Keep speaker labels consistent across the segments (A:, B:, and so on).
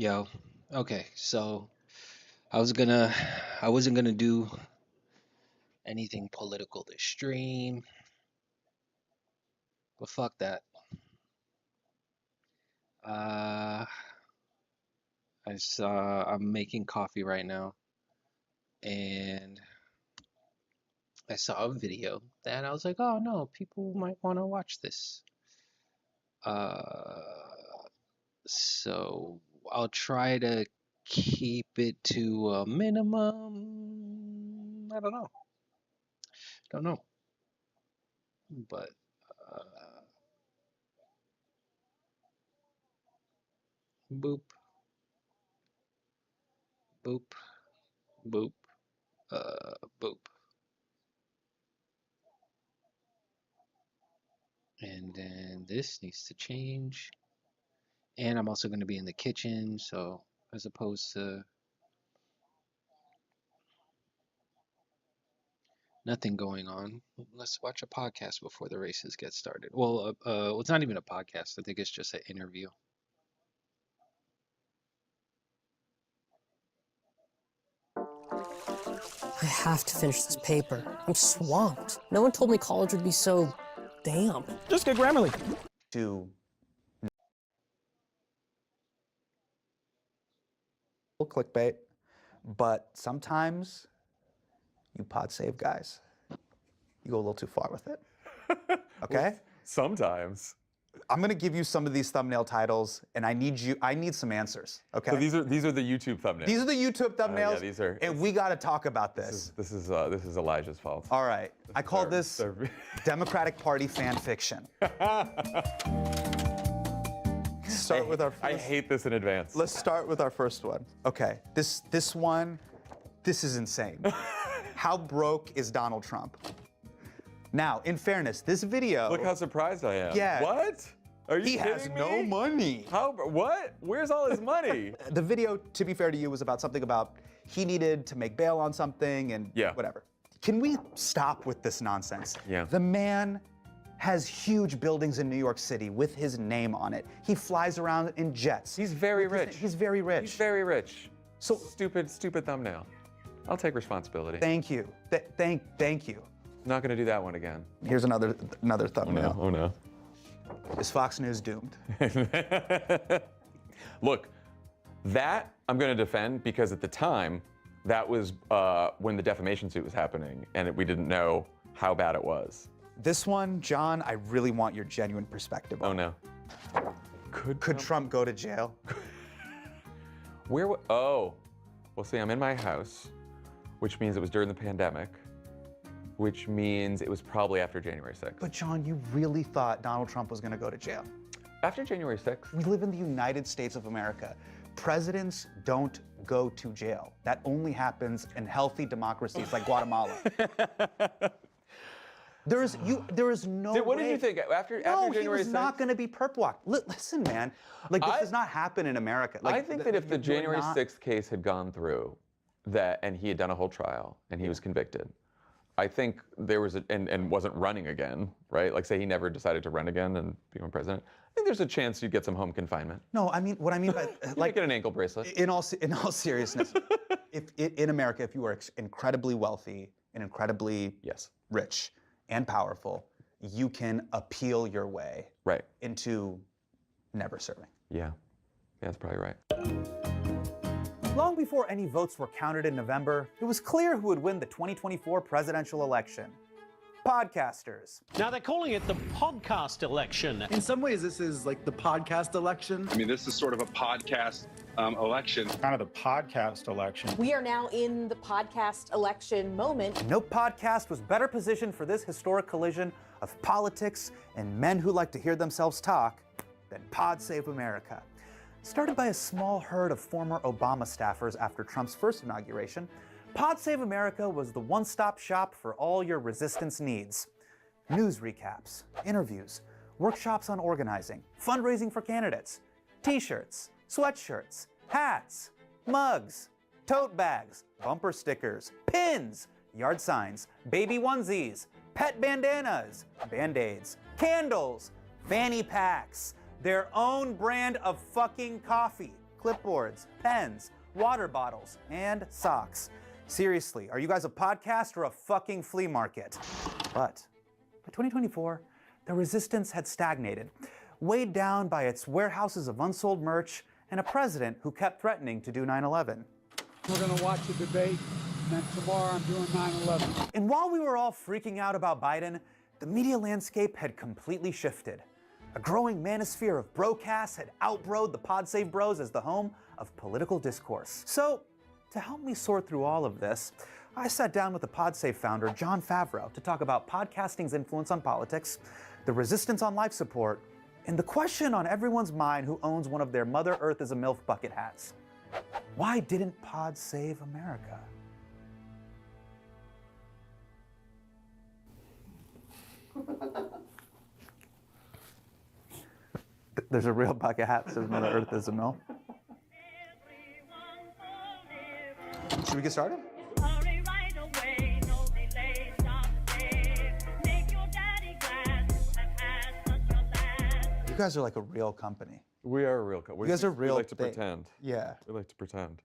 A: Yo, okay, so I was gonna, I wasn't gonna do anything political this stream, but fuck that. Uh, I'm making coffee right now, and I saw a video that I was like, oh no, people might want to watch this. Uh, so I'll try to keep it to a minimum. I don't know, but uh, boop, boop, boop, boop. And then this needs to change. And I'm also going to be in the kitchen, so as opposed to nothing going on, let's watch a podcast before the races get started. Well, it's not even a podcast. I think it's just an interview.
B: I have to finish this paper. I'm swamped. No one told me college would be so damp.
C: Just get Grammarly.
D: Clickbait, but sometimes you pod save guys. You go a little too far with it. Okay?
C: Well, sometimes.
D: I'm gonna give you some of these thumbnail titles, and I need some answers. Okay?
C: So these are the YouTube thumbnails.
D: These are the YouTube thumbnails.
C: Yeah, these are.
D: And we gotta talk about this.
C: This is Elijah's fault.
D: All right. I call this Democratic Party fan fiction. Start with our first.
C: I hate this in advance.
D: Let's start with our first one. Okay, this is insane. How broke is Donald Trump? Now, in fairness, this video.
C: Look how surprised I am.
D: Yeah.
C: What? Are you
D: He
C: kidding
D: has
C: me?
D: no money.
C: How? What? Where's all his money?
D: The video, to be fair to you, was about something about he needed to make bail on something and whatever. Can we stop with this nonsense?
C: Yeah.
D: The man has huge buildings in New York City with his name on it. He flies around in jets.
C: He's very rich.
D: He's very rich.
C: He's very rich.
D: So
C: stupid thumbnail. I'll take responsibility.
D: Thank you. Thank you.
C: Not gonna do that one again.
D: Here's another thumbnail.
C: Oh no.
D: Is Fox News doomed?
C: Look, that I'm gonna defend because at the time, that was when the defamation suit was happening and we didn't know how bad it was.
D: This one, John, I really want your genuine perspective on.
C: Oh no.
D: Could Trump go to jail?
C: Oh, well see, I'm in my house, which means it was during the pandemic, which means it was probably after January 6th.
D: But John, you really thought Donald Trump was gonna go to jail?
C: After January 6th?
D: We live in the United States of America. Presidents don't go to jail. That only happens in healthy democracies like Guatemala. There is no way.
C: What did you think after January 6th?
D: No, he was not going to be perp walked. Listen, man, like this does not happen in America. Like,
C: I think that if the January 6th case had gone through, and he had done a whole trial and he was convicted, I think there was and wasn't running again, right? Like say he never decided to run again and become president. I think there's a chance you'd get some home confinement.
D: No, I mean what I mean by
C: like get an ankle bracelet.
D: In all seriousness, in America, if you are incredibly wealthy and incredibly rich and powerful, you can appeal your way into never serving.
C: Yeah, that's probably right.
D: Long before any votes were counted in November, it was clear who would win the 2024 presidential election. Podcasters.
E: Now they're calling it the podcast election.
F: In some ways, this is like the podcast election.
G: I mean, this is sort of a podcast election.
H: Kind of the podcast election.
I: We are now in the podcast election moment.
D: No podcast was better positioned for this historic collision of politics and men who like to hear themselves talk than Pod Save America. Started by a small herd of former Obama staffers after Trump's first inauguration, Pod Save America was the one-stop shop for all your resistance needs. News recaps, interviews, workshops on organizing, fundraising for candidates, t-shirts, sweatshirts, hats, mugs, tote bags, bumper stickers, pins, yard signs, baby onesies, pet bandanas, band-aids, candles, fanny packs, their own brand of fucking coffee, clipboards, pens, water bottles, and socks. Seriously, are you guys a podcast or a fucking flea market? But by 2024, the resistance had stagnated, weighed down by its warehouses of unsold merch and a president who kept threatening to do 9/11.
J: We're going to watch the debate, and then tomorrow I'm doing 9/11.
D: And while we were all freaking out about Biden, the media landscape had completely shifted. A growing manosphere of brocasts had outbroed the PodSave Bros as the home of political discourse. So, to help me sort through all of this, I sat down with the PodSave founder, Jon Favreau, to talk about podcasting's influence on politics, the resistance on life support, and the question on everyone's mind who owns one of their Mother Earth is a MILF bucket hats. Why didn't Pod save America? There's a real bucket hat that says Mother Earth is a MILF. Should we get started? You guys are like a real company.
C: We are a real company.
D: You guys are real.
C: We like to pretend.
D: Yeah.
C: We like to pretend.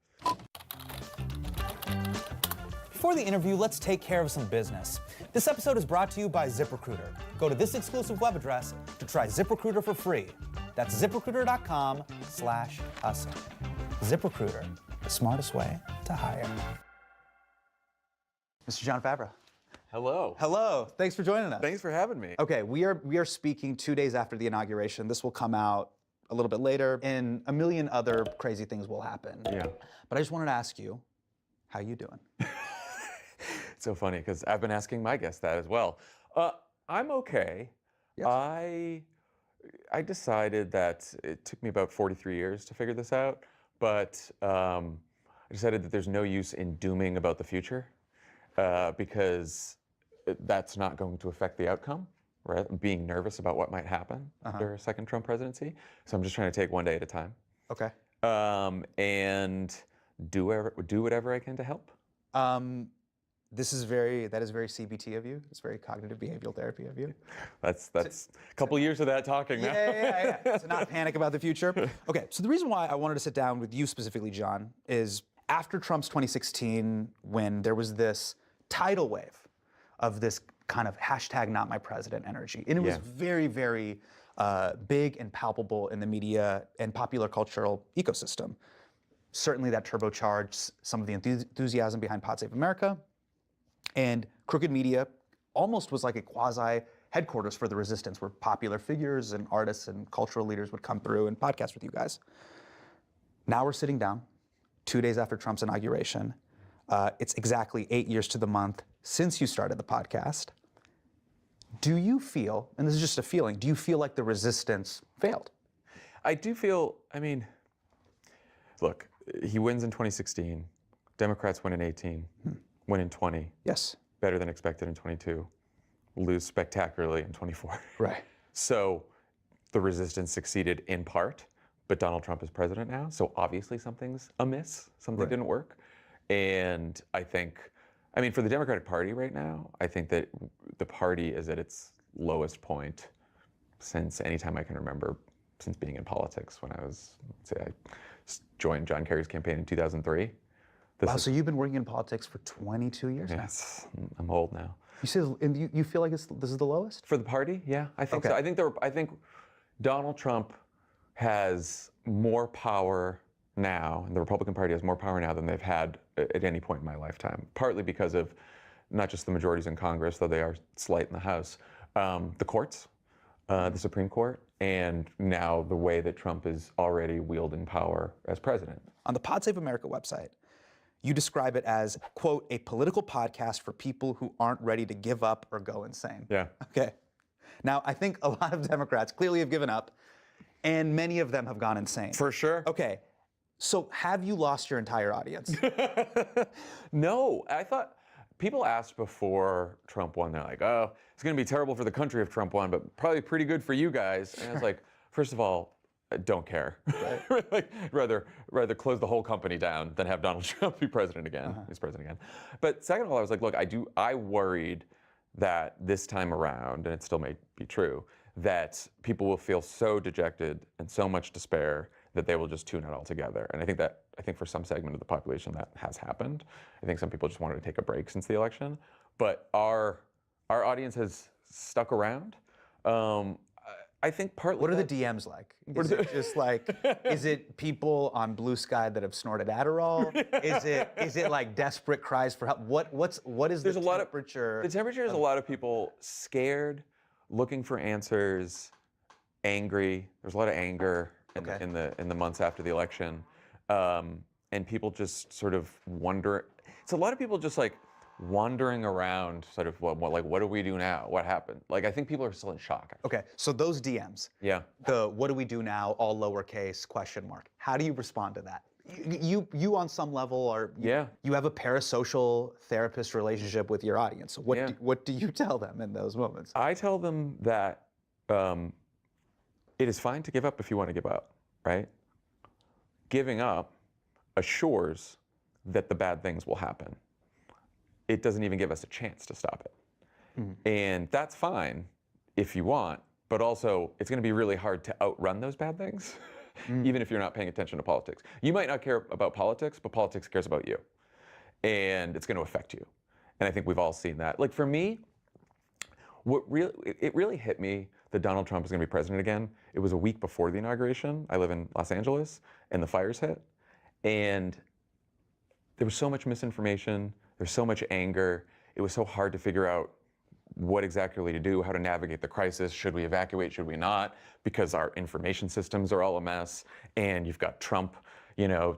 D: Before the interview, let's take care of some business. This episode is brought to you by ZipRecruiter. Go to this exclusive web address to try ZipRecruiter for free. That's ZipRecruiter.com/hustle. ZipRecruiter, the smartest way to hire. Mr. Jon Favreau.
C: Hello.
D: Hello. Thanks for joining us.
C: Thanks for having me.
D: Okay, we are speaking 2 days after the inauguration. This will come out a little bit later, and a million other crazy things will happen.
C: Yeah.
D: But I just wanted to ask you, how you doing?
C: It's so funny because I've been asking my guests that as well. I'm okay.
D: Yes.
C: I decided that it took me about 43 years to figure this out, but I decided that there's no use in dooming about the future because that's not going to affect the outcome, right? Being nervous about what might happen under a second Trump presidency. So I'm just trying to take one day at a time.
D: Okay.
C: And do whatever I can to help.
D: That is very CBT of you. It's very cognitive behavioral therapy of you.
C: That's a couple years of that talking now.
D: Yeah. So not panic about the future. Okay, so the reason why I wanted to sit down with you specifically, John, is after Trump's 2016, when there was this tidal wave of this kind of #NotMyPresident energy, and it was very, very big and palpable in the media and popular cultural ecosystem. Certainly that turbocharged some of the enthusiasm behind Pod Save America. And Crooked Media almost was like a quasi headquarters for the resistance, where popular figures and artists and cultural leaders would come through and podcast with you guys. Now we're sitting down 2 days after Trump's inauguration. It's exactly 8 years to the month since you started the podcast. Do you feel, and this is just a feeling, do you feel like the resistance failed?
C: I do feel, look, he wins in 2016. Democrats win in 18, win in 20.
D: Yes.
C: Better than expected in 22. Lose spectacularly in 24.
D: Right.
C: So the resistance succeeded in part, but Donald Trump is president now, so obviously something's amiss, something didn't work. And I think, for the Democratic Party right now, I think that the party is at its lowest point since any time I can remember, since being in politics when I was, I joined John Kerry's campaign in 2003.
D: Wow, so you've been working in politics for 22 years now?
C: Yes, I'm old now.
D: You said, and you feel like this is the lowest?
C: For the party, yeah, I think so. I think Donald Trump has more power now, and the Republican Party has more power now than they've had at any point in my lifetime. Partly because of not just the majorities in Congress, though they are slight in the House, the courts, the Supreme Court, and now the way that Trump is already wielding power as president.
D: On the Pod Save America website, you describe it as, quote, a political podcast for people who aren't ready to give up or go insane.
C: Yeah.
D: Okay. Now, I think a lot of Democrats clearly have given up, and many of them have gone insane.
C: For sure.
D: Okay. So have you lost your entire audience?
C: No. I thought, people asked before Trump won, they're like, oh, it's going to be terrible for the country if Trump won, but probably pretty good for you guys. And I was like, first of all, don't care. Right. rather close the whole company down than have Donald Trump be president again. He's president again. But second of all, I was like, look, I worried that this time around, and it still may be true, that people will feel so dejected and so much despair that they will just tune out altogether. And I think for some segment of the population that has happened. I think some people just wanted to take a break since the election. But our audience has stuck around. I think partly.
D: What are the DMs like? Is it just like, is it people on Blue Sky that have snorted Adderall? Is it like desperate cries for help? What is the temperature?
C: The temperature is a lot of people scared, looking for answers, angry. There's a lot of anger in the months after the election, and people just sort of wonder. It's a lot of people just like wandering around, sort of like, what do we do now? What happened? Like, I think people are still in shock.
D: Okay, so those DMs.
C: Yeah.
D: The what do we do now? All lowercase question mark. How do you respond to that? You on some level are. You have a parasocial therapist relationship with your audience. So what do you tell them in those moments?
C: I tell them that it is fine to give up if you want to give up, right? Giving up assures that the bad things will happen. It doesn't even give us a chance to stop it. And that's fine if you want, but also it's going to be really hard to outrun those bad things, even if you're not paying attention to politics. You might not care about politics, but politics cares about you. And it's going to affect you. And I think we've all seen that. Like for me, it really hit me that Donald Trump was going to be president again. It was a week before the inauguration. I live in Los Angeles, and the fires hit. And there was so much misinformation. There's so much anger. It was so hard to figure out what exactly to do, how to navigate the crisis. Should we evacuate? Should we not? Because our information systems are all a mess. And you've got Trump,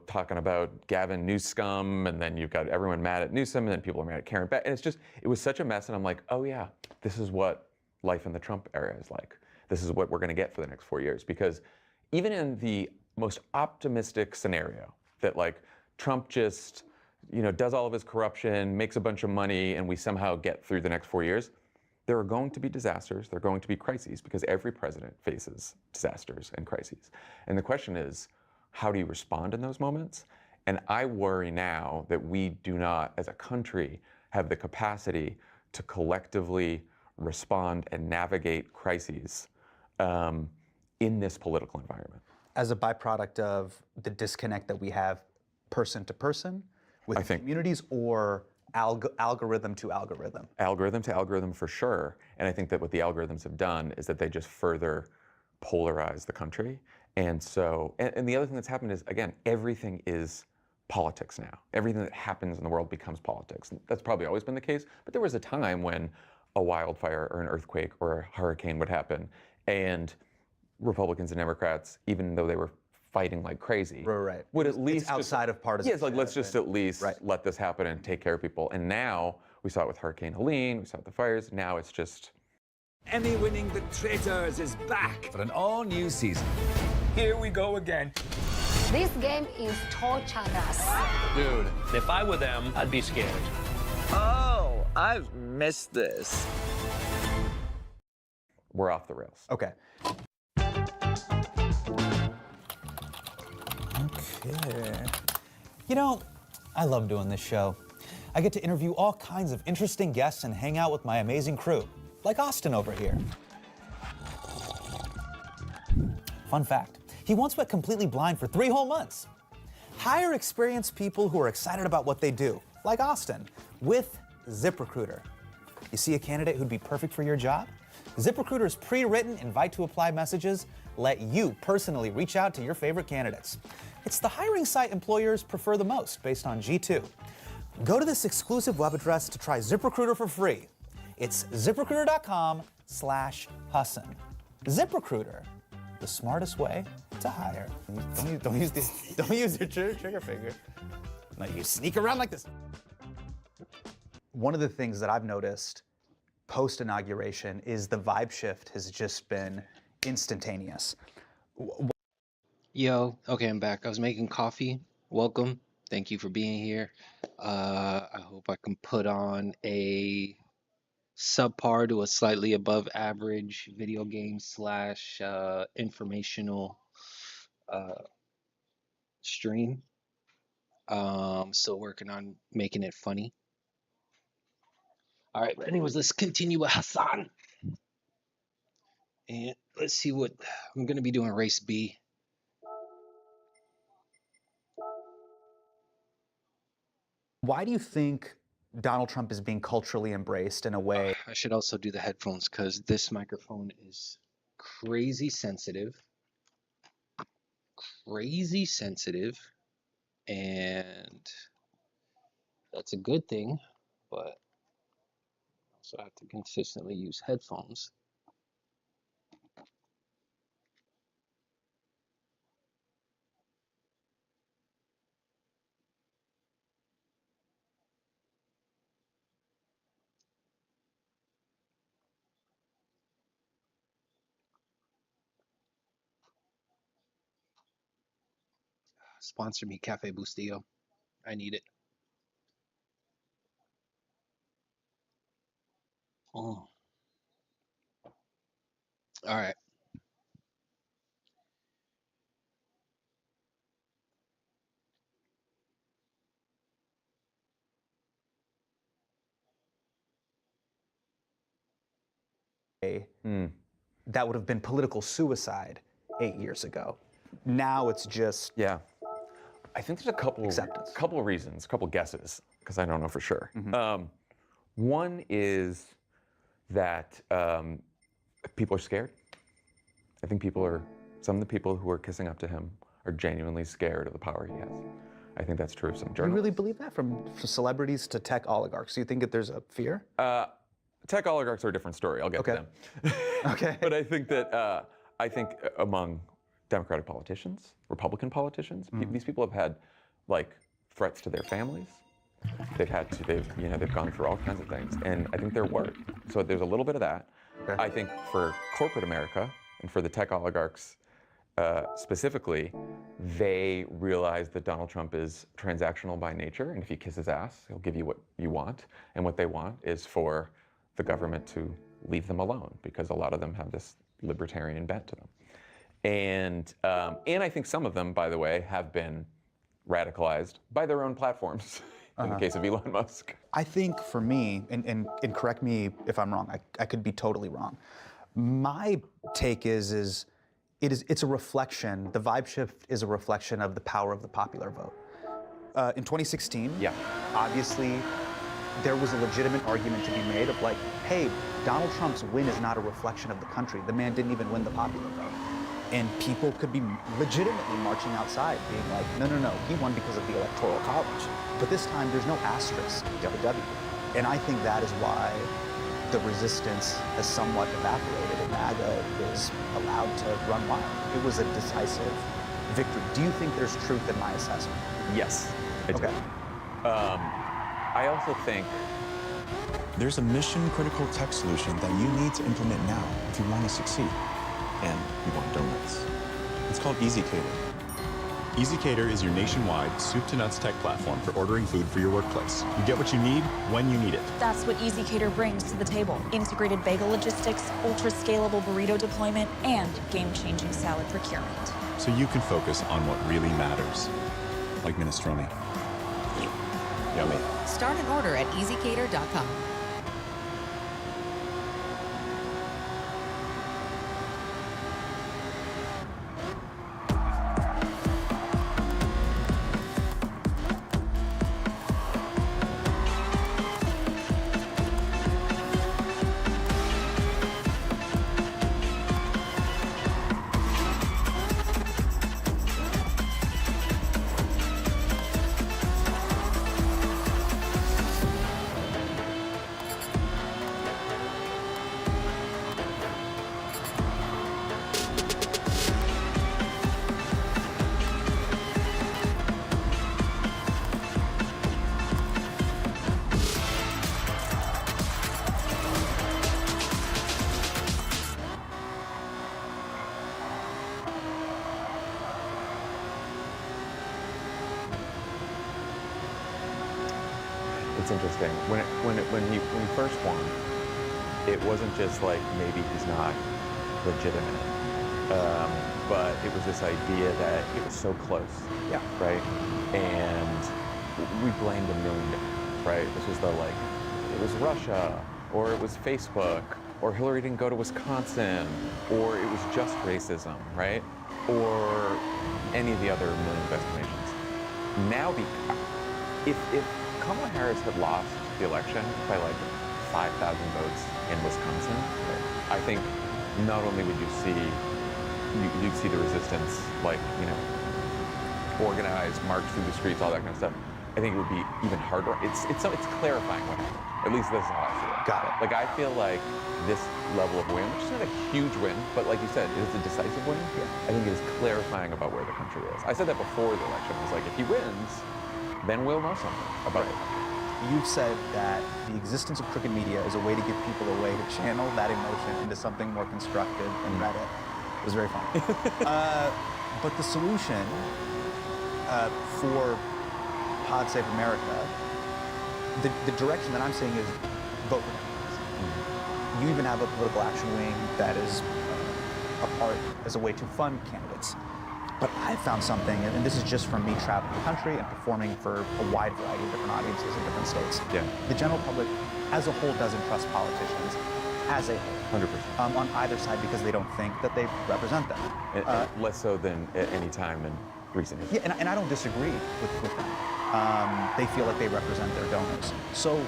C: talking about Gavin Newsom, and then you've got everyone mad at Newsom, and then people are mad at Karen Beck. And it was such a mess. And I'm like, oh yeah, this is what life in the Trump era is like. This is what we're going to get for the next 4 years. Because even in the most optimistic scenario that like Trump just does all of his corruption, makes a bunch of money, and we somehow get through the next 4 years, there are going to be disasters, there are going to be crises, because every president faces disasters and crises. And the question is, how do you respond in those moments? And I worry now that we do not, as a country, have the capacity to collectively respond and navigate crises in this political environment.
D: As a byproduct of the disconnect that we have person to person, with communities, or algorithm to algorithm?
C: Algorithm to algorithm for sure. And I think that what the algorithms have done is that they just further polarize the country. And so, and the other thing that's happened is, again, everything is politics now. Everything that happens in the world becomes politics. And that's probably always been the case, but there was a time when a wildfire or an earthquake or a hurricane would happen, and Republicans and Democrats, even though they were fighting like crazy, would at least
D: outside of partisan.
C: Yeah, it's like, let's just at least let this happen and take care of people. And now we saw it with Hurricane Helene, we saw it with the fires. Now it's just.
K: Emmy-winning The Traitors is back for an all-new season. Here we go again.
L: This game is torturous.
E: Dude, if I were them, I'd be scared.
K: Oh, I've missed this.
C: We're off the rails.
D: Okay. I love doing this show. I get to interview all kinds of interesting guests and hang out with my amazing crew, like Austin over here. Fun fact, he once went completely blind for 3 whole months. Hire experienced people who are excited about what they do, like Austin, with ZipRecruiter. You see a candidate who'd be perfect for your job? ZipRecruiter's pre-written invite to apply messages let you personally reach out to your favorite candidates. It's the hiring site employers prefer the most based on G2. Go to this exclusive web address to try ZipRecruiter for free. It's ZipRecruiter.com/Hassan. ZipRecruiter, the smartest way to hire. Don't use your trigger finger. No, you sneak around like this. One of the things that I've noticed post-inauguration is the vibe shift has just been instantaneous.
A: Yo, okay, I'm back. I was making coffee. Welcome. Thank you for being here. I hope I can put on a subpar to a slightly above average video game slash informational stream. Still working on making it funny. All right, but anyways, let's continue with Hassan. And let's see what I'm going to be doing. Race B.
D: Why do you think Donald Trump is being culturally embraced in a way?
A: I should also do the headphones because this microphone is crazy sensitive. And that's a good thing, but I also have to consistently use headphones. Sponsor me, Cafe Bustillo. I need it. Oh. All right.
D: That would have been political suicide 8 years ago. Now it's just
C: I think there's a couple reasons, a couple guesses, because I don't know for sure. One is that people are scared. I think some of the people who are kissing up to him are genuinely scared of the power he has. I think that's true of some journalists.
D: You really believe that, from celebrities to tech oligarchs? Do you think that there's a fear?
C: Tech oligarchs are a different story. I'll get to them.
D: Okay.
C: But I think that among Democratic politicians, Republican politicians, these people have had like threats to their families. They've gone through all kinds of things, and I think they're worried. So there's a little bit of that. Okay. I think for corporate America and for the tech oligarchs specifically, they realize that Donald Trump is transactional by nature, and if he kisses ass, he'll give you what you want, and what they want is for the government to leave them alone, because a lot of them have this libertarian bent to them. And I think some of them, by the way, have been radicalized by their own platforms, in the case of Elon Musk.
D: I think for me, and correct me if I'm wrong, I could be totally wrong. My take is it's a reflection, the vibe shift is a reflection of the power of the popular vote. In 2016, obviously, there was a legitimate argument to be made of like, hey, Donald Trump's win is not a reflection of the country. The man didn't even win the popular vote. And people could be legitimately marching outside being like, no, he won because of the Electoral College. But this time there's no asterisk to the W. And I think that is why the resistance has somewhat evaporated and MAGA is allowed to run wild. It was a decisive victory. Do you think there's truth in my assessment?
C: Yes, I do.
D: Okay.
C: I also think
M: there's a mission-critical tech solution that you need to implement now if you want to succeed. And you want donuts. It's called EasyCater. EasyCater is your nationwide soup-to-nuts tech platform for ordering food for your workplace. You get what you need when you need it.
N: That's what EasyCater brings to the table. Integrated bagel logistics, ultra-scalable burrito deployment, and game-changing salad procurement.
M: So you can focus on what really matters, like minestrone. Yummy.
O: Start an order at easycater.com.
C: It's interesting. When he first won, it wasn't just like maybe he's not legitimate, but it was this idea that it was so close, right? And we blamed a million different, right? This was it was Russia, or it was Facebook, or Hillary didn't go to Wisconsin, or it was just racism, right? Or any of the other million of explanations. Now, if Kamala Harris had lost the election by like 5,000 votes in Wisconsin, I think not only would you see you'd see the resistance, like, you know, organized, march through the streets, all that kind of stuff. I think it would be even harder. It's clarifying what happened. At least this is how I see it.
D: Got it.
C: Like, I feel like this level of win, which is not a huge win, but like you said, it is a decisive win.
D: Yeah.
C: I think it is clarifying about where the country is. I said that before the election. I was like, if he wins, then we'll know something about it.
D: You've said that the existence of crooked media is a way to give people a way to channel that emotion into something more constructive and Reddit. It was very funny. But the solution for Pod Save America, the direction that I'm seeing is vote for Democrats. You even have a political action wing that is apart as a way to fund candidates. But I've found something, and this is just from me traveling the country and performing for a wide variety of different audiences in different states.
C: Yeah.
D: The general public as a whole doesn't trust politicians as a whole.
C: 100%.
D: On either side, because they don't think that they represent them.
C: And less so than at any time in recent history.
D: Yeah, and I don't disagree with them. They feel like they represent their donors. So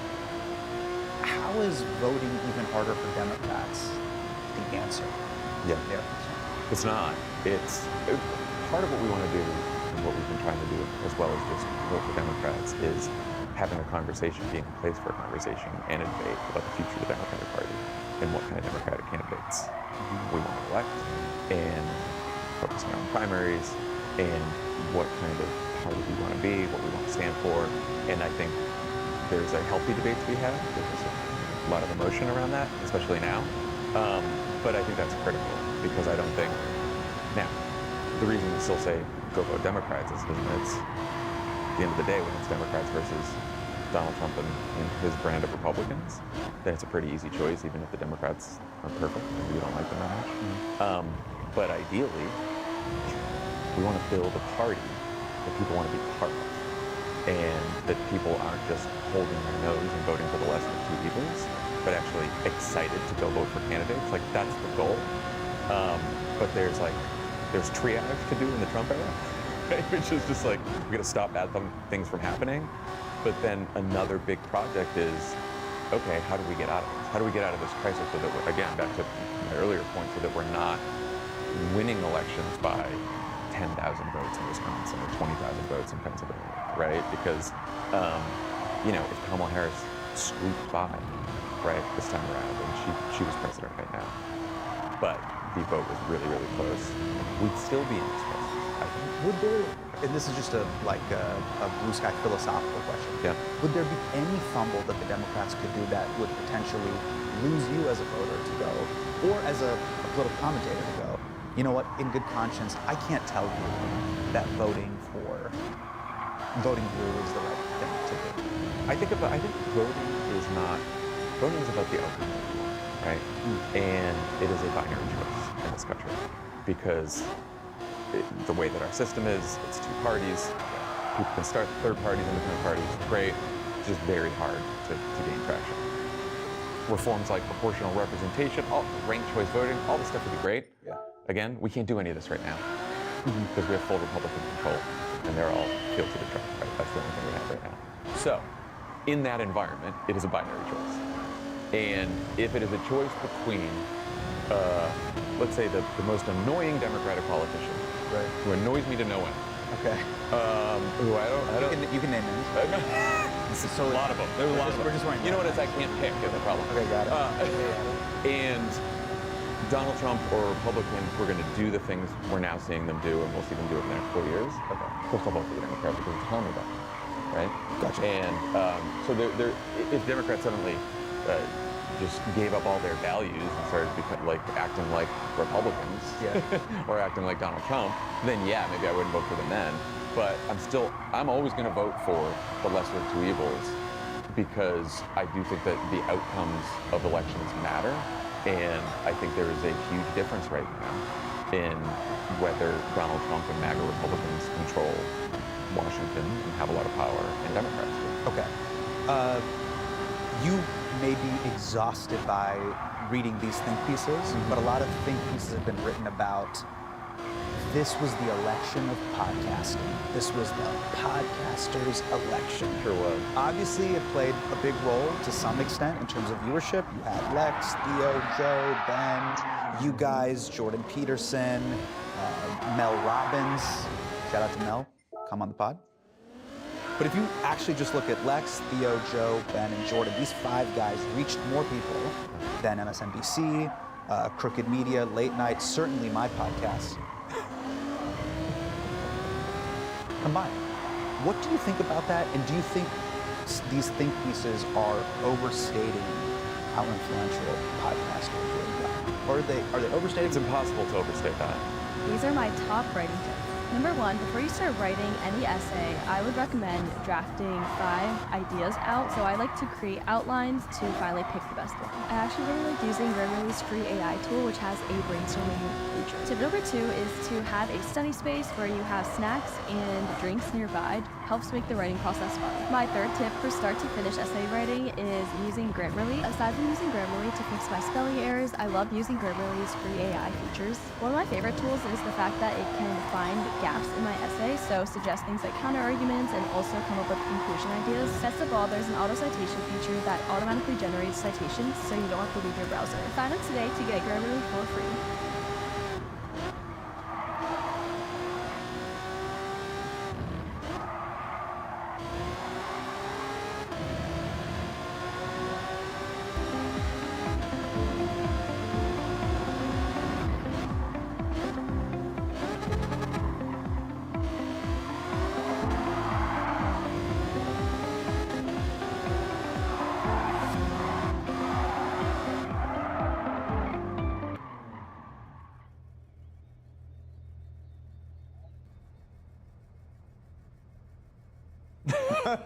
D: how is voting even harder for Democrats the answer?
C: Yeah. It's not. It's part of what we want to do and what we've been trying to do, as well as just vote for Democrats, is having a conversation, being a place for a conversation and a debate about the future of the Democratic Party and what kind of Democratic candidates we want to elect, and focusing on primaries and what kind of party we want to be, what we want to stand for. And I think there's a healthy debate to be had. There's a lot of emotion around that, especially now. But I think that's critical, because I don't think, now, the reason we still say go vote Democrats is because it's, at the end of the day, when it's Democrats versus Donald Trump and his brand of Republicans, then it's a pretty easy choice, even if the Democrats are perfect and we don't like them that much. But ideally, we want to build a party that people want to be part of, and that people aren't just holding their nose and voting for the lesser of two evils, but actually excited to go vote for candidates. Like, that's the goal. But there's triage to do in the Trump era, right? Which is just like, we're gonna stop bad things from happening. But then another big project is, okay, how do we get out of this? How do we get out of this crisis so that we're, again, back to my earlier point, so that we're not winning elections by 10,000 votes in Wisconsin or 20,000 votes in Pennsylvania, right? Because, you know, if Kamala Harris squeaked by, right, this time around, and she was president right now, but the vote was really, really close, we'd still be in this crisis, I think.
D: Would there, and this is just a blue sky philosophical question.
C: Yeah.
D: Would there be any fumble that the Democrats could do that would potentially lose you as a voter to go, or as a political commentator to go, you know what, in good conscience, I can't tell you that voting blue is the right thing to do?
C: I think voting is about the outcome, right? And it is a binary choice in this country, because the way that our system is, it's two parties. People can start third parties, independent parties, great. It's just very hard to gain traction. Reforms like proportional representation, ranked choice voting, all this stuff would be great.
D: Yeah.
C: Again, we can't do any of this right now, because we have full Republican control, and they're all guilty to Trump, right? That's the only thing we have right now. So, in that environment, it is a binary choice. And if it is a choice between, let's say, the most annoying Democratic politician,
D: right,
C: who annoys me to no end.
D: Okay.
C: Who I don't.
D: You can name names.
C: A lot of them. There's a lot of them.
D: We're just running.
C: You know what? I can't pick is the problem.
D: Okay, got it.
C: And Donald Trump or Republicans, we're going to do the things we're now seeing them do, and we'll see them do it in the next 4 years. Okay. Of course, I'll vote for the Democrats because it's telling me about it, right?
D: Gotcha.
C: And so if Democrats suddenly just gave up all their values and started acting like Republicans, or acting like Donald Trump, then yeah, maybe I wouldn't vote for them then. But I'm always going to vote for the lesser of two evils, because I do think that the outcomes of elections matter. And I think there is a huge difference right now in whether Donald Trump and MAGA Republicans control Washington and have a lot of power, and Democrats do.
D: Okay. You may be exhausted by reading these think pieces, but a lot of think pieces have been written about this was the election of podcasting. This was the podcasters' election.
C: Sure was.
D: Obviously, it played a big role to some extent in terms of viewership. You had Lex, Theo, Joe, Ben, you guys, Jordan Peterson, Mel Robbins. Shout out to Mel. Come on the pod. But if you actually just look at Lex, Theo, Joe, Ben, and Jordan, these 5 guys reached more people than MSNBC, Crooked Media, Late Night, certainly my podcast. Combined. What do you think about that? And do you think these think pieces are overstating how influential podcasters really are? Or are they overstating?
C: It's impossible to overstate that.
P: These are my top writing tips. Number 1, before you start writing any essay, I would recommend drafting 5 ideas out. So I like to create outlines to finally pick the best one. I actually really like using Grammarly's free AI tool, which has a brainstorming feature. Tip number 2 is to have a study space where you have snacks and drinks nearby. Helps make the writing process fun. My 3rd tip for start to finish essay writing is using Grammarly. Aside from using Grammarly to fix my spelling errors, I love using Grammarly's free AI features. One of my favorite tools is the fact that it can find gaps in my essay, so suggest things like counter arguments and also come up with conclusion ideas. Best of all, there's an auto citation feature that automatically generates citations, so you don't have to leave your browser. Sign up today to get Grammarly for free.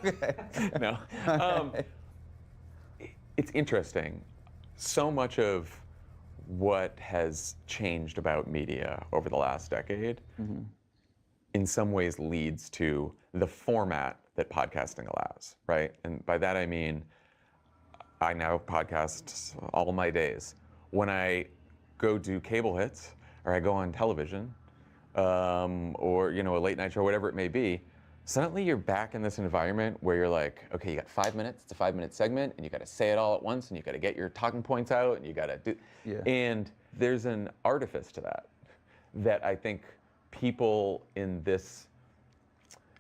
D: Okay.
C: No. It's interesting. So much of what has changed about media over the last decade in some ways leads to the format that podcasting allows, right? And by that I mean, I now podcast all my days. When I go do cable hits, or I go on television, or a late night show, whatever it may be, suddenly you're back in this environment where you're like, okay, you got 5 minutes, it's a 5-minute segment, and you got to say it all at once, and you got to get your talking points out, and you got to do, and there's an artifice to that I think people in this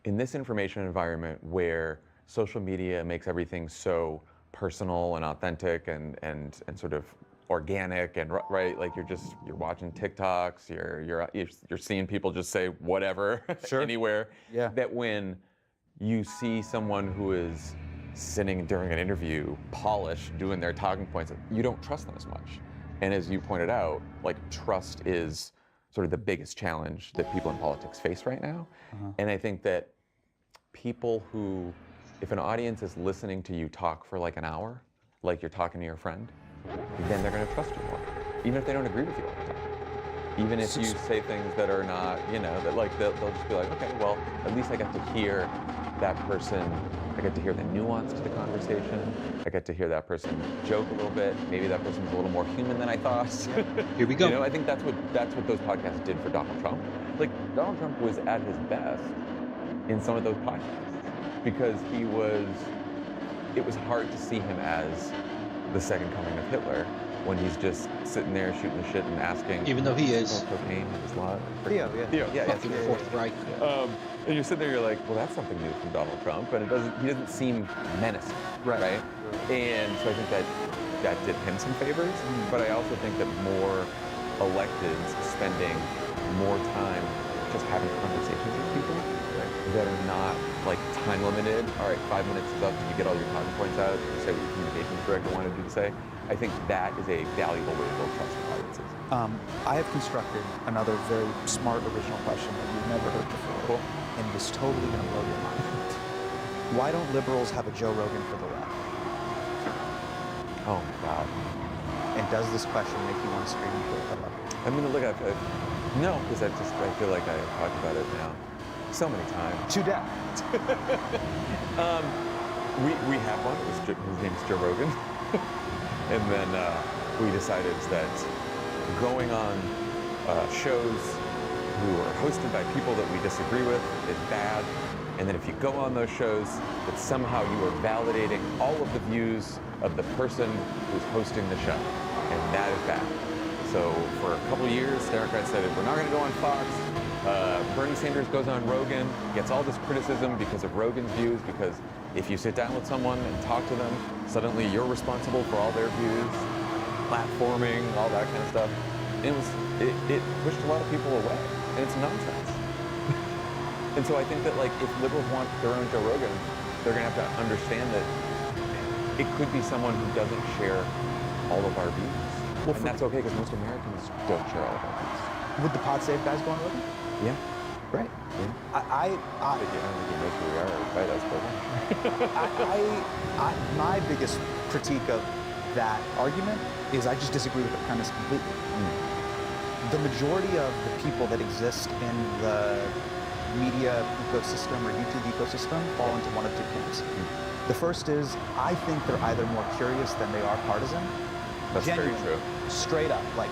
C: information environment where social media makes everything so personal and authentic and sort of organic and right, like you're watching TikToks, you're seeing people just say whatever anywhere.
D: Yeah.
C: That when you see someone who is sitting during an interview, polished, doing their talking points, you don't trust them as much. And as you pointed out, like trust is sort of the biggest challenge that people in politics face right now. And I think that people who, if an audience is listening to you talk for like an hour, like you're talking to your friend, then they're going to trust you more, even if they don't agree with you all the time. Even if you say things that are not, that like they'll just be like, okay, well, at least I got to hear that person. I get to hear the nuance to the conversation. I get to hear that person joke a little bit. Maybe that person's a little more human than I thought.
A: Here we go.
C: I think that's what those podcasts did for Donald Trump. Like Donald Trump was at his best in some of those podcasts because it was hard to see him as the second coming of Hitler when he's just sitting there shooting the shit and asking.
A: Even though he is.
C: Cocaine in his lot.
D: Yeah.
A: Fucking Fourth Reich.
C: And you're sitting there, you're like, well, that's something new from Donald Trump, and he doesn't seem menacing, right? And so I think that did him some favors, but I also think that more electeds spending more time just having conversations with people that are not like time limited. All right, 5 minutes is up. You get all your talking points out. You say what your communications director wanted you to say. I think that is a valuable way to build trust with audiences.
D: I have constructed another very smart original question that you've never heard before, and it is totally going to blow your mind. Why don't liberals have a Joe Rogan for the left?
C: Oh my God.
D: And does this question make you want to scream and throw up?
C: I'm going to look at it. No, because I feel like I talked about it now so many times.
D: To death.
C: We have one. His name's Joe Rogan. And then we decided that going on shows who are hosted by people that we disagree with is bad. And then if you go on those shows, that somehow you are validating all of the views of the person who's hosting the show. And that is bad. So for a couple years, Democrats said, we're not going to go on Fox. Bernie Sanders goes on Rogan, gets all this criticism because of Rogan's views, because if you sit down with someone and talk to them, suddenly you're responsible for all their views, platforming, all that kind of stuff. It pushed a lot of people away, and it's nonsense. And so I think that, like, if liberals want their own Joe Rogan, they're going to have to understand that it could be someone who doesn't share all of our views. Well, and that's okay, because most Americans don't share all of our views.
D: Would the pod save guys go on Rogan?
C: Yeah.
D: Right.
C: Yeah. I don't think it makes who we are by us, but
D: my biggest critique of that argument is I just disagree with the premise completely. The majority of the people that exist in the media ecosystem or YouTube ecosystem fall into one of two camps. The first is, I think they're either more curious than they are partisan.
C: That's very true.
D: Straight up, like,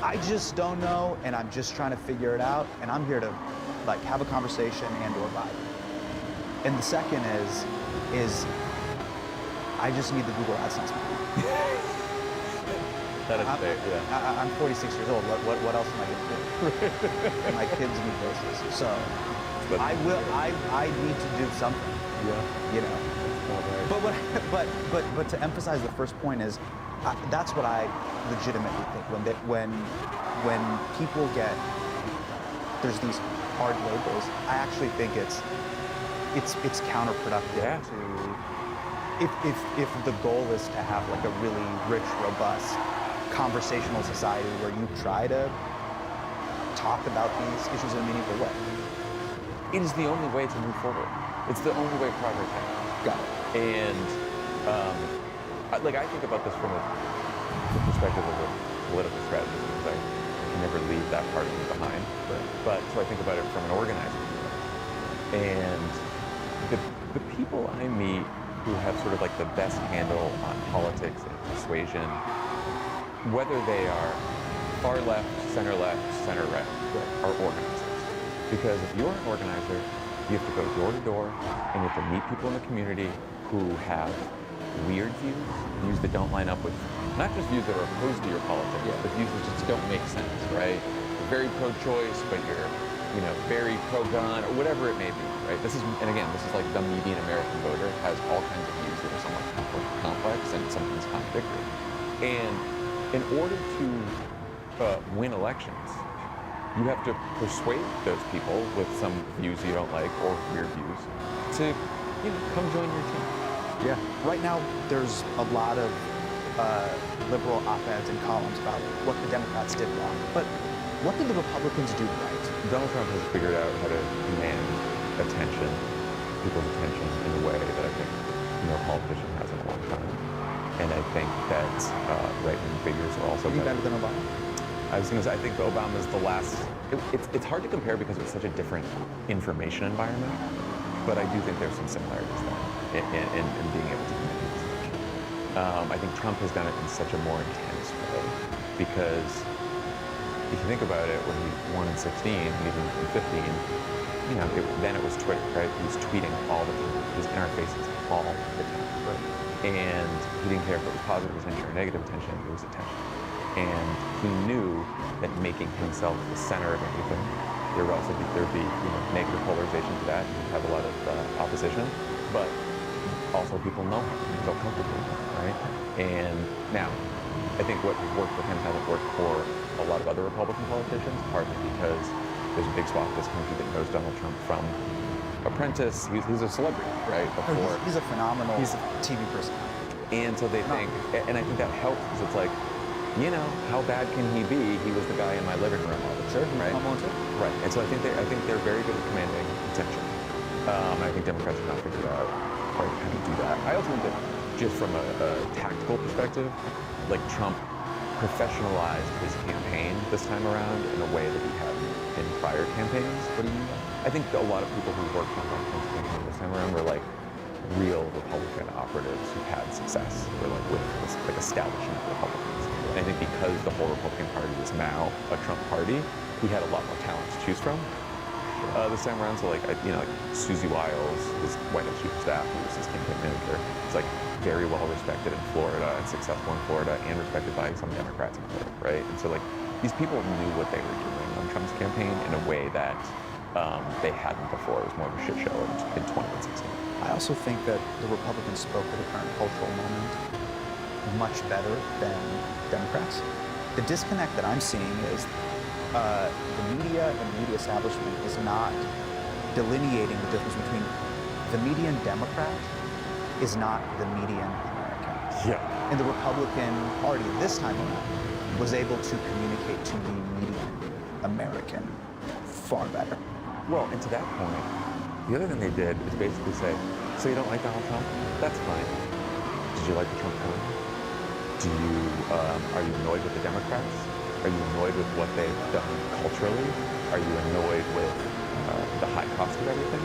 D: I just don't know, and I'm just trying to figure it out, and I'm here to, like, have a conversation and or vibe. And the second is I just need the Google AdSense money.
C: That is fair, yeah.
D: I'm 46 years old. What else am I going to do? My kids need braces, so I need to do something.
C: Yeah.
D: You know.
C: Right.
D: But to emphasize the first point is, that's what I legitimately think. When people get, there's these hard labels, I actually think it's counterproductive to, if the goal is to have like a really rich, robust conversational society where you try to talk about these issues in a meaningful way.
C: It is the only way to move forward. It's the only way progress happens. Got it. And I think about this from the perspective of a political strategist, because I can never leave that part of me behind. But so I think about it from an organizing view. And the people I meet who have sort of like the best handle on politics and persuasion, whether they are far left, center right, are organizers. Because if you're an organizer, you have to go door to door, and you have to meet people in the community who have weird views that don't line up with, not just views that are opposed to your politics, but views that just don't make sense, right? You're very pro-choice, but you're, very pro-gun, or whatever it may be, right? This is like the median American voter has all kinds of views that are somewhat complex and sometimes contradictory. And in order to win elections, you have to persuade those people with some views you don't like or weird views to, come join your team.
D: Yeah. Right now, there's a lot of liberal op-eds and columns about what the Democrats did wrong. But what did the Republicans do right?
C: Donald Trump has figured out how to command people's attention in a way that I think no politician has in a long time. And I think that right-wing figures are also
D: better than Obama.
C: I was going to say, I think Obama's the last. It's hard to compare because it's such a different information environment, but I do think there's some similarities there in being able to command people's attention. I think Trump has done it in such a more intense way, because if you think about it, when he won in 16 and even in 15, then it was Twitter, right? He was tweeting all the time. His interfaces all the time. Right? And he didn't care if it was positive attention or negative attention, it was attention. And he knew that making himself the center of everything, there'd be negative polarization to that, and he'd have a lot of opposition, but also people know him, he felt comfortable with him, right? And now, I think what worked for him hasn't worked for a lot of other Republican politicians, partly because there's a big swath of this country that knows Donald Trump from Apprentice. He's a celebrity, right?
D: He's a phenomenal TV person.
C: And so they think, and I think that helps, because it's like, how bad can he be? He was the guy in my living room all the time, right? Right. And so I think they're very good at commanding attention. I think Democrats have not figured out quite how to do that. I also think that just from a tactical perspective, like Trump professionalized his campaign this time around in a way that he hadn't in prior campaigns. What do you mean by that? I think a lot of people who worked on Trump's campaign this time around were like real Republican operatives who had success, or like with like establishment Republicans. And I think because because the whole Republican Party is now a Trump party, he had a lot more talent to choose from this time around. So like Susie Wiles, his White House chief of staff, who was his campaign manager, is like very well respected in Florida and successful in Florida and respected by some Democrats in Florida, right? And so like these people knew what they were doing on Trump's campaign in a way that they hadn't before. It was more of a shit show in 2016.
D: I also think that the Republicans spoke to the current cultural moment much better than Democrats. The disconnect that I'm seeing is the media and the media establishment is not delineating the difference between the median Democrat is not the median American.
C: Yeah.
D: And the Republican Party this time around was able to communicate to the median American far better.
C: Well, and to that point, the other thing they did is basically say, so you don't like Donald Trump? That's fine. Did you like the Trump time? Are you annoyed with the Democrats? Are you annoyed with what they've done culturally? Are you annoyed with the high cost of everything?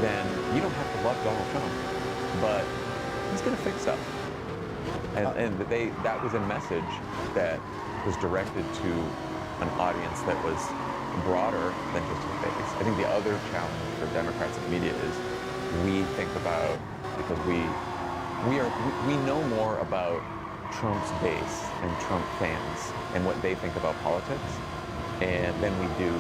C: Then you don't have to love Donald Trump, but he's gonna fix stuff. And that was a message that was directed to an audience that was broader than just his base. I think the other challenge for Democrats and media is we think about, because we know more about Trump's base and Trump fans and what they think about politics, and then we do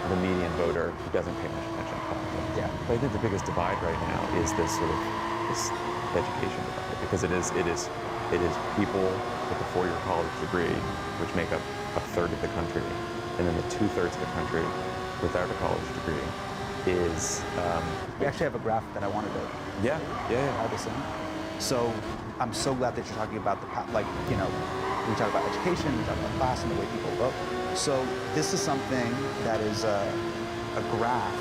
C: the median voter who doesn't pay much attention to politics.
D: Yeah.
C: But I think the biggest divide right now is this sort of this education divide, because it is people with a 4-year college degree, which make up a third of the country, and then the 2/3 of the country without a college degree is.
D: We actually have a graph that I wanted to.
C: Yeah.
D: Add this in. So I'm so glad that you're talking about we talk about education, we talk about class and the way people vote. So this is something that is a graph.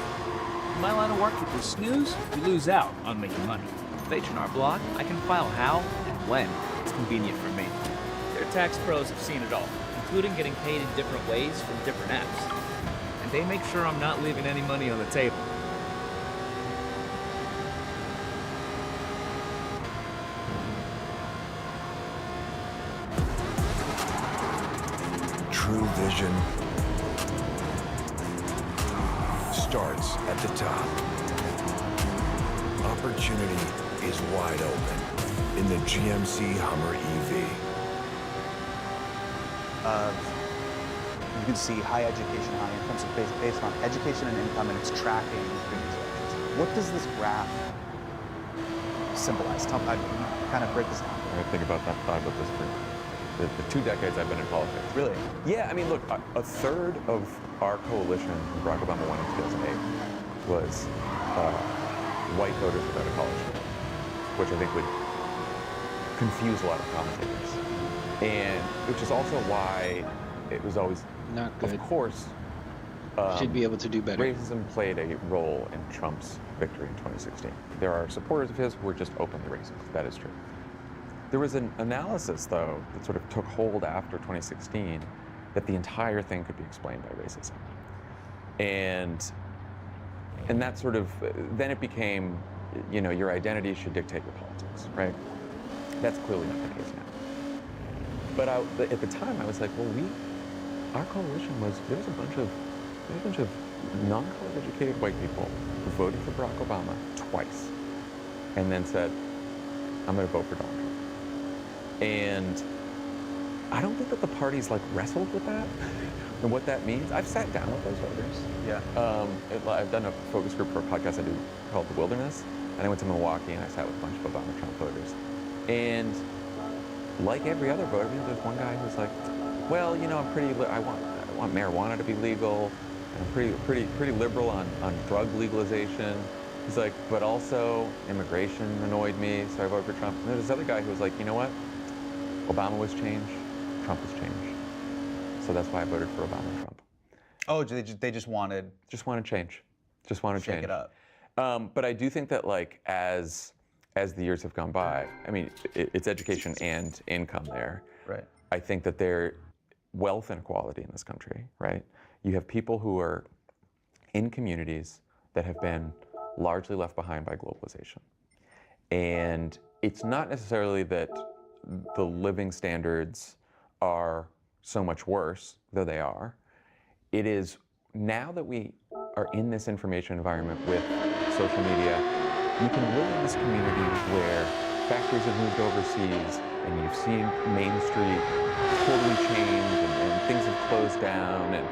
Q: My line of work, if we snooze, we lose out on making money. If they turn our block, I can file how and when it's convenient for me. Their tax pros have seen it all, including getting paid in different ways from different apps. And they make sure I'm not leaving any money on the table.
K: True vision starts at the top. Opportunity is wide open in the GMC Hummer EV.
D: You can see high education, high income, so based on education and income, and it's tracking previous elections. What does this graph symbolize? I kind of break this down.
C: I think about that, thought about this for the 2 decades I've been in politics.
D: Really?
C: Yeah, I mean, look, a third of our coalition when Barack Obama won in 2008 was white voters without a college degree, which I think would confuse a lot of commentators. And which is also why it was always,
A: not good.
C: Of course,
A: should be able to do better.
C: Racism played a role in Trump's victory in 2016. There are supporters of his who were just openly racist. That is true. There was an analysis, though, that sort of took hold after 2016 that the entire thing could be explained by racism. And that sort of, then it became, your identity should dictate your politics, right? That's clearly not the case now. But at the time, I was like, well, our coalition there was a bunch of non-college educated white people who voted for Barack Obama twice and then said, I'm going to vote for Donald Trump. And I don't think that the party's wrestled with that and what that means. I've sat down with those voters.
D: Yeah.
C: I've done a focus group for a podcast I do called The Wilderness, and I went to Milwaukee and I sat with a bunch of Obama Trump voters. And like every other voter, there's one guy who's like, well, I want marijuana to be legal, and I'm pretty liberal on drug legalization. He's like, but also immigration annoyed me, so I voted for Trump. And there's this other guy who was like, you know what? Obama was change, Trump was change. So that's why I voted for Obama and Trump.
D: Oh, they just wanted
C: change. Just wanted change.
D: Shake it up.
C: But I do think that as the years have gone by, I mean, it's education and income there.
D: Right.
C: I think that there's wealth inequality in this country, right? You have people who are in communities that have been largely left behind by globalization. And it's not necessarily that the living standards are so much worse, though they are. It is now that we are in this information environment with social media, you can live in this community where factories have moved overseas and you've seen Main Street totally change and things have closed down and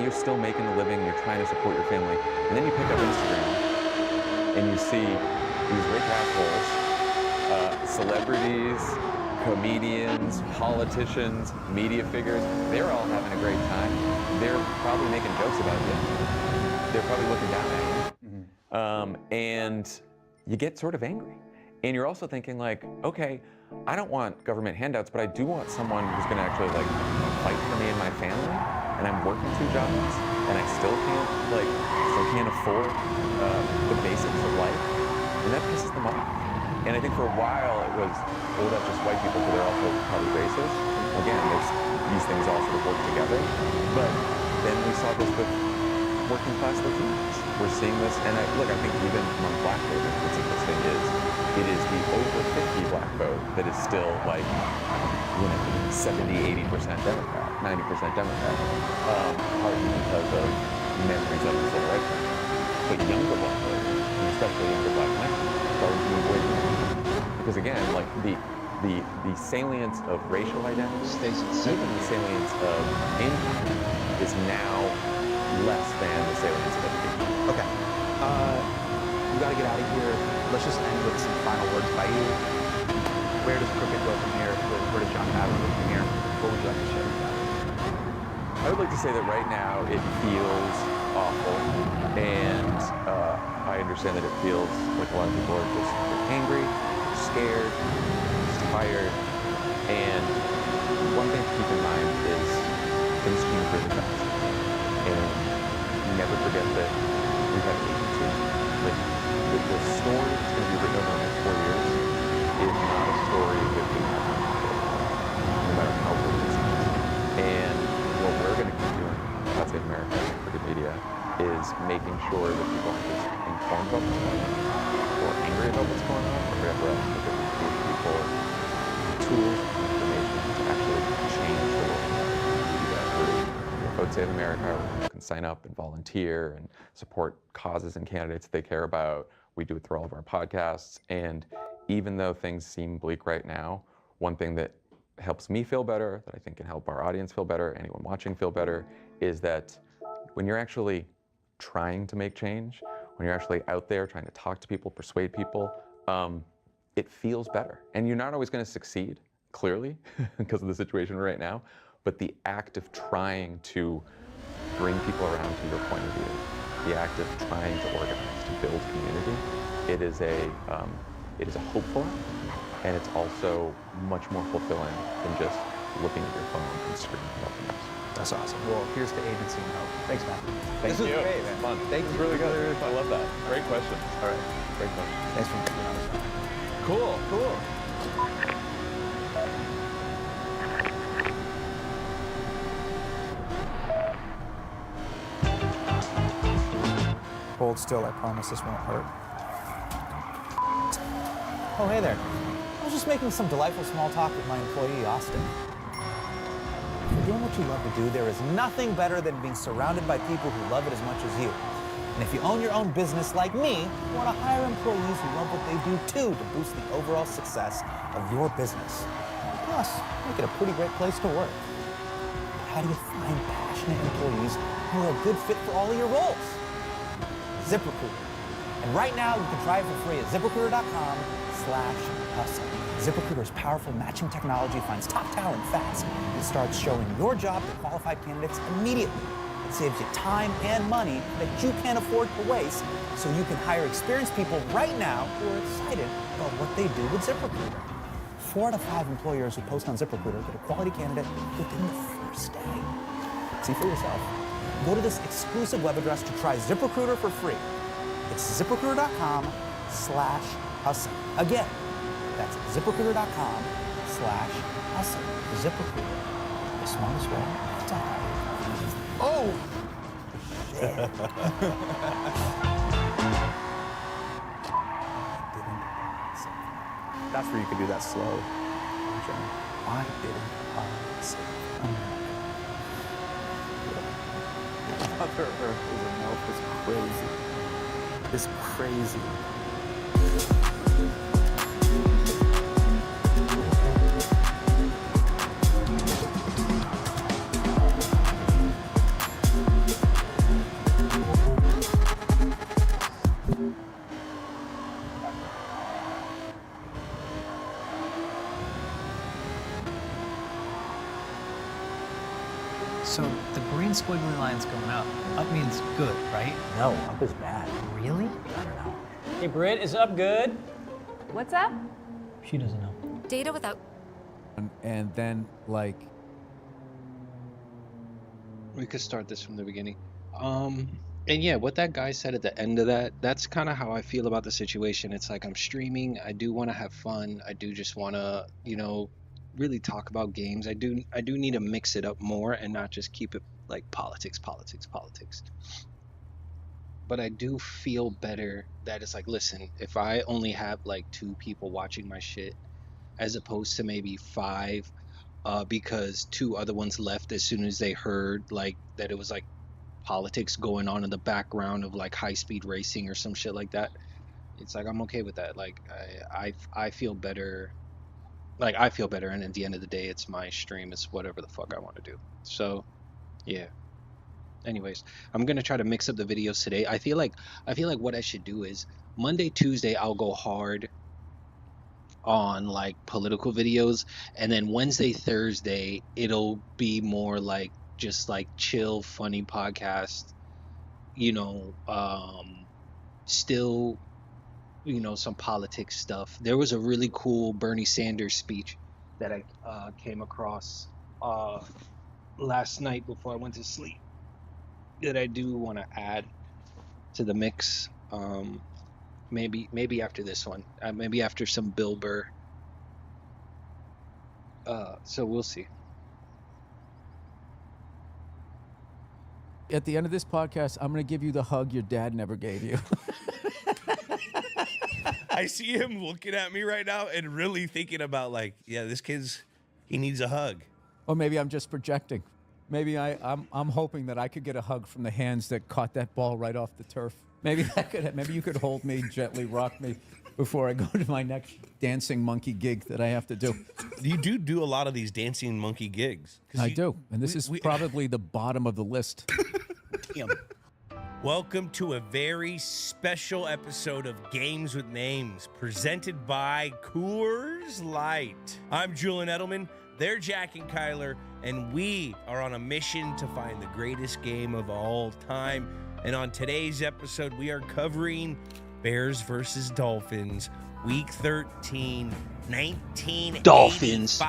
C: you're still making a living, you're trying to support your family, and then you pick up Instagram and you see these rich assholes, celebrities, comedians, politicians, media figures, they're all having a great time. They're probably making jokes about you. They're probably looking down at you. And you get sort of angry. And you're also thinking like, okay, I don't want government handouts, but I do want someone who's gonna actually like fight for me and my family. And I'm working 2 jobs, and I still can't afford the basics of life. And that pisses them off. And I think for a while it was, well, that's just white people, but they're also probably racist. Again, these things all sort of work together. But then we saw this with working class Latinos. We're seeing this, and I think even among black voters, what's interesting is, it is the over 50 black vote that is still like, 70, 80% Democrat, 90% Democrat, partly because of memories of the civil rights movement. But younger black voters, and especially younger black men, starting to move away from it. Because again, like the salience of racial identity, even the salience of income, is now less than the salience of education.
D: Okay. We gotta get out of here. Let's just end with some final words by you. Where does Crooked go from here? Where does John Madden go from here? What would you like to share with that?
C: I would like to say that right now it feels awful, and I understand that it feels like a lot of people are just angry, scared, tired, and one thing to keep in mind is things change really fast, and never forget that we've had agency. Like, the story that's going to be written over the next 4 years is not a story that we have to no matter how big it is. And what we're going to keep doing, God Save America and Crooked Media, is making sure that people aren't just informed about what's going on, or angry about what's going on, or whatever else, but that we give people tools and information to actually change the world. We do that through COD Save America, where people can sign up and volunteer and support causes and candidates they care about. We do it through all of our podcasts. And even though things seem bleak right now, one thing that helps me feel better, that I think can help our audience feel better, anyone watching feel better, is that when you're actually trying to make change, when you're actually out there trying to talk to people, persuade people, it feels better. And you're not always going to succeed, clearly, because of the situation right now, but the act of trying to bring people around to your point of view, the act of trying to organize, to build community, it is a hopeful act, and it's also much more fulfilling than just looking at your phone and screaming about the news.
D: That's awesome. Well, here's to agency and hope. Thanks, man.
C: Thank you.
D: This was great,
C: It
D: man.
C: was fun.
D: Thank
C: It was
D: you.
C: really good. I love that. Great questions.
D: All right.
C: Great questions.
D: Thanks for being on the show.
C: Cool.
D: Cool. Hold still, I promise this won't hurt. Oh, hey there. I was just making some delightful small talk with my employee, Austin. If you're doing what you love to do, there is nothing better than being surrounded by people who love it as much as you. And if you own your own business like me, you want to hire employees who love what they do too to boost the overall success of your business. Plus, make it a pretty great place to work. But how do you find passionate employees who are a good fit for all of your roles? ZipRecruiter. And right now, you can try it for free at ZipRecruiter.com/hustle. ZipRecruiter's powerful matching technology finds top talent fast and starts showing your job to qualified candidates immediately. It saves you time and money that you can't afford to waste, so you can hire experienced people right now who are excited about what they do with ZipRecruiter. 4 out of 5 employers who post on ZipRecruiter get a quality candidate within the first day. See for yourself. Go to this exclusive web address to try ZipRecruiter for free. It's ZipRecruiter.com/hustle. Again, that's ZipRecruiter.com/hustle. ZipRecruiter, the smartest way to hire. Oh! Shit. That's where you could do that slow. Why didn't I save America? Mother Earth is a MILF is crazy. It's crazy.
Q: So the green squiggly line's going up. Up means good, right?
D: No, up is bad.
Q: Really?
D: I don't know.
Q: Hey, Britt, is up good?
P: What's up?
Q: She doesn't know.
L: Data without...
R: And then, like...
A: We could start this from the beginning. And yeah, what that guy said at the end of that, that's kind of how I feel about the situation. It's like I'm streaming. I do want to have fun. I do just want to, you know, really talk about games. I do need to mix it up more and not just keep it like politics. But I do feel better that it's like, listen, if I only have like 2 people watching my shit as opposed to maybe 5, because 2 other ones left as soon as they heard like that it was like politics going on in the background of like high-speed racing or some shit like that, it's like I'm okay with that. Like I feel better. Like I feel better, and at the end of the day, it's my stream. It's whatever the fuck I want to do. So, yeah. Anyways, I'm gonna try to mix up the videos today. I feel like what I should do is Monday, Tuesday, I'll go hard on like political videos, and then Wednesday, Thursday, it'll be more like just like chill, funny podcast. You know, still. You know, some politics stuff. There was a really cool Bernie Sanders speech that I came across last night before I went to sleep that I do want to add to the mix. Maybe after this one, maybe after some Bill Burr. So we'll see.
R: At the end of this podcast, I'm going to give you the hug your dad never gave you.
S: I see him looking at me right now and really thinking about like, yeah, this he needs a hug.
R: Or maybe I'm just projecting. Maybe I'm hoping that I could get a hug from the hands that caught that ball right off the turf. Maybe you could hold me, gently rock me before I go to my next dancing monkey gig that I have to do.
S: You do a lot of these dancing monkey gigs.
R: I do, and this is probably the bottom of the list.
S: Damn. Welcome to a very special episode of Games with Names, presented by Coors Light. I'm Julian Edelman, they're Jack and Kyler, and we are on a mission to find the greatest game of all time. And on today's episode, we are covering Bears versus Dolphins, Week 13, 1985
A: Dolphins.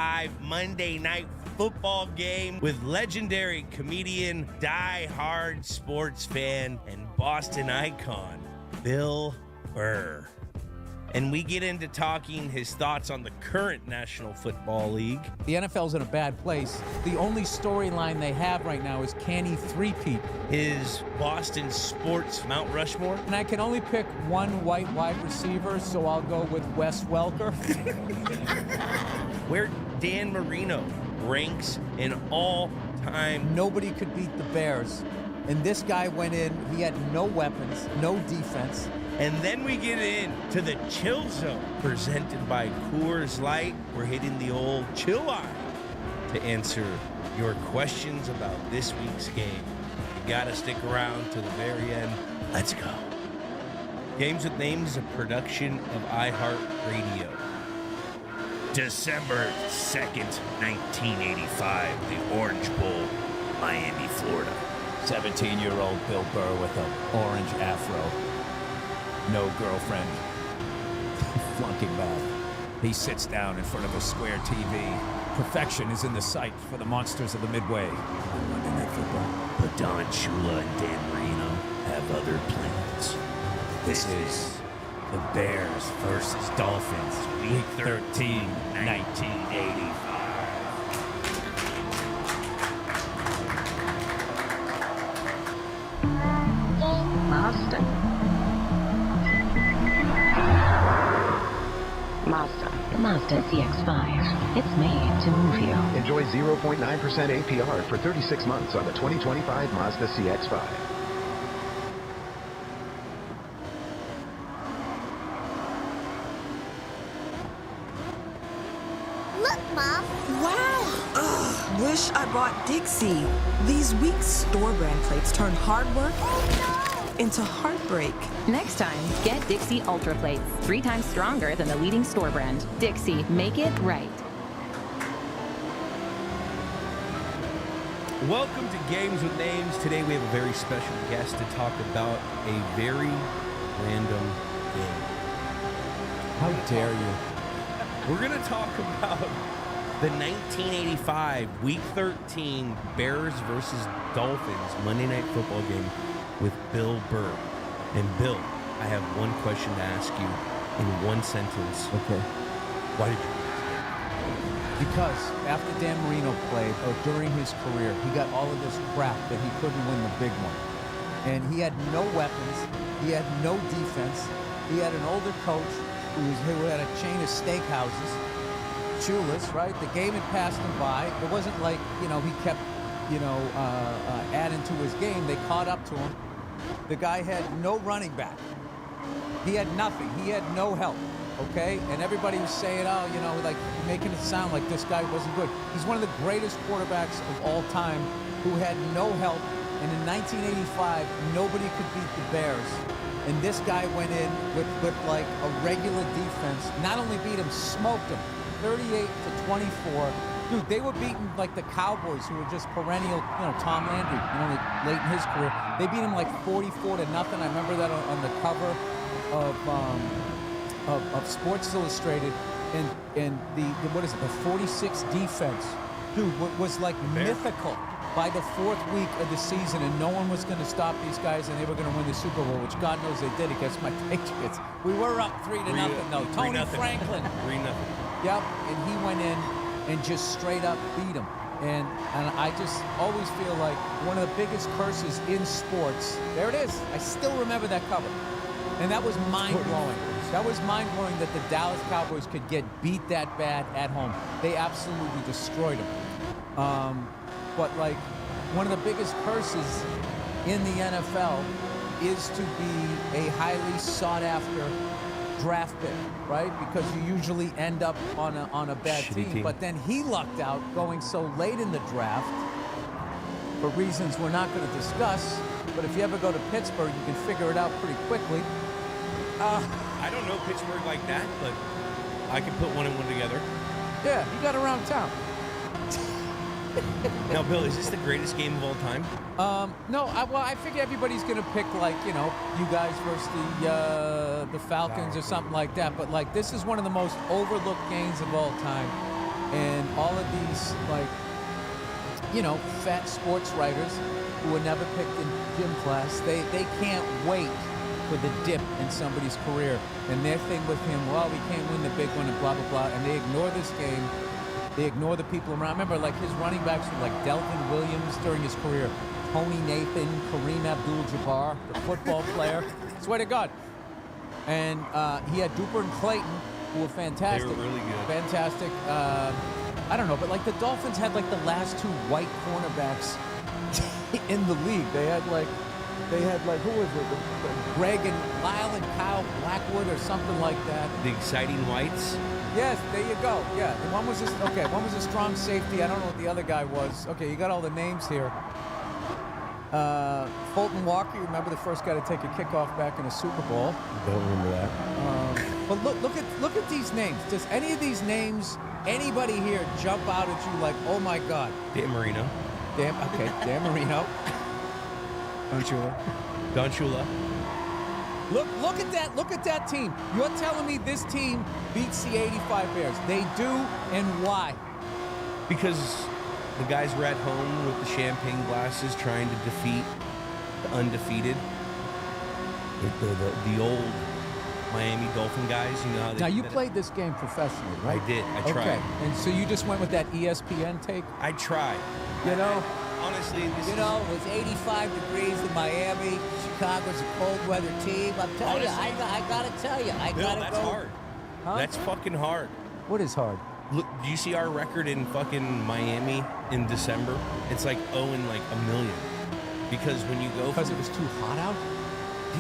S: Monday Night Football game with legendary comedian, die-hard sports fan, and Boston icon, Bill Burr. And we get into talking his thoughts on the current National Football League.
R: The NFL's in a bad place. The only storyline they have right now is can he three-peat?
S: His Boston sports Mount Rushmore.
R: And I can only pick one white wide receiver, so I'll go with Wes Welker.
S: Where Dan Marino ranks in all-time.
R: Nobody could beat the Bears. And this guy went in, he had no weapons, no defense.
S: And then we get into the Chill Zone, presented by Coors Light. We're hitting the old chill line to answer your questions about this week's game. You gotta stick around to the very end. Let's go. Games with Names is a production of iHeartRadio. December 2nd, 1985, the Orange Bowl, Miami, Florida.
R: 17-year-old Bill Burr with an orange afro. No girlfriend. Flunking math. He sits down in front of a square TV. Perfection is in the sight for the monsters of the Midway. Monday Night Football.
S: But Don Shula and Dan Marino have other plans.
R: This is the Bears versus Dolphins, Week 13, 1985.
T: Mazda CX-5. It's made to move you.
U: Enjoy 0.9% APR for 36 months on the 2025 Mazda CX-5. wish I bought Dixie. These weak store brand plates turn hard work into heartbreak.
O: Next time, get Dixie Ultra Plates. 3 times stronger than the leading store brand. Dixie, make it right.
S: Welcome to Games with Names. Today we have a very special guest to talk about a very random game.
R: How dare you?
S: We're going to talk about the 1985 Week 13 Bears versus Dolphins Monday Night Football game with Bill Burr. And Bill, I have one question to ask you in one sentence.
R: Okay.
S: Why did you?
R: Because after Dan Marino played, or during his career, he got all of this crap that he couldn't win the big one. And he had no weapons. He had no defense. He had an older coach who had a chain of steakhouses, Chula's, right? The game had passed him by. It wasn't like, he kept, adding to his game. They caught up to him. The guy had no running back. He had nothing. He had no help, okay? And everybody was saying, like making it sound like this guy wasn't good. He's one of the greatest quarterbacks of all time who had no help. And in 1985, nobody could beat the Bears. And this guy went in with like a regular defense. Not only beat him, smoked him, 38-24. Dude, they were beating like the Cowboys, who were just perennial, Tom Landry, late in his career. They beat him like 44-0. I remember that on the cover of Sports Illustrated. And the what is it? The 46 defense, dude, was like mythical. By the 4th week of the season, and no one was going to stop these guys, and they were going to win the Super Bowl, which God knows they did against my Patriots. We were up 3-0, though. Tony Franklin.
S: 3-0.
R: Yep, and he went in and just straight up beat him. And I just always feel like one of the biggest curses in sports, there it is. I still remember that cover. And that was mind-blowing. That was mind-blowing that the Dallas Cowboys could get beat that bad at home. They absolutely destroyed them. But like one of the biggest curses in the NFL is to be a highly sought-after draft pick, right? Because you usually end up on a bad team. But then he lucked out going so late in the draft for reasons we're not going to discuss. But if you ever go to Pittsburgh, you can figure it out pretty quickly.
S: I don't know Pittsburgh like that, but I can put one and one together.
R: Yeah, you got around town.
S: Now, Bill, is this the greatest game of all time?
R: No. I figure everybody's gonna pick like you guys versus the Falcons or something like that. But like this is one of the most overlooked games of all time, and all of these like fat sports writers who were never picked in gym class, they can't wait for the dip in somebody's career. And their thing with him, well, we can't win the big one and blah blah blah, and they ignore this game. They ignore the people around. I remember, like, his running backs were like Delvin Williams during his career, Tony Nathan, Kareem Abdul-Jabbar, the football player. Swear to God. And he had Duper and Clayton, who were fantastic.
S: They were really good.
R: Fantastic. I don't know, but like the Dolphins had like the last 2 white cornerbacks in the league. They had like, who was it? Greg and Lyle and Kyle Blackwood or something like that.
S: The Exciting Whites.
R: Yes, there you go. Yeah, one was a strong safety. I don't know what the other guy was. Okay, you got all the names here. Fulton Walker, you remember the first guy to take a kickoff back in a Super Bowl.
S: Don't remember that.
R: But look at these names. Does any of these names, anybody here jump out at you like, oh my God?
S: Dan Marino.
R: Dan Marino.
S: Don Shula.
R: Look at that team. You're telling me this team beats the 85 Bears. They do, and why?
S: Because the guys were at home with the champagne glasses trying to defeat the undefeated. The old Miami Dolphin guys, how they
R: now you played this game professionally, right?
S: I did. I tried.
R: Okay, and so you just went with that ESPN take?
S: I tried. Honestly,
V: it was 85 degrees in Miami. Chicago's a cold weather team. I'm telling you, I gotta tell you,
S: Bill, that's hard.
R: Huh?
S: That's fucking hard.
R: What is hard?
S: Look, do you see our record in fucking Miami in December? It's like owing like $1 million. Because when you go,
R: because it was too hot out.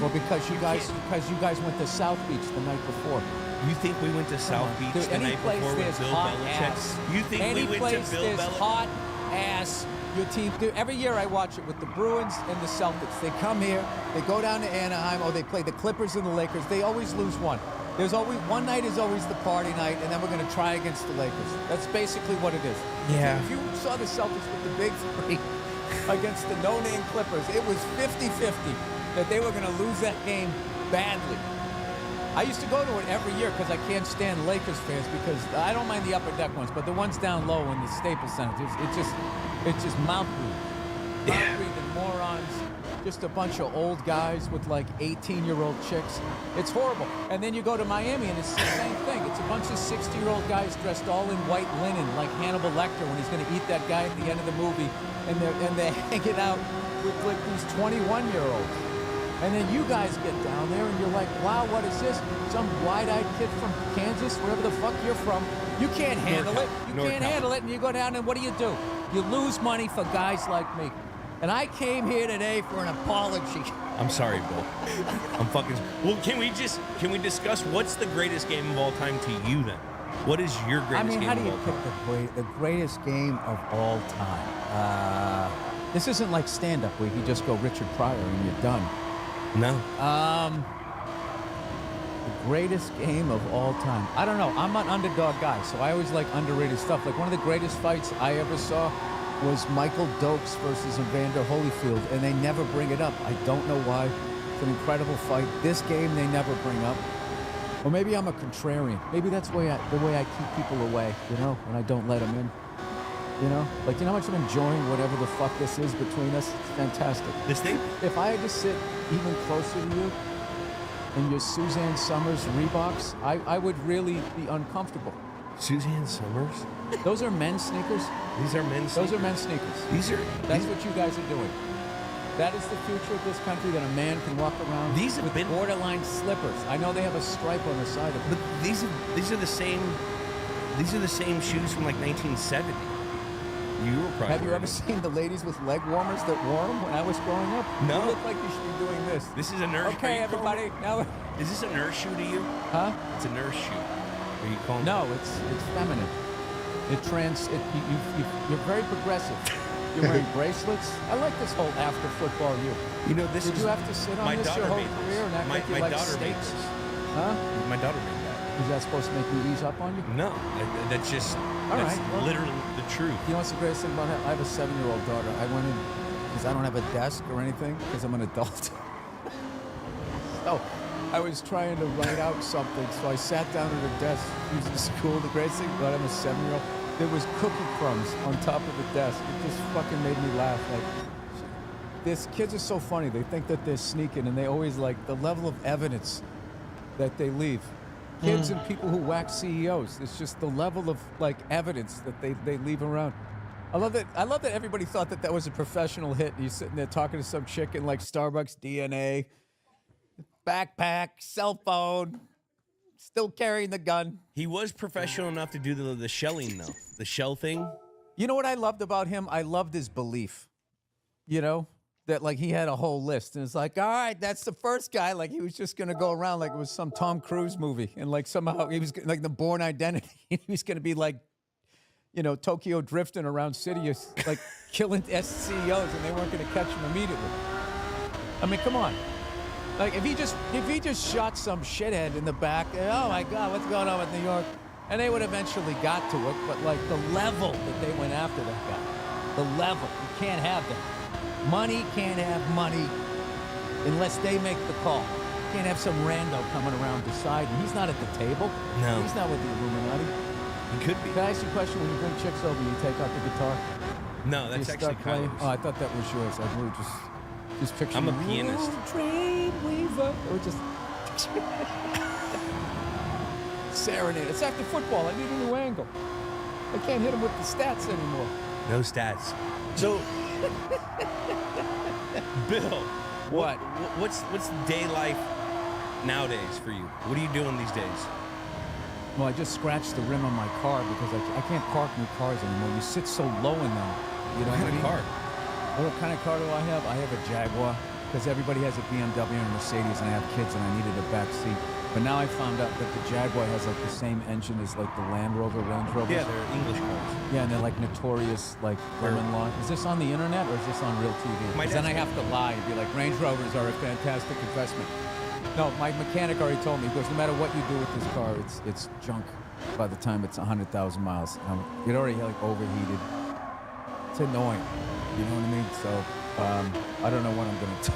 R: Or because you guys went to South Beach the night before.
S: You think we went to South Beach the night before with Bill Belichick? You think we went to Bill Belichick?
R: Hot
V: ass your team do. Every year I watch it with the Bruins and the Celtics. They come here, they go down to Anaheim, or they play the Clippers and the Lakers. They always lose one. There's always one night is always the party night, and then we're going to try against the Lakers. That's basically what it is.
S: Yeah.
V: If you saw the Celtics with the big three against the no-name Clippers, it was 50-50 that they were going to lose that game badly. I used to go to it every year because I can't stand Lakers fans, because I don't mind the upper deck ones, but the ones down low in the Staples Center, it's just mouth breathing. Mouth breathing morons. Just a bunch of old guys with like 18-year-old chicks. It's horrible. And then you go to Miami and it's the same thing. It's a bunch of 60-year-old guys dressed all in white linen like Hannibal Lecter when he's going to eat that guy at the end of the movie. And they're hanging out with like these 21-year-olds. And then you guys get down there and you're like, wow, what is this? Some wide-eyed kid from Kansas, wherever the fuck you're from. You can't handle it. You can't handle it. And you go down and what do? You lose money for guys like me. And I came here today for an apology.
S: I'm sorry, Bill. I'm fucking. Well, can we discuss what's the greatest game of all time to you then? What is your greatest game of all time?
V: I mean, how do you pick the greatest game of all time? This isn't like stand-up where you just go Richard Pryor and you're done.
S: No.
V: The greatest game of all time. I don't know. I'm an underdog guy, so I always like underrated stuff. Like one of the greatest fights I ever saw was Michael Dokes versus Evander Holyfield, and they never bring it up. I don't know why. It's an incredible fight. This game they never bring up. Or maybe I'm a contrarian. Maybe that's the way I keep people away, you know, when I don't let them in. You know? Like, you know how much I'm enjoying whatever the fuck this is between us? It's fantastic.
S: This thing?
V: If I had to sit even closer to you in your Suzanne Summers Reeboks, I would really be uncomfortable.
S: Suzanne Summers?
V: Those are men's sneakers?
S: These are men's sneakers?
V: Those are men's sneakers. That's what you guys are doing. That is the future of this country, that a man can walk around with borderline slippers. I know they have a stripe on the side of them.
S: But these are the same shoes from like 1970. You were probably.
V: Have you ever seen the ladies with leg warmers that wore them when I was growing up?
S: No.
V: You look like you should be doing this.
S: This is a nurse.
V: Okay, everybody. Now.
S: Is this a nurse shoe to you?
V: Huh?
S: It's a nurse shoe. Are you calling?
V: No, it's feminine. You're very progressive. You're wearing bracelets. I like this whole after football you.
S: You know, this
V: Did you have to sit on this your whole career and act like you like steaks? Huh?
S: My daughter made that.
V: Is that supposed to make me ease up on you?
S: No, that's just literally the truth.
V: You know what's the greatest thing about it? I have a 7-year-old daughter. I went in because I don't have a desk or anything because I'm an adult. So I was trying to write out something, so I sat down at a desk. Using school. The greatest thing about I'm a 7-year-old. There was cookie crumbs on top of the desk. It just fucking made me laugh. Like, these kids are so funny. They think that they're sneaking, and they always like the level of evidence that they leave. Kids and people who wax CEOs. It's just the level of like evidence that they leave around. I love that everybody thought that was a professional hit. You're sitting there talking to some chick in like Starbucks, DNA, backpack, cell phone, still carrying the gun.
S: He was professional enough to do the shelling though. The shell thing.
V: You know what I loved about him? I loved his belief. You know? That like he had a whole list, and it's like, all right, that's the first guy. Like he was just gonna go around like it was some Tom Cruise movie, and like somehow he was like the Bourne Identity. He was gonna be like, you know, Tokyo drifting around Sidious, like killing CEOs, and they weren't gonna catch him immediately. I mean, come on. Like if he just shot some shithead in the back, oh my God, what's going on with New York? And they would eventually got to it, but like the level that they went after that guy, the level, you can't have that. Money can't have money unless they make the call. You can't have some rando coming around deciding. He's not at the table.
S: No.
V: He's not with the Illuminati.
S: He could be.
V: Can I ask you a question? When you bring chicks over, you take out the guitar?
S: No, that's actually
V: playing.
S: Kyler's.
V: Oh, I thought that was yours. I really just picture.
S: I'm a pianist.
V: Dreamweaver. Or just serenade. It's after football. I need a new angle. I can't hit him with the stats anymore.
S: No stats. So. Bill, what's day life nowadays for you? What are you doing these days?
V: Well, I just scratched the rim on my car because I can't park new cars anymore. You sit so low in them. You know
S: what kind of car?
V: What kind of car do I have? I have a Jaguar because everybody has a BMW and a Mercedes, and I have kids, and I needed a back seat. But now I found out that the Jaguar has like the same engine as like the Land Rover, Range Rovers.
S: Yeah, they're English cars.
V: Yeah, and they're like notorious, like lemon law. Is this on the internet or is this on real TV? Because then I have to lie and be like, Range Rovers are a fantastic investment. No, my mechanic already told me. He goes, no matter what you do with this car, it's junk by the time it's 100,000 miles. It already like overheated. It's annoying. You know what I mean? So I don't know what I'm gonna do.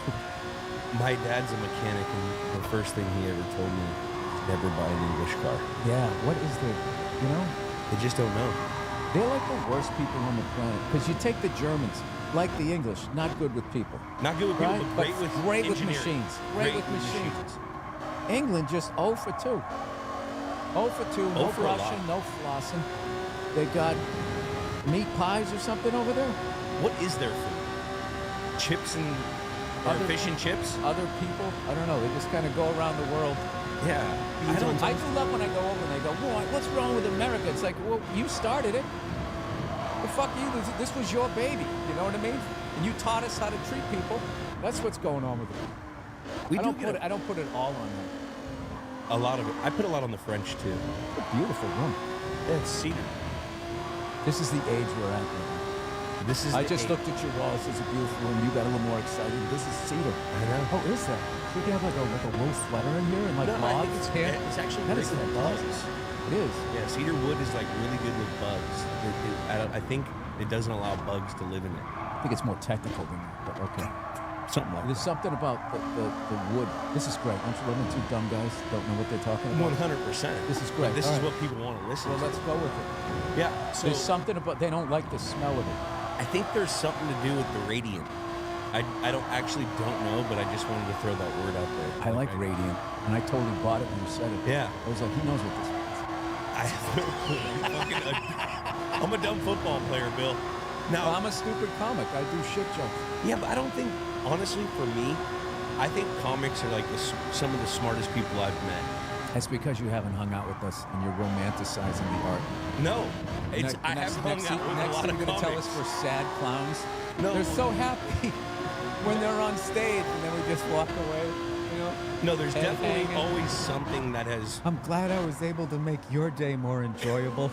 S: My dad's a mechanic, and the first thing he ever told me is never buy an English car.
V: Yeah, what is the, you know?
S: They just don't know.
V: They're like the worst people on the planet. Because you take the Germans, like the English, not good with people.
S: Not good with people,
V: right?
S: but
V: great with machines. Great with machines. England just 0 for 2. 0 for 2, no brushing, no flossing. They got meat pies or something over there.
S: What is their food? Chips and fish and chips?
V: Other people? I don't know. They just kind of go around the world.
S: Yeah.
V: I do love when I go over and they go, "Boy, what's wrong with America?" It's like, well, you started it. The fuck you? This was your baby. You know what I mean? And you taught us how to treat people. That's what's going on with it. I don't put it all on them.
S: A lot of it. I put a lot on the French too.
V: It's a beautiful room.
S: Yeah, it's cedar.
V: This is the age we're at right now. I just looked at your walls. It's a beautiful room. You got a little more excited. This is cedar.
S: I know.
V: Oh, is that? Should we have like a low sweater in here and like moths?
S: It's actually really good with bugs.
V: It is.
S: Yeah, cedar wood is like really good with bugs. I think it doesn't allow bugs to live in it.
V: I think it's more technical than that, but okay.
S: Something like
V: There's something about the wood. This is great. Don't you love when two dumb guys don't know what they're talking about?
S: 100%.
V: This is great.
S: This is what people want to listen to.
V: Well, let's go with it.
S: Yeah. So
V: there's something about they don't like the smell of it.
S: I think there's something to do with the radiant. I don't know, but I just wanted to throw that word out there.
V: I like radiant, and I totally bought it when you said it.
S: Yeah.
V: I was like, he knows what this means.
S: I have no clue. I'm a dumb football player, Bill. Now
V: I'm a stupid comic. I do shit jokes.
S: Yeah, but I don't think, honestly, for me, I think comics are like some of the smartest people I've met.
V: That's because you haven't hung out with us and you're romanticizing the art.
S: No, I have hung out with a lot of comics. Next thing you're going to tell us we're sad clowns?
V: No. They're so happy when they're on stage and then we just walk away, you know?
S: No, there's definitely always something that has...
V: I'm glad I was able to make your day more enjoyable.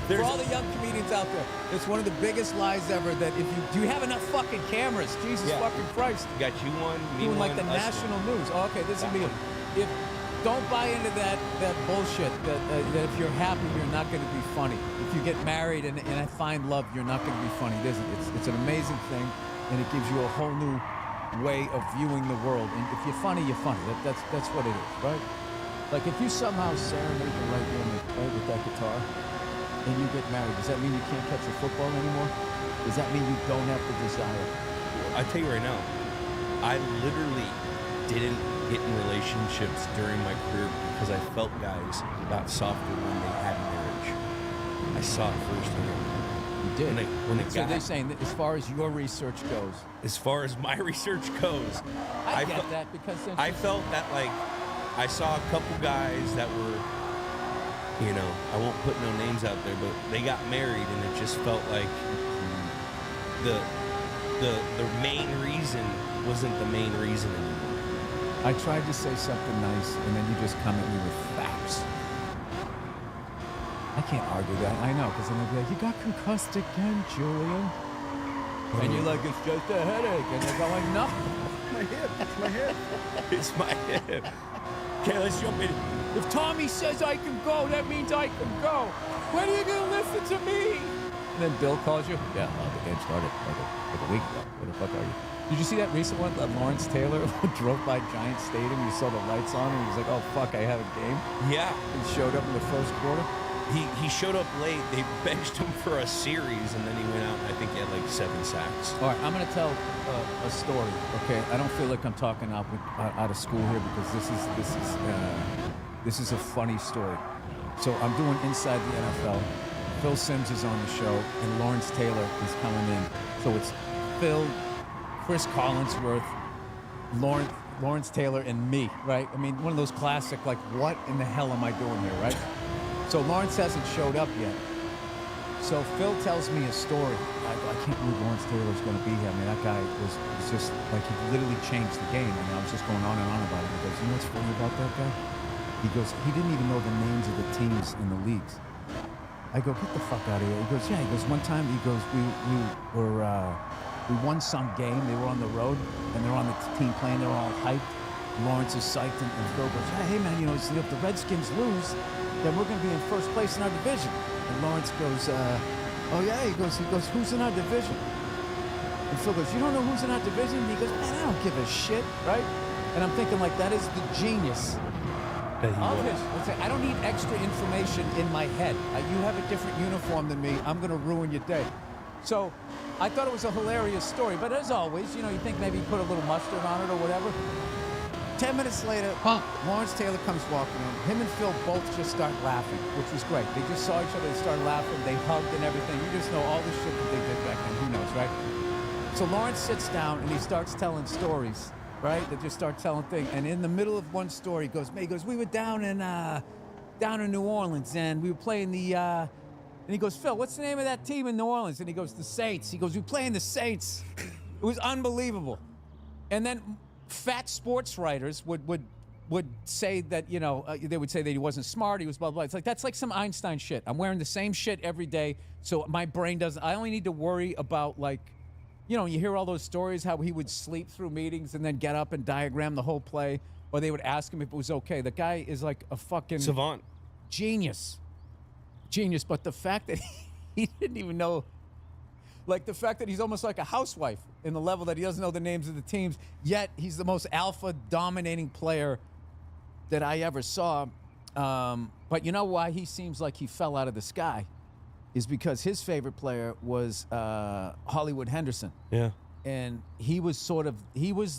V: For all the young comedians out there, it's one of the biggest lies ever that if do you have enough fucking cameras? Jesus fucking Christ.
S: Got you one, me
V: doing
S: one,
V: like the national news. Oh, okay, this is me. Don't buy into that bullshit that if you're happy, you're not going to be funny. If you get married and I find love, you're not going to be funny. It isn't. It's an amazing thing, and it gives you a whole new way of viewing the world. And if you're funny, you're funny. That's what it is, right? Like if you somehow serenade the right woman, right, with that guitar, and you get married, does that mean you can't catch a football anymore? Does that mean you don't have the desire?
S: I tell you right now, I literally didn't get in relationships during my career because I felt guys got softer when they had marriage. I saw it firsthand.
V: You did.
S: So
V: they're saying that as far as your research goes.
S: As far as my research goes,
V: I get that because
S: I felt that like I saw a couple guys that were, you know, I won't put no names out there, but they got married and it just felt like the main reason wasn't the main reason anymore.
V: I tried to say something nice, and then you just come at me with facts. I can't argue that. I know, because then they'll be like, you got concussed again, Julian. And you're like, it's just a headache. And they're going, no.
S: My hip. It's my hip. It's my hip. Okay, let's jump in.
V: If Tommy says I can go, that means I can go. When are you going to listen to me? And then Bill calls you. Yeah, the game started like a week ago. Where the fuck are you? Did you see that recent one that Lawrence Taylor drove by Giant Stadium? You saw the lights on and he was like, oh, fuck, I have a game?
S: Yeah.
V: He showed up in the first quarter?
S: He showed up late. They benched him for a series, and then he went out, and I think he had like 7 sacks.
V: All right, I'm going to tell a story, okay? I don't feel like I'm talking out of school here because this is a funny story. So I'm doing Inside the NFL. Phil Simms is on the show, and Lawrence Taylor is coming in. So it's Phil, Chris Collinsworth, Lawrence Taylor, and me, right? I mean, one of those classic, like, what in the hell am I doing here, right? So Lawrence hasn't showed up yet. So Phil tells me a story. I go, I can't believe Lawrence Taylor's going to be here. I mean, that guy was just like, he literally changed the game. And I was just going on and on about it. He goes, you know what's funny about that guy? He goes, he didn't even know the names of the teams in the leagues. I go, get the fuck out of here. He goes, yeah. He goes, one time, he goes, we won some game. They were on the road, and they're on the team playing. They're all hyped. Lawrence is psyched, and Phil goes, hey, man, you know, if the Redskins lose, then we're going to be in first place in our division. And Lawrence goes, oh, yeah? He goes, who's in our division? And Phil goes, you don't know who's in our division? And he goes, man, I don't give a shit, right? And I'm thinking, like, that is the genius of his. I don't need extra information in my head. You have a different uniform than me. I'm going to ruin your day. So I thought it was a hilarious story. But as always, you know, you think maybe he put a little mustard on it or whatever. 10 minutes later, Lawrence Taylor comes walking in. Him and Phil both just start laughing, which was great. They just saw each other, they started laughing, they hugged and everything. You just know all the shit that they did back then. Who knows, right? So Lawrence sits down and he starts telling stories, right? They just start telling things. And in the middle of one story, he goes, we were down in New Orleans and we were playing the, and he goes, Phil, what's the name of that team in New Orleans? And he goes, the Saints. He goes, we playing the Saints. It was unbelievable. And then fat sports writers would say that, you know, they would say that he wasn't smart, he was blah, blah. It's like, that's like some Einstein shit. I'm wearing the same shit every day, so my brain doesn't, I only need to worry about, like, you know, you hear all those stories, how he would sleep through meetings and then get up and diagram the whole play, or they would ask him if it was okay. The guy is like a fucking
S: savant.
V: Genius. But the fact that he didn't even know, like the fact that he's almost like a housewife in the level that he doesn't know the names of the teams, yet he's the most alpha dominating player that I ever saw. But you know why he seems like he fell out of the sky is because his favorite player was Hollywood Henderson.
S: Yeah.
V: And he was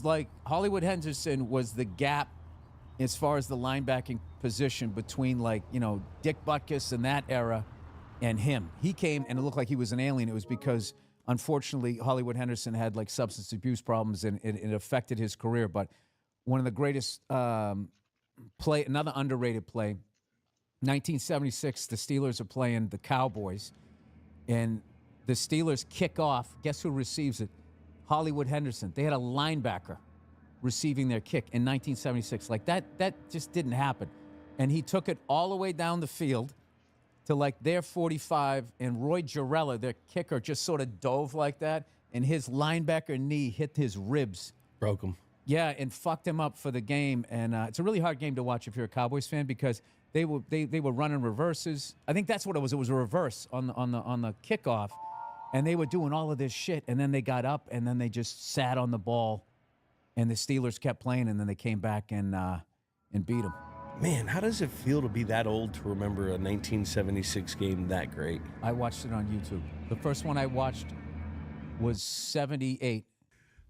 V: like, Hollywood Henderson was the gap as far as the linebacking position between, like, you know, Dick Butkus in that era and him. He came and it looked like he was an alien. It was because, unfortunately, Hollywood Henderson had like substance abuse problems and it affected his career. But one of the greatest play, another underrated play, 1976, the Steelers are playing the Cowboys and the Steelers kick off. Guess who receives it? Hollywood Henderson. They had a linebacker receiving their kick in 1976. Like that just didn't happen. And he took it all the way down the field to like their 45, and Roy Jarella, their kicker, just sort of dove like that, and his linebacker knee hit his ribs.
S: Broke him.
V: Yeah, and fucked him up for the game. And it's a really hard game to watch if you're a Cowboys fan because they were running reverses. I think that's what it was. It was a reverse on the kickoff, and they were doing all of this shit. And then they got up, and then they just sat on the ball, and the Steelers kept playing, and then they came back and beat them.
S: Man, how does it feel to be that old to remember a 1976 game that great?
V: I watched it on YouTube. The first one I watched was 78.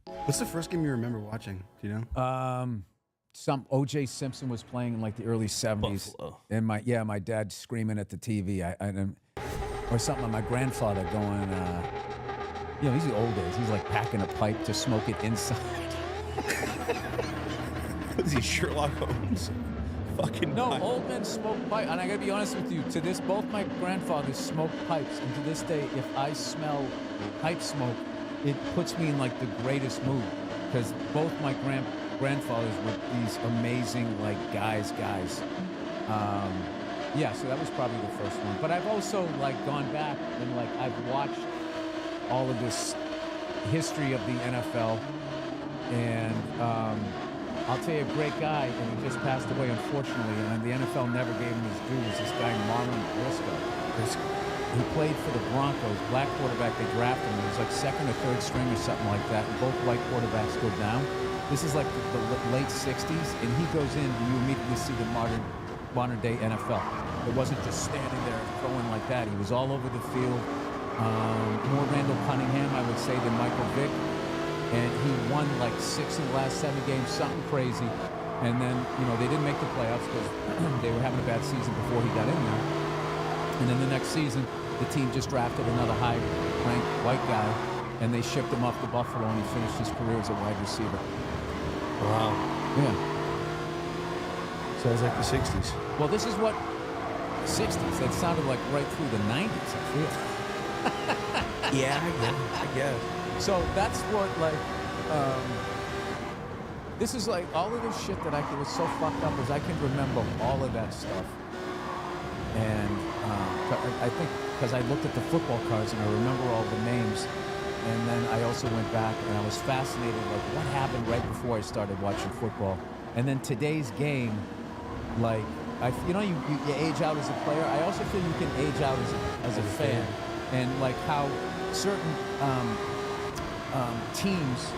B: What's the first game you remember watching? Do you know?
V: Some O.J. Simpson was playing in like the early 70s.
S: Buffalo.
V: And my dad screaming at the TV. Or something like my grandfather going, you know, these are the old days. He's like packing a pipe to smoke it inside.
S: Was he Sherlock Holmes? Fucking
V: no,
S: pipe.
V: Old men smoke pipe. And I gotta be honest with you, to this, both my grandfathers smoked pipes. And to this day, if I smell pipe smoke, it puts me in like the greatest mood. Because both my grandfathers were these amazing, like, guys. Yeah, so that was probably the first one. But I've also, like, gone back and, like, I've watched all of this history of the NFL. And I'll tell you, a great guy, and he just passed away, unfortunately, and the NFL never gave him his due, was this guy, Marlon Briscoe. He played for the Broncos, black quarterback. They drafted him. He was like second or third string or something like that, and both white quarterbacks go down. This is like the late 60s, and he goes in, and you immediately see the modern-day NFL. It wasn't just standing there throwing like that. He was all over the field. More Randall Cunningham, I would say, than Michael Vick. And he won like 6 of the last 7 games, something crazy. And then, you know, they didn't make the playoffs because they were having a bad season before he got in there. And then the next season, the team just drafted another high-ranked white guy, and they shipped him off to Buffalo, and he finished his career as a wide receiver.
S: Wow.
V: Yeah.
S: Sounds like the 60s.
V: Well, this is what 60s. That sounded like right through the 90s, I feel.
S: Yeah, I guess.
V: So that's what, like, this is like all of this shit that was so fucked up is I can remember all of that stuff. And I think because I looked at the football cards and I remember all the names. And then I also went back and I was fascinated, like, what happened right before I started watching football. And then today's game, like, you age out as a player. I also feel you can age out as a fan. And like how certain teams,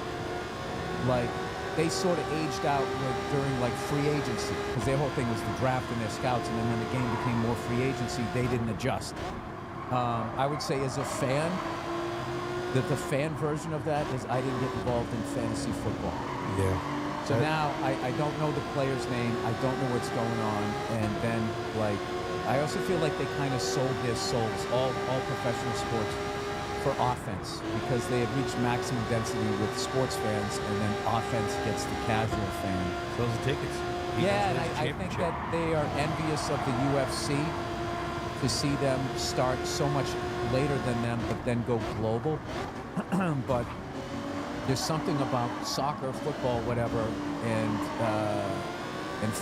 V: like, they sort of aged out during like free agency because their whole thing was the draft and their scouts, and then when the game became more free agency, they didn't adjust. I would say as a fan, that the fan version of that is I didn't get involved in fantasy football.
S: Yeah.
V: So now I don't know the player's name, I don't know what's going on, and then like I also feel like they kind of sold their souls, all professional sports, for offense because they have reached maximum density with sports fans, and then offense gets the casual fan.
S: Those are tickets.
V: Yeah, and I think that they are envious of the UFC to see them start so much later than them, but then go global. But there's something about soccer, football, whatever, and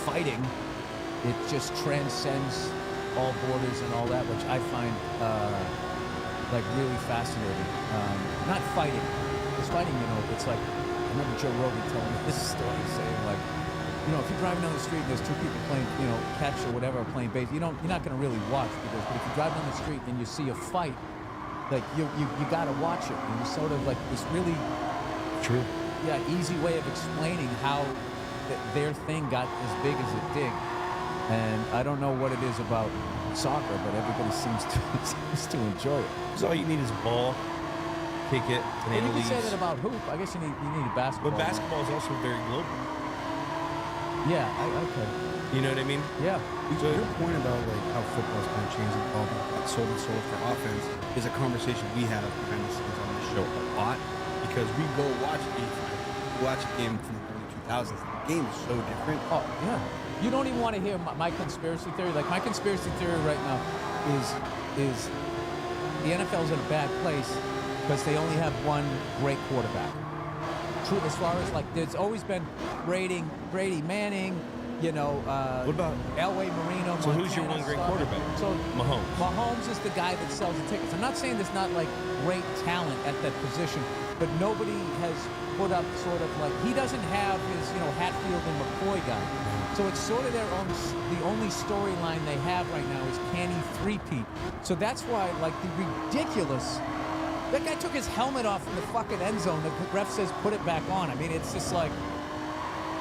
V: fighting. It just transcends all borders and all that, which I find like really fascinating. Not fighting, because fighting, it's like, I remember Joe Rogan telling me this story, saying like, if you're driving down the street and there's two people playing, catch or whatever, playing base, you're not gonna really watch, but if you drive down the street and you see a fight, like you gotta watch it, and it's sort of like this really
S: true,
V: easy way of explaining how their thing got as big as it did. And I don't know what it is about soccer, but everybody seems to enjoy it.
S: So all you need is a ball, kick it,
V: and you can say that about hoop. I guess you need a basketball.
S: But basketball is also very global.
V: Yeah, okay.
S: You know what I mean?
V: Yeah.
B: So your point about like how football's kind of changing, all that sold and sold for offense, is a conversation we have behind the scenes on the show a lot, because we go watch a game from the early 2000s. The game is so different.
V: Oh yeah. You don't even want to hear my conspiracy theory. Like, my conspiracy theory right now is the NFL's in a bad place because they only have one great quarterback. True, as far as like, there's always been Brady Manning, what
S: about
V: Elway, Marino,
S: so Montana, who's your one great quarterback?
V: So
S: Mahomes.
V: Mahomes is the guy that sells the tickets. I'm not saying there's not like great talent at that position, but nobody has put up sort of like, he doesn't have his, Hatfield and McCoy guy. So it's sort of the only storyline they have right now is can he three-peat? So that's why, like, the ridiculous, that guy took his helmet off in the fucking end zone. The ref says put it back on. I mean, it's just like,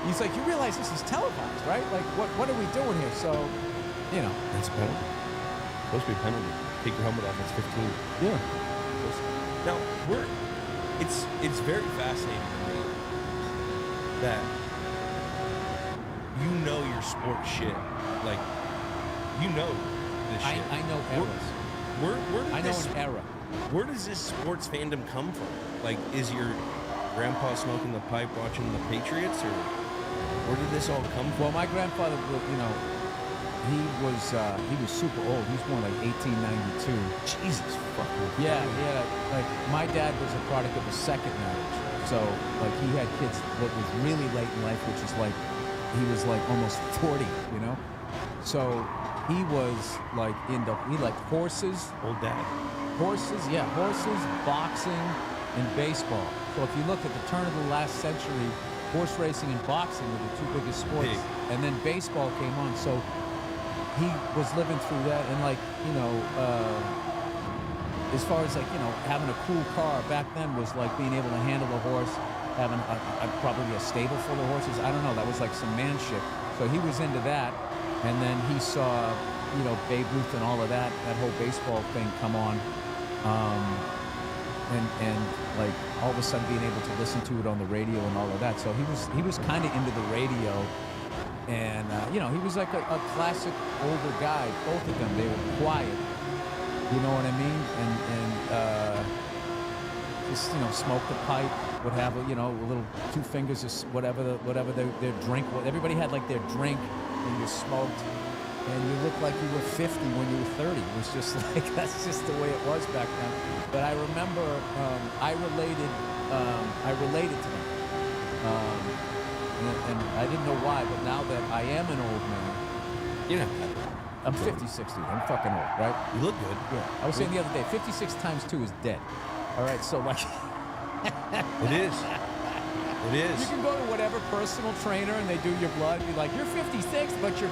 V: he's like, you realize this is televised, right? Like, what are we doing here? So,
S: That's a penalty. Supposed to be a penalty. Take your helmet off, it's 15.
V: Yeah.
S: Now, it's very fascinating to me that your sports shit. Like, this shit.
V: I know eras.
S: Where
V: know an era.
S: Where does this sports fandom come from? Like, is your grandpa smoking the pipe watching the Patriots, or where did this all come from?
V: Well, my grandfather, he was super old. He was born like 1892.
S: Jesus fucking.
V: Yeah, like my dad was a product of a second marriage. So like he had kids that was really late in life, which is like he was like almost 40, So he was like he liked horses.
S: Old dad.
V: Horses, boxing, and baseball. So if you look at the turn of the last century, horse racing and boxing were the two biggest sports.
S: Big.
V: And then baseball came on. So he was living through that, and like, as far as like, having a cool car back then was like being able to handle a horse, having probably a stable full of horses. I don't know, that was like some man shit. So he was into that, and then he saw, Babe Ruth and all of that whole baseball thing come on, and like all of a sudden being able to listen to it on the radio and all of that. So he was kind of into the radio. And, he was like a classic older guy. Both of them, they were quiet. You know what I mean? And just, smoke the pipe, would have, a little 2 fingers, or whatever their drink was. Everybody had like their drink, and you smoked. and you look like you were 50 when you were 30. It was just like, that's just the way it was back then. But I remember I related to them. And I didn't know why, but now that I am an old man, I'm 50, 60. I'm fucking old, right?
S: You look good.
V: Yeah. I was saying the other day, 56 times 2 is dead. All right, so like...
S: It is. It is.
V: You can go to whatever personal trainer and they do your blood and be like, you're 56, but your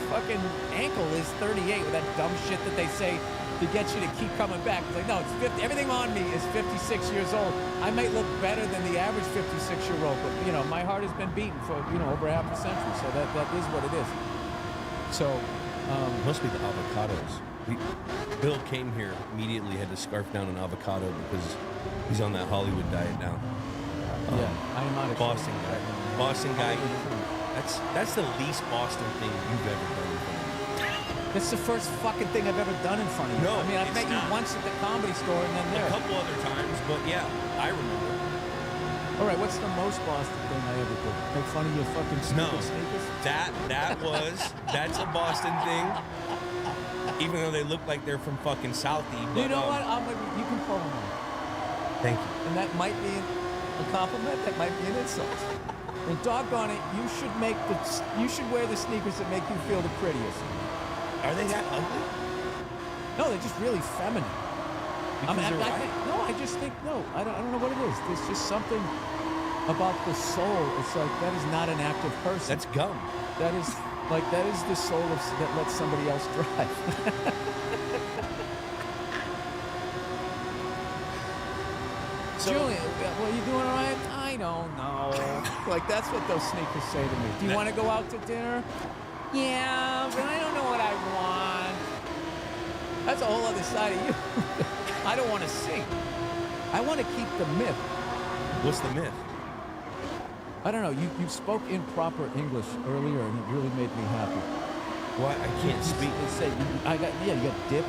V: fucking ankle is 38 with that dumb shit that they say to get you to keep coming back. It's like, no, it's 50. Everything on me is 56 years old. I may look better than the average 56-year-old, but, my heart has been beaten for, over half a century, so that is what it is. So...
S: must be the avocados. Bill came here, immediately had to scarf down an avocado because he's on that Hollywood diet now.
V: Yeah, I am not a
S: Boston guy. Boston guy. That's the least Boston thing you've ever done.
V: That's the first fucking thing I've ever done in front of you.
S: No,
V: I mean, I've met you once at the Comedy Store and then there.
S: A couple other times, but yeah, I remember.
V: All right, what's the most Boston thing I ever did? Make fun of your fucking stupid sneakers?
S: That's a Boston thing. Even though they look like they're from fucking Southie. But,
V: you know what? You can pull them on.
S: Thank you.
V: And that might be a compliment. That might be an insult. And doggone it, you should wear the sneakers that make you feel the prettiest.
S: Are they that ugly?
V: No, they're just really feminine. I just think I don't know what it is. There's just something about the soul. It's like that is not an active person.
S: That's gum.
V: That is the soul that lets somebody else drive. Julian, well, you doing all right? I don't know. Like that's what those sneakers say to me. Do you want to go out to dinner? Yeah, but I don't know what I want. That's a whole other side of you. I don't want to see. I want to keep the myth.
S: What's the myth?
V: I don't know. You spoke in proper English earlier, and it really made me happy.
S: What? I can't speak.
V: You got dip.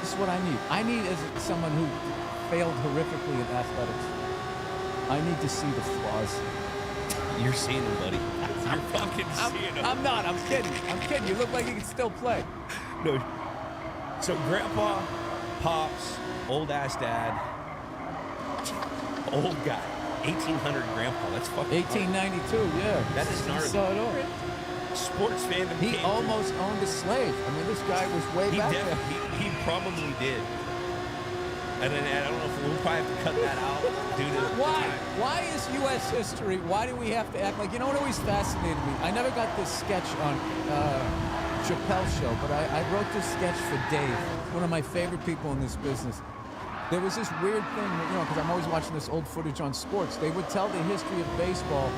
V: This is what I need. I need as someone who failed horrifically in athletics. I need to see the flaws.
S: You're seeing them, buddy. You're fucking seeing them.
V: I'm not. I'm kidding. You look like you can still play.
S: No. So Grandpa, Pops, old ass dad, old guy, 1800 Grandpa. That's fucking
V: 1892. Yeah.
S: That is gnarly.
V: So it all.
S: Sports fandom.
V: He almost owned a slave. I mean, this guy was way back there.
S: He probably did. And then I don't know if we'll probably have to cut that out due to
V: Why is U.S. history? Why do we have to act like? You know what always fascinated me? I never got this sketch on Chappelle's show, but I wrote this sketch for Dave, one of my favorite people in this business. There was this weird thing, because I'm always watching this old footage on sports. They would tell the history of baseball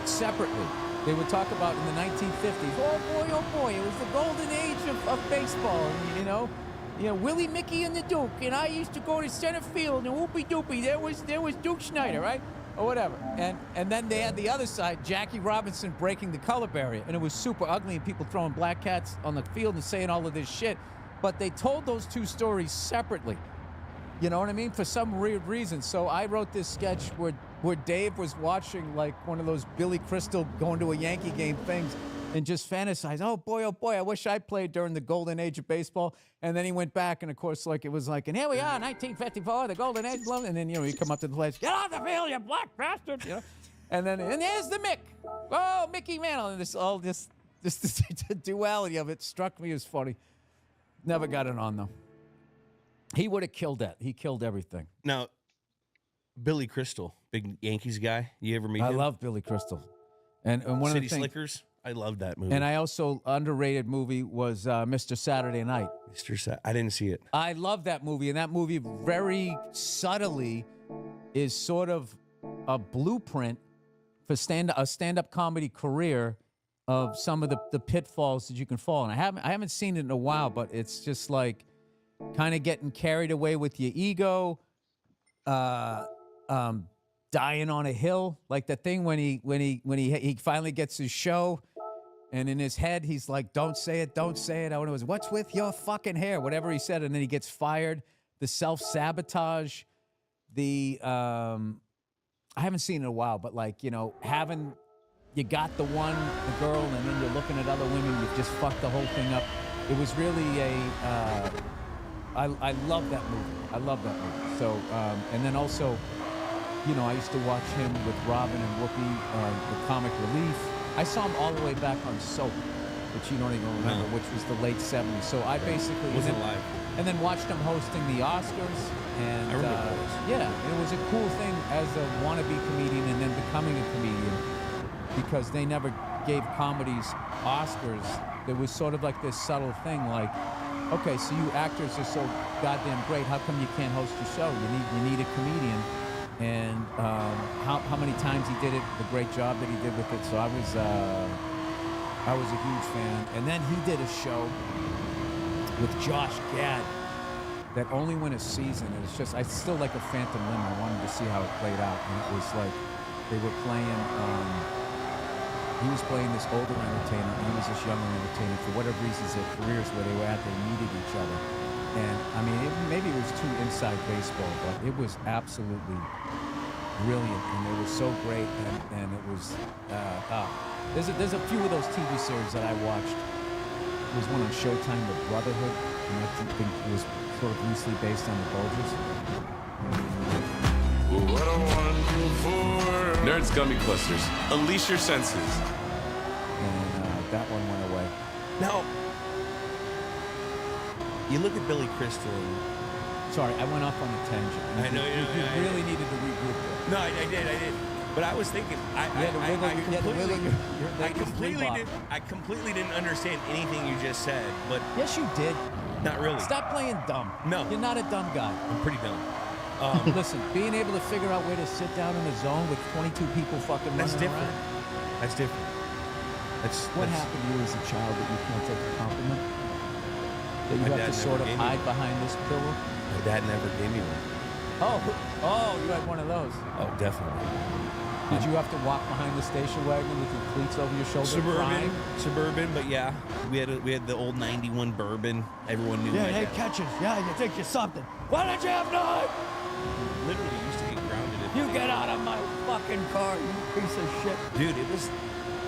V: separately. They would talk about in the 1950s. Oh boy, it was the golden age of baseball. And, Willie, Mickey, and the Duke, and I used to go to center field, and whoopie doopie, there was Duke Schneider, right? Or whatever. And then they had the other side, Jackie Robinson breaking the color barrier, and it was super ugly, and people throwing black cats on the field and saying all of this shit. But they told those two stories separately. You know what I mean? For some weird reason. So I wrote this sketch where Dave was watching like one of those Billy Crystal going to a Yankee game things and just fantasized, oh boy, I wish I played during the golden age of baseball. And then he went back, and of course, like it was like, and here we are, 1954, the golden age. And then, you come up to the place, get off the field, you black bastard. And there's the Mick. Oh, Mickey Mantle. And this duality of it struck me as funny. Never got it on, though. He would have killed that. He killed everything.
S: Now, Billy Crystal, big Yankees guy. You ever meet him?
V: I love Billy Crystal. And one
S: City
V: of the things,
S: Slickers. I love that movie.
V: And I also, underrated movie was Mr. Saturday Night.
S: I didn't see it.
V: I love that movie. And that movie very subtly is sort of a blueprint for a stand-up comedy career of some of the pitfalls that you can fall in. I haven't seen it in a while, but it's just like kind of getting carried away with your ego, dying on a hill, like that thing when he finally gets his show, and in his head he's like, don't say it. I want to what's with your fucking hair, whatever he said, and then he gets fired. The self-sabotage, I haven't seen it in a while, but like, having you got the girl, and then you're looking at other women. You just fucked the whole thing up. It was really I love that movie. I love that movie. So, and then also, you know, I used to watch him with Robin and Whoopi, the Comic Relief. I saw him all the way back on Soap, which you don't even remember, which was the late 70s. So I basically
S: wasn't live.
V: And then watched him hosting the Oscars. And
S: I remember those.
V: yeah, it was a cool thing as a wannabe comedian and then becoming a comedian, because they never gave comedies Oscars. There was sort of like this subtle thing, like, okay, so you actors are so goddamn great. How come you can't host your show? You need a comedian. And how many times he did it, the great job that he did with it. So I was a huge fan. And then he did a show with Josh Gad that only went a season. It was just, I still like a Phantom Limb. I wanted to see how it played out. And it was like, they were playing, he was playing this older entertainer, and he was this younger entertainer. For whatever reasons, their careers where they were at, they needed each other. And I mean, maybe it was too inside baseball, but it was absolutely brilliant, and it was so great. And it was, there's a few of those TV series that I watched. There was one on Showtime, The Brotherhood, and I think it was sort of loosely based on the Bulgars.
F: What a wonderful world. Nerds Gummy Clusters. Unleash your senses.
V: And that one went away.
S: Now, you look at Billy Crystal.
V: Sorry, I went off on a tangent.
S: I know
V: you really needed to regroup there.
S: No, I did. But I was thinking, I completely didn't understand anything you just said. But
V: yes, you did.
S: Not really.
V: Stop playing dumb.
S: No,
V: you're not a dumb guy.
S: I'm pretty dumb.
V: Listen, being able to figure out where to sit down in a zone with 22 people fucking running around.
S: That's different.
V: What happened to you as a child that you can't take a compliment? That you have to sort of hide behind this pillow?
S: My dad never gave me one.
V: Oh, you had one of those.
S: Oh, definitely.
V: Did you have to walk behind the station wagon with your cleats over your shoulder?
S: Suburban, but yeah, we had the old '91 Bourbon. Everyone knew.
V: Yeah, hey, catches. Yeah, you think you're something. Why don't you have none?
S: Literally used to get grounded.
V: You get out of my fucking car, you piece of shit.
S: Dude,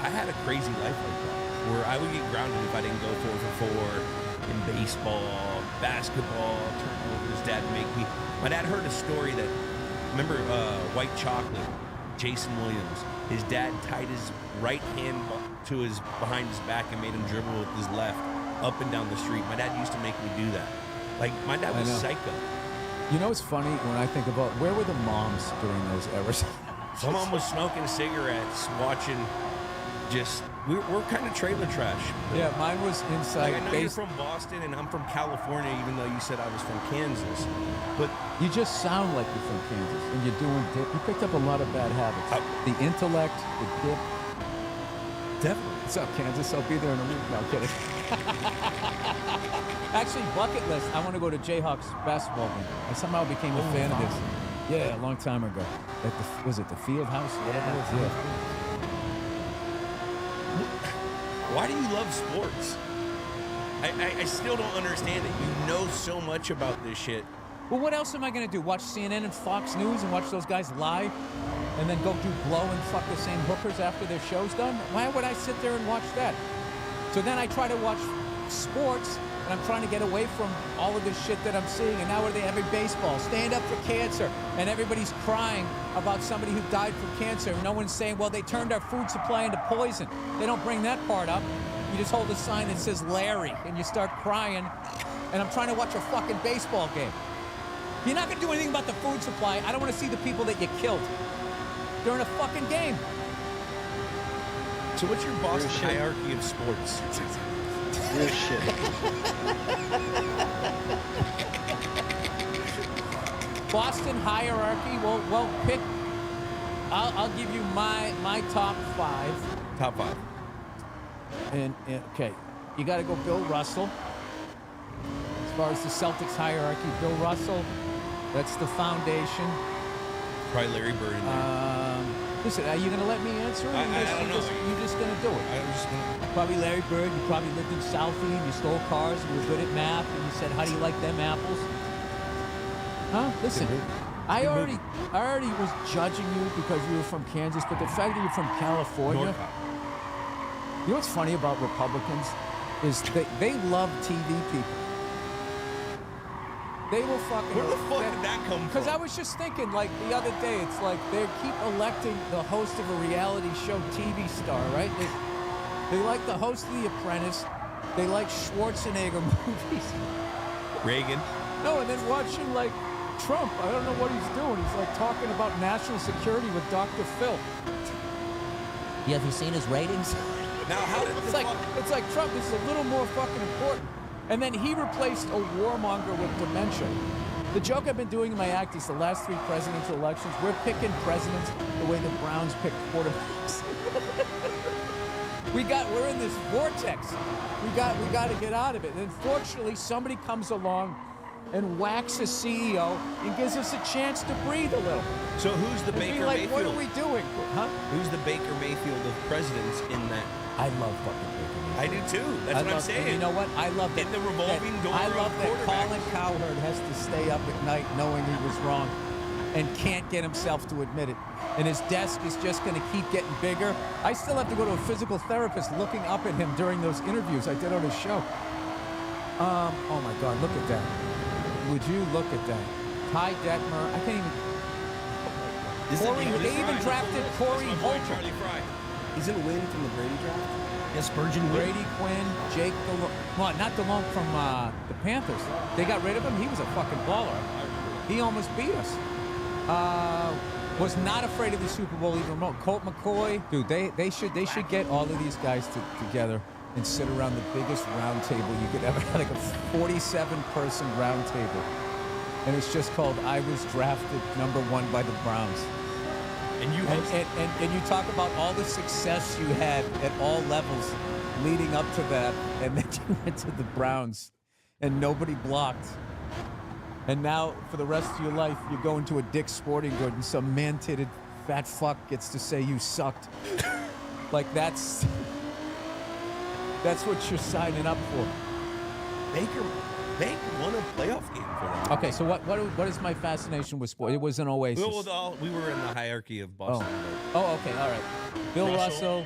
S: I had a crazy life like that, where I would get grounded if I didn't go 4 for 4 in baseball, basketball, turnovers. Dad would make me. My dad heard a story that, remember White Chocolate, Jason Williams, his dad tied his right hand to his behind his back and made him dribble with his left up and down the street. My dad used to make me do that. Like, my dad was psycho.
V: You know, it's funny when I think about where were the moms during those eras?
S: My mom was smoking cigarettes, watching we're kind of trailer trash.
V: Yeah, mine was inside.
S: Like, I know you're from Boston and I'm from California, even though you said I was from Kansas. But
V: you just sound like you're from Kansas, and you're doing dip. You picked up a lot of bad habits. The intellect, the dip.
S: Definitely.
V: What's up, Kansas? I'll be there in a week. No, I'm kidding. Actually, bucket list. I want to go to Jayhawks basketball game. I somehow became a fan of this. Yeah, a long time ago. Was it the Field House? Whatever it was. Yeah.
S: Why do you love sports? I still don't understand it. You know so much about this shit.
V: Well, what else am I going to do? Watch CNN and Fox News and watch those guys lie? And then go do blow and fuck the same hookers after their show's done? Why would I sit there and watch that? So then I try to watch sports, and I'm trying to get away from all of this shit that I'm seeing. And now are they having baseball? Stand up for cancer. And everybody's crying about somebody who died from cancer. And no one's saying, well, they turned our food supply into poison. They don't bring that part up. You just hold a sign that says Larry, and you start crying. And I'm trying to watch a fucking baseball game. You're not going to do anything about the food supply. I don't want to see the people that you killed during a fucking game.
S: So what's your Boston hierarchy of sports?
A: Real shit.
V: Boston hierarchy. Well, pick. I'll give you my top 5.
S: Top 5.
V: And okay, you got to go Bill Russell. As far as the Celtics hierarchy, Bill Russell. That's the foundation.
S: Probably Larry Bird in there.
V: Listen, are you going to let me answer it?
S: I don't know.
V: You're just going to do it.
S: I'm just gonna...
V: Probably Larry Bird. You probably lived in Southie, and you stole cars, and you were good at math, and you said, how do you like them apples? Huh? Listen, I already was judging you because you were from Kansas, but the fact that you're from California. You know what's funny about Republicans is they love TV people. They will fucking.
S: Where the fuck did that come from?
V: Because I was just thinking, like the other day, it's like they keep electing the host of a reality show TV star, right? They like the host of The Apprentice. They like Schwarzenegger movies.
S: Reagan.
V: No, and then watching like Trump. I don't know what he's doing. He's like talking about national security with Dr. Phil.
G: Yeah, have you seen his ratings?
S: Now, how did
V: it's like Trump is a little more fucking important. And then he replaced a warmonger with dementia. The joke I've been doing in my act is the last 3 presidential elections, we're picking presidents the way the Browns pick quarterbacks. We're in this vortex. We got to get out of it. And fortunately, somebody comes along and whacks a CEO and gives us a chance to breathe a little.
S: So who's the Baker
V: like,
S: Mayfield?
V: What are we doing? Huh?
S: Who's the Baker Mayfield of presidents in that?
V: I love fucking Baker Mayfield.
S: I do too. That's what I'm saying.
V: You know what? I love that.
S: In the revolving door
V: I love
S: of
V: that
S: quarterbacks.
V: Colin Cowherd has to stay up at night knowing he was wrong and can't get himself to admit it. And his desk is just going to keep getting bigger. I still have to go to a physical therapist looking up at him during those interviews I did on his show. Oh my God, look at that. Would you look at that? Ty Detmer, I can't even... They even drafted Corey Holcomb.
B: He's in Wynn from the Brady draft?
S: Yes, Spurgeon Wynn.
V: Brady Quinn, Jake DeLong. Well, not DeLong from the Panthers. They got rid of him. He was a fucking baller. He almost beat us. Was not afraid of the Super Bowl even remote. Colt McCoy. Dude, they should get all of these guys together and sit around the biggest round table you could ever have, like a 47-person round table. And it's just called I Was Drafted #1 by the Browns. And you you talk about all the success you had at all levels leading up to that, and then you went to the Browns and nobody blocked. And now, for the rest of your life, you're going to a Dick's Sporting Goods and some man-titted fat fuck gets to say you sucked. Like, that's what you're signing up for.
S: Baker won a playoff game for them.
V: Okay, so what is my fascination with sport? It was an oasis.
S: We were in the hierarchy of Boston.
V: Oh, okay, all right. Bill Russell.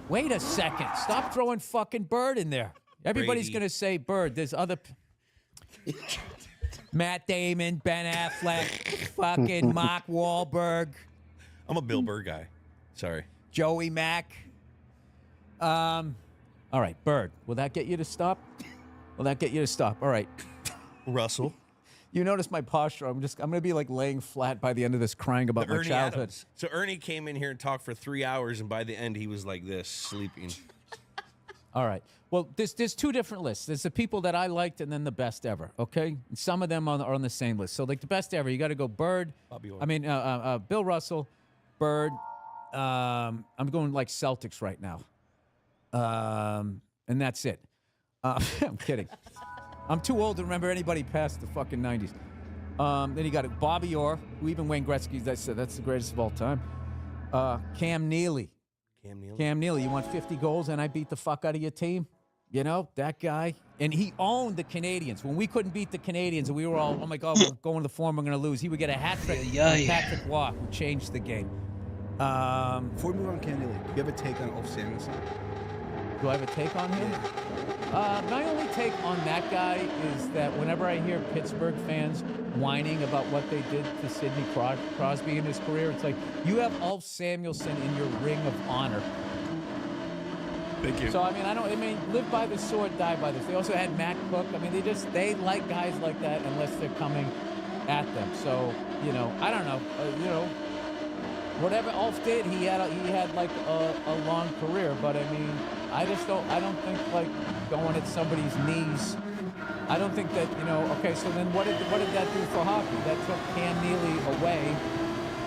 V: Wait a second. Stop throwing fucking Bird in there. Everybody's going to say Bird. There's other... Matt Damon, Ben Affleck, fucking Mark Wahlberg.
S: I'm a Bill Burr guy. Sorry.
V: Joey Mack. All right, Bird. Will that get you to stop? Will that get you to stop? All right.
S: Russell.
V: You notice my posture. I'm going to be like laying flat by the end of this, crying about my childhood.
S: Adams. So Ernie came in here and talked for 3 hours, and by the end he was like this, sleeping.
V: All right. Well, there's 2 different lists. There's the people that I liked and then the best ever, okay? And some of them are on the same list. So, like, the best ever, you got to go Bird. Bill Russell, Bird. I'm going, like, Celtics right now. And that's it. I'm kidding. I'm too old to remember anybody past the fucking 90s. Then you got Bobby Orr, who even Wayne Gretzky, that's the greatest of all time. Cam Neely. Cam Neely, you want 50 goals and I beat the fuck out of your team? You know, that guy. And he owned the Canadians. When we couldn't beat the Canadians and we were all, oh my God, we're going to the Forum, we're going to lose. He would get a hat trick on Patrick Waugh, who changed the game.
B: Before we move on Cam Neely, do you have a take on Ulf Samuelsson?
V: Do I have a take on him? My only take on that guy is that whenever I hear Pittsburgh fans whining about what they did to Sidney Crosby in his career, it's like, you have Ulf Samuelsson in your ring of honor.
S: Thank you.
V: So, I mean, live by the sword, die by this. They also had Matt Cook. I mean, they like guys like that unless they're coming at them. So, I don't know. Whatever Ulf did, he had like a long career, but I mean, I don't think like going at somebody's knees. I don't think that, okay, so then what did that do for hockey? That took Cam Neely away,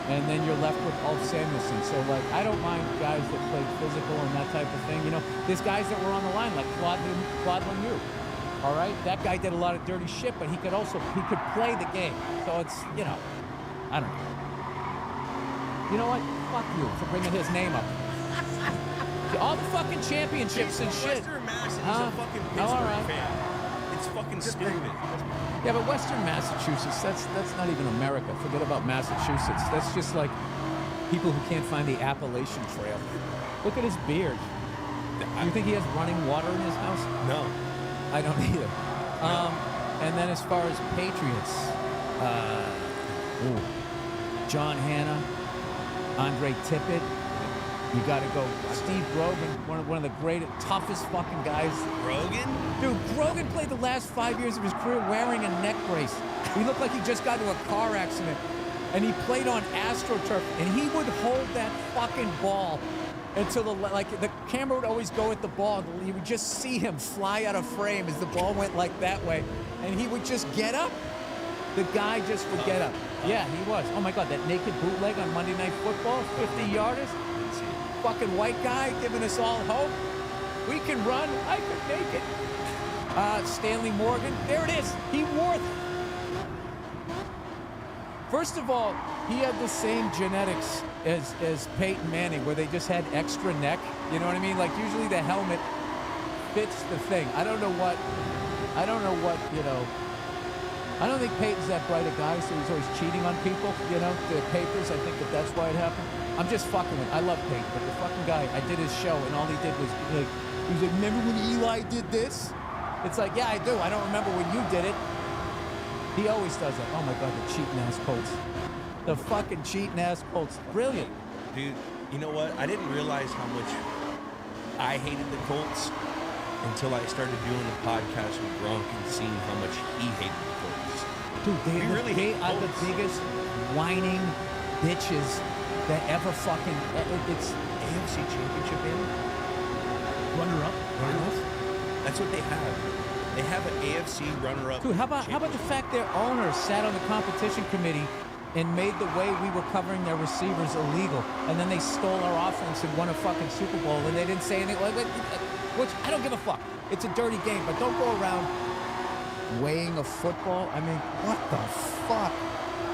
V: and then you're left with Ulf Samuelsson. So, like, I don't mind guys that play physical and that type of thing. There's guys that were on the line, like Claude Lemieux. All right? That guy did a lot of dirty shit, but he could play the game. So it's, I don't know. You know what? Fuck you for bringing his name up. All the fucking championships and shit.
S: Western Mass, he's a fucking Pittsburgh fan. It's fucking stupid.
V: Yeah, but Western Massachusetts, that's not even America. Forget about Massachusetts. That's just like people who can't find the Appalachian Trail. Look at his beard. You think he has running water in his house?
S: No.
V: I don't either. And then as far as Patriots, John Hanna, Andre Tippett. You got to go Steve Grogan, one of the greatest, toughest fucking guys.
S: Grogan?
V: Dude, Grogan played the last 5 years of his career wearing a neck brace. He looked like he just got into a car accident. And he played on AstroTurf, and he would hold that fucking ball until the camera would always go at the ball. You would just see him fly out of frame as the ball went like that way, and he would just get up. The guy just would get up. Yeah, he was. Oh my God, that naked bootleg on Monday Night Football, 50-yarders. Fucking white guy giving us all hope. We can run. I could make it. Stanley Morgan. There it is. He wore. First of all, he had the same genetics as Peyton Manning, where they just had extra neck. You know what I mean? Like usually the helmet fits the thing. I don't know what. You know. I don't think Peyton's that bright a guy, so he's always cheating on people. You know, the papers. I think that's why it happened. I'm just fucking with. I love Peyton, but the fucking guy. I did his show, and all he did was he was like, "Remember when Eli did this?" It's like, yeah, I do. I don't remember when you did it. He always does that. Oh my God, the cheating ass Colts. The fucking cheating ass Colts. Brilliant.
S: Dude, you know what? I didn't realize how much I hated the Colts until I started doing the podcast with Gronk and seeing how much he hated the Colts.
V: Dude, they are the biggest whining bitches that ever fucking. It's
S: AFC Championship in? Runner-up? That's what they have. They have an AFC runner-up.
V: Dude, how about the fact their owner sat on the competition committee and made the way we were covering their receivers illegal, and then they stole our offense and won a fucking Super Bowl, and they didn't say anything. Which I don't give a fuck. It's a dirty game, but don't go around weighing a football. I mean, what the fuck?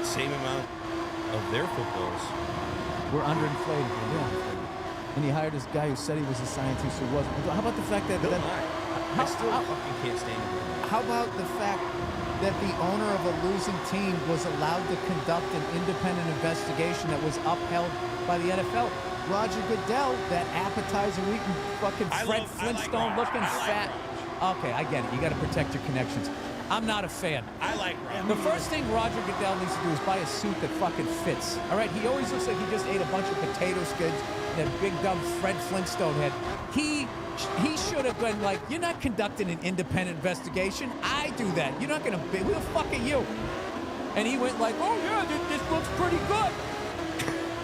S: Same amount of their footballs.
V: We're underinflated. And he hired this guy who said he was a scientist who wasn't. How about the fact that...
S: I still fucking can't stand it.
V: How about the fact that the owner of a losing team was allowed to conduct an independent investigation that was upheld by the NFL? Roger Goodell, that appetizer-eating fucking Fred Flintstone-looking fat... Okay, I get it. You got to protect your connections. I'm not a fan.
S: I like Roger.
V: The first thing Roger Goodell needs to do is buy a suit that fucking fits. All right? He always looks like he just ate a bunch of potato skids and that big dumb Fred Flintstone head. He should have been like, you're not conducting an independent investigation. I do that. You're not going to be. Who the fuck are you? And he went like, oh, yeah, this looks pretty good.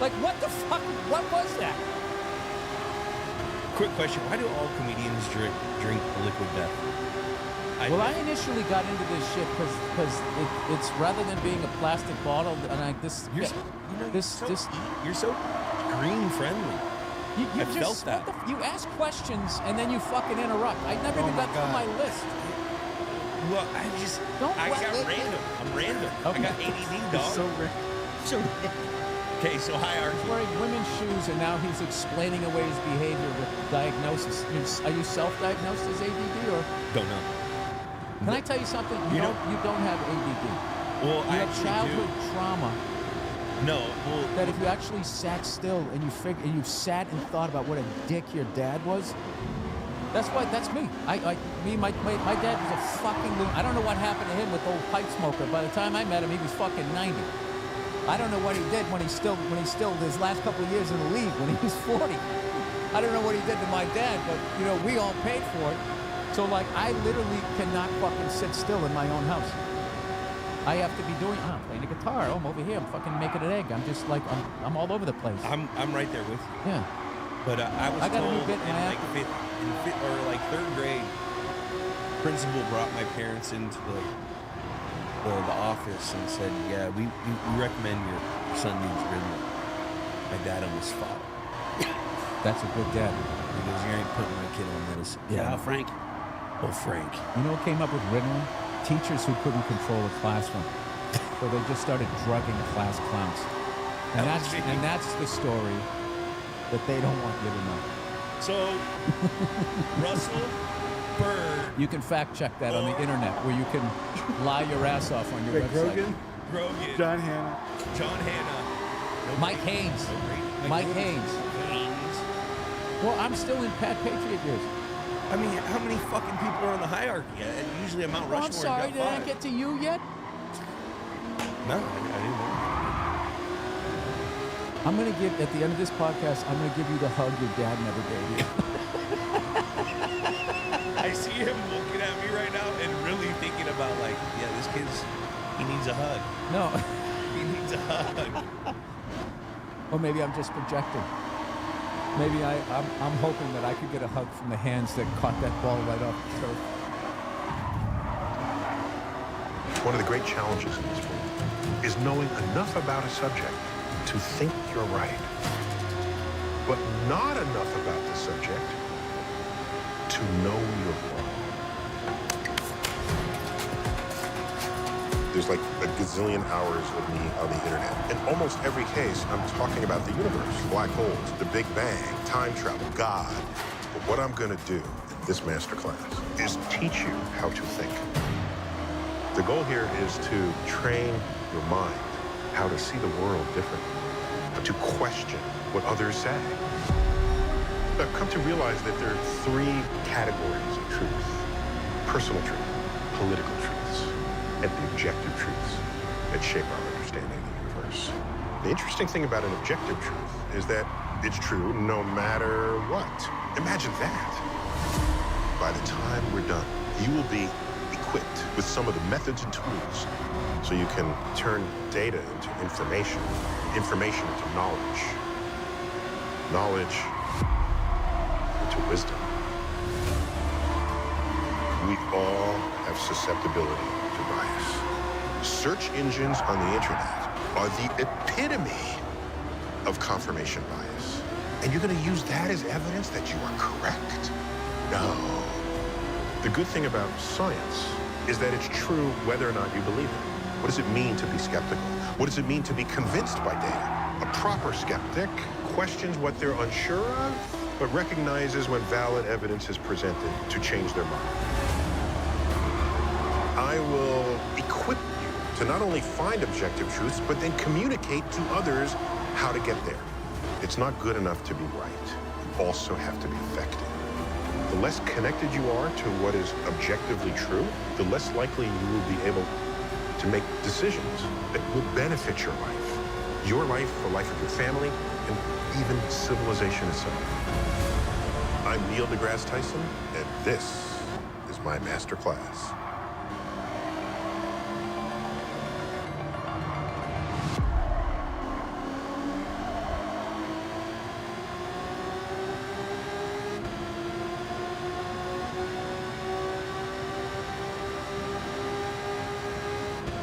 V: Like, what the fuck? What was that?
S: Quick question. Why do all comedians drink liquid death?
V: I initially got into this shit because it's rather than being a plastic bottle, and
S: you're so green friendly.
V: I felt that. You ask questions and then you fucking interrupt. I never even got through my list.
S: Well, I got random. I'm random. Okay. I got ADD, dog.
V: So
S: okay, so hierarchy.
V: He's wearing women's shoes, and now he's explaining away his behavior with diagnosis. Are you self-diagnosed as ADD or?
S: Don't know.
V: Can I tell you something? You don't have ADD.
S: Well,
V: you have childhood trauma.
S: No,
V: that if you actually sat still and you sat and thought about what a dick your dad was, that's me. My dad was a fucking. I don't know what happened to him with old pipe smoker. By the time I met him, he was fucking 90. I don't know what he did when he still his last couple of years in the league when he was 40. I don't know what he did to my dad, but we all paid for it. So like I literally cannot fucking sit still in my own house. I have to be doing. I'm playing the guitar. I'm over here. I'm fucking making an egg. I'm just like I'm all over the place.
S: I'm right there with you.
V: Yeah.
S: But I got told
V: a new bit
S: in like third grade, principal brought my parents into the office and said, "Yeah, we recommend your son needs Ritalin." My dad almost fought.
V: That's a good dad.
S: He goes, "You ain't putting my kid on medicine."
V: Yeah,
S: Frank. Oh, Frank.
V: You know what came up with Ritalin? Teachers who couldn't control a classroom. So they just started drugging class clowns. And that's the story that they don't want you to know.
S: So, Russell, Bird.
V: You can fact check that on the internet, where you can lie your ass off on your
B: Wait,
V: website.
S: Grogan.
B: John Hanna.
S: John Hanna.
V: Mike Haynes. Mike Haynes. Well, I'm still in Pat Patriot years.
S: I mean, how many fucking people are on the hierarchy? Usually a Mount Rushmore.
V: I'm sorry, did I get to you yet?
S: No, I didn't know.
V: I'm going to give, at the end of this podcast, I'm going to give you the hug your dad never gave you.
S: I see him looking at me right now and really thinking about, like, yeah, this kid's, he needs a hug.
V: No.
S: He needs a hug.
V: Or maybe I'm just projecting. Maybe I'm hoping that I could get a hug from the hands that caught that ball right off the turf.
H: One of the great challenges in this world is knowing enough about a subject to think you're right, but not enough about the subject to know you're wrong. There's like a gazillion hours of me on the internet. In almost every case, I'm talking about the universe, black holes, the Big Bang, time travel, God. But what I'm gonna do in this masterclass is teach you how to think. The goal here is to train your mind how to see the world differently, how to question what others say. I've come to realize that there are three categories of truth: personal truth, political truths, and the objective truths that shape our understanding of the universe. The interesting thing about an objective truth is that it's true no matter what. Imagine that. By the time we're done, you will be equipped with some of the methods and tools so you can turn data into information, information into knowledge, knowledge into wisdom. We all have susceptibility to bias. Search engines on the internet are the epitome of confirmation bias. And you're going to use that as evidence that you are correct? No. The good thing about science is that it's true whether or not you believe it. What does it mean to be skeptical? What does it mean to be convinced by data? A proper skeptic questions what they're unsure of, but recognizes when valid evidence is presented to change their mind. I will equip you to not only find objective truths, but then communicate to others how to get there. It's not good enough to be right. You also have to be effective. The less connected you are to what is objectively true, the less likely you will be able to make decisions that will benefit your life, the life of your family, and even civilization itself. I'm Neil deGrasse Tyson, and this is my master class.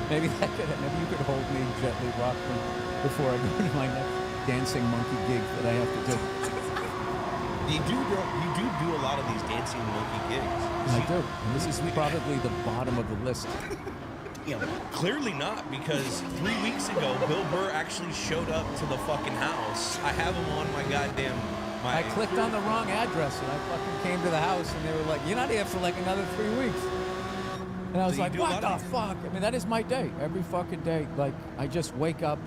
V: Maybe you could hold me, gently rock me before I go to my next dancing monkey gig that I have to do.
S: You do a lot of these dancing monkey gigs.
V: I do. And this is probably the bottom of the list.
S: Clearly not, because 3 weeks ago, Bill Burr actually showed up to the fucking house. I have him on my goddamn...
V: I clicked on the wrong address, and I fucking came to the house, and they were like, you're not here for like another 3 weeks. And I was like, what the fuck? I mean, that is my day. Every fucking day. Like, I just wake up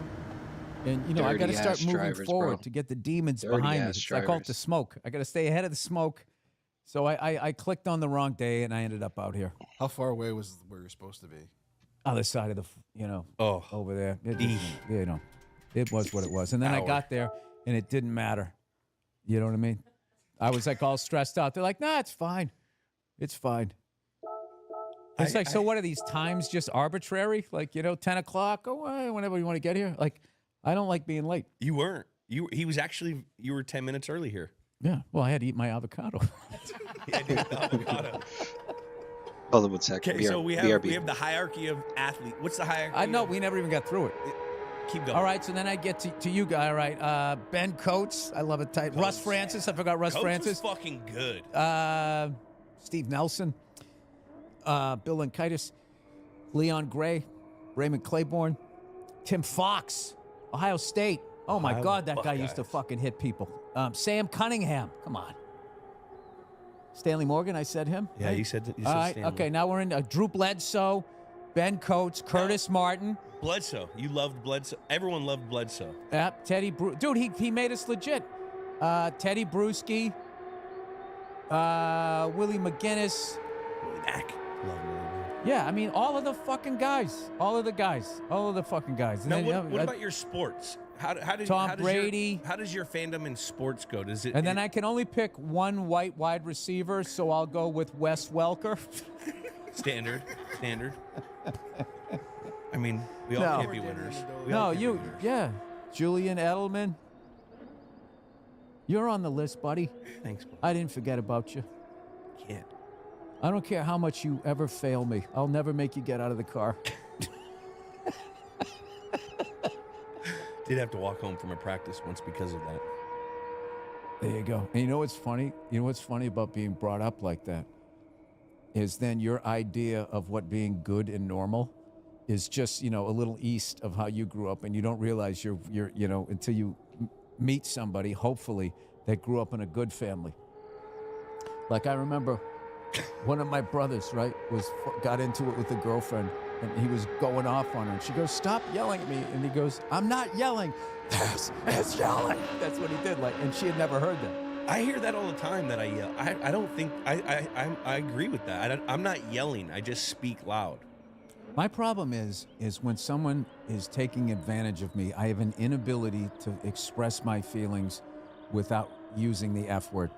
V: and, I got to start moving forward to get the demons behind me. I call it the smoke. I got to stay ahead of the smoke. So I clicked on the wrong day and I ended up out here.
B: How far away was where you're supposed to be?
V: Other side of the, over there. It was what it was. And then I got there and it didn't matter. You know what I mean? I was like all stressed out. They're like, nah, it's fine. It's fine. It's like, so what are these times just arbitrary? Like, 10 o'clock, whenever you want to get here. Like, I don't like being late.
S: You weren't. You were 10 minutes early here.
V: Yeah. Well, I had to eat my avocado.
A: Hold on 1 second.
S: Okay, so we have the hierarchy of athlete. What's the hierarchy?
V: I know, we never even got through it.
S: Keep going.
V: All right, so then I get to you guys. All right, Ben Coates. I love it. Tight. Russ Francis. I forgot Russ Francis.
S: Coates was fucking good.
V: Steve Nelson. Bill Lankitis, Leon Gray, Raymond Claiborne, Tim Fox, Ohio State. Oh, my God, that guy used to fucking hit people. Sam Cunningham. Come on. Stanley Morgan, I said him.
S: Yeah,
V: right?
S: you said
V: All right,
S: Stanley.
V: okay, now we're in Drew Bledsoe, Ben Coates, Curtis Martin.
S: Bledsoe. You loved Bledsoe. Everyone loved Bledsoe.
V: Teddy Dude, he made us legit. Teddy Bruschi, Willie McGinnis.
S: Willie Mack. Love Willie Mack.
V: Yeah, I mean, all of the fucking guys. All of the fucking guys.
S: Now,
V: And then,
S: what about your sports? How
V: Tom Brady.
S: How does your fandom in sports go? Does it?
V: And then I can only pick one white wide receiver, so I'll go with Wes Welker.
S: Standard. I mean, we all can't be winners.
V: Yeah. Julian Edelman. You're on the list, buddy.
S: Thanks, buddy.
V: I didn't forget about you.
S: Can't.
V: I don't care how much you ever fail me. I'll never make you get out of the car.
S: Did have to walk home from a practice once because of that.
V: There you go. And you know what's funny? You know what's funny about being brought up like that? Is then your idea of what being good and normal is just, a little east of how you grew up, and you don't realize you're until you meet somebody, hopefully, that grew up in a good family. Like I remember one of my brothers, right, got into it with a girlfriend, and he was going off on her, and she goes, "Stop yelling at me," and he goes, "I'm not yelling. This is yelling." That's what he did, and she had never heard that.
S: I hear that all the time that I yell. I don't think I agree with that. I'm not yelling. I just speak loud.
V: My problem is when someone is taking advantage of me, I have an inability to express my feelings without using the F word.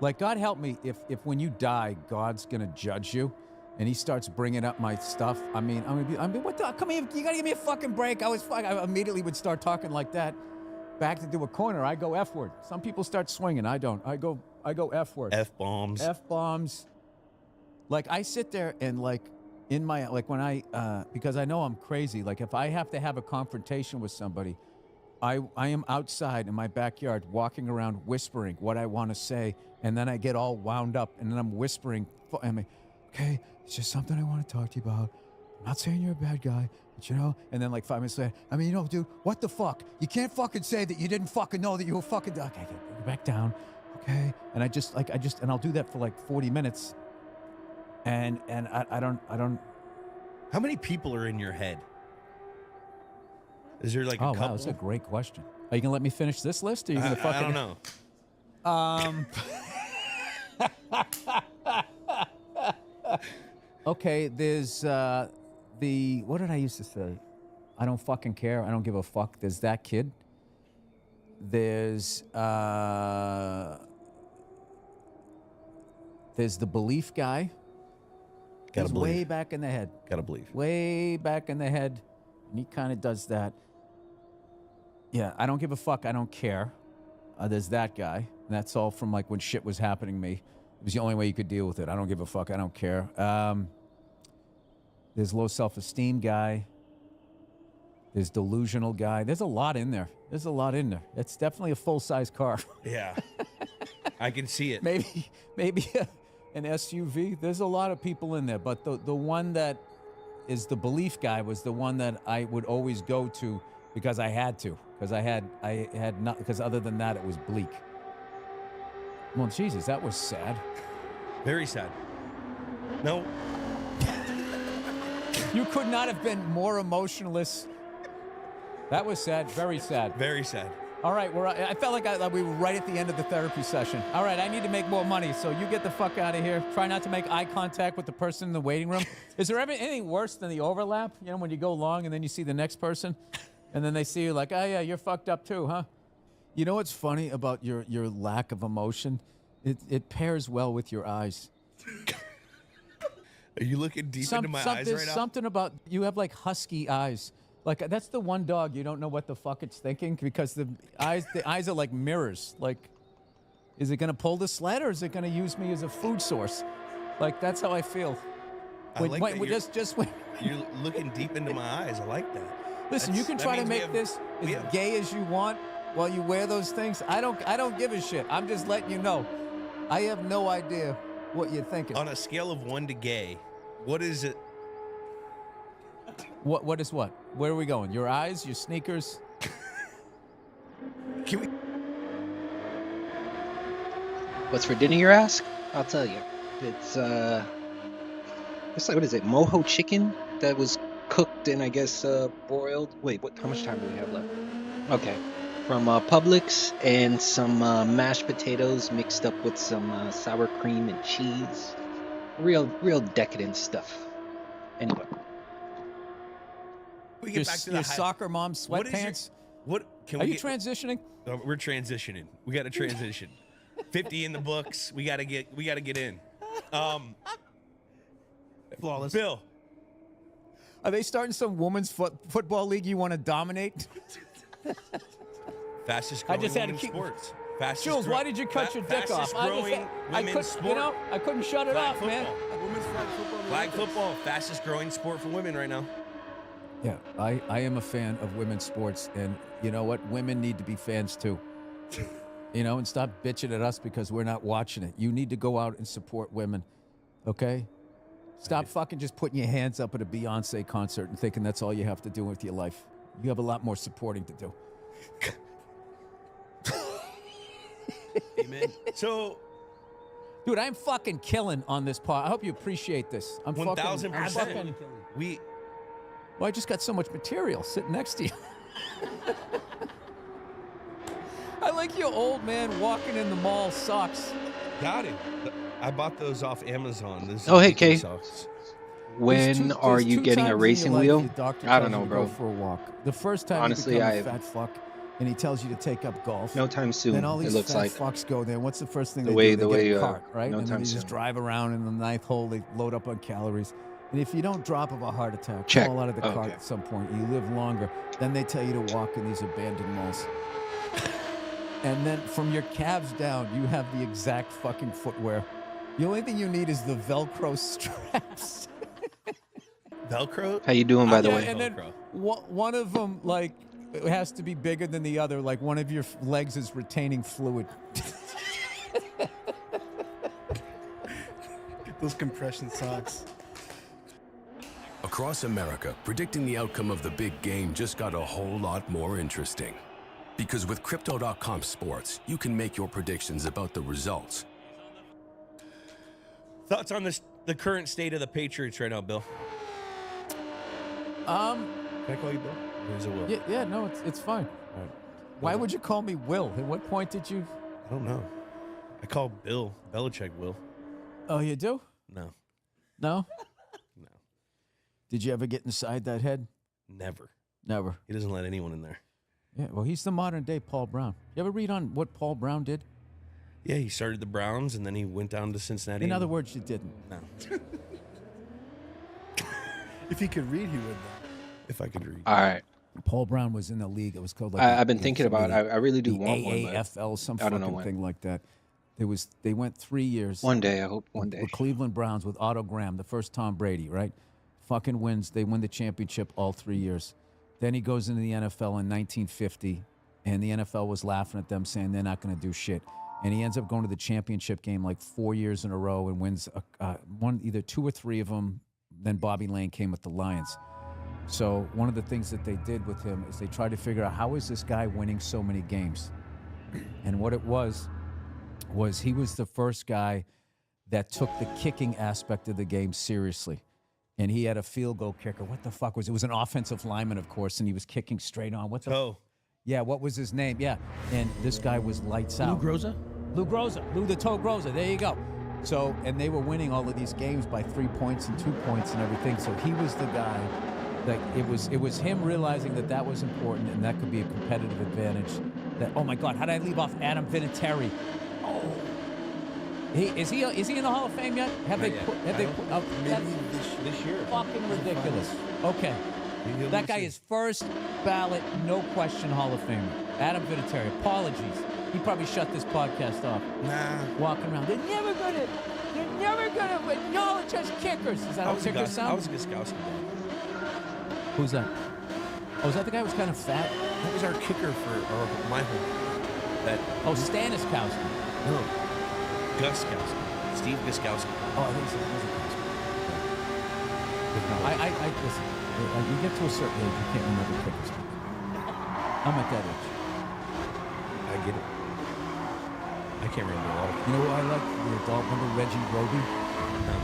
V: Like, God help me if when you die, God's gonna judge you, and He starts bringing up my stuff. I mean, what the? Come here, you gotta give me a fucking break. I immediately would start talking like that. Back into a corner, I go F word. Some people start swinging, I don't. I go F word.
S: F-bombs.
V: F-bombs. Like, I sit there and in my, when I, because I know I'm crazy, if I have to have a confrontation with somebody, I am outside in my backyard walking around whispering what I want to say, and then I get all wound up, and then I'm whispering, okay, it's just something I want to talk to you about. I'm not saying you're a bad guy, but and then 5 minutes later, dude, what the fuck? You can't fucking say that you didn't fucking know that you were fucking, okay, bring it back down, okay? And and I'll do that for 40 minutes, and I don't.
S: How many people are in your head? Is there a couple?
V: Wow, that's a great question. Are you gonna let me finish this list? Or are you gonna fucking?
S: I don't know.
V: Okay, there's what did I used to say? I don't fucking care. I don't give a fuck. There's that kid. There's the belief guy.
S: Gotta believe.
V: Way back in the head.
S: Gotta believe.
V: Way back in the head. And he kind of does that. Yeah, I don't give a fuck. I don't care. There's that guy. And that's all from when shit was happening to me. It was the only way you could deal with it. I don't give a fuck. I don't care. There's low self-esteem guy. There's delusional guy. There's a lot in there. It's definitely a full-size car.
S: Yeah. I can see it.
V: Maybe an SUV. There's a lot of people in there, but the one that is the belief guy was the one that I would always go to because I had to, because I had not, because other than that it was bleak. Well, Jesus, that was sad.
S: Very sad. No.
V: You could not have been more emotionless. That was sad. Very sad.
S: Very sad.
V: All right, I felt like we were right at the end of the therapy session. All right, I need to make more money, so you get the fuck out of here. Try not to make eye contact with the person in the waiting room. Is there ever anything worse than the overlap? When you go long and then you see the next person, and then they see you oh yeah, you're fucked up too, huh? You know what's funny about your lack of emotion? It pairs well with your eyes.
S: Are you looking deep into my eyes right now?
V: There's something about, you have husky eyes. That's the one dog you don't know what the fuck it's thinking, because the eyes are like mirrors. Is it gonna pull the sled, or is it gonna use me as a food source? That's how I feel.
S: You're looking deep into my eyes. I like that.
V: Listen, you can try to make this as gay as you want while you wear those things. I don't give a shit. I'm just letting you know. I have no idea what you're thinking.
S: On a scale of 1 to gay, what is it?
V: What is what? Where are we going? Your eyes, your sneakers?
S: Can we?
A: What's for dinner, you ask? I'll tell you. It's like, what is it? Mojo chicken that was cooked and I guess broiled. Wait, how much time do we have left? Okay. From Publix, and some mashed potatoes mixed up with some sour cream and cheese. Real decadent stuff. Anyway.
S: We get back to
V: your soccer mom sweatpants.
S: Can
V: Are
S: we
V: you transitioning?
S: Oh, we're transitioning. We got to transition. 50 in the books. We got to get in.
B: Flawless.
S: Bill,
V: are they starting some women's football league you want to dominate?
S: fastest growing women's sports.
V: Jules, why did you cut your dick off? I couldn't shut it off, man.
S: Women's flag football, fastest growing sport for women right now.
V: Yeah, I am a fan of women's sports, and you know what? Women need to be fans too. And stop bitching at us because we're not watching it. You need to go out and support women, okay? Stop fucking just putting your hands up at a Beyonce concert and thinking that's all you have to do with your life. You have a lot more supporting to do.
S: Amen. So,
V: dude, I'm fucking killing on this part. I hope you appreciate this. I'm
S: 1,000%.
V: Well, I just got so much material sitting next to you. I like your old man walking in the mall socks.
S: Got it. I bought those off Amazon.
A: Oh, hey, Kay. When are you getting a racing wheel? I don't know, bro.
V: Go for a walk. The first time
A: honestly,
V: you become a fat fuck and he tells you to take up golf.
A: No time soon.
V: Then all these
A: it looks
V: fat
A: like
V: fucks go there. What's the first thing
A: the
V: they
A: way
V: do? They get a cart, right?
A: No
V: and
A: time
V: then you
A: soon.
V: just drive around in the ninth hole. They load up on calories. And if you don't drop of a heart attack,
A: Check.
V: fall out of the cart at some point, you live longer. Then they tell you to walk in these abandoned malls. And then from your calves down, you have the exact fucking footwear. The only thing you need is the Velcro straps.
S: Velcro?
A: How you doing, by the way?
V: And then one of them, like, it has to be bigger than the other. Like, one of your legs is retaining fluid.
B: Those compression socks.
F: Across America, predicting the outcome of the big game just got a whole lot more interesting. Because with Crypto.com Sports, you can make your predictions about the results.
S: Thoughts on the current state of the Patriots right now, Bill? Can I call you Bill? Or is it Will?
V: Yeah, no, it's fine.
S: Right.
V: Why would you call me Will? At what point did you?
S: I don't know. I call Bill Belichick Will.
V: Oh, you do?
S: No.
V: No?
S: No.
V: Did you ever get inside that head?
S: Never.
V: Never.
S: He doesn't let anyone in there.
V: Yeah, well, he's the modern day Paul Brown. You ever read on what Paul Brown did?
S: Yeah, he started the Browns and then he went down to Cincinnati.
V: In other words, you didn't.
S: No.
B: If he could read, he would. Though.
S: If I could read.
A: All right.
V: Paul Brown was in the league. It was called like
A: I've been thinking about it. I really do
V: the
A: want one.
V: AAFL, some
A: I don't know
V: fucking
A: when.
V: thing like that. They went 3 years.
A: One day, I hope one day.
V: With Cleveland Browns with Otto Graham, the first Tom Brady, right? Fucking wins. They win the championship all 3 years. Then he goes into the NFL in 1950, and the NFL was laughing at them, saying they're not going to do shit. And he ends up going to the championship game like 4 years in a row and wins either 2 or 3 of them. Then Bobby Lane came with the Lions. So one of the things that they did with him is they tried to figure out how is this guy winning so many games? And what it was he was the first guy that took the kicking aspect of the game seriously. And he had a field goal kicker. What the fuck was it? It was an offensive lineman, of course, and he was kicking straight on. What the?
S: Oh.
V: Yeah, what was his name? Yeah. And this guy was lights out.
S: Lou Groza?
V: Lou Groza. Lou the Toe Groza. There you go. So, and they were winning all of these games by 3 points and 2 points and everything. So he was the guy that it was him realizing that was important and that could be a competitive advantage. That, oh my God, how did I leave off Adam Vinatieri? Oh. Is he in the Hall of Fame yet?
S: Maybe
V: That's
S: this year.
V: fucking ridiculous. Okay. That guy is first ballot, no question Hall of Famer. Adam Vinatieri. Apologies. He probably shut this podcast off.
S: Nah.
V: Walking around. They're never gonna acknowledge us kickers. Is that how kickers sound?
S: I was a Gostkowski guy.
V: Who's that? Oh, is that the guy who was kind of fat?
S: That was our kicker for my home.
V: Staniskowski.
S: No. Gostkowski. Steve Gostkowski.
V: Oh, I think so. I listen. You get to a certain age, you can't remember kickers. I'm at that age.
S: I get it. I can't remember a lot of
V: You know who I like? Remember Reggie Roby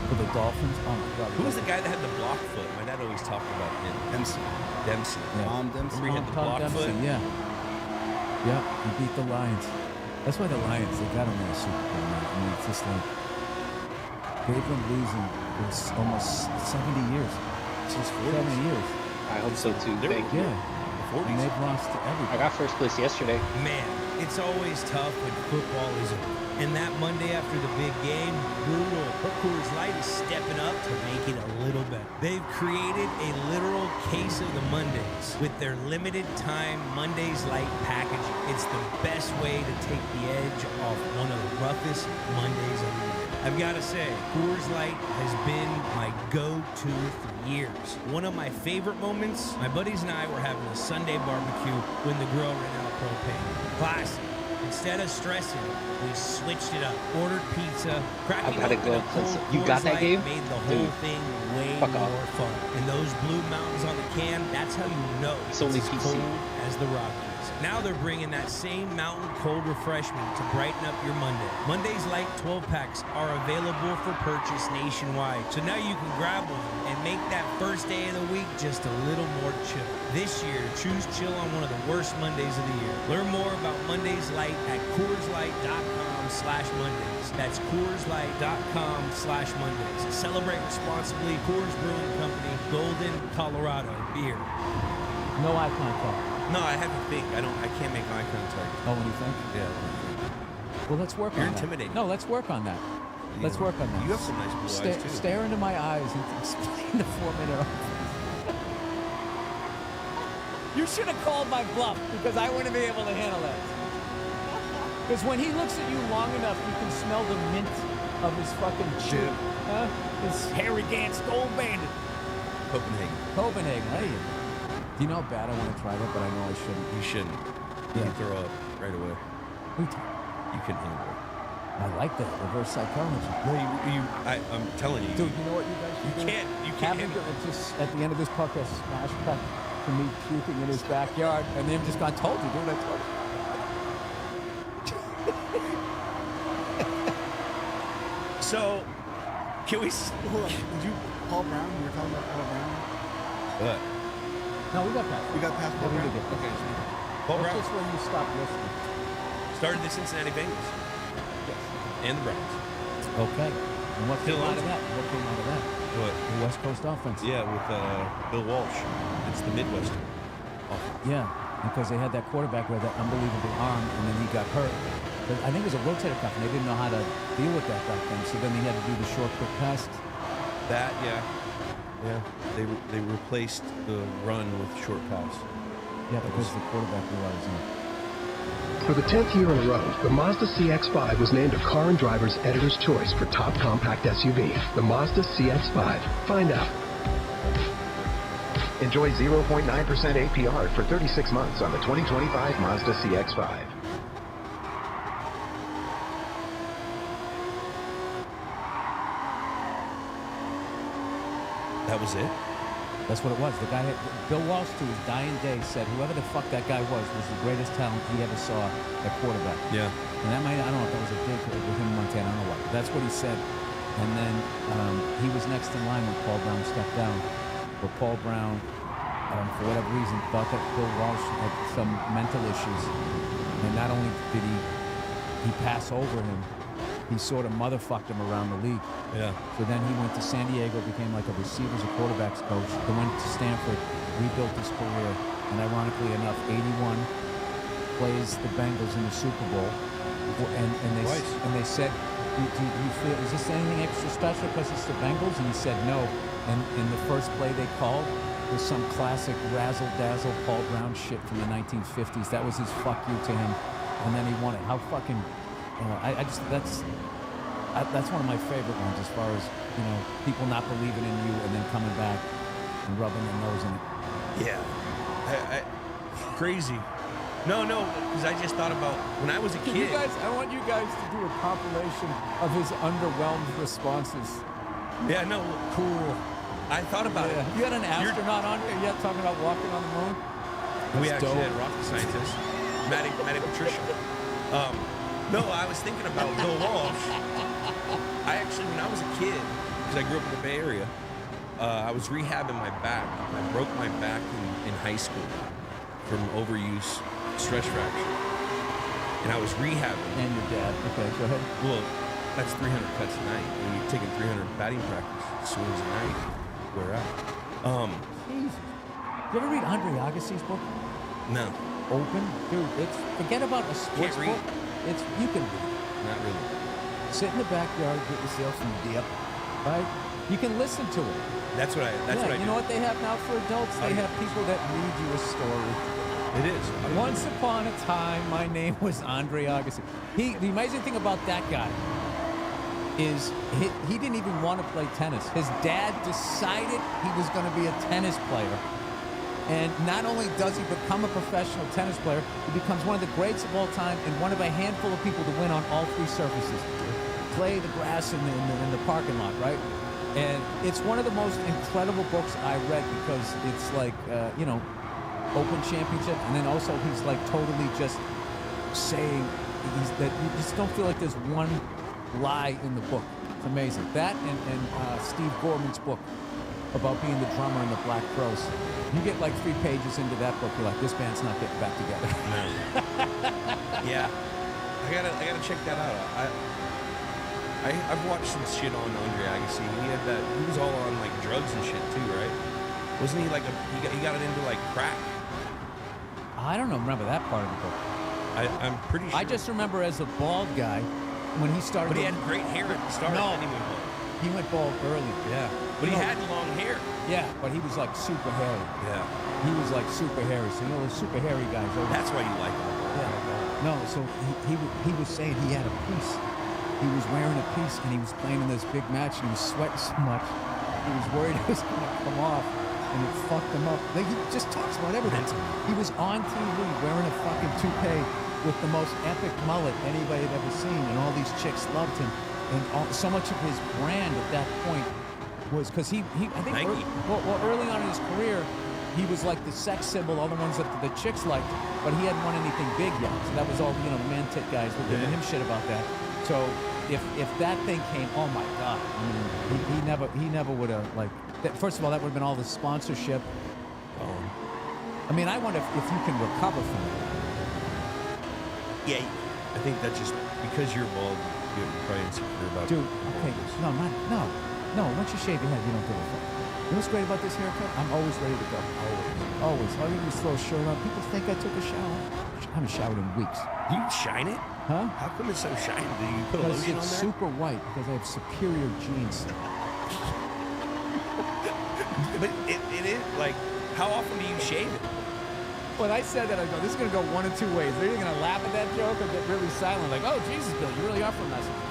V: for the Dolphins? Oh my God.
S: Who was the guy that had the block foot? My dad always talked about him.
B: Dempsey.
S: Dempsey.
B: Yeah. Tom Dempsey.
S: Remember he had the
V: Tom
S: block
V: Dempsey,
S: foot?
V: yeah. Yeah, he beat the Lions. That's why the Lions, they got him in the Super Bowl, man. I mean, it's just like, they've been losing for almost 70 years.
S: Since
V: 70 years.
A: I hope so too. Thank you.
V: Yeah. And they've lost to everybody.
A: I got first place yesterday.
S: Man, it's always tough when football is over. And that Monday after the big game, brutal. But Coors Light is stepping up to make it a little better. They've created a literal case of the Mondays with their limited time Mondays Light packaging. It's the best way to take the edge off one of the roughest Mondays of the year. I've got to say, Coors Light has been my go-to for years. One of my favorite moments, my buddies and I were having a Sunday barbecue when the grill ran out of propane. Classic. Instead of stressing, we switched it up. Ordered pizza, cracking
A: I gotta
S: open
A: go.
S: a cold
A: You got
S: Coors
A: that
S: Light
A: game?
S: made the whole
A: Dude,
S: thing way
A: fuck
S: more
A: off.
S: fun. And those blue mountains on the can, that's how you know
A: It's only
S: as
A: PC.
S: cold as the Rockies. Now they're bringing that same mountain cold refreshment to brighten up your Monday. Monday's Light 12-packs are available for purchase nationwide. So now you can grab one and make that first day of the week just a little more chill. This year, choose chill on one of the worst Mondays of the year. Learn more about Monday's Light at CoorsLight.com/Mondays. That's CoorsLight.com/Mondays. Celebrate responsibly. Coors Brewing Company, Golden, Colorado. Beer.
V: No eye contact.
S: No, I have to think. I can't make eye contact.
V: Oh, when you think?
S: Yeah.
V: Well, let's work
S: You're
V: on that.
S: intimidating.
V: No, let's work on that. Let's work on that.
S: You have some nice blue eyes, too.
V: Stare into my eyes and explain the 4-minute offense. You should have called my bluff because I wouldn't be able to handle that. Because when he looks at you long enough, you can smell the mint of his fucking chew. Huh? His hairy Gantz gold bandit. Copenhagen, hey. Do you know how bad I want to try that, but I know I shouldn't.
S: You shouldn't.
V: Yeah.
S: You throw up right away. You can handle it.
V: I like that reverse psychology.
S: No, I'm telling you.
V: Dude, you know what you guys should do?
S: You can't
V: Have him
S: handle it.
V: just at the end of this podcast, smash cut to me puking in his backyard, and then just gone, told you, dude, I told you.
S: So, can we...
B: Hold on. Did you Paul Brown? You were talking about Paul Brown?
S: What?
V: No, we got past.
B: We got past Paul Brown?
V: Okay.
S: Paul
V: That's
S: Brown
V: just when you stop listening.
S: started the Cincinnati Bengals.
V: Yes.
S: And the Browns.
V: Okay. And what came out of that? What came out of that?
S: What?
V: The West Coast offense.
S: Yeah, with Bill Walsh. It's the Midwestern.
V: Yeah, because they had that quarterback with that unbelievable arm, and then he got hurt. But I think it was a rotator cuff, and they didn't know how to deal with that back then. So then they had to do the short, quick pass.
S: That, yeah. Yeah. They replaced the run with short pass.
V: Yeah, because the quarterback realized it.
I: For the 10th year in a row, the Mazda CX-5 was named a Car and Driver's Editor's Choice for top compact SUV. The Mazda CX-5. Find out. Enjoy 0.9% APR for 36 months on the 2025 Mazda CX-5.
S: That was it?
V: That's what it was. The guy, Bill Walsh, to his dying day, said whoever the fuck that guy was the greatest talent he ever saw at quarterback.
S: Yeah.
V: And that might, I don't know if that was a dig with him in Montana, I don't know what. That's what he said. And then he was next in line when Paul Brown stepped down. But Paul Brown, for whatever reason, thought that Bill Walsh had some mental issues. And not only did he pass over him, he sort of motherfucked him around the league.
S: Yeah.
V: So then he went to San Diego, became like a receivers and quarterbacks coach. Then went to Stanford, rebuilt his career, and ironically enough, 81 plays the Bengals in the Super Bowl. And they said, do you feel, is this anything extra special because it's the Bengals? And he said no. And in the first play they called was some classic razzle-dazzle Paul Brown shit from the 1950s. That was his fuck you to him. And then he won it. How fucking... that's one of my favorite ones as far as, people not believing in you and then coming back and rubbing their nose in it.
S: Yeah. Crazy. No, because I just thought about when I was a kid.
V: I want you guys to do a compilation of his underwhelmed responses.
S: Yeah, no, cool. I thought about it.
V: You had an astronaut on here yet talking about walking on the moon?
S: We
V: That's
S: actually
V: dope.
S: had rocket scientist, Maddie Patricia. No, I was thinking about Bill Walsh. I actually, when I was a kid, because I grew up in the Bay Area, I was rehabbing my back. I broke my back in high school from overuse stress fracture. And I was rehabbing.
V: And your dad. Okay, go ahead.
S: Well, that's 300 cuts a night. When you're taking 300 batting practice swings a night, wear out.
V: Jesus. You ever read Andre Agassi's book?
S: No.
V: Open? Dude, it's forget about a sports
S: read.
V: book. It's you can read.
S: Not really.
V: Sit in the backyard, get yourself some dip, right? You can listen to it.
S: That's what I
V: You
S: do.
V: know what they have now for adults? They have people that read you a story.
S: It is.
V: Once upon a time, my name was Andre Agassi. The amazing thing about that guy is he didn't even want to play tennis. His dad decided he was going to be a tennis player. And not only does he become a professional tennis player, he becomes one of the greats of all time and one of a handful of people to win on all three surfaces. Play the grass in the parking lot, right? And it's one of the most incredible books I read because it's like, Open Championship. And then also he's like totally just saying that you just don't feel like there's one lie in the book. It's amazing. That and Steve Gorman's book about being the drummer in the Black Crows. You get like 3 pages into that book, you're like, this band's not getting back together.
S: Yeah. I gotta check that out. I've watched some shit on Andre Agassi. He was all on like drugs and shit too, right? Wasn't he like he got it into like crack?
V: I don't know, remember that part of the book.
S: I'm pretty sure.
V: I just remember as a bald guy, when he started.
S: But he had great hair at the start.
V: No,
S: and then he went bald.
V: He went bald early.
S: Yeah. But he had long hair.
V: Yeah, but he was like super hairy.
S: Yeah.
V: He was like super hairy. So those super hairy guys.
S: That's why you like him.
V: Yeah. No, so he was saying he had a piece. He was wearing a piece and he was playing in this big match and he was sweating so much. He was worried it was going to come off and it fucked him up. Like, he just talks about everything. He was on TV wearing a fucking toupee with the most epic mullet anybody had ever seen, and all these chicks loved him. And so much of his brand at that point was because I think early on in his career, he was like the sex symbol, all the ones that the chicks liked, but he hadn't won anything big yet. So that was all, the man tit guys were giving him shit about that. So if that thing came, oh my God, I mean, he never would have, like, first of all, that would have been all the sponsorship. I mean, I wonder if you can recover from it.
S: Yeah, I think that's just because you're bald, you're probably insecure about it.
V: Dude, okay, no, once you shave your head, you don't give a fuck. You know what's great about this haircut? I'm always ready to go. Always. All you do is throw a shirt on. People think I took a shower. I haven't showered in weeks.
S: Do you shine it?
V: Huh?
S: How come it's so shiny? Do you put a
V: Because
S: lotion on
V: it's
S: there?
V: super white, because I have superior genes.
S: But it is, like, how often do you shave it?
V: When I said that, I go, this is going to go one of two ways. They're either going to laugh at that joke or get really silent, like, oh, Jesus, Bill, you really are from Massachusetts.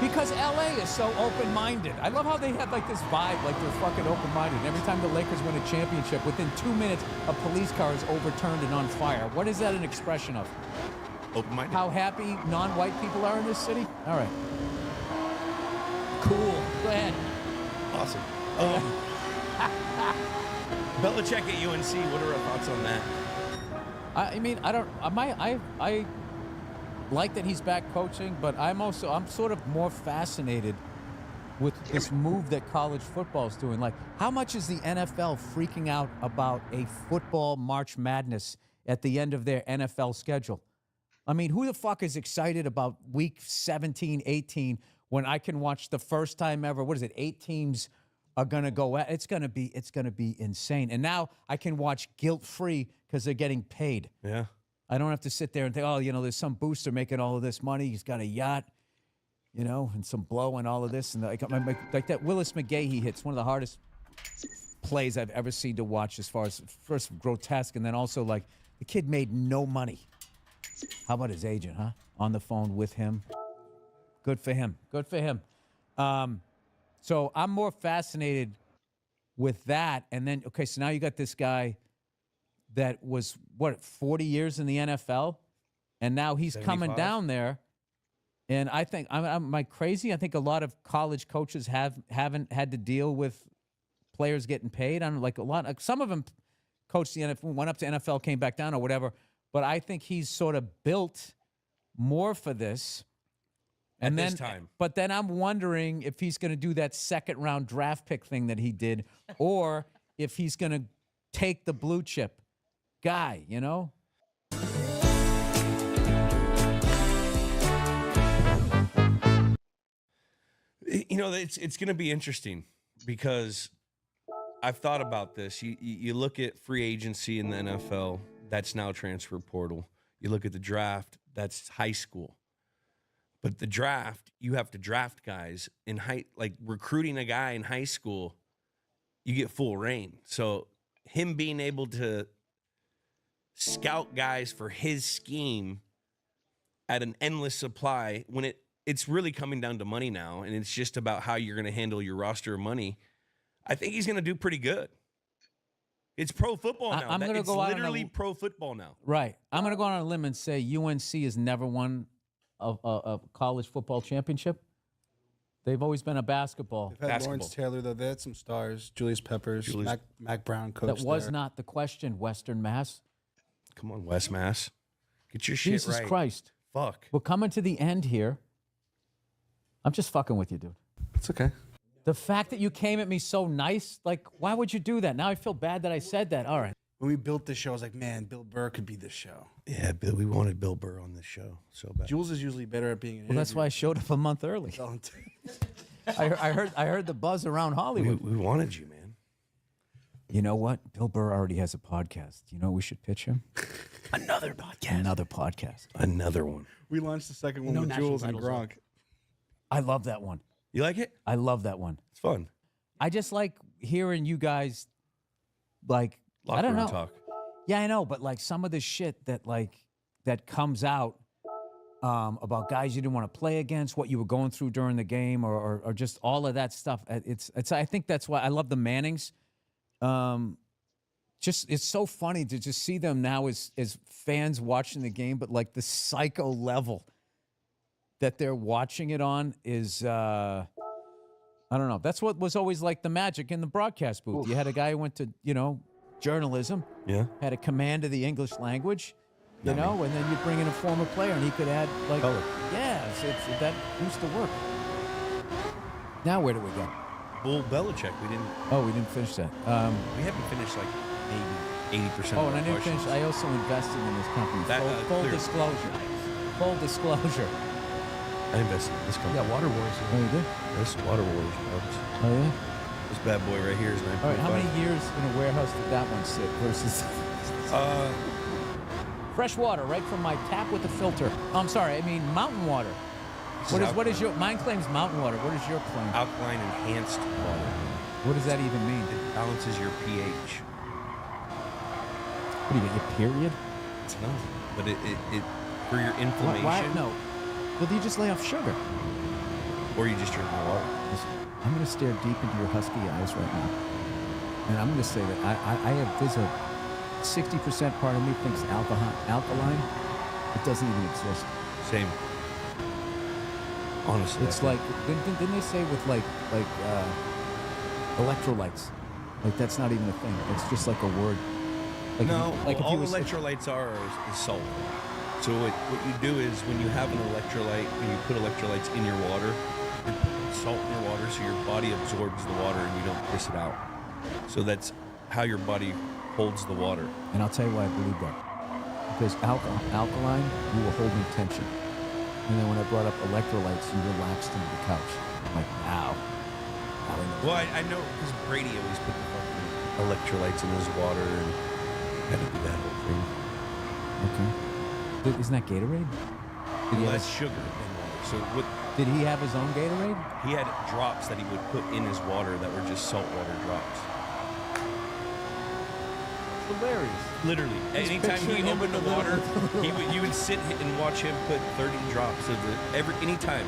V: Because LA is so open-minded. I love how they have like this vibe, like they're fucking open-minded. And every time the Lakers win a championship, within 2 minutes, a police car is overturned and on fire. What is that an expression of?
S: Open-minded.
V: How happy non-white people are in this city? All right. Cool. Go ahead.
S: Awesome. Belichick at UNC, what are our thoughts on that?
V: I mean, I like that he's back coaching, but I'm sort of more fascinated with this move that college football is doing. Like, how much is the NFL freaking out about a football March Madness at the end of their NFL schedule? I mean, who the fuck is excited about week 17, 18 when I can watch the first time ever, 8 teams are going to go at? It's going to be insane. And now I can watch guilt-free because they're getting paid.
S: Yeah.
V: I don't have to sit there and think, oh, there's some booster making all of this money. He's got a yacht, and some blow and all of this. And like that Willis McGahee hits, one of the hardest plays I've ever seen to watch, as far as first grotesque, and then also like the kid made no money. How about his agent, huh? On the phone with him. Good for him. Good for him. So I'm more fascinated with that. And then, okay, so now you got this guy that was, 40 years in the NFL? And now he's
S: 75?
V: coming down there. And I think, am I crazy? I think a lot of college coaches haven't had to deal with players getting paid. Some of them coached the NFL, went up to NFL, came back down or whatever. but I think he's sort of built more for this. And
S: At
V: then,
S: this time.
V: But then I'm wondering if he's going to do that second-round draft pick thing that he did, or if he's going to take the blue chip guy, you know?
S: You know, it's going to be interesting because I've thought about this. You look at free agency in the NFL, that's now transfer portal. You look at the draft, that's high school. But the draft, you have to draft guys in like recruiting a guy in high school, you get full reign. So him being able to scout guys for his scheme at an endless supply, when it's really coming down to money now, and it's just about how you're going to handle your roster of money, I think he's going to do pretty good. It's pro football now.
V: I'm going to go out
S: literally pro football now.
V: Right. I'm going to go on a limb and say UNC has never won a college football championship. They've always been a basketball.
B: They've had Lawrence Taylor, though. They had some stars. Julius Peppers, Mac Brown coach.
V: That was not the question, Western Mass.
S: Come on, West Mass. Get your shit right.
V: Jesus Christ.
S: Fuck.
V: We're coming to the end here. I'm just fucking with you, dude.
S: It's okay.
V: The fact that you came at me so nice, like, why would you do that? Now I feel bad that I said that. All right.
B: When we built this show, I was like, man, Bill Burr could be this show.
S: Yeah, we wanted Bill Burr on this show so bad.
B: Jules is usually better at being an
V: Well, that's why I showed up a month early. I heard the buzz around Hollywood.
S: We wanted you, man.
V: You know what? Bill Burr already has a podcast. You know what we should pitch him?
S: Another podcast.
V: Another podcast.
S: Another one.
B: We launched the second one
V: No
B: with
V: national
B: Jules and
V: titles,
B: Gronk.
V: I love that one.
S: You like it?
V: I love that one.
S: It's fun.
V: I just like hearing you guys, like, I don't know.
S: Talk.
V: Yeah, I know, but like some of the shit that comes out about guys you didn't want to play against, what you were going through during the game, or just all of that stuff. It's. I think that's why I love the Mannings. Just it's so funny to just see them now as fans watching the game, but like the psycho level that they're watching it on is. I don't know. That's what was always like the magic in the broadcast booth. You had a guy who went to, journalism.
S: Yeah.
V: Had a command of the English language, and then you'd bring in a former player and he could add, like,
S: color.
V: Yeah, that used to work. Now where do we go?
S: Bull Belichick. We didn't
V: finish that.
S: We haven't finished like maybe 80%.
V: Oh, and I didn't finish. I also invested in this company. Full disclosure. Full disclosure.
S: I invested in this company.
V: Yeah, Water Wars. Oh, you did?
S: This Water Wars.
V: Oh, yeah?
S: This bad boy right here is 9.5.
V: All right, how many years in a warehouse did that one sit versus... Fresh water, right from my tap with the filter. Oh, I'm sorry, I mean mountain water. What is your... Mine claims mountain water. What is your claim?
S: Alkaline enhanced water.
V: What does that even mean?
S: It balances your pH.
V: What do you get, your period?
S: No, but it for your inflammation.
V: Why? No. Well, do you just lay off sugar?
S: Or you just drink more water?
V: Listen, I'm going to stare deep into your husky eyes right now. And I'm going to say that I have, there's a 60% part of me thinks alkaline, it doesn't even exist.
S: Same. Honestly.
V: It's like, didn't they say with like electrolytes? Like that's not even a thing. It's just like a word. Like
S: no,
V: like
S: all electrolytes are is salt. So what you do is when you have an electrolyte, when you put electrolytes in your water, you're putting salt in your water so your body absorbs the water and you don't piss it out. So that's how your body holds the water.
V: And I'll tell you why I believe that. Because alkaline, you were holding tension. And then when I brought up electrolytes, you relaxed into the couch. I'm like, wow.
S: Well, I know because Brady always put the fucking electrolytes in his water and had to do that whole thing.
V: Okay. Isn't that Gatorade?
S: Less sugar in water. So what?
V: Did he have his own Gatorade?
S: He had drops that he would put in his water that were just saltwater drops.
V: Hilarious.
S: Literally, anytime he opened the water, you would sit and watch him put 30 drops of it anytime.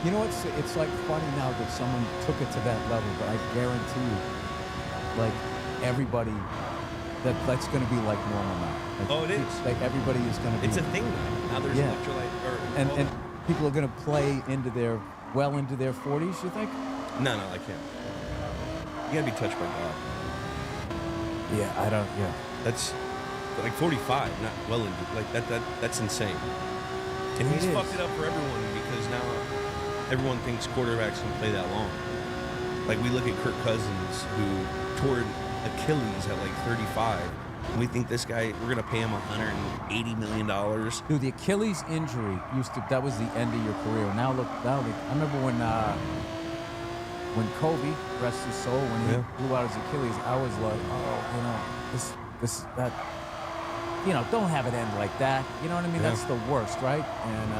V: You know what's? It's like funny now that someone took it to that level, but I guarantee you, like everybody, that's going to be like normal now. Like,
S: it is.
V: Like everybody is going to be.
S: It's a thing now. Now there's electrolyte.
V: And people are going to play into their 40s. You think?
S: No, I can't. You got to be touched by God.
V: Yeah, I don't. Yeah,
S: that's like 45, not well into like that's insane. And he's fucked it up for everyone because now everyone thinks quarterbacks can play that long. Like we look at Kirk Cousins, who tore Achilles at like 35. And we think this guy, we're gonna pay him $180 million.
V: Dude, the Achilles injury that was the end of your career. Now look, I remember when Kobe, rest his soul, when he blew out his Achilles, I was like, that, don't have it end like that. You know what I mean? That's the worst, right? And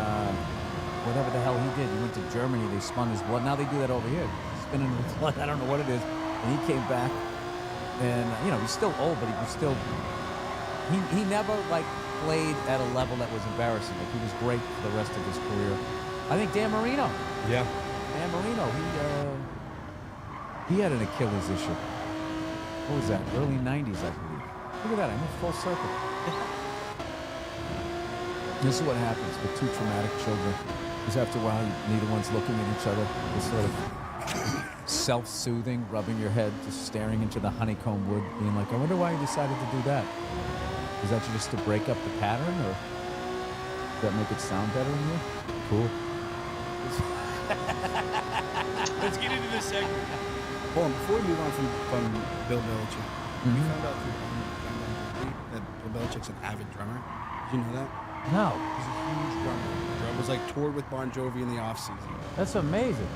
V: whatever the hell he did, he went to Germany, they spun his blood. Now they do that over here, spinning his blood. I don't know what it is. And he came back, and he's still old, but he was still. He never played at a level that was embarrassing. Like he was great for the rest of his career. I think Dan Marino.
S: Yeah.
V: Dan Marino, he had an Achilles issue. What was that? Early 90s, I believe. Look at that, I went full circle. This is what happens with two traumatic children. Because after a while, neither one's looking at each other. This sort of self-soothing, rubbing your head, just staring into the honeycomb wood, being like, I wonder why you decided to do that. Is that just to break up the pattern, or does that make it sound better in you? Cool.
S: Let's get into this segment.
B: Hold on, before we move on from Bill Belichick, we found out through that Bill Belichick's an avid drummer. Did you know that?
V: No.
B: He's a huge drummer. Was toured with Bon Jovi in the off season.
V: That's amazing.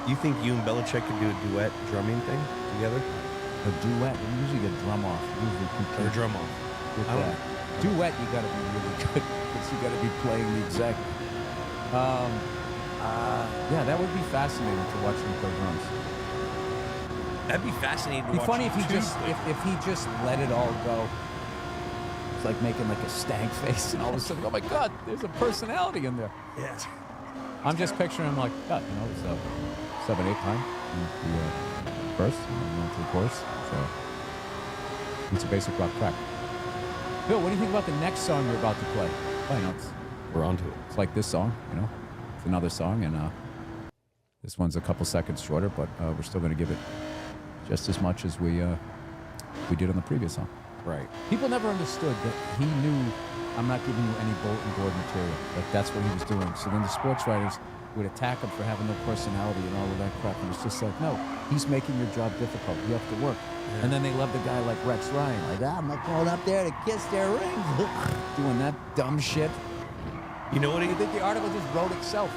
S: You think you and Belichick could do a duet drumming thing together?
V: A duet? We usually get drum off.
S: Or drum off.
V: Duet, you got to be really good because you got to be playing the exact. Yeah, that would be fascinating to watch him play drums.
S: That'd be fascinating to watch.
V: It'd be funny if he
S: too.
V: if he just let it all go. It's like making like a stank face, and all of a sudden, oh my God, there's a personality in there.
S: Yeah.
V: I'm just picturing him like, God, it's 7/8 time. First, and then to the chorus. So it's a basic rock track. Bill, what do you think about the next song you're about to play? Oh,
S: we're on to it.
V: It's like this song, It's another song, and this one's a couple seconds shorter, but we're still going to give it just as much as we did on the previous song.
S: Right.
V: People never understood that he knew, I'm not giving you any bulletin board material. Like, that's what he was doing. So then the sports writers would attack him for having no personality and all of that crap. And it's just like, no, he's making your job difficult. You have to work. Yeah. And then they love the guy like Rex Ryan. Like, I'm not going up there to kiss their rings. Doing that dumb shit.
S: You know what?
V: I think the article just wrote itself.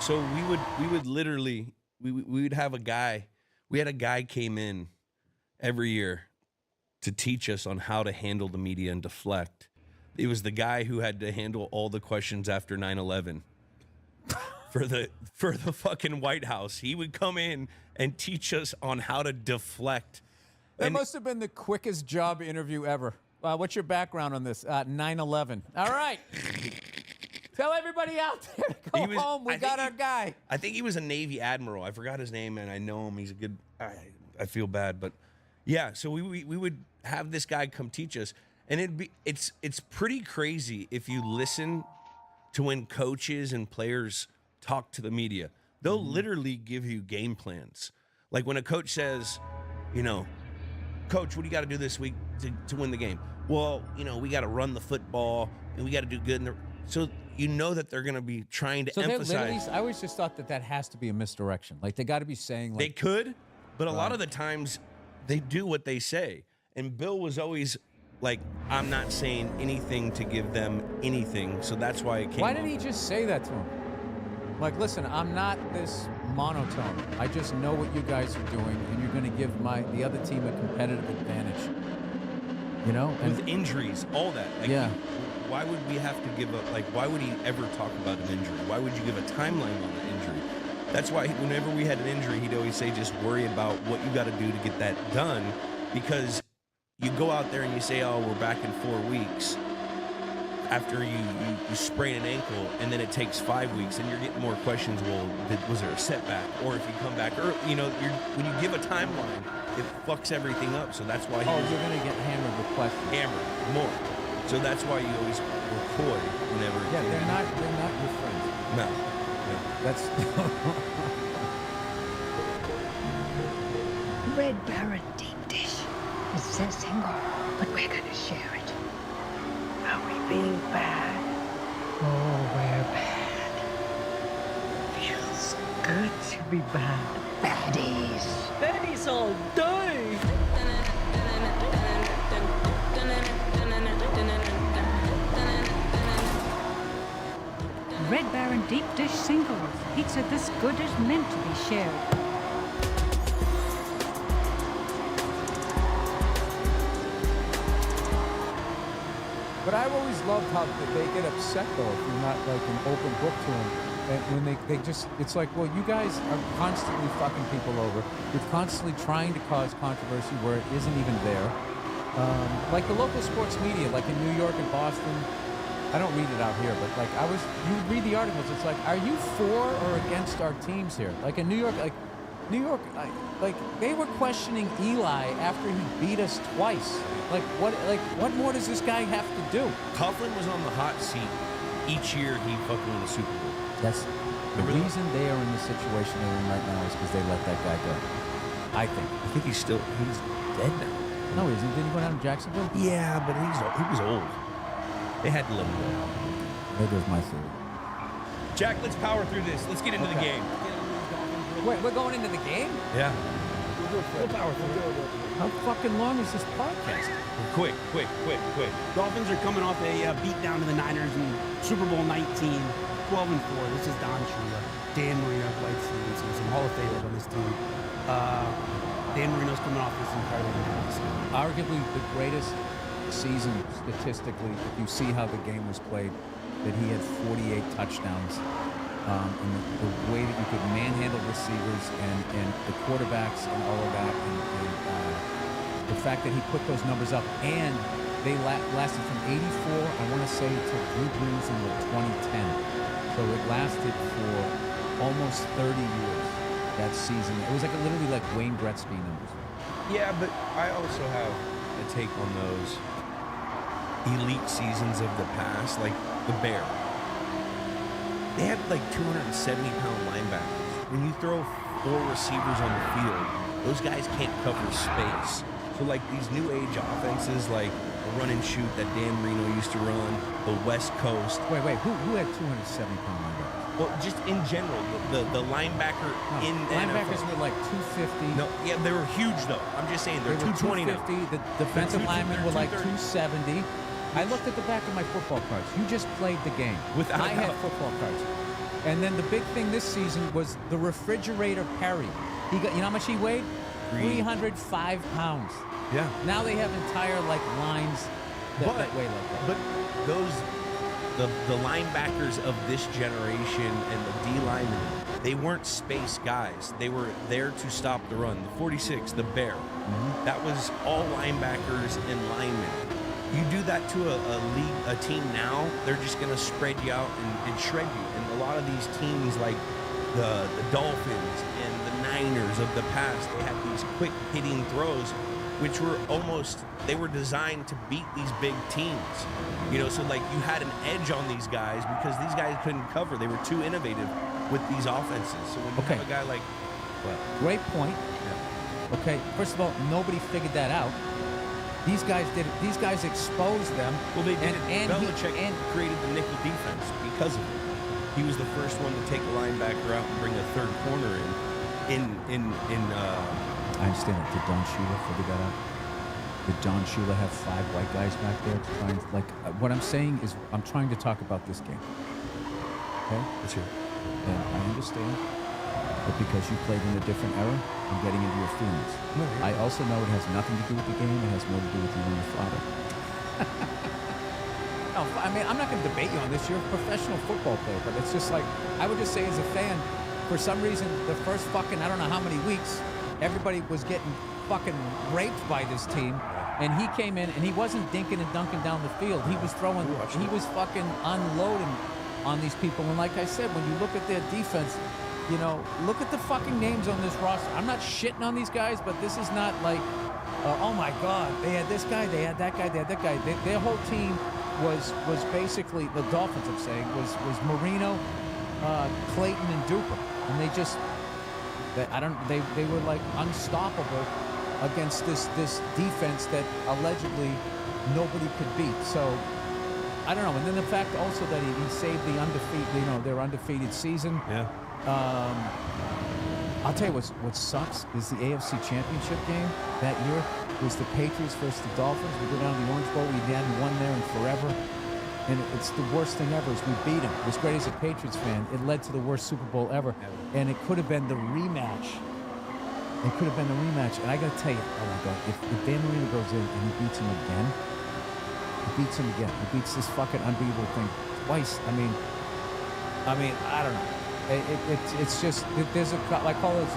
S: So we would literally, we would have a guy. We had a guy came in every year to teach us on how to handle the media and deflect. It was the guy who had to handle all the questions after 9/11 for the fucking White House. He would come in and teach us on how to deflect.
V: That must have been the quickest job interview ever. What's your background on this? 9/11. All right. Tell everybody out there to go home. We got our guy.
S: I think he was a Navy admiral. I forgot his name, and I know him. He's a good. I feel bad, but yeah. So we would have this guy come teach us, and it's pretty crazy if you listen to when coaches and players talk to the media. They'll literally give you game plans. Like when a coach says, Coach, what do you got to do this week to win the game? Well, we got to run the football, and we got to do good. So you know that they're going to be trying to emphasize.
V: I always just thought that has to be a misdirection. Like, they got to be saying, like...
S: They could, but a lot of the times, they do what they say. And Bill was always like, I'm not saying anything to give them anything, so that's why it came
V: Why didn't he just say that to him? Like, listen, I'm not this monotone. I just know what you guys are doing, and you're going to give the other team a competitive advantage.
S: With injuries, all that. Like,
V: yeah.
S: Why would we have to give why would he ever talk about an injury? Why would you give a timeline on an injury? That's why whenever we had an injury, he'd always say, just worry about what you got to do to get that done. Because you go out there and you say, oh, we're back in 4 weeks. After you sprain an ankle, and then it takes 5 weeks, and you're getting more questions. Well, was there a setback? Or if you come back early, when you give a timeline, it fucks everything up. So that's why
V: you're going to get hammered with questions.
S: Hammered more. So that's why you always were coy whenever.
V: Yeah, they're not your friends.
S: No.
V: That's.
L: Red Baron deep dish. It's so single, but we're gonna share it.
E: be bad. Baddies. Baddies all day.
J: Red Baron deep dish singles. Pizza this good is meant to be shared.
V: But I've always loved how they get upset, though, if you're not like an open book to them. And when they just, it's like, well, you guys are constantly fucking people over. You're constantly trying to cause controversy where it isn't even there. Like the local sports media, like in New York and Boston, I don't read it out here, but like you read the articles, it's like, are you for or against our teams here? Like in New York, like they were questioning Eli after he beat us twice. Like what more does this guy have to do?
S: Coughlin was on the hot seat each year he fucking won the Super Bowl.
V: That's the reason they are in the situation they're in right now is because they let that guy go. I think
S: he's dead now.
V: No, he isn't. Didn't he go down to Jacksonville?
S: Yeah, but he was old. They had to let him go.
V: That was my theory.
S: Jack, let's power through this. Let's get into the game.
V: Wait, we're going into the game?
S: Yeah. We'll power through it.
V: How fucking long is this podcast?
S: Quick.
W: Dolphins are coming off a beat down to the Niners in Super Bowl 19, 12-4. This is Don Shula, Dan Marino, Dwight Stevenson, some Hall of Famers on this team. Dan Marino's coming off this incredible season.
V: Arguably the greatest season statistically, if you see how the game was played, that he had 48 touchdowns. And the way that you could manhandle receivers and the quarterbacks and all of that, and the fact that he put those numbers up, and they lasted from 84, I want to say, to Drew Brees in 2010. So it lasted for almost 30 years, that season. It was literally like Wayne Gretzky numbers.
S: Yeah, but I also have a take on those elite seasons of the past, like the Bear. They had like 270-pound linebackers. When you throw 4 receivers on the field, those guys can't cover space. So like these new age offenses, like the run and shoot that Dan Marino used to run, the West Coast.
V: Wait, who had 270-pound linebackers?
S: Well, just in general, the linebacker in
V: linebackers
S: NFL.
V: were like 250.
S: No, yeah, they were huge though. I'm just saying they're 220 now.
V: The defensive linemen were like 270. I looked at the back of my football cards. You just played the game. I had football cards. And then the big thing this season was the refrigerator Perry. He got, you know how much he weighed? 305 pounds.
S: Yeah.
V: Now they have entire lines that weigh like that.
S: But the linebackers of this generation and the D linemen, they weren't space guys. They were there to stop the run. The 46, the Bear, that was all linebackers and linemen. You do that to a team now, they're just going to spread you out and shred you. And a lot of these teams, like the Dolphins and the Niners of the past, they had these quick hitting throws, which were they were designed to beat these big teams. You know, so like you had an edge on these guys because these guys couldn't cover. They were too innovative with these offenses. So when you have a guy like...
V: Great point. Yeah. Okay, first of all, nobody figured that out. These guys did it. These guys exposed them.
S: Well, they did. And Belichick created the nickel defense because of it. He was the first one to take a linebacker out and bring a third corner in.
V: I understand that. Did Don Shula figure that out? Did Don Shula have 5 white guys back there to try and what I'm saying is I'm trying to talk about this game. Okay?
S: That's it.
V: And I understand. But because you played in a different era, I'm getting into your feelings. I also know it has nothing to do with the game. It has more to do with you and your father. No, I mean, I'm not going to debate you on this. You're a professional football player, but it's just like, I would just say as a fan, for some reason, the first fucking, I don't know how many weeks, everybody was getting fucking raped by this team. And he came in and he wasn't dinking and dunking down the field. He was he was fucking unloading on these people. And like I said, when you look at their defense, you know, look at the fucking names on this roster. I'm not shitting on these guys, but this is not like, oh my God, they had this guy, they had that guy, they had that guy. Their whole team was basically, the Dolphins, I'm saying, was Marino, Clayton, and Duper. And they just, they were like unstoppable against this defense that allegedly nobody could beat. So, I don't know. And then the fact also that he saved the undefeated, their undefeated season.
S: Yeah.
V: I'll tell you what sucks is the AFC Championship game that year was the Patriots versus the Dolphins. We go down to the Orange Bowl. We hadn't won there in forever. And it's the worst thing ever is we beat them. As great as a Patriots fan, it led to the worst Super Bowl ever. And it could have been the rematch. It could have been the rematch. And I got to tell you, oh my God, if Dan Marino goes in and he beats him again, he beats this fucking unbeatable thing twice. I mean, I don't know. It's just, there's a, I call it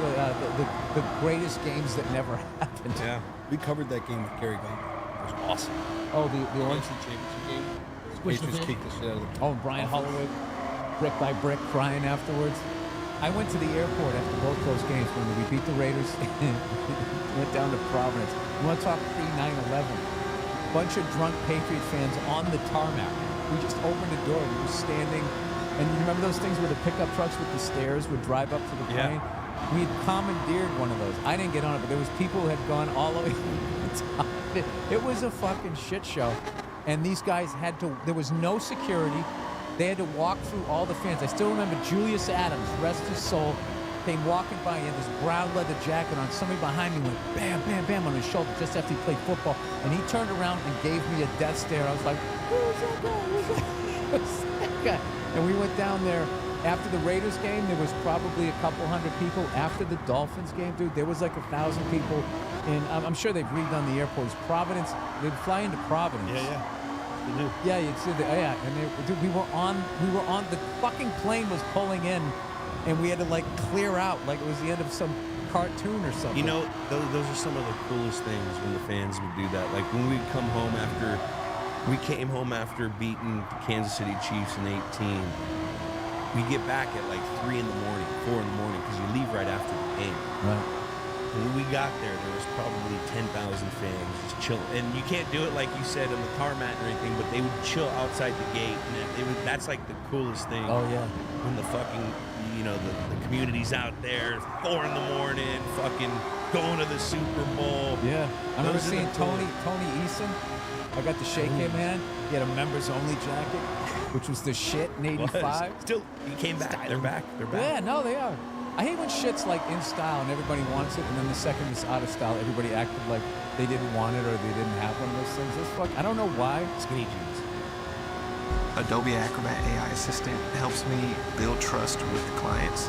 V: the greatest games that never happened.
B: Yeah. We covered that game with Gary Gunn. It was awesome.
V: Oh, the Orange
B: Championship game.
V: Patriots
B: kicked the shit out of the
V: Oh, Brian Holloway, brick by brick, crying afterwards. I went to the airport after both those games when we beat the Raiders. Went down to Providence. We want to talk pre-9/11. Bunch of drunk Patriot fans on the tarmac. We just opened the door. We were standing. And you remember those things where the pickup trucks with the stairs would drive up to the plane? Yeah. We had commandeered one of those. I didn't get on it, but there was people who had gone all the way to the top. It was a fucking shit show. And these guys had to, there was no security. They had to walk through all the fans. I still remember Julius Adams, rest his soul, came walking by. He had this brown leather jacket on. Somebody behind me went bam, bam, bam on his shoulder just after he played football. And he turned around and gave me a death stare. I was like, who's that guy? Who's that guy? And we went down there. After the Raiders game, there was probably a couple hundred people. After the Dolphins game, dude, there was like 1,000 people. And I'm sure they've redone the airport. It's Providence. They'd fly into Providence.
B: Yeah. They do.
V: Yeah, you'd see and dude, we were on, the fucking plane was pulling in, and we had to like clear out like it was the end of some cartoon or something.
K: You know, those are some of the coolest things when the fans would do that. Like when we'd come home we came home after beating the Kansas City Chiefs in 18. We get back at like 3 in the morning, 4 in the morning, because you leave right after the game.
V: Right.
K: When we got there was probably 10,000 fans just chilling. And you can't do it like you said on the tarmac or anything, but they would chill outside the gate. And that's like the coolest thing.
V: Oh, yeah.
K: When the fucking, the community's out there, 4 in the morning, fucking going to the Super Bowl.
V: Yeah. I remember seeing Tony Eason. I got to shake him hand. He had a members-only jacket, which was the shit in '85.
K: Still, he came back. They're back.
V: Yeah, no, they are. I hate when shit's like in style and everybody wants it, and then the second it's out of style, everybody acted like they didn't want it or they didn't have one of those things. I don't know why.
K: Skinny jeans.
M: Adobe Acrobat AI Assistant helps me build trust with clients.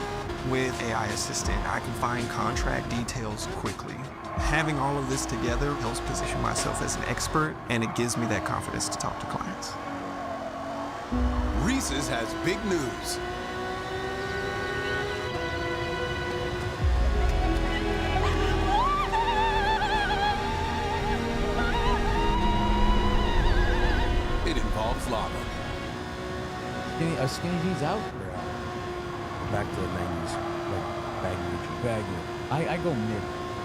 M: With AI Assistant, I can find contract details quickly. Having all of this together helps position myself as an expert, and it gives me that confidence to talk to clients.
N: Reese's has big news. It involves lava.
V: Skinny jeans out?
K: Back to the 90s, like baggy.
V: I go mid.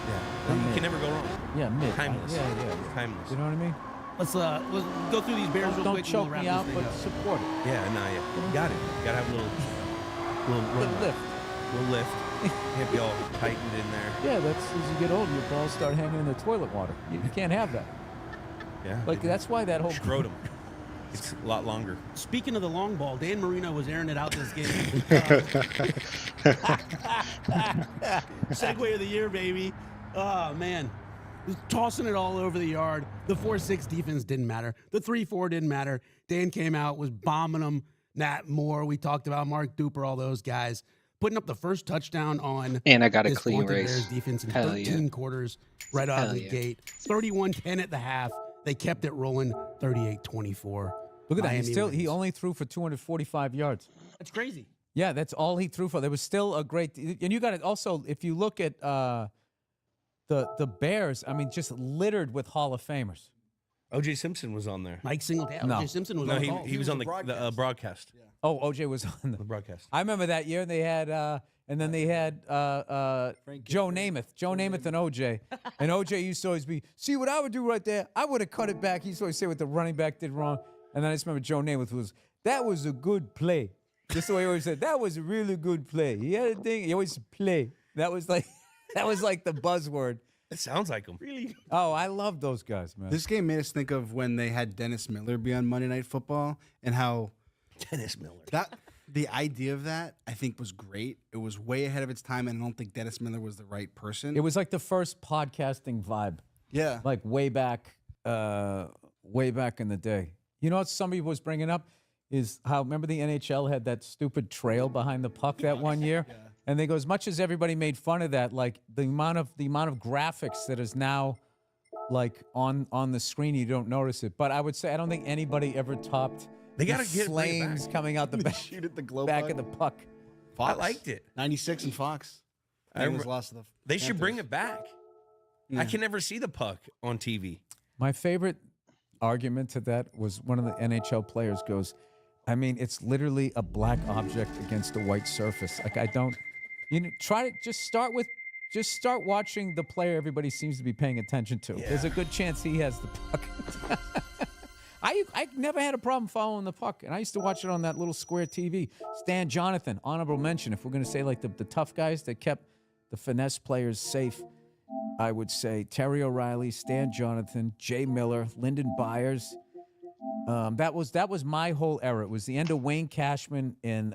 K: Yeah, you can never go wrong.
V: Yeah, mid.
K: Timeless.
V: Yeah.
K: Timeless.
V: You know what I mean?
W: Let's go through these bears real
V: Don't
W: quick.
V: choke
W: and we'll
V: me
W: wrap
V: out,
W: this
V: but
W: thing up.
V: support it.
K: You got it. You gotta have a little
V: lift.
K: Little lift. Can't be all tightened in there.
V: Yeah, that's as you get older, your balls start hanging in the toilet water. You can't have that.
K: Yeah.
V: Like that's why that whole
K: scrotum. It's a lot longer.
W: Speaking of the long ball, Dan Marino was airing it out this game. Segue of the year, baby. Oh, man. Tossing it all over the yard. The 4-6 defense didn't matter. The 3-4 didn't matter. Dan came out, was bombing them. Nat Moore, we talked about Mark Duper, all those guys. Putting up the first touchdown on
A: and I got a
W: this
A: clean
W: Haunted
A: race.
W: Bears defense in
A: Hell
W: 13
A: yeah.
W: quarters right out of the gate. 31-10 at the half. They kept it rolling 38-24.
V: Look at that.
W: Miami
V: He only threw for 245 yards.
W: That's crazy.
V: Yeah, that's all he threw for. There was still a great, and you got it. Also, if you look at the Bears, I mean, just littered with Hall of Famers.
K: O.J. Simpson was on there.
W: Mike Singletary.
V: No.
W: O.J. Simpson was
K: No,
W: on
K: he,
W: the
K: he was on the broadcast.
W: Yeah.
V: Oh, O.J. was on
K: The broadcast.
V: I remember that year they had, and then they had Joe Namath. Joe Namath and O.J. And O.J. used to always be, see what I would do right there? I would have cut it back. He used to always say what the running back did wrong. And then I just remember Joe Namath was, that was a good play. Just the way he always said, that was a really good play. He had a thing, he always play. That was like the buzzword.
K: It sounds like him.
W: Really?
V: Oh, I love those guys, man.
B: This game made us think of when they had Dennis Miller be on Monday Night Football and how
K: Dennis Miller.
B: That the idea of that, I think, was great. It was way ahead of its time, and I don't think Dennis Miller was the right person.
V: It was like the first podcasting vibe.
B: Yeah.
V: Like way back in the day. You know what somebody was bringing up is how, remember the NHL had that stupid trail behind the puck that one year? And they go, as much as everybody made fun of that, like the amount of graphics that is now like on the screen, you don't notice it. But I would say I don't think anybody ever topped
S: They
V: the
S: gotta get
V: flames coming out the back,
B: shoot at the glow
V: back
B: puck.
V: of the puck.
B: Fox.
S: I liked it.
B: 96 and Fox. Lost to the
S: They should bring
B: Panthers.
S: it back.
B: Yeah.
S: I can never see the puck on TV.
V: My favorite argument to that was one of the NHL players goes, I mean, it's literally a black object against a white surface. Like, I don't, try to just start watching the player everybody seems to be paying attention to.
S: Yeah.
V: There's a good chance he has the puck. I never had a problem following the puck, and I used to watch it on that little square TV. Stan Jonathan, honorable mention. If we're going to say like the tough guys that kept the finesse players safe, I would say Terry O'Reilly, Stan Jonathan, Jay Miller, Lyndon Byers. That was my whole era. It was the end of Wayne Cashman and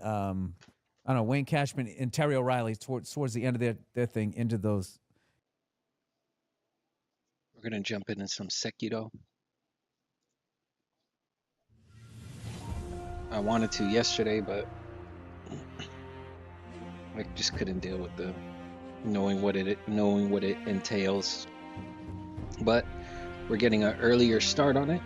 V: Wayne Cashman and Terry O'Reilly towards the end of their thing into those.
A: We're gonna jump into some Sekiro. I wanted to yesterday, but I just couldn't deal with the knowing what it entails. But we're getting an earlier start on it.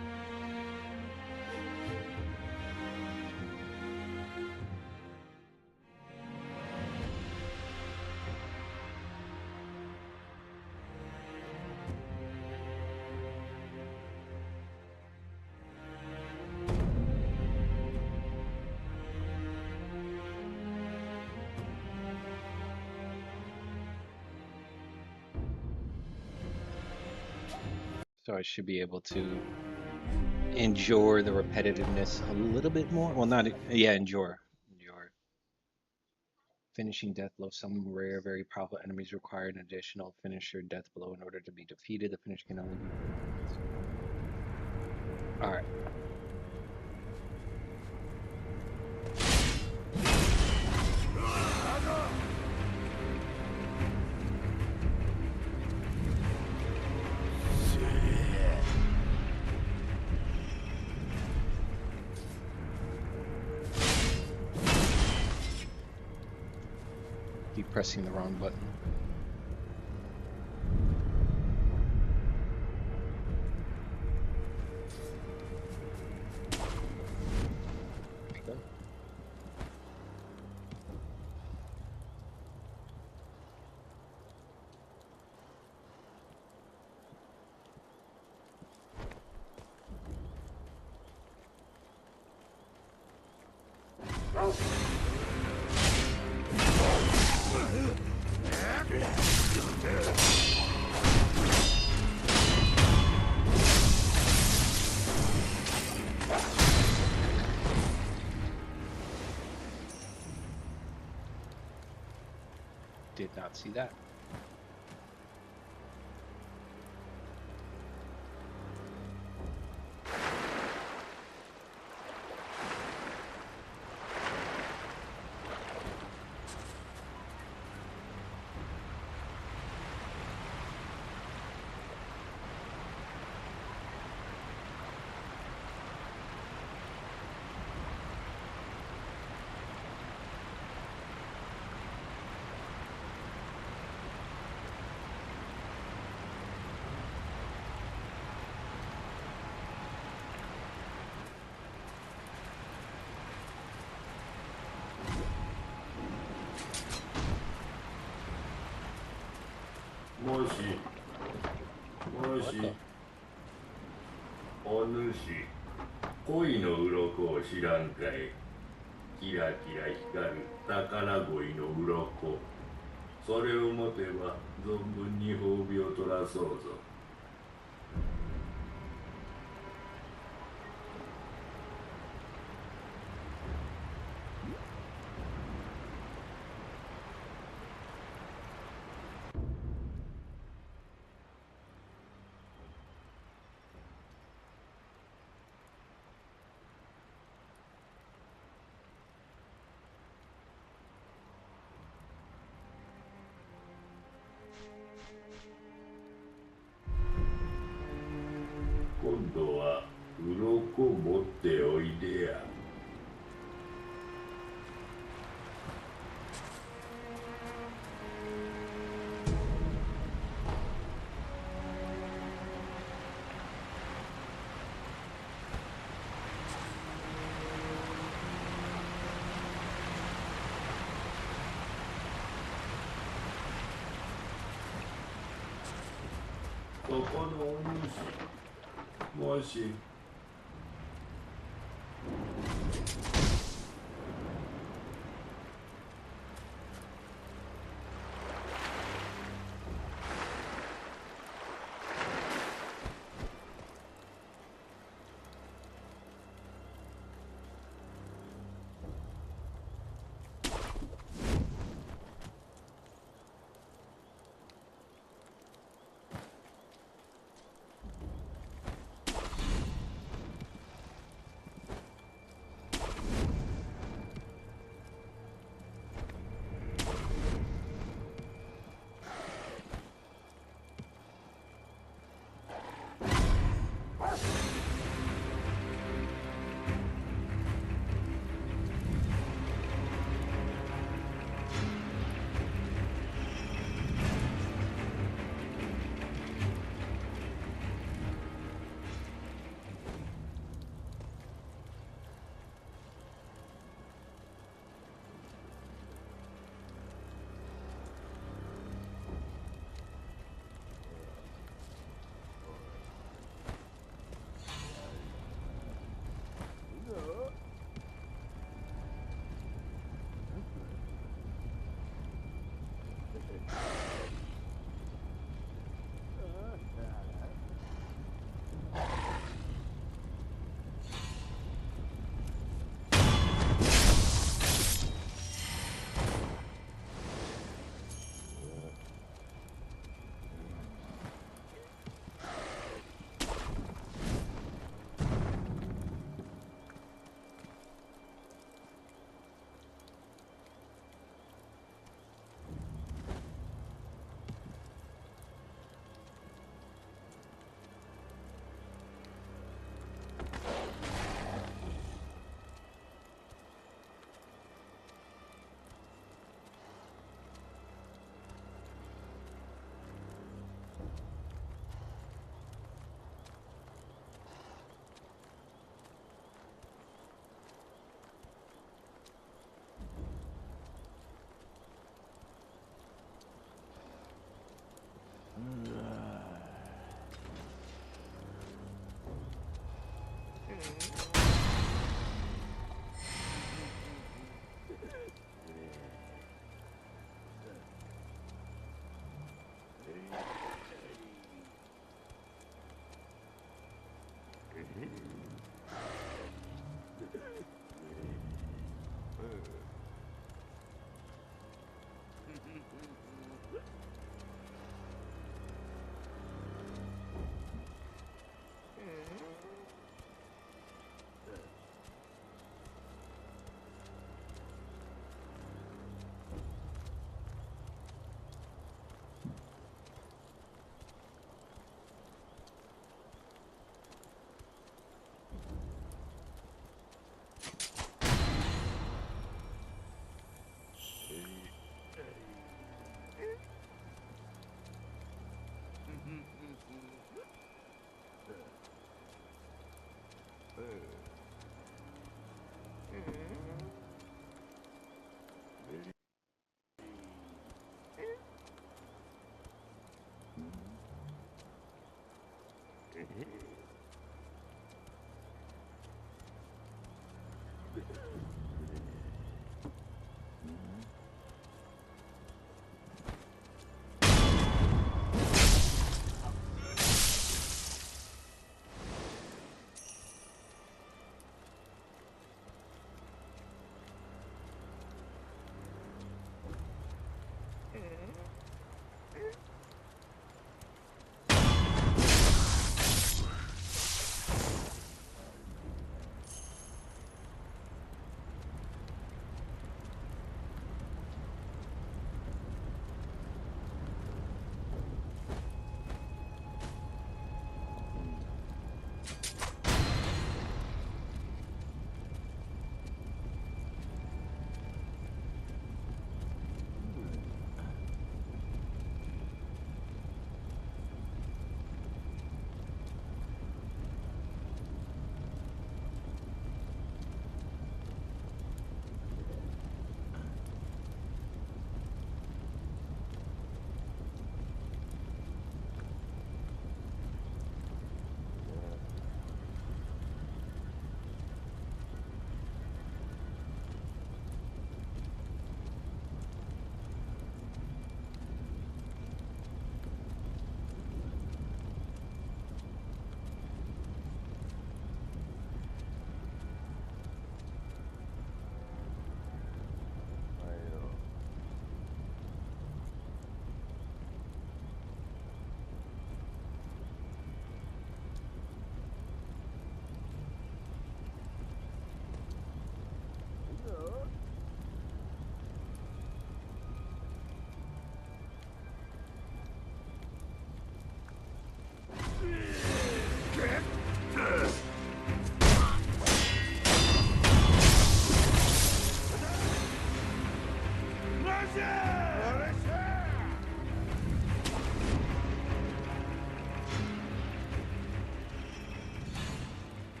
A: So I should be able to endure the repetitiveness a little bit more. Well, endure. Finishing death blow. Some rare, very powerful enemies require an additional finisher death blow in order to be defeated. The finish can only be... Alright. Keep pressing the wrong button. There we go. Did not see that.
C: お主、恋の鱗を知らんかい。キラキラ光る宝鯉の鱗。それを持てば存分に褒美を取らそうぞ。今度は鱗持っておいでや。そこのお主、もし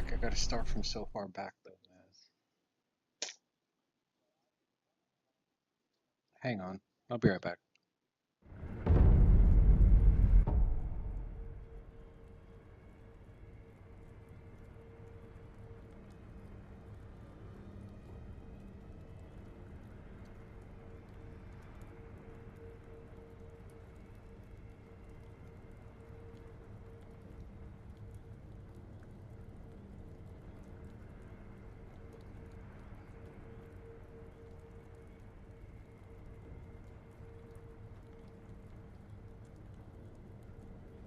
A: back. I gotta start from so far back though, man. Hang on. I'll be right back.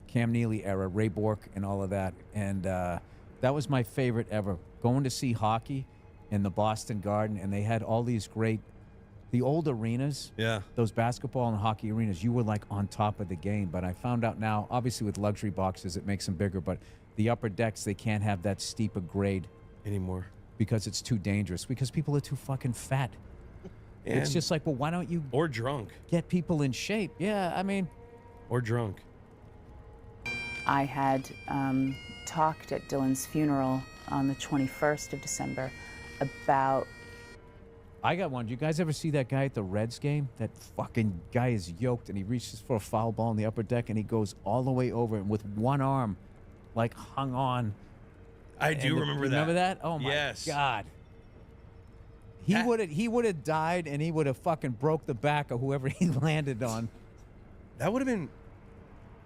V: Cam Neely era, Ray Bork and all of that. And that was my favorite ever. Going to see hockey in the Boston Garden, and they had all these great, the old arenas.
K: Yeah.
V: Those basketball and hockey arenas, you were like on top of the game. But I found out now, obviously with luxury boxes, it makes them bigger. But the upper decks, they can't have that steep a grade
K: anymore
V: because it's too dangerous, because people are too fucking fat.
K: And
V: it's just like, well, why don't you...
K: Or drunk.
V: Get people in shape. Yeah, I mean...
K: Or drunk.
D: I had talked at Dylan's funeral on the 21st of December about...
V: I got one. Did you guys ever see that guy at the Reds game? That fucking guy is yoked, and he reaches for a foul ball in the upper deck, and he goes all the way over, and with one arm, like, hung on.
K: I do remember that.
V: Remember that? Oh, my
K: yes.
V: God. He would have died, and he would have fucking broke the back of whoever he landed on.
K: That would have been...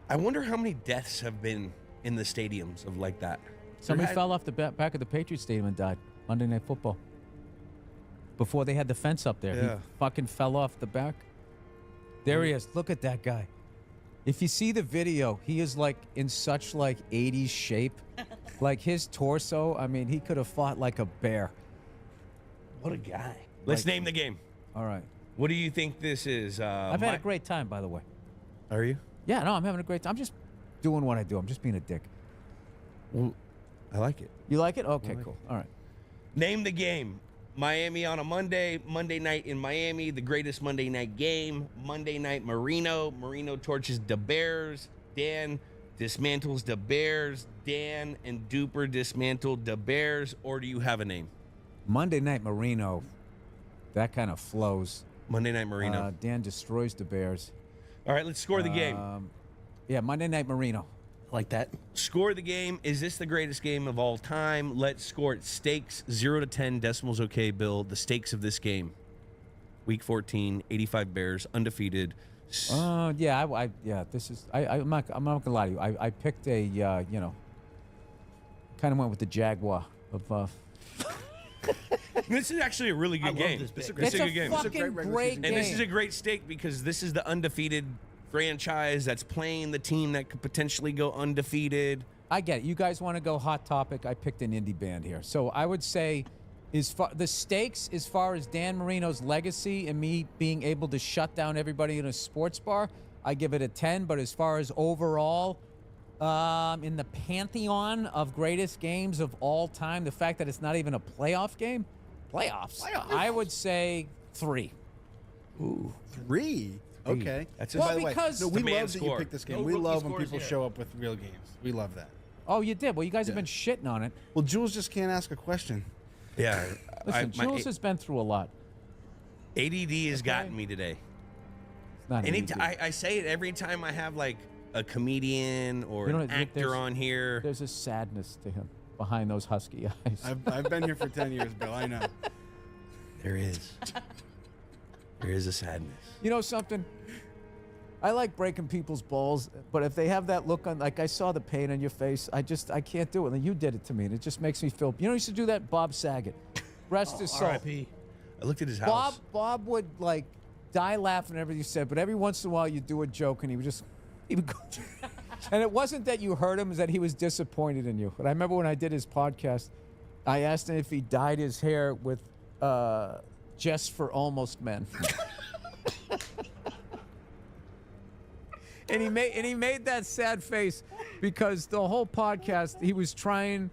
K: I wonder how many deaths have been in the stadiums of like that.
V: Somebody fell off the back of the Patriots Stadium and died. Monday Night Football. Before they had the fence up there.
K: Yeah.
V: He fucking fell off the back. There he is. Look at that guy. If you see the video, he is like in such like 80s shape. Like his torso, I mean, he could have fought like a bear.
K: What a guy. Let's name the game.
V: All right.
K: What do you think this is?
V: I've had a great time, by the way.
K: Are you?
V: Yeah, no, I'm having a great time. I'm just doing what I do. I'm just being a dick.
K: Well, I like it.
V: You like it? Okay, cool. All right.
K: Name the game. Miami on a Monday. Monday night in Miami. The greatest Monday night game. Monday night Marino. Marino torches the Bears. Dan dismantles the Bears. Dan and Duper dismantled the Bears. Or do you have a name?
V: Monday Night Marino. That kind of flows.
K: Monday Night Marino.
V: Dan destroys the Bears.
K: All right, let's score the game.
V: Yeah, Monday Night Marino.
K: Like that. Score the game. Is this the greatest game of all time? Let's score it. Stakes 0 to 10. Decimals okay, Bill. The stakes of this game. Week 14, 85 Bears, undefeated.
V: Yeah, this is... I'm not going to lie to you. I picked a, kind of went with the Jaguar of...
K: This is actually a really good game.
V: It's a good game. Fucking great game.
K: And this is a great stake because this is the undefeated franchise that's playing the team that could potentially go undefeated.
V: I get it. You guys want to go hot topic. I picked an indie band here. So I would say the stakes as far as Dan Marino's legacy and me being able to shut down everybody in a sports bar, I give it a 10. But as far as overall, in the pantheon of greatest games of all time, the fact that it's not even a playoff game, I would say 3.
B: Ooh, 3. Okay.
V: That's well, by the because
B: way, no, we love that you picked this game. We love when people show up with real games. We love that.
V: Oh, you did? Well, you guys have been shitting on it.
B: Well, Jules just can't ask a question.
K: Yeah.
V: Listen, Jules has been through a lot.
K: ADD has gotten me today.
V: It's not
K: I say it every time I have like a comedian or an actor on here.
V: There's a sadness to him behind those husky eyes.
B: I've been here for 10 years, Bill. I know.
K: There is. There is a sadness.
V: You know something? I like breaking people's balls, but if they have that look on, like I saw the pain on your face, I can't do it. And you did it to me, and it just makes me feel. You know, used to do that, Bob Saget. Rest his soul.
K: R.I.P. I looked at his house.
V: Bob would like die laughing at everything you said, but every once in a while you do a joke, and he would go. And it wasn't that you hurt him; it was that he was disappointed in you. But I remember when I did his podcast, I asked him if he dyed his hair with Just for Almost Men. And he made that sad face because the whole podcast he was trying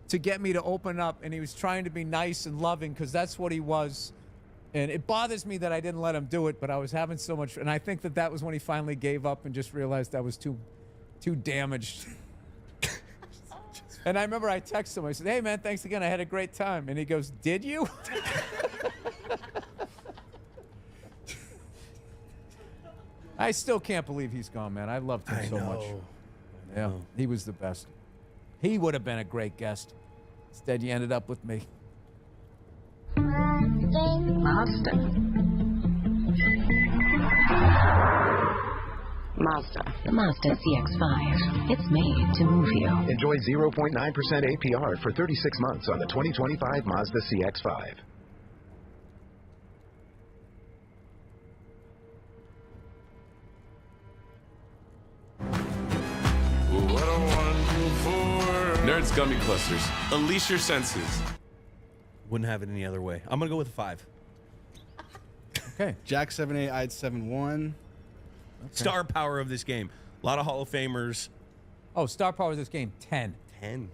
V: to get me to open up, and he was trying to be nice and loving because that's what he was. And it bothers me that I didn't let him do it, but I was having so much, and I think that was when he finally gave up and just realized I was too damaged. And I remember I texted him. I said, "Hey man, thanks again. I had a great time." And he goes, "Did you?" I still can't believe he's gone, man. I loved him so much. Yeah, he was the best. He would have been a great guest. Instead, you ended up with me.
E: Mazda. The Mazda CX-5. It's made to move you.
I: Enjoy 0.9% APR for 36 months on the 2025 Mazda CX-5.
P: Nerds Gummy Clusters. Unleash your senses.
S: Wouldn't have it any other way. I'm going to go with a 5.
B: Okay. Jack 7-8, I'd 7-1. Okay.
S: Star power of this game. A lot of Hall of Famers.
V: Oh, star power of this game, 10.
S: 10.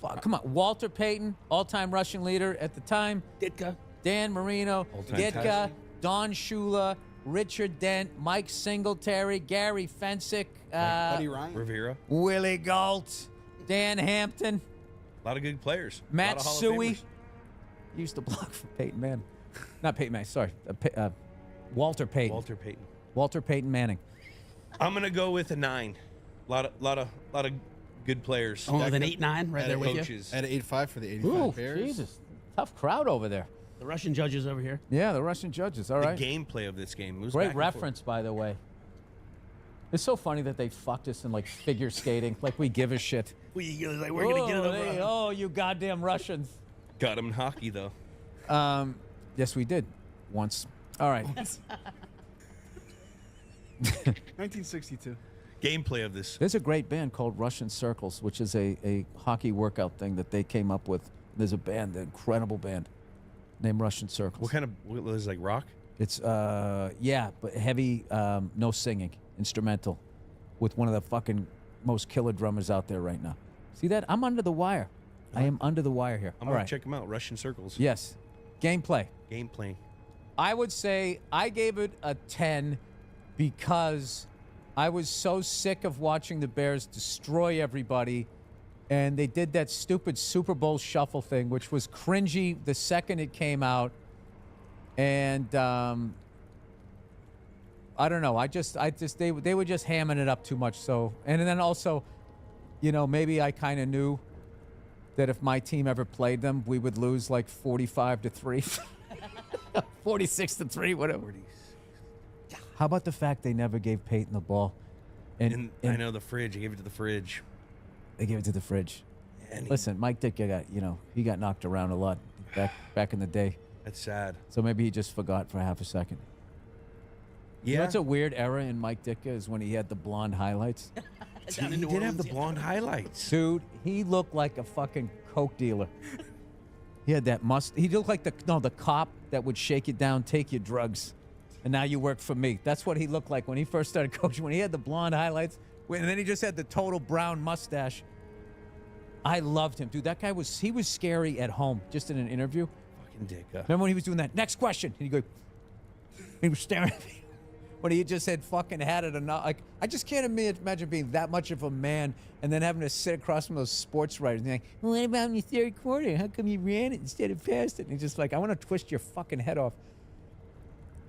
V: Fuck, come on. Walter Payton, all-time rushing leader at the time.
S: Ditka.
V: Dan Marino.
S: All-time
V: Ditka.
S: passing.
V: Don Shula. Richard Dent. Mike Singletary. Gary Fensick.
B: Buddy Ryan.
S: Rivera.
V: Willie Galt. Dan Hampton.
S: A lot of good players.
V: Matt
S: A lot of Hall of
V: Suey.
S: Famers.
V: Used to block for Peyton Manning. Not Peyton Manning, sorry. Walter Payton.
S: Walter Payton.
V: Walter Payton Manning.
S: I'm going to go with a 9. A lot of good players.
W: Oh, with an 8-9 right there with
S: coaches.
W: you.
B: At 8-5 for the 85
V: Ooh,
B: Bears.
V: Jesus. Tough crowd over there.
W: The Russian judges over here.
V: Yeah, the Russian judges. All right.
S: The gameplay of this game. It was
V: Great
S: back and
V: reference, by the way. It's so funny that they fucked us in like figure skating. Like we give a shit.
W: We're going to get it over.
V: Oh, you goddamn Russians.
S: Got him in hockey, though.
V: Yes, we did. Once. All right.
B: 1962.
S: Gameplay of this.
V: There's a great band called Russian Circles, which is a hockey workout thing that they came up with. There's a band, an incredible band named Russian Circles.
S: What kind of, is it like rock?
V: It's, yeah, but heavy, no singing, instrumental, with one of the fucking most killer drummers out there right now. See that? I'm under the wire. I am under the wire here.
S: I'm going to check them out. Russian Circles.
V: Yes. Gameplay.
S: Gameplay.
V: I would say I gave it a 10 because I was so sick of watching the Bears destroy everybody, and they did that stupid Super Bowl shuffle thing, which was cringy the second it came out. And I don't know. They were just hamming it up too much. So, and then also, you know, maybe I kind of knew that if my team ever played them, we would lose like 45-3, 46-3, whatever. How about the fact they never gave Peyton the ball?
S: And I know the fridge. I gave it to the fridge.
V: They gave it to the fridge. Listen, Mike Ditka got, you know, he got knocked around a lot back in the day.
S: That's sad.
V: So maybe he just forgot for half a second.
S: Yeah.
V: You know what's a weird era in Mike Ditka is when he had the blonde highlights.
S: Dude, he did have the blonde highlights.
V: Dude, he looked like a fucking coke dealer. He had that He looked like the cop that would shake you down, take your drugs, and now you work for me. That's what he looked like when he first started coaching. When he had the blonde highlights, and then he just had the total brown mustache. I loved him, dude. That guy was scary at home. Just in an interview.
S: Fucking Ditka.
V: Remember when he was doing that? Next question. And he was staring at me. When he just had fucking had it enough. Like, I just can't imagine being that much of a man and then having to sit across from those sports writers and like, well, what about in the third quarter? How come you ran it instead of passed it? And he's just like, I want to twist your fucking head off.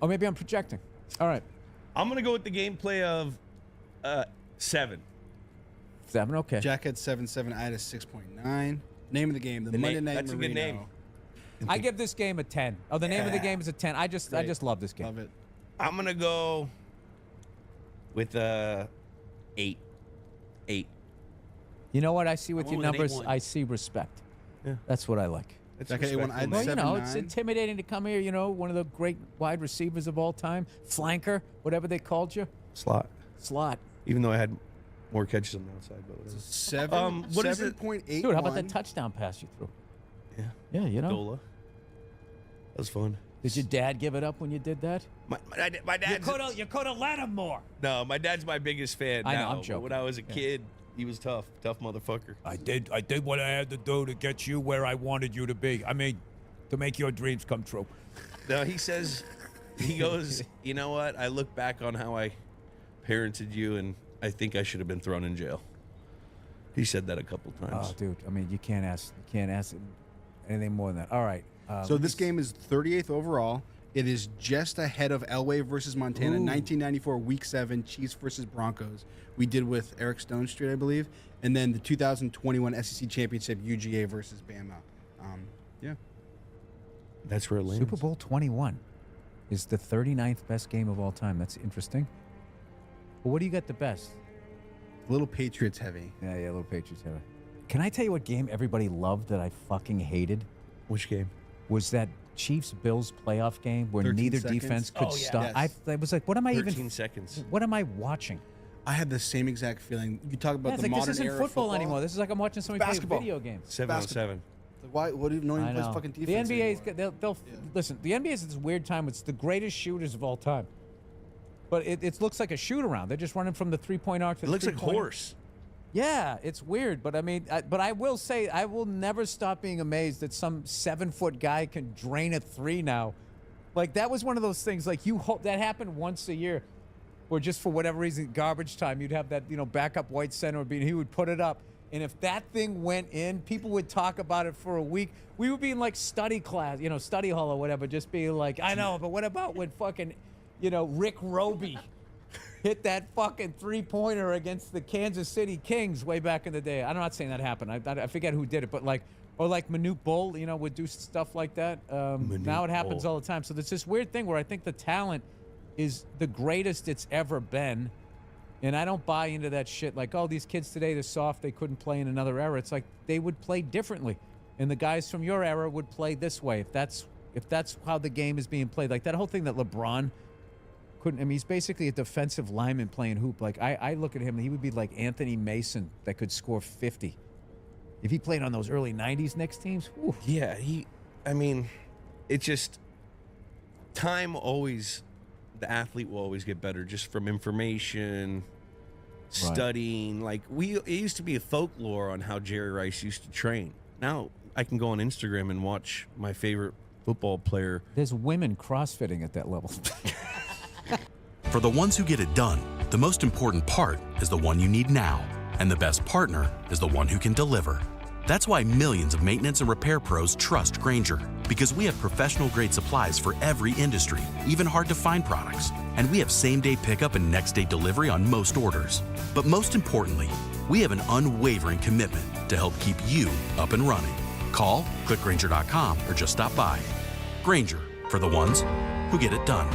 V: Or maybe I'm projecting. All right.
S: I'm going to go with the gameplay of 7.
V: 7, okay.
B: Jack had 7-7. I had a 6.9. Name of the game, the Monday Night
S: That's
B: Marino.
S: a good name.
V: I give this game a 10. Oh, the name of the game is a 10. I just love this game.
B: Love it.
S: I'm going to go with 8. 8.
V: You know what I see with
W: I
V: your
W: went with an
V: numbers?
W: 8-1.
V: I see respect.
S: Yeah.
V: That's what I like.
S: It's
B: Jack had A1. I had
V: Well, you know,
B: 7-9.
V: it's intimidating to come here. You know, one of the great wide receivers of all time, flanker, whatever they called you.
S: Slot. Even though I had more catches on the outside. But whatever.
B: 7.81.
V: Dude, how about that touchdown pass you threw?
S: Yeah.
V: Yeah, you know.
S: Dola. That was fun.
V: Did your dad give it up when you did that?
S: My dad's...
V: You could have let him more.
S: No, my dad's my biggest fan
V: I know,
S: now.
V: I'm
S: but
V: joking.
S: when I was a kid, he was tough. Tough motherfucker.
R: I did what I had to do to get you where I wanted you to be. I mean, to make your dreams come true.
S: No, he goes, you know what? I look back on how I parented you, and I think I should have been thrown in jail.
K: He said that a couple times.
V: Oh, dude. I mean, you can't ask anything more than that. All right.
B: So this game is 38th overall. It is just ahead of Elway versus Montana, 1994 Week 7, Chiefs versus Broncos. We did with Eric Stone Street, I believe, and then the 2021 SEC Championship UGA versus Bama. Yeah,
K: that's where it lands.
V: Super Bowl 21 is the 39th best game of all time. That's interesting. Well, what do you got the best?
B: Little Patriots heavy.
V: Yeah, Little Patriots heavy. Can I tell you what game everybody loved that I fucking hated?
K: Which game?
V: Was that Chiefs-Bills playoff game where
B: 13
V: neither
B: seconds?
V: defense could
B: Oh, yeah.
V: stop.
B: Yes.
V: I was like, what am I
K: 13 seconds.
V: What am I watching?
B: I had the same exact feeling. You talk about
V: Yeah, it's
B: the
V: like
B: modern
V: this isn't
B: era
V: football,
B: football
V: anymore. This is like I'm watching somebody
B: Basketball.
V: play a video game.
K: 7-on-7.
B: Why? What do you know?
V: I
B: Plays
V: know.
B: fucking
V: The
B: defense.
V: NBA's
B: anymore.
V: they'll listen. The NBA's at this weird time. It's the greatest shooters of all time, but it looks like a shoot around. They're just running from the 3-point arc to
K: It
V: the
K: looks like
V: three-point.
K: horse.
V: Yeah, it's weird, but I mean, but I will say, I will never stop being amazed that some 7-foot guy can drain a three now. Like that was one of those things. Like you hope that happened once a year, or just for whatever reason, garbage time. You'd have that backup white center would be. He would put it up, and if that thing went in, people would talk about it for a week. We would be in like study class, study hall or whatever, just being like, I know, but what about when fucking, Rick Roby hit that fucking 3-pointer against the Kansas City Kings way back in the day? I'm not saying that happened. I forget who did it, but like. Or like Manute Bol, would do stuff like that. Now it happens all the time. So there's this weird thing where I think the talent is the greatest it's ever been. And I don't buy into that shit like, oh, these kids today, they're soft, they couldn't play in another era. It's like they would play differently. And the guys from your era would play this way if that's how the game is being played. Like that whole thing that LeBron couldn't, I mean, he's basically a defensive lineman playing hoop. Like I look at him and he would be like Anthony Mason that could score 50. If he played on those early 90s Knicks teams, whew.
K: Yeah, it just, time always, the athlete will always get better just from information, studying. Like, it used to be a folklore on how Jerry Rice used to train. Now, I can go on Instagram and watch my favorite football player.
V: There's women crossfitting at that level.
Q: For the ones who get it done, the most important part is the one you need now. And the best partner is the one who can deliver. That's why millions of maintenance and repair pros trust Grainger, because we have professional-grade supplies for every industry, even hard-to-find products. And we have same-day pickup and next-day delivery on most orders. But most importantly, we have an unwavering commitment to help keep you up and running. Call, click Grainger.com, or just stop by. Grainger, for the ones who get it done.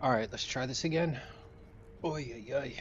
A: All right, let's try this again. Oy, oy, oy.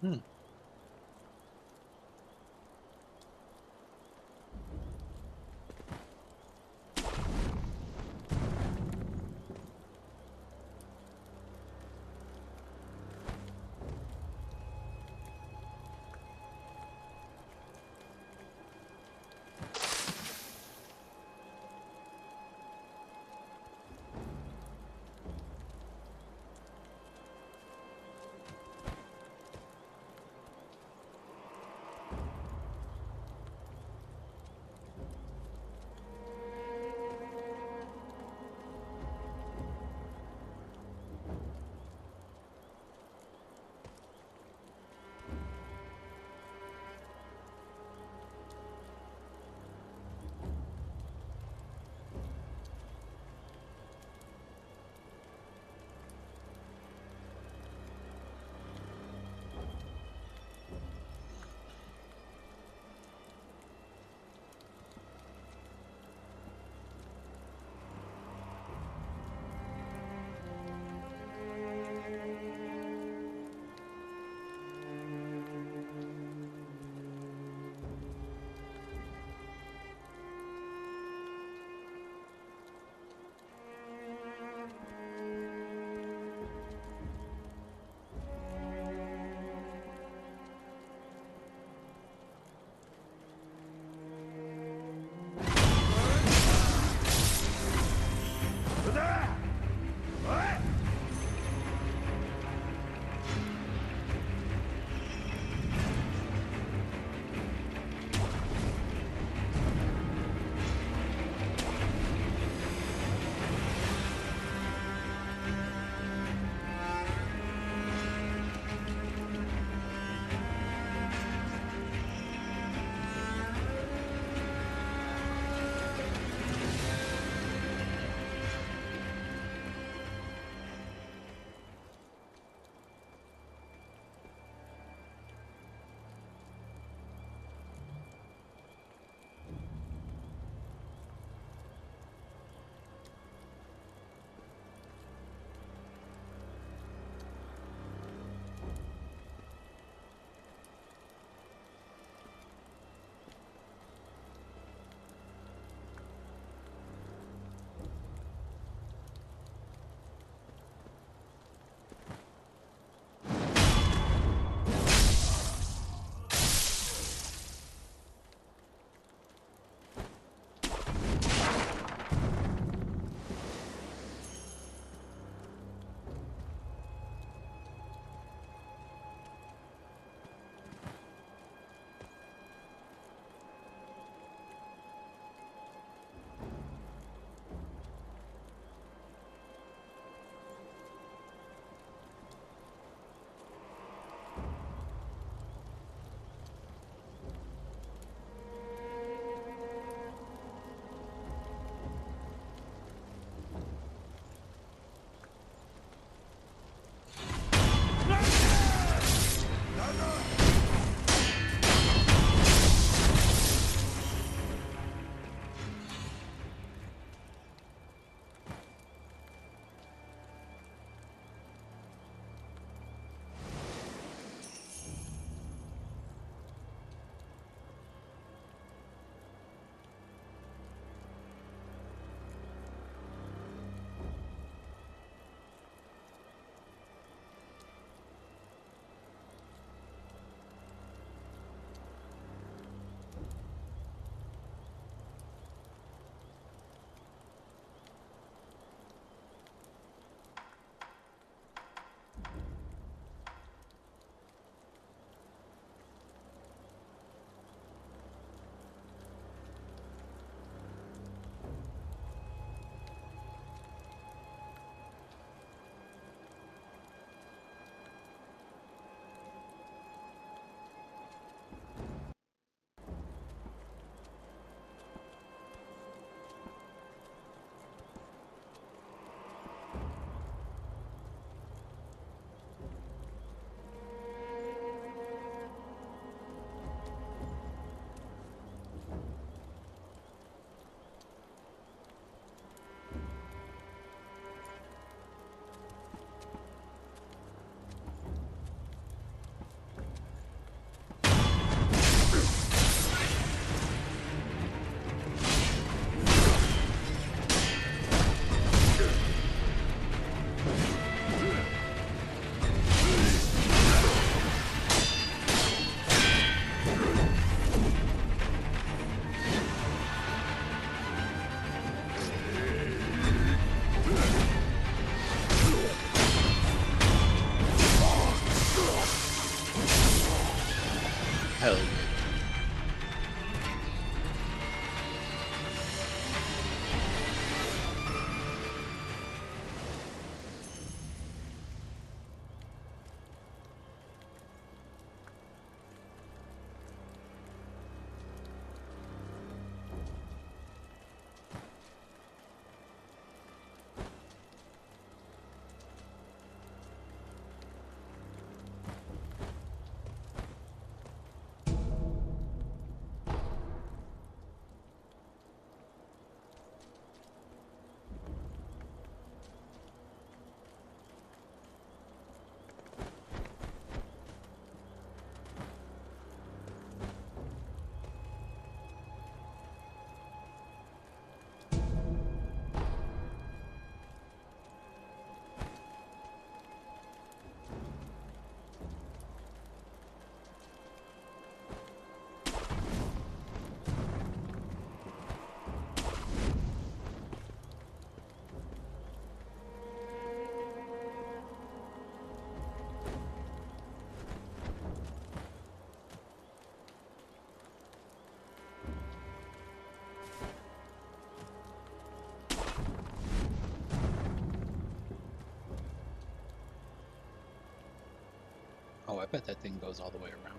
A: Hmm. Hell yeah. Oh, I bet that thing goes all the way around.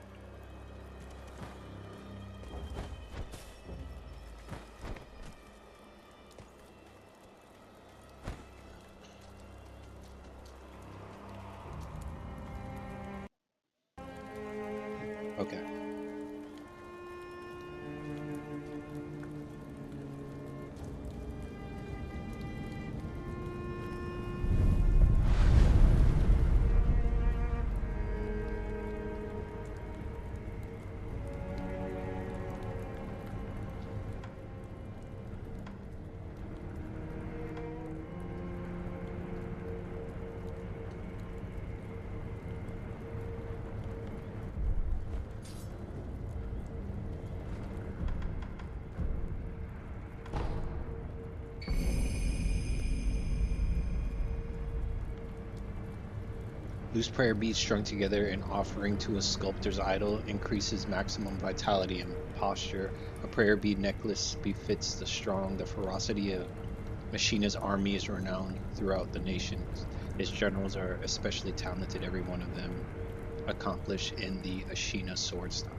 A: Okay. Loose prayer beads strung together in offering to a sculptor's idol increases maximum vitality and posture. A prayer bead necklace befits the strong. The ferocity of Machina's army is renowned throughout the nation. Its generals are especially talented, every one of them accomplished in the Ashina sword style.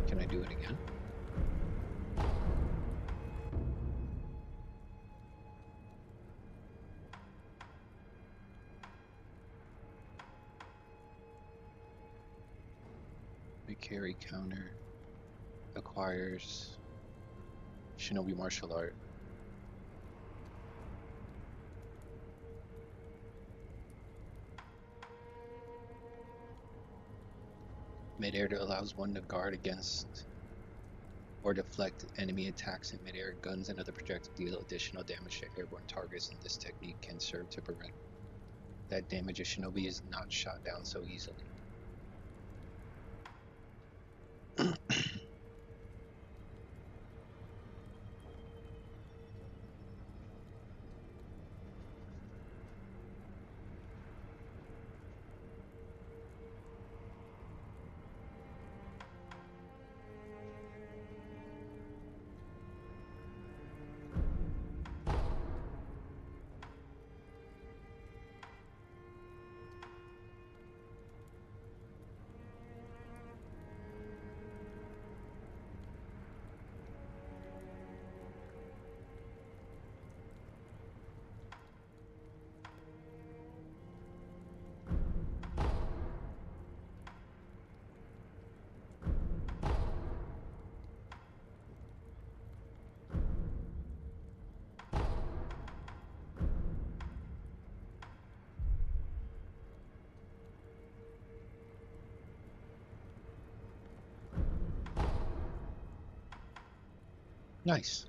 A: Can I do it again? The carry counter acquires Shinobi martial art. Midair allows one to guard against or deflect enemy attacks in midair. Guns and other projectiles deal additional damage to airborne targets, and this technique can serve to prevent that damage. A shinobi is not shot down so easily. Nice.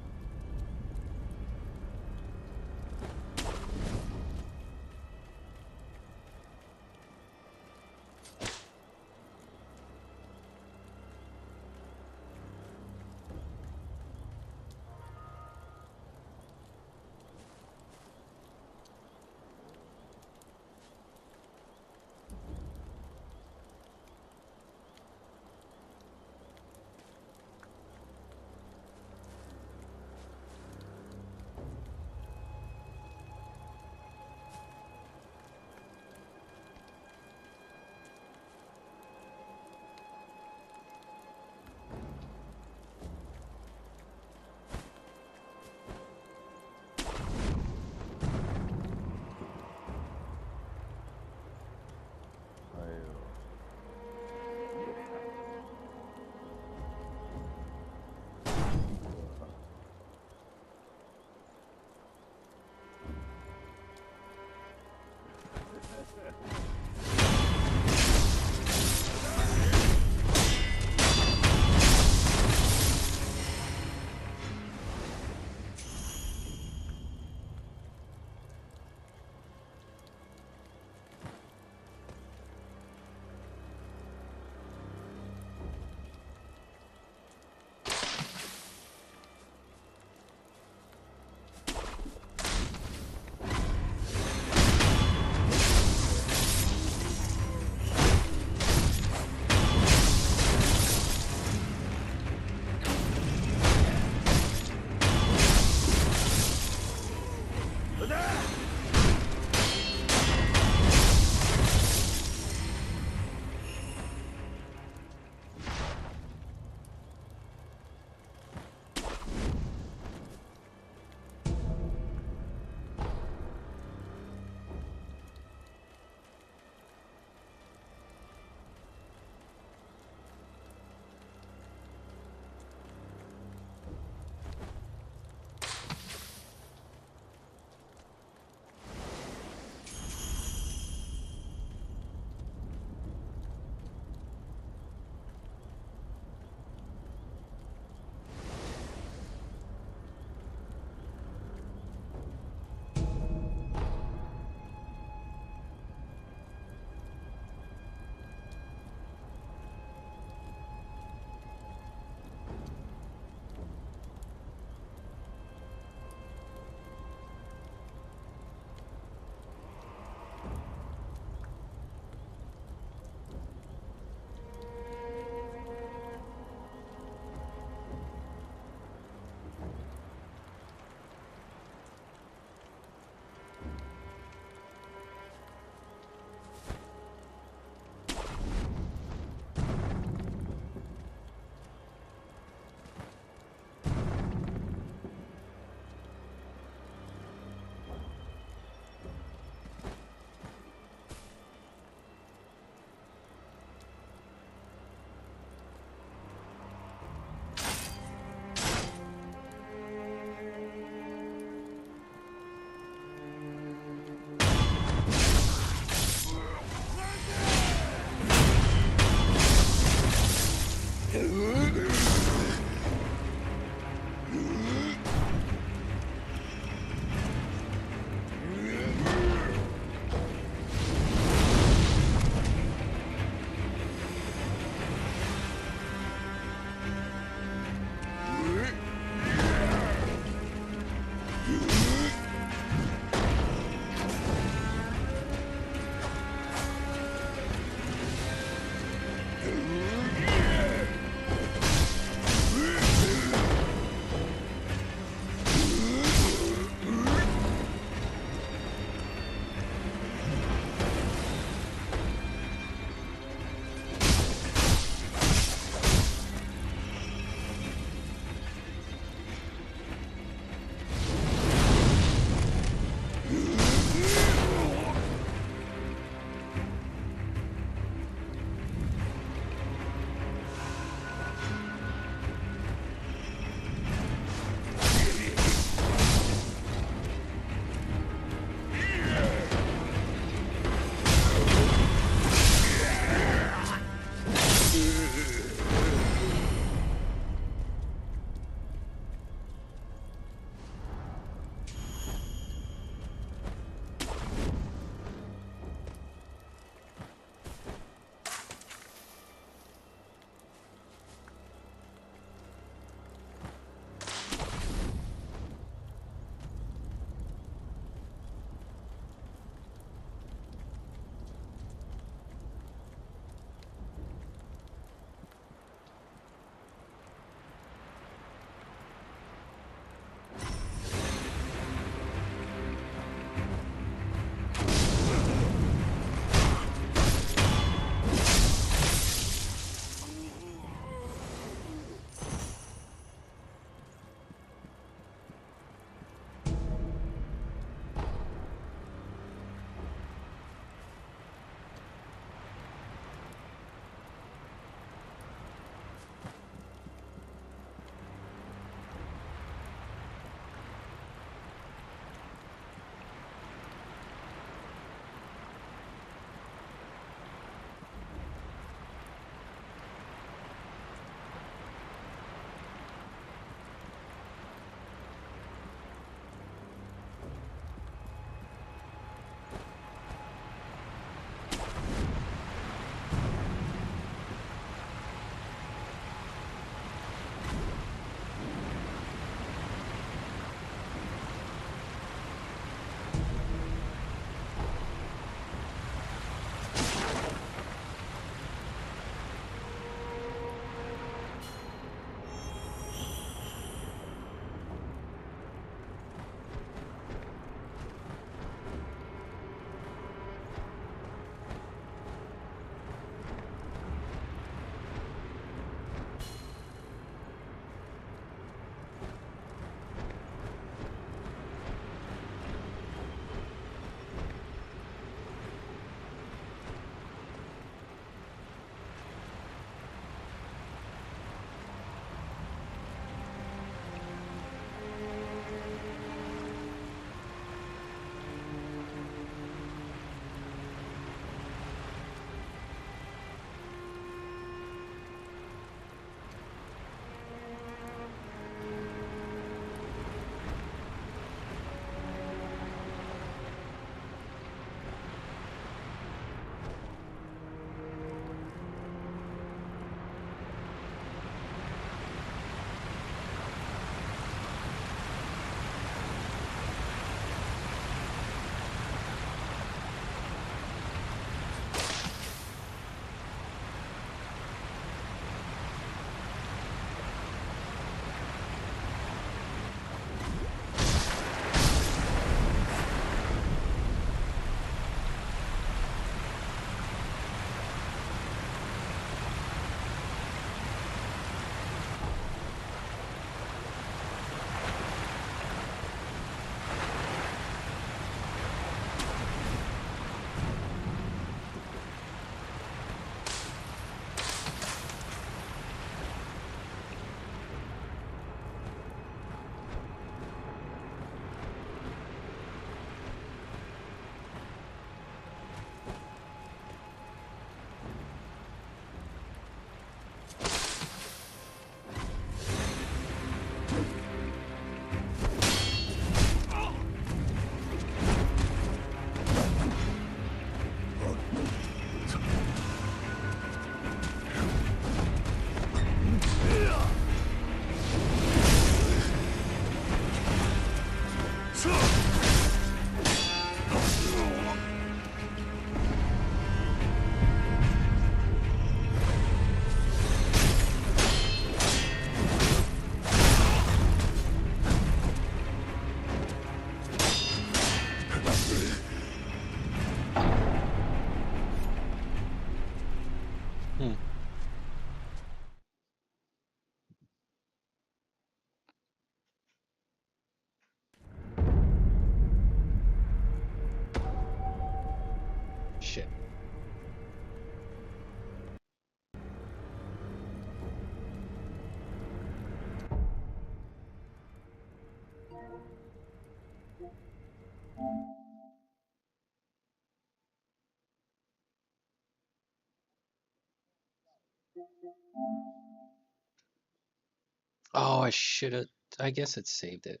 A: Oh, I should have. I guess it saved it.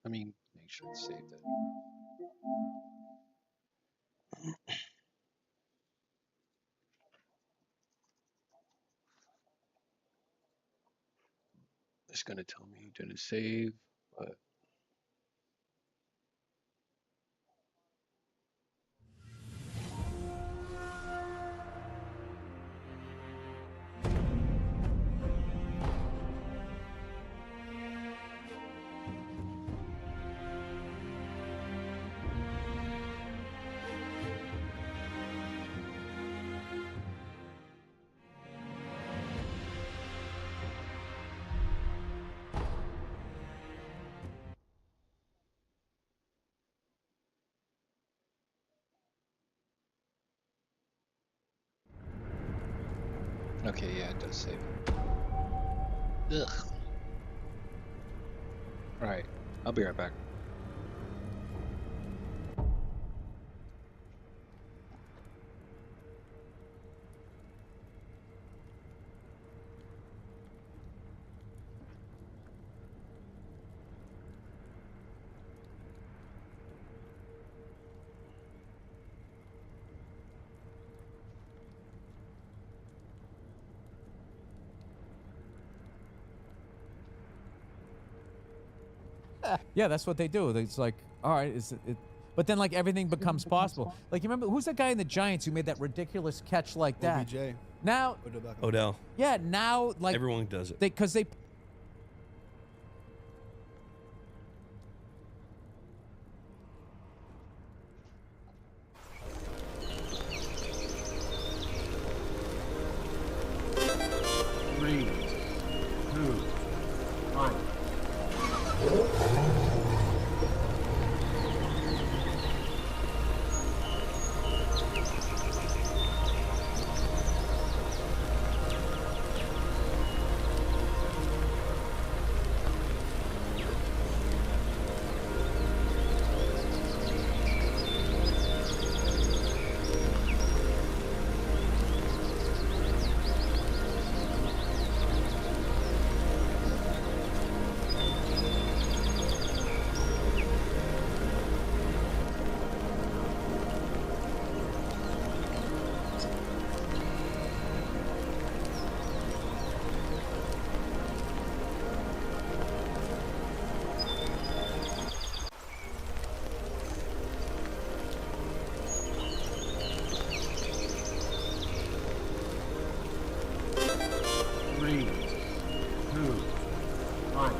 A: I mean, make sure it saved it. It's gonna tell me you didn't save, but okay, yeah, it does save it. Ugh. All right, I'll be right back.
V: Yeah, that's what they do. It's like, all right, but then like everything becomes possible. Like you remember who's that guy in the Giants who made that ridiculous catch like that?
B: OBJ.
V: Now,
K: Odell.
V: yeah, now like
K: Everyone does it.
V: because they.
O: Three, two, one. Three, two, one.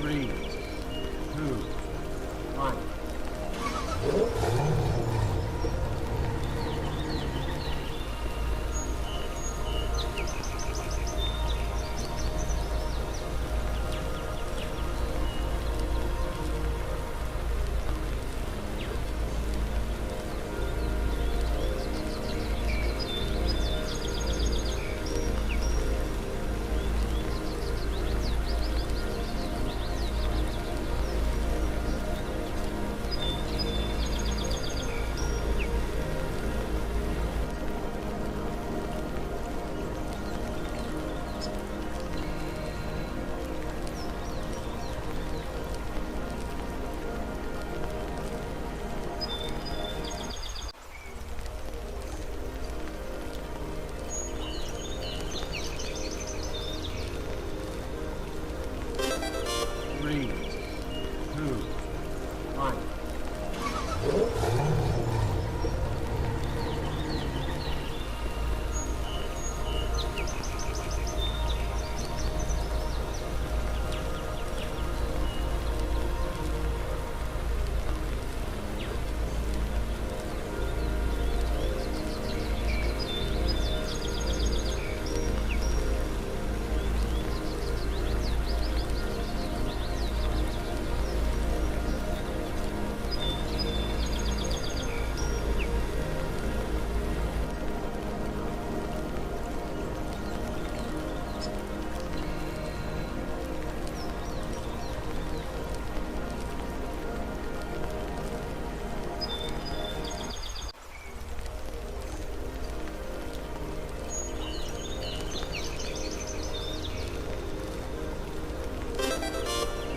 O: Three, two, one. 3, 2, 1.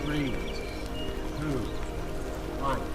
O: Three, 2, 1.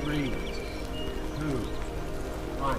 O: Three, 2, 1.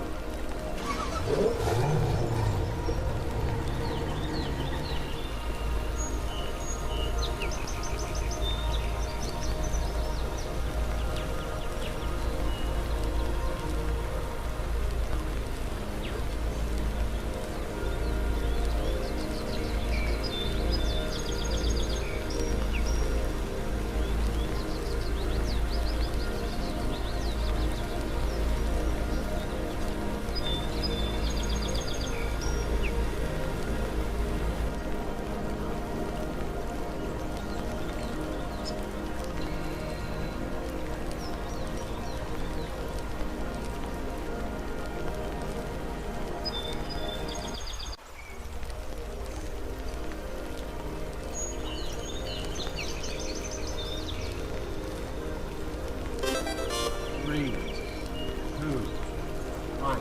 O: Three, 2, 1.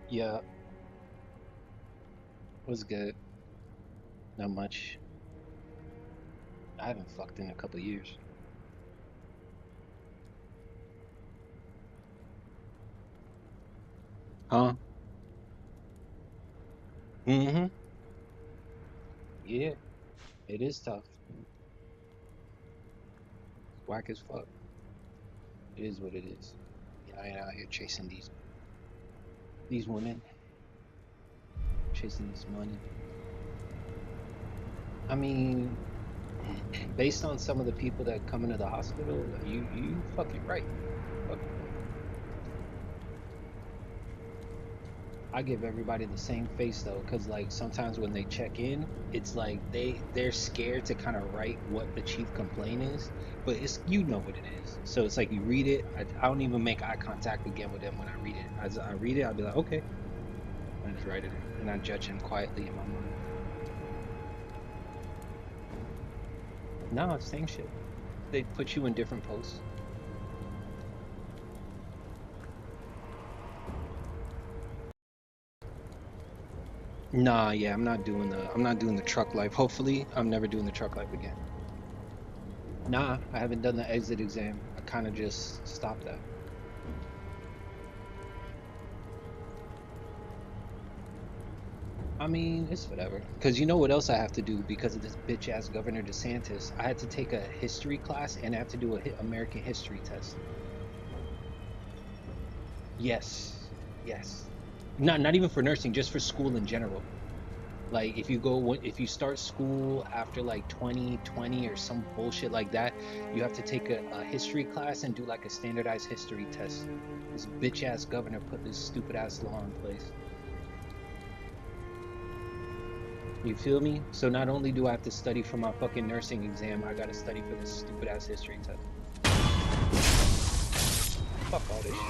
A: Yeah, was good. Not much. I haven't fucked in a couple years. Huh? Mm-hmm. Yeah, it is tough. Whack as fuck. It is what it is. Yeah, I ain't out here chasing these women, chasing this money. I mean, based on some of the people that come into the hospital, you fucking right. Fucking right. I give everybody the same face though, because like sometimes when they check in, it's like they're scared to kind of write what the chief complaint is, but it's you know what it is. So it's like you read it. I don't even make eye contact again with them when I read it. As I read it, I'll be like, okay, I just write it and I judge him quietly in my mind. No, it's same shit. They put you in different posts. Nah, yeah, I'm not doing the truck life. Hopefully, I'm never doing the truck life again. Nah, I haven't done the exit exam. I kind of just stopped that. I mean, it's whatever. Because you know what else I have to do because of this bitch ass Governor DeSantis? I had to take a history class and I have to do a American history test. Yes, yes. Not even for nursing, just for school in general. Like if you start school after like 2020 or some bullshit like that, you have to take a history class and do like a standardized history test. This bitch ass governor put this stupid ass law in place. You feel me? So not only do I have to study for my fucking nursing exam, I gotta study for this stupid ass history test. Fuck all this shit.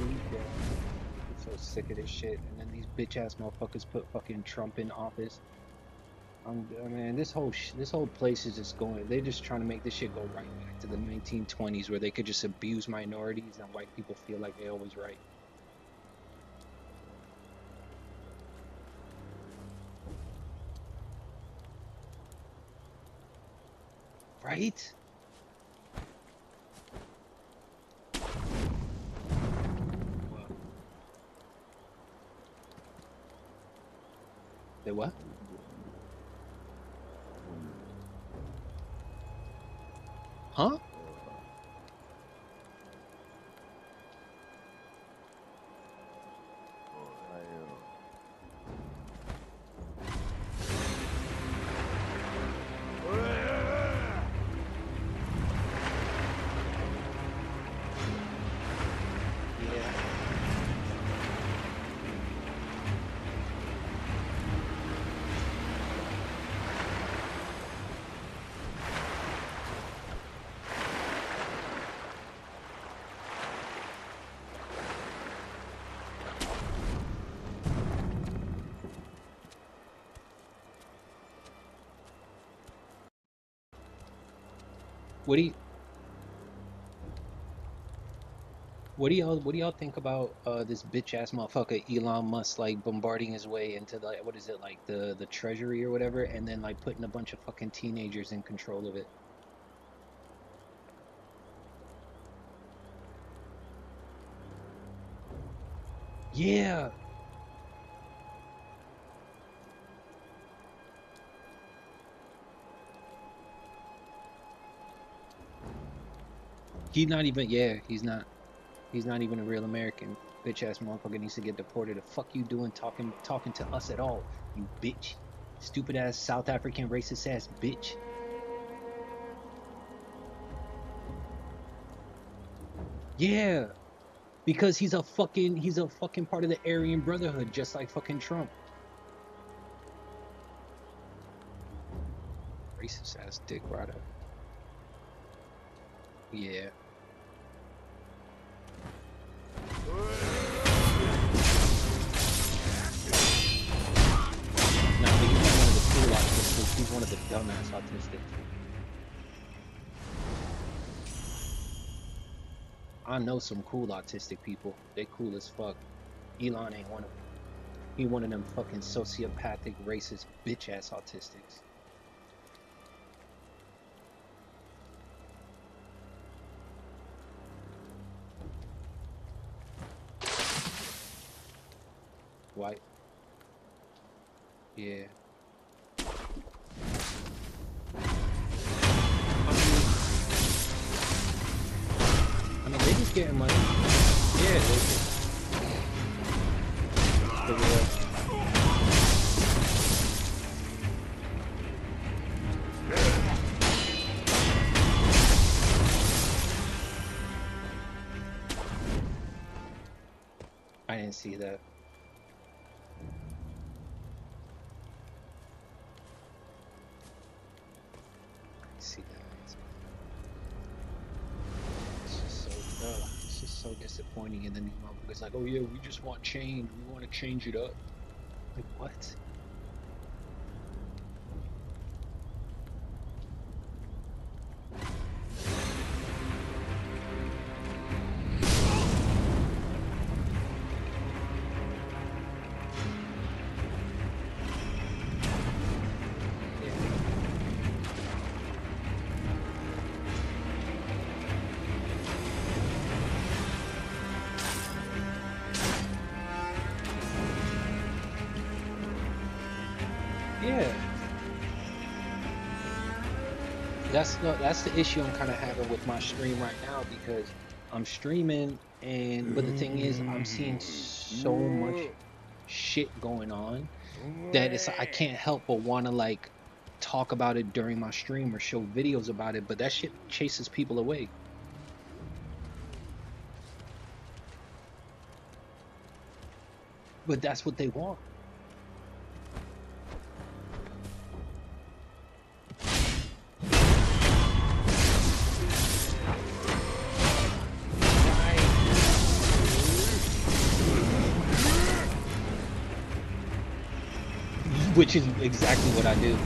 A: I'm so sick of this shit. And then these bitch ass motherfuckers put fucking Trump in office. I mean, this whole place is just going. They're just trying to make this shit go right back to the 1920s, where they could just abuse minorities and white people feel like they're always right. Right? What? They what? Huh? What do y'all think about this bitch ass motherfucker Elon Musk like bombarding his way into the what is it like the treasury or whatever, and then like putting a bunch of fucking teenagers in control of it? Yeah. He's not even he's not even a real American. Bitch ass motherfucker needs to get deported. The fuck you doing talking to us at all, you bitch. Stupid ass South African racist ass bitch. Yeah. Because he's a fucking part of the Aryan Brotherhood, just like fucking Trump. Racist ass dick rider. Yeah. Nah, but he's not one of the cool autistics. He's one of the dumbass autistics. I know some cool autistic people. They cool as fuck. Elon ain't one of them. He one of them fucking sociopathic, racist, bitch-ass autistics. White. Yeah. I mean, they just getting money. Yeah, they just. For real. I didn't see that. See that. It's just so it's just so disappointing. And then these motherfuckers like, oh yeah, we just want change. We want to change it up. Like what? Yeah. That's the issue I'm kind of having with my stream right now, because I'm streaming but the thing is I'm seeing so much shit going on that it's I can't help but want to like talk about it during my stream or show videos about it, but that shit chases people away. But that's what they want. Which is exactly what I do.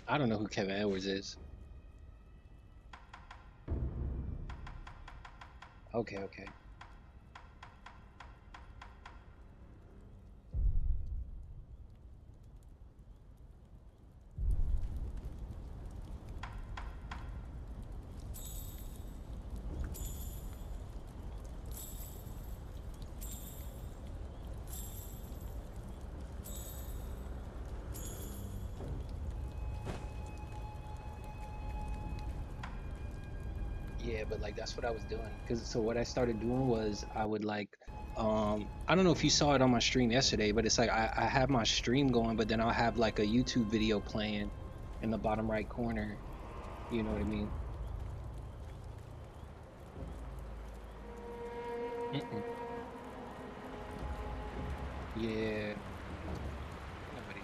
A: I don't know who Kevin Edwards is. Okay, okay. Yeah, but like that's what I was doing. Cause so what I started doing was I would like I don't know if you saw it on my stream yesterday, but it's like I have my stream going, but then I'll have like a YouTube video playing in the bottom right corner. You know what I mean? Mm-mm. Yeah. Nobody.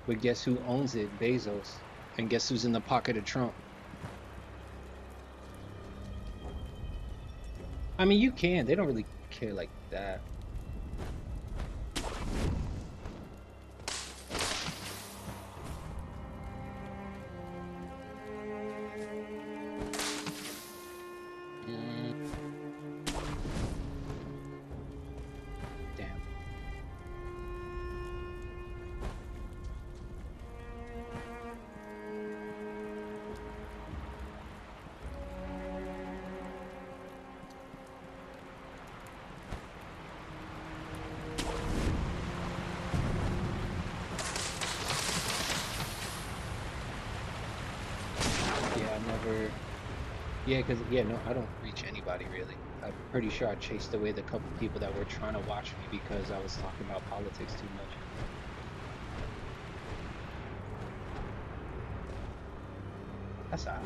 A: But guess who owns it? Bezos. And guess who's in the pocket of Trump? I mean, you can. They don't really care like that. Damn. Yeah, I never. Yeah, because yeah, no, I don't reach anybody really. I'm pretty sure I chased away the couple people that were trying to watch me because I was talking about politics too much. That's odd.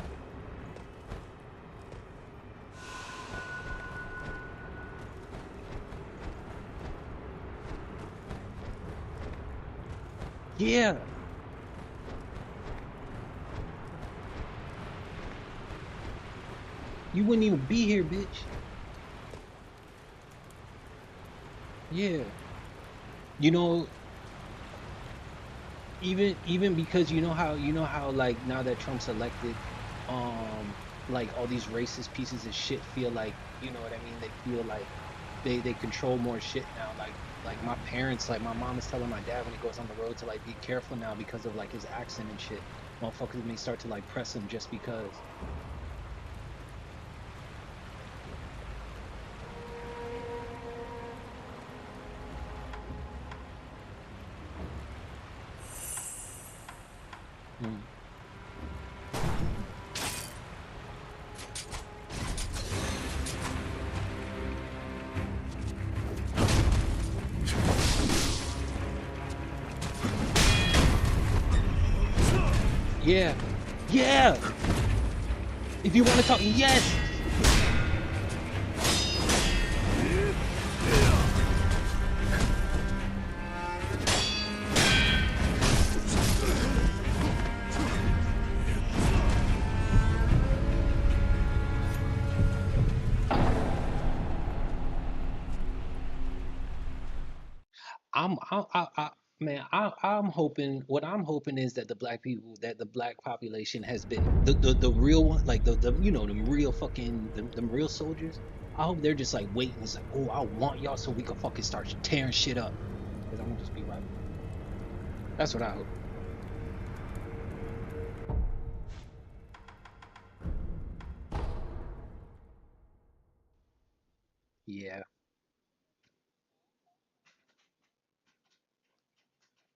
A: Yeah. You wouldn't even be here, bitch. Yeah. You know, even because you know how like now that Trump's elected, like all these racist pieces of shit feel like, you know what I mean? They feel like they control more shit now. Like my parents, like my mom is telling my dad when he goes on the road to like be careful now because of like his accent and shit. Motherfuckers may start to like press him just because. Mm. Yeah. Yeah. If you want to talk, yes. I man, I'm hoping. What I'm hoping is that the black people, that the black population has been the real one, like the you know them real fucking them real soldiers. I hope they're just like waiting. It's like, oh, I want y'all so we can fucking start tearing shit up. Because I'm gonna just be right behind. That's what I hope. Yeah,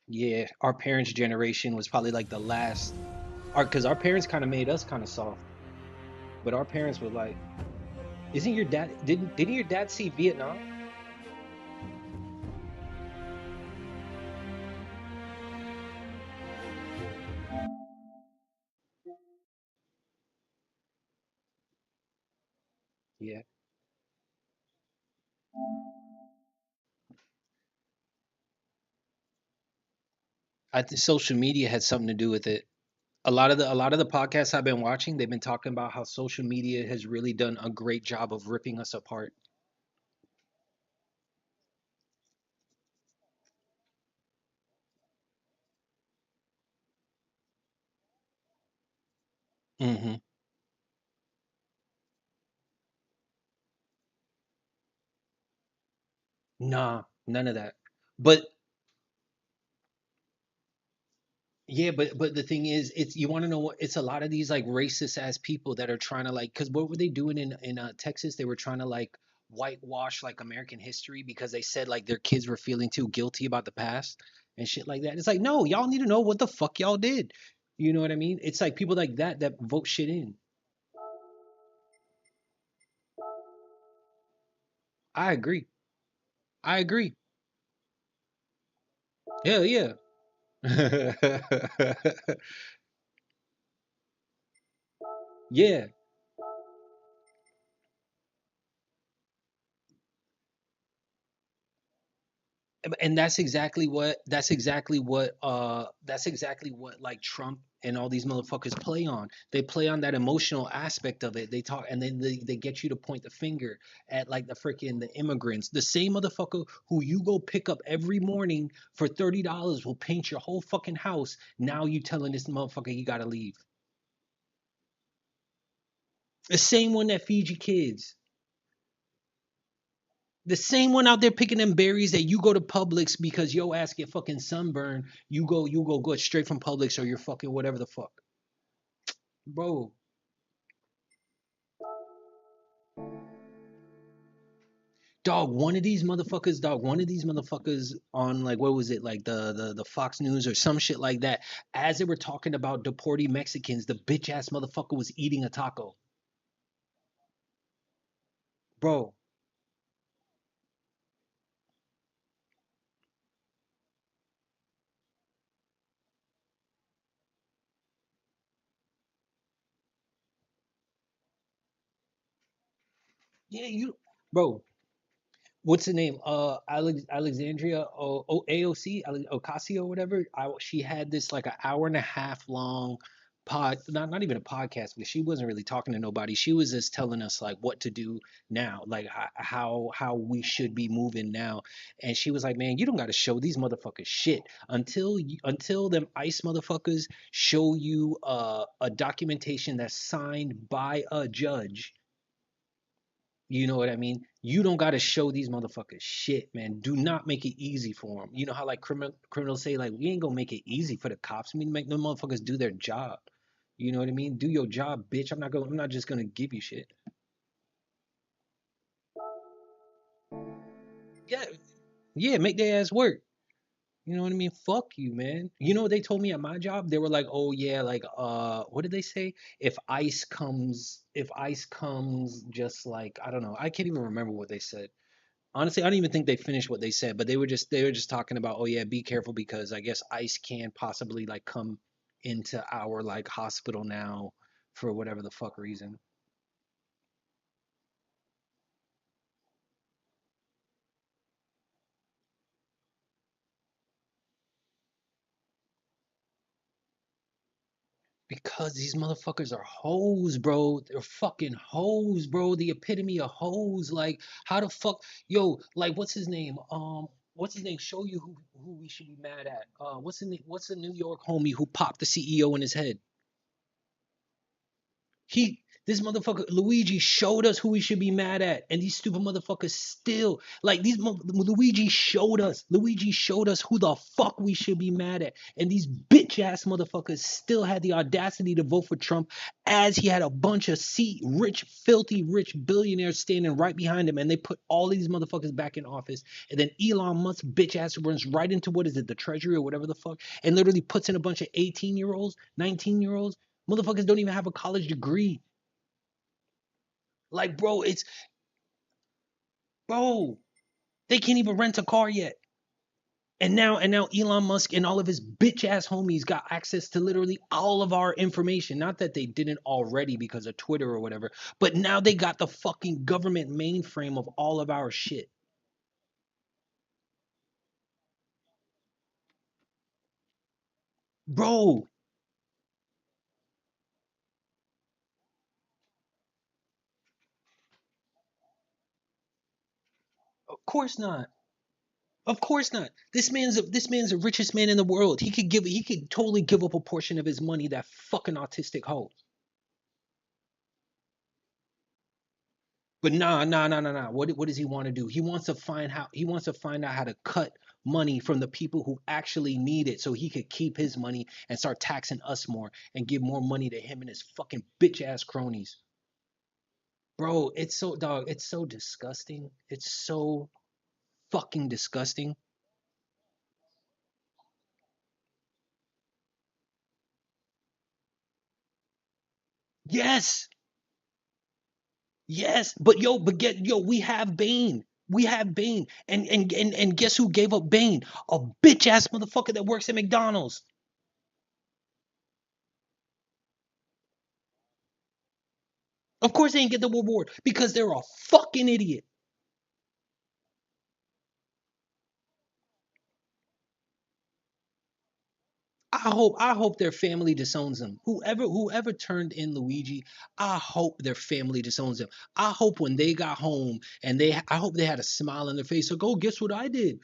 A: yeah. Our parents' generation was probably like the last. Because our parents kind of made us kind of soft, but our parents were like, "Isn't your dad? Didn't your dad see Vietnam?" Yeah. I think social media had something to do with it. A lot of the podcasts I've been watching, they've been talking about how social media has really done a great job of ripping us apart. Hmm. Nah, none of that. But yeah, but the thing is, it's you want to know what? It's a lot of these like racist ass people that are trying to like, because what were they doing in Texas? They were trying to like whitewash like American history because they said like their kids were feeling too guilty about the past and shit like that. It's like, no, y'all need to know what the fuck y'all did. You know what I mean? It's like people like that that vote shit in. I agree. I agree. Hell yeah. Yeah. And that's exactly what like Trump and all these motherfuckers play on. They play on that emotional aspect of it. They talk and then they get you to point the finger at like the immigrants. The same motherfucker who you go pick up every morning for $30 will paint your whole fucking house. Now you telling this motherfucker you gotta leave. The same one that feeds your kids. The same one out there picking them berries that you go to Publix because your ass get fucking sunburn. You go straight from Publix or you're fucking whatever the fuck. Bro. One of these motherfuckers on like what was it, like the Fox News or some shit like that, as they were talking about deporting Mexicans, the bitch ass motherfucker was eating a taco. Bro. Yeah, bro. What's the name? Alexandria AOC Ocasio, whatever. She had this like an hour and a half long not even a podcast, because she wasn't really talking to nobody. She was just telling us like what to do now, like how we should be moving now. And she was like, man, you don't got to show these motherfuckers shit until them ICE motherfuckers show you a documentation that's signed by a judge. You know what I mean? You don't got to show these motherfuckers shit, man. Do not make it easy for them. You know how like criminals say like we ain't gonna make it easy for the cops. I mean, make them motherfuckers do their job. You know what I mean? Do your job, bitch. I'm not just gonna give you shit. Yeah, yeah. Make their ass work. You know what I mean? Fuck you, man. You know what they told me at my job? They were like, oh yeah, like what did they say? If ICE comes just like, I don't know. I can't even remember what they said. Honestly, I don't even think they finished what they said, but they were just talking about, oh yeah, be careful because I guess ICE can possibly like come into our like hospital now for whatever the fuck reason. Because these motherfuckers are hoes, bro. They're fucking hoes, bro. The epitome of hoes. Like, how the fuck, yo, like, what's his name? Show you who we should be mad at. What's the New York homie who popped the CEO in his head? This motherfucker Luigi showed us who we should be mad at, and these stupid motherfuckers still like Luigi showed us who the fuck we should be mad at, and these bitch ass motherfuckers still had the audacity to vote for Trump, as he had a bunch of filthy rich billionaires standing right behind him, and they put all these motherfuckers back in office, and then Elon Musk bitch ass runs right into what is it, the Treasury or whatever the fuck, and literally puts in a bunch of 18-year-olds, 19-year-olds. Motherfuckers don't even have a college degree. Like, bro, they can't even rent a car yet. And now Elon Musk and all of his bitch ass homies got access to literally all of our information. Not that they didn't already because of Twitter or whatever, but now they got the fucking government mainframe of all of our shit. Bro, of course not. Of course not. This man's the richest man in the world. He could totally give up a portion of his money, that fucking autistic hoe. But nah. What does he want to do? He wants to find out how to cut money from the people who actually need it so he could keep his money and start taxing us more and give more money to him and his fucking bitch ass cronies. Bro, it's so disgusting. It's so fucking disgusting. Yes. Yes. We have Bane. We have Bane. And guess who gave up Bane? A bitch ass motherfucker that works at McDonald's. Of course they didn't get the reward because they're a fucking idiot. I hope their family disowns them. Whoever turned in Luigi, I hope their family disowns them. I hope when they got home and I hope they had a smile on their face. So go, guess what I did?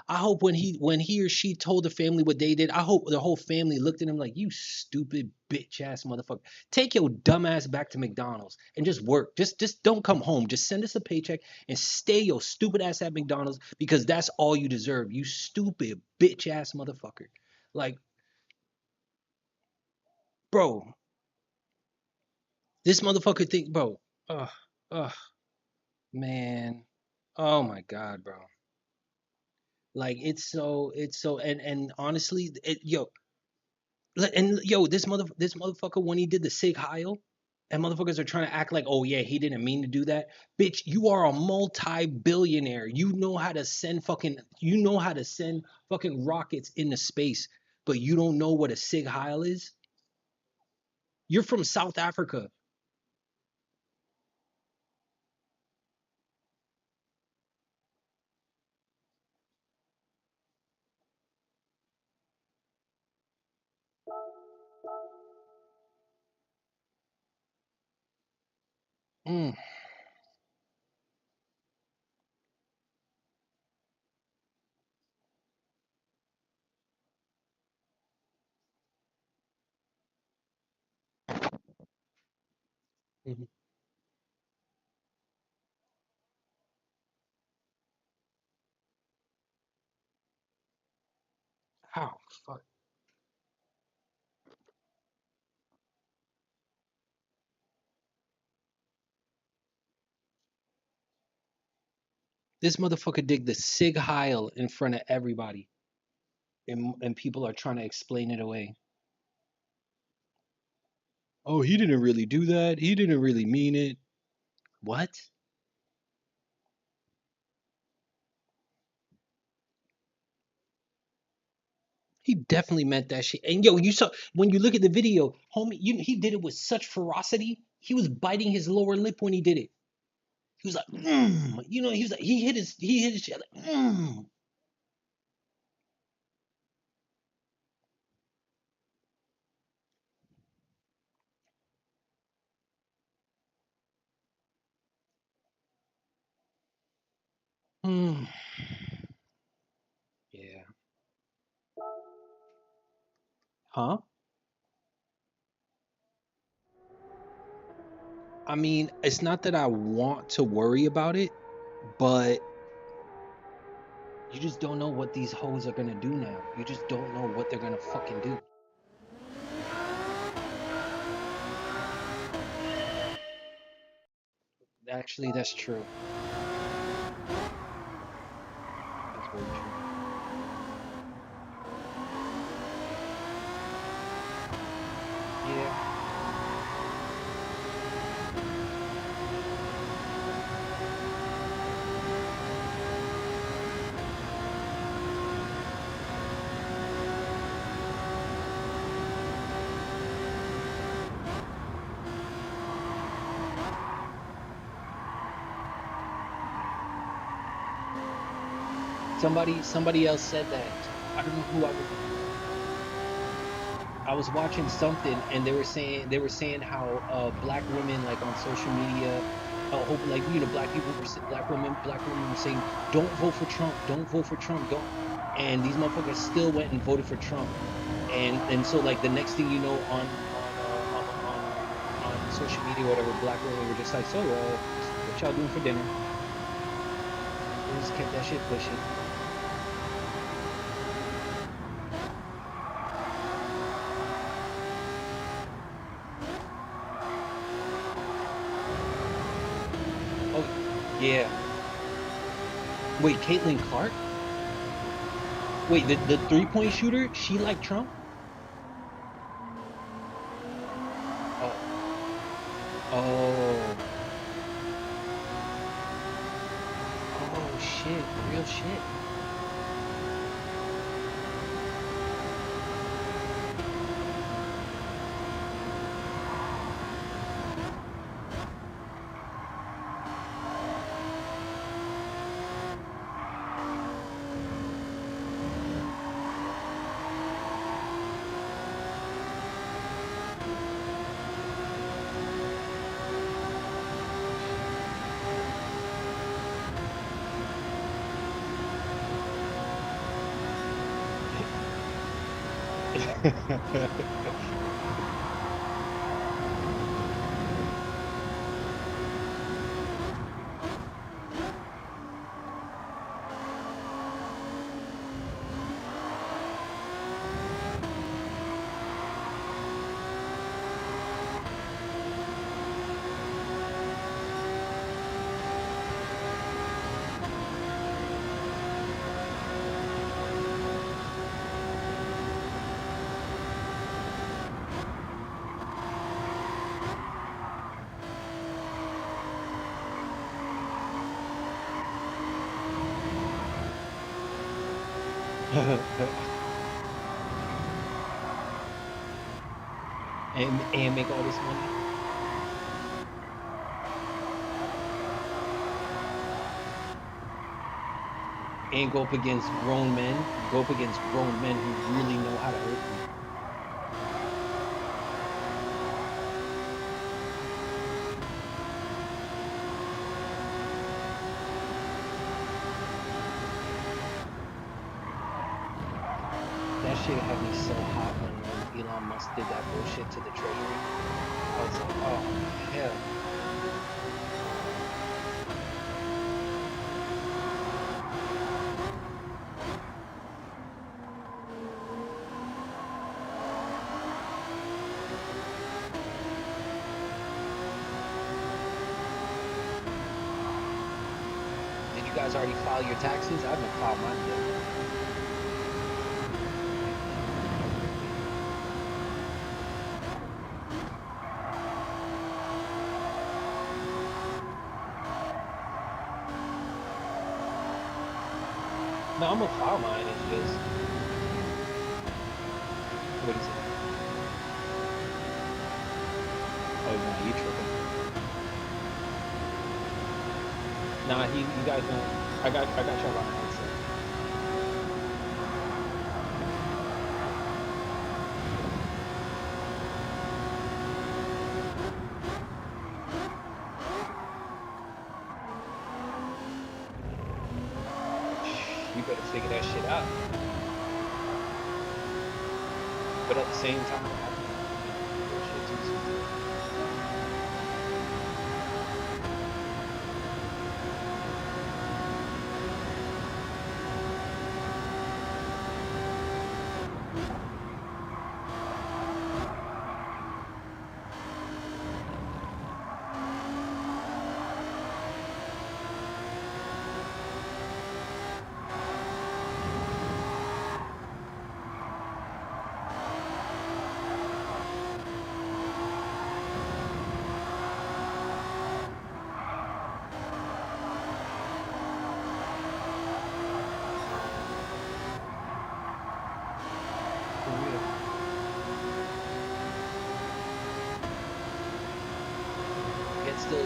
A: I hope when he or she told the family what they did, I hope the whole family looked at him like, you stupid bitch ass motherfucker. Take your dumb ass back to McDonald's and just work. Just don't come home. Just send us a paycheck and stay your stupid ass at McDonald's because that's all you deserve. You stupid bitch ass motherfucker. Like, bro, this motherfucker think, bro. Ugh, man. Oh my god, bro. Like it's so and honestly, this motherfucker when he did the Sig Heil, and motherfuckers are trying to act like, oh yeah, he didn't mean to do that. Bitch, you are a multi-billionaire. You know how to send fucking rockets into space, but you don't know what a Sig Heil is? You're from South Africa. Mm. Mhm. How? Fuck. This motherfucker did the Sig Heil in front of everybody, and people are trying to explain it away. Oh, he didn't really do that. He didn't really mean it. What? He definitely meant that shit. And yo, you saw when you look at the video, homie, he did it with such ferocity. He was biting his lower lip when he did it. He was like, he was like, he hit his shit like, Yeah. Huh? I mean, it's not that I want to worry about it, but you just don't know what these hoes are gonna do now. You just don't know what they're gonna fucking do. Actually, that's true. That's very true. Yeah. Somebody else said that. I don't know who I was watching something and they were saying how black women like on social media hope like black women were saying don't vote for Trump, don't, and these motherfuckers still went and voted for Trump, and so like the next thing you know on social media or whatever, black women were just like, so what y'all doing for dinner? They just kept that shit pushing. Yeah. Wait, Caitlin Clark? Wait, the 3-point shooter? She like Trump? Oh. Oh. Oh shit. Real shit. and make all this money. And go up against grown men. Go up against grown men who really know how to hurt you. That shit had me so hot when Elon Musk did that bullshit to the treasury. I was like, oh hell. Did you guys already file your taxes? I haven't filed mine yet. No, I'm gonna file mine. It's just, what is it? Oh no, you tripping? Nah, you guys don't. I got y'all on headset. You better figure that shit out. But at the same time, bullshit too sometimes.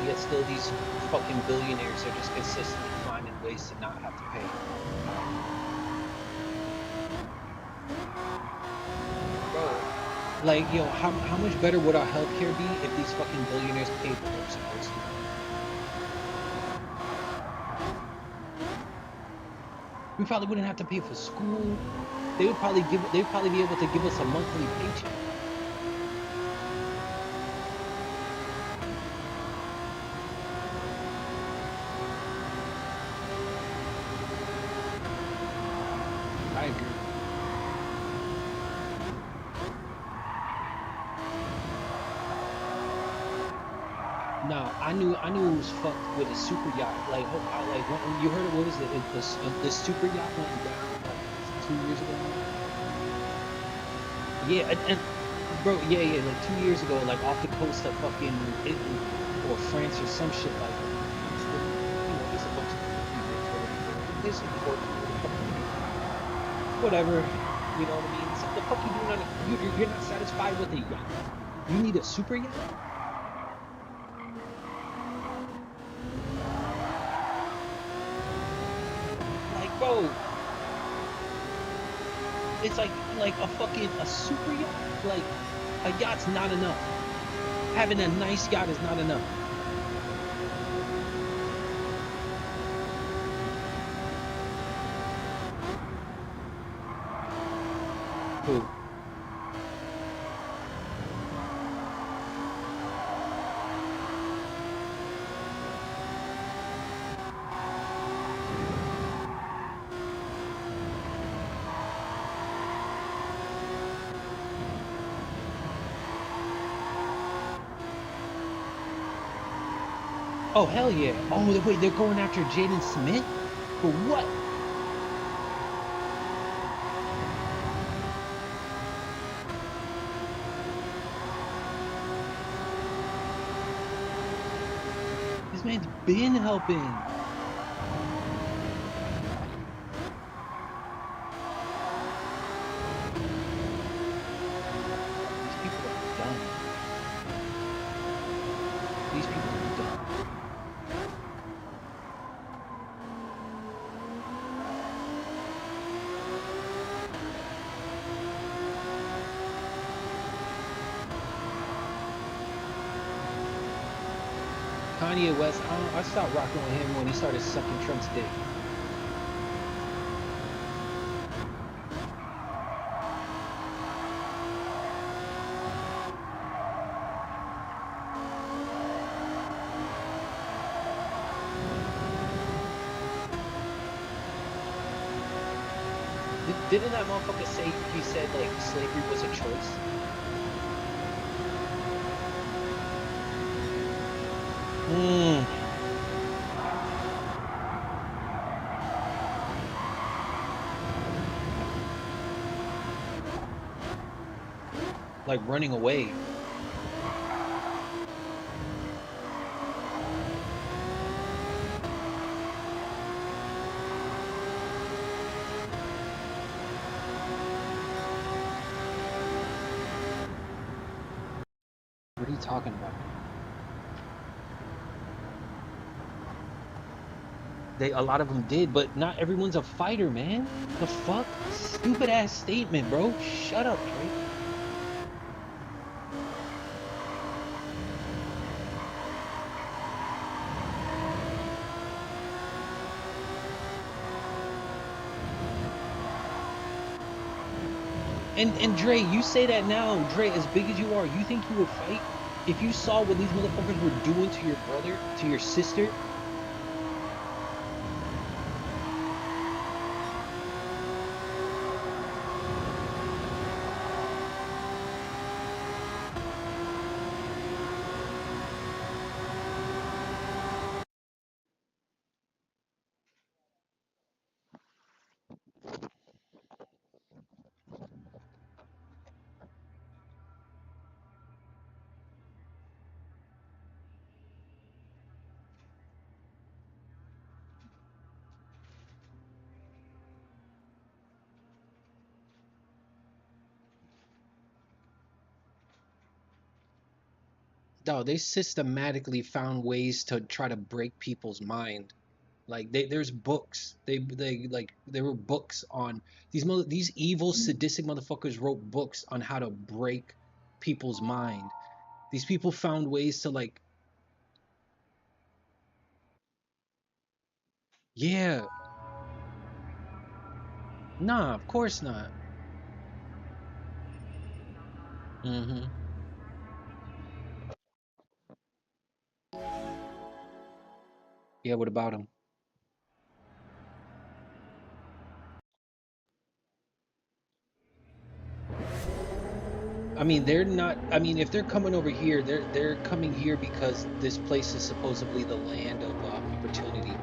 A: Yet still these fucking billionaires are just consistently finding ways to not have to pay. Bro, like, yo, how much better would our healthcare be if these fucking billionaires paid what they're supposed to? We probably wouldn't have to pay for school. They'd probably be able to give us a monthly paycheck. I agree. Nah, I knew it was fucked with a super yacht. Like, when you heard of, what was it? The super yacht went down like 2 years ago. Yeah, and bro, yeah, like 2 years ago, like off the coast of fucking Italy or France or some shit like that. You know, there's a bunch of this whatever, you know what I mean? So the fuck you doing on a, you're not satisfied with a yacht? You need a super yacht? Like, bro, it's like a super yacht. Like, a yacht's not enough. Having a nice yacht is not enough. Who? Oh, hell yeah. Oh, wait, they're going after Jaden Smith? For what? This man's been helping. These people are done. These people are done. Kanye West, I stopped rocking with him when he started sucking Trump's dick. Didn't that motherfucker say, he said like slavery was a choice? Like running away. What are you talking about? A lot of them did, but not everyone's a fighter, man. The fuck? Stupid ass statement, bro. Shut up, Drake. And Dre, you say that now, Dre, as big as you are, you think you would fight? If you saw what these motherfuckers were doing to your brother, to your sister? No, they systematically found ways to try to break people's mind. Like there's books. There were books on these evil sadistic motherfuckers wrote books on how to break people's mind. These people found ways to like, yeah, nah, of course not. Mm-hmm. Yeah, what about them? I mean, they're not. I mean, if they're coming over here, they're coming here because this place is supposedly the land of opportunity.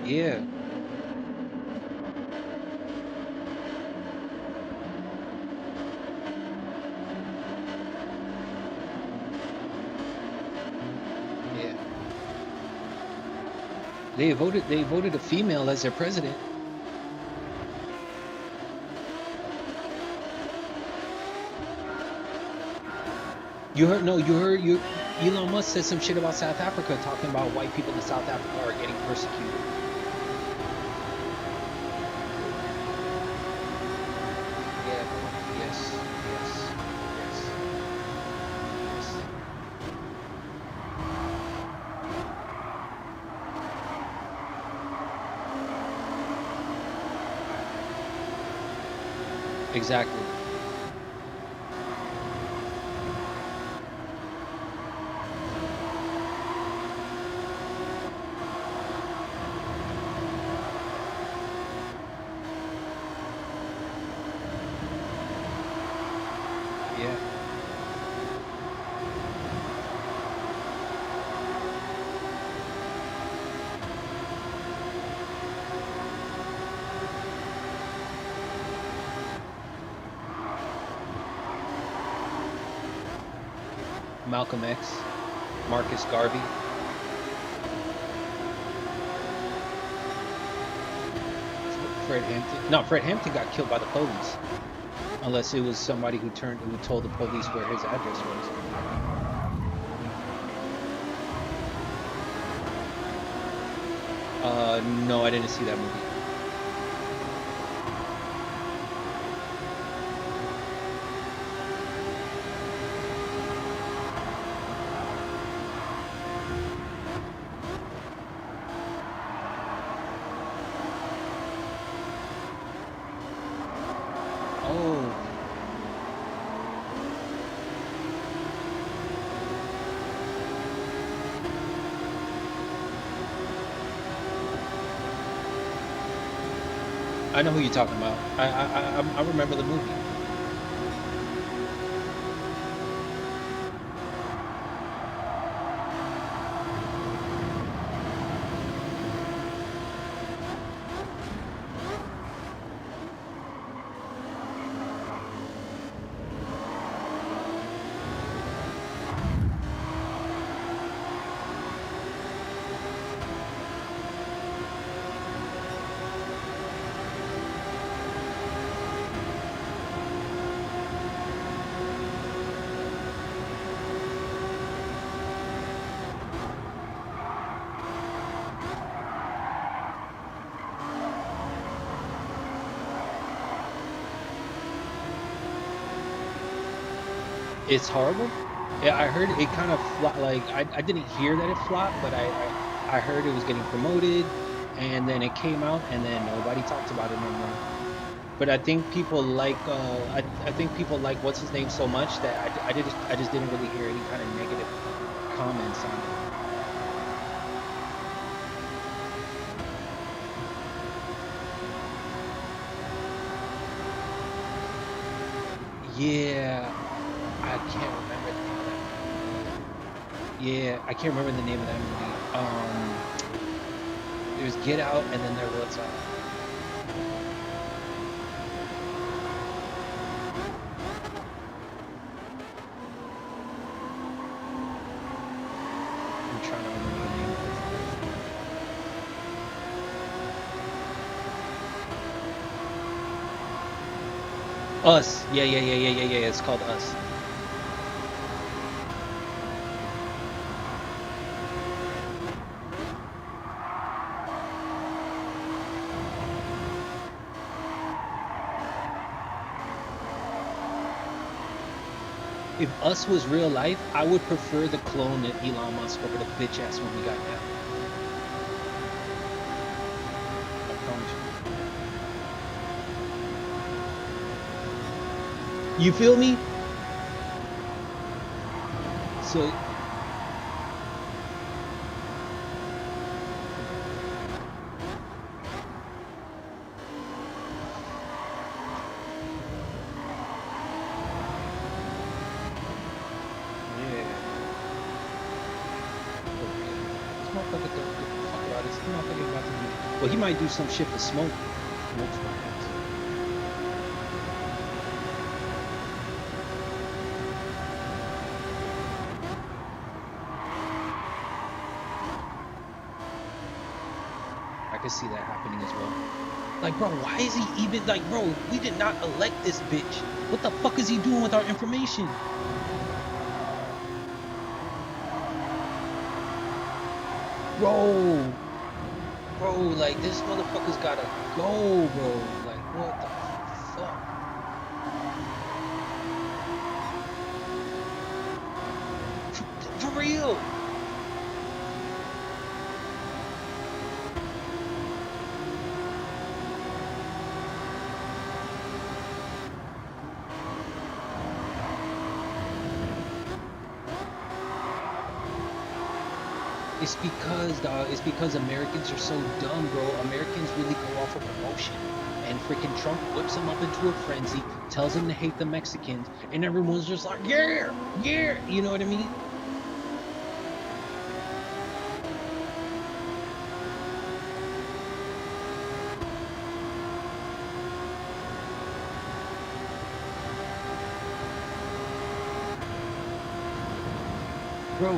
A: Yeah. Yeah. They voted a female as their president. You heard Elon Musk said some shit about South Africa, talking about white people in South Africa are getting persecuted. Yeah, yes, yes, yes, yes. Exactly. Malcolm X, Marcus Garvey. Fred Hampton. No, Fred Hampton got killed by the police. Unless it was somebody who told the police where his address was. No, I didn't see that movie. I know who you're talking about. I remember the movie. It's horrible. Yeah, I heard it kind of flopped. Like I didn't hear that it flopped, but I heard it was getting promoted, and then it came out, and then nobody talked about it no more. But I think people like I think people like what's his name so much that I just didn't really hear any kind of negative comments on it. Yeah. I can't remember the name of that movie. Yeah, I can't remember the name of that movie. There was Get Out, and then there was I'm trying to remember the name of it. Us. Yeah. It's called Us. If Us was real life, I would prefer the clone of Elon Musk over the bitch ass one we got now. I promise you. You feel me? So well, he might do some shit for smoke. I can see that happening as well. Like, bro, why is he even like, bro? We did not elect this bitch. What the fuck is he doing with our information? Bro, like this motherfucker's gotta go, bro. Like, what the fuck? For real? It's because, dog, it's because Americans are so dumb, bro. Americans really go off of emotion. And freaking Trump whips them up into a frenzy, tells them to hate the Mexicans, and everyone's just like, yeah, yeah, you know what I mean? Bro.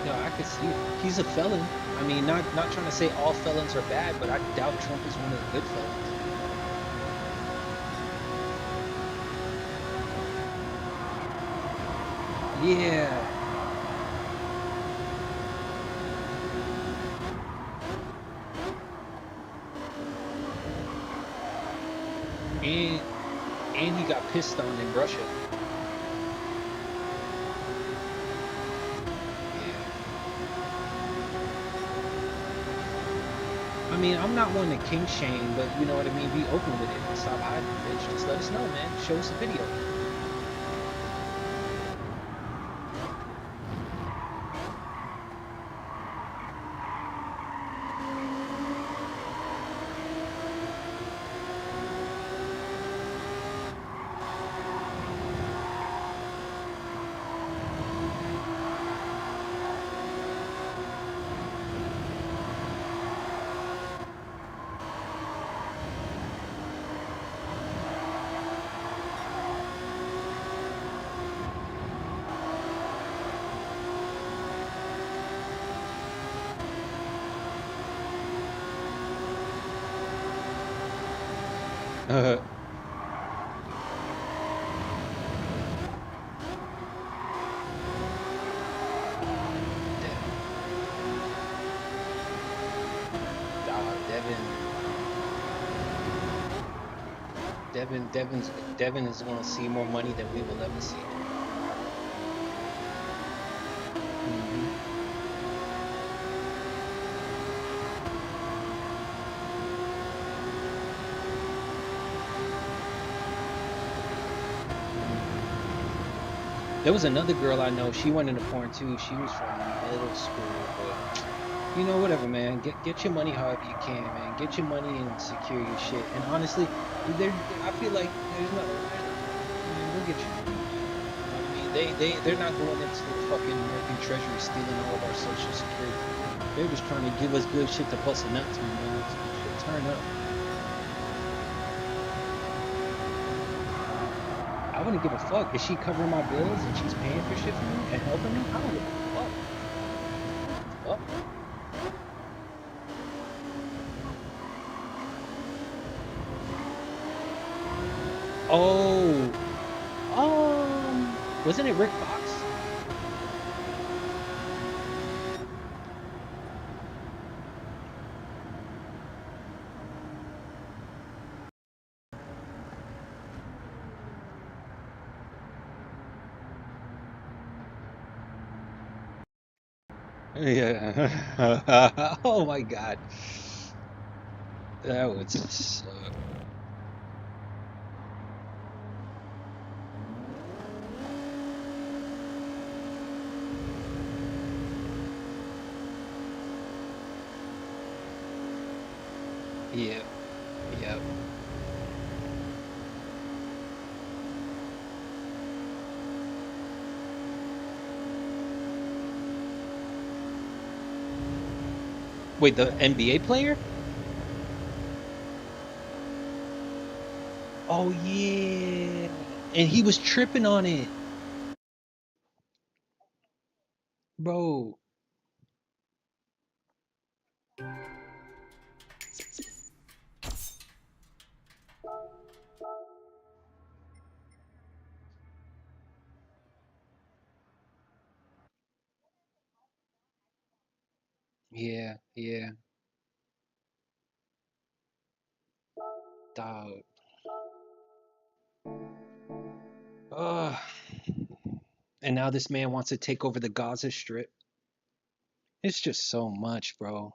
A: No, I could see it. He's a felon. I mean, not trying to say all felons are bad, but I doubt Trump is one of the good felons. Yeah. And he got pissed on in Russia. I mean, I'm not one to king shame, but you know what I mean? Be open with it. Stop hiding, bitch. Just let us know, man. Show us a video. Devin is going to see more money than we will ever see. There was another girl I know. She went into porn too. She was from middle school, but you know, whatever, man. Get your money however you can, man. Get your money and secure your shit. And honestly, I feel like there's nothing. We'll get you. You know what I mean, they're not going into the fucking American Treasury stealing all of our Social Security. They're just trying to give us good shit to bust a nut to, man. So turn up. I wouldn't give a fuck. Is she covering my bills and she's paying for shit for me and helping me? I don't give a fuck. Fuck. Oh, wasn't it Rick Fox? Yeah. Oh my God. That would suck. Yep. Yep. Wait, the NBA player? Oh yeah. And he was tripping on it. Bro. Yeah, yeah. Dog. Ugh. And now this man wants to take over the Gaza Strip. It's just so much, bro.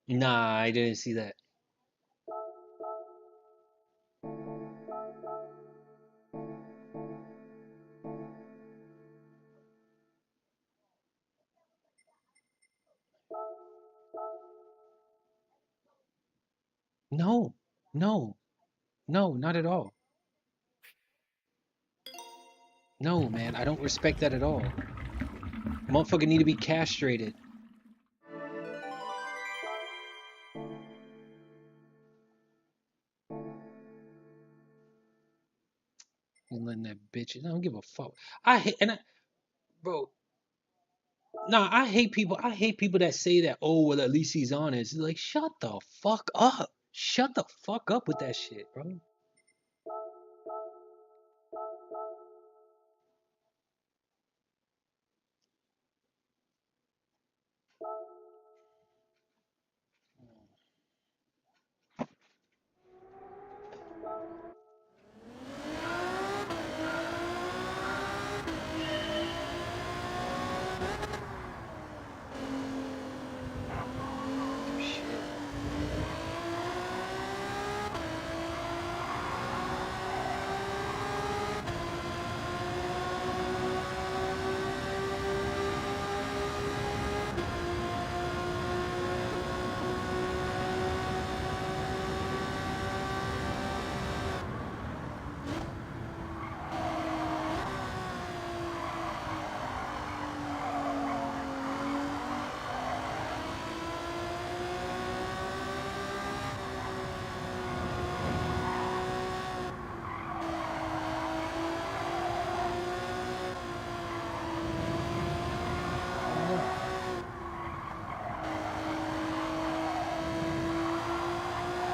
A: Nah, I didn't see that. No, no, No, not at all. No, man, I don't respect that at all. Motherfucker need to be castrated. And letting that bitch. I don't give a fuck. Bro. Nah, I hate people. I hate people that say that. Oh, well, at least he's honest. Like, shut the fuck up. Shut the fuck up with that shit, bro.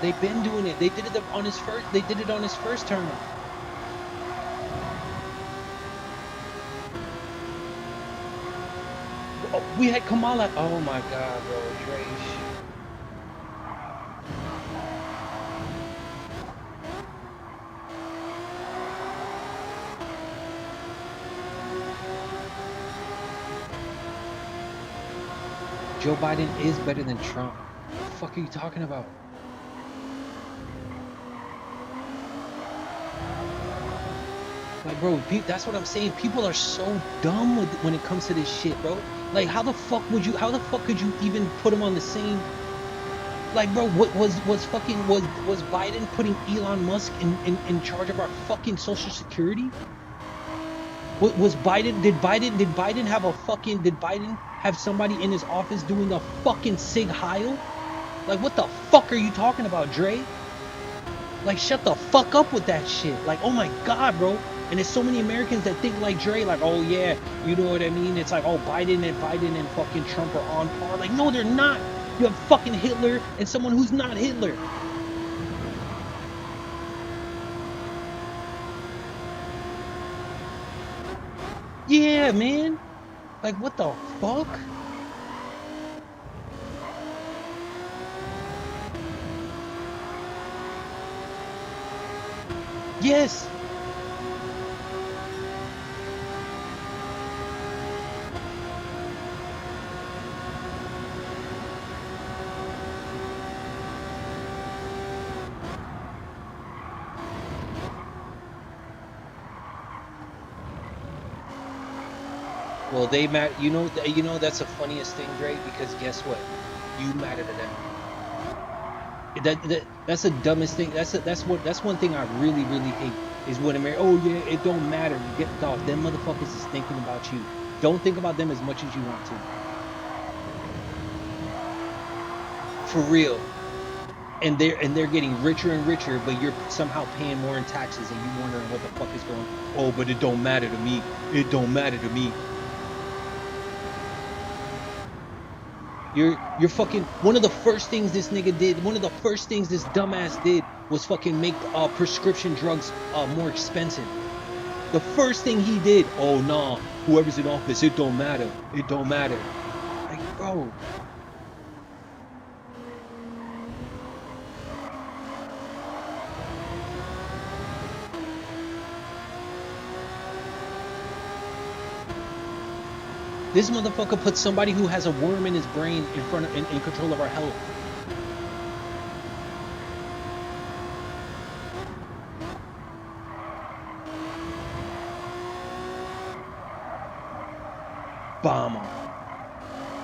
A: They've been doing it. They did it on his first. They did it on his first term. Oh, we had Kamala. Oh my God, bro, Dre. Joe Biden is better than Trump. What the fuck are you talking about? Like, bro, that's what I'm saying. People are so dumb when it comes to this shit, bro. Like, how the fuck could you even put them on the same? Like, bro, what was Biden putting Elon Musk in charge of our fucking Social Security? What was Biden? Did Biden have somebody in his office doing a fucking Sig Heil? Like, what the fuck are you talking about, Dre? Like, shut the fuck up with that shit. Like, oh my God, bro. And there's so many Americans that think like Dre, like, oh yeah, you know what I mean? It's like, oh, Biden and fucking Trump are on par. Like, no, they're not. You have fucking Hitler and someone who's not Hitler. Yeah, man. Like, what the fuck? Yes. Well, they matter. You know that's the funniest thing, Dre. Because guess what? You matter to them. That's the dumbest thing. That's one thing I really hate is when America. Oh yeah, it don't matter. Get off. Them motherfuckers is thinking about you. Don't think about them as much as you want to. For real. And they're getting richer and richer, but you're somehow paying more in taxes, and you wondering what the fuck is going. Oh, but it don't matter to me. It don't matter to me. You're fucking. One of the first things this nigga did, one of the first things this dumbass did was fucking make prescription drugs more expensive. The first thing he did, oh nah, whoever's in office, it don't matter. It don't matter. Like, bro. This motherfucker put somebody who has a worm in his brain in control of our health.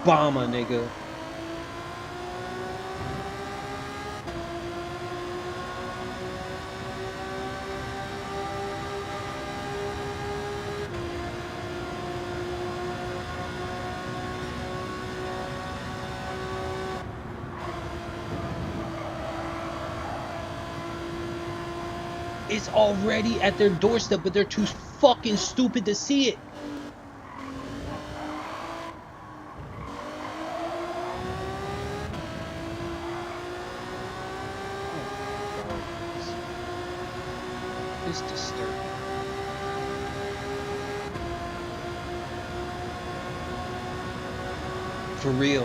A: Bomber, nigga. It's already at their doorstep, but they're too fucking stupid to see it. It's disturbing. For real.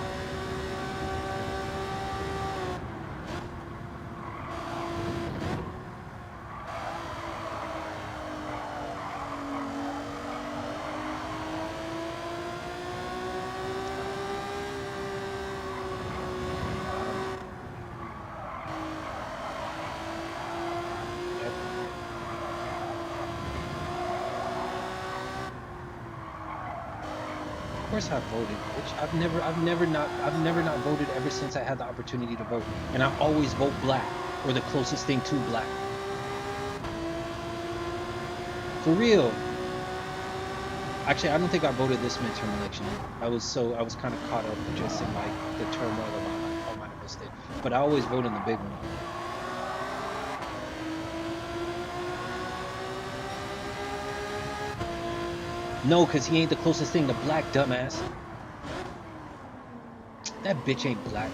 A: Of course I voted, bitch. I've never not voted ever since I had the opportunity to vote. And I always vote black or the closest thing to black. For real. Actually, I don't think I voted this midterm election. I was kind of caught up just in like the turmoil of my life. I might have missed it. But I always vote in the big one. No, because he ain't the closest thing to black, dumbass. That bitch ain't black.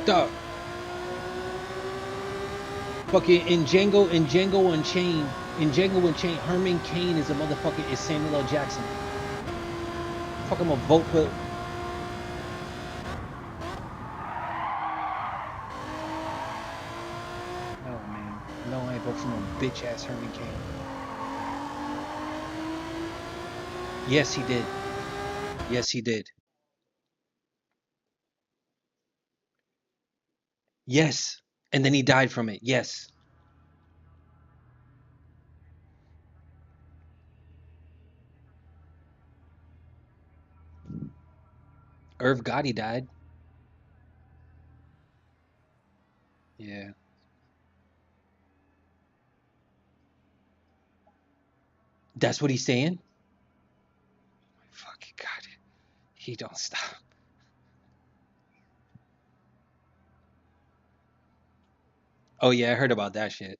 A: Dog. Fucking in Django Unchained, Herman Cain is a motherfucker, is Samuel L. Jackson. Fuck, I'm a vote for... No, I ain't vote for no bitch-ass Herman Cain. Yes, he did. Yes, he did. Yes. And then he died from it. Yes. Irv Gotti died. Yeah. That's what he's saying? Fucking God. He don't stop. Oh, yeah, I heard about that shit.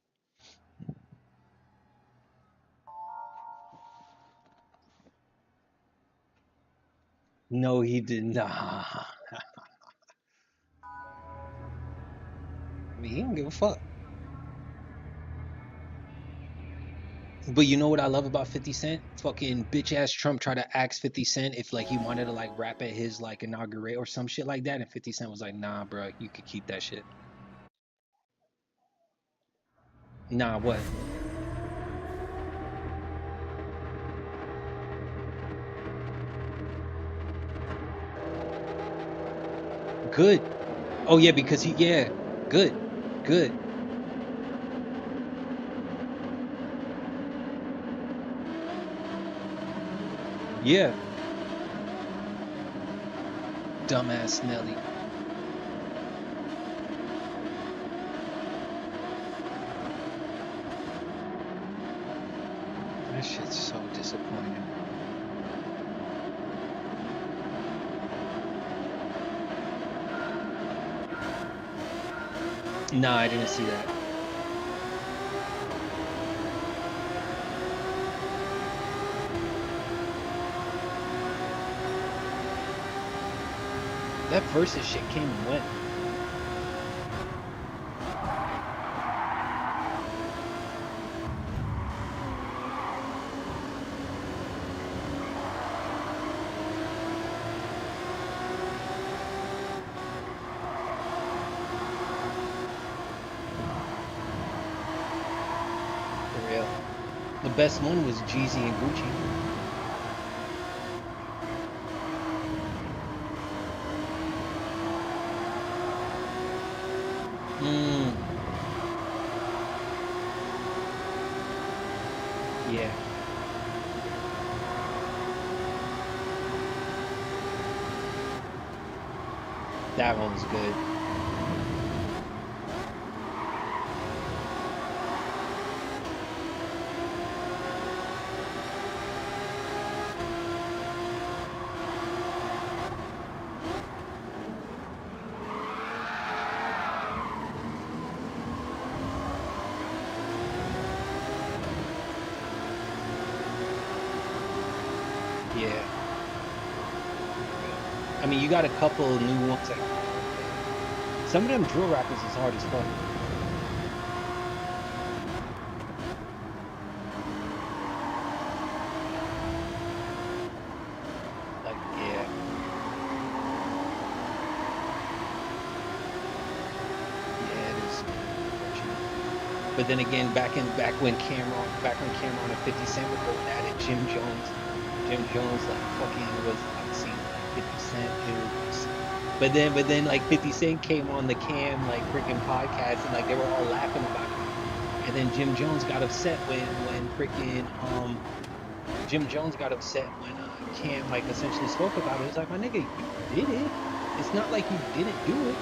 A: No, he did not. I mean, he don't give a fuck. But you know what I love about 50 Cent? Fucking bitch-ass Trump tried to ask 50 Cent if, like, he wanted to, like, rap at his, like, inauguration or some shit like that. And 50 Cent was like, nah, bro, you could keep that shit. Nah, what? Good. Oh, yeah, because he, yeah. Good. Good. Yeah. Dumbass Nelly. That shit's so disappointing. Nah, I didn't see that. That versus shit came and went. For real. The best one was Jeezy and Gucci. Yeah. That one was good. I mean, you got a couple new ones. Like, some of them drill rappers is hard as fuck. Like, yeah. Yeah, it is unfortunate. But then again, back when Cameron and 50 Cent were going at it, Jim Jones like fucking was obviously 50 Cent, dude. But then like 50 Cent came on the Cam like freaking podcast and like they were all laughing about it. And then Jim Jones got upset when freaking Jim Jones got upset when Cam like essentially spoke about it. It's like, my nigga, you did it. It's not like you didn't do it.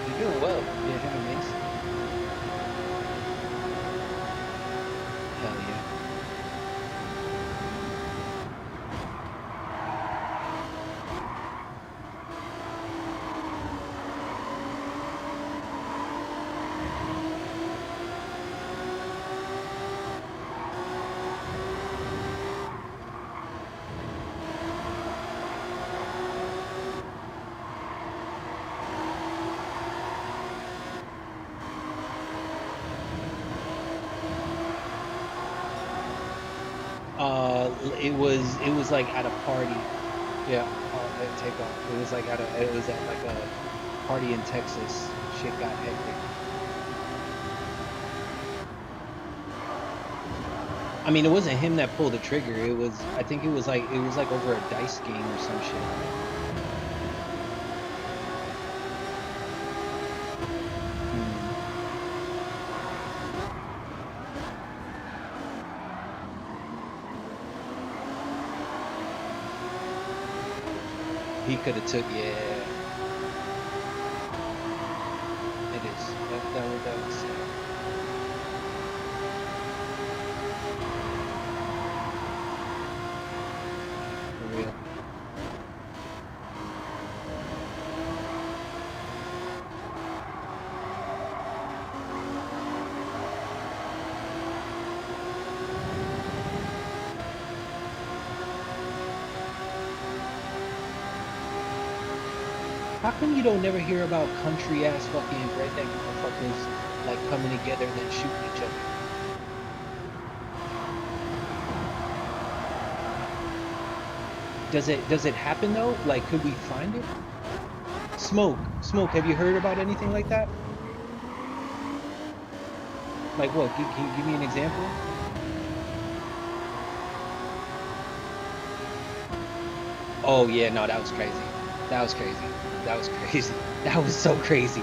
A: You're doing well. Yeah, him and Mason. Hell yeah. It was like at a party. Yeah, at Takeoff. It was like at like a party in Texas. Shit got hectic. I mean, it wasn't him that pulled the trigger. I think it was like over a dice game or some shit. He could have took, yeah. It is. That was sad. For real. How come you don't never hear about country ass fucking redneck motherfuckers like coming together and then shooting each other? Does it happen though? Like, could we find it? Smoke, have you heard about anything like that? Like what? Can you give me an example? Oh yeah, no, that was crazy. That was crazy. That was crazy. That was so crazy.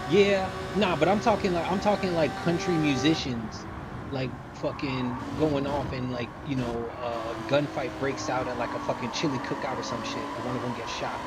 A: Yeah, nah, but I'm talking like country musicians, like fucking going off and like, you know, gunfight breaks out at like a fucking chili cookout or some shit, and one of them gets shot.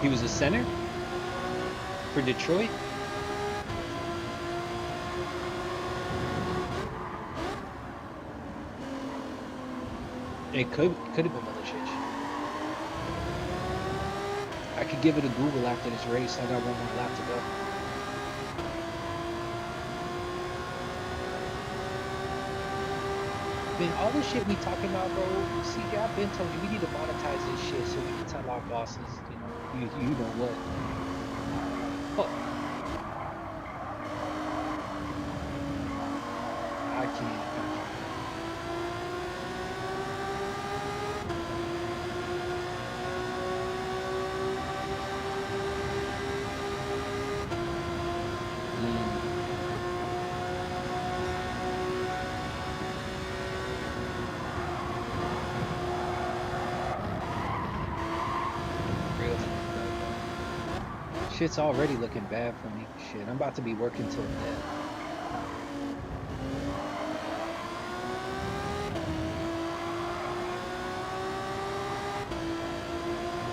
A: He was a center for Detroit. It could have been Milicic. I could give it a Google after this race. I got one more lap to go. Man, all this shit we talking about, bro. CJ, I've been told you we need to monetize this shit so we can tell our bosses, you know. You know what? Oh. I can't. Shit's already looking bad for me. Shit, I'm about to be working till death.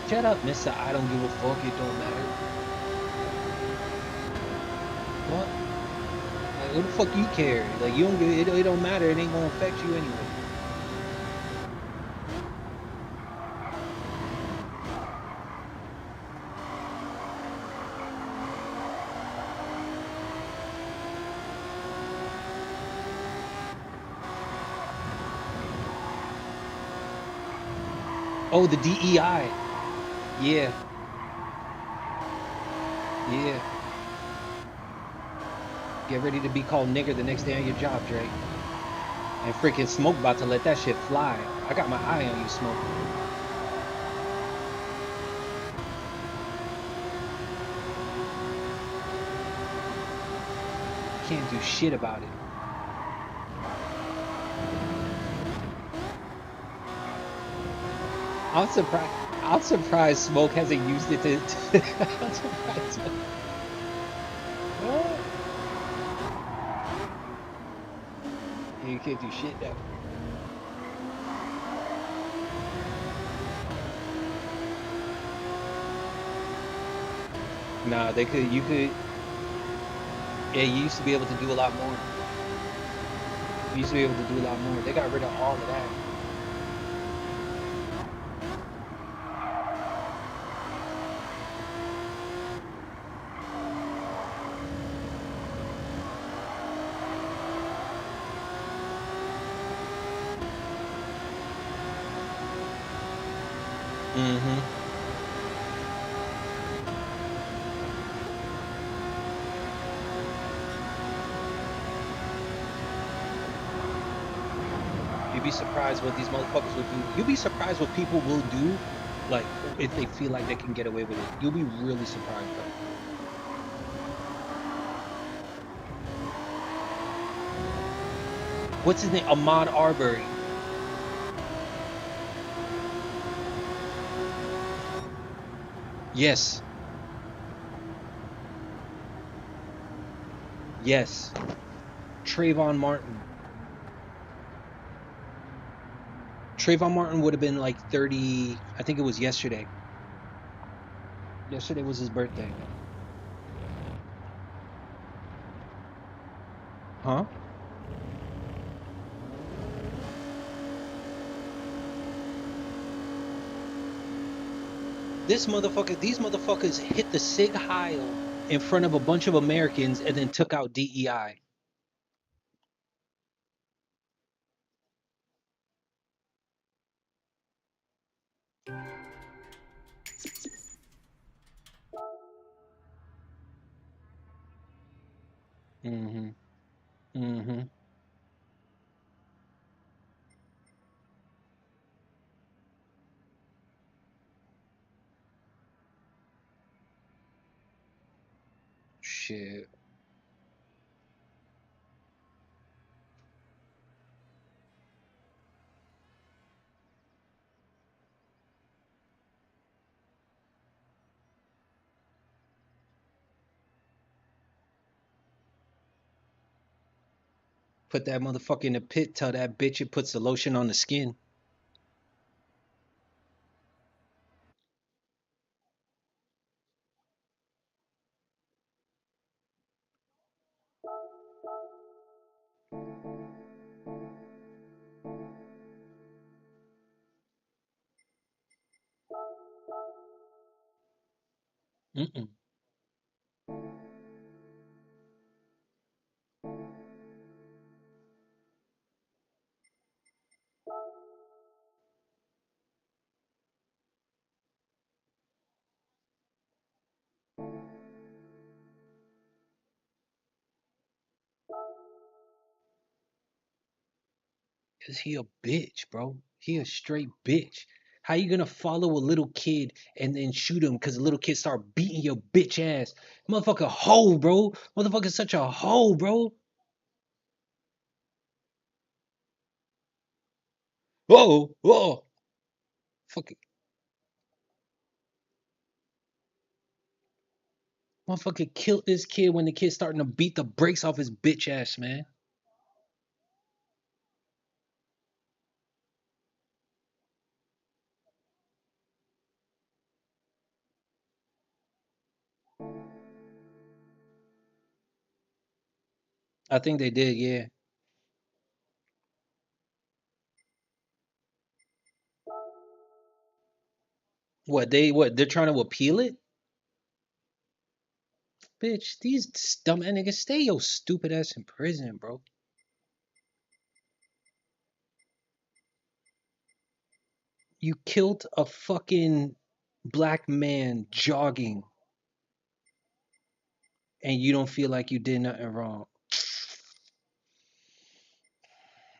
A: Shut up, Mister. I don't give a fuck. It don't matter. What? Like, what the fuck you care? Like, you don't give it. It don't matter. It ain't gonna affect you anyway. Oh, the DEI. Yeah. Yeah. Get ready to be called nigger the next day on your job, Drake. And freaking Smoke about to let that shit fly. I got my eye on you, Smoke. Can't do shit about it. I'm surprised Smoke hasn't used it to. I'm surprised. What? You can't do shit though. Nah, they could. You could. Yeah, you used to be able to do a lot more. You used to be able to do a lot more. They got rid of all of that. Mm-hmm. You'd be surprised what these motherfuckers will do. You'll be surprised what people will do, like if they feel like they can get away with it. You'll be really surprised though. What's his name? Ahmaud Arbery. Yes. Yes. Trayvon Martin. Trayvon Martin would have been like 30. I think it was yesterday. Yesterday was his birthday. Huh? These motherfuckers hit the Sig Heil in front of a bunch of Americans and then took out DEI. Mm-hmm. Mm-hmm. Shit. Put that motherfucker in the pit. Tell that bitch it puts the lotion on the skin. Mm-mm. Cause he a bitch, bro. He a straight bitch. How you gonna follow a little kid and then shoot him because the little kid start beating your bitch ass? Motherfucker hoe, bro. Motherfucker such a hoe, bro. Oh, oh. Fuck it. Motherfucker killed this kid when the kid's starting to beat the brakes off his bitch ass, man. I think they did, yeah. They're trying to appeal it? Bitch, these dumb niggas, stay your stupid ass in prison, bro. You killed a fucking black man jogging and you don't feel like you did nothing wrong.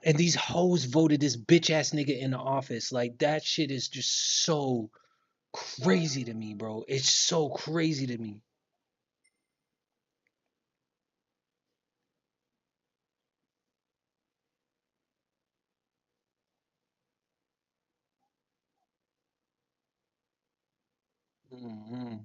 A: And these hoes voted this bitch ass nigga in the office. Like, that shit is just so crazy to me, bro. It's so crazy to me. Mm-hmm.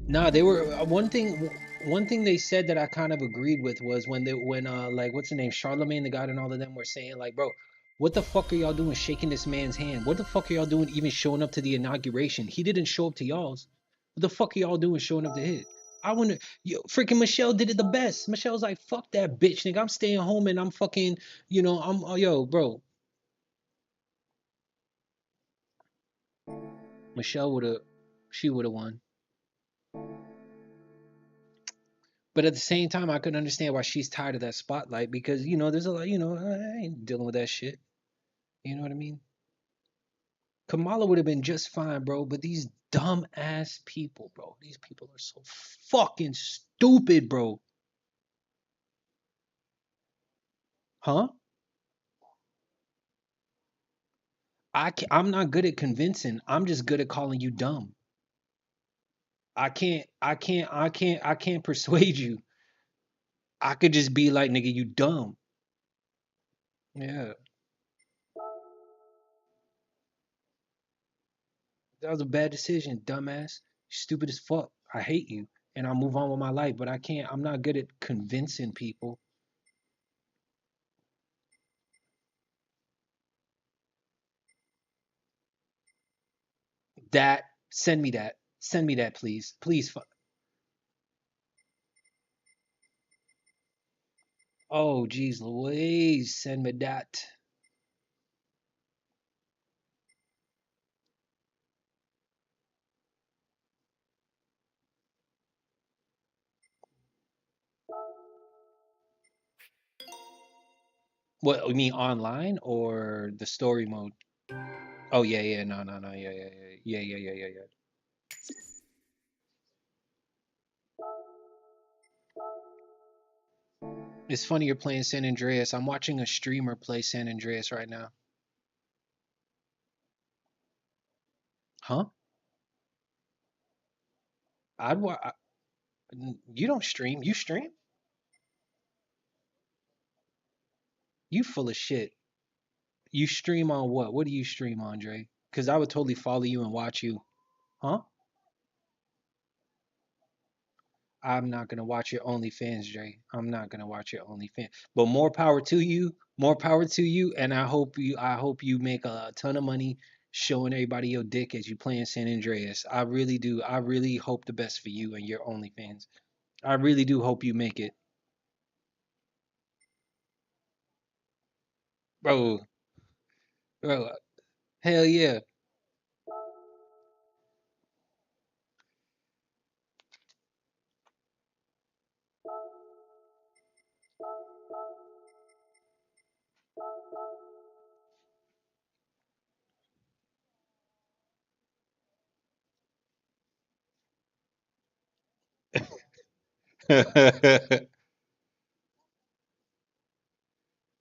A: Nah, they were one thing they said that I kind of agreed with was when like what's the name, Charlemagne the God and all of them were saying like, bro, what the fuck are y'all doing shaking this man's hand? What the fuck are y'all doing even showing up to the inauguration? He didn't show up to y'all's. What the fuck are y'all doing showing up to his? I wonder, yo, freaking Michelle did it the best. Michelle's like, fuck that bitch, nigga. I'm staying home and I'm fucking, I'm, yo, bro. Michelle she would have won. But at the same time, I couldn't understand why she's tired of that spotlight because, there's a lot, I ain't dealing with that shit. You know what I mean? Kamala would have been just fine, bro. But these dumb ass people, bro. These people are so fucking stupid, bro. Huh? I'm not good at convincing. I'm just good at calling you dumb. I can't persuade you. I could just be like, nigga, you dumb. Yeah. That was a bad decision, dumbass. Stupid as fuck. I hate you. And I'll move on with my life, but I'm not good at convincing people. That, send me that. Send me that, please. Please. Oh, geez, Louise, send me that. What, you mean online or the story mode? Oh, yeah, yeah, no, no, no, yeah, yeah, yeah, yeah, yeah, yeah, yeah. It's funny you're playing San Andreas. I'm watching a streamer play San Andreas right now. Huh? I'd wa- I, You don't stream. You stream? You full of shit. You stream on what? What do you stream, Andre? Because I would totally follow you and watch you. Huh? I'm not gonna watch your OnlyFans, Dre. I'm not gonna watch your OnlyFans. But more power to you. More power to you. And I hope you make a ton of money showing everybody your dick as you playing San Andreas. I really do. I really hope the best for you and your OnlyFans. I really do hope you make it. Bro, bro, hell yeah.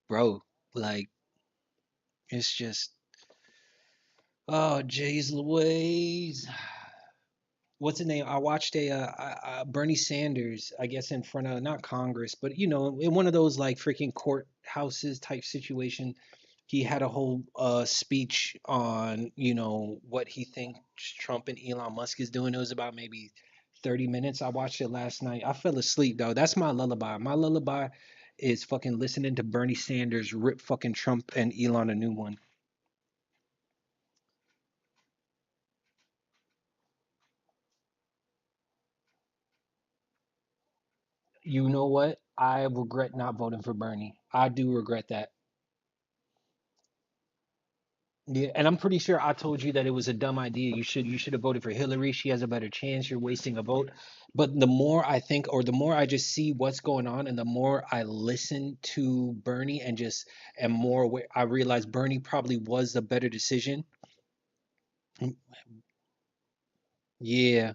A: Bro, like it's just Oh, jeez Louise. What's the name? I watched Bernie Sanders, I guess in front of not Congress, but you know, in one of those like freaking courthouses type situation. He had a whole speech on, you know, what he thinks Trump and Elon Musk is doing. It was about maybe 30 minutes. I watched it last night. I fell asleep though. That's my lullaby. My lullaby is fucking listening to Bernie Sanders rip fucking Trump and Elon a new one. You know what? I regret not voting for Bernie. I do regret that. Yeah, and I'm pretty sure I told you that it was a dumb idea. You should have voted for Hillary. She has a better chance. You're wasting a vote. But the more I think, or the more I just see what's going on, and the more I listen to Bernie, and just and more aware, I realize Bernie probably was the better decision. Yeah,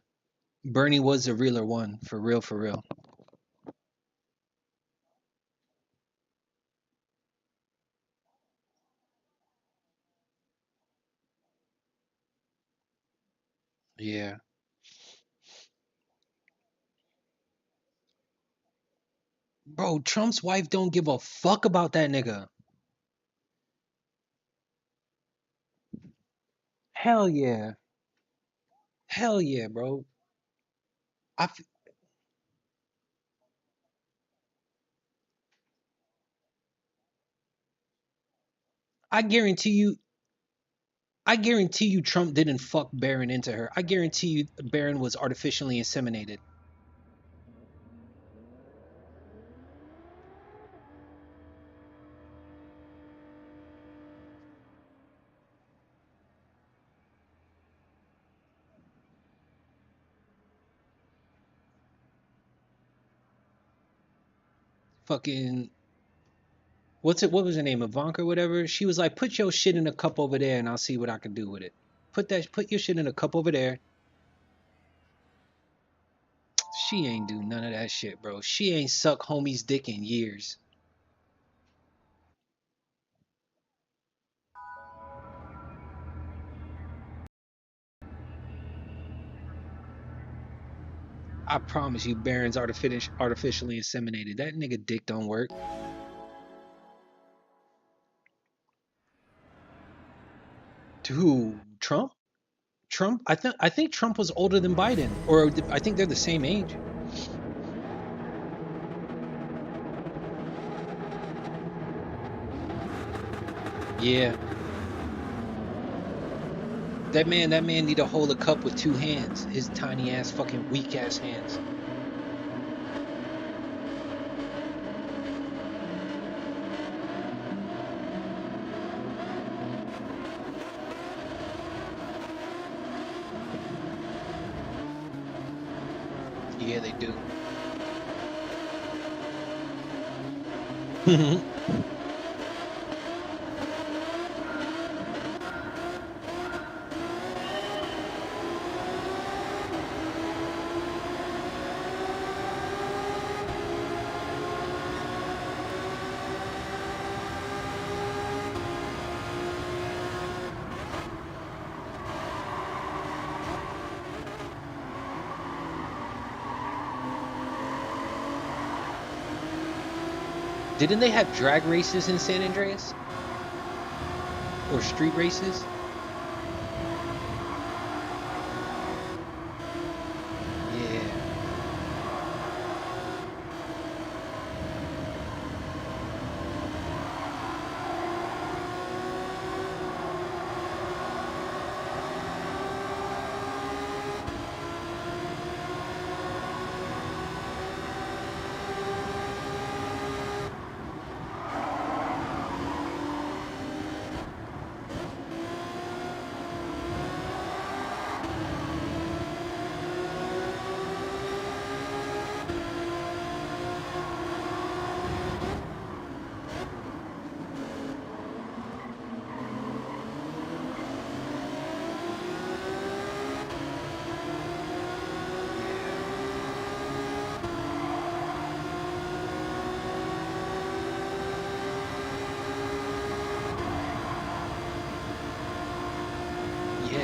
A: Bernie was the realer one, for real, for real. Yeah, bro, Trump's wife don't give a fuck about that nigga. Hell yeah, hell yeah, bro. I f- I guarantee you. I guarantee you Trump didn't fuck Barron into her. I guarantee you Barron was artificially inseminated. Fucking what was her name? Ivanka or whatever. She was like, put your shit in a cup over there and I'll see what I can do with it. Put your shit in a cup over there. She ain't do none of that shit, bro. She ain't suck homie's dick in years. I promise you, Barron's artificially inseminated. That nigga dick don't work. To who? Trump? Trump? I think Trump was older than Biden, or I think they're the same age. Yeah, that man need to hold a cup with two hands. His tiny ass, fucking weak ass hands. Yeah, they do. Didn't they have drag races in San Andreas? Or street races? Yeah.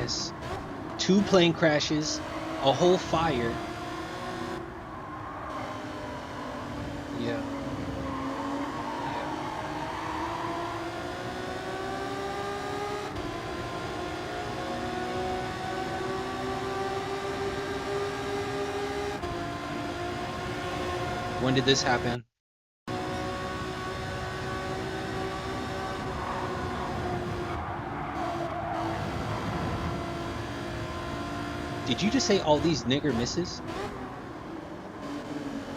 A: Yes. 2 plane crashes, a whole fire. Yeah. When did this happen? Did you just say all these nigger misses?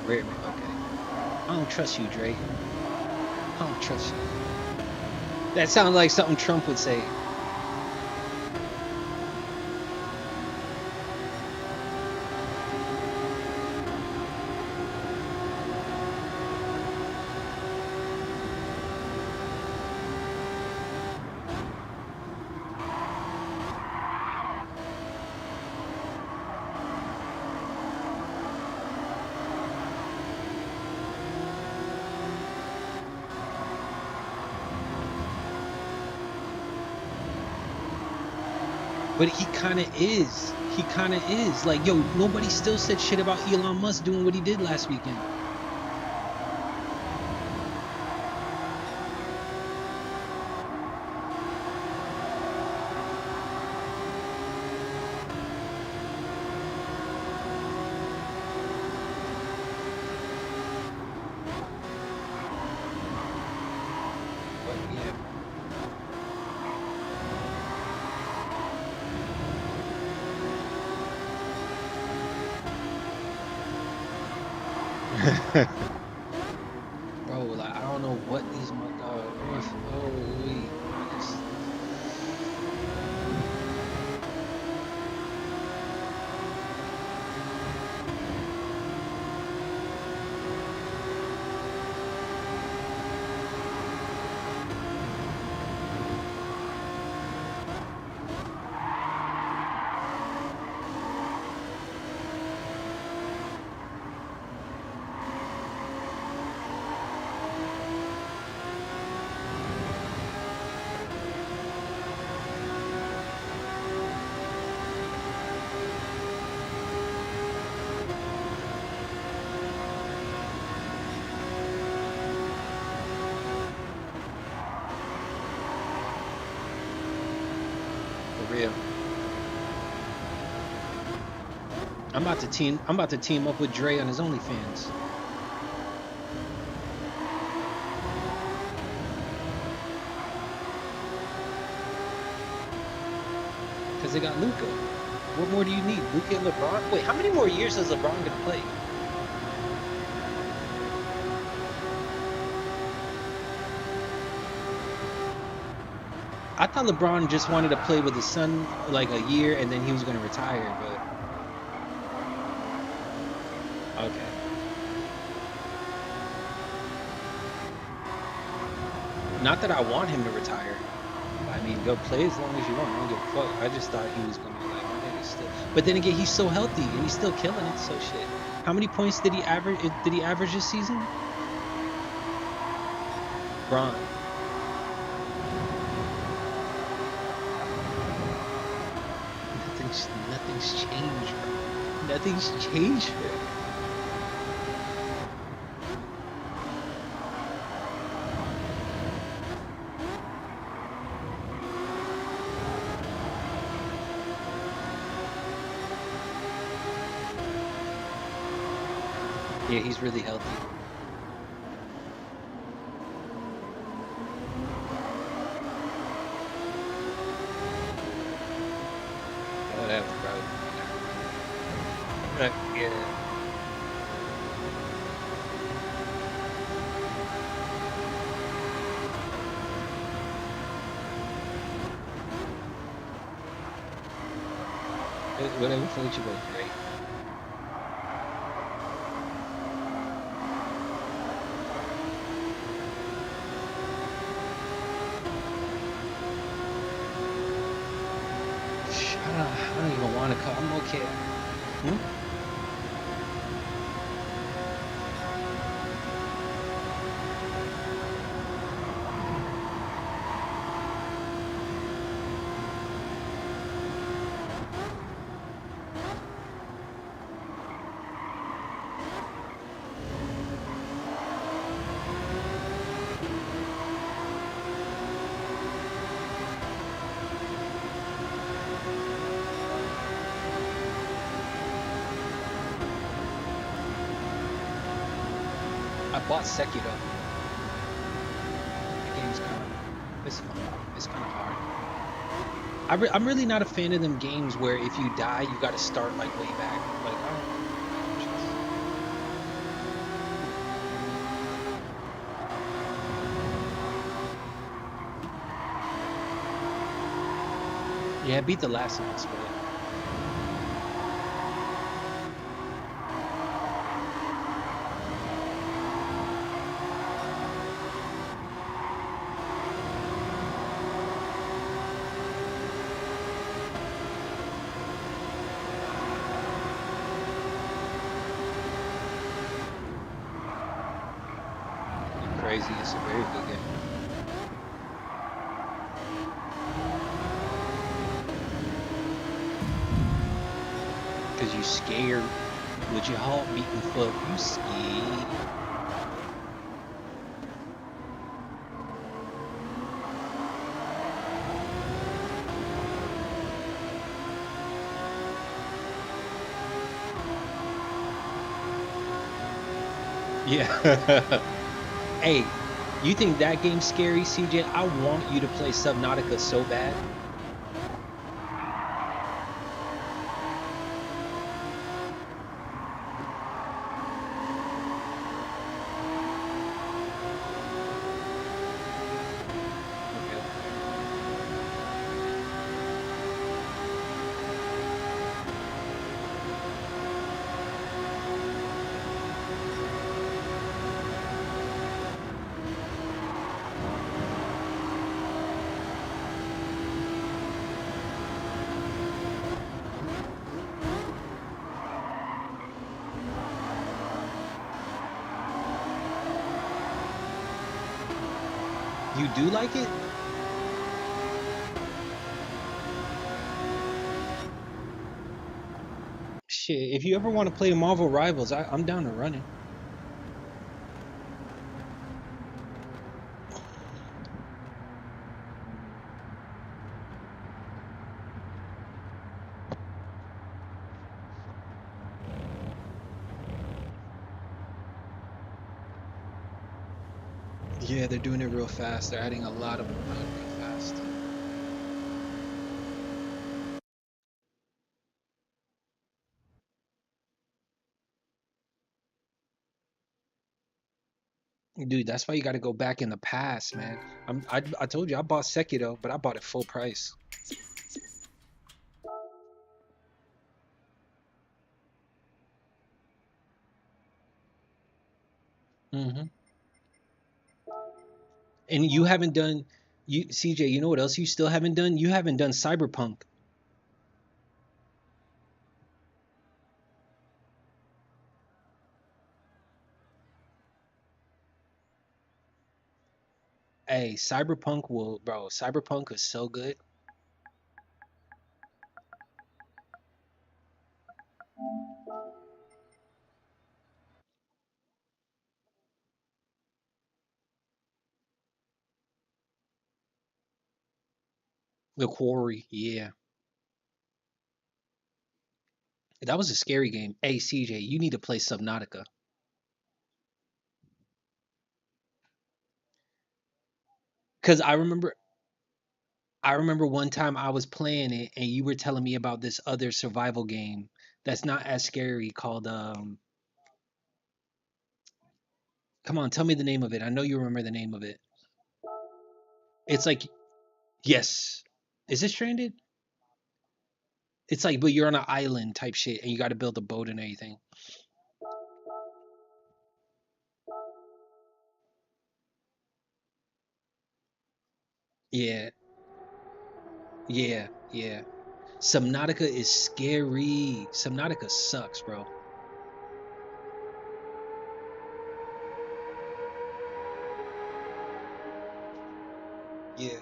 A: Rare, okay. I don't trust you, Dre. I don't trust you. That sounds like something Trump would say. But he kind of is. He kind of is. Like, yo, nobody still said shit about Elon Musk doing what he did last weekend. But yeah. Bro, like, I don't know what these for real. I'm about to team up with Dre on his OnlyFans. Cause they got Luka. What more do you need? Luka and LeBron? Wait, how many more years is LeBron gonna play? I thought LeBron just wanted to play with his son like a year and then he was gonna retire, but okay. Not that I want him to retire. I mean, go play as long as you want. I don't give a fuck. I just thought he was gonna be like, my nigga still. But then again, he's so healthy and he's still killing it. So shit. How many points did he average? Did he average this season? Bron. Nothing's changed, bro. Nothing's changed, bro. Yeah, he's really healthy. Whatever, bro. Yeah. Whatever floats your boat, right? I don't even want to call. I'm okay. I bought Sekiro. That game's kind of, it's fun. It's kind of hard. I'm really not a fan of them games where if you die, you got to start like way back. Like, I don't know. Yeah, I beat The Last of Us, but crazy. It's a very good game. Cause you scared with your heart beating foot. You scared. Yeah. Hey, you think that game's scary, CJ? I want you to play Subnautica so bad. You do like it? Shit, if you ever want to play Marvel Rivals, I'm down to run it. Yeah, they're doing it real fast. They're adding a lot of them real fast. Dude, that's why you got to go back in the past, man. I told you I bought Sekiro, but I bought it full price. Mm-hmm. And you haven't done, CJ, you know what else you still haven't done? You haven't done Cyberpunk. Hey, Cyberpunk is so good. The Quarry, yeah. That was a scary game. Hey, CJ, you need to play Subnautica. Cause I remember one time I was playing it and you were telling me about this other survival game that's not as scary called come on, tell me the name of it. I know you remember the name of it. It's like, yes. Is it Stranded? It's like, but you're on an island type shit and you got to build a boat and everything. Yeah. Yeah. Yeah. Subnautica is scary. Subnautica sucks, bro. Yeah.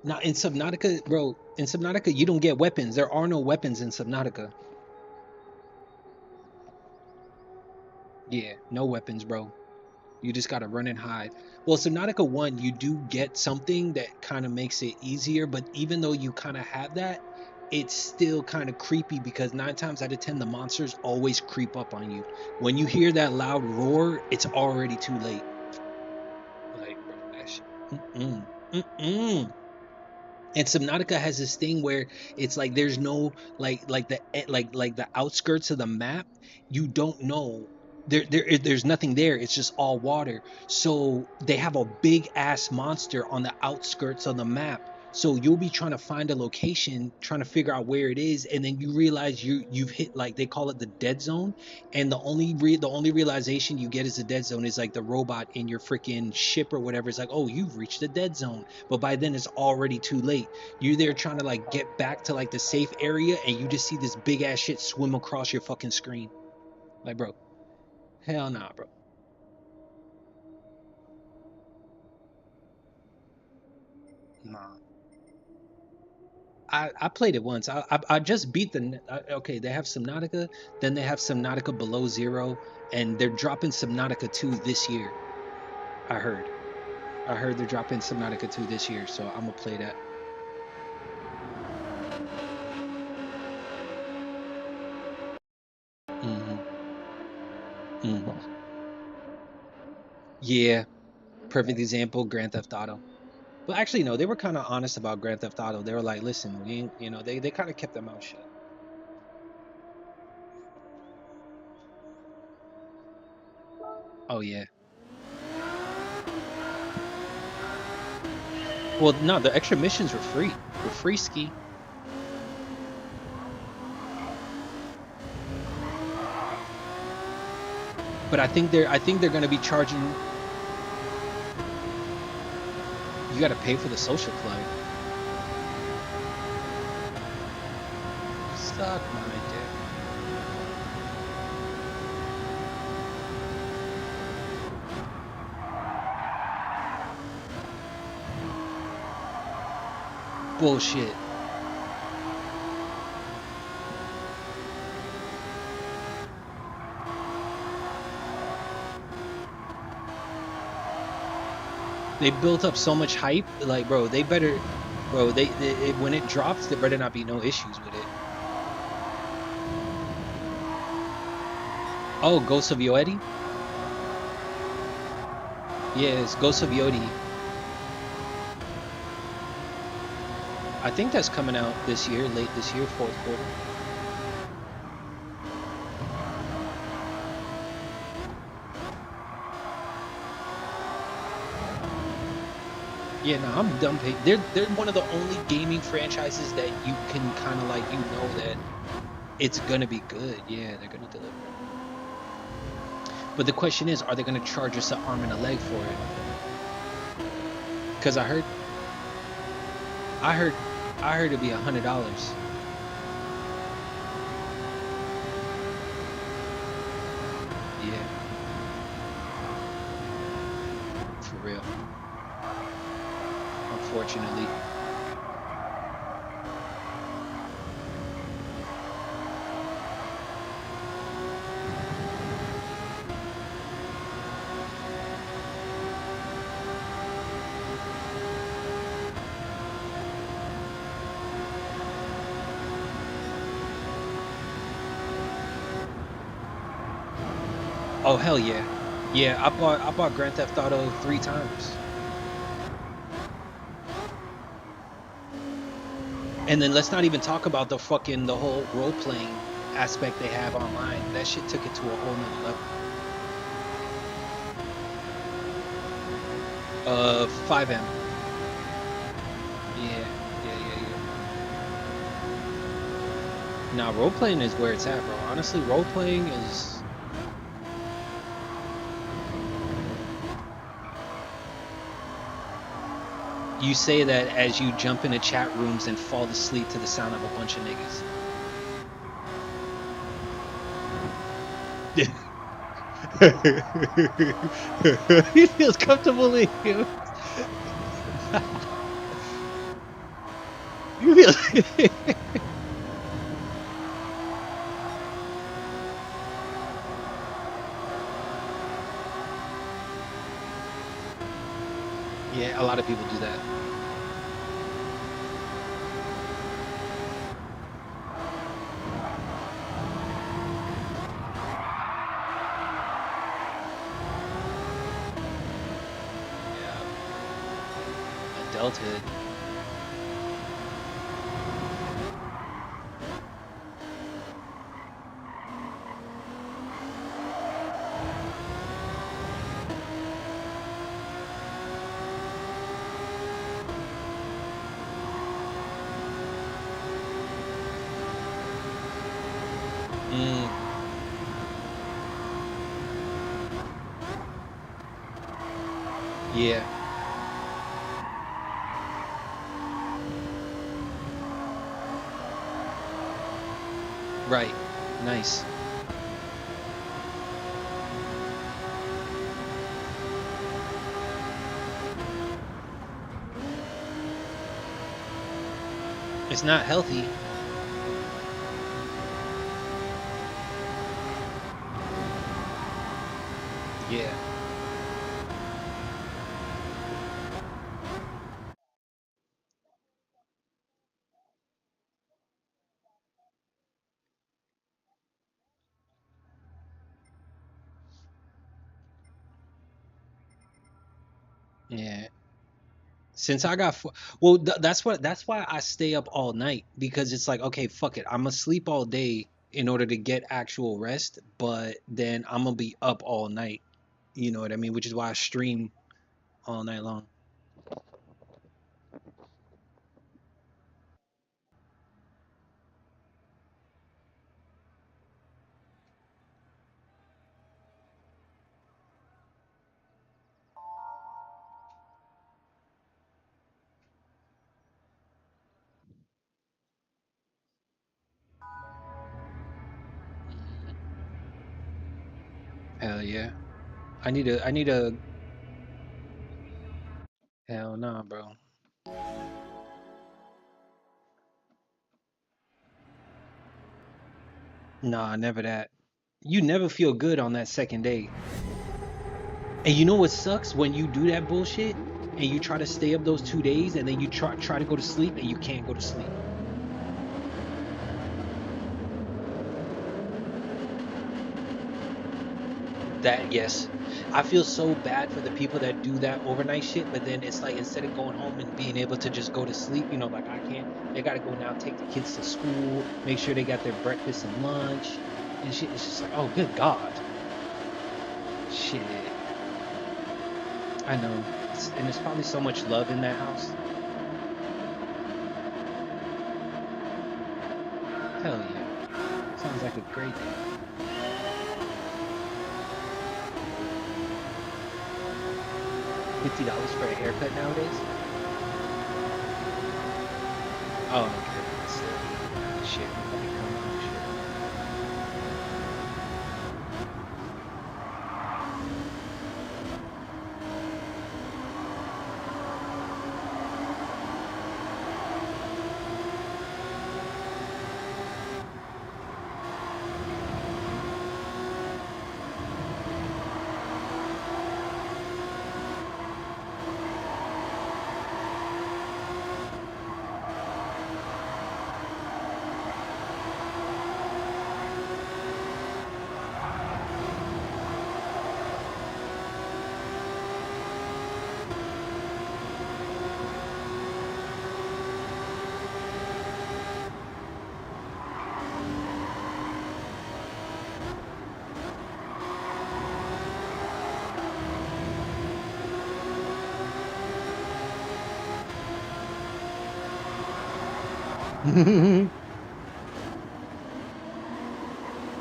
A: Now in Subnautica, bro, in Subnautica you don't get weapons. There are no weapons in Subnautica. Yeah, no weapons, bro. You just gotta run and hide. Well, Subnautica 1, you do get something that kind of makes it easier, but even though you kind of have that, it's still kind of creepy because 9 times out of 10, the monsters always creep up on you. When you hear that loud roar, it's already too late. Like, bro, that shit. And Subnautica has this thing where it's like there's no like the outskirts of the map. You don't know there's nothing there. It's just all water. So they have a big ass monster on the outskirts of the map. So you'll be trying to find a location, trying to figure out where it is, and then you realize you've hit, like, they call it the dead zone. And the only realization you get is the dead zone is like the robot in your freaking ship or whatever. It's like, oh, you've reached the dead zone, but by then it's already too late. You're there trying to like get back to like the safe area, and you just see this big ass shit swim across your fucking screen. Like, bro, hell nah, bro. Nah. I played it once. I just beat okay, they have Subnautica, then they have Subnautica Below Zero, and they're dropping Subnautica 2 this year. I heard they're dropping Subnautica 2 this year, so I'm gonna play that. Yeah, perfect example, Grand Theft Auto. But actually, no, they were kind of honest about Grand Theft Auto. They were like, listen, we ain't, they kind of kept their mouth shut. Oh yeah. Well, no, the extra missions were free. Were free, ski. But I think they're gonna be charging. You gotta pay for the social club. Suck my dick. Bullshit. They built up so much hype, like, bro, they better, bro, when it drops, there better not be no issues with it. Oh, Ghost of Yodi? Yeah, it's Ghost of Yodi. I think that's coming out this year, late this year, 4th quarter. Yeah, no, I'm done paying. They're one of the only gaming franchises that you can kind of like, that it's gonna be good. Yeah, they're gonna deliver. But the question is, are they gonna charge us an arm and a leg for it? Because I heard it'd be $100. Yeah. For real. Unfortunately. Oh hell yeah. Yeah, I bought Grand Theft Auto 3 times. And then let's not even talk about the whole role-playing aspect they have online. That shit took it to a whole nother level. 5M. Yeah. Nah, role-playing is where it's at, bro. Honestly, role-playing is... You say that as you jump into chat rooms and fall asleep to the sound of a bunch of niggas. He feels comfortable in you. You feel... Yeah, a lot of people do that. Adulthood. Yeah. Right. Nice. It's not healthy. Yeah. Yeah. Since I got well, that's why I stay up all night, because it's like, okay, fuck it, I'm gonna sleep all day in order to get actual rest, but then I'm gonna be up all night. You know what I mean? Which is why I stream all night long. Hell yeah. I need a hell nah, bro. Nah, never that. You never feel good on that second day. And you know what sucks? When you do that bullshit and you try to stay up those 2 days and then you try to go to sleep and you can't go to sleep. That, yes. I feel so bad for the people that do that overnight shit, but then it's like, instead of going home and being able to just go to sleep, you know, like I can't, they gotta go now, take the kids to school, make sure they got their breakfast and lunch and shit. It's just like, oh, good God. Shit. I know. And there's probably so much love in that house. Hell yeah. Sounds like a great day. $50 for a haircut nowadays? Oh, okay. Shit. Let me come on,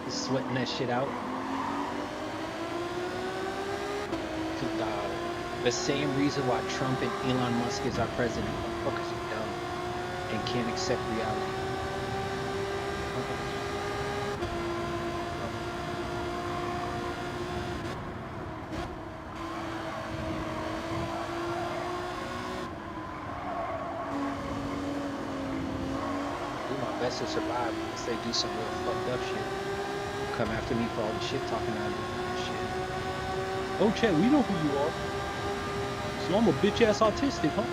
A: shit. Sweating that shit out. The same reason why Trump and Elon Musk is our president. Motherfuckers are dumb and can't accept reality. Do my best to survive unless they do some real fucked up shit. Come after me for all the shit talking out of me and shit. Oh, Chet, we know who you are. So I'm a bitch ass autistic, huh?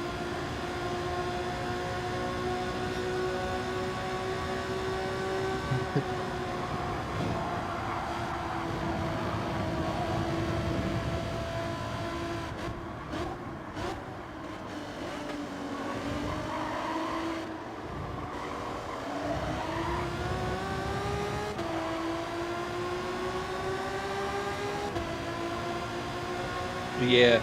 A: Yeah.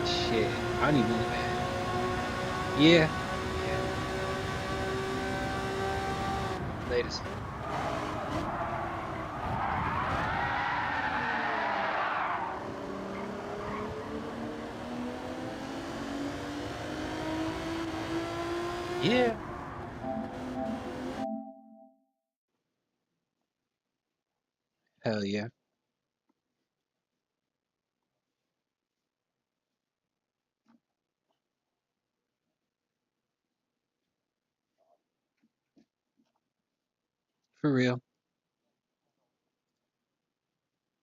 A: Shit. I don't even. Yeah. Latest. Yeah. Hell yeah. For real.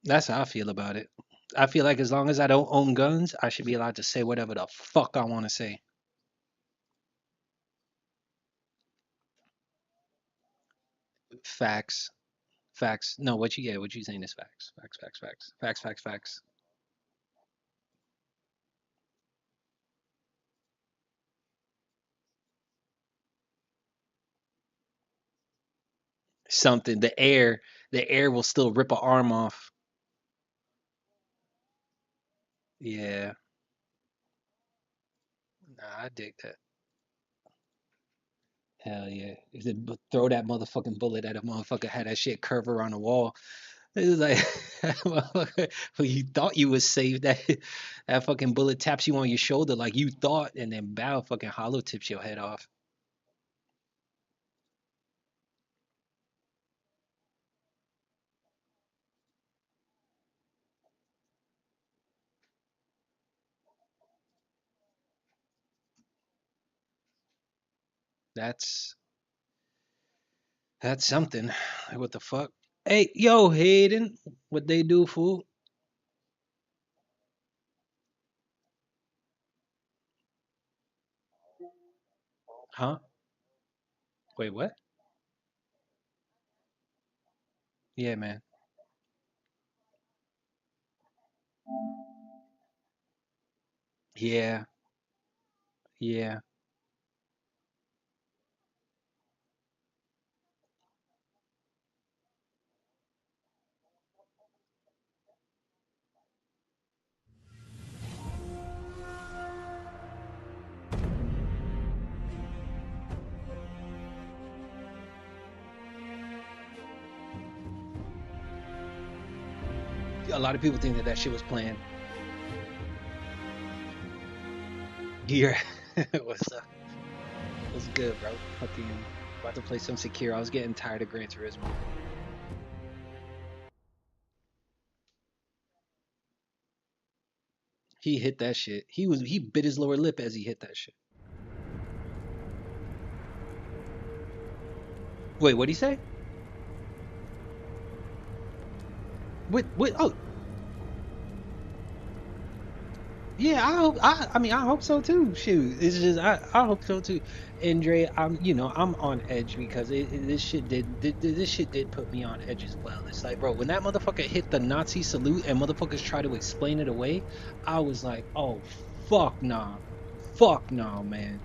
A: That's how I feel about it. I feel like as long as I don't own guns, I should be allowed to say whatever the fuck I want to say. Facts. Facts. No, what you saying is facts. Facts. Something. The air will still rip an arm off. Yeah. Nah, I dig that. Hell yeah. If they throw that motherfucking bullet at a motherfucker, had that shit curve around the wall. It was like, motherfucker, well, you thought you was safe. That fucking bullet taps you on your shoulder like you thought, and then bow, fucking hollow tips your head off. That's something. Like, what the fuck? Hey, yo, Hayden, what they do, fool? Huh? Wait, what? Yeah, man. Yeah, yeah. A lot of people think that shit was planned. Yeah. What's up? What's good, bro? Fucking about to play some Sekiro. I was getting tired of Gran Turismo. He hit that shit. He bit his lower lip as he hit that shit. Wait, what'd he say? What? Oh, yeah. I mean, I hope so too. Shoot, it's just I hope so too. Andre, I'm on edge because this shit did put me on edge as well. It's like, bro, when that motherfucker hit the Nazi salute and motherfuckers try to explain it away, I was like, oh fuck nah, man.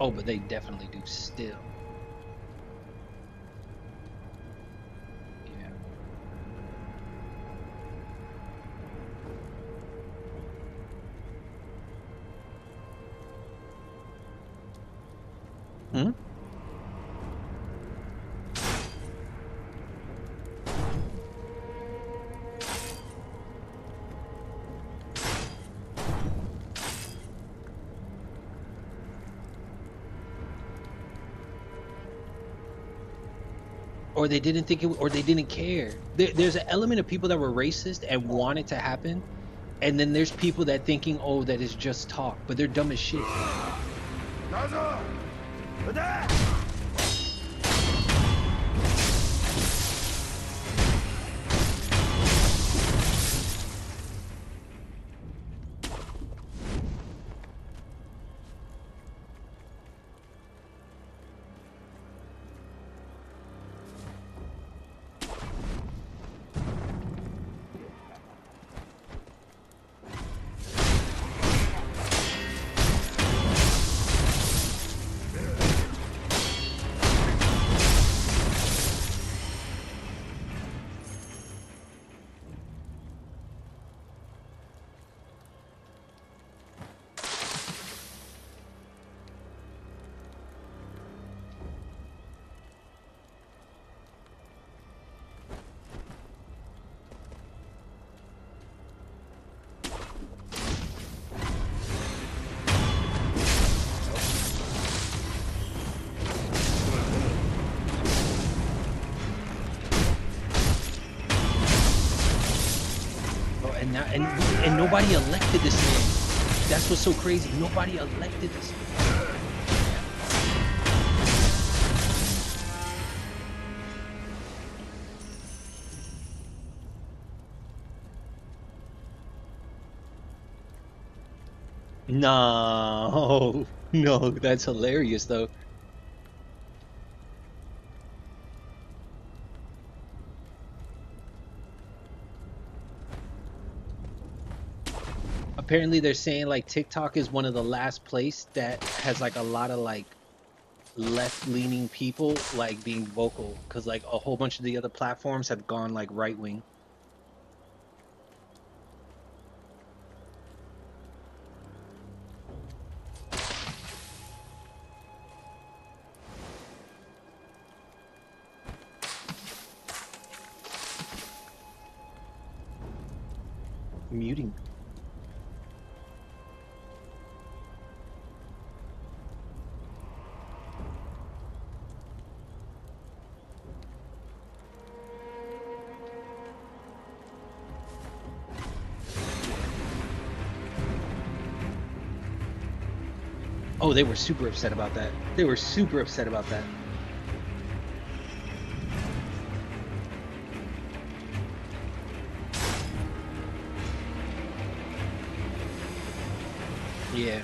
A: Oh, but they definitely do still. Hmm? Or they didn't think it, or they didn't care. There's an element of people that were racist and want it to happen, and then there's people that thinking, oh, that is just talk, but they're dumb as shit. And nobody elected this man. That's what's so crazy. Nobody elected this man. No, no, that's hilarious though. Apparently they're saying like TikTok is one of the last place that has like a lot of like left-leaning people like being vocal, because like a whole bunch of the other platforms have gone like right-wing. Muting. Oh, they were super upset about that. They were super upset about that. Yeah.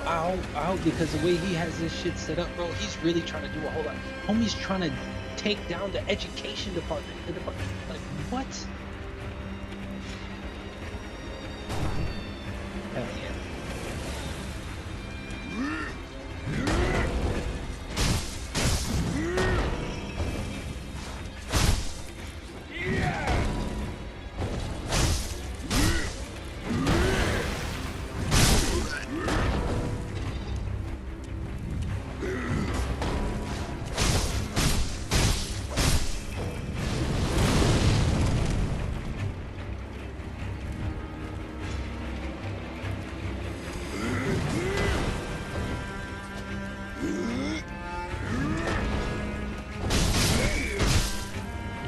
A: Ow, because the way he has this shit set up, bro, he's really trying to do a whole lot. Homie's trying to take down the education department. Like, what? Hell yeah.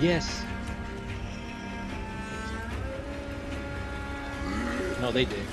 A: Yes. No, they did.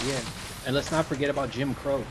A: Yeah, and let's not forget about Jim Crow.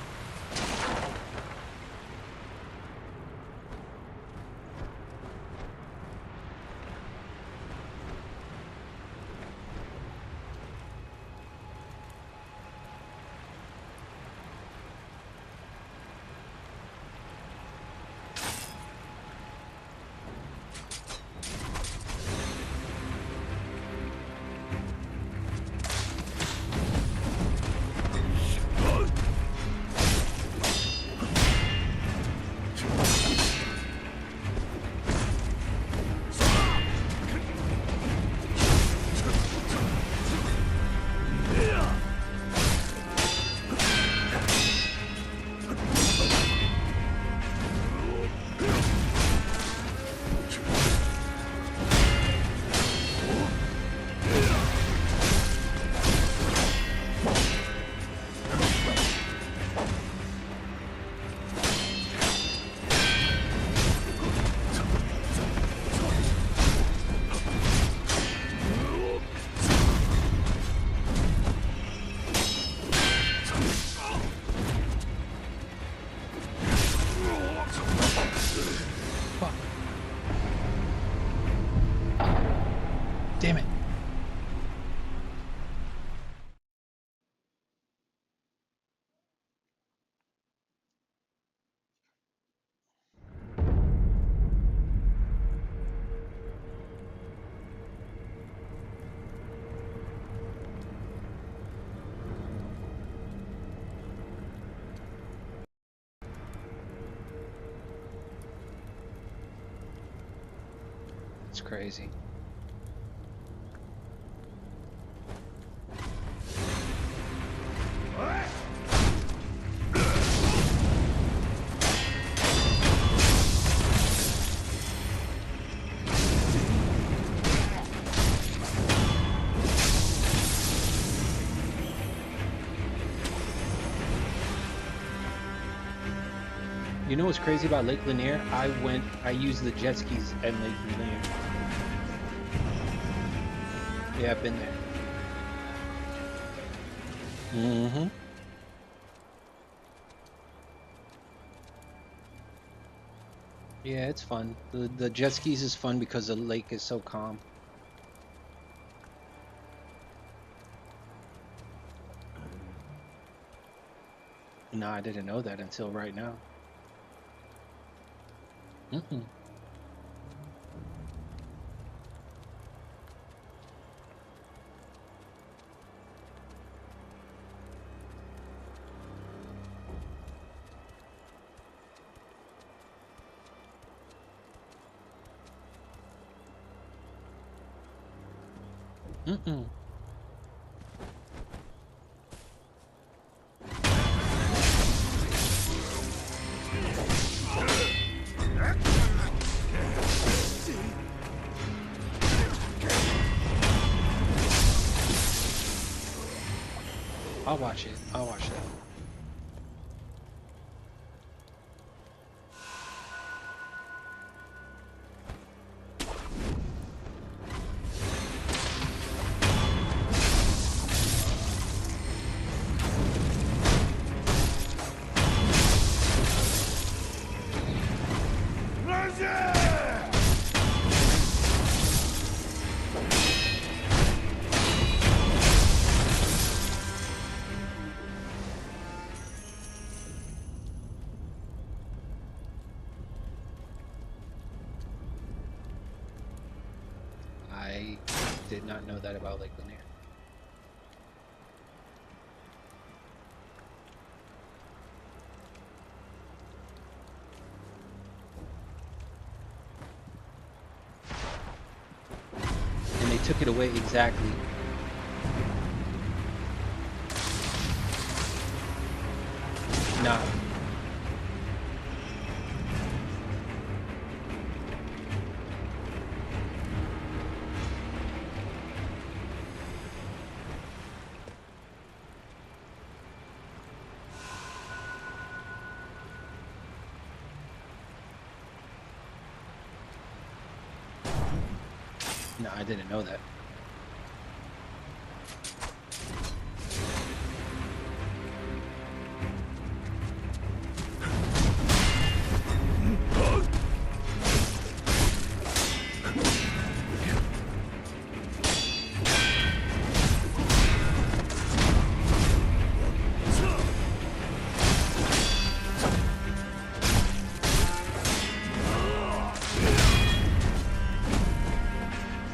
A: It's crazy. You know what's crazy about Lake Lanier? I used the jet skis at Lake Lanier. Yeah, I've been there. Mm-hmm. Yeah, it's fun. The jet skis is fun because the lake is so calm. No, I didn't know that until right now. Mm-mm. Mm-mm. I'll watch it. I'll watch that. I did not know that about Lake Lanier. And they took it away exactly. Nah. No, I didn't know that.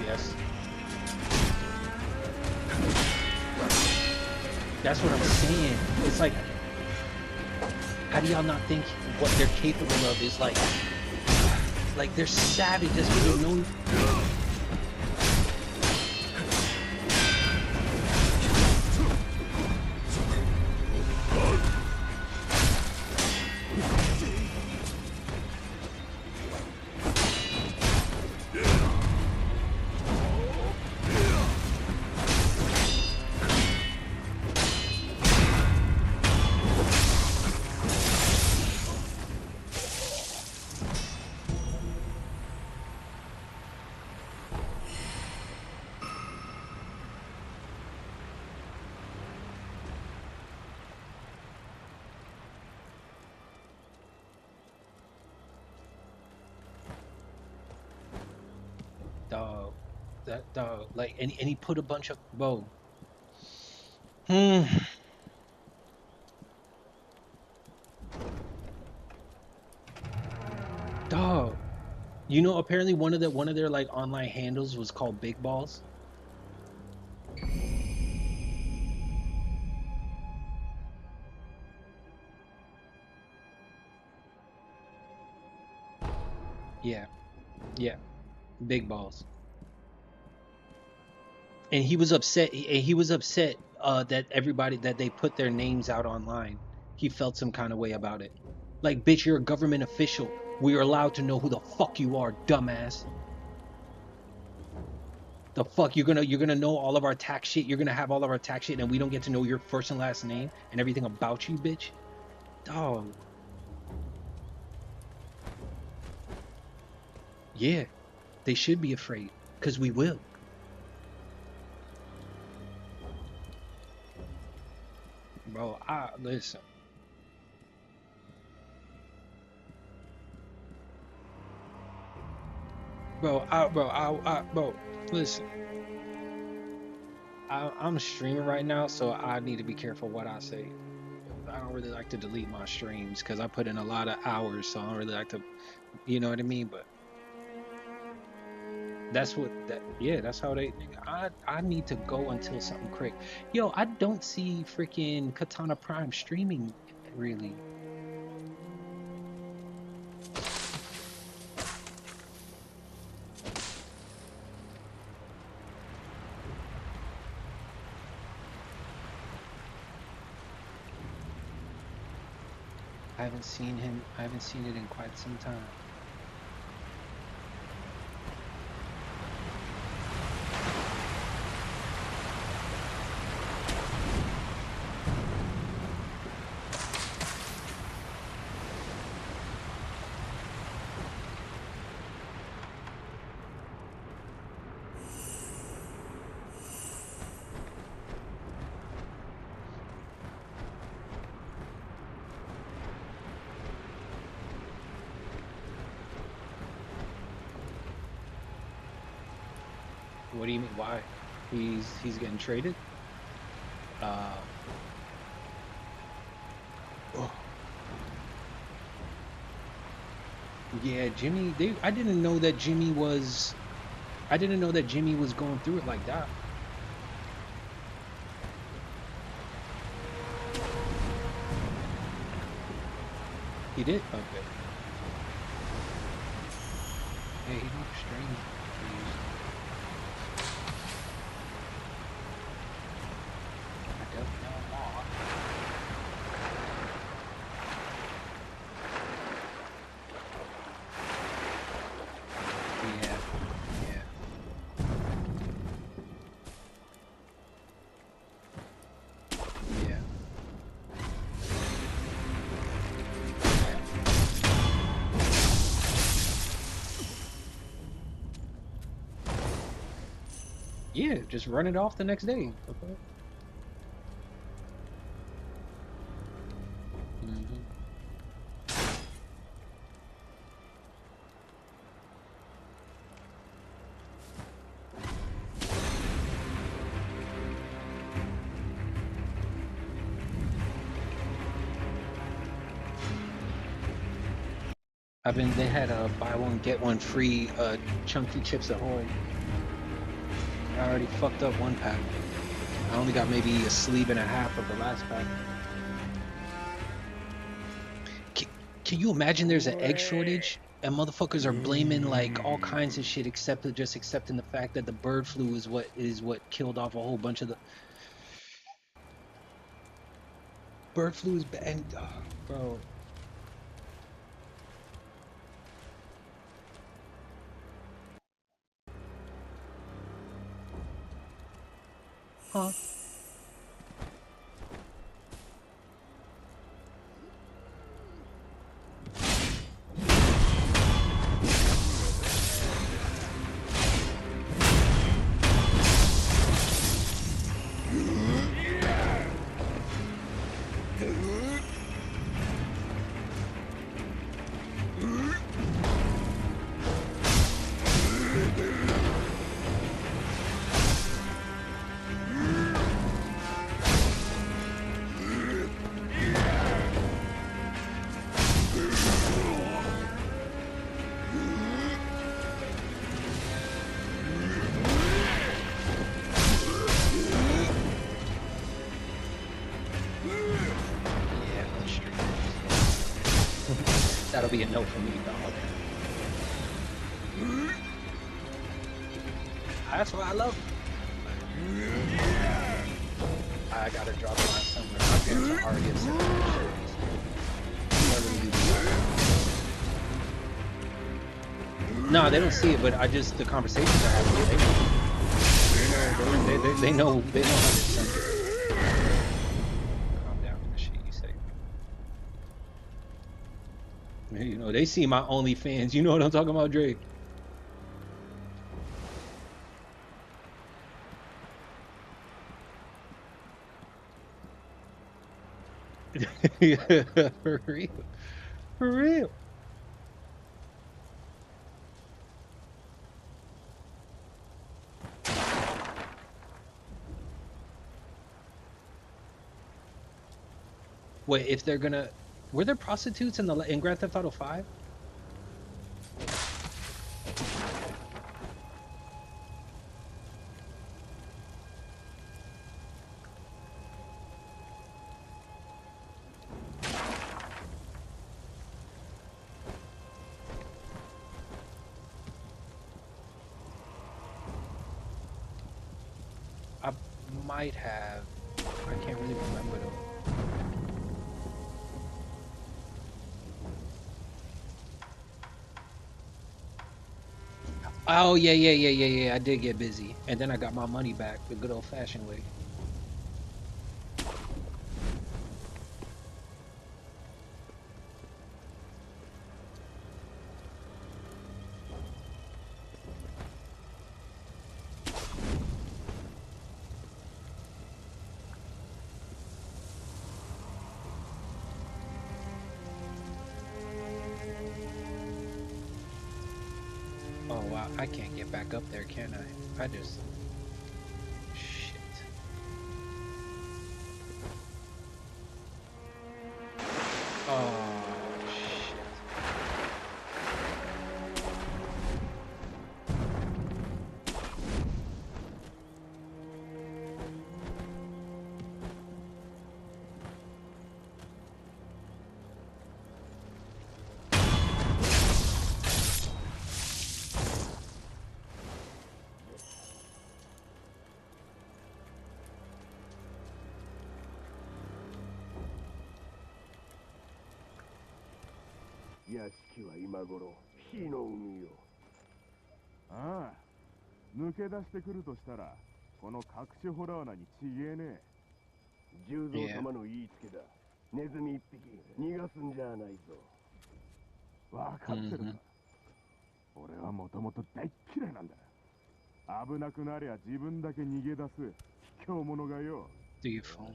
A: Yes. That's what I'm saying. It's like, how do y'all not think what they're capable of is like they're savage just because they know. Dog, that dog, like, and he put a bunch of bro. Dog, you know, apparently one of their like online handles was called Big Balls. Yeah, yeah. Big balls. And he was upset. He was upset that everybody that they put their names out online. He felt some kind of way about it. Like, bitch, you're a government official. We are allowed to know who the fuck you are, dumbass. The fuck, you're gonna know all of our tax shit. You're gonna have all of our tax shit, and we don't get to know your first and last name and everything about you, bitch. Dog. Yeah, they should be afraid, cause we will. Bro, listen. Bro, listen. I'm streaming right now, so I need to be careful what I say. I don't really like to delete my streams because I put in a lot of hours, so I don't really like to, you know what I mean? But that's that's how they. I need to go until something quick. Yo, I don't see freaking Katana Prime streaming really. I haven't seen him. I haven't seen it in quite some time. What do you mean? Why? He's getting traded? Oh. Yeah, Jimmy. I didn't know that Jimmy was. I didn't know that Jimmy was going through it like that. He did? Okay. Yeah, he looked strange. Yeah, just run it off the next day. Okay. They had a buy one get one free chunky Chips Ahoy. I already fucked up one pack. I only got maybe a sleeve and a half of the last pack. Can you imagine there's an egg shortage and motherfuckers are blaming like all kinds of shit just accepting the fact that the bird flu is what killed off a whole bunch of the bird flu is bad, and bro. Huh? That'll be a no for me, dog. That's why I love him. I gotta drop a line somewhere. My parents are already upset with this. No, they don't see it, but I just the conversations I have with them, they know how this sounds. Calm down with the shit you say. You know, they see my OnlyFans. You know what I'm talking about, Dre? Yeah, for real. For real. Wait, if they're gonna, were there prostitutes in Grand Theft Auto 5? I might have. I can't really remember though. Oh yeah. I did get busy, and then I got my money back the good old-fashioned way. Oh wow, I can't get back up there, can I? I just... Shit. Oh, shit.
G: ああ、抜け出してくるとしたら、この隠しホラー穴にちげえねえ。十蔵様の言いつけだ。ネズミ一匹逃がすんじゃないぞ。わかってるさ。俺はもともと大っ嫌いなんだ。危なくなりゃ自分だけ逃げ出す卑怯者がよ。
A: Do you phone?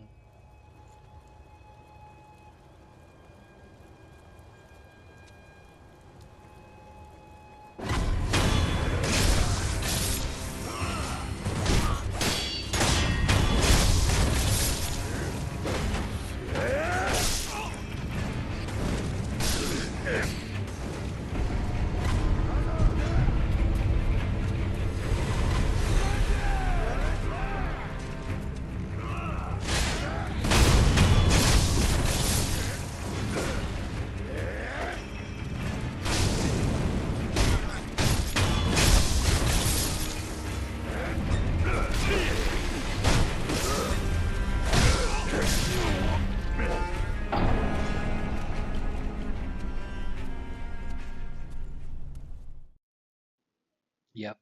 A: Yep.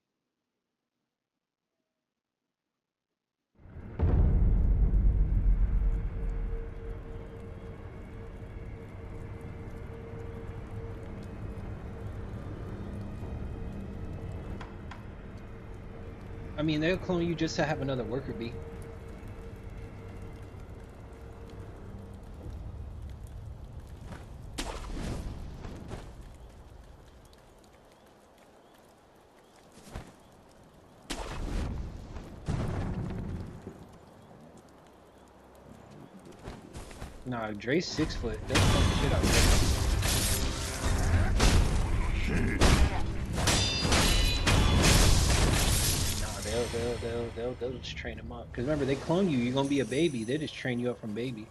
A: I mean, they'll clone you just to have another worker bee. Nah, Dre's 6 foot. They'll fuck the shit out of him. Nah, they'll just train him up. Cause remember, they clone you. You're gonna be a baby. They just train you up from baby.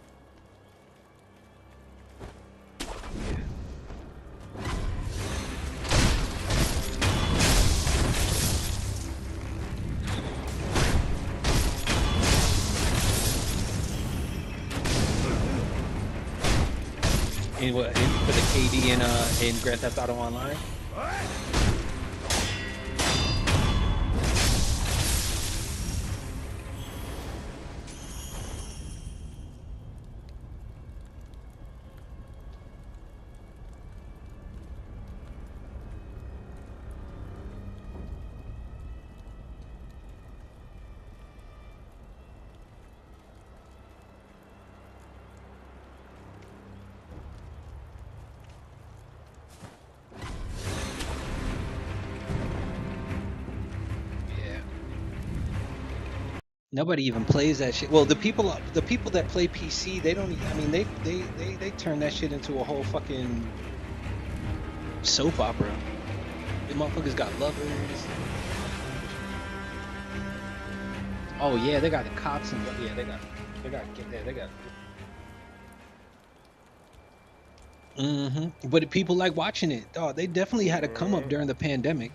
A: for the KD in Grand Theft Auto Online? Nobody even plays that shit. Well, the people that play PC, they don't. I mean, they turn that shit into a whole fucking soap opera. The motherfuckers got lovers. Oh yeah, they got the cops and yeah, they got get there. They got. But people like watching it. Oh, they definitely had a come up during the pandemic.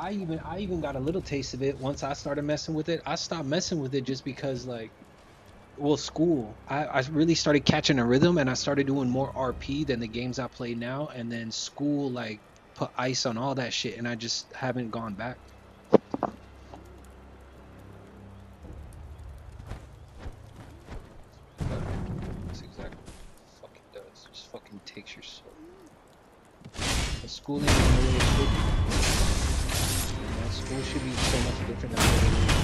A: I even got a little taste of it once I started messing with it. I stopped messing with it just because, like, well, school. I really started catching a rhythm, and I started doing more RP than the games I play now. And then school like put ice on all that shit, and I just haven't gone back. That's exactly what it fucking does. It just fucking takes your soul. But school ain't the way it should be. School should be so much different than what it is.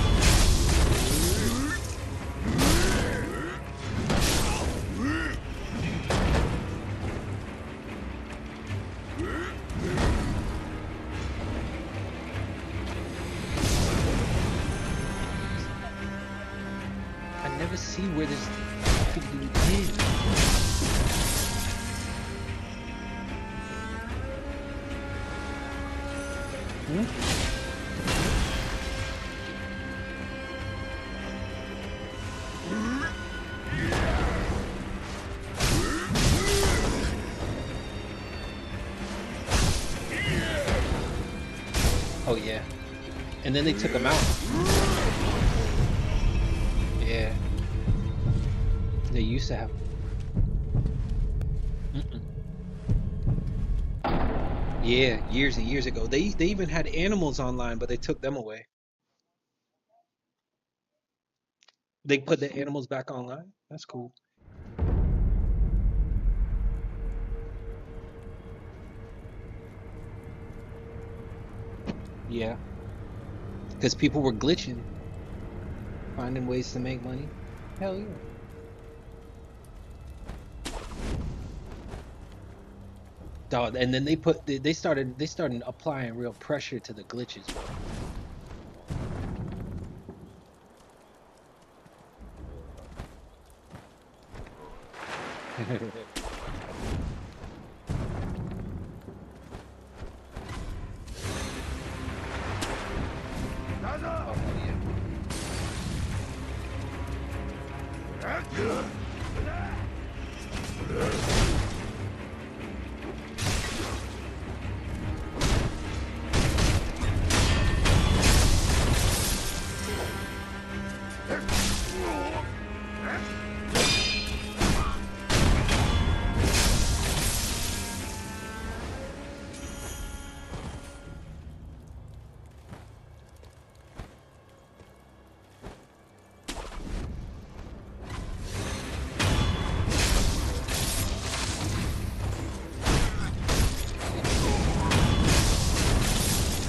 A: I never see where this dude is. Oh yeah, and then they took him out. Yeah, they used to have. Yeah, years and years ago. They even had animals online, but they took them away. They put the animals back online. That's cool. Yeah, because people were glitching, finding ways to make money. Hell yeah. Dog, and then they started applying real pressure to the glitches, bro.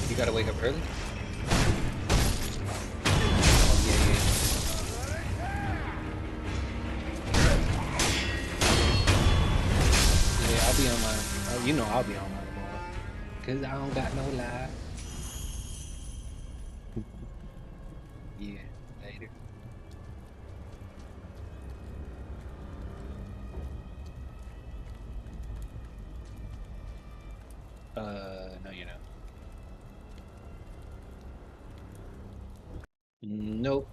A: You gotta wake up early? Oh, yeah. I'll be online. Oh, you know I'll be online tomorrow. Cause I don't got no live. Yeah, later. No, you're not. Nope.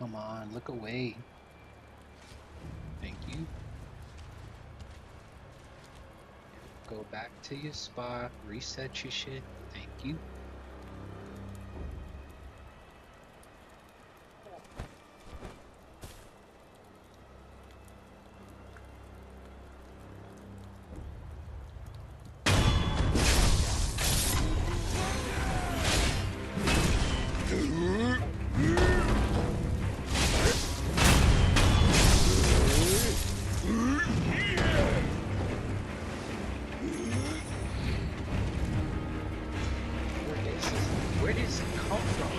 A: Come on, look away. Thank you. Go back to your spot, reset your shit. Thank you. Where does it come from?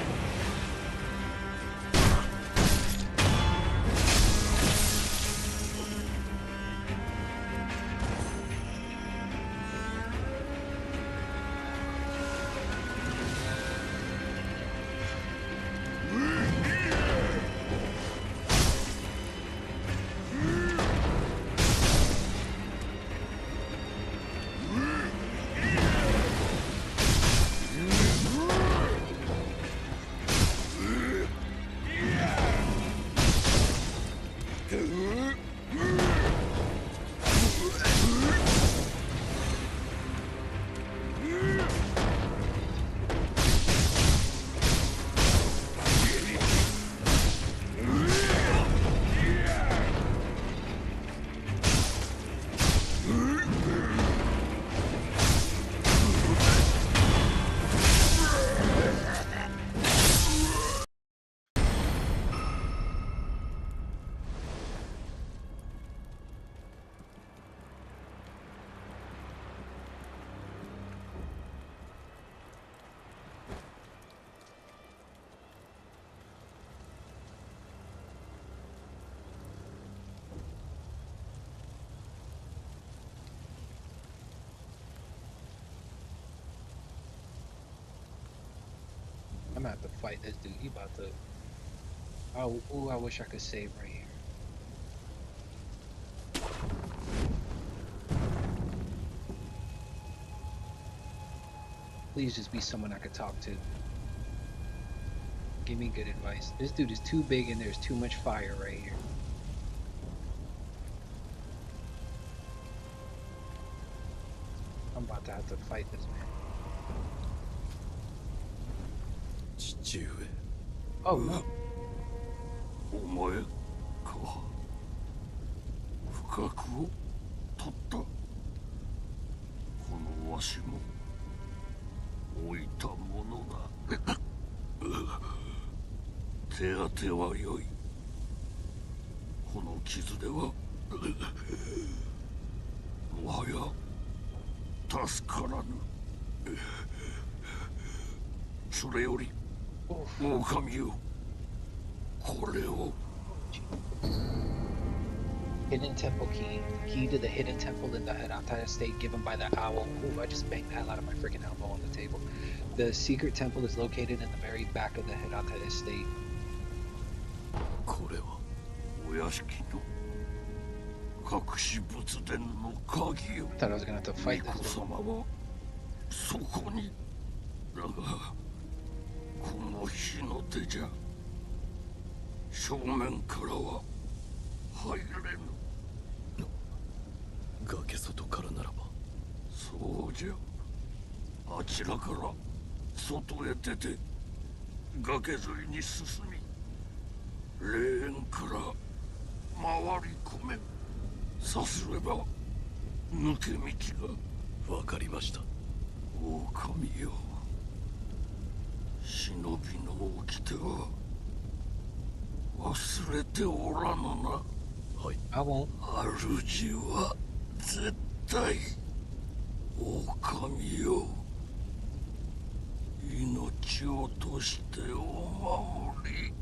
A: I'm gonna have to fight this dude. He about to. Oh, ooh, I wish I could save right here. Please just be someone I could talk to. Give me good advice. This dude is too big and there's too much fire right here. I'm about to have to fight this man. Oh no.
G: お前か。不覚を取った。このわしも置いたものだ。手当ては良い。この傷ではもはや助からぬ。それより狼よ、これを。
A: Hidden temple key. Key to the hidden temple in the Hirata estate given by the owl. Ooh, I just banged the hell out of my freaking elbow on the table. The secret temple is located in the very back of the Hirata estate.
G: これはお屋敷の隠し仏殿の鍵よ。
A: I thought I was gonna have to fight this.
G: 巫女様はそこに。だがこの日の手じゃ正面からは入れぬ。崖外からならば。そうじゃ。あちらから外へ出て崖沿いに進み、霊園から回り込め。さすれば抜け道が。わかりました。狼よ、忍びの掟は忘れておらぬな。はい。主は絶対狼よ、命を落としてお守り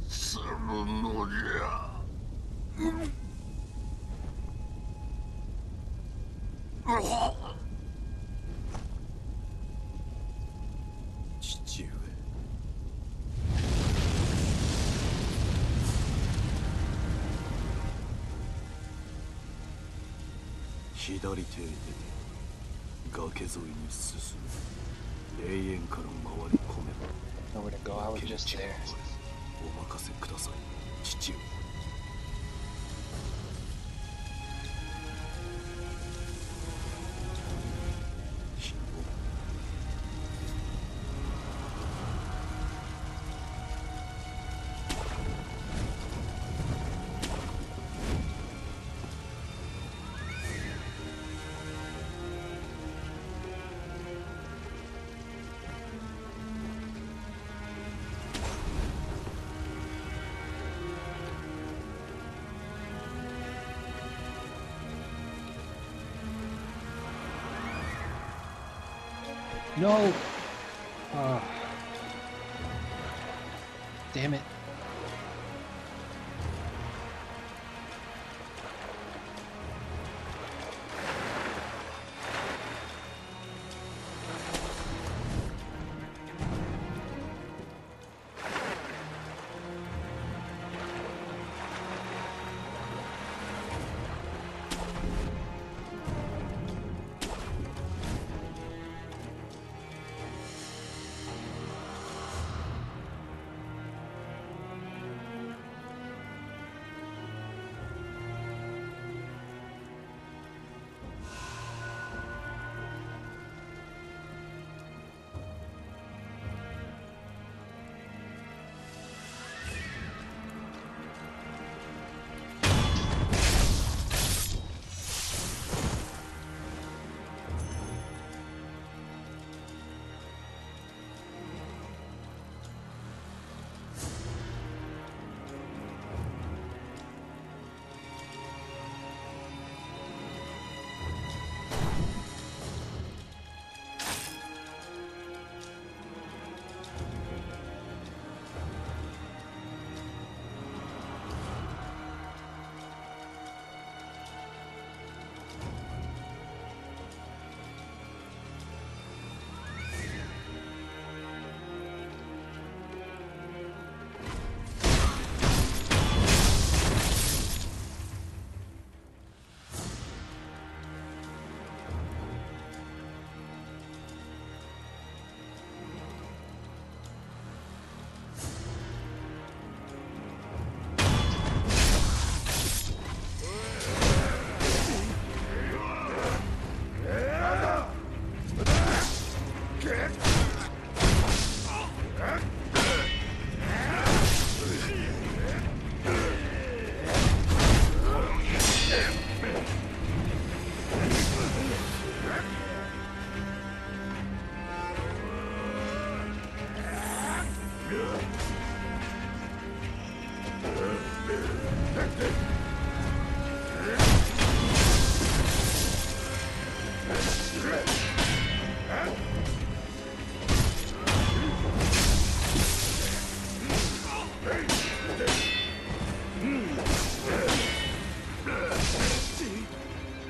G: するのじゃ。父上。左手へ出て崖沿いに進む。霊園から回り込めば。
A: Nowhere to go. I was just there.
N: お任せください、父上。
A: No! Damn it.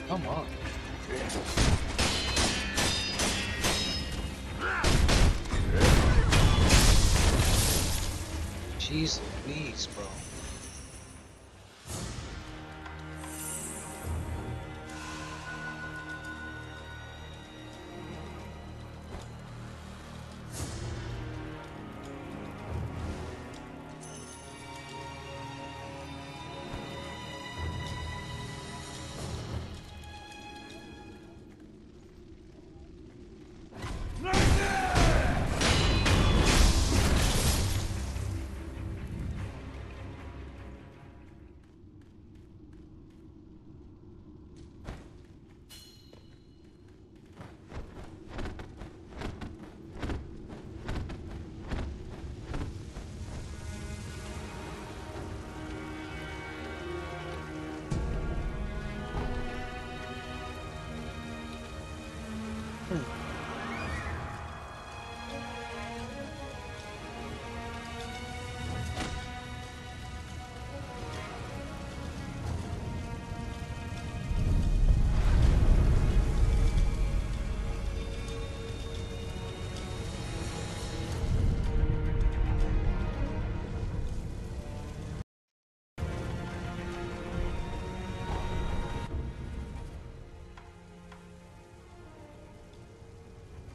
A: Come on. Jeez Louise, bro.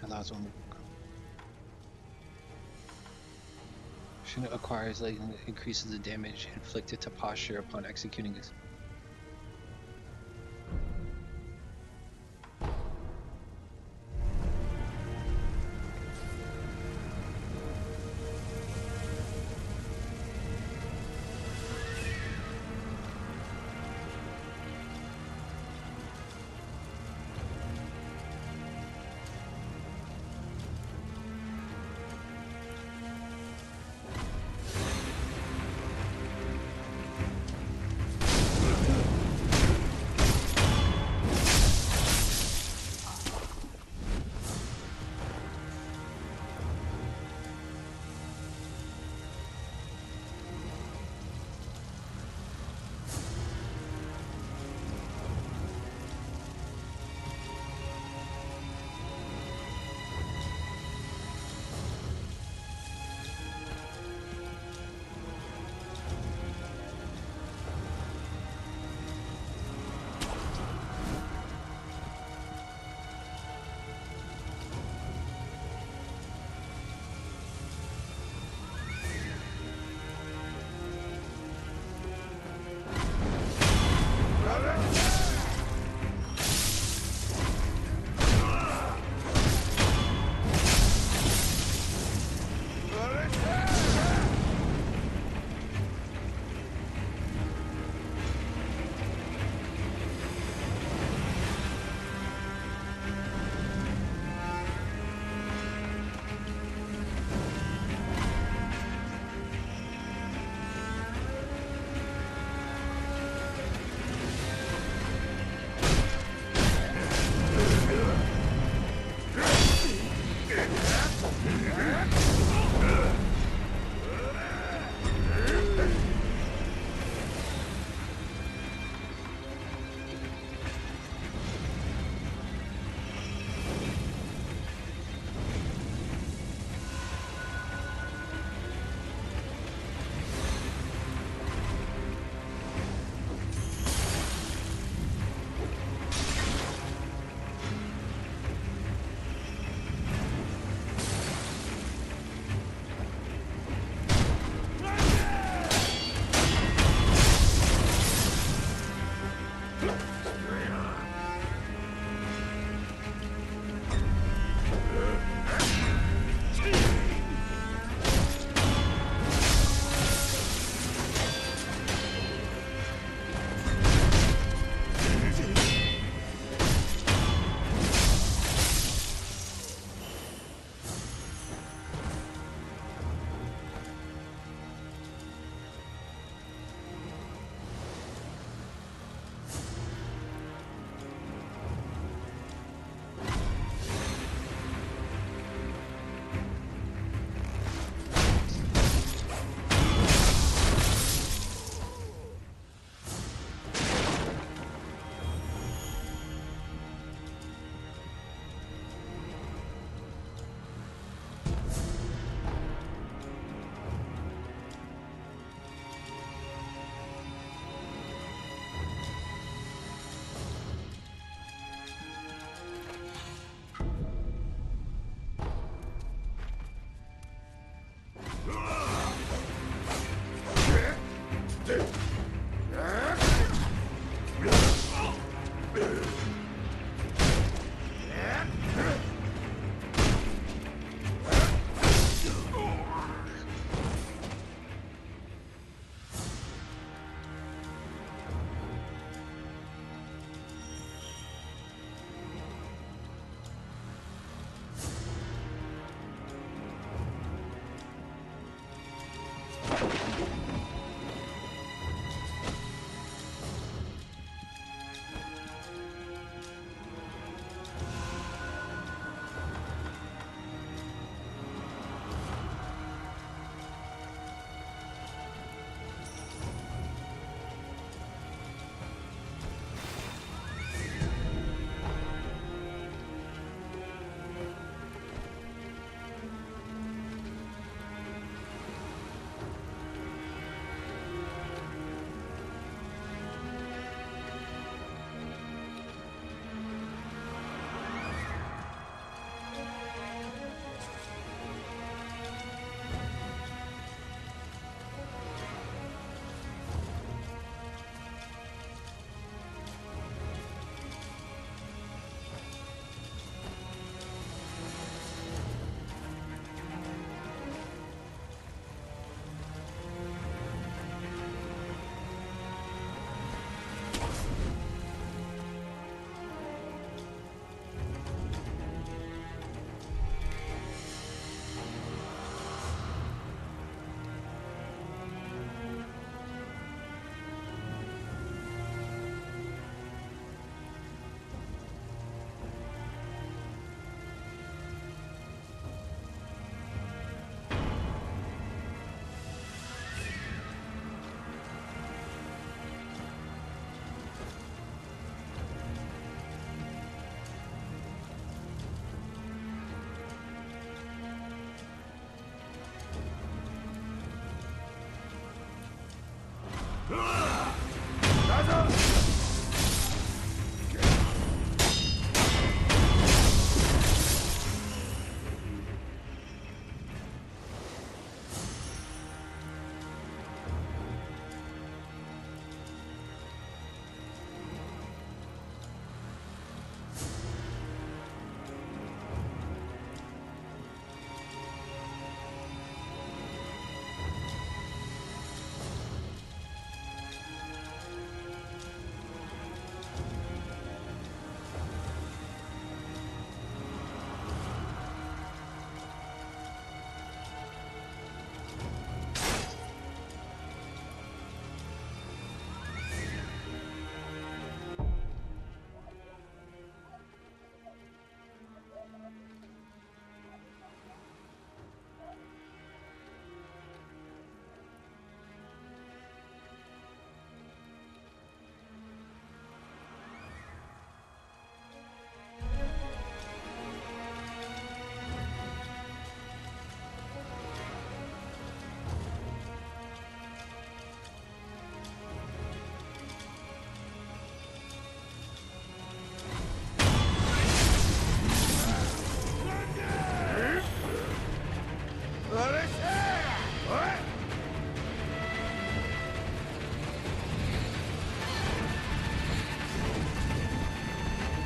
A: Allows one. action acquires like increases the damage inflicted to posture upon executing this.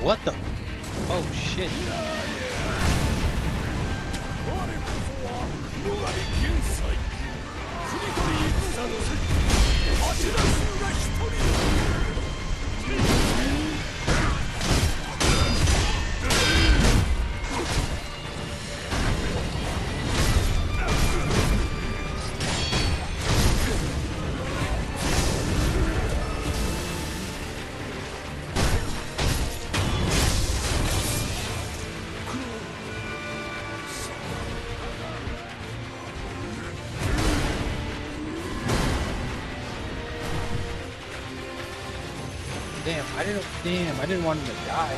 A: What the? Oh shit. Damn, I didn't want him to die.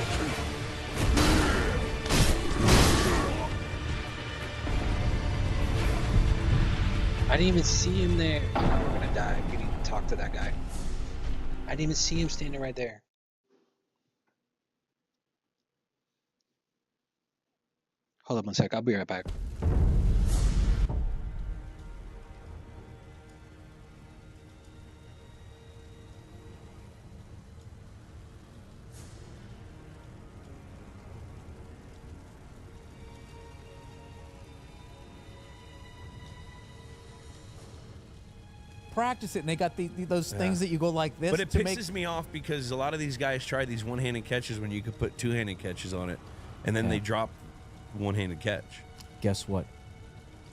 A: I didn't even see him there. I'm gonna die. We need to talk to that guy. I didn't even see him standing right there. Hold up one sec, I'll be right back.
V: Practice it, and they got those things that you go like this.
S: But it pisses me off because a lot of these guys try these one-handed catches when you could put two-handed catches on it, and then they drop one-handed catch.
V: Guess what?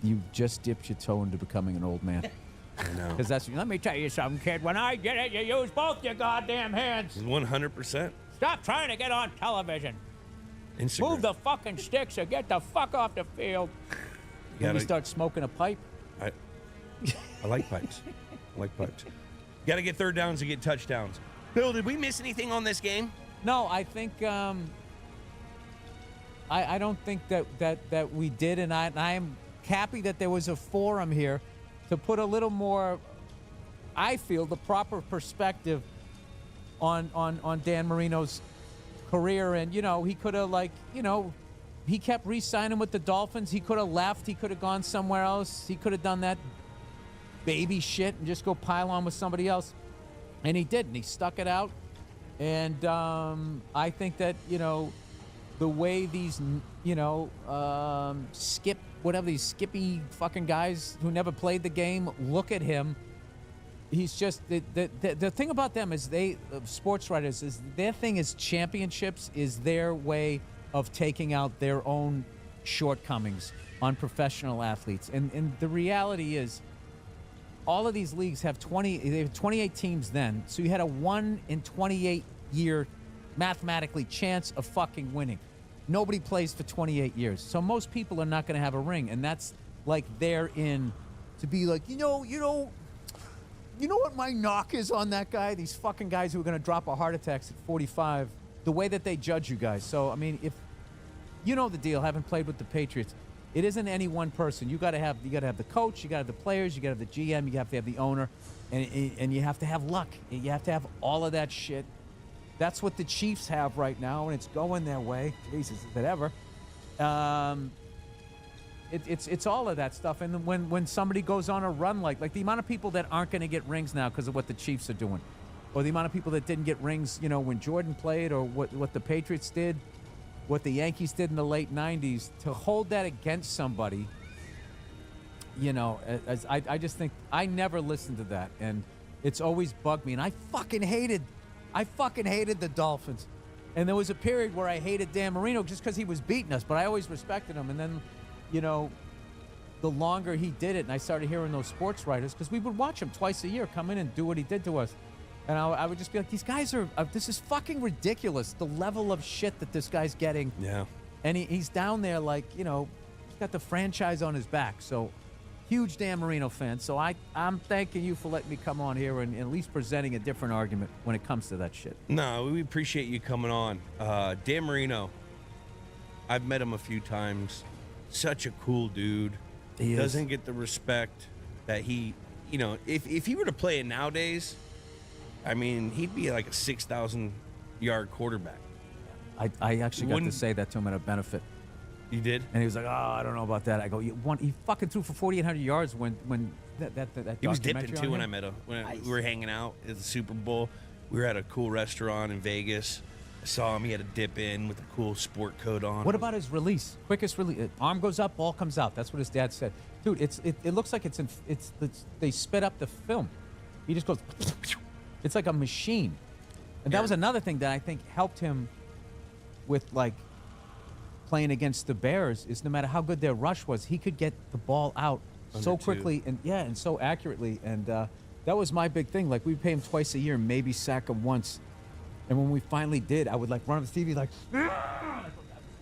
V: You just dipped your toe into becoming an old man.
S: I know.
V: Because that's. Let me tell you something, kid. When I get it, you use both your goddamn hands.
S: 100%.
V: Stop trying to get on television.
S: Instagram.
V: Move the fucking sticks or get the fuck off the field. Then you start smoking a pipe.
S: I like pipes. I like pipes. Got to get third downs to get touchdowns. Bill, did we miss anything on this game?
V: No, I think I don't think that we did, and I am happy that there was a forum here to put a little more, I feel, the proper perspective on Dan Marino's career. And he could have, he kept re-signing with the Dolphins. He could have left. He could have gone somewhere else. He could have done that baby shit and just go pile on with somebody else, and he didn't. He stuck it out. And I think that the way these these skippy fucking guys who never played the game look at him, he's just the thing about them is sports writers is their thing is championships is their way of taking out their own shortcomings on professional athletes. And the reality is, all of these leagues have 28 teams then, so you had a 1 in 28 year mathematically chance of fucking winning. Nobody plays for 28 years, so most people are not going to have a ring, and that's like they're in to be like, you know what my knock is on that guy? These fucking guys who are going to drop a heart attack at 45, the way that they judge you guys. So I mean, if you know the deal, having played with the Patriots, it isn't any one person. You got to have the coach, you got to have the players, you got to have the GM, you have to have the owner, and you have to have luck. You have to have all of that shit. That's what the Chiefs have right now, and it's going their way. Jesus, is it ever? It's all of that stuff. And when somebody goes on a run like the amount of people that aren't going to get rings now because of what the Chiefs are doing, or the amount of people that didn't get rings, when Jordan played, or what the Patriots did, what the Yankees did in the late 90s, to hold that against somebody, I just think I never listened to that, and it's always bugged me. And I fucking hated the Dolphins. And there was a period where I hated Dan Marino just because he was beating us, but I always respected him. And then, the longer he did it, and I started hearing those sports writers, because we would watch him twice a year come in and do what he did to us. And I would just be like, these guys are, this is fucking ridiculous, the level of shit that this guy's getting.
S: Yeah.
V: And he's down there like, he's got the franchise on his back. So, huge Dan Marino fan. So I'm thanking you for letting me come on here and at least presenting a different argument when it comes to that shit.
S: No, we appreciate you coming on. Dan Marino, I've met him a few times. Such a cool dude.
V: He
S: doesn't get the respect that he, if he were to play it nowadays, I mean, he'd be like a 6,000-yard quarterback.
V: I actually got to say that to him at a benefit.
S: You did?
V: And he was like, "Oh, I don't know about that." I go, he fucking threw for 4,800 yards when that
S: He was dipping
V: documentary
S: too
V: on
S: when
V: him.
S: I met him. When we were hanging out at the Super Bowl, we were at a cool restaurant in Vegas. saw him. He had a dip in with a cool sport coat on.
V: What about his release? Quickest release. Arm goes up, ball comes out. That's what his dad said. Dude, it looks like they sped up the film. He just goes. It's like a machine. And that was another thing that I think helped him with like playing against the Bears is no matter how good their rush was, he could get the ball out so quickly and so accurately. And that was my big thing. Like, we'd pay him twice a year, maybe sack him once. And when we finally did, I would like run up the TV like,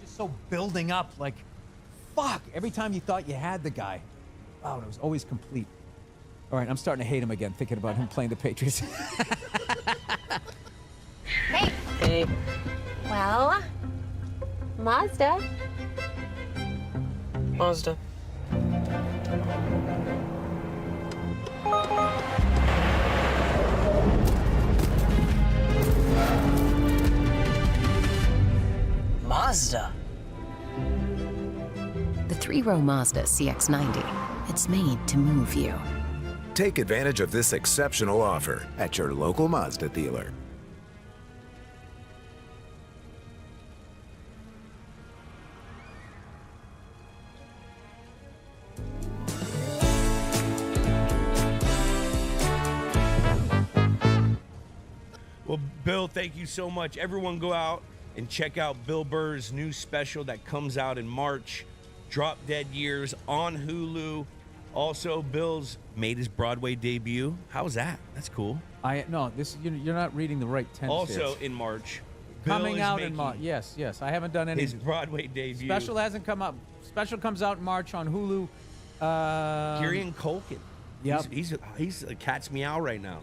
V: just so building up, like, fuck. Every time you thought you had the guy, wow, it was always complete. All right, I'm starting to hate him again, thinking about him playing the Patriots.
H: Hey. Hey. Well, Mazda.
T: Mazda.
E: Mazda. The 3-row Mazda CX-90. It's made to move you.
U: Take advantage of this exceptional offer at your local Mazda dealer.
S: Well, Bill, thank you so much. Everyone go out and check out Bill Burr's new special that comes out in March, Drop Dead Years on Hulu. Also, Bill's made his Broadway debut. How's that? That's cool.
V: No, this you're not reading the right tense.
S: Also in March.
V: Coming out in March. Yes. I haven't done any.
S: His Broadway debut.
V: Special hasn't come out. Special comes out in March on Hulu.
S: Kieran Culkin.
V: Yep.
S: He's a cat's meow right now.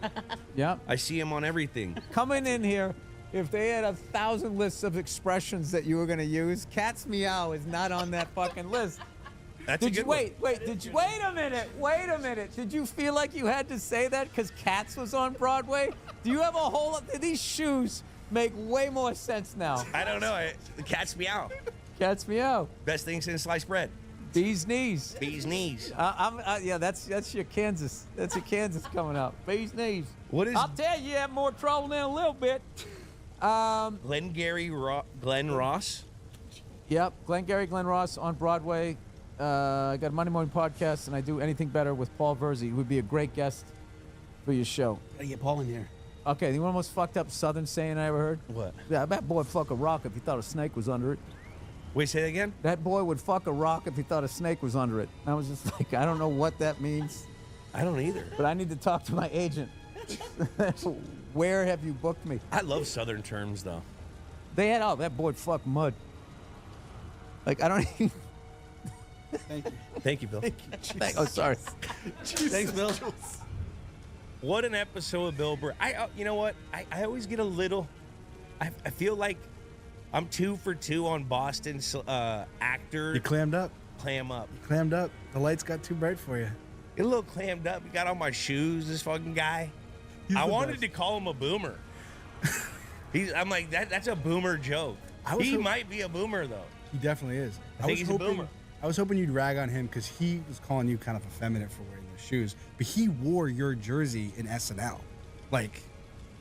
V: Yep.
S: I see him on everything.
V: Coming in here, if they had 1,000 lists of expressions that you were going to use, cat's meow is not on that fucking list.
S: That's a good one.
V: Wait a minute. Did you feel like you had to say that because Cats was on Broadway? Do you have a whole these shoes make way more sense now?
S: I don't know. The cat's meow.
V: Cat's meow.
S: Best thing since sliced bread.
V: Bee's knees.
S: Bee's knees.
V: Yeah, that's your Kansas. That's your Kansas coming out. Bee's knees.
S: What is?
V: I'll tell you have more trouble than a little bit.
S: Glenn Ross.
V: Yep, Glenn Ross on Broadway. I got a Monday morning podcast, and I do Anything Better with Paul Verzi, who would be a great guest for your show.
W: Gotta get Paul in here.
V: Okay, the one most fucked up Southern saying I ever heard?
S: What?
V: Yeah, that boy would fuck a rock if he thought a snake was under it.
S: Wait, say that again?
V: That boy would fuck a rock if he thought a snake was under it. I was just like, I don't know what that means.
S: I don't either.
V: But I need to talk to my agent. Where have you booked me?
S: I love Southern terms, though.
V: They had, that boy would fuck mud. Like, I don't even...
W: Thank you.
S: Thank you, Bill.
W: Thank you.
V: Oh, sorry.
S: Thanks, Bill. What an episode of Bill Burr. You know what? I always get a little... I feel like I'm 2 for 2 on Boston's actor.
B: You clammed up.
S: Clam up.
B: You clammed up. The lights got too bright for you.
S: Get a little clammed up. You got on my shoes, this fucking guy. I wanted to call him a boomer. I'm like, that's a boomer joke. He might be a boomer, though.
B: He definitely is.
S: I think he's a boomer.
B: I was hoping you'd rag on him because he was calling you kind of effeminate for wearing those shoes. But he wore your jersey in SNL. Like.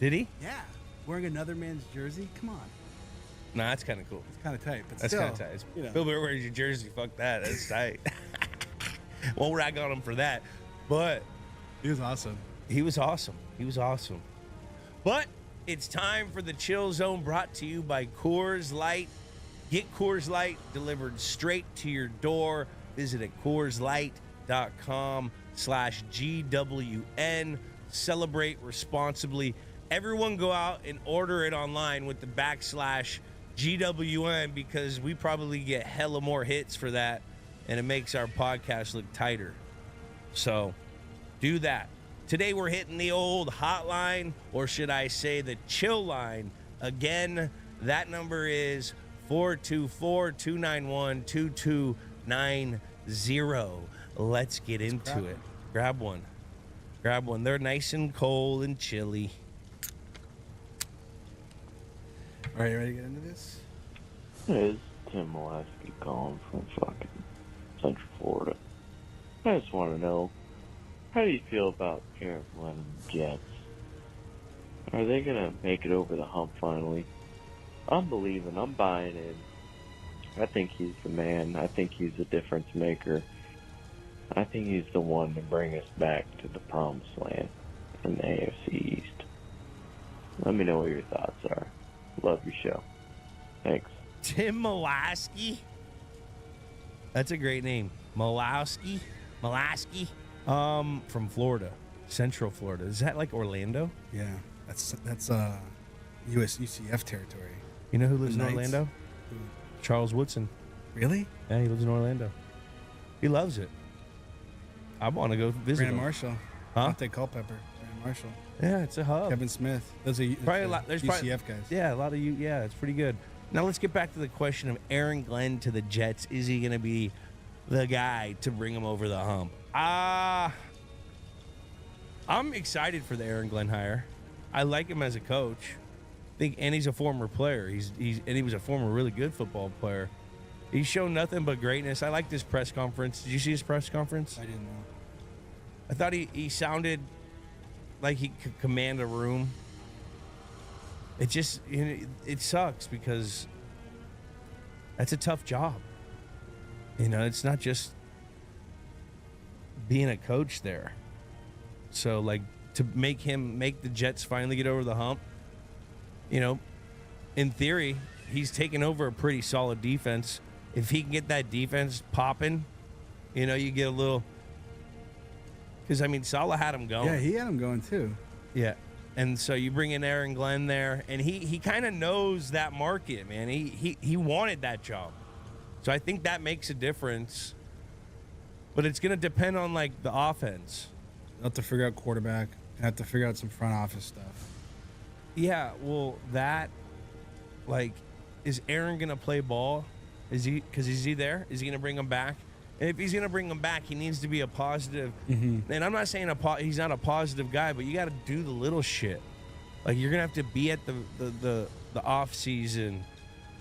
S: Did he?
B: Yeah. Wearing another man's jersey? Come on.
S: Nah, that's kind of cool.
B: It's kind of tight. But
S: that's kind of tight. You know. Bill Burr wears your jersey. Fuck that. That's tight. Won't rag on him for that. But.
B: He was awesome.
S: He was awesome. He was awesome. But it's time for the Chill Zone, brought to you by Coors Light. Get Coors Light delivered straight to your door. Visit at CoorsLight.com/GWN. Celebrate responsibly. Everyone go out and order it online with the /GWN because we probably get hella more hits for that, and it makes our podcast look tighter. So do that. Today we're hitting the old hotline, or should I say the chill line. Again, that number is 424-291-2290. Let's get into it. Grab one. They're nice and cold and chilly.
B: All right, you ready to get into this?
X: Hey, it's Tim Molaski calling from fucking Central Florida. I just want to know, how do you feel about Airplane Jets? Are they going to make it over the hump finally? I'm believing. I'm buying in. I think he's the man. I think he's a difference maker. I think he's the one to bring us back to the promised land in the AFC East. Let me know what your thoughts are. Love your show. Thanks.
S: Tim Molaski. That's a great name. Molaski. From Florida, Central Florida. Is that like Orlando?
B: Yeah, that's UCF territory.
S: You know who lives in
B: Knights?
S: Orlando?
B: Who?
S: Charles Woodson.
B: Really?
S: Yeah, he lives in Orlando. He loves it. I want to go visit
B: Brandon
S: him.
B: Marshall.
S: Huh?
B: Monte Culpepper. Brandon Marshall.
S: Yeah, it's a hub.
B: Kevin Smith. Those are
S: Probably a lot. There's
B: UCF
S: probably,
B: guys.
S: Yeah, a lot of you. Yeah, it's pretty good. Now let's get back to the question of Aaron Glenn to the Jets. Is he going to be the guy to bring him over the hump? I'm excited for the Aaron Glenn hire. I like him as a coach. And he's a former player. He was a former really good football player. He's shown nothing but greatness. I liked his press conference. Did you see his press conference?
B: I didn't know.
S: I thought he sounded like he could command a room. It just, it sucks because that's a tough job. It's not just being a coach there. So, like, to make the Jets finally get over the hump, in theory, he's taken over a pretty solid defense. If he can get that defense popping, you get a little. Because, Saleh had him going.
B: Yeah, he had him going, too.
S: Yeah. And so you bring in Aaron Glenn there, and he kind of knows that market, man. He wanted that job. So I think that makes a difference. But it's going to depend on, like, the offense.
B: They'll have to figure out quarterback. They have to figure out some front office stuff.
S: Yeah, well, is Aaron going to play ball? Is he there? Is he going to bring him back? And if he's going to bring him back, he needs to be a positive.
B: Mm-hmm.
S: And I'm not saying he's not a positive guy, but you got to do the little shit. Like, you're going to have to be at the off season.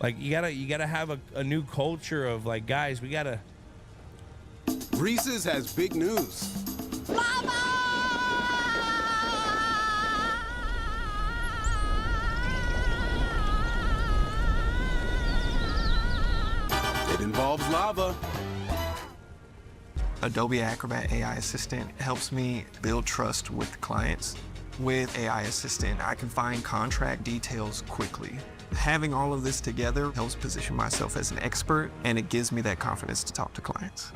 S: Like, you gotta have a new culture of, like, guys, we got to.
F: Reese's has big news. It involves lava.
M: Adobe Acrobat AI Assistant helps me build trust with clients. With AI Assistant, I can find contract details quickly. Having all of this together helps position myself as an expert, and it gives me that confidence to talk to clients.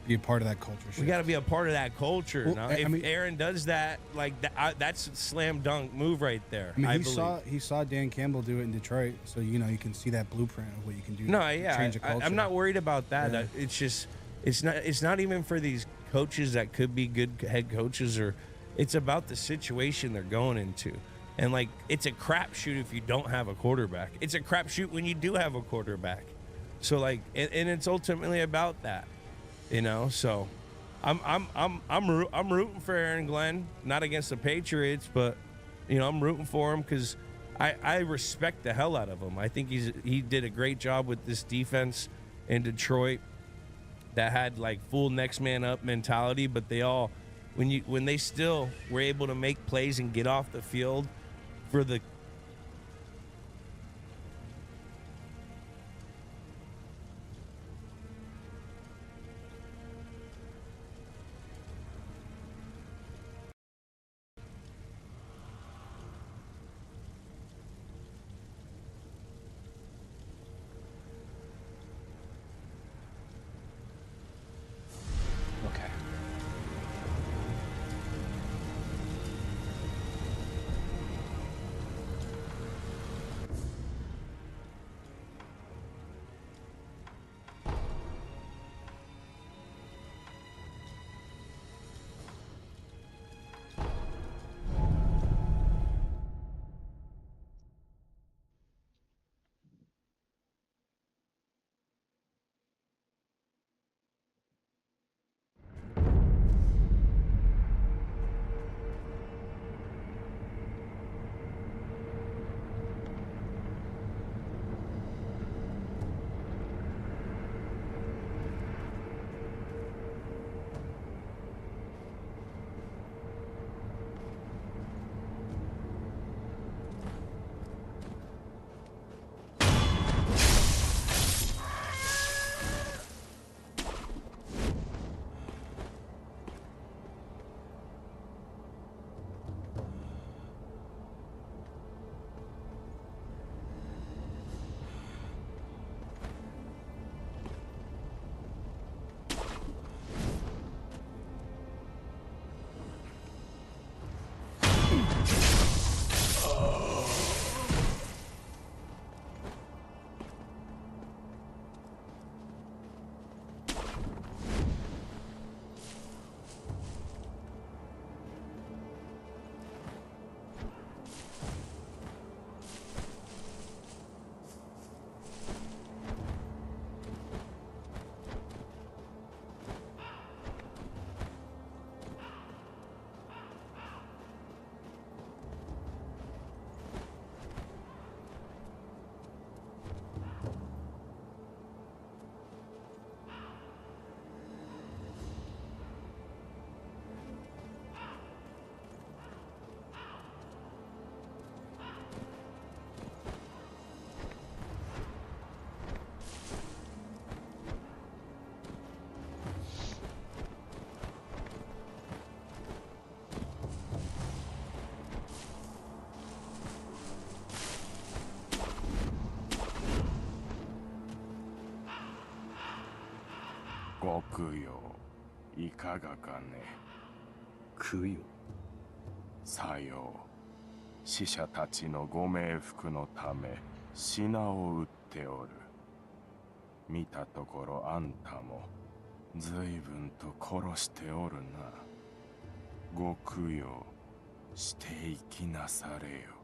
B: Be a part of that culture.
S: We got to be a part of that culture.
B: Well,
S: now.
B: I
S: If
B: mean-
S: Aaron does that, like that's a slam dunk move right there. I believe.
B: he saw Dan Campbell do it in Detroit, so you can see that blueprint of what you can do.
S: No,
B: to
S: yeah,
B: change a culture.
S: I'm not worried about that.
B: Yeah.
S: It's just, it's not even for these coaches that could be good head coaches, or it's about the situation they're going into. And, like, it's a crapshoot if you don't have a quarterback. It's a crapshoot when you do have a quarterback. So, like, and it's ultimately about that, So, I'm rooting for Aaron Glenn, not against the Patriots, but I'm rooting for him because I respect the hell out of him. I think he did a great job with this defense in Detroit that had, like, full next man up mentality, but they all when they still were able to make plays and get off the field for the
A: Okay.
G: ご供養いかがかね。
N: 供養。
G: さよう。死者たちのご冥福のため品を売っておる。見たところあんたも随分と殺しておるな。ご供養していきなされよ。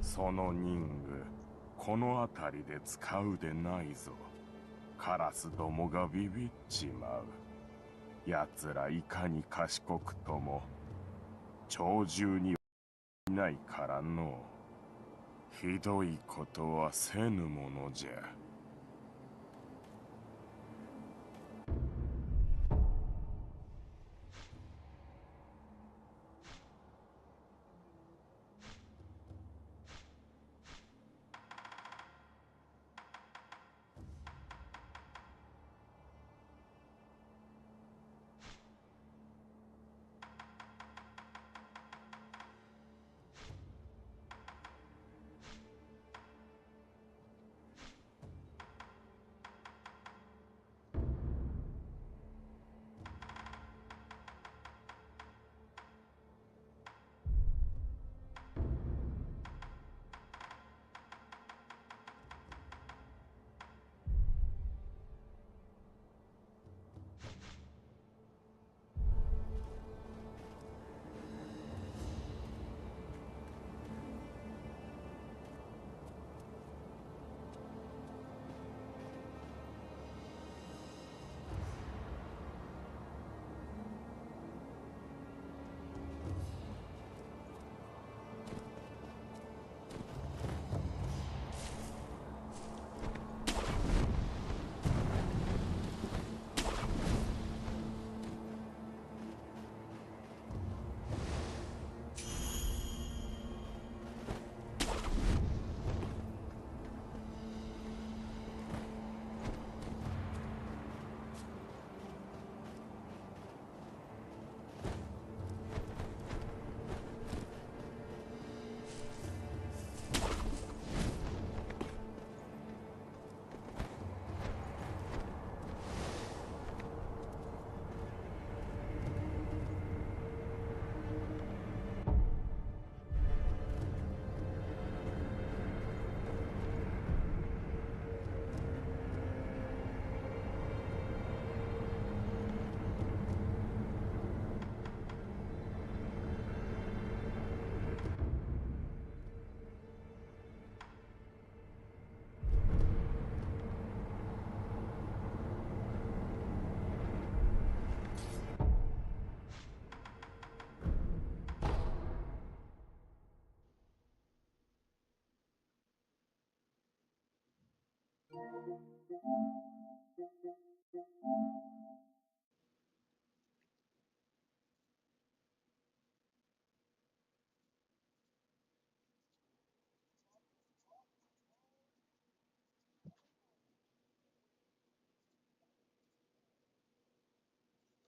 G: その任具この辺りで使うでないぞ。カラスどもがビビっちまう。奴らいかに賢くとも鳥獣にはいないからの。ひどいことはせぬものじゃ。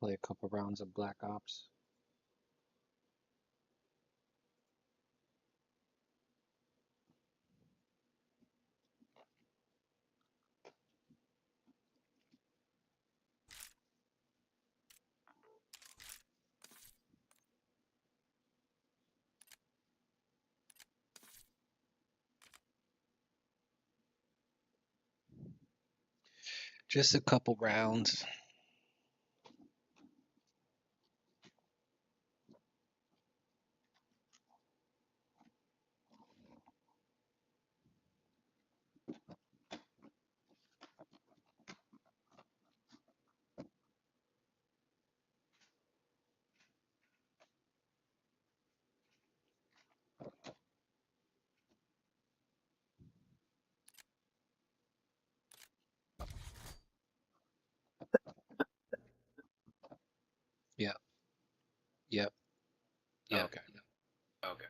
A: Play a couple rounds of Black Ops. Just a couple rounds. Yep. Yep. Yep.
N: Okay. Okay.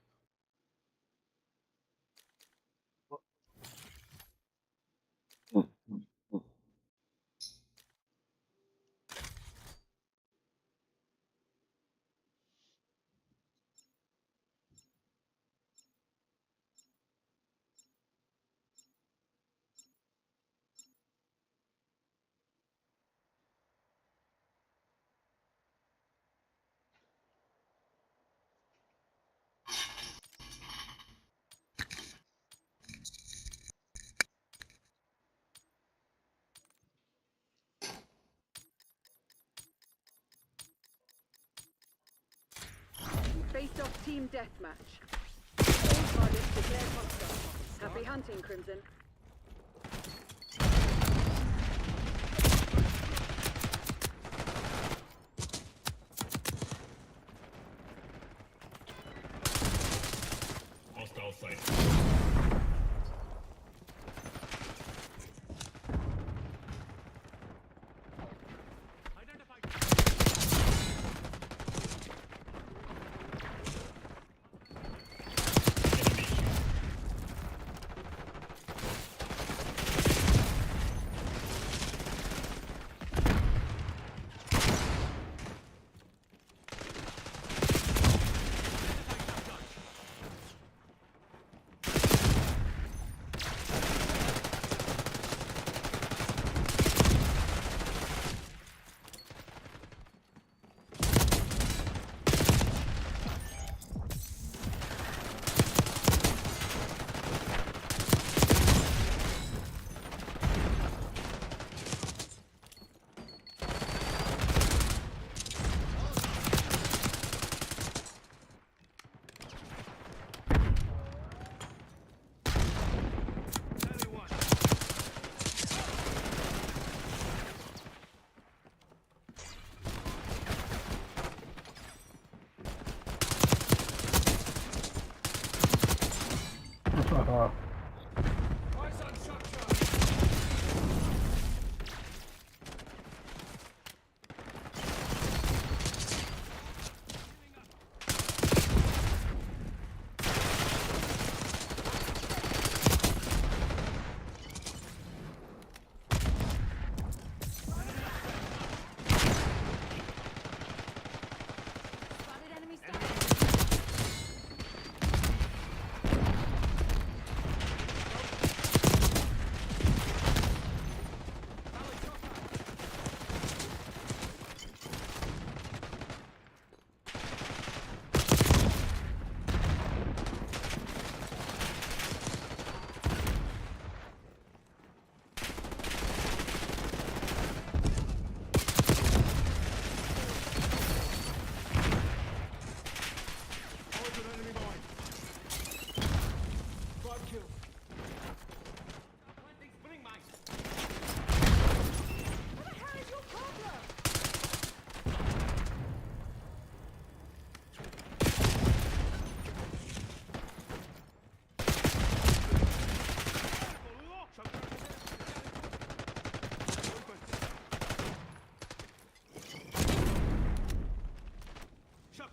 C: stop team deathmatch. All targets declared hostile. Happy hunting, Crimson.
J: Hostile sight.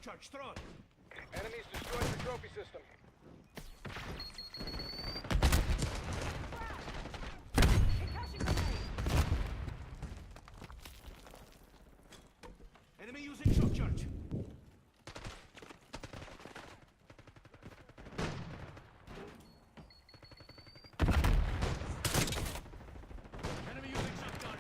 O: Charge thrown. Enemies destroying the trophy system. Enemy using shock charge. Enemy using shotgun.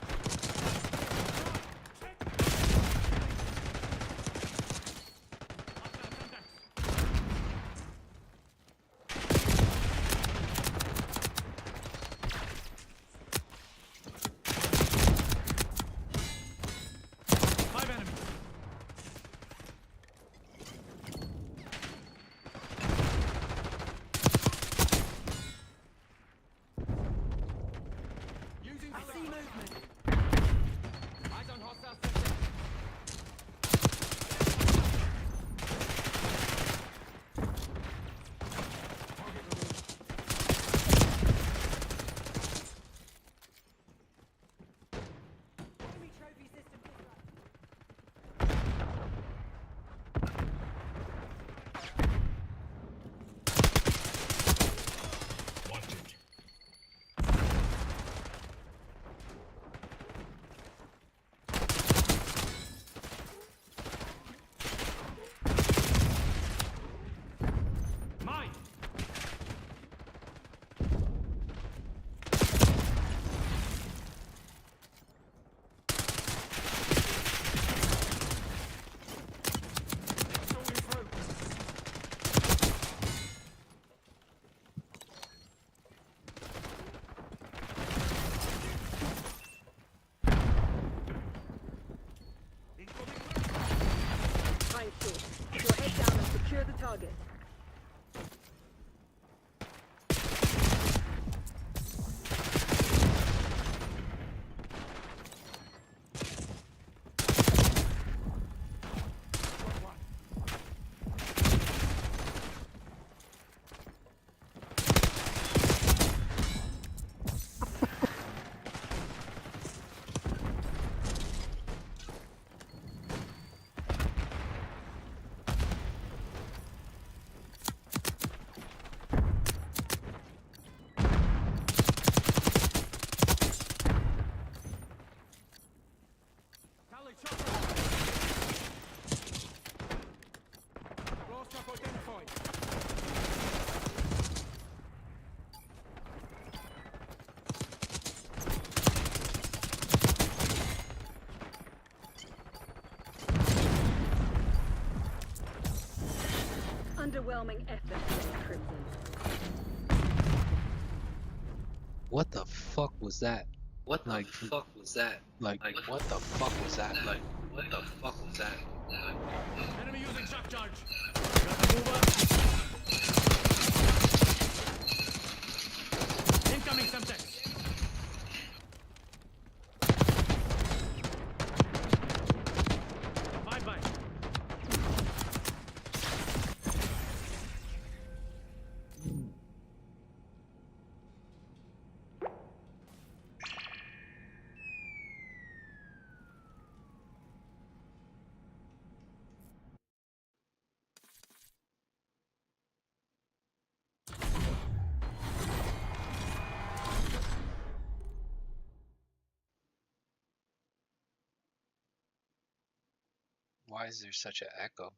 C: target. Underwhelming effort, Crimson.
A: What the fuck was that?
N: What the fuck was that?
A: Like, what the fuck was that?
N: Like, what the fuck was that?
O: Enemy using shock charge. Got the mover. Incoming Semtex. Bye-bye.
A: Why is there such an echo?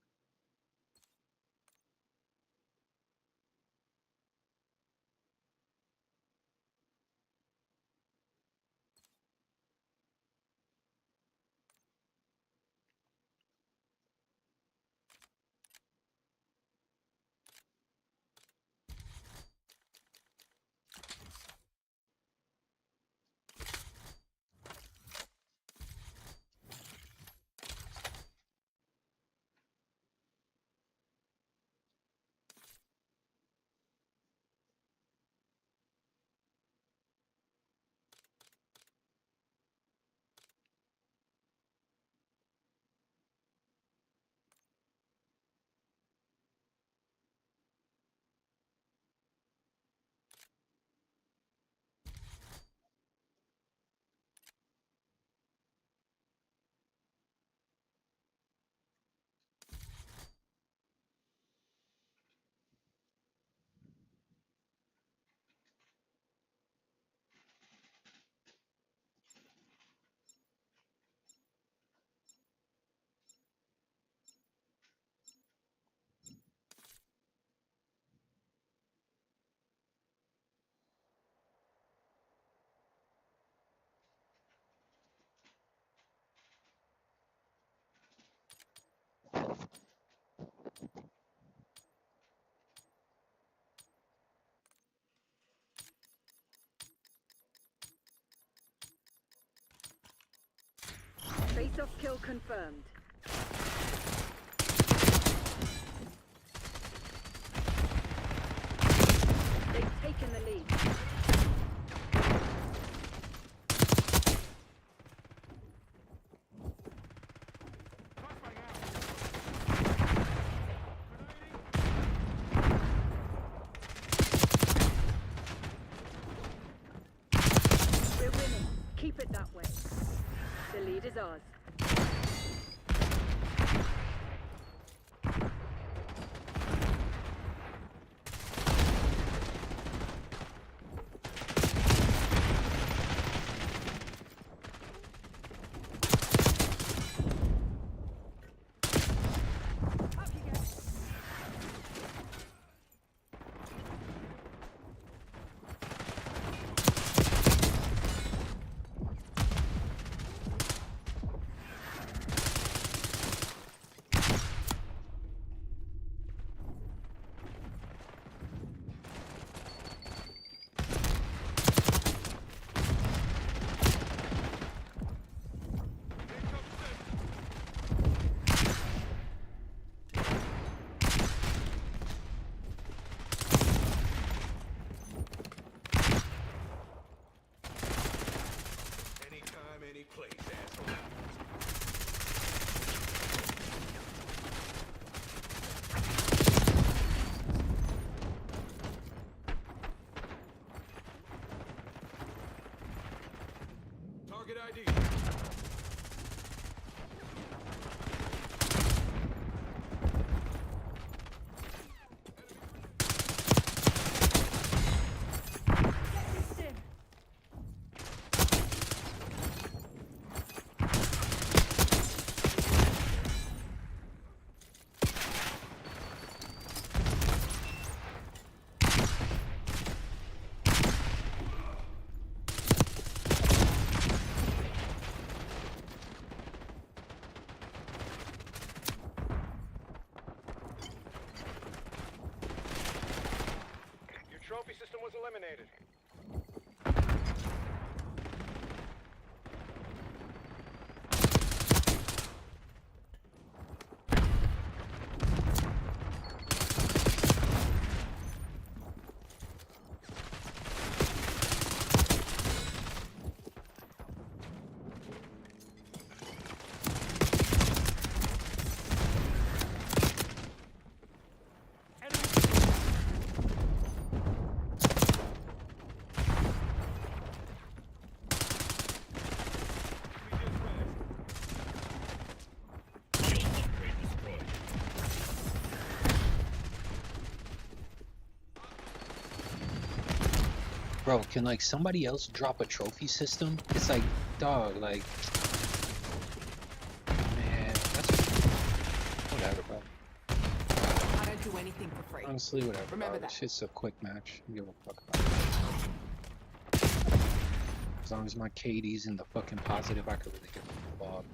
C: Face-off kill confirmed. They've taken the lead. We're winning. Keep it that way. The lead is ours.
O: trophy system was eliminated.
A: Bro, can like somebody else drop a trophy system? It's like, dog, like, man, that's whatever, bro.
D: I don't do anything for free.
A: Honestly, whatever.
D: Remember
A: Bro.
D: that.
A: This shit's a quick match. I don't give a fuck about it. As long as my KD's in the fucking positive, I could really give a fuck.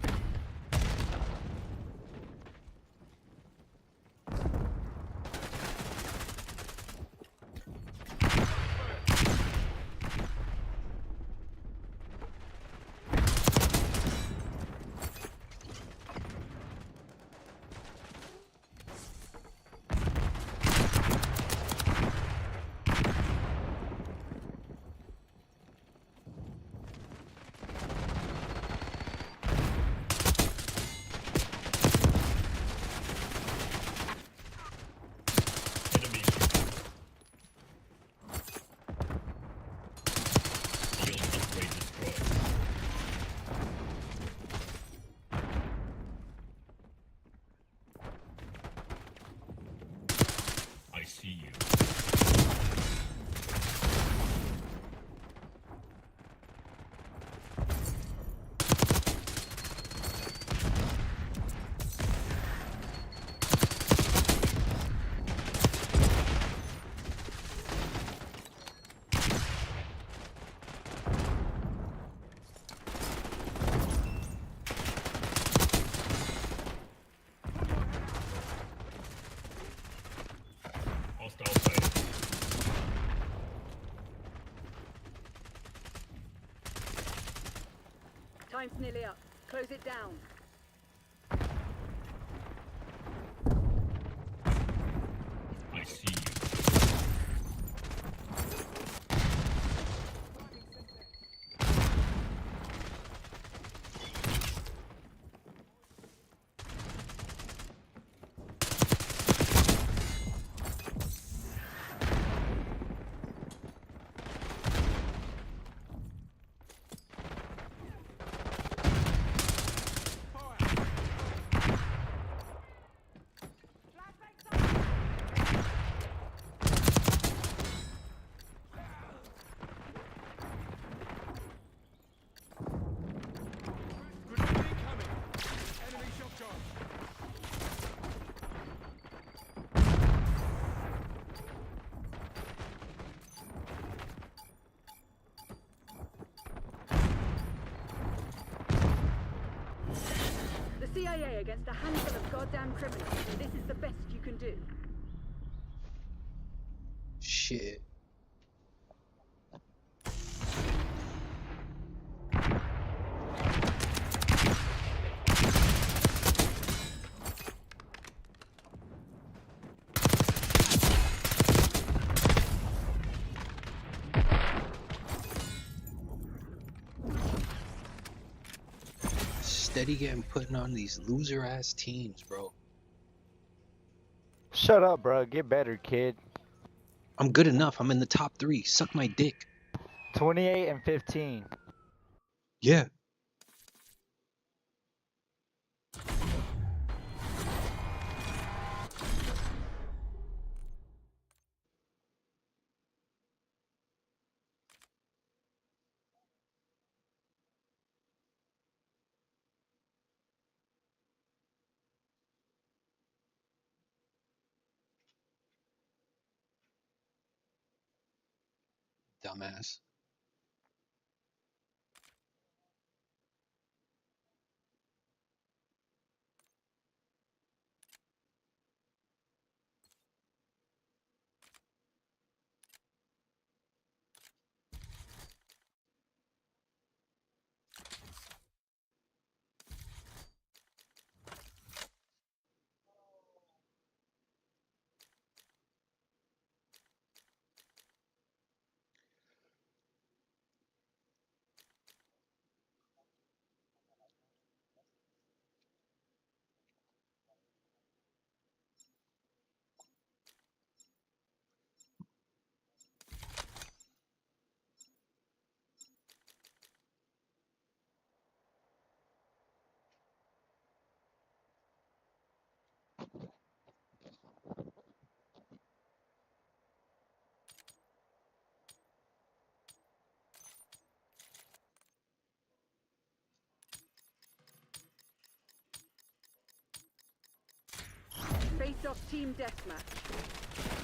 J: I see you. Hostile sighted.
C: Time's nearly up. Close it down.
J: I see you.
C: The CIA against a handful of goddamn criminals, and this is the best you can do.
A: Shit. Steady getting putting on these loser ass teams, bro.
L: Shut up, bro. Get better, kid.
A: I'm good enough. I'm in the top 3. Suck my dick.
L: 28 and 15.
A: Yeah. Dumbass.
C: Kicked off team deathmatch.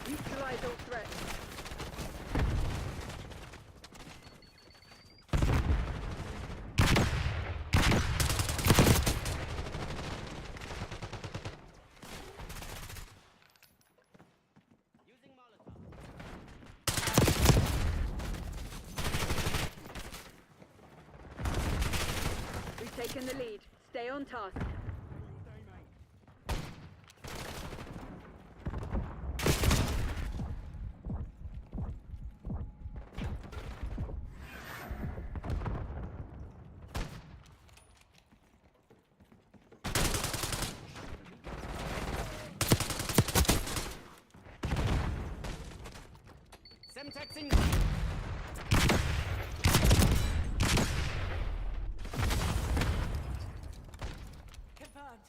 C: Neutralize all threats. We've taken the lead. Stay on task.
W: Semtex in. Confirmed.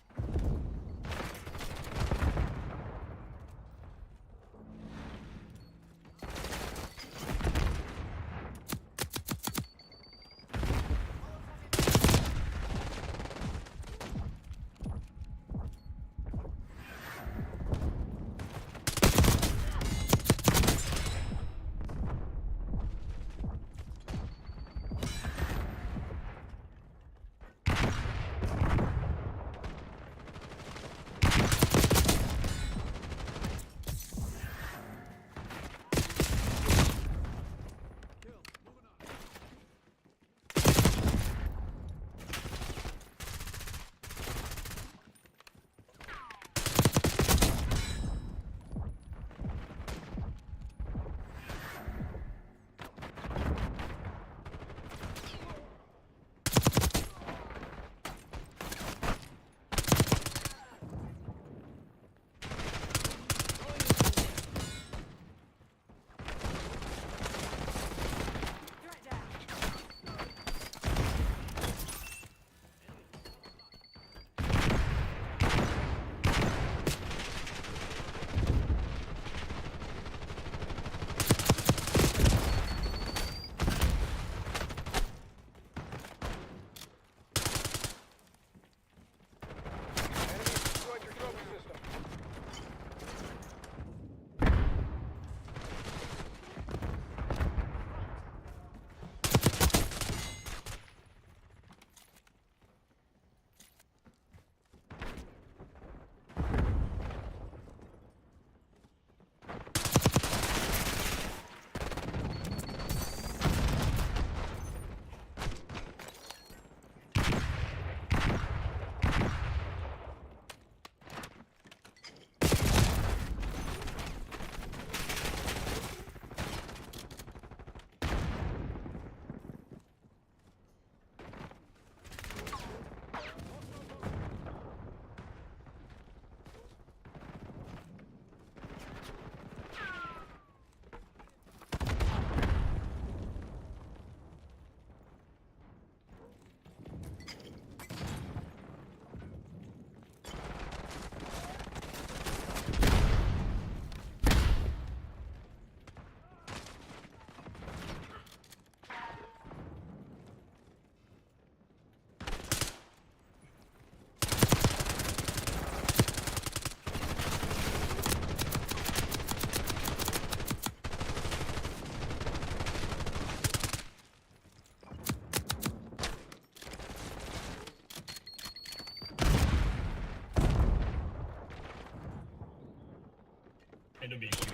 J: Enemy shooting.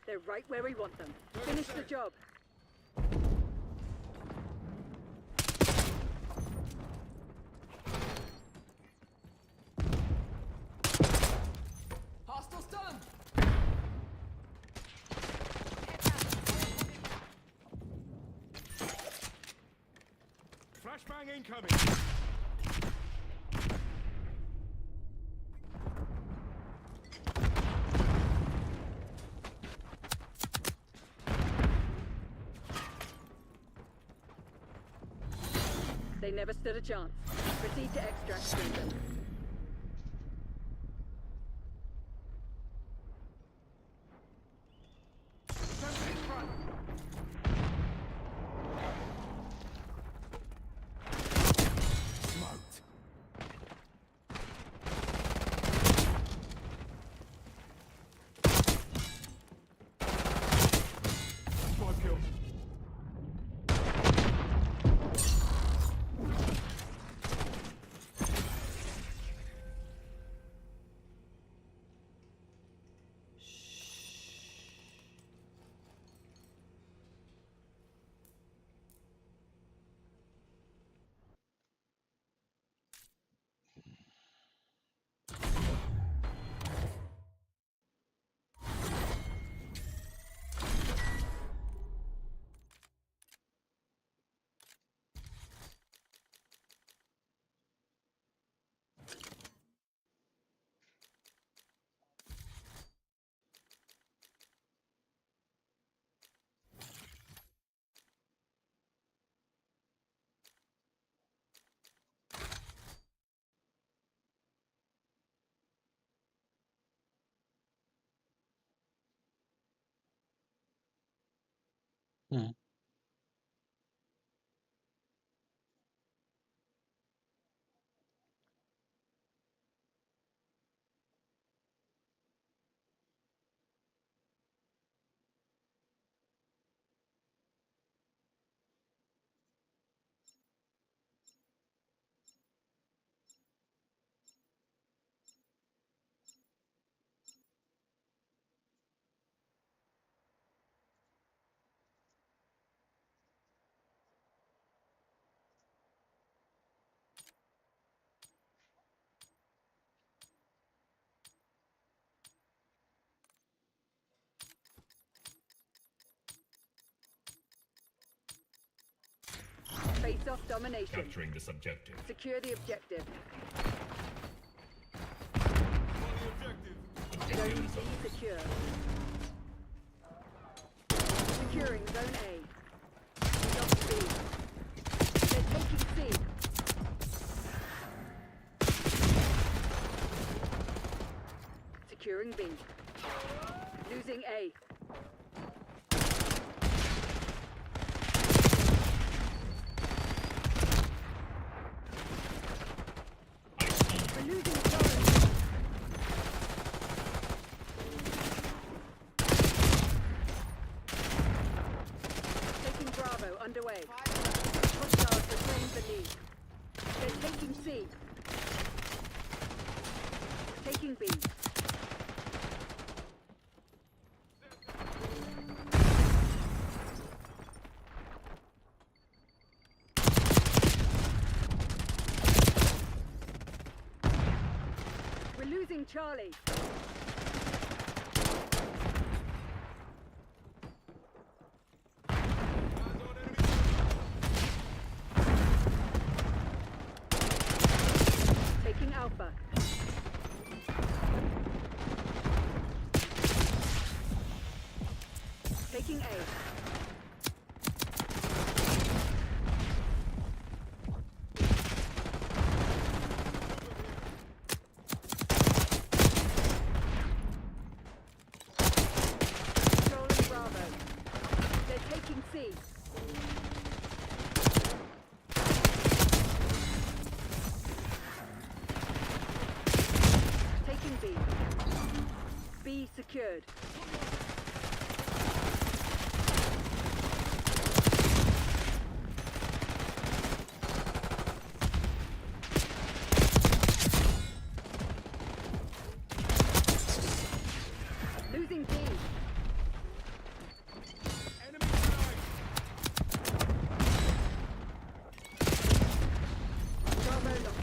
C: They're right where we want them. Finish the job.
O: Flashbang incoming.
C: They never stood a chance. Proceed to extract them.
A: Hmm.
C: Face-off domination.
J: Capturing this objective.
C: Secure the objective.
J: Objective
C: Zone
J: is
C: C
J: ours.
C: secure. Securing Zone A. We lost B. They're taking C. Securing B. Losing A. We're losing Charlie. Taking Bravo underway. Hostiles retain the lead. They're taking C. Taking B. We're losing Charlie. Taking Alpha. Taking A. Controlling Bravo. They're taking C. Taking B. B secured. Losing B. Bravo lost.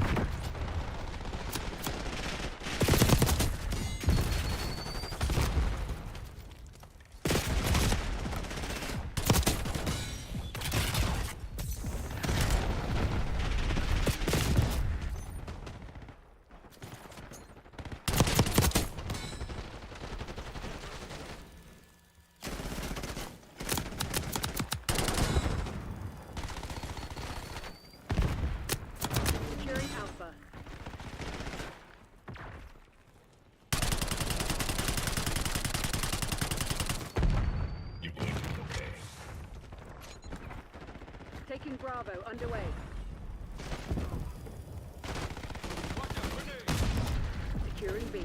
C: Bravo underway. Securing B.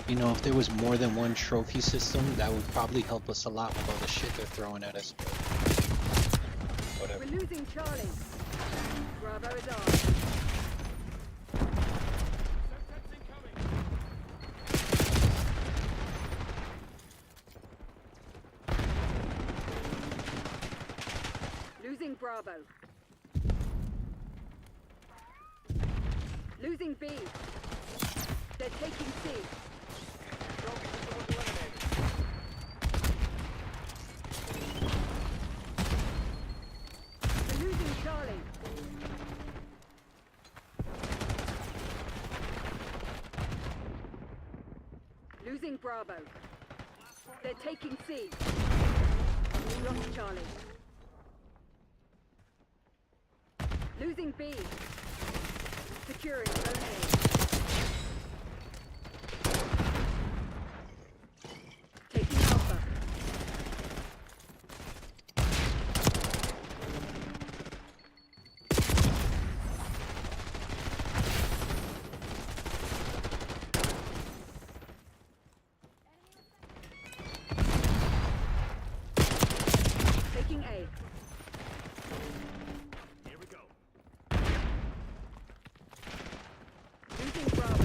A: You know, if there was more than one trophy system, that would probably help us a lot with all the shit they're throwing at us. Whatever.
C: We're losing Charlie. Bravo is ours. Losing Bravo. Losing B. They're taking C. We're losing Charlie. Losing Bravo. They're taking C. We lost Charlie. Losing B. Securing zone A. Taking Alpha. Taking A.
O: Here we go.
C: Losing Bravo.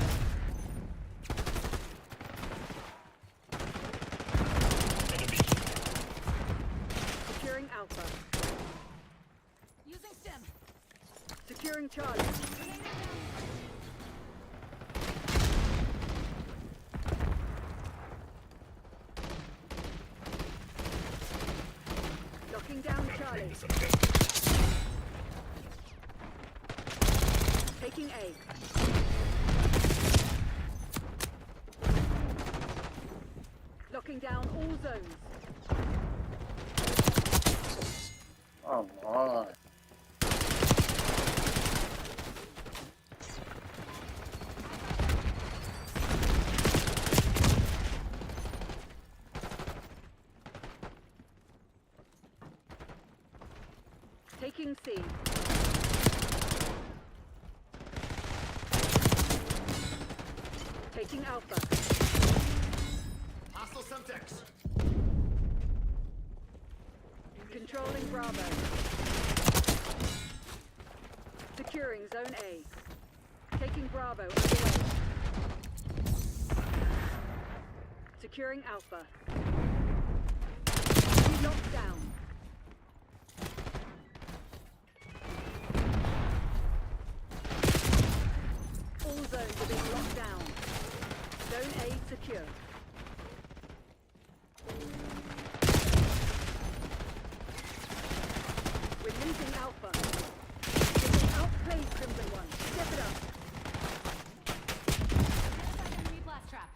C: Securing Alpha.
D: Using stim.
C: Securing Charlie. Locking down Charlie. Taking A. Locking down all zones.
I: Oh my.
C: Taking C. Taking Alpha.
O: Hostile Semtex.
C: Controlling Bravo. Securing Zone A. Taking Bravo underway. Securing Alpha. Locked down. All zones are being locked down. Zone A secure. We're losing Alpha. Getting outplayed, Crimson One. Step it up.
D: Enemy blast trap.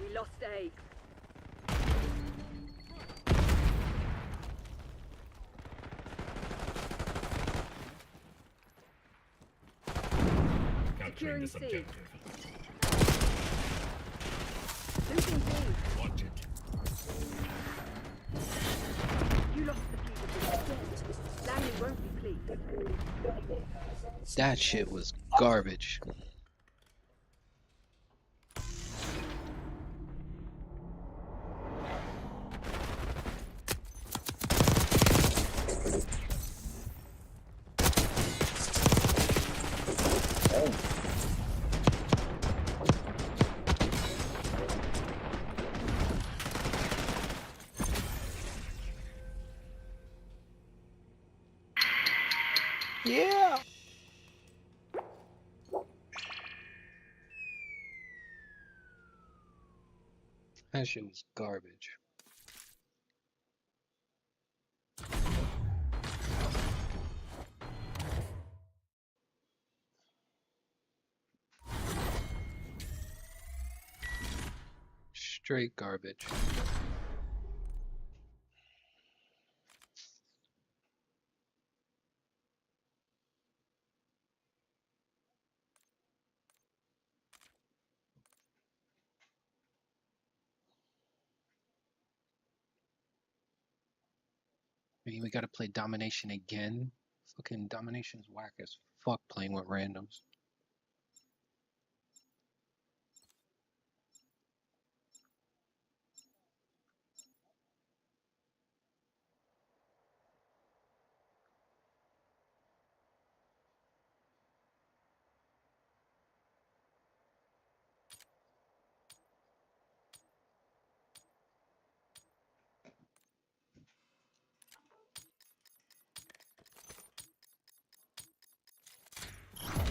C: We lost A. Securing C. Losing B.
J: Watch it.
C: You lost the fugitive. Langley won't be pleased.
A: That shit was garbage.
V: Yeah.
A: That shit was garbage. Straight garbage. I mean, we gotta play domination again. Fucking domination's whack as fuck playing with randoms.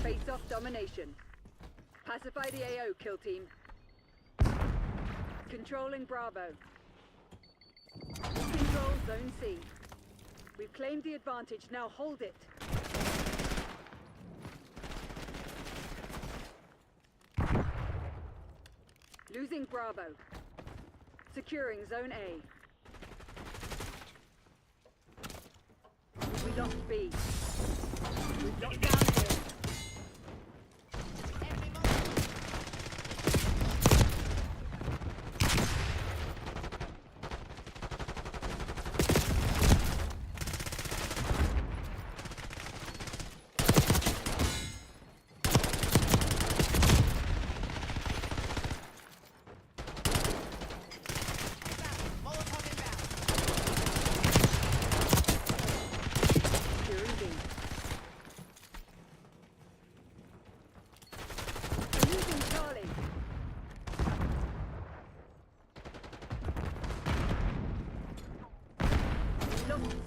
C: Face off domination. Pacify the AO, kill team. Controlling Bravo. We control Zone C. We've claimed the advantage, now hold it. Losing Bravo. Securing Zone A. We lost B. We've locked down A.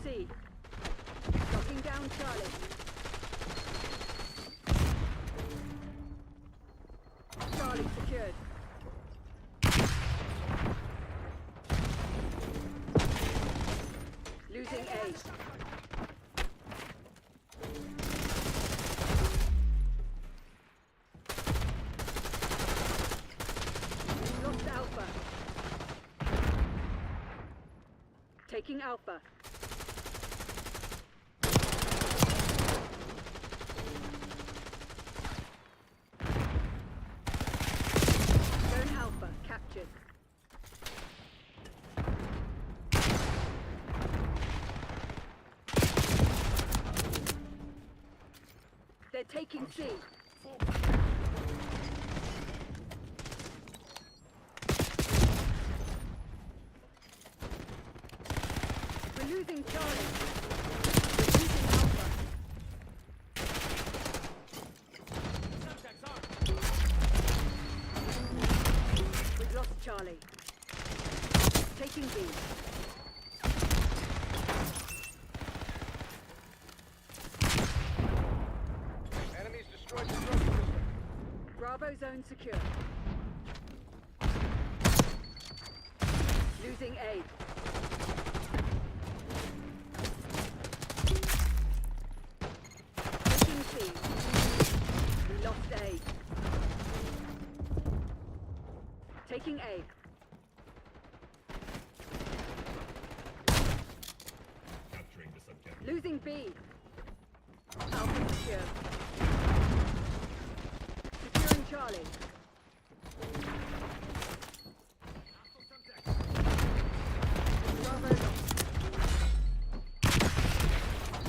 C: C. Knocking down Charlie. Charlie secured. Losing A. Lost Alpha. Taking Alpha. Captured. They're taking C. We're losing Charlie. We're losing Alpha. We've lost Charlie. Taking B.
O: Enemies destroyed the trophy system.
C: Bravo zone secure. Losing A. Taking C. We lost A. Taking A.
J: Capturing the subject.
C: Losing B. Alpha secure. Securing Charlie. Bravo locked.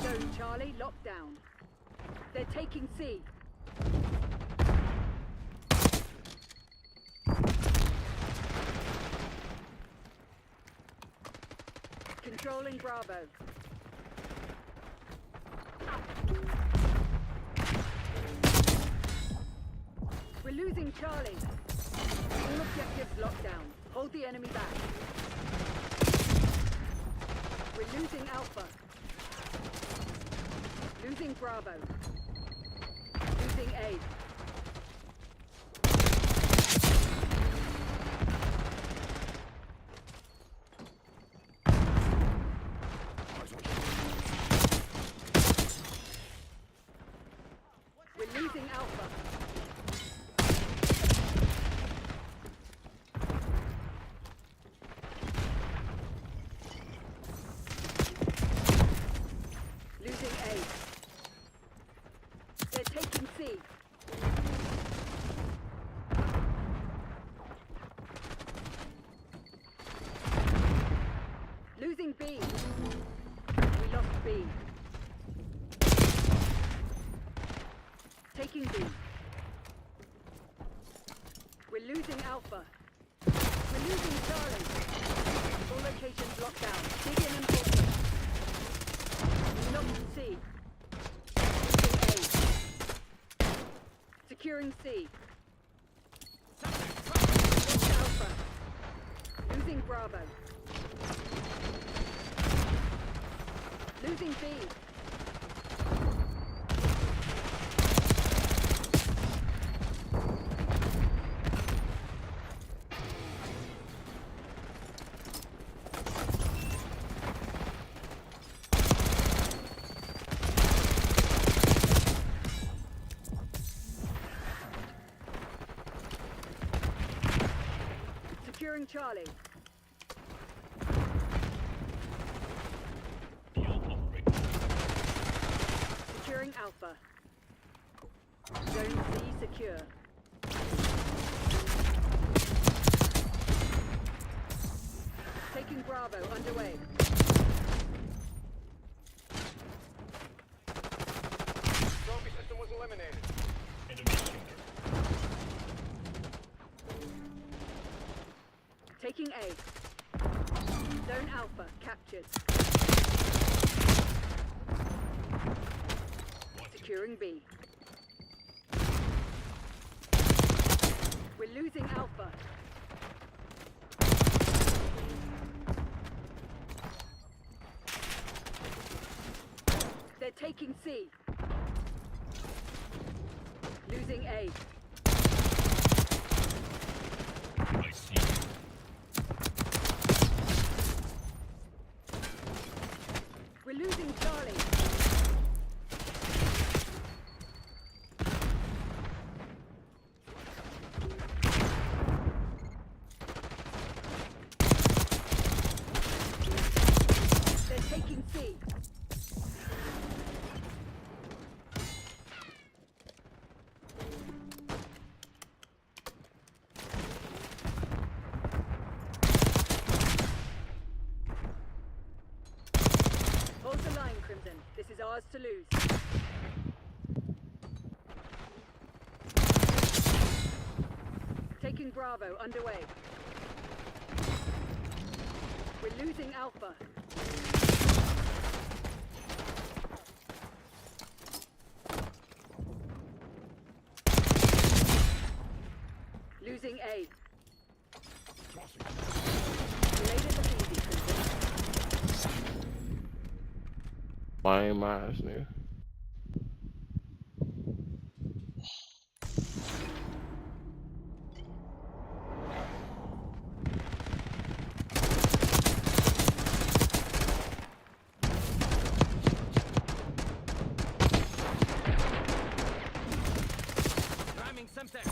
C: Zone Charlie locked down. They're taking C. Controlling Bravo. We're losing Charlie. All objectives locked down. Hold the enemy back. We're losing Alpha. Losing Bravo. Losing A. We're losing Alpha. Losing A. They're taking C. Losing B. Taking B. We're losing Alpha. We're losing Charlie. All locations locked down. Dig in and hold them. We locked C. Losing A. Securing C. Lost Alpha. Losing Bravo. Losing B. Securing Charlie. Securing Alpha. Zone C secure. Taking Bravo underway.
O: Trophy system was eliminated.
C: Taking A. Zone Alpha captured. Securing B. We're losing Alpha. They're taking C. Losing A. We're losing Charlie. They're taking C. Hold the line, Crimson. This is ours to lose. Taking Bravo underway. We're losing Alpha. Losing A. Later the easy, Crimson.
X: Why am I as new?
O: Ramming Semtex.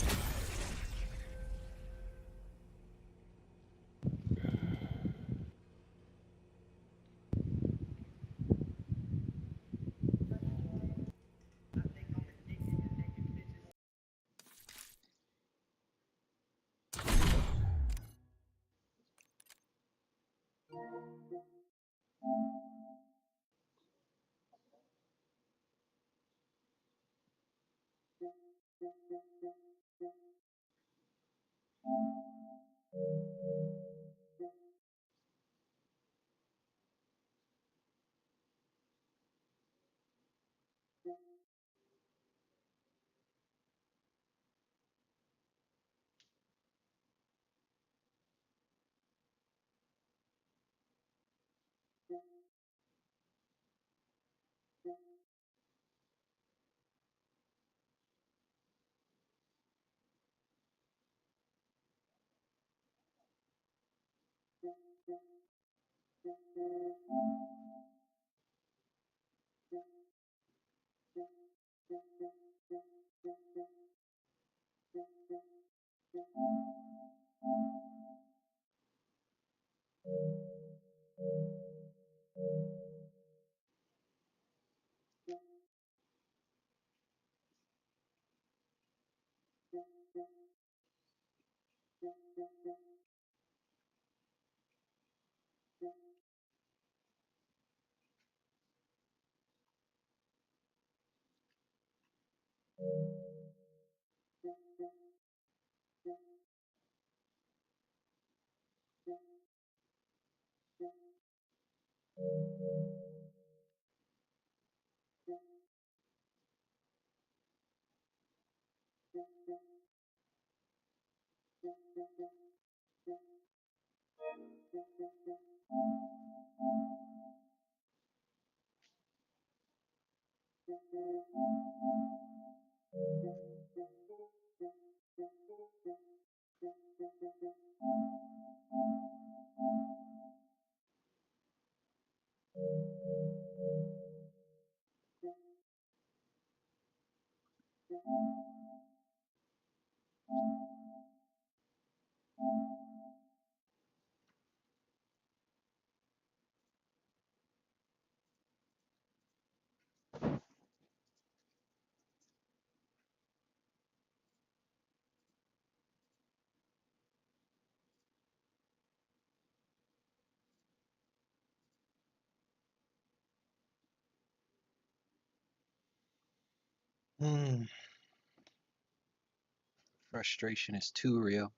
A: Frustration is too real.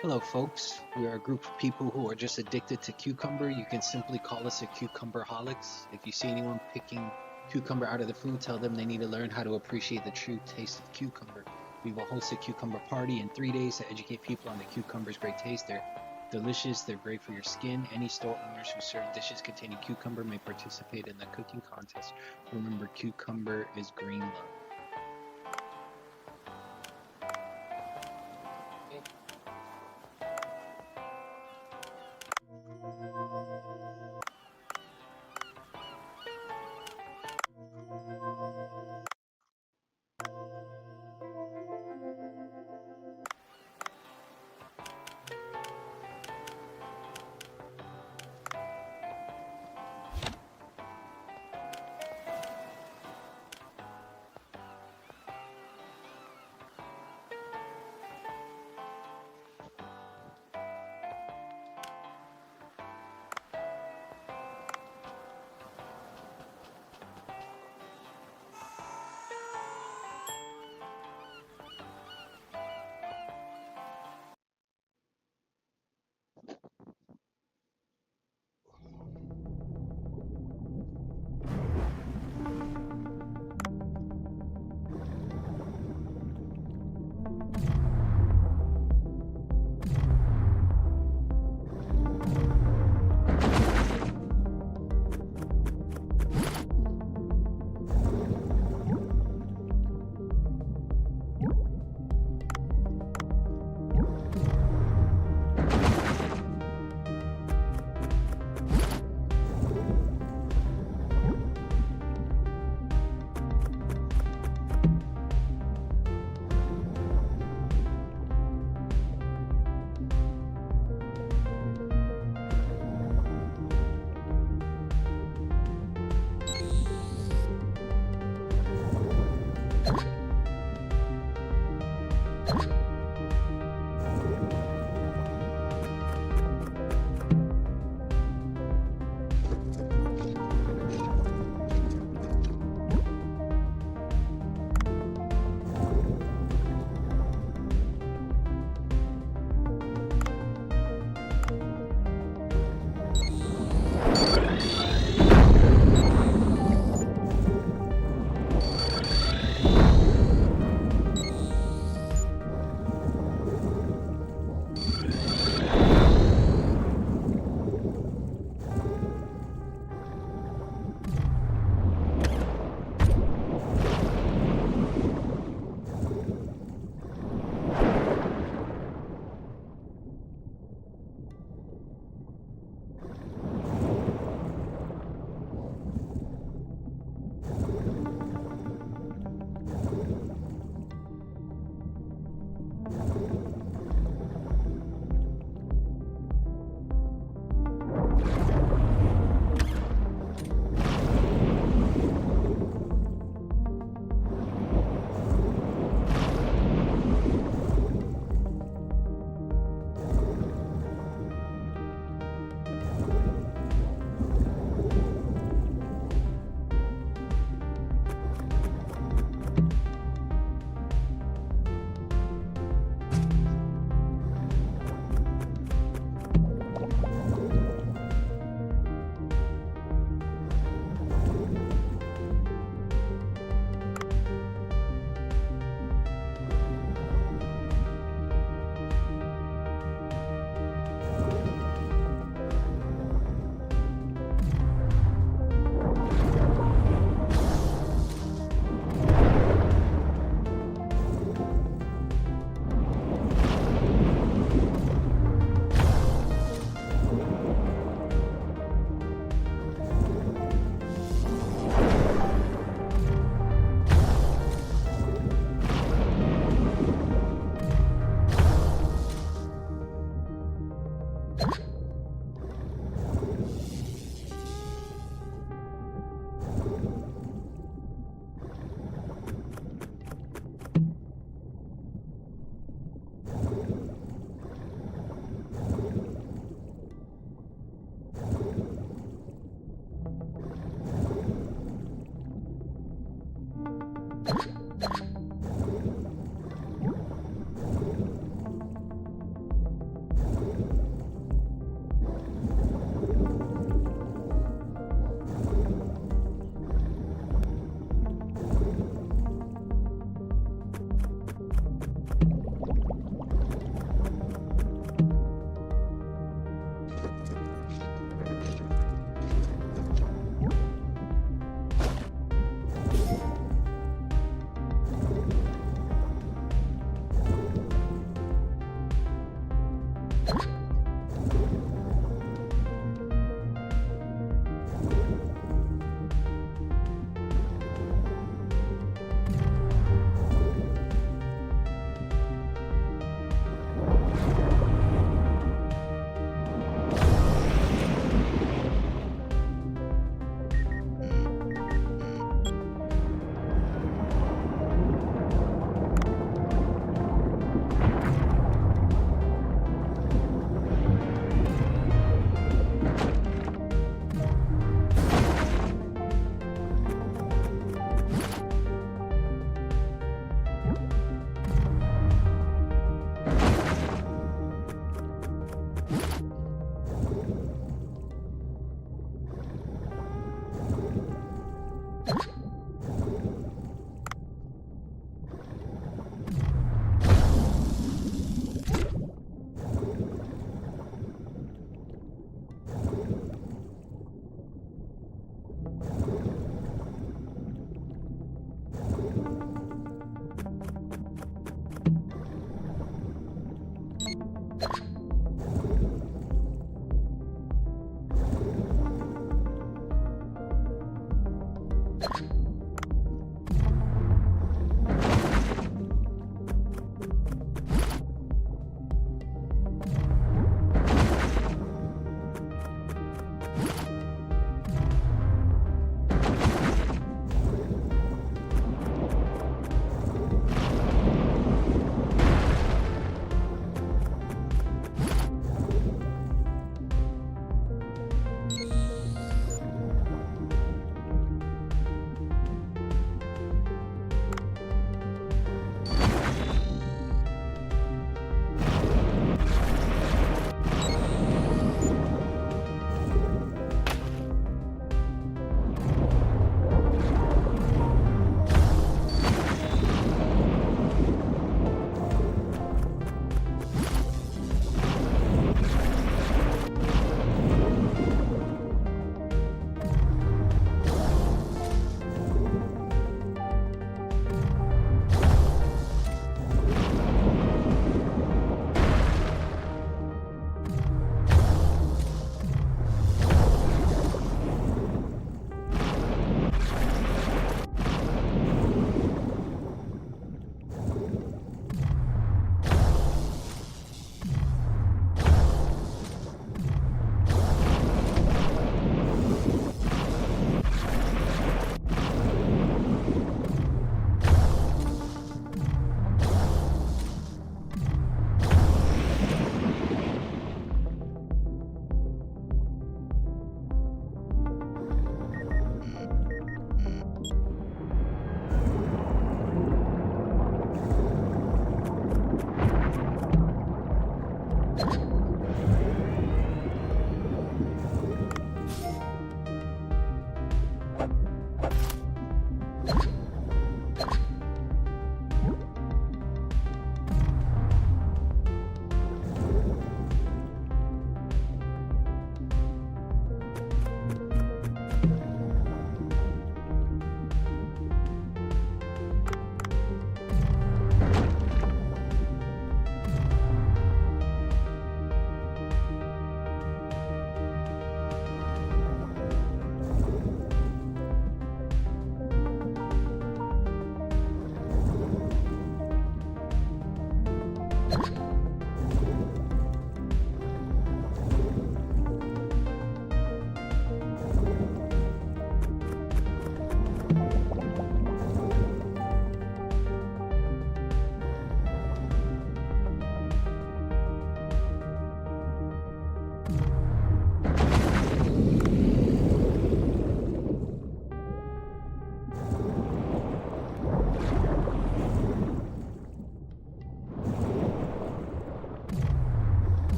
A: Hello folks, we are a group of people who are just addicted to cucumber. You can simply call us a cucumberholics. If you see anyone picking cucumber out of the food, tell them they need to learn how to appreciate the true taste of cucumber. We will host a cucumber party in 3 days to educate people on the cucumber's great taste. They're delicious, they're great for your skin. Any store owners who serve dishes containing cucumber may participate in the cooking contest. Remember, cucumber is green love.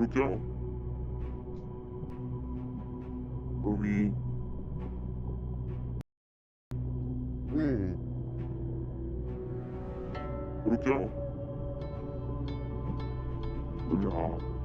P: 그렇죠? 우리 그렇죠? 야.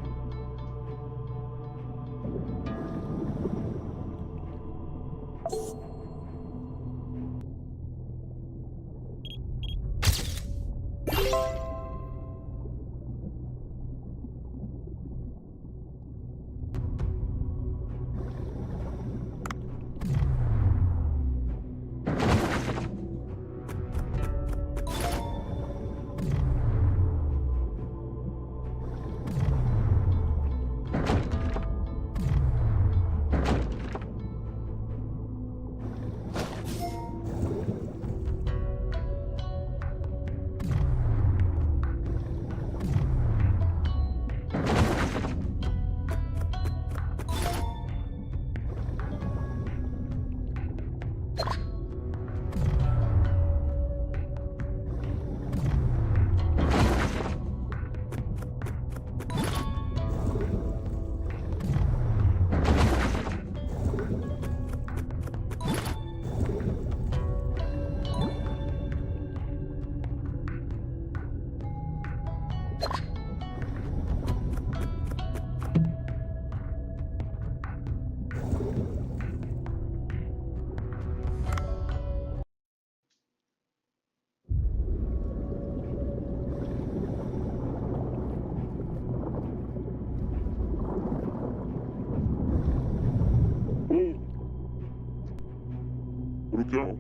P: 그렇죠?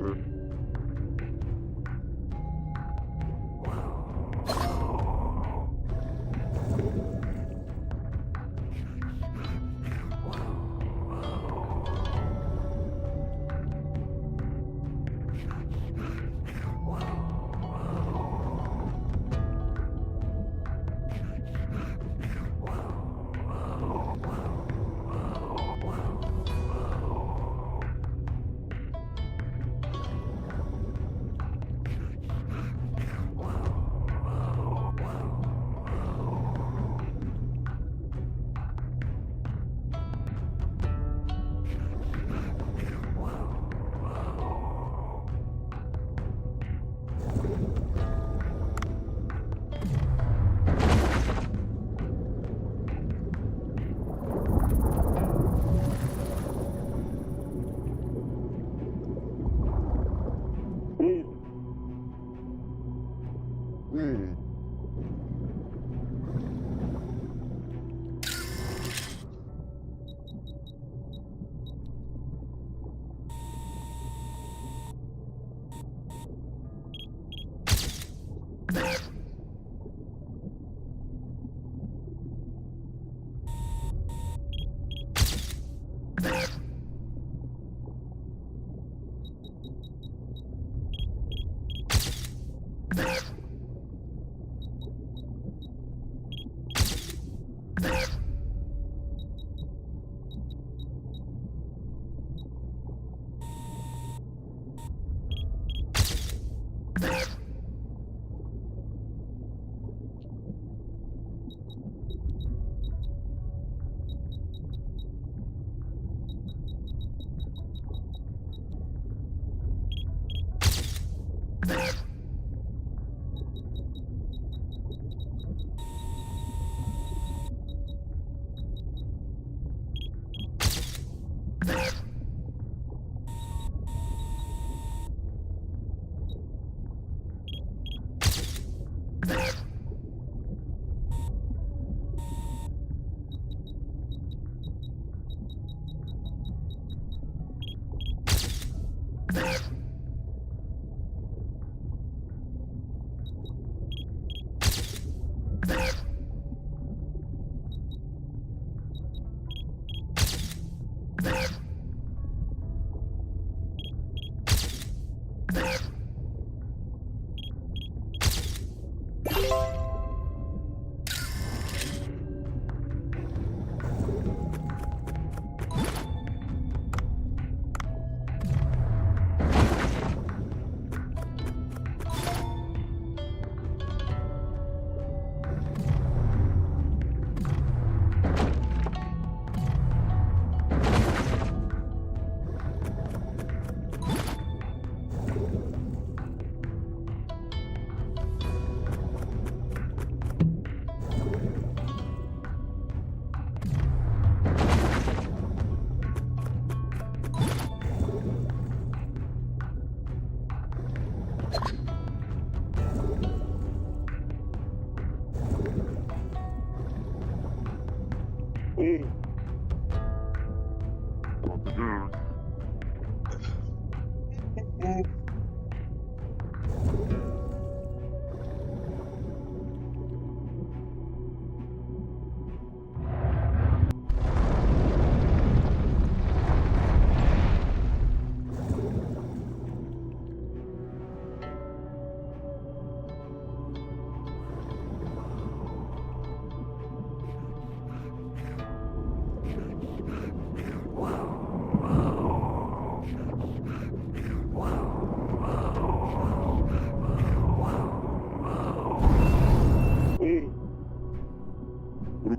P: 그래. रुक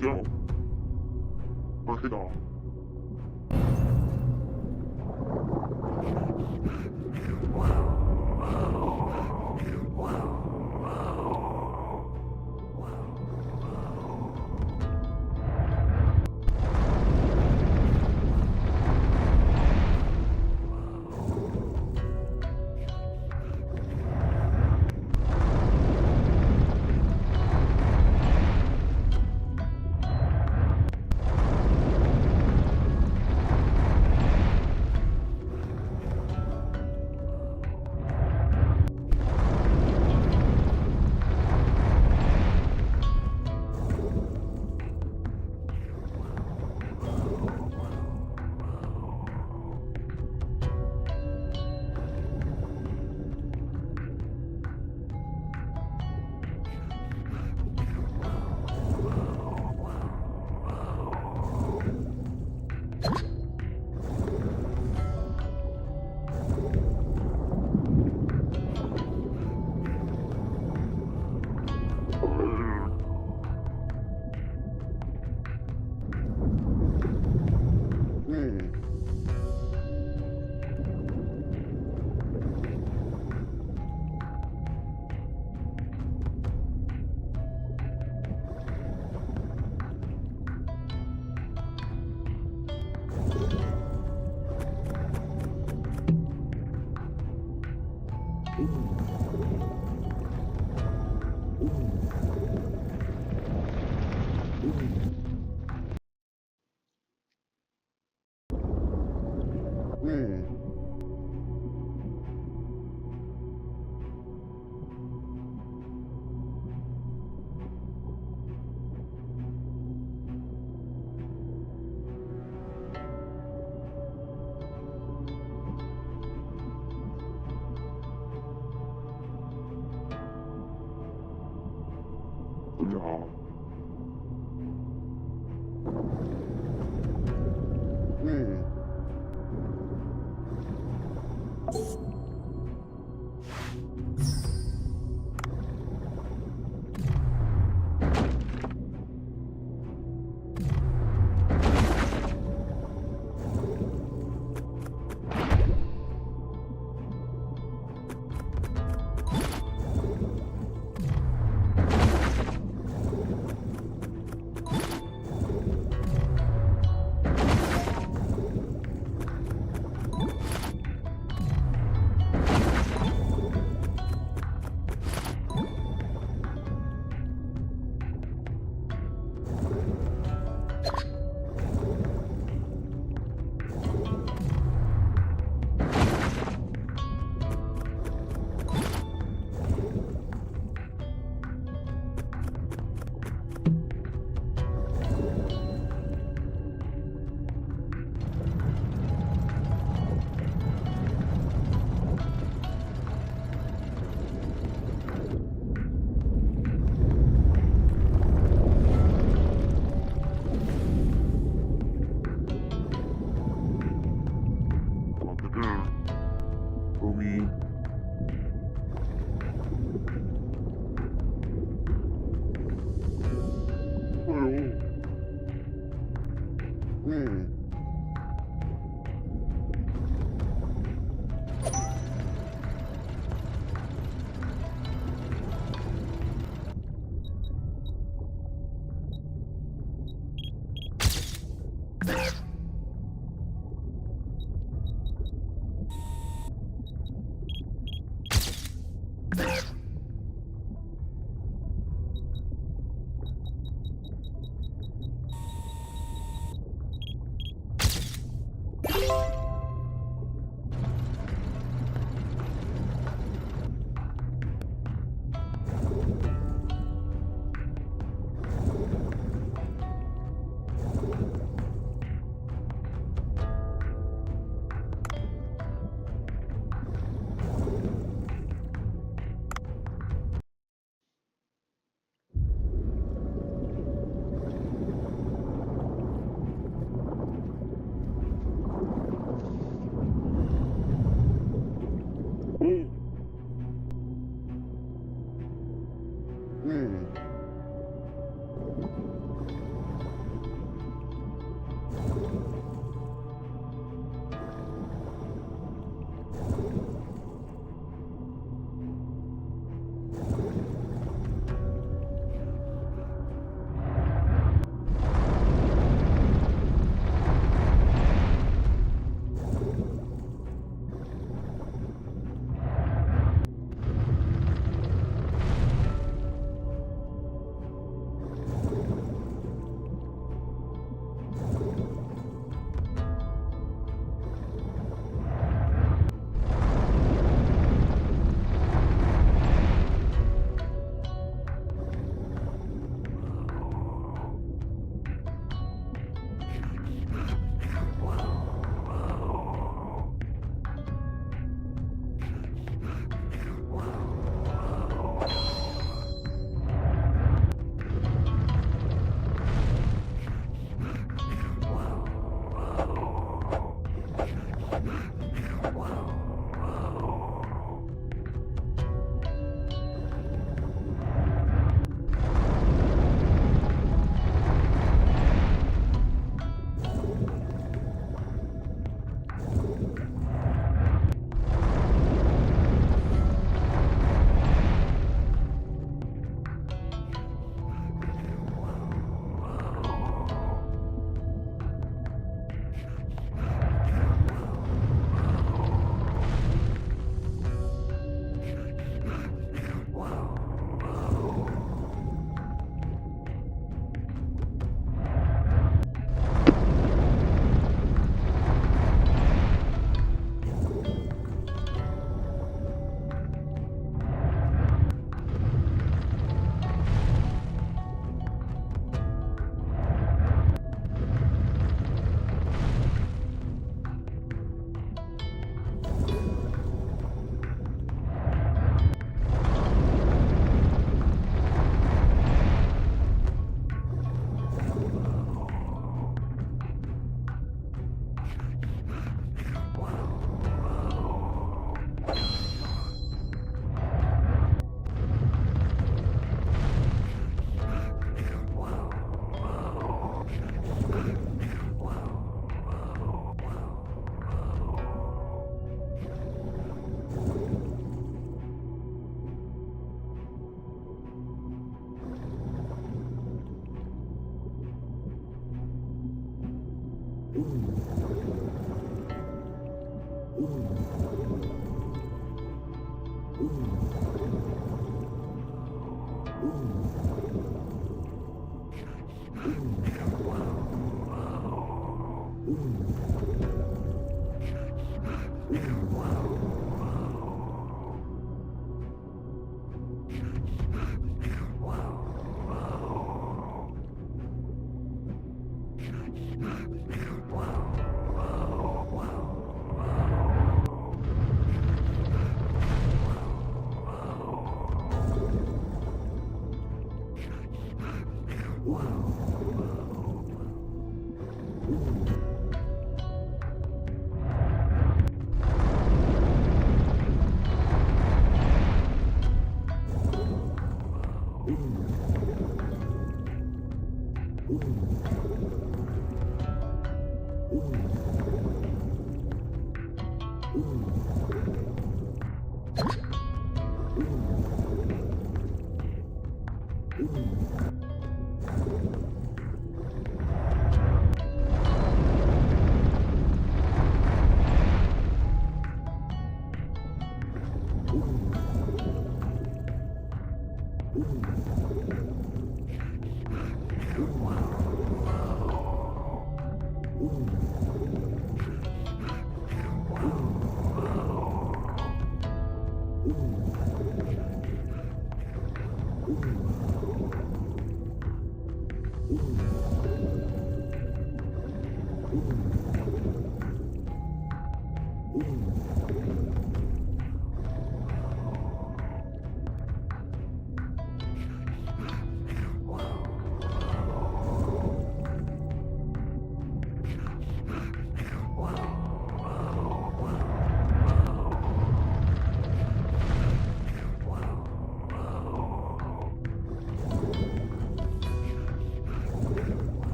P: जाओ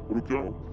P: 그렇게 하고.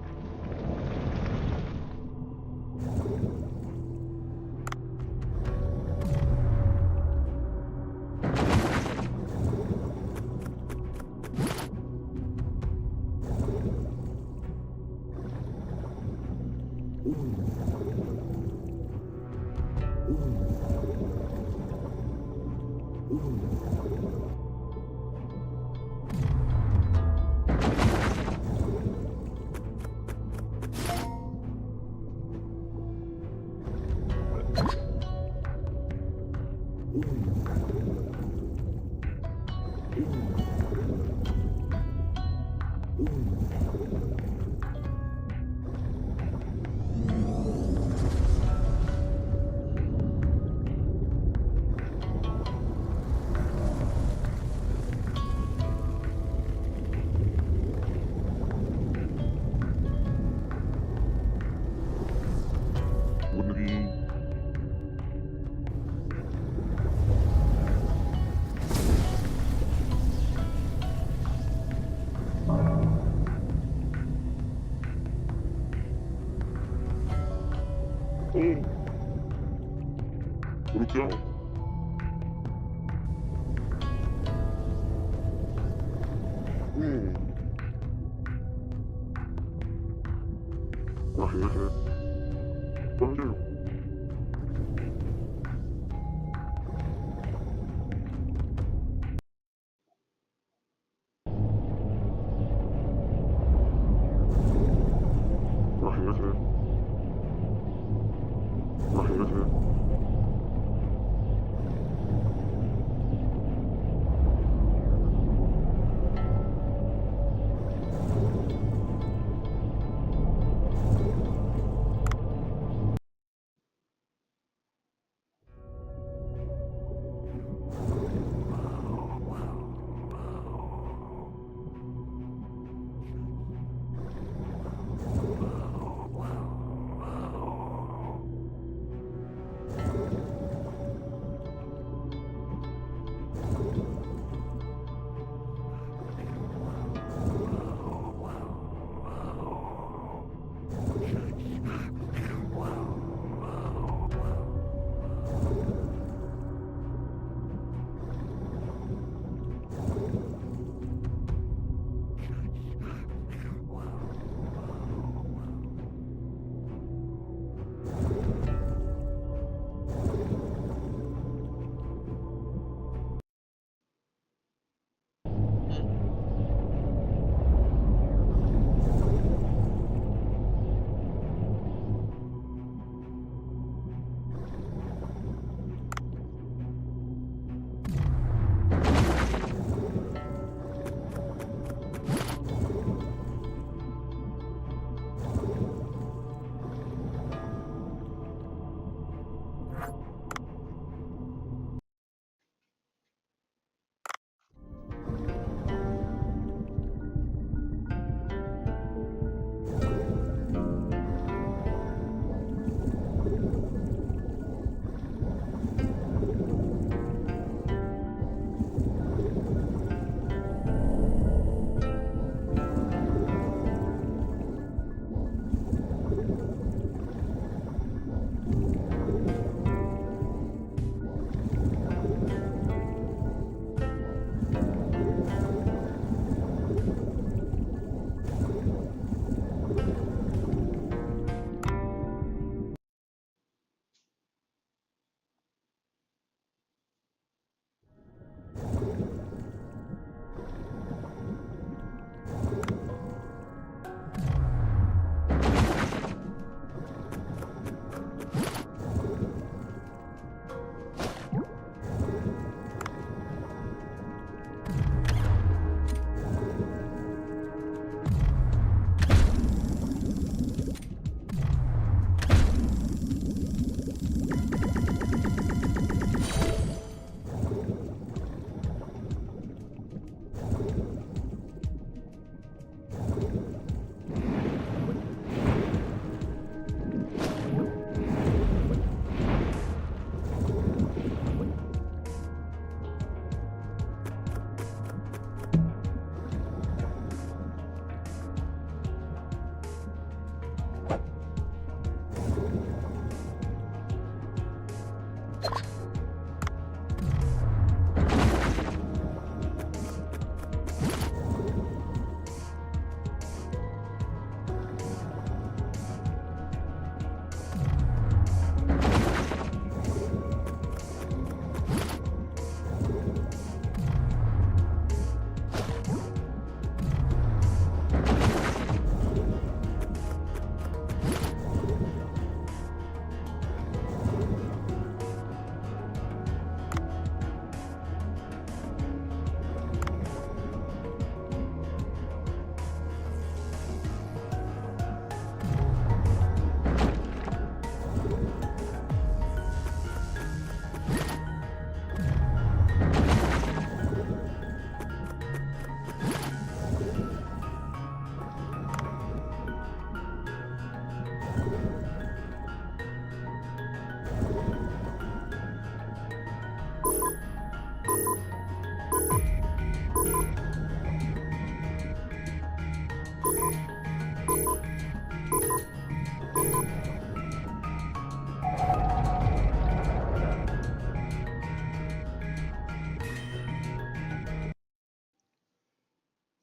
P: 오늘이 그렇게 하고. 맞아요.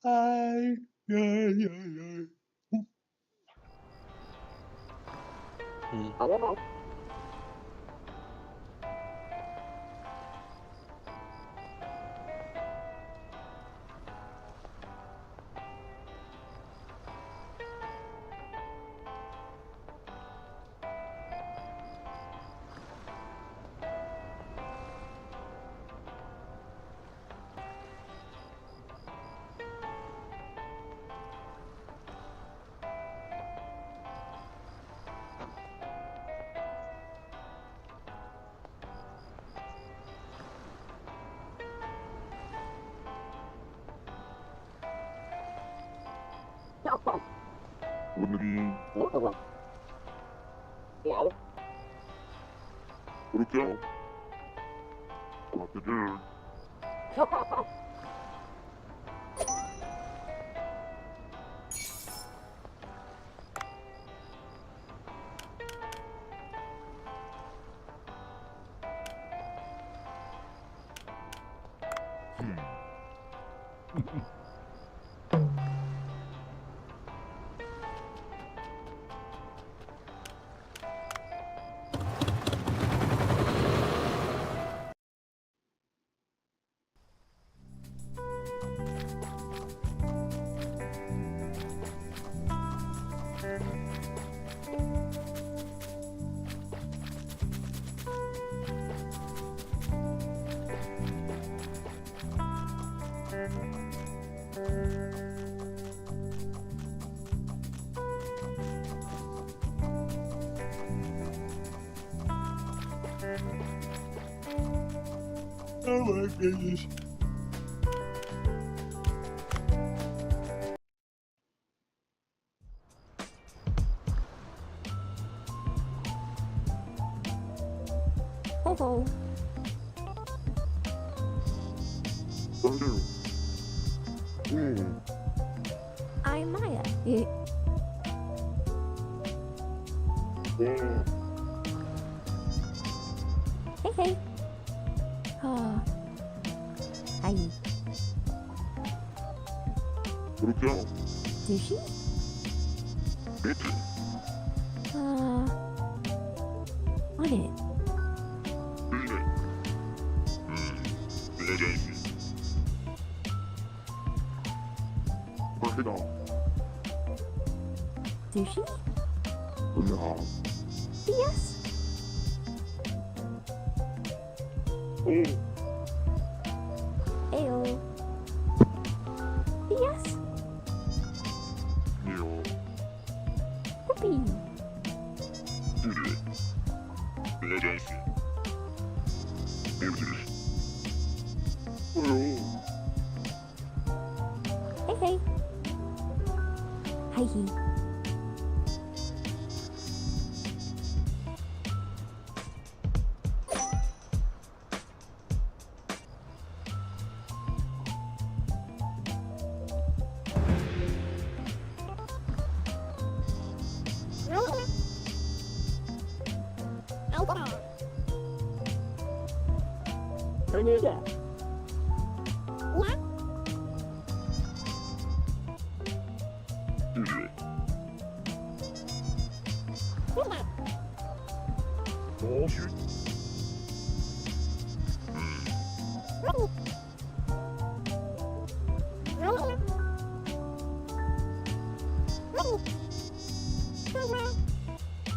A: Ay, ay, ay, ay.
P: 오늘이 그렇죠. 어떻게든 Oh my goodness.
H: Oh.
P: Thunder.
H: I'm Maya. Hey. Oh. Hi.
P: 그렇죠.
H: Did she?
P: 그렇지.
H: On it.
P: BHM. 확실하.
H: Did she?
P: 그냥.
H: Yes. Ayo. Yes.
P: 이요.
H: Whoopee.
P: 그래. BHM. 그래.
H: Hey. Hi.
P: Bullshit.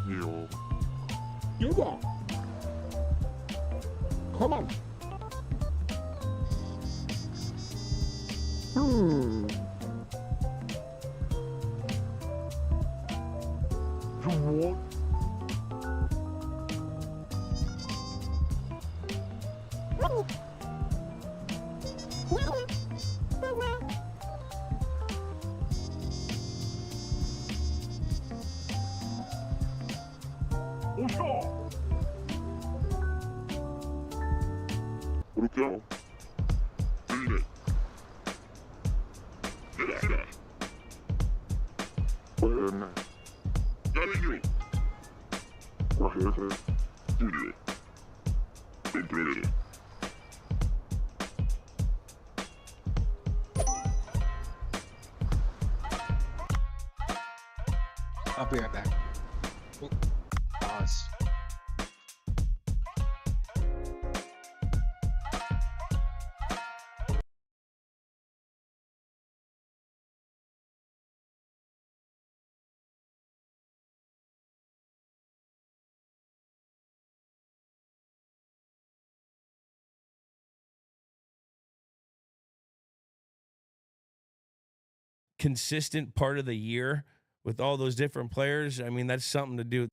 P: 이요.
G: Yuga. Come on.
P: You want? 그렇죠. 그래. 내가. 왜네? 나는요. 그래서 그래. 그래.
A: I'll be right back. Oop, pause.
S: Consistent part of the year with all those different players. I mean, that's something to do.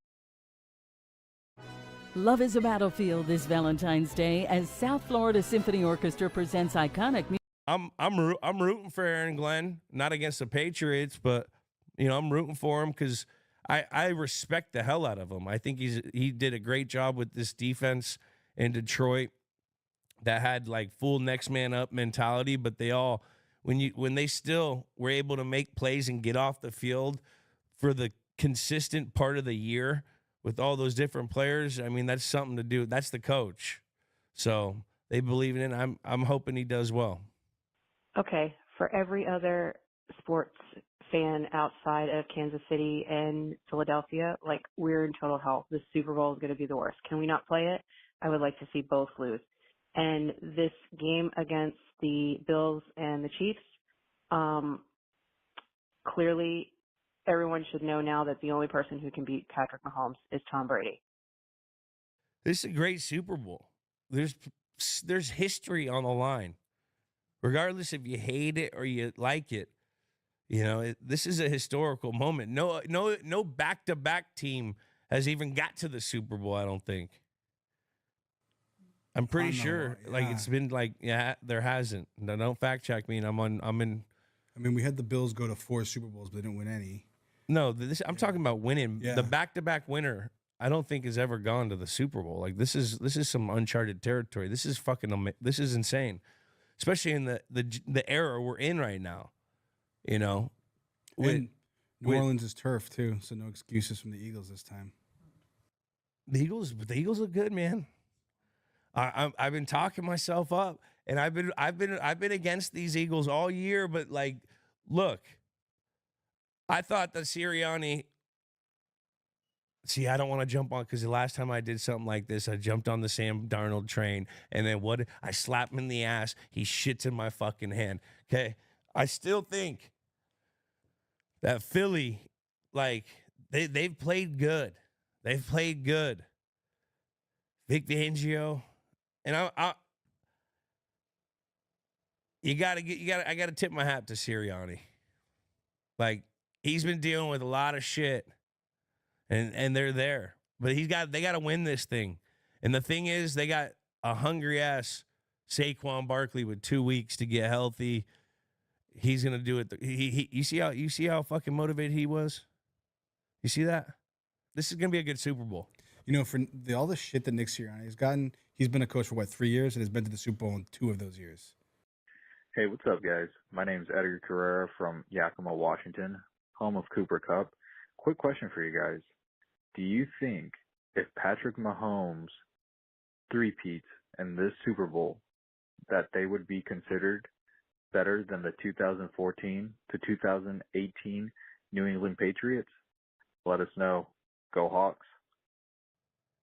K: Love is a Battlefield this Valentine's Day as South Florida Symphony Orchestra presents iconic music.
S: I'm rooting for Aaron Glenn, not against the Patriots, but you know, I'm rooting for him because I respect the hell out of him. I think he did a great job with this defense in Detroit that had like full next man up mentality, but they all when they still were able to make plays and get off the field for the consistent part of the year with all those different players, I mean, that's something to do. That's the coach. So they believe in it. I'm hoping he does well.
Q: Okay, for every other sports fan outside of Kansas City and Philadelphia, like, we're in total hell. The Super Bowl is going to be the worst. Can we not play it? I would like to see both lose. And this game against the Bills and the Chiefs, clearly everyone should know now that the only person who can beat Patrick Mahomes is Tom Brady.
S: This is a great Super Bowl. There's history on the line. Regardless if you hate it or you like it, you know, this is a historical moment. No back-to-back team has even got to the Super Bowl, I don't think. I'm pretty sure, like, it's been like, yeah, there hasn't. No, don't fact check me. I'm in.
B: I mean, we had the Bills go to 4 Super Bowls, but they didn't win any.
S: No, I'm talking about winning. Yeah. The back-to-back winner, I don't think has ever gone to the Super Bowl. Like, this is some uncharted territory. This is this is insane, especially in the era we're in right now. You know,
B: New Orleans is turf too, so no excuses from the Eagles this time.
S: The Eagles look good, man. I've been talking myself up, and I've been against these Eagles all year. But like, look, I thought that Sirianni. See, I don't want to jump on because the last time I did something like this, I jumped on the Sam Darnold train, and then I slapped him in the ass. He shits in my fucking hand. Okay, I still think that Philly, like, they've played good. They've played good. Vic Fangio. And I gotta tip my hat to Sirianni. Like, he's been dealing with a lot of shit, and they're there. But they gotta win this thing. And the thing is, they got a hungry ass Saquon Barkley with 2 weeks to get healthy. He's gonna do it. You see how fucking motivated he was? You see that? This is gonna be a good Super Bowl.
B: You know, for all the shit that Nick Sirianni has gotten, he's been a coach for 3 years and has been to the Super Bowl in 2 of those years.
R: Hey, what's up, guys? My name's Edgar Carrera from Yakima, Washington, home of Cooper Kupp. Quick question for you guys. Do you think if Patrick Mahomes three-peats in this Super Bowl, that they would be considered better than the 2014 to 2018 New England Patriots? Let us know. Go Hawks.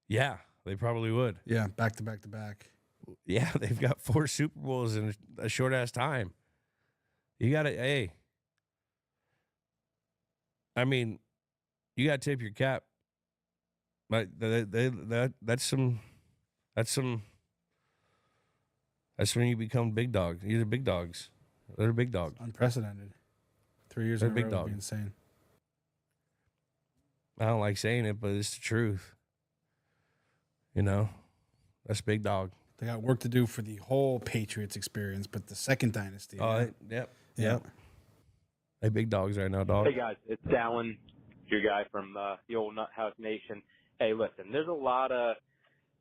S: Yeah, they probably would.
B: Yeah, back to back to back.
S: Yeah, they've got 4 Super Bowls in a short-ass time. You got to, hey. I mean, you got to tip your cap. But that's when you become big dog. You're the big dogs. They're big dog.
B: Unprecedented. 3 years in a row would be insane.
S: I don't like saying it, but it's the truth. You know, that's big dog.
B: They got work to do for the whole Patriots experience, but the second dynasty.
S: Yep. They big dogs right now, dog.
T: Hey, guys, it's Alan, your guy from the old Nut House Nation. Hey, listen, there's a lot of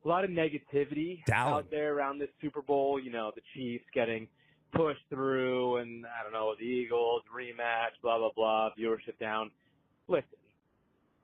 T: negativity out there around this Super Bowl. You know, the Chiefs getting pushed through, and I don't know, the Eagles rematch, blah blah blah, viewership down. Listen,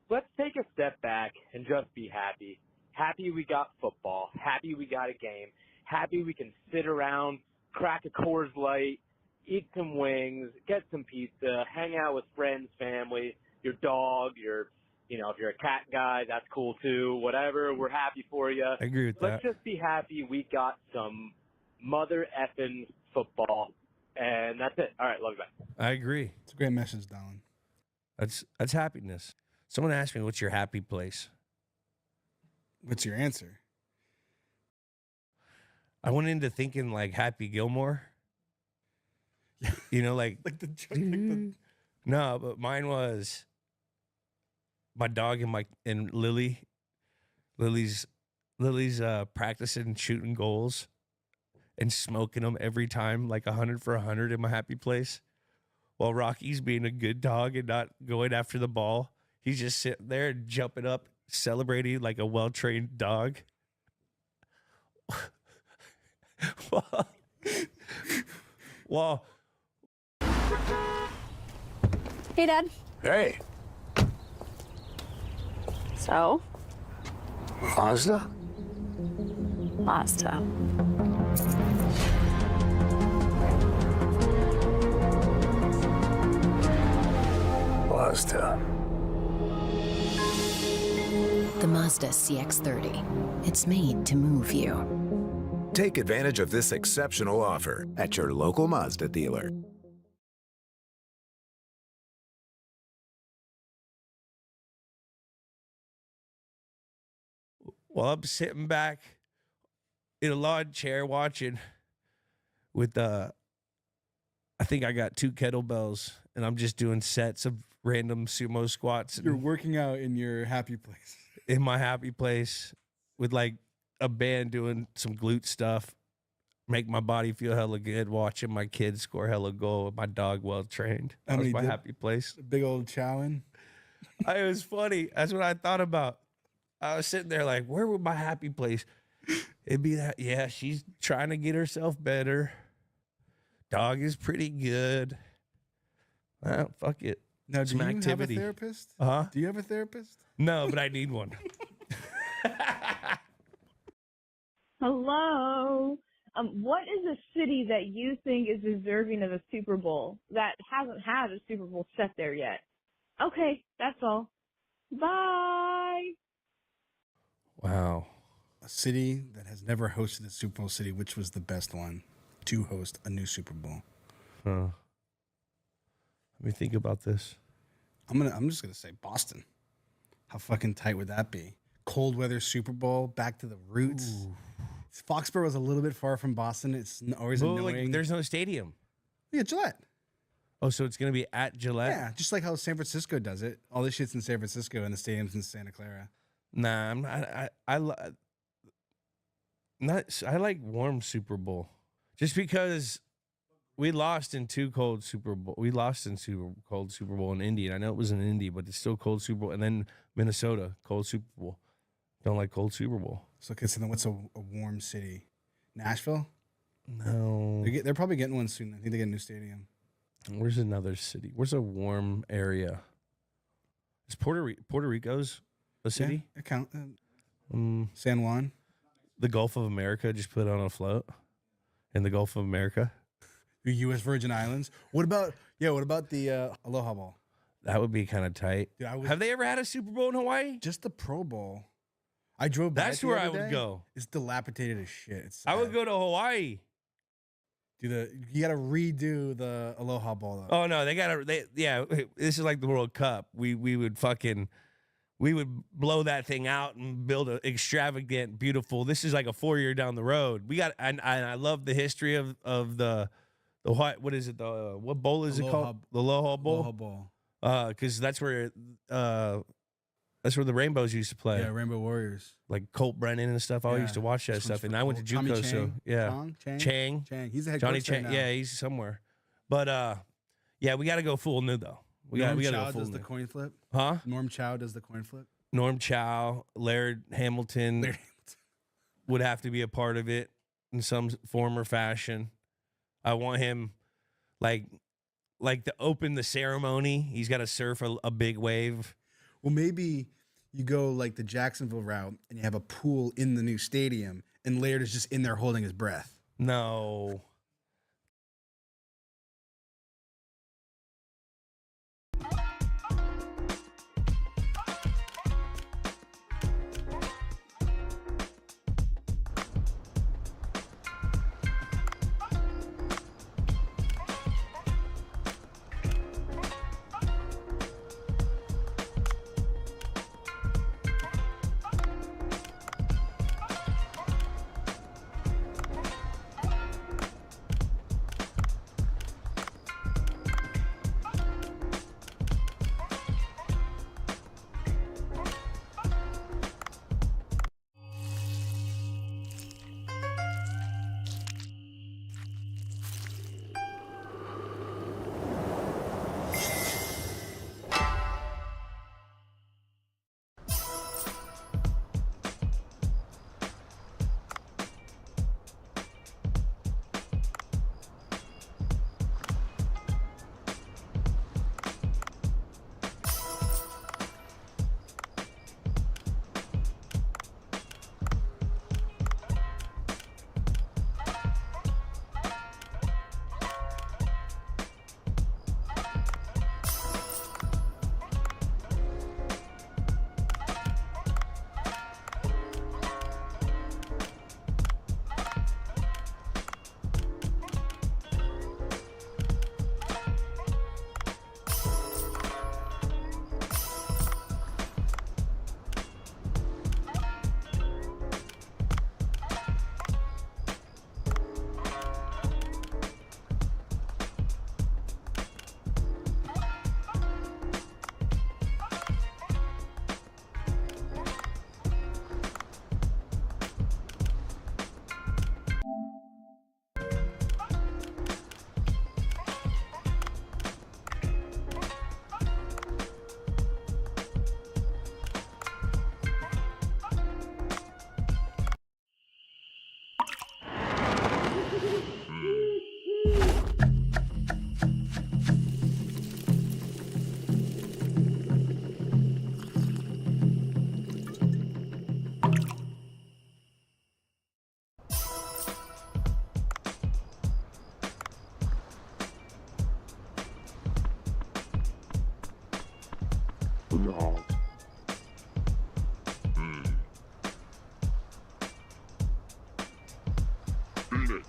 T: let's take a step back and just be happy. Happy we got football. Happy we got a game. Happy we can sit around, crack a Coors Light, eat some wings, get some pizza, hang out with friends, family, your dog, your, you know, if you're a cat guy, that's cool too. Whatever, we're happy for you.
S: I agree with
T: Let's
S: that.
T: just be happy we got some mother effing football, and that's it. All right, love you, bye.
S: I agree.
B: It's a great message, Donald.
S: That's happiness. Someone asked me, what's your happy place?
B: What's your answer?
S: I went into thinking like Happy Gilmore. You know, like
B: the joke,
S: no, but mine was my dog and Lily's practicing shooting goals and smoking them every time, like 100 for 100 in my happy place. While Rocky's being a good dog and not going after the ball, he's just sitting there jumping up, celebrating like a well-trained dog. Well,
H: Hey, Dad.
O: Hey,
H: So,
O: Mazda?
H: Mazda.
O: Mazda.
E: The Mazda CX-30. It's made to move you.
F: Take advantage of this exceptional offer at your local Mazda dealer.
S: Well, I'm sitting back in a lawn chair watching with I think I got 2 kettlebells and I'm just doing sets of random sumo squats.
B: You're working out in your happy place.
S: In my happy place with like a band doing some glute stuff. Make my body feel hella good, watching my kids score hella goal, my dog well trained. That was my happy place.
B: A big old chowing.
S: It was funny. That's what I thought about. I was sitting there like, where would my happy place? It'd be that, yeah, she's trying to get herself better. Dog is pretty good. Well, fuck it.
B: Now, do
S: Some
B: you
S: activity.
B: have a therapist?
S: Huh?
B: Do you have a therapist?
S: No, but I need one.
M: Hello. What is a city that you think is deserving of a Super Bowl that hasn't had a Super Bowl set there yet? Okay, that's all. Bye.
S: Wow.
B: A city that has never hosted a Super Bowl city, which was the best one to host a new Super Bowl?
S: Huh. Let me think about this.
B: I'm just gonna say Boston. How fucking tight would that be? Cold weather Super Bowl, back to the roots. Ooh. Foxborough was a little bit far from Boston. It's always annoying.
S: Like, there's no stadium.
B: Yeah, Gillette.
S: Oh, so it's gonna be at Gillette?
B: Yeah, just like how San Francisco does it. All this shit's in San Francisco and the stadium's in Santa Clara.
S: Nah, I'm not. I like warm Super Bowl, just because we lost in 2 cold Super Bowl. We lost in cold Super Bowl in Indy, and I know it was in Indy, but it's still cold Super Bowl. And then Minnesota, cold Super Bowl. Don't like cold Super Bowl.
B: So, okay, so then what's a warm city? Nashville?
S: No.
B: They're probably getting one soon. I think they get a new stadium.
S: Where's another city? Where's a warm area? Is Puerto Rico's a city?
B: Yeah, it count. San Juan.
S: The Gulf of America just put on a float in the Gulf of America.
B: The U.S. Virgin Islands. What about the Aloha Bowl?
S: That would be kind of tight. Dude, have they ever had a Super Bowl in Hawaii?
B: Just the Pro Bowl. I drove by.
S: That's where I would go.
B: It's dilapidated as shit.
S: I would go to Hawaii.
B: You gotta redo the Aloha Bowl though.
S: Oh no, this is like the World Cup. We would blow that thing out and build an extravagant, beautiful. This is like a 4-year down the road. And I love the history of the what is it? What bowl is it called? The Aloha Bowl.
B: Aloha Bowl.
S: Because that's where the Rainbows used to play.
B: Yeah, Rainbow Warriors.
S: Like Colt Brennan and stuff. I used to watch that stuff. And I went to JUCO, so yeah. Chang.
B: He's the head
S: Johnny
B: coach
S: Chang.
B: right now.
S: Yeah, he's somewhere. But yeah, we got to go full new though. We got to go full
B: does
S: new.
B: the coin flip.
S: Huh?
B: Norm Chow does the coin flip.
S: Norm Chow, Laird Hamilton would have to be a part of it in some form or fashion. I want him like to open the ceremony. He's got to surf a big wave.
B: Well, maybe you go like the Jacksonville route and you have a pool in the new stadium and Laird is just in there holding his breath.
S: No.
P: No. Beat it.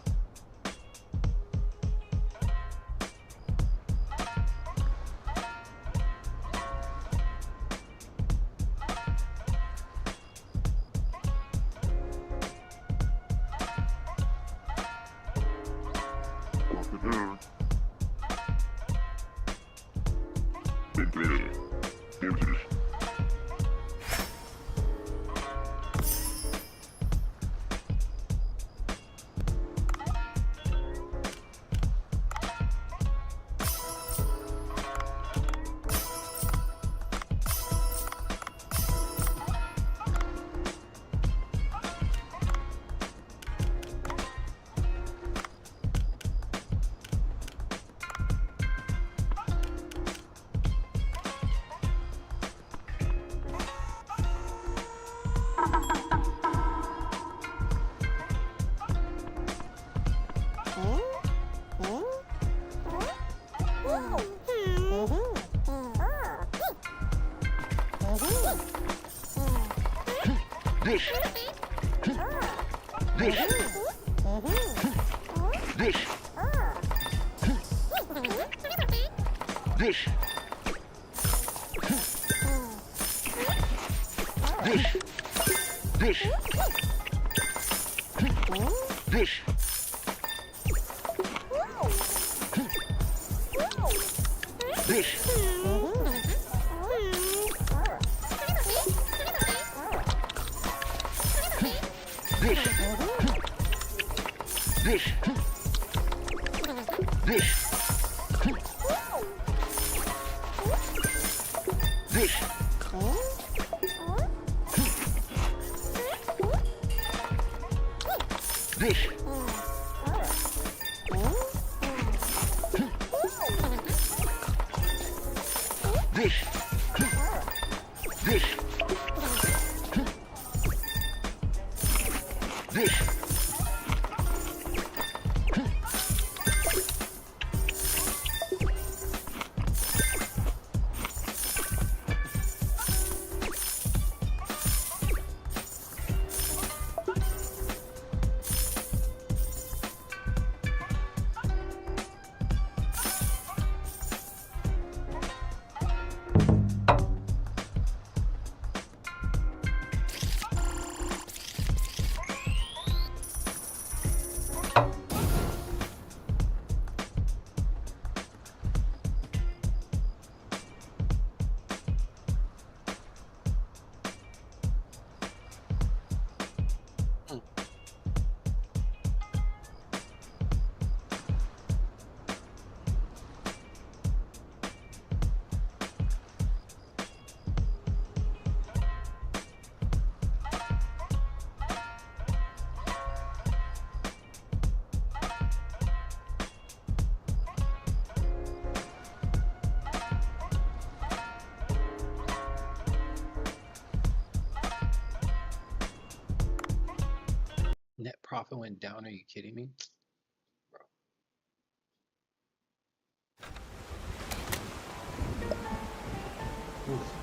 P: Lock it down. Prepare. Focus. This. This. This. This. This. This. This. This. This. This. This. This. This. This. This. This.
A: Net profit went down. Are you kidding me? Bro. Oof.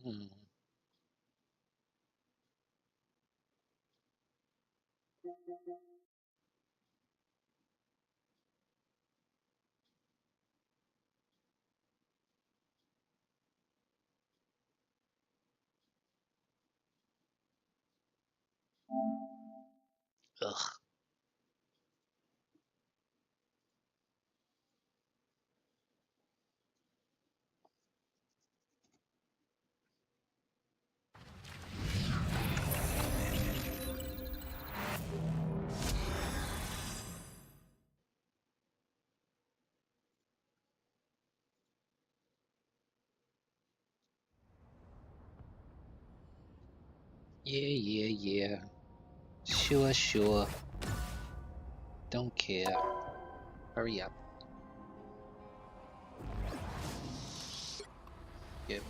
A: Hmm. Ugh. Yeah, yeah, yeah. Sure, sure. Don't care. Hurry up. Yep.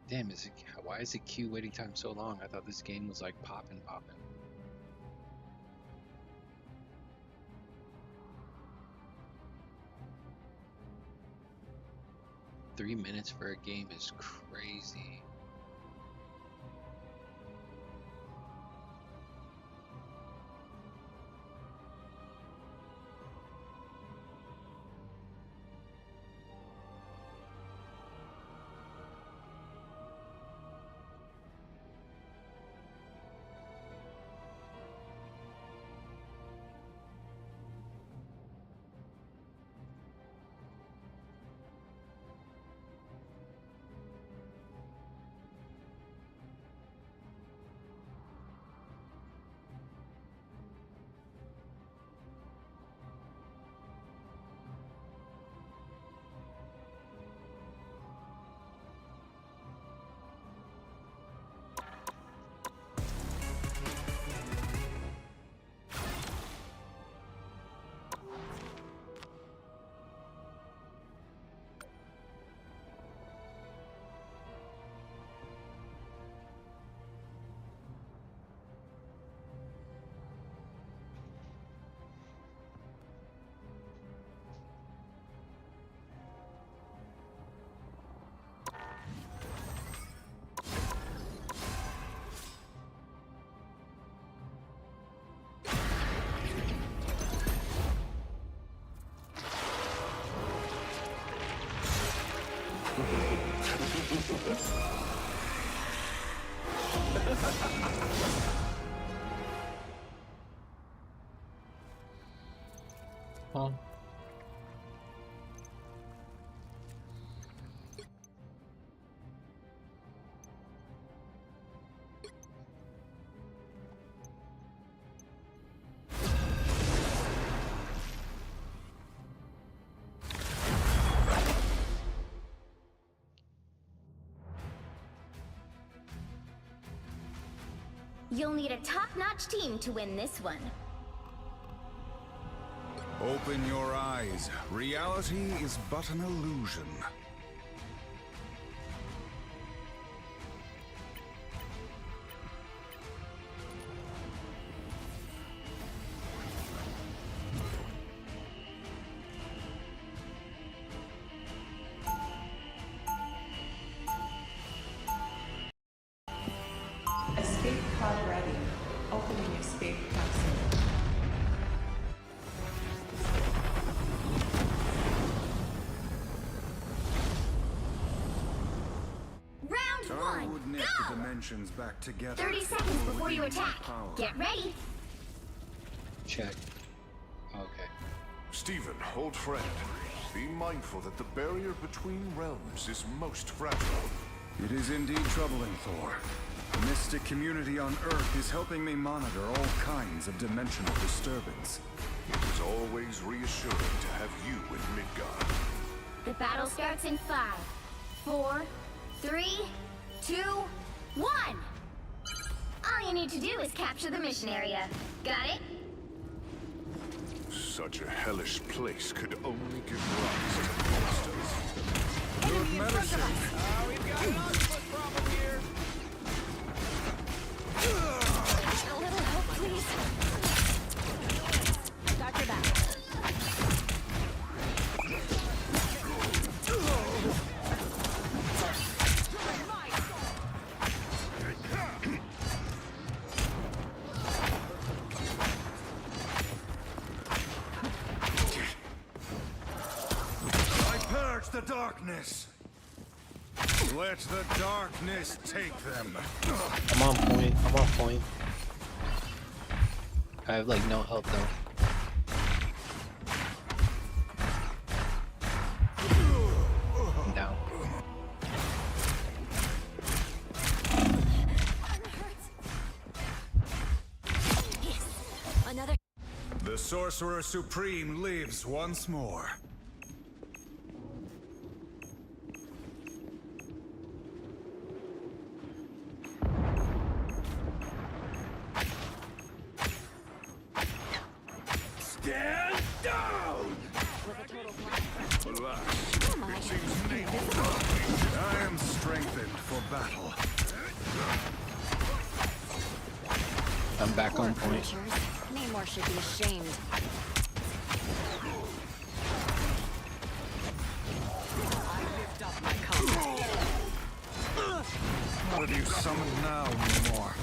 A: Damn, why is the queue waiting time so long? I thought this game was like poppin'. 3 minutes for a game is crazy. Huh?
L: You'll need a top-notch team to win this one.
F: Open your eyes. Reality is but an illusion.
N: Escape pod ready. Opening escape capsule.
L: Round one,
F: would knit
L: go!
F: the dimensions back together.
L: 30 seconds before you attack. Get ready.
A: Check. Okay.
U: Stephen, old friend, be mindful that the barrier between realms is most fragile.
F: It is indeed troubling, Thor. The mystic community on Earth is helping me monitor all kinds of dimensional disturbance.
U: It was always reassuring to have you in Midgard.
L: The battle starts in 5, 4, 3, 2, 1. All you need to do is capture the mission area. Got it?
U: Such a hellish place could only give rise to monsters.
F: Good medicine.
O: We've got an octopus problem here.
L: A little help, please. Got your back.
F: I purge the darkness. Let the darkness take them.
A: I'm on point. I'm on point. I have like no health though. I'm down.
L: Another.
F: The Sorcerer Supreme lives once more.
O: Stand down!
F: Alas, it seems needful. I am strengthened for battle.
A: I'm back on point.
L: Namor should be ashamed.
F: What have you summoned now, Namor?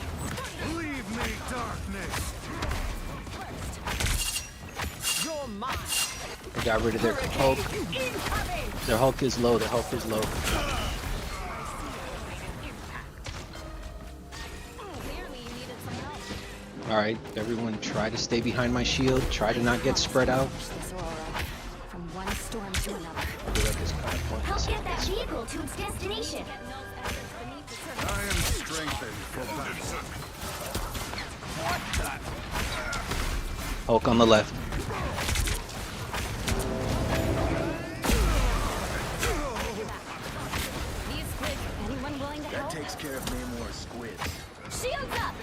F: Leave me, darkness!
O: You're mine!
A: I got rid of their Hulk. Their Hulk is low. Their Hulk is low. Alright, everyone try to stay behind my shield. Try to not get spread out.
L: From one storm to another.
A: I feel like it's kind of pointless.
L: Help get that vehicle to its destination.
F: I am strengthened for battle.
A: Hulk on the left.
L: These squids, anyone willing to help?
F: That takes care of Namor's squids.
L: Shields up!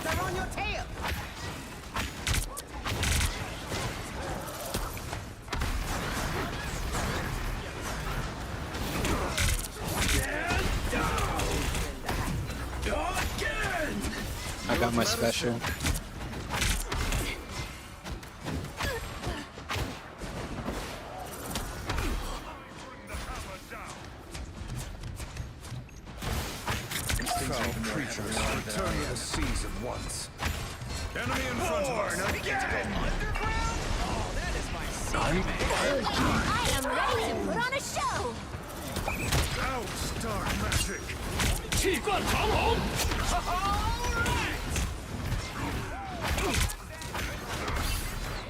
O: They're on your tail! Stand down! Again!
A: I got my special.
F: Creatures return to the seas at once. Enemy in front of us.
O: Underground? Oh, that is my secret.
L: I am ready to put on a show!
F: Out, dark magic.
O: 气贯长龙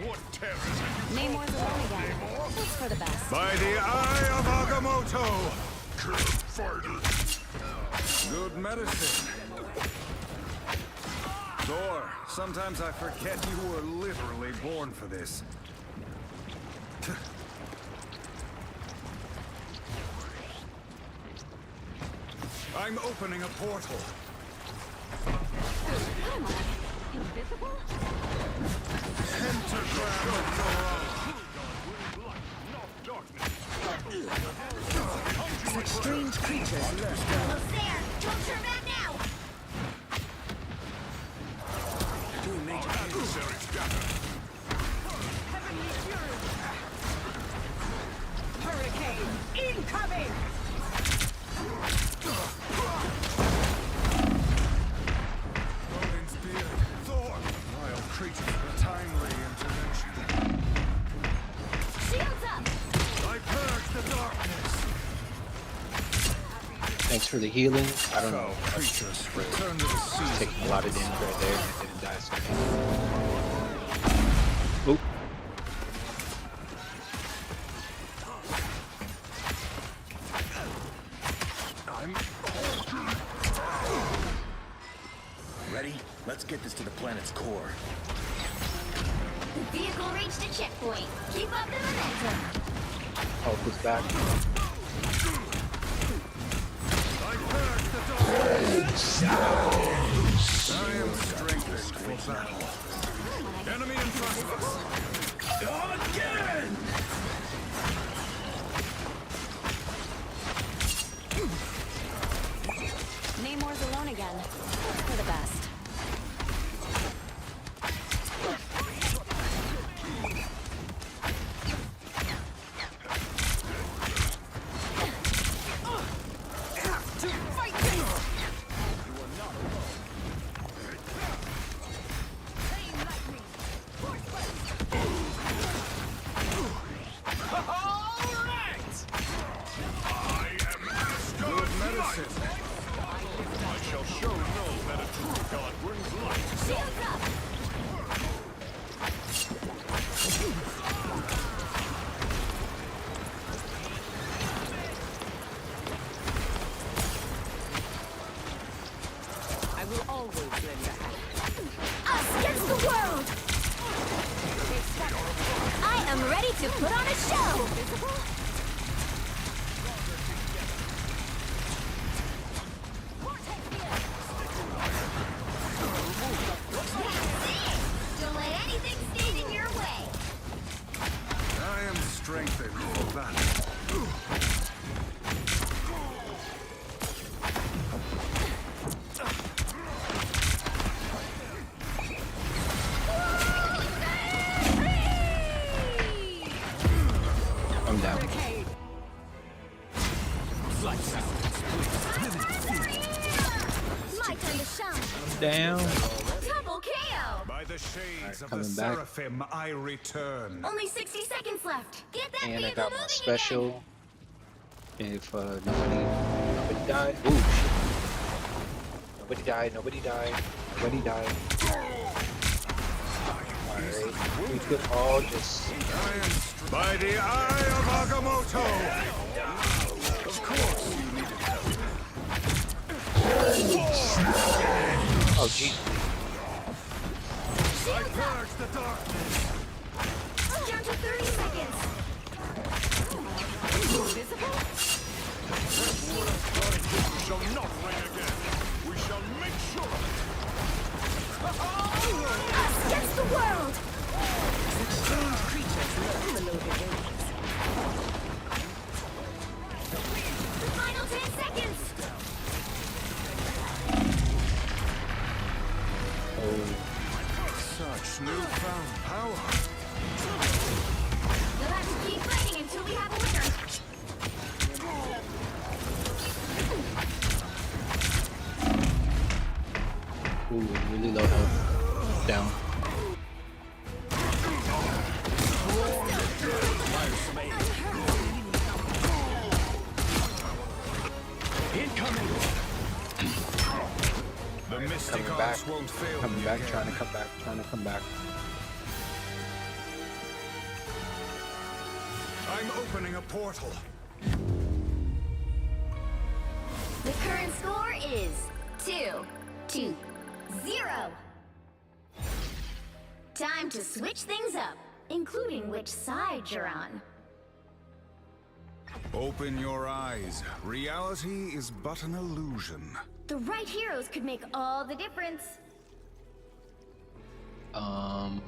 U: What terror have you
L: Namor's alone again. It's for the best.
F: By the eye of Agamotto.
U: fighters?
F: Good medicine. Thor, sometimes I forget you were literally born for this. I'm opening a portal.
C: What am I? Invisible?
P: Such strange creatures lurk.
L: Almost there. Don't turn back now.
F: Two major adversaries gather.
C: Heavenly fury! Hurricane incoming!
F: Odin's beard. Thor. Wild creatures for timely intervention.
L: Shields up.
F: I purge the darkness.
A: Thanks for the healing. I don't know.
F: Creatures return to the sea.
A: Taking a lot of damage right there. I didn't die so Oop.
P: Ready? Let's get this to the planet's core.
L: The vehicle reached a checkpoint. Keep up the momentum.
A: Health is back.
F: I am strengthened for battle. Enemy in front of us. Again!
H: Namor's alone again. Hope for the best.
L: Us against the world! I am ready to put on a show! Don't let anything stand in your way!
F: I am strengthened for battle.
A: I'm down.
L: My time to shine!
A: I'm down.
L: Double KO!
F: By the shades of the
A: coming back.
F: Seraphim, I return.
L: Only 60 seconds left. Get that
A: And I
L: vehicle
A: got my
L: moving
A: special. If nobody died. Ooh, shit. Nobody died, nobody died, nobody died. Alright, we could all just...
F: By the eye of Agamotto! Of course you needed help.
A: Oh, jeez.
F: I purge the darkness.
L: Down to 30 seconds.
C: Invisible?
F: This word of God shall not reign again. We shall make sure of it.
L: Us against the world!
P: Such strange creatures lurk below the waves.
L: Final 10 seconds!
F: Such newfound power.
L: You'll have to keep fighting until we have a winner.
A: Ooh, really low health. Down.
F: The mystic
A: Coming back.
F: arts won't fail
A: Coming
F: me
A: back,
F: again.
A: trying to come back, trying to come back.
F: I'm opening a portal.
L: The current score is 2-0. Time to switch things up, including which side you're on.
F: Open your eyes. Reality is but an illusion.
L: The right heroes could make all the difference. Round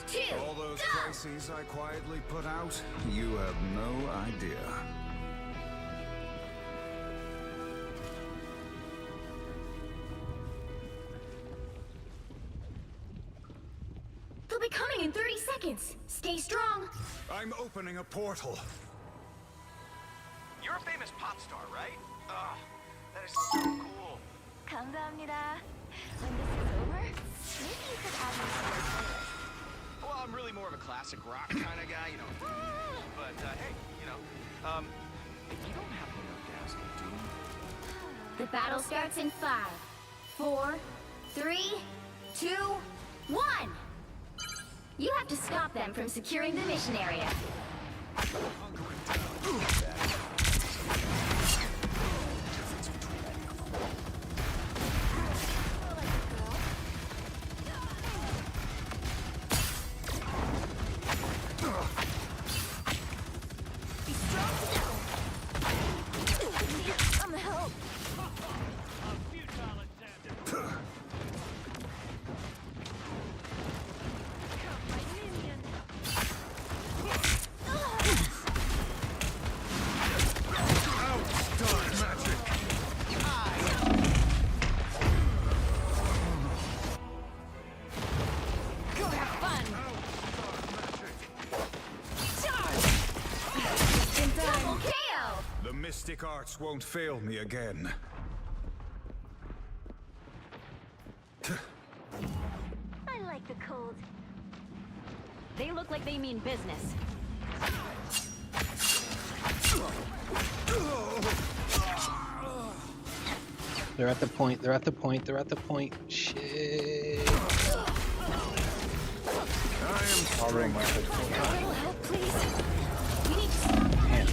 L: 2.
F: All those crises I quietly put out, you have no idea.
L: They'll be coming in 30 seconds. Stay strong.
F: I'm opening a portal.
O: You're a famous pop star, right? Ugh, that is so cool.
L: 감사합니다. When this is over, maybe you could add me to your playlist.
O: Well, I'm really more of a classic rock kind of guy, you know. But, hey, you know, you don't have to know Dazzle, do you?
L: The battle starts in 5, 4, 3, 2, 1. You have to stop them from securing the mission area. Some help. Go have fun. Double KO.
F: The mystic arts won't fail me again.
L: I like the cold.
H: They look like they mean business.
A: They're at the point. They're at the point. They're at the point. Shit.
F: I am strength.
L: A little help, please. We need to stop that.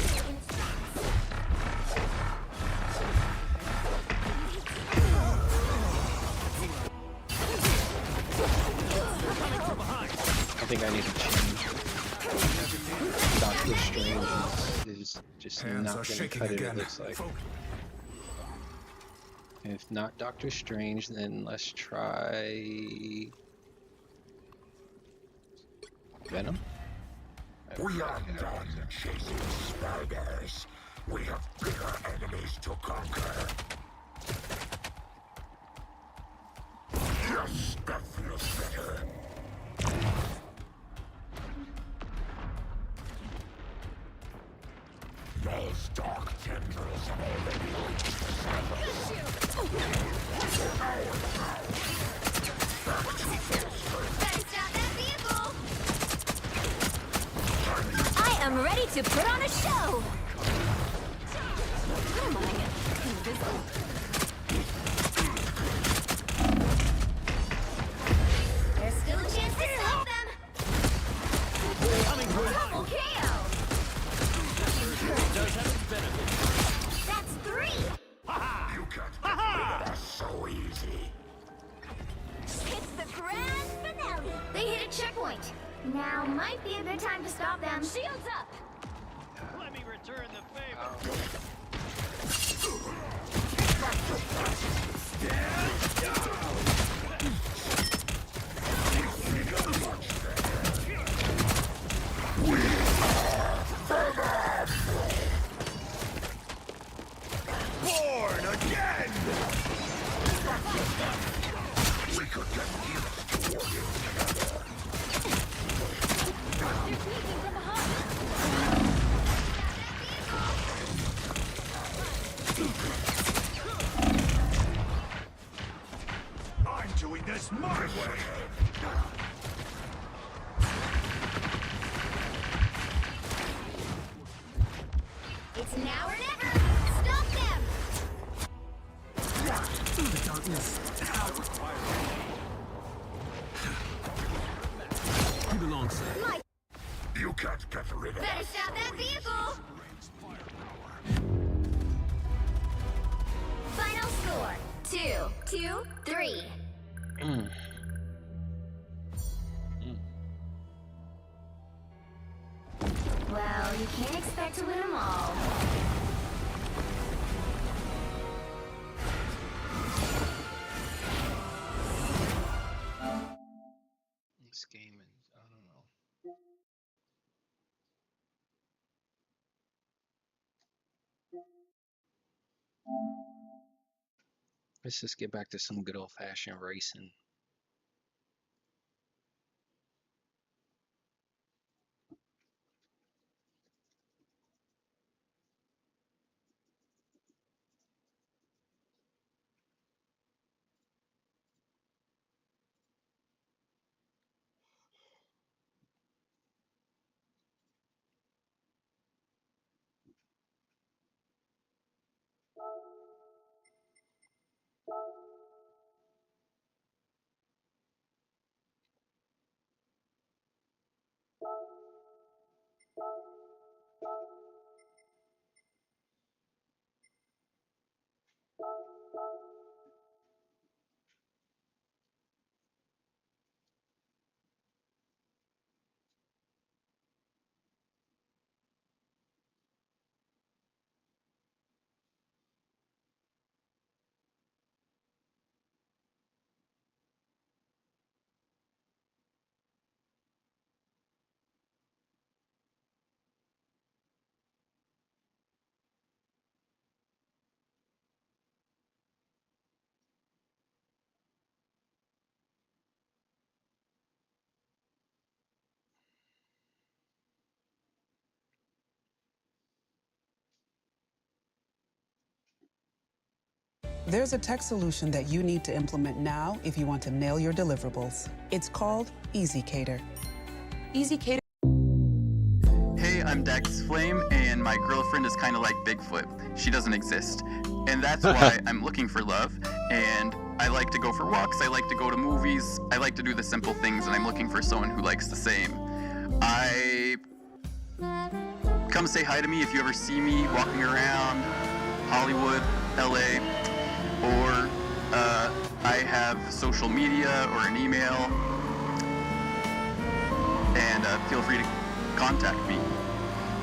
A: I think I need to change. Doctor Strange is just
F: Hands
A: not
F: are
A: going to
F: shaking
A: cut it,
F: again.
A: it looks like. If not Doctor Strange, then let's try Venom.
D: We are done chasing spiders. We have bigger enemies to conquer. Yes, that feels better. Those dark tendrils have already reached the surface.
L: Better stop that vehicle. I am ready to put on a show. What am I? Invisible? There's still a chance to stop them. Double KO. That's 3.
D: You can't get rid of us so easy.
L: It's the grand finale. They hit a checkpoint. Now might be a good time to stop them. Shields up.
O: Let me return the favor.
D: Born again! We could get used to working together.
L: They're sneaking from behind.
D: I'm doing this my way!
L: It's now or never. Stop them.
D: The darkness.
G: Stand alongside.
D: You can't get rid of
L: Better
D: us.
L: stop that vehicle! Final score, 2-3. Well, you can't expect to win them all.
A: This game is, I don't know. Let's just get back to some good old-fashioned racing.
I: There's a tech solution that you need to implement now if you want to nail your deliverables. It's called EasyCater. EasyCater.
J: Hey, I'm Dex Flame, and my girlfriend is kind of like Bigfoot. She doesn't exist. And that's why I'm looking for love. And I like to go for walks, I like to go to movies, I like to do the simple things, and I'm looking for someone who likes the same. Come say hi to me if you ever see me walking around Hollywood, LA, or I have social media or an email, and feel free to contact me.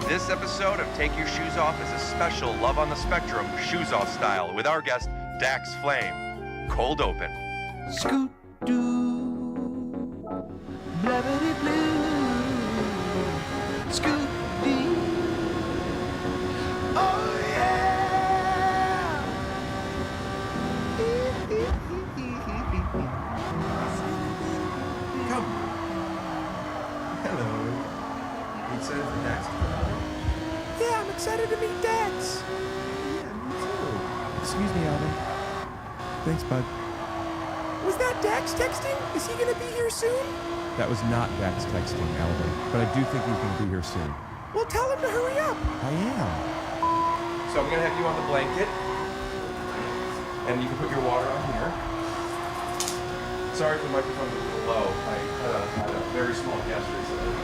V: This episode of Take Your Shoes Off is a special Love on the Spectrum Shoes Off style with our guest Dax Flame. Cold open.
P: Scoot doo, blabbity blue, scoot dee. Oh yeah.
B: Come. Hello. You excited for Dax?
P: Yeah, I'm excited to meet Dax.
B: Yeah, me too.
P: Excuse me, Alvin.
B: Thanks, bud.
P: Was that Dax texting? Is he gonna be here soon?
B: That was not Dax texting, Alvin, but I do think he's going to be here soon.
P: Well, tell him to hurry up.
B: I am.
V: So I'm going to have you on the blanket, and you can put your water on here. Sorry if the microphone's a little low. I had a very small guest recently.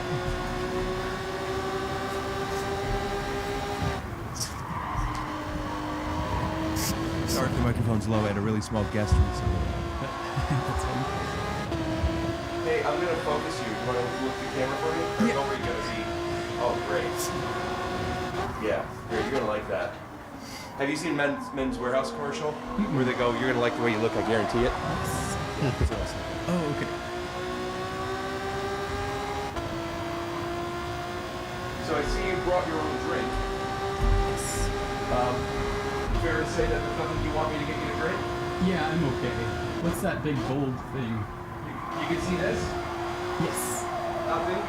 B: Sorry if the microphone's low. I had a really small guest recently.
V: Hey, I'm going to focus you. You want to look at the camera for me? Or go where you're going to be? Oh, great. Yeah, you're going to like that. Have you seen Men's Warehouse commercial? Where they go, you're going to like the way you look, I guarantee it?
B: Oh, okay.
V: So I see you brought your own drink. Fair to say that there's nothing you want me to get you to drink?
W: Yeah, I'm okay. What's that big gold thing?
V: You can see this?
W: Yes.
V: Nothing?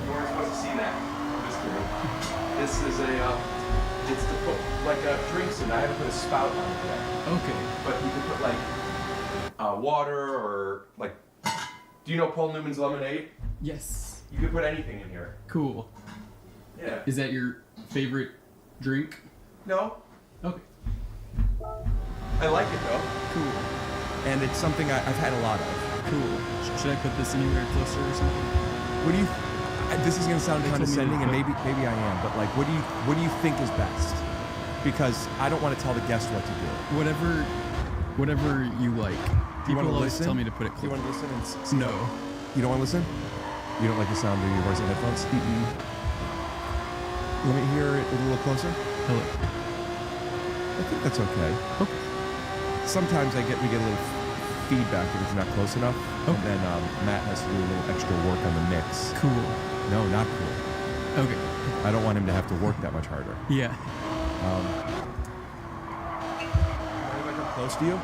V: You weren't supposed to see that. I'm just kidding. This is it's to put, like, drinks in. I haven't put a spout on it yet.
W: Okay.
V: But you can put, like, water or, like, do you know Paul Newman's lemonade?
W: Yes.
V: You can put anything in here.
W: Cool.
V: Yeah.
W: Is that your favorite drink?
V: No.
W: Okay.
V: I like it, though.
B: Cool. And it's something I've had a lot of.
W: Cool. Should I put this anywhere closer or something?
B: What do you? This is gonna sound condescending, and maybe I am, but like, what do you think is best? Because I don't want to tell the guest what to do.
W: Whatever you like. People always tell me to put it closer.
B: You want to listen and see?
W: No.
B: You don't want to listen? You don't like the sound of your voice in headphones?
W: Mm-mm.
B: Let me hear it a little closer.
W: Hello.
B: I think that's okay.
W: Okay.
B: Sometimes we get a little feedback if it's not close enough, and then Matt has to do a little extra work on the mix.
W: Cool.
B: No, not cool.
W: Okay.
B: I don't want him to have to work that much harder.
W: Yeah.
B: Mind if I come close to you?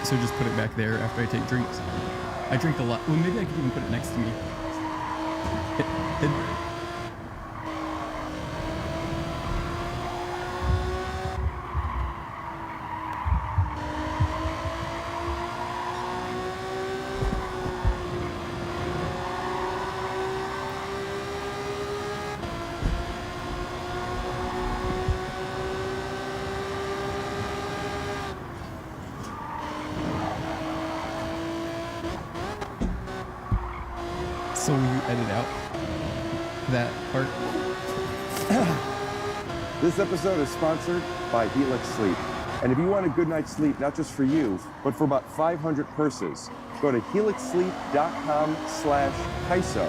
W: So just put it back there after I take drinks. I drink a lot. Well, maybe I could even put it next to me. So will you edit out that part?
K: This episode is sponsored by Helix Sleep. And if you want a good night's sleep, not just for you, but for about 500 purses, go to helixsleep.com/Kaiso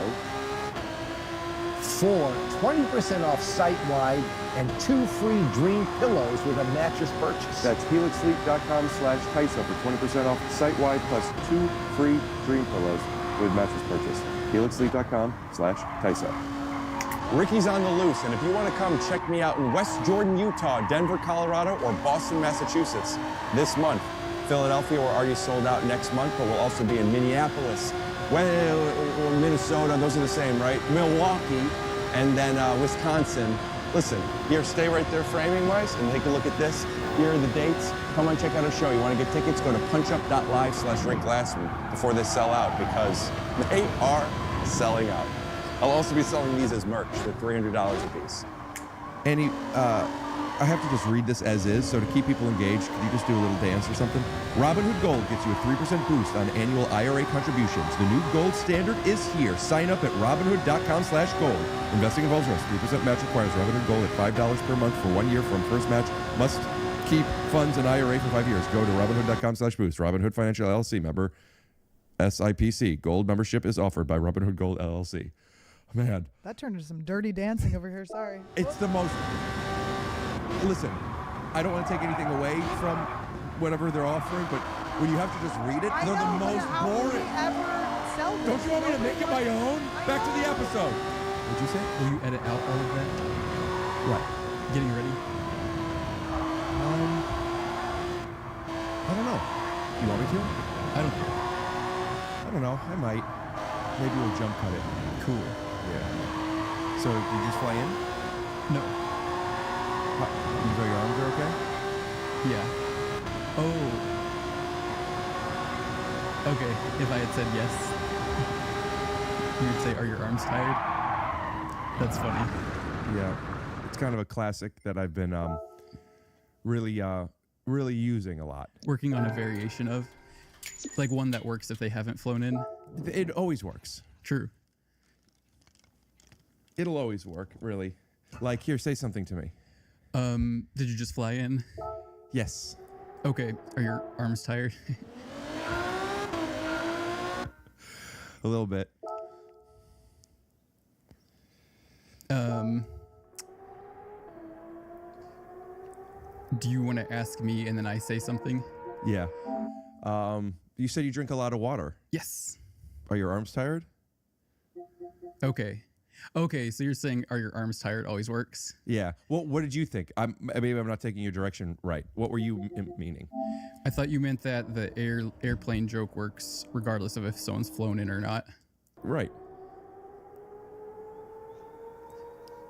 Q: for 20% off site-wide and 2 free dream pillows with a mattress purchase.
K: That's helixsleep.com/Kaiso for 20% off site-wide plus 2 free dream pillows with mattress purchase. helixsleep.com/Kaiso.
R: Ricky's on the loose, and if you want to come check me out in West Jordan, Utah, Denver, Colorado, or Boston, Massachusetts this month. Philadelphia, we're already sold out next month, but we'll also be in Minneapolis, Minnesota, those are the same, right? Milwaukee, and then Wisconsin. Listen, here, stay right there framing-wise, and take a look at this. Here are the dates. Come on, check out our show. You want to get tickets? Go to punchup.live/Rick Glassman before they sell out, because they are selling out. I'll also be selling these as merch. They're $300 a piece.
B: Annie, I have to just read this as is, so to keep people engaged, could you just do a little dance or something? Robinhood Gold gets you a 3% boost on annual IRA contributions. The new gold standard is here. Sign up at robinhood.com/gold. Investing involves risk. 3% match requires Robinhood Gold at $5 per month for 1 year from first match. Must keep funds in IRA for 5 years. Go to robinhood.com/boost. Robinhood Financial LLC, member SIPC. Gold membership is offered by Robinhood Gold LLC. Man.
X: That turned into some dirty dancing over here. Sorry.
B: It's the most... Listen, I don't want to take anything away from whatever they're offering, but when you have to just read it, they're the most boring. Don't you want me to make it my own? Back to the episode. What'd you say?
W: Will you edit out all of that?
B: Right.
W: Getting ready?
B: I don't know. You want me to?
W: I don't know.
B: I don't know. I might. Maybe we'll jump cut it.
W: Cool.
B: Yeah. So, did you just fly in?
W: No.
B: You know your arms are okay?
W: Yeah. Oh. Okay, if I had said yes, you would say, are your arms tired? That's funny.
B: Yeah. It's kind of a classic that I've been really using a lot.
W: Working on a variation of, like one that works if they haven't flown in.
B: It always works.
W: True.
B: It'll always work, really. Like, here, say something to me.
W: Did you just fly in?
B: Yes.
W: Okay, are your arms tired?
B: A little bit.
W: Do you want to ask me and then I say something?
B: Yeah. You said you drink a lot of water.
W: Yes.
B: Are your arms tired?
W: Okay. Okay, so you're saying, are your arms tired always works?
B: Yeah. Well, what did you think? Maybe I'm not taking your direction right. What were you meaning?
W: I thought you meant that the airplane joke works regardless of if someone's flown in or not.
B: Right.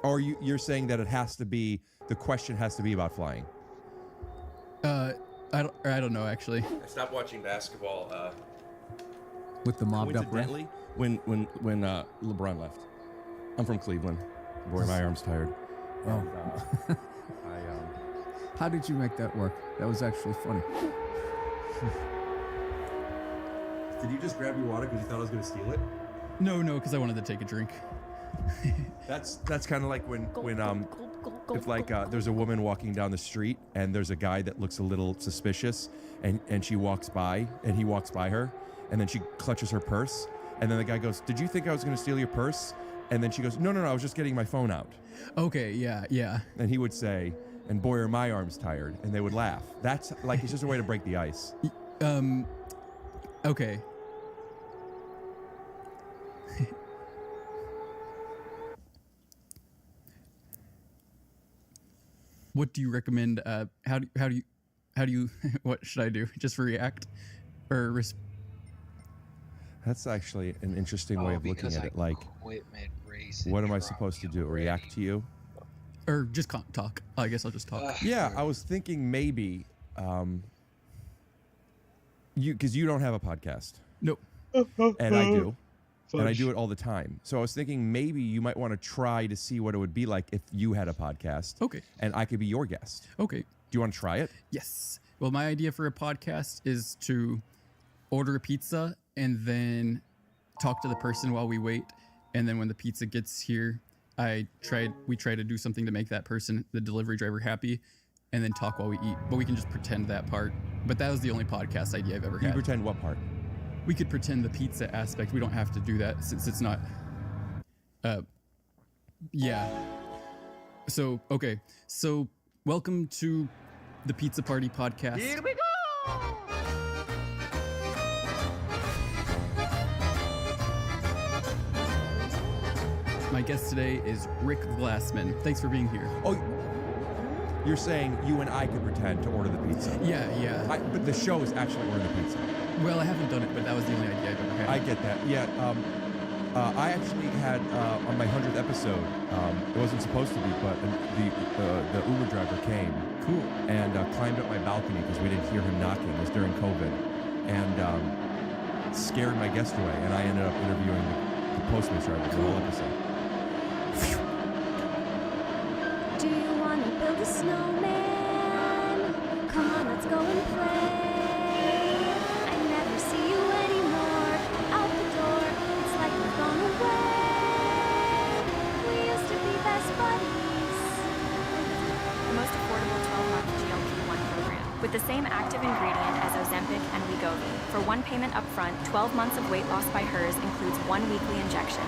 B: Or you're saying that it has to be, the question has to be about flying?
W: I don't know, actually.
B: I stopped watching basketball.
W: With the mobbed up ref?
B: When LeBron left. I'm from Cleveland. Boy, my arm's tired.
W: Oh.
B: And, How did you make that work? That was actually funny.
V: Did you just grab your water because you thought I was going to steal it?
W: No, because I wanted to take a drink.
V: That's kind of like when if like there's a woman walking down the street and there's a guy that looks a little suspicious and she walks by and he walks by her and then she clutches her purse and then the guy goes, "Did you think I was going to steal your purse?" And then she goes, No, I was just getting my phone out.
W: Okay, yeah.
V: And he would say, "And boy, are my arms tired," and they would laugh. That's like, it's just a way to break the ice.
W: Okay. What do you recommend? How do you? What should I do? Just react, or
V: That's actually an interesting way of looking at it. Like, what am I supposed to do? React to you?
W: Or just talk? I guess I'll just talk.
V: Yeah, I was thinking maybe because you don't have a podcast.
W: Nope.
V: And I do. And I do it all the time. So I was thinking maybe you might want to try to see what it would be like if you had a podcast.
W: Okay.
V: And I could be your guest.
W: Okay.
V: Do you want to try it?
W: Yes. Well, my idea for a podcast is to order a pizza and then talk to the person while we wait. And then when the pizza gets here, we try to do something to make that person, the delivery driver, happy, and then talk while we eat. But we can just pretend that part. But that was the only podcast idea I've ever had.
V: You pretend what part?
W: We could pretend the pizza aspect. We don't have to do that since it's not. Yeah. So, okay. So, welcome to the Pizza Party Podcast.
O: Here we go!
W: My guest today is Rick Glassman. Thanks for being here.
V: Oh, you're saying you and I could pretend to order the pizza?
W: Yeah.
V: But the show is actually order the pizza.
W: Well, I haven't done it, but that was the only idea I've ever had.
V: I get that. Yeah. I actually had on my 100th episode. It wasn't supposed to be, but the Uber driver came.
W: Cool.
V: And climbed up my balcony because we didn't hear him knocking. It was during COVID, and scared my guest away. And I ended up interviewing the Postmates driver the whole episode.
L: Do you want to build a snowman? Come on, let's go and play. I never see you anymore. Out the door, it's like we've gone away. We used to be best buddies.
E: The most affordable 12-month GLP-1 program with the same active ingredient as Ozempic and Wegovy. For one payment upfront, 12 months of weight loss by hers includes 1 weekly injection,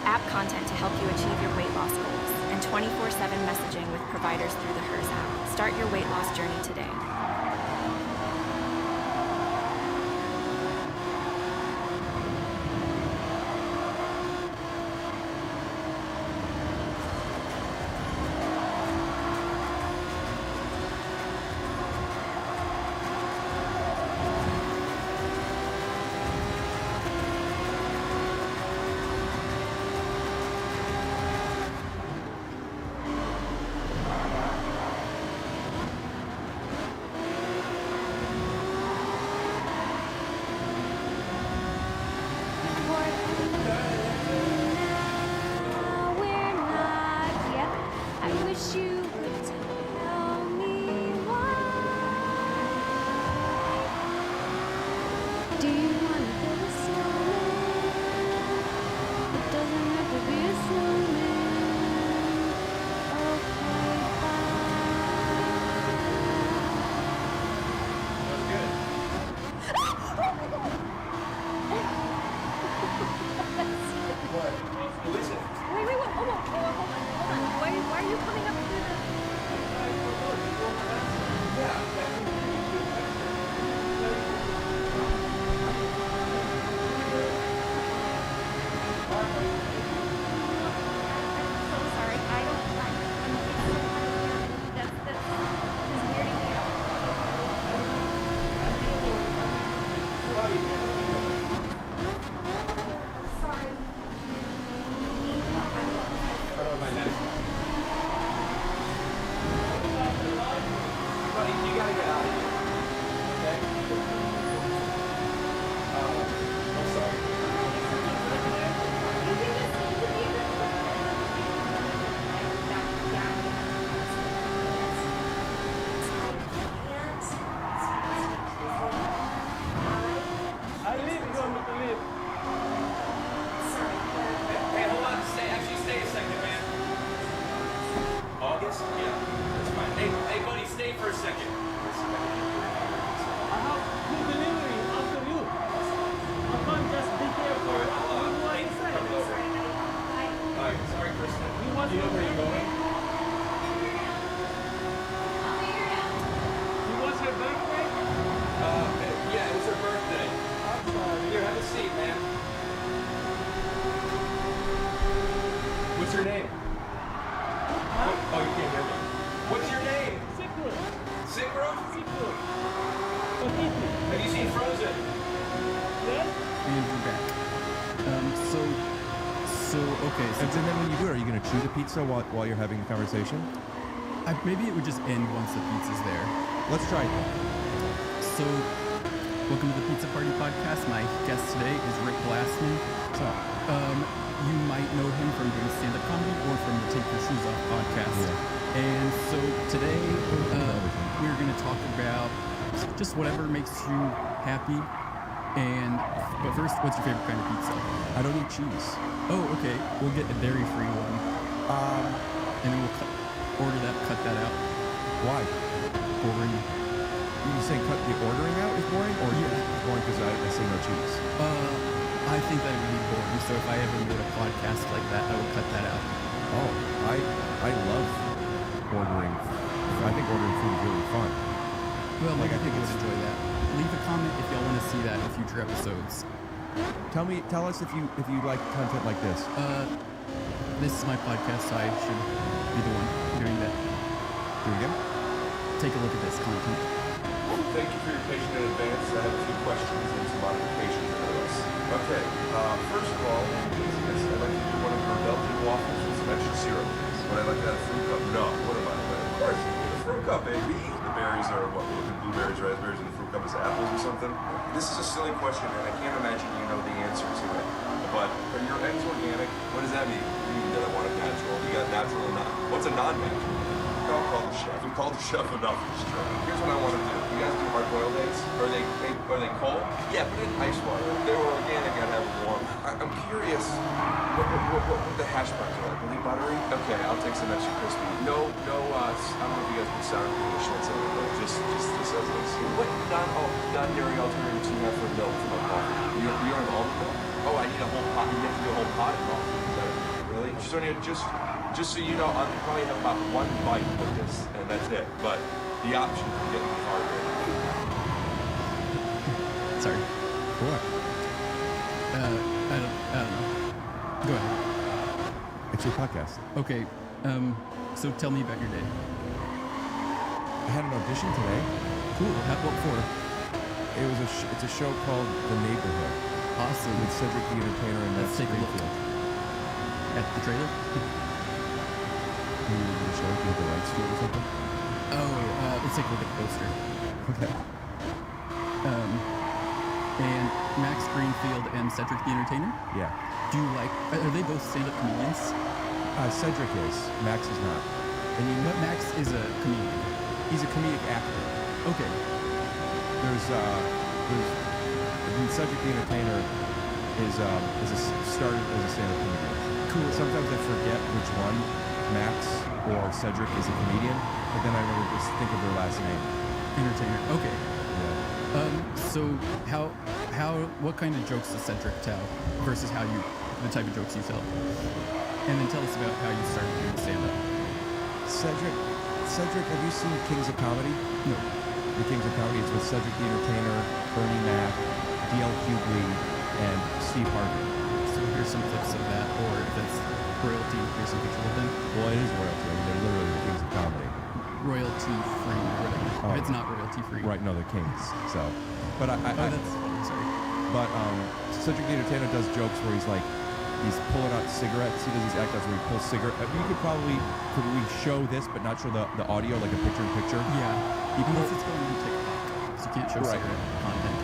E: app content to help you achieve your weight loss goals, and 24/7 messaging with providers through the hers app. Start your weight loss journey today.
V: Have you seen Frozen?
W: And we're back. Okay. So
B: And then when you do it, are you going to chew the pizza while you're having the conversation?
W: Maybe it would just end once the pizza's there.
B: Let's try it.
W: So, welcome to the Pizza Party Podcast. My guest today is Rick Glassman.
B: What's up?
W: You might know him from doing stand-up comedy or from the Take Your Shoes Off podcast. Yeah. And so today, we're going to talk about just whatever makes you happy. But first, what's your favorite kind of pizza?
B: I don't eat cheese.
W: Oh, okay. We'll get a dairy-free one. And then we'll cut that out.
B: Why?
W: Boring.
B: You saying cut the ordering out is boring, or it's boring because I say no cheese?
W: I think that would be boring. So if I ever made a podcast like that, I would cut that out.
B: Oh, I love ordering. I think ordering food is really fun.
W: Well, I think I would enjoy that. Leave a comment if y'all want to see that in future episodes.
B: Tell us if you like content like this.
W: This is my podcast, so I should be the one doing that.
B: Do it again?
W: Take a look at this content.
V: Thank you for your patience in advance. I have a few questions and some modifications of this. Okay, first of all, I'd like to do one of your Belgian waffles with some extra syrup. Would I like to have a fruit cup? No. What am I? Of course, a fruit cup, baby. The berries are what? We're looking blueberries, raspberries, and the fruit cup is apples or something? This is a silly question, and I can't imagine you know the answer to it. But are your eggs organic? What does that mean? You mean that I want it natural. You got natural and not. What's a non-natural? I'll call the chef. We called the chef enough. Here's what I want to do. You guys do hard-boiled eggs? Are they cold? Yeah, put it in ice water. If they were organic, I'd have it warm. I'm curious what the hash browns are like. Are they buttery? Okay, I'll take some extra crispy. No, I don't know if you guys put sour cream or Schnitzel, but just as is. What non-dairy alternatives do you have for milk for my coffee? You don't have almond milk? Oh, I need a whole pot. You have to do a whole pot of coffee. Really? Just so you know, I'll probably have about one bite with this, and that's it. But the option of getting the harder.
W: Sorry.
B: For what?
W: I don't know. Go ahead.
B: It's your podcast.
W: Okay. So tell me about your day.
B: I had an audition today.
W: Cool. What for?
B: It's a show called The Neighborhood.
W: Awesome.
B: With Cedric the Entertainer and
W: Let's take a look at the trailer.
B: The show, do you have the rights to it or something?
W: Let's take a look at the poster.
B: Okay.
W: And Max Greenfield and Cedric the Entertainer?
B: Yeah.
W: Do you like... Are they both stand-up comedians?
B: Cedric is. Max is not.
W: And you know Max is a comedian.
B: He's a comedic actor.
W: Okay.
B: There's Cedric the Entertainer started as a stand-up comedian.
W: Cool.
B: Sometimes I forget which one, Max or Cedric, is a comedian, but then I remember just think of their last name.
W: Entertainer. Okay.
B: Yeah.
W: So what kind of jokes does Cedric tell versus the type of jokes you tell? And then tell us about how you started doing stand-up.
B: Cedric, have you seen Kings of Comedy?
W: No.
B: The Kings of Comedy, it's with Cedric the Entertainer, Bernie Mac, D.L. Hughley, and Steve Harvey.
W: So here's some clips of that, or if it's royalty, here's some pictures of them.
B: Well, it is royalty. I mean, they're literally the Kings of Comedy.
W: Royalty free or whatever.
B: Oh.
W: If it's not royalty free.
B: Right, no, they're kings. So, but
W: that's funny, sorry.
B: But Cedric the Entertainer does jokes where he's pulling out cigarettes. He does these act outs where he pulls cigarettes. Could we show this but not show the audio, like a picture-in-picture?
W: Yeah. Unless it's going on TikTok, so you can't show cigarette content.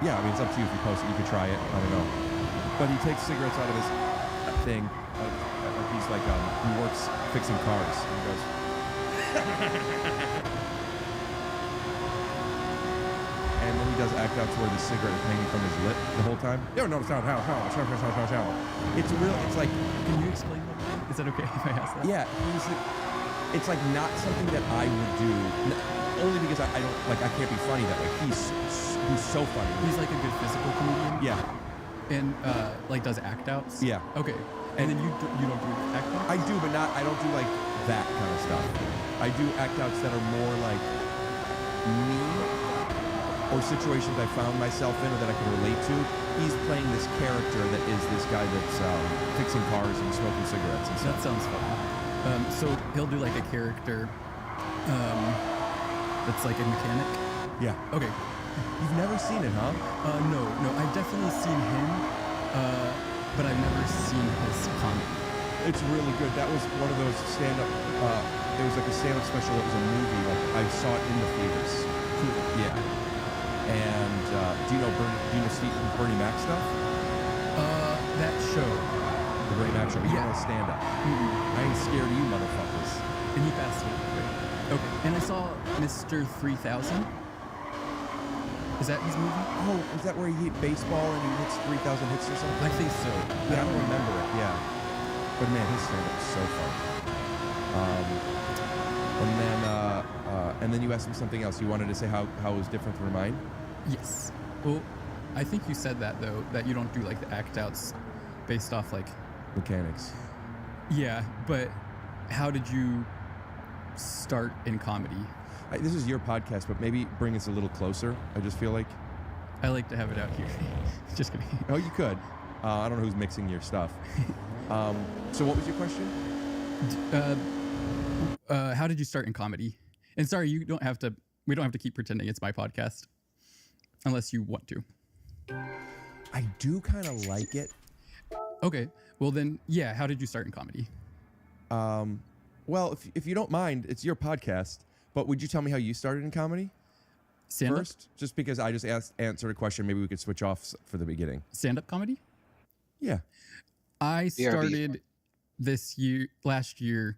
B: Yeah, I mean, it's up to you if you post it. You could try it. I don't know. But he takes cigarettes out of his thing. He's like, he works fixing cars. And he goes... And then he does act outs where the cigarette is hanging from his lip the whole time. You don't know how. It's like...
W: Can you explain that? Is that okay if I ask that?
B: Yeah, it's like not something that I would do. Only because I don't, like, I can't be funny that way. He's so funny.
W: He's like a good physical comedian?
B: Yeah.
W: And, like, does act outs?
B: Yeah.
W: Okay. And then you don't do act outs?
B: I do, but I don't do, like, that kind of stuff. I do act outs that are more, like, me or situations I found myself in or that I can relate to. He's playing this character that is this guy that's fixing cars and smoking cigarettes and stuff.
W: That sounds fun. So he'll do, like, a character That's like a mechanic?
B: Yeah.
W: Okay.
B: You've never seen it, huh?
W: No. I've definitely seen him, but I've never seen his comedy.
B: It's really good. That was one of those stand-up, it was like a stand-up special that was a movie. Like, I saw it in the theaters.
W: Cool.
B: Yeah. And, do you know Bernie Mac stuff?
W: That show.
B: The Bernie Mac show. Yeah. Stand-up. I ain't scared of you motherfuckers.
W: And he passed away. Right? Okay. And I saw Mr. 3000. Is that his movie?
B: Oh, is that where he hit baseball and he hits 3,000 hits or something?
W: I think so.
B: Yeah, I don't remember it. Yeah. But man, his stand-up is so fun. And then you asked him something else. You wanted to say how it was different from mine?
W: Yes. Well, I think you said that though, that you don't do like the act outs based off like
B: mechanics.
W: Yeah, but how did you start in comedy?
B: This is your podcast, but maybe bring us a little closer. I just feel like
W: I like to have it out here. Just kidding.
B: Oh, you could. I don't know who's mixing your stuff. So what was your question?
W: How did you start in comedy? And sorry, we don't have to keep pretending it's my podcast unless you want to.
B: I do kind of like it.
W: Okay. Well then, yeah, how did you start in comedy?
B: Well, if you don't mind, it's your podcast, but would you tell me how you started in comedy?
W: Stand-up?
B: First, just because I just answered a question, maybe we could switch off for the beginning.
W: Stand-up comedy?
B: Yeah.
W: I started last year.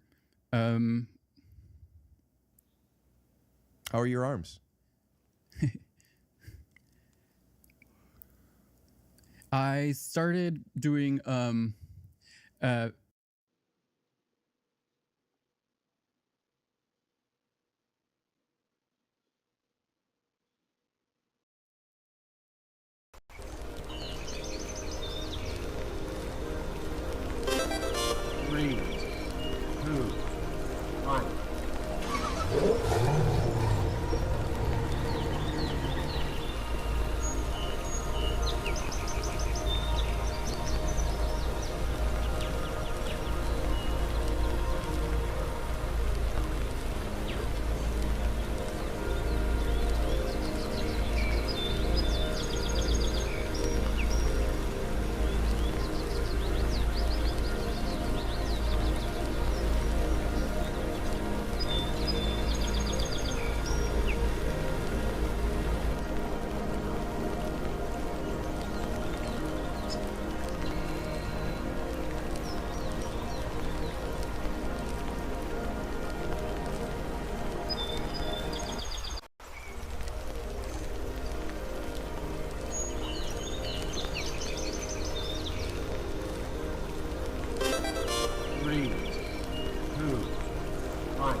B: How are your arms?
W: I started doing
G: Three, two, one. Three, two, one.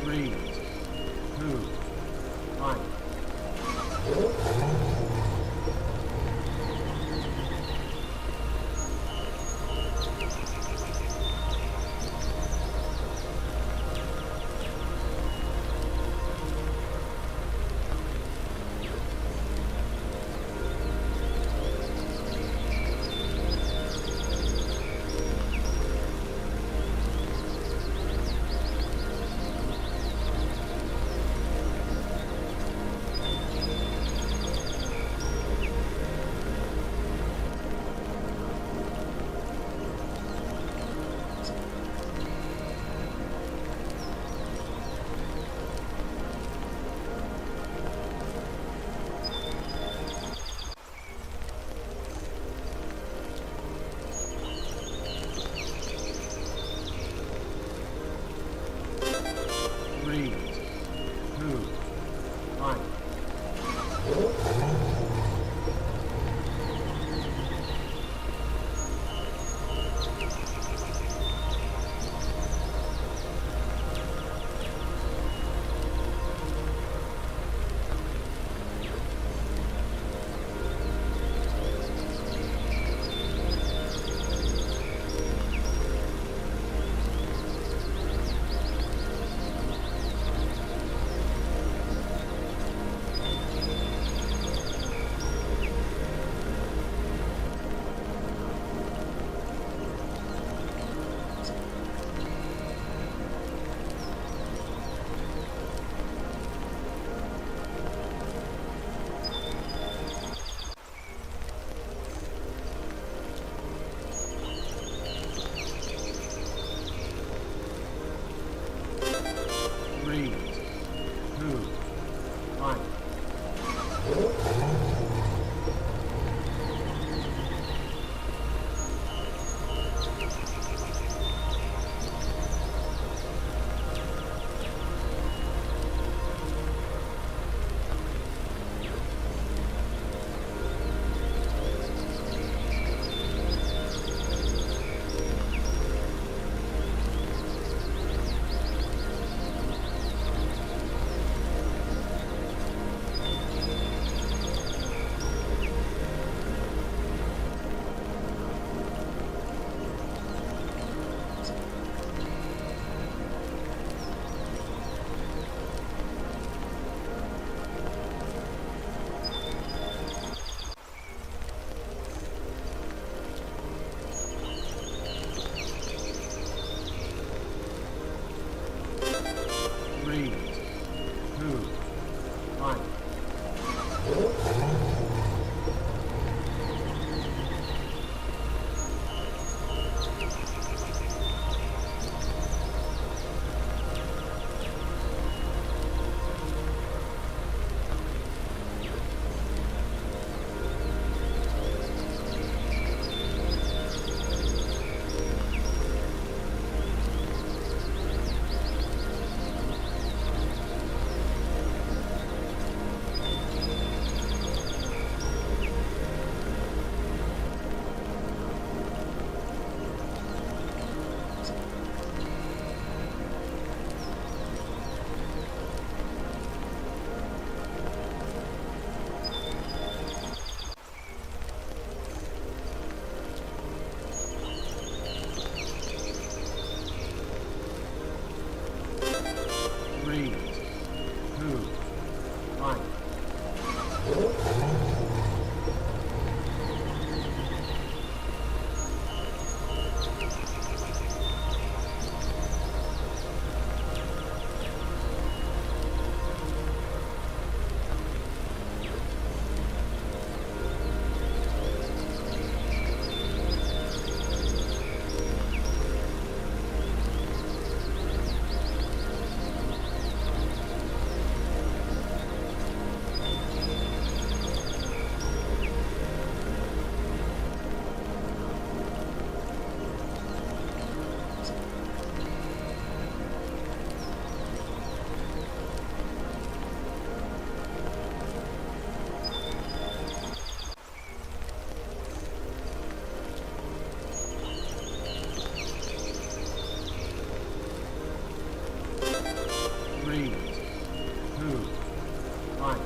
G: Three, two, one. 3, 2, 1. Three, 2, 1. Three, 2, 1. Three, 2, 1.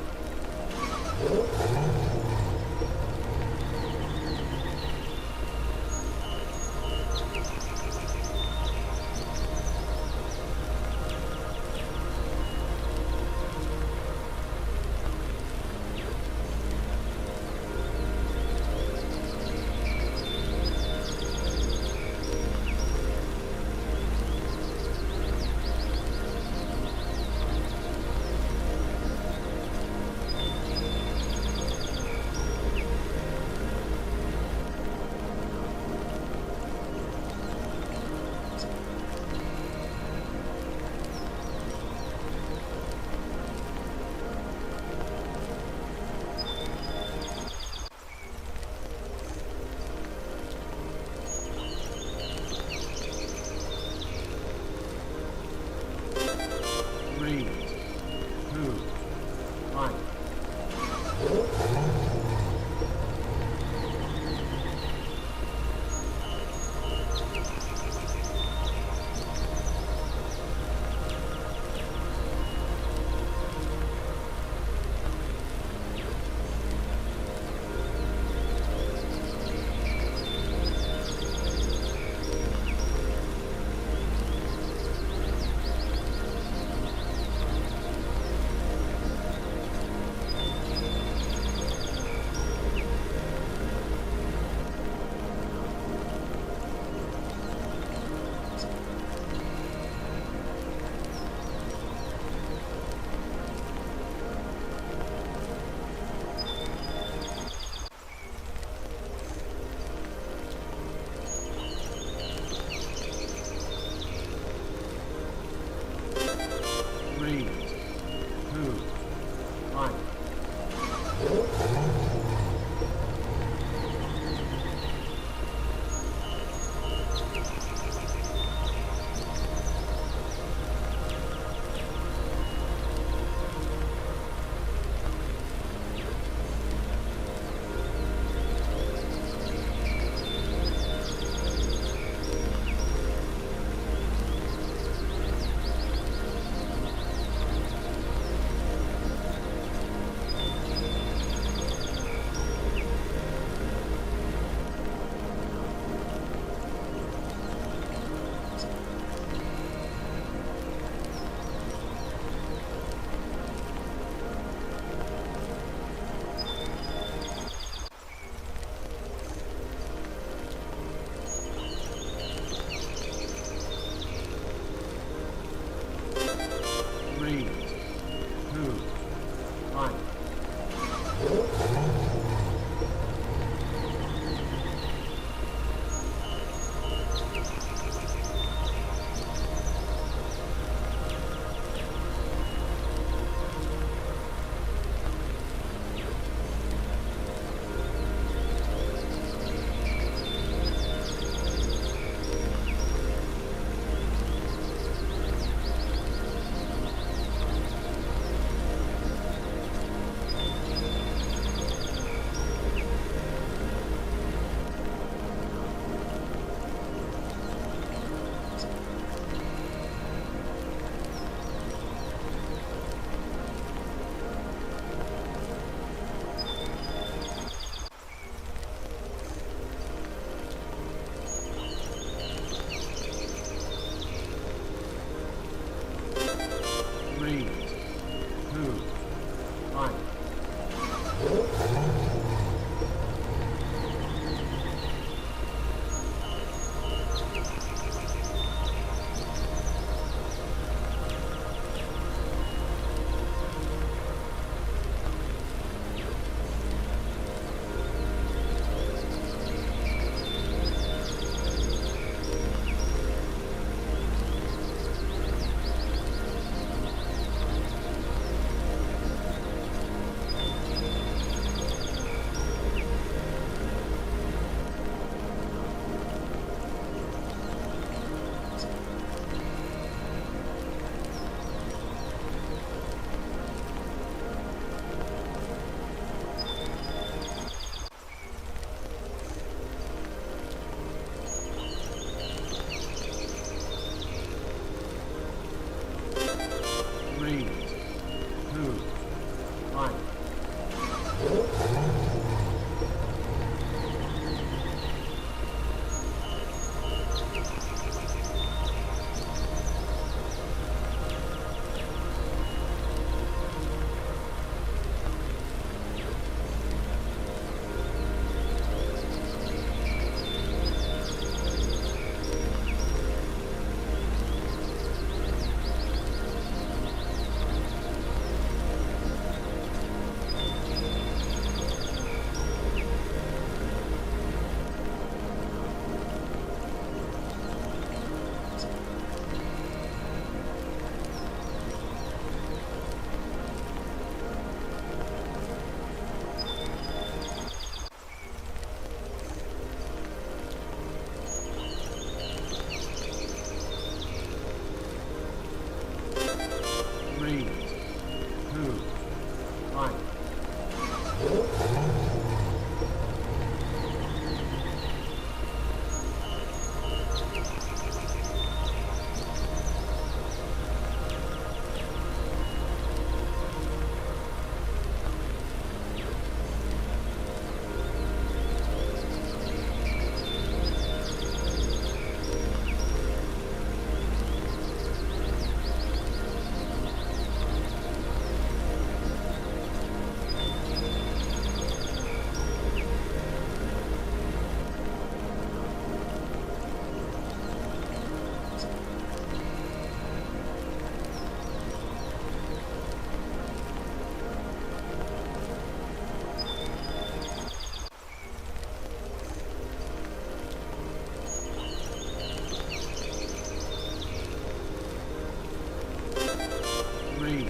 M: 3,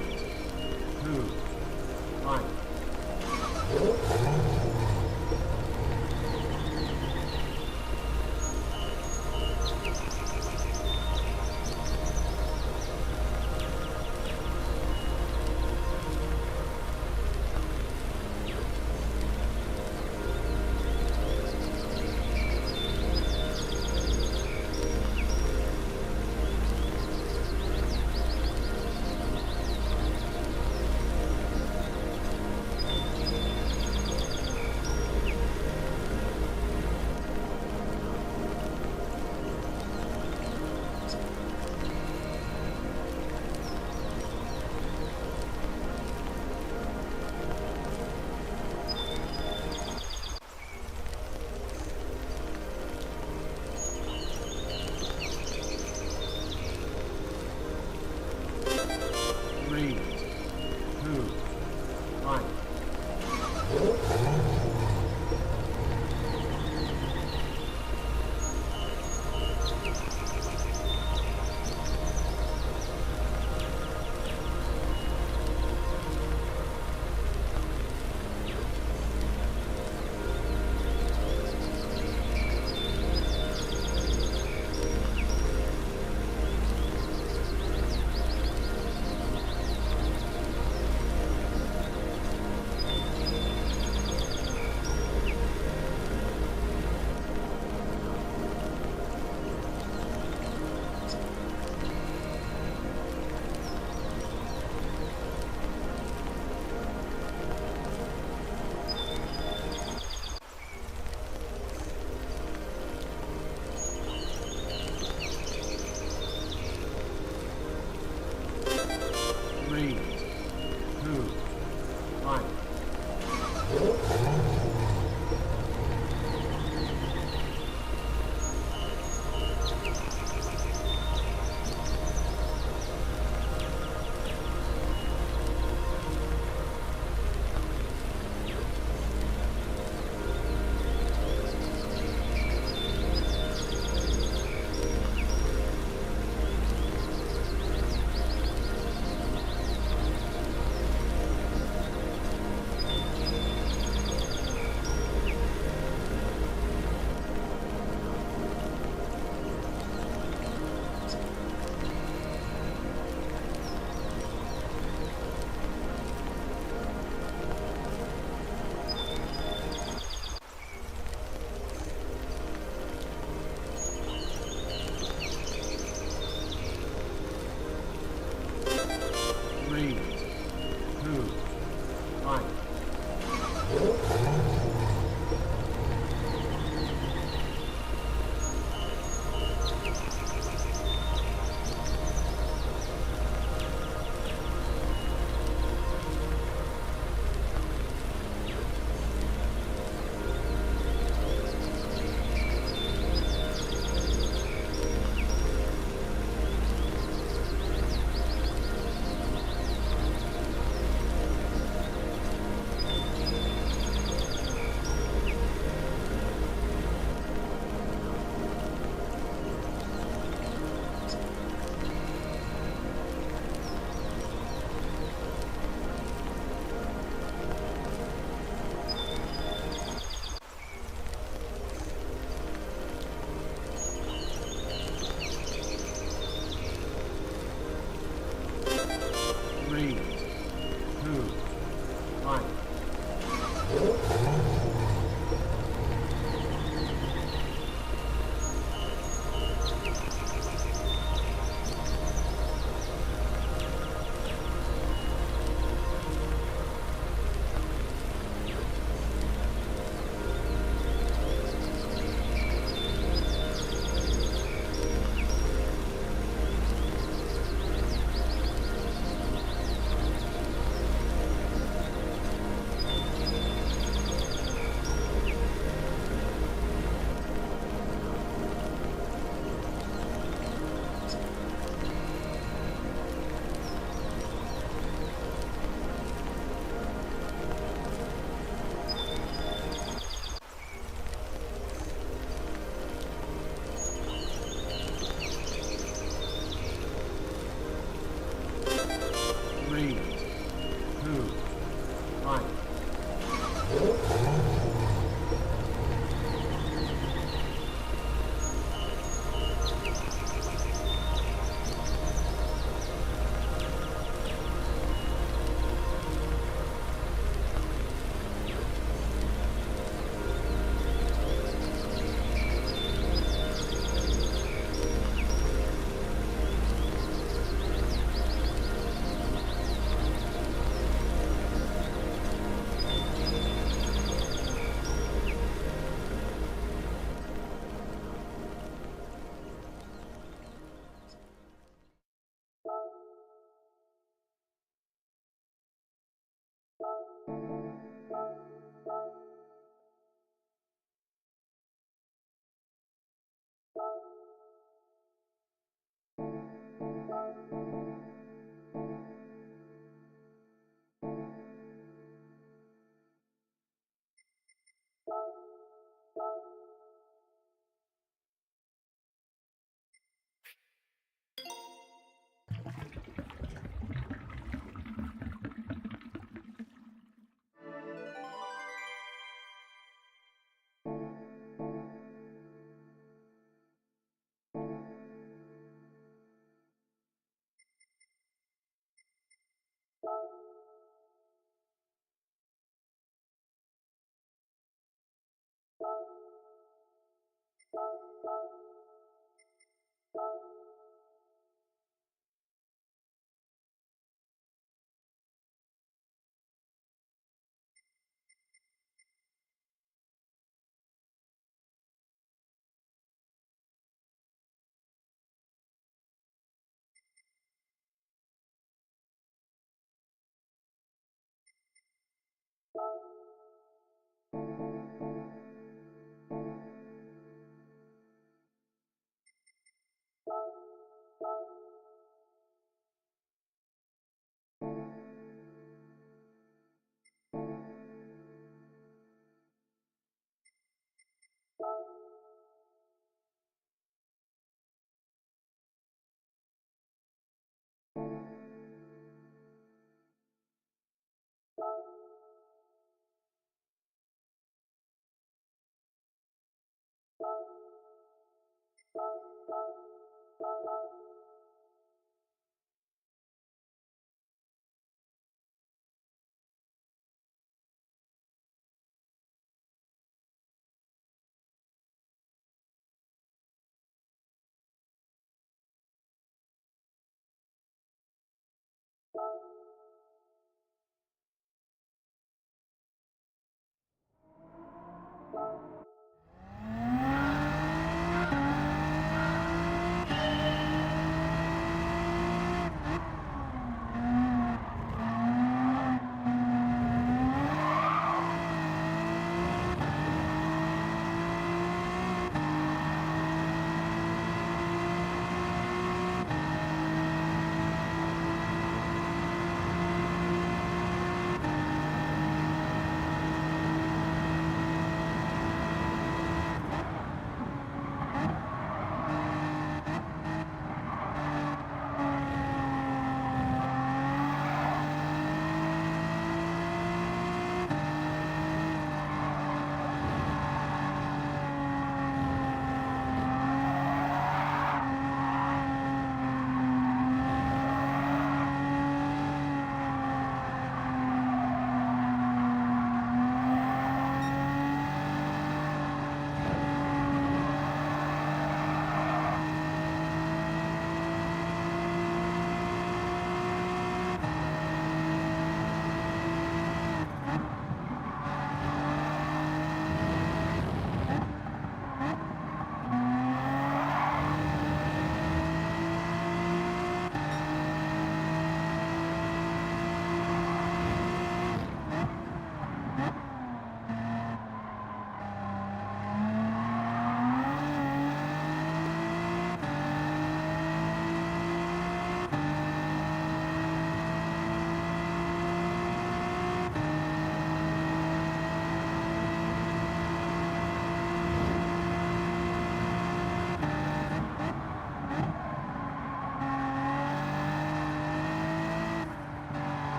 M: 2, 1.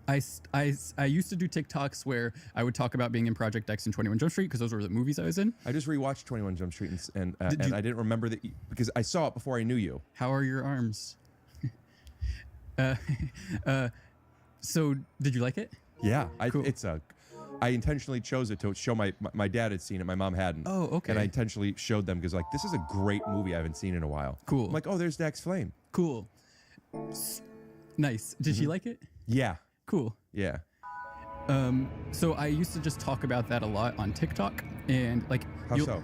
W: I used to do TikToks where I would talk about being in Project X and 21 Jump Street because those were the movies I was in.
B: I just rewatched 21 Jump Street and I didn't remember that because I saw it before I knew you.
W: How are your arms? So did you like it?
B: Yeah,
W: Cool.
B: I intentionally chose it to show my dad had seen it, my mom hadn't.
W: Oh, okay.
B: And I intentionally showed them because like this is a great movie I haven't seen in a while.
W: Cool.
B: I'm like, oh, there's Dax Flame.
W: Cool. Nice. Did she like it?
B: Yeah.
W: Cool.
B: Yeah.
W: So I used to just talk about that a lot on TikTok, and like,
B: How so?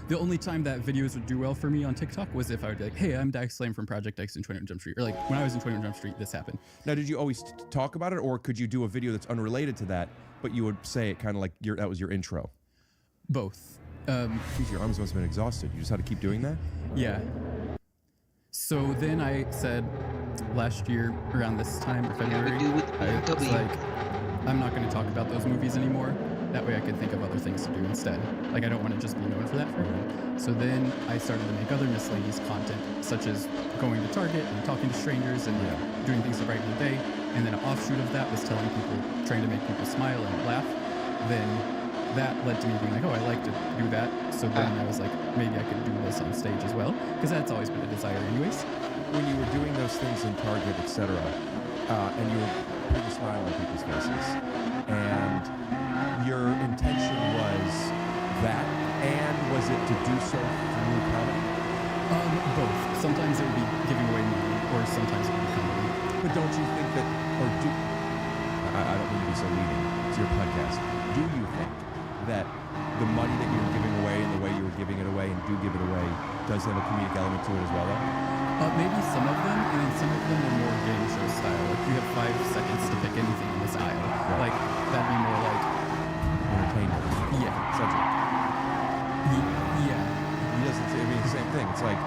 W: The only time that videos would do well for me on TikTok was if I would be like, hey, I'm Dax Flame from Project X and 21 Jump Street. Or like when I was in 21 Jump Street, this happened.
B: Now, did you always talk about it, or could you do a video that's unrelated to that, but you would say it kind of like that was your intro?
W: Both.
B: Geez, your arms must have been exhausted. You just had to keep doing that?
W: Yeah. So then I said last year around this time, or February, I was like, I'm not going to talk about those movies anymore. That way I could think of other things to do instead. Like, I don't want to just be known for that forever. So then I started to make other miscellaneous content, such as going to Target and talking to strangers and doing things to brighten the day. And then an offshoot of that was telling people, trying to make people smile and laugh. Then that led to me being like, oh, I like to do that. So then I was like, maybe I could do this on stage as well, because that's always been a desire anyways.
B: When you were doing those things in Target, etc., and you were putting a smile on people's faces, and your intention was that, and was it to do so through comedy?
W: Both. Sometimes it would be giving away money, or sometimes it would be comedy.
B: But don't you think that, or do, I don't mean to be so leading, it's your podcast, do you think that the money that you were giving away and the way you were giving it away and do give it away does have a comedic element to it as well, though?
W: Maybe some of them, and then some of them are more game show style. Like, you have 5 seconds to pick anything in this aisle.
B: Right.
W: Like, that'd be more like
B: entertainment.
W: Yeah.
B: Subject.
W: Yeah.
B: He doesn't say, I mean, the same thing. It's like,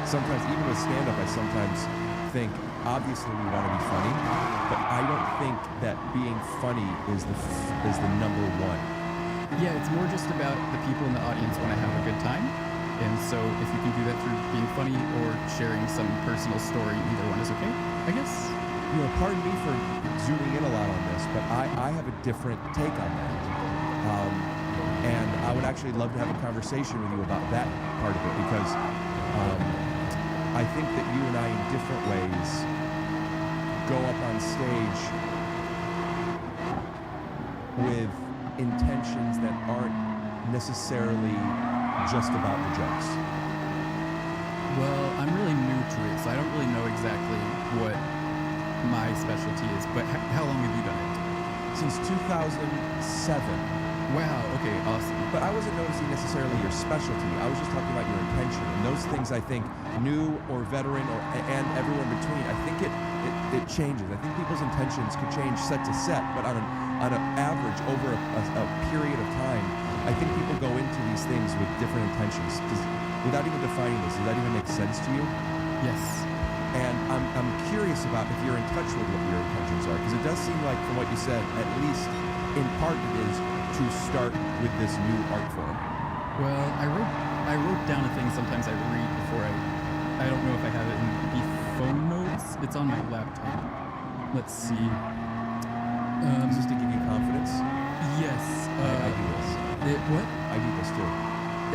B: sometimes, even with stand-up, I sometimes think, obviously we want to be funny, but I don't think that being funny is the number one.
W: Yeah, it's more just about the people in the audience want to have a good time. And so if you can do that through being funny or sharing some personal story, either one is okay, I guess.
B: You know, pardon me for zooming in a lot on this, but I have a different take on that. And I would actually love to have a conversation with you about that part of it, because I think that you and I, in different ways, go up on stage with intentions that aren't necessarily just about the jokes.
W: Well, I'm really new to it, so I don't really know exactly what my specialty is, but how long have you done it?
B: Since 2007.
W: Wow, okay, awesome.
B: But I wasn't noticing necessarily your specialty. I was just talking about your intention. And those things, I think, new or veteran and everyone between, I think it changes. I think people's intentions could change set to set, but on an average over a period of time, I think people go into these things with different intentions. Without even defining this, does that even make sense to you?
W: Yes.
B: And I'm curious about if you're in touch with what your intentions are, because it does seem like, from what you said, at least in part it is to start with this new art form.
W: Well, I wrote down a thing sometimes I read before I don't know if I have it in the phone notes. It's on my laptop. Let's see.
B: Is this to give you confidence?
W: Yes.
B: I do this.
W: What?
B: I do this too.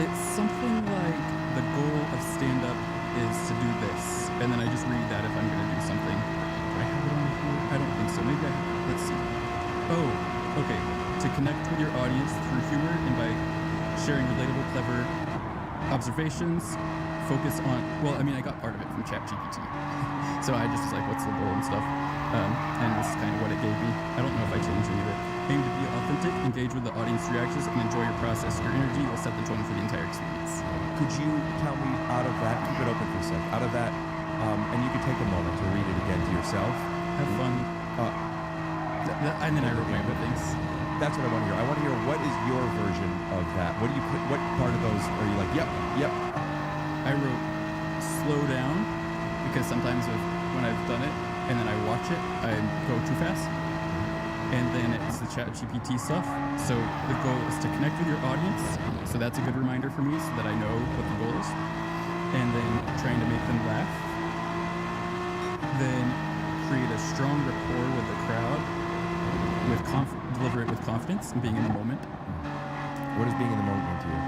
W: It's something like the goal of stand-up is to do this, and then I just read that if I'm going to do something. Do I have it on here? I don't think so. Maybe let's see. Oh, okay. To connect with your audience through humor and by sharing relatable, clever observations, focus on, well, I mean, I got part of it from ChatGPT. So I just was like, what's the goal and stuff? And this is kind of what it gave me. I don't know if I changed any of it. Aim to be authentic, engage with the audience reactions, and enjoy your process. Your energy will set the tone for the entire experience.
B: Could you tell me out of that, keep it open for a sec, out of that, and you could take a moment to read it again to yourself.
W: Have fun. And then I wrote my other things.
B: That's what I want to hear. I want to hear, what is your version of that? What do you put, what part of those are you like, yep.
W: I wrote slow down, because sometimes when I've done it and then I watch it, I go too fast. And then it's the ChatGPT stuff. So the goal is to connect with your audience. So that's a good reminder for me so that I know what the goal is. And then trying to make them laugh. Then create a strong rapport with the crowd. deliver it with confidence and being in the moment.
B: What does being in the moment mean to you?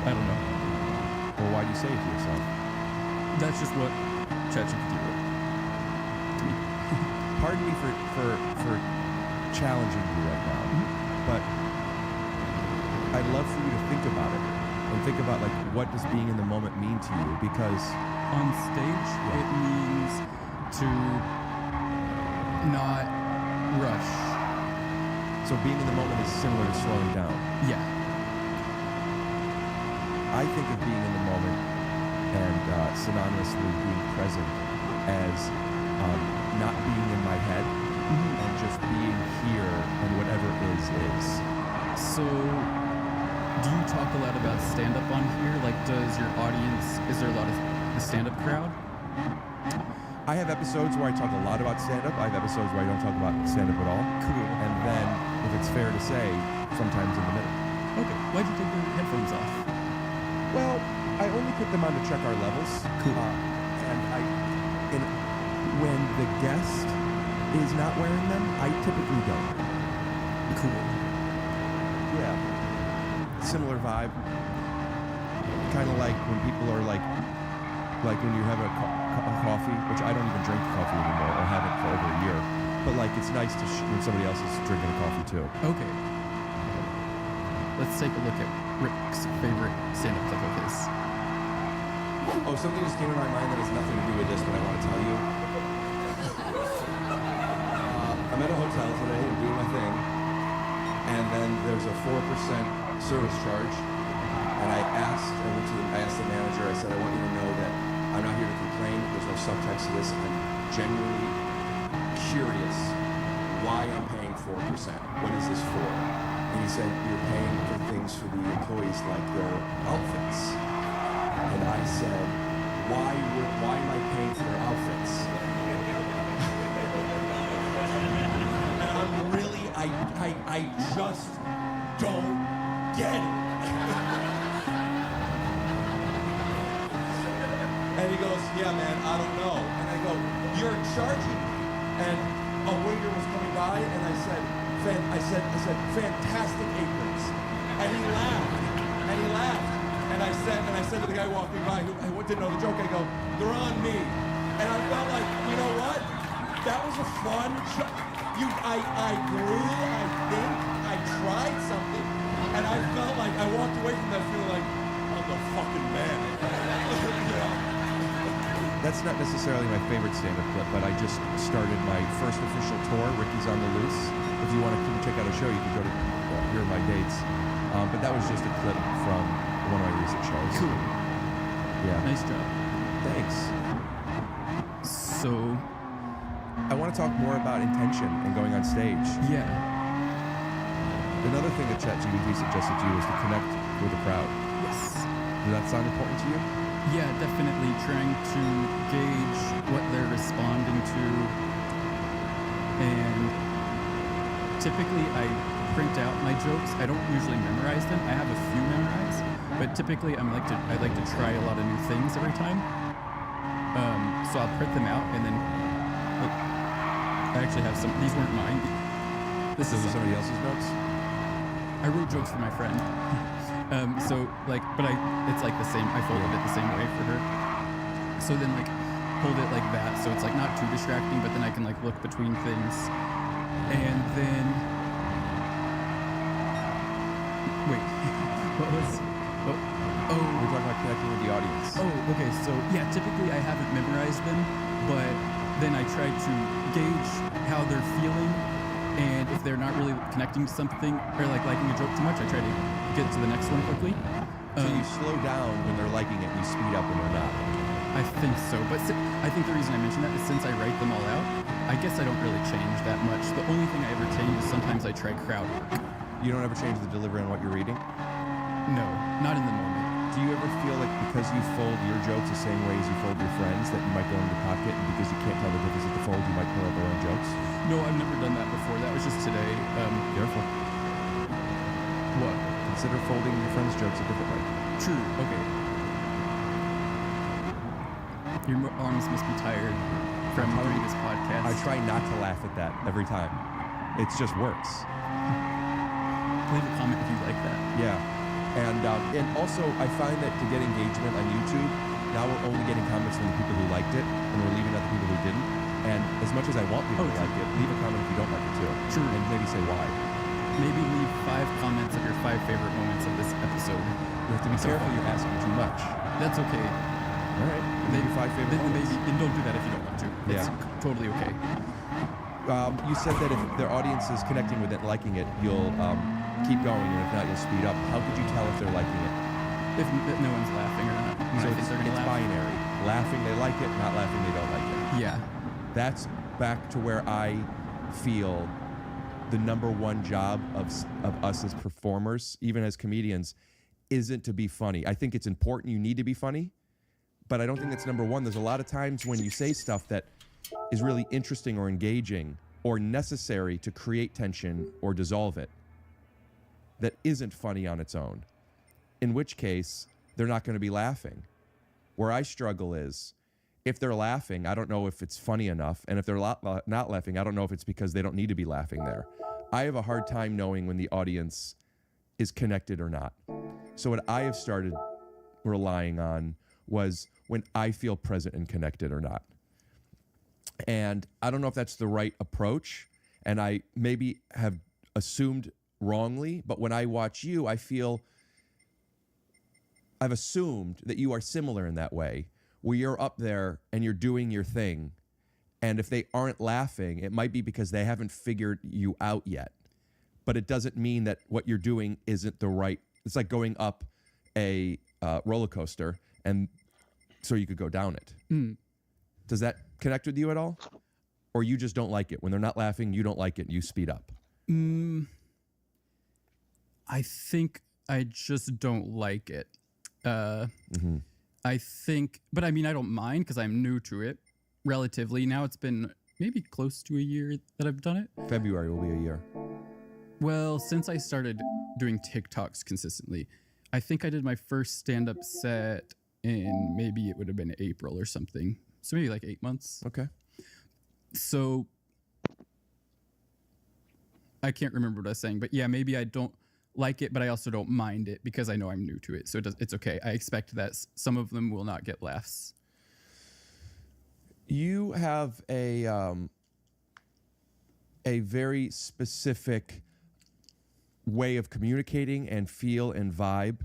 W: I don't know.
B: Well, why do you say it to yourself?
W: That's just what ChatGPT wrote to me.
B: Pardon me for challenging you right now, but I'd love for you to think about it and think about like what does being in the moment mean to you, because
W: on stage it means to not rush.
B: So being in the moment is similar to slowing down.
W: Yeah.
B: I think of being in the moment and synonymously being present as not being in my head and just being here and whatever is.
W: So do you talk a lot about stand-up on here? Like, does your audience, is there a lot of the stand-up crowd?
B: I have episodes where I talk a lot about stand-up. I have episodes where I don't talk about stand-up at all.
W: Cool.
B: And then, if it's fair to say, sometimes in the middle.
W: Okay. Why'd you take your headphones off?
B: Well, I only put them on to check our levels.
W: Cool.
B: And when the guest is not wearing them, I typically don't.
W: Cool.
B: Yeah. Similar vibe. Kind of like when people are like when you have a coffee, which I don't even drink coffee anymore, or haven't for over a year. But like it's nice to when somebody else is drinking a coffee too.
W: Okay. Let's take a look at Rick's favorite stand-up clip of his.
B: Oh, something just came in my mind that has nothing to do with this, but I want to tell you. I'm at a hotel today and doing my thing, and then there's a 4% service charge, and I asked the manager, I said, I want you to know that I'm not here to complain, there's no subtext to this, I'm genuinely curious why I'm paying 4%. What is this for? And he said, you're paying for things for the employees like their outfits. And I said, why am I paying for their outfits? And I'm really, I just don't get it. And he goes, yeah, man, I don't know. And I go, you're charging me. And a waiter was coming by, and I said, fantastic aprons. And he laughed. And I said to the guy walking by who didn't know the joke, I go, they're on me. And I felt like, you know what? That was a fun I grew, I think, I tried something, and I felt like I walked away from that feeling like, I'm the fucking man. You know? That's not necessarily my favorite stand-up clip, but I just started my first official tour, Ricky's on the Loose. If you want to check out a show, you can go to here are my dates. But that was just a clip from one of my recent shows.
W: Cool.
B: Yeah.
W: Nice job.
B: Thanks.
W: So,
B: I want to talk more about intention and going on stage.
W: Yeah.
B: Another thing that ChatGPT suggested to you is to connect with the crowd.
W: Yes.
B: Does that sound important to you?
W: Yeah, definitely trying to gauge what they're responding to. And typically I print out my jokes. I don't usually memorize them. I have a few memorized, but typically I like to try a lot of new things every time. So I'll print them out, and then I actually have some. These weren't mine. This is
B: somebody else's notes.
W: I wrote jokes for my friend. So like, but it's like the same. I folded it the same way for her. So then like, hold it like that. So it's like not too distracting, but then I can like look between things, and then wait, what was? Oh,
B: we're talking about connecting with the audience.
W: Oh, okay. So yeah, typically I haven't memorized them, but then I try to gauge how they're feeling, and if they're not really connecting to something or like liking a joke too much, I try to get to the next one quickly.
B: So you slow down when they're liking it, you speed up when they're not.
W: I think so, but I think the reason I mention that is since I write them all out, I guess I don't really change that much. The only thing I ever change is sometimes I try crowd work.
B: You don't ever change the delivery on what you're reading?
W: No, not in the moment.
B: Do you ever feel like because you fold your jokes the same way as you fold your friends that you might go in your pocket, and because you can't tell the difference at the fold, you might pull out their own jokes?
W: No, I've never done that before. That was just today.
B: Careful.
W: What?
B: Consider folding your friends' jokes a different way.
W: True. Okay. Your arms must be tired. from doing this podcast.
R: I try not to laugh at that every time. It just works.
W: Leave a comment if you like that.
R: Yeah. And also, I find that to get engagement on YouTube, now we're only getting comments from the people who liked it, and we're leaving out the people who didn't. And as much as I want people to like it, leave a comment if you don't like it too.
W: True.
R: And maybe say why.
W: Maybe leave 5 comments of your 5 favorite moments of this episode.
R: You have to be careful you're asking too much.
W: That's okay.
R: All right. Maybe 5 favorite moments.
W: And don't do that if you don't want to. It's totally okay.
R: You said that if their audience is connecting with it, liking it, you'll keep going, and if not, you'll speed up. How could you tell if they're liking it?
W: If no one's laughing or not.
R: So
W: I think they're gonna
R: it's
W: laugh.
R: binary. Laughing, they like it. Not laughing, they don't like it.
W: Yeah.
R: That's back to where I feel the number one job of us as performers, even as comedians, isn't to be funny. I think it's important. You need to be funny, but I don't think that's number one. There's a lot of times when you say stuff that is really interesting or engaging or necessary to create tension or dissolve it that isn't funny on its own, in which case they're not going to be laughing. Where I struggle is if they're laughing, I don't know if it's funny enough. And if they're not laughing, I don't know if it's because they don't need to be laughing there. I have a hard time knowing when the audience is connected or not. So what I have started relying on was when I feel present and connected or not. And I don't know if that's the right approach. And I maybe have assumed wrongly, but when I watch you, I've assumed that you are similar in that way, where you're up there and you're doing your thing. And if they aren't laughing, it might be because they haven't figured you out yet. But it doesn't mean that what you're doing isn't the right. It's like going up a roller coaster, and so you could go down it.
W: Mm.
R: Does that connect with you at all? Or you just don't like it? When they're not laughing, you don't like it, and you speed up.
W: I think I just don't like it. I think, but I mean, I don't mind because I'm new to it relatively. Now it's been maybe close to a year that I've done it.
R: February will be a year.
W: Well, since I started doing TikToks consistently, I think I did my first stand-up set in maybe it would have been April or something. So maybe like 8 months.
R: Okay.
W: So I can't remember what I was saying, but yeah, maybe I don't like it, but I also don't mind it because I know I'm new to it. So it's okay. I expect that some of them will not get laughs.
R: You have a very specific way of communicating and feel and vibe.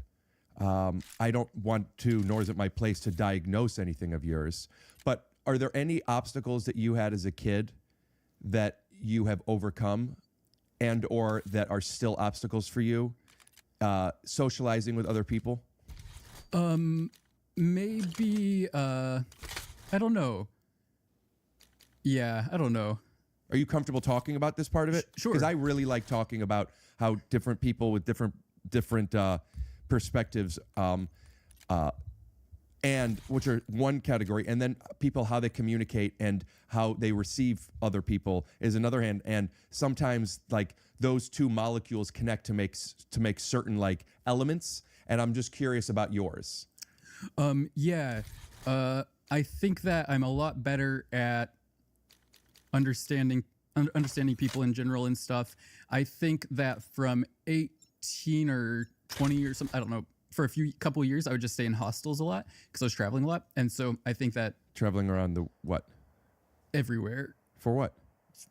R: I don't want to, nor is it my place to diagnose anything of yours, but are there any obstacles that you had as a kid that you have overcome and or that are still obstacles for you socializing with other people?
W: Maybe, I don't know. Yeah, I don't know.
R: Are you comfortable talking about this part of it?
W: Sure.
R: Because I really like talking about how different people with different perspectives, and which are one category, and then people, how they communicate and how they receive other people is another hand. And sometimes like those two molecules connect to make certain like elements. And I'm just curious about yours.
W: Yeah. I think that I'm a lot better at understanding people in general and stuff. I think that from 18 or 20 or something, I don't know, for a couple of years, I would just stay in hostels a lot because I was traveling a lot. And so I think that
R: traveling around the what?
W: Everywhere.
R: For what?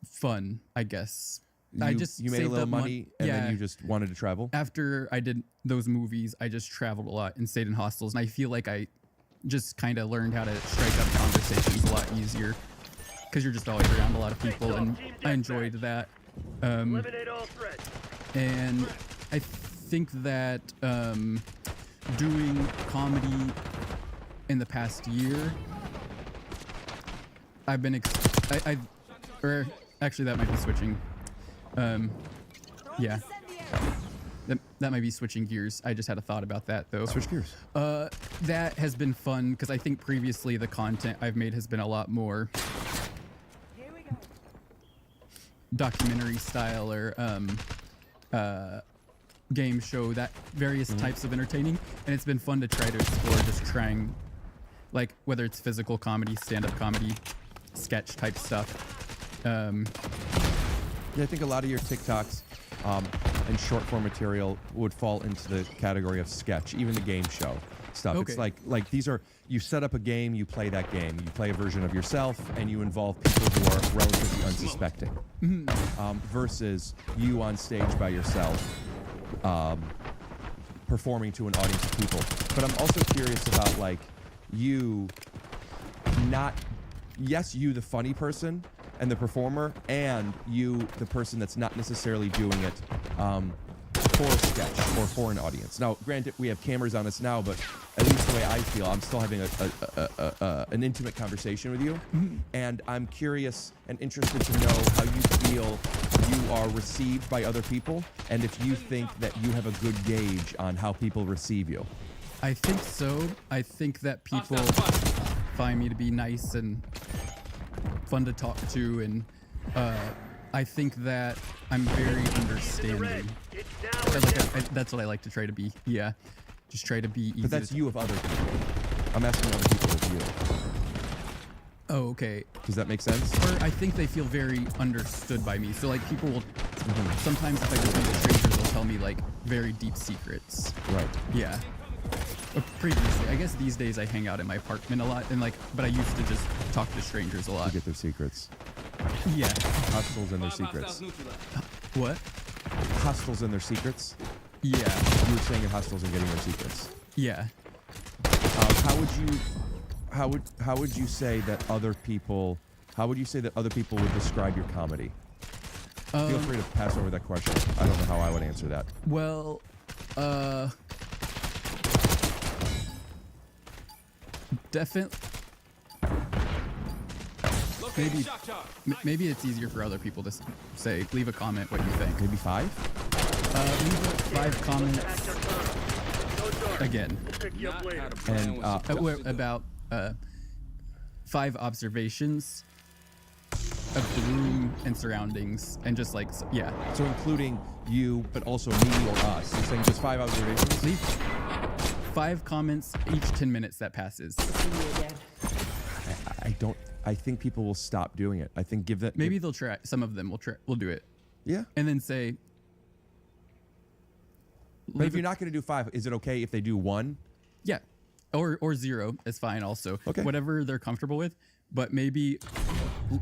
W: Fun, I guess.
R: You made a little money and then you just wanted to travel?
W: After I did those movies, I just traveled a lot and stayed in hostels. And I feel like I just kind of learned how to strike up conversations a lot easier because you're just always around a lot of people, and I enjoyed that.
G: Eliminate all threats.
W: And I think that doing comedy in the past year, I've been or actually that might be switching. Yeah, that might be switching gears. I just had a thought about that though.
R: Switch gears.
W: That has been fun because I think previously the content I've made has been a lot more documentary style or game show, that various types of entertaining, and it's been fun to try to explore just trying, like, whether it's physical comedy, stand-up comedy, sketch type stuff.
B: Yeah, I think a lot of your TikToks and short form material would fall into the category of sketch, even the game show stuff.
W: Okay.
B: It's like these are, you set up a game, you play that game, you play a version of yourself, and you involve people who are relatively unsuspecting. Versus you on stage by yourself, performing to an audience of people. But I'm also curious about like you, you the funny person and the performer, and you the person that's not necessarily doing it for a sketch or for an audience. Now, granted, we have cameras on us now, but at least the way I feel, I'm still having an intimate conversation with you, and I'm curious and interested to know how you feel you are received by other people, and if you think that you have a good gauge on how people receive you.
W: I think so. I think that people find me to be nice and fun to talk to, and I think that I'm very understanding. That's what I like to try to be. Yeah, just try to be easy.
B: But that's you of other people. I'm asking other people of you.
W: Oh, okay.
B: Does that make sense?
W: Or I think they feel very understood by me. So like people will sometimes if I just meet strangers, they'll tell me like very deep secrets.
B: Right.
W: Yeah. Previously, I guess these days I hang out in my apartment a lot, and like, but I used to just talk to strangers a lot.
B: To get their secrets.
W: Yeah.
B: Hostels and their secrets.
W: What?
B: Hostels and their secrets?
W: Yeah.
B: You were saying in hostels and getting their secrets.
W: Yeah.
B: How would you say that other people? How would you say that other people would describe your comedy? Feel free to pass over that question. I don't know how I would answer that.
W: Well, definitely. Maybe it's easier for other people to say. Leave a comment what you think.
B: Maybe 5.
W: Leave 5 comments again. And about 5 observations of the room and surroundings, and just like yeah.
B: So including you, but also me or us. You're saying just 5 observations?
W: Leave 5 comments each 10 minutes that passes.
B: I think people will stop doing it. I think give that.
W: Maybe they'll try. Some of them will do it.
B: Yeah.
W: And then say.
B: But if you're not going to do 5, is it okay if they do 1?
W: Yeah. Or 0 is fine also.
B: Okay.
W: Whatever they're comfortable with. But maybe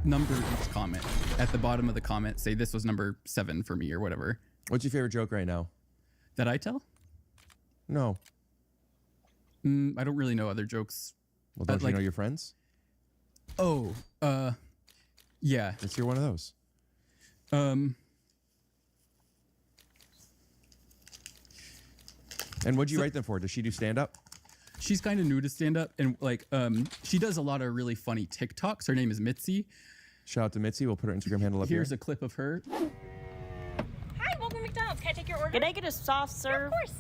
W: number each comment. At the bottom of the comment, say this was number 7 for me or whatever.
B: What's your favorite joke right now?
W: That I tell?
B: No.
W: I don't really know other jokes.
B: Well, don't you know your friends?
W: Oh, yeah.
B: Let's hear one of those. And what'd you write them for? Does she do stand-up?
W: She's kind of new to stand-up, and like, she does a lot of really funny TikToks. Her name is Mitzi.
B: Shout out to Mitzi. We'll put her Instagram handle up here.
W: Here's a clip of her.
M: Hi, welcome to McDonald's. Can I take your order?
H: Can I get a soft serve?
M: Yeah, of course.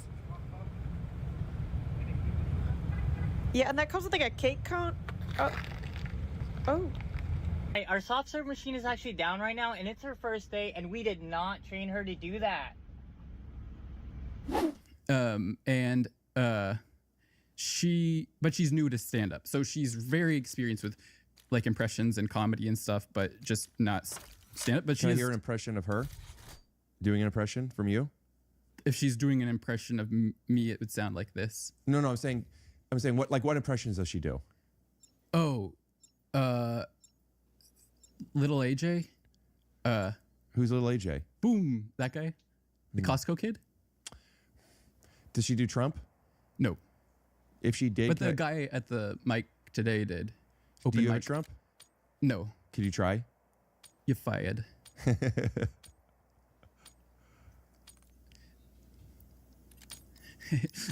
N: Yeah, and that comes with like a cake cone. Oh.
S: Hey, our soft serve machine is actually down right now, and it's her first day, and we did not train her to do that.
W: She's new to stand-up, so she's very experienced with like impressions and comedy and stuff, but just not stand-up. But
B: Can I hear an impression of her? Doing an impression from you?
W: If she's doing an impression of me, it would sound like this.
B: No, I'm saying what impressions does she do?
W: Oh, Little AJ.
B: Who's Little AJ?
W: Boom, that guy, the Costco kid.
B: Does she do Trump?
W: No.
B: If she did,
W: but the guy at the mic today did.
B: Do you have Trump?
W: No.
B: Could you try?
W: You fired.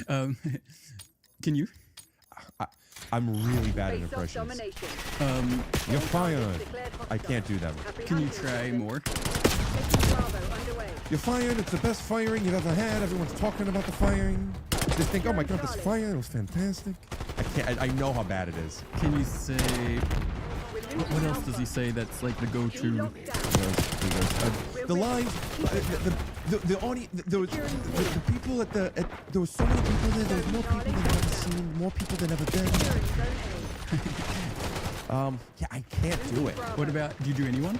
W: Can you?
B: I'm really bad at impressions. You're fired. I can't do them.
W: Can you try more?
B: You're fired. It's the best firing you've ever had. Everyone's talking about the firing. They think, oh my God, this fire, it was fantastic. I can't. I know how bad it is.
W: Can you say? What else does he say that's like the go-to?
B: The line, the audience, the people at there was so many people there. There was more people than I've ever seen, more people than ever been. Yeah, I can't do it.
W: What about, do you do anyone?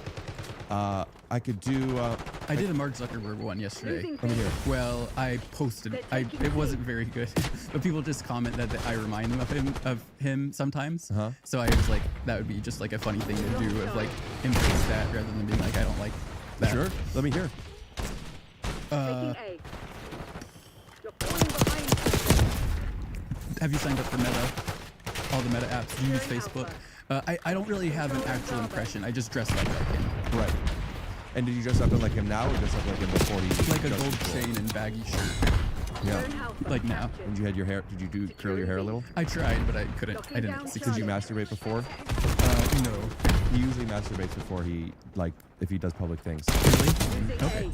B: I could do.
W: I did a Mark Zuckerberg one yesterday.
B: Let me hear it.
W: Well, I posted. It wasn't very good, but people just comment that I remind them of him sometimes. So I was like, that would be just like a funny thing to do, of like embrace that rather than being like, I don't like that.
B: Sure. Let me hear.
W: Have you signed up for Meta? All the Meta apps. Do you use Facebook? I don't really have an actual impression. I just dress like him.
B: Right. And did you dress up like him now, or dress up like him before he?
W: Like a gold chain and baggy shirt.
B: Yeah.
W: Like now.
B: When you had your hair, did you curl your hair a little?
W: I tried, but I couldn't. I didn't.
B: Did you masturbate before?
W: No.
B: He usually masturbates before he, like, if he does public things.
W: Really? Okay.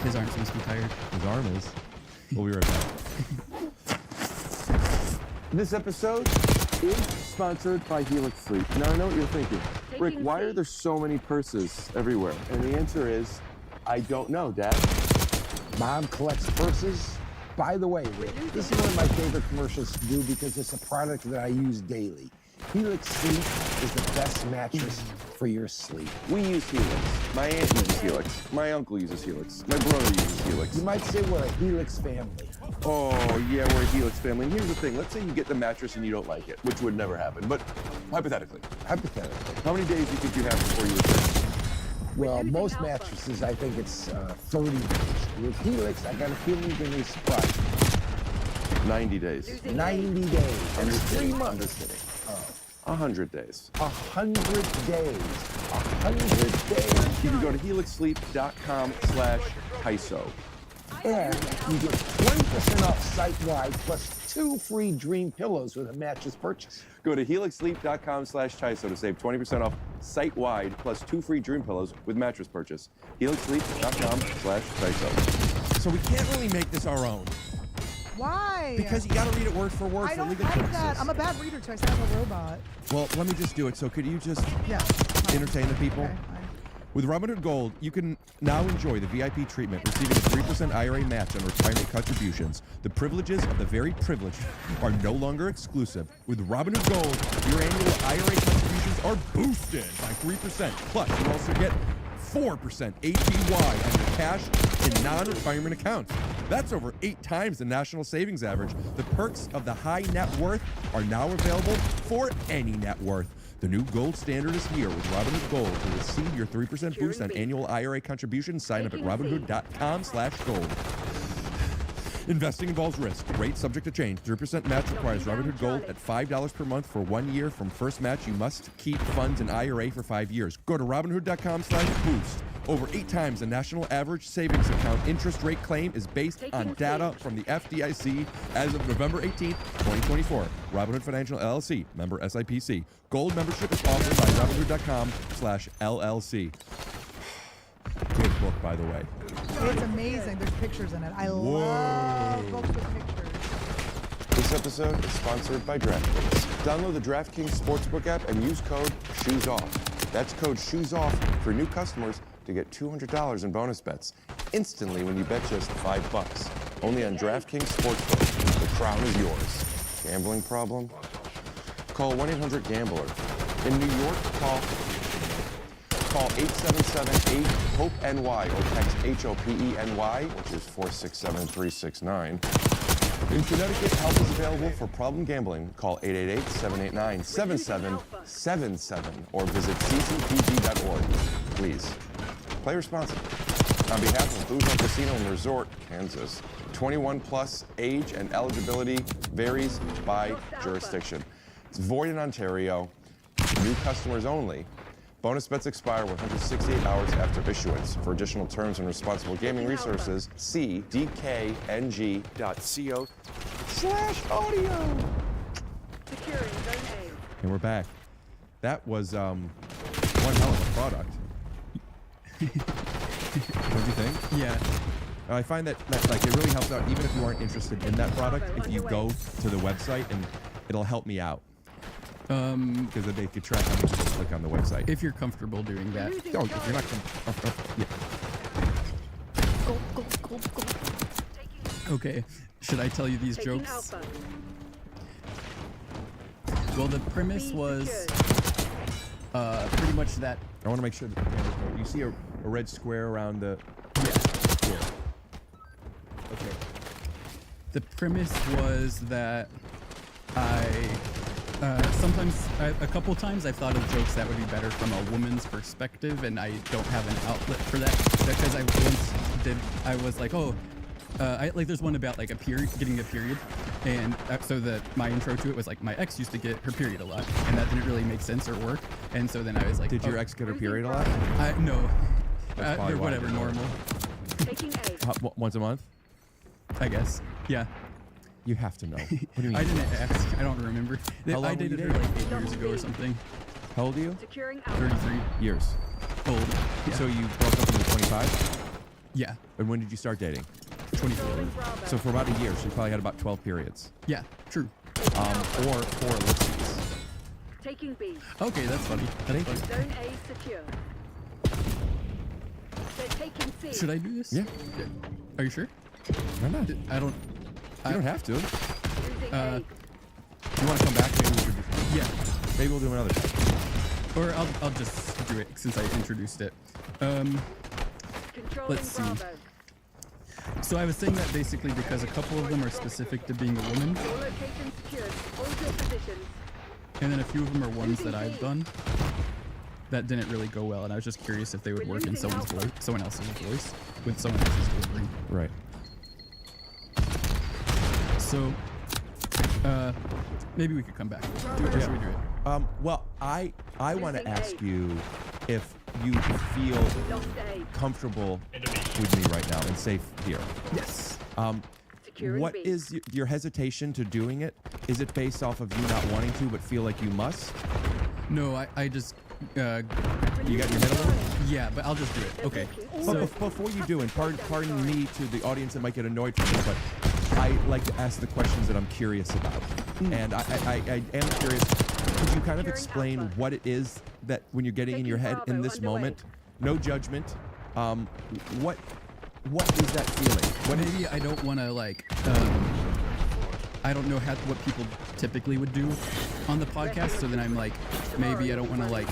W: His arms must be tired.
B: His arm is. We'll be right back.
K: This episode is sponsored by Helix Sleep. Now, I know what you're thinking. Rick, why are there so many purses everywhere? And the answer is, I don't know, Dad.
Q: Mom collects purses. By the way, Rick, this is one of my favorite commercials to do because it's a product that I use daily. Helix Sleep is the best mattress for your sleep.
K: We use Helix. My aunt uses Helix. My uncle uses Helix. My brother uses Helix.
Q: You might say we're a Helix family.
K: Oh, yeah, we're a Helix family. And here's the thing. Let's say you get the mattress and you don't like it, which would never happen. But hypothetically.
Q: Hypothetically.
K: How many days do you think you have before you return?
Q: Well, most mattresses, I think it's 30 days. With Helix, I got a feeling you're going to be surprised.
K: 90 days.
Q: 90 days. That's 3 months.
K: I'm just kidding. 100 days.
Q: 100 days. 100 days.
K: You can go to helixsleep.com/Tyso.
Q: And you get 20% off site-wide plus 2 free dream pillows with a mattress purchase.
K: Go to helixsleep.com/Tyso to save 20% off site-wide plus 2 free dream pillows with mattress purchase. helixsleep.com/Tyso.
B: So we can't really make this our own.
X: Why?
B: Because you gotta read it word for word
X: I
B: for
X: don't
B: legal
X: like
B: purposes.
X: that. I'm a bad reader, so I sound like a robot.
B: Well, let me just do it. So could you just entertain the people?
X: Okay,
B: With Robinhood Gold, you can now enjoy the VIP treatment, receiving a 3% IRA match on retirement contributions. The privileges of the very privileged are no longer exclusive. With Robinhood Gold, your annual IRA contributions are boosted by 3%. Plus, you also get 4% APY on your cash and non-retirement accounts. That's over 8 times the national savings average. The perks of the high net worth are now available for any net worth. The new gold standard is here with Robinhood Gold. To receive your 3% boost on annual IRA contributions, sign up at robinhood.com/gold. Investing involves risk. Rate subject to change. 3% match requires Robinhood Gold at $5 per month for 1 year. From first match, you must keep funds in IRA for 5 years. Go to robinhood.com/boost. Over 8 times the national average savings account interest rate claim is based on data from the FDIC as of November 18th, 2024. Robinhood Financial LLC, member SIPC. Gold membership is offered by robinhood.com/LLC. Good book, by the way.
X: It's amazing. There's pictures in it. I love books with pictures.
K: This episode is sponsored by DraftKings. Download the DraftKings Sportsbook app and use code SHOESOFF. That's code SHOESOFF for new customers to get $200 in bonus bets instantly when you bet just $5. Only on DraftKings Sportsbook. The crown is yours. Gambling problem? Call 1-800-GAMBLER. In New York, call 877-8-HOPE-NY or text HOPENY, which is 467-369. In Connecticut, help is available for problem gambling. Call 888-789-7777 or visit ccpg.org. Please, play responsibly. On behalf of Boozle Casino and Resort, Kansas, 21 plus age and eligibility varies by jurisdiction. It's void in Ontario. New customers only. Bonus bets expire 168 hours after issuance. For additional terms and responsible gaming resources, see dkng.co/audio.
B: And we're back. That was one hell of a product. Don't you think?
W: Yeah.
B: I find that like it really helps out even if you aren't interested in that product. If you go to the website, and it'll help me out. Because they could track how many people click on the website.
W: If you're comfortable doing that.
B: Oh, if you're not comfortable, yeah.
W: Okay, should I tell you these jokes? Well, the premise was pretty much that.
K: I want to make sure that you see a red square around the.
W: Yeah.
K: Cool. Okay.
W: The premise was that sometimes, a couple times, I've thought of jokes that would be better from a woman's perspective, and I don't have an outlet for that because I once did. I was like, oh, there's one about like getting a period, and so my intro to it was like my ex used to get her period a lot, and that didn't really make sense or work, and so then I was like,
K: did your ex get her period a lot?
W: No,
K: they're
W: whatever, normal.
K: Once a month?
W: I guess. Yeah.
K: You have to know. What do you mean?
W: I didn't ask. I don't remember. I dated her like 8 years ago or something.
K: How old are you?
W: 33
K: years.
W: Old. Yeah.
K: So you broke up when you were 25?
W: Yeah.
K: And when did you start dating?
W: 24.
K: So for about a year, she probably had about 12 periods.
W: Yeah, true.
K: Or 4 ellipses.
H: Taking B.
W: Okay, that's funny.
K: Thank you.
H: Zone A secure. They're taking C.
W: Should I do this?
K: Yeah.
W: Are you sure?
K: Why not?
W: I don't.
K: You don't have to.
W: You
K: want to come back?
W: Yeah.
K: Maybe we'll do another time.
W: Or I'll just do it since I introduced it. Let's see. So I was saying that basically because a couple of them are specific to being a woman, and then a few of them are ones that I've done that didn't really go well, and I was just curious if they would work in someone else's voice with someone else's delivery.
K: Right.
W: So, maybe we could come back. Or should we do it?
K: Well, I want to ask you if you feel comfortable with me right now and safe here.
W: Yes.
K: What is your hesitation to doing it? Is it based off of you not wanting to but feel like you must?
W: No, I just...
K: you got your head a little?
W: Yeah, but I'll just do it. Okay.
K: So before you do, and pardon me to the audience that might get annoyed from this, but I like to ask the questions that I'm curious about. And I am curious, could you kind of explain what it is that when you're getting in your head in this moment, no judgment, what is that feeling?
W: Maybe I don't want to like, I don't know what people typically would do on the podcast, so then I'm like, maybe I don't want to like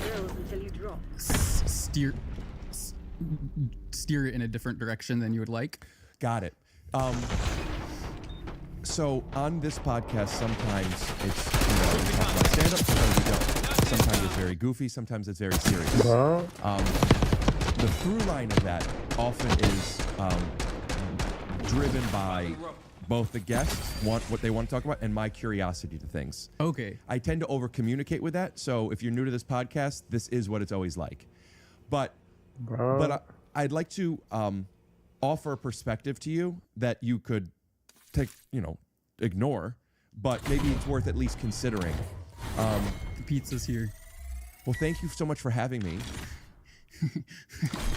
W: steer it in a different direction than you would like.
K: Got it. So on this podcast, sometimes it's, we talk about stand-up, sometimes we don't. Sometimes it's very goofy, sometimes it's very serious. The through line of that often is driven by both the guests what they want to talk about and my curiosity to things.
W: Okay.
K: I tend to over-communicate with that, so if you're new to this podcast, this is what it's always like. But I'd like to offer a perspective to you that you could ignore, but maybe it's worth at least considering.
W: The pizza's here.
K: Well, thank you so much for having me.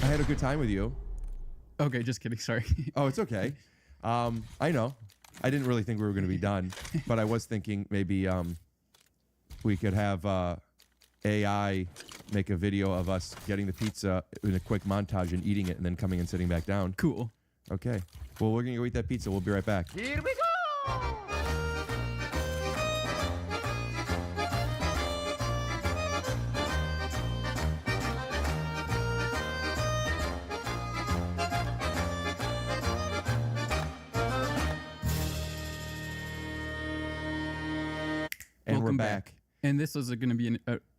K: I had a good time with you.
W: Okay, just kidding. Sorry.
K: Oh, it's okay. I know. I didn't really think we were going to be done, but I was thinking maybe we could have AI make a video of us getting the pizza in a quick montage and eating it and then coming and sitting back down.
W: Cool.
K: Okay. Well, we're going to go eat that pizza. We'll be right back.
O: Here we go!
K: And we're back.
W: And this was going to be an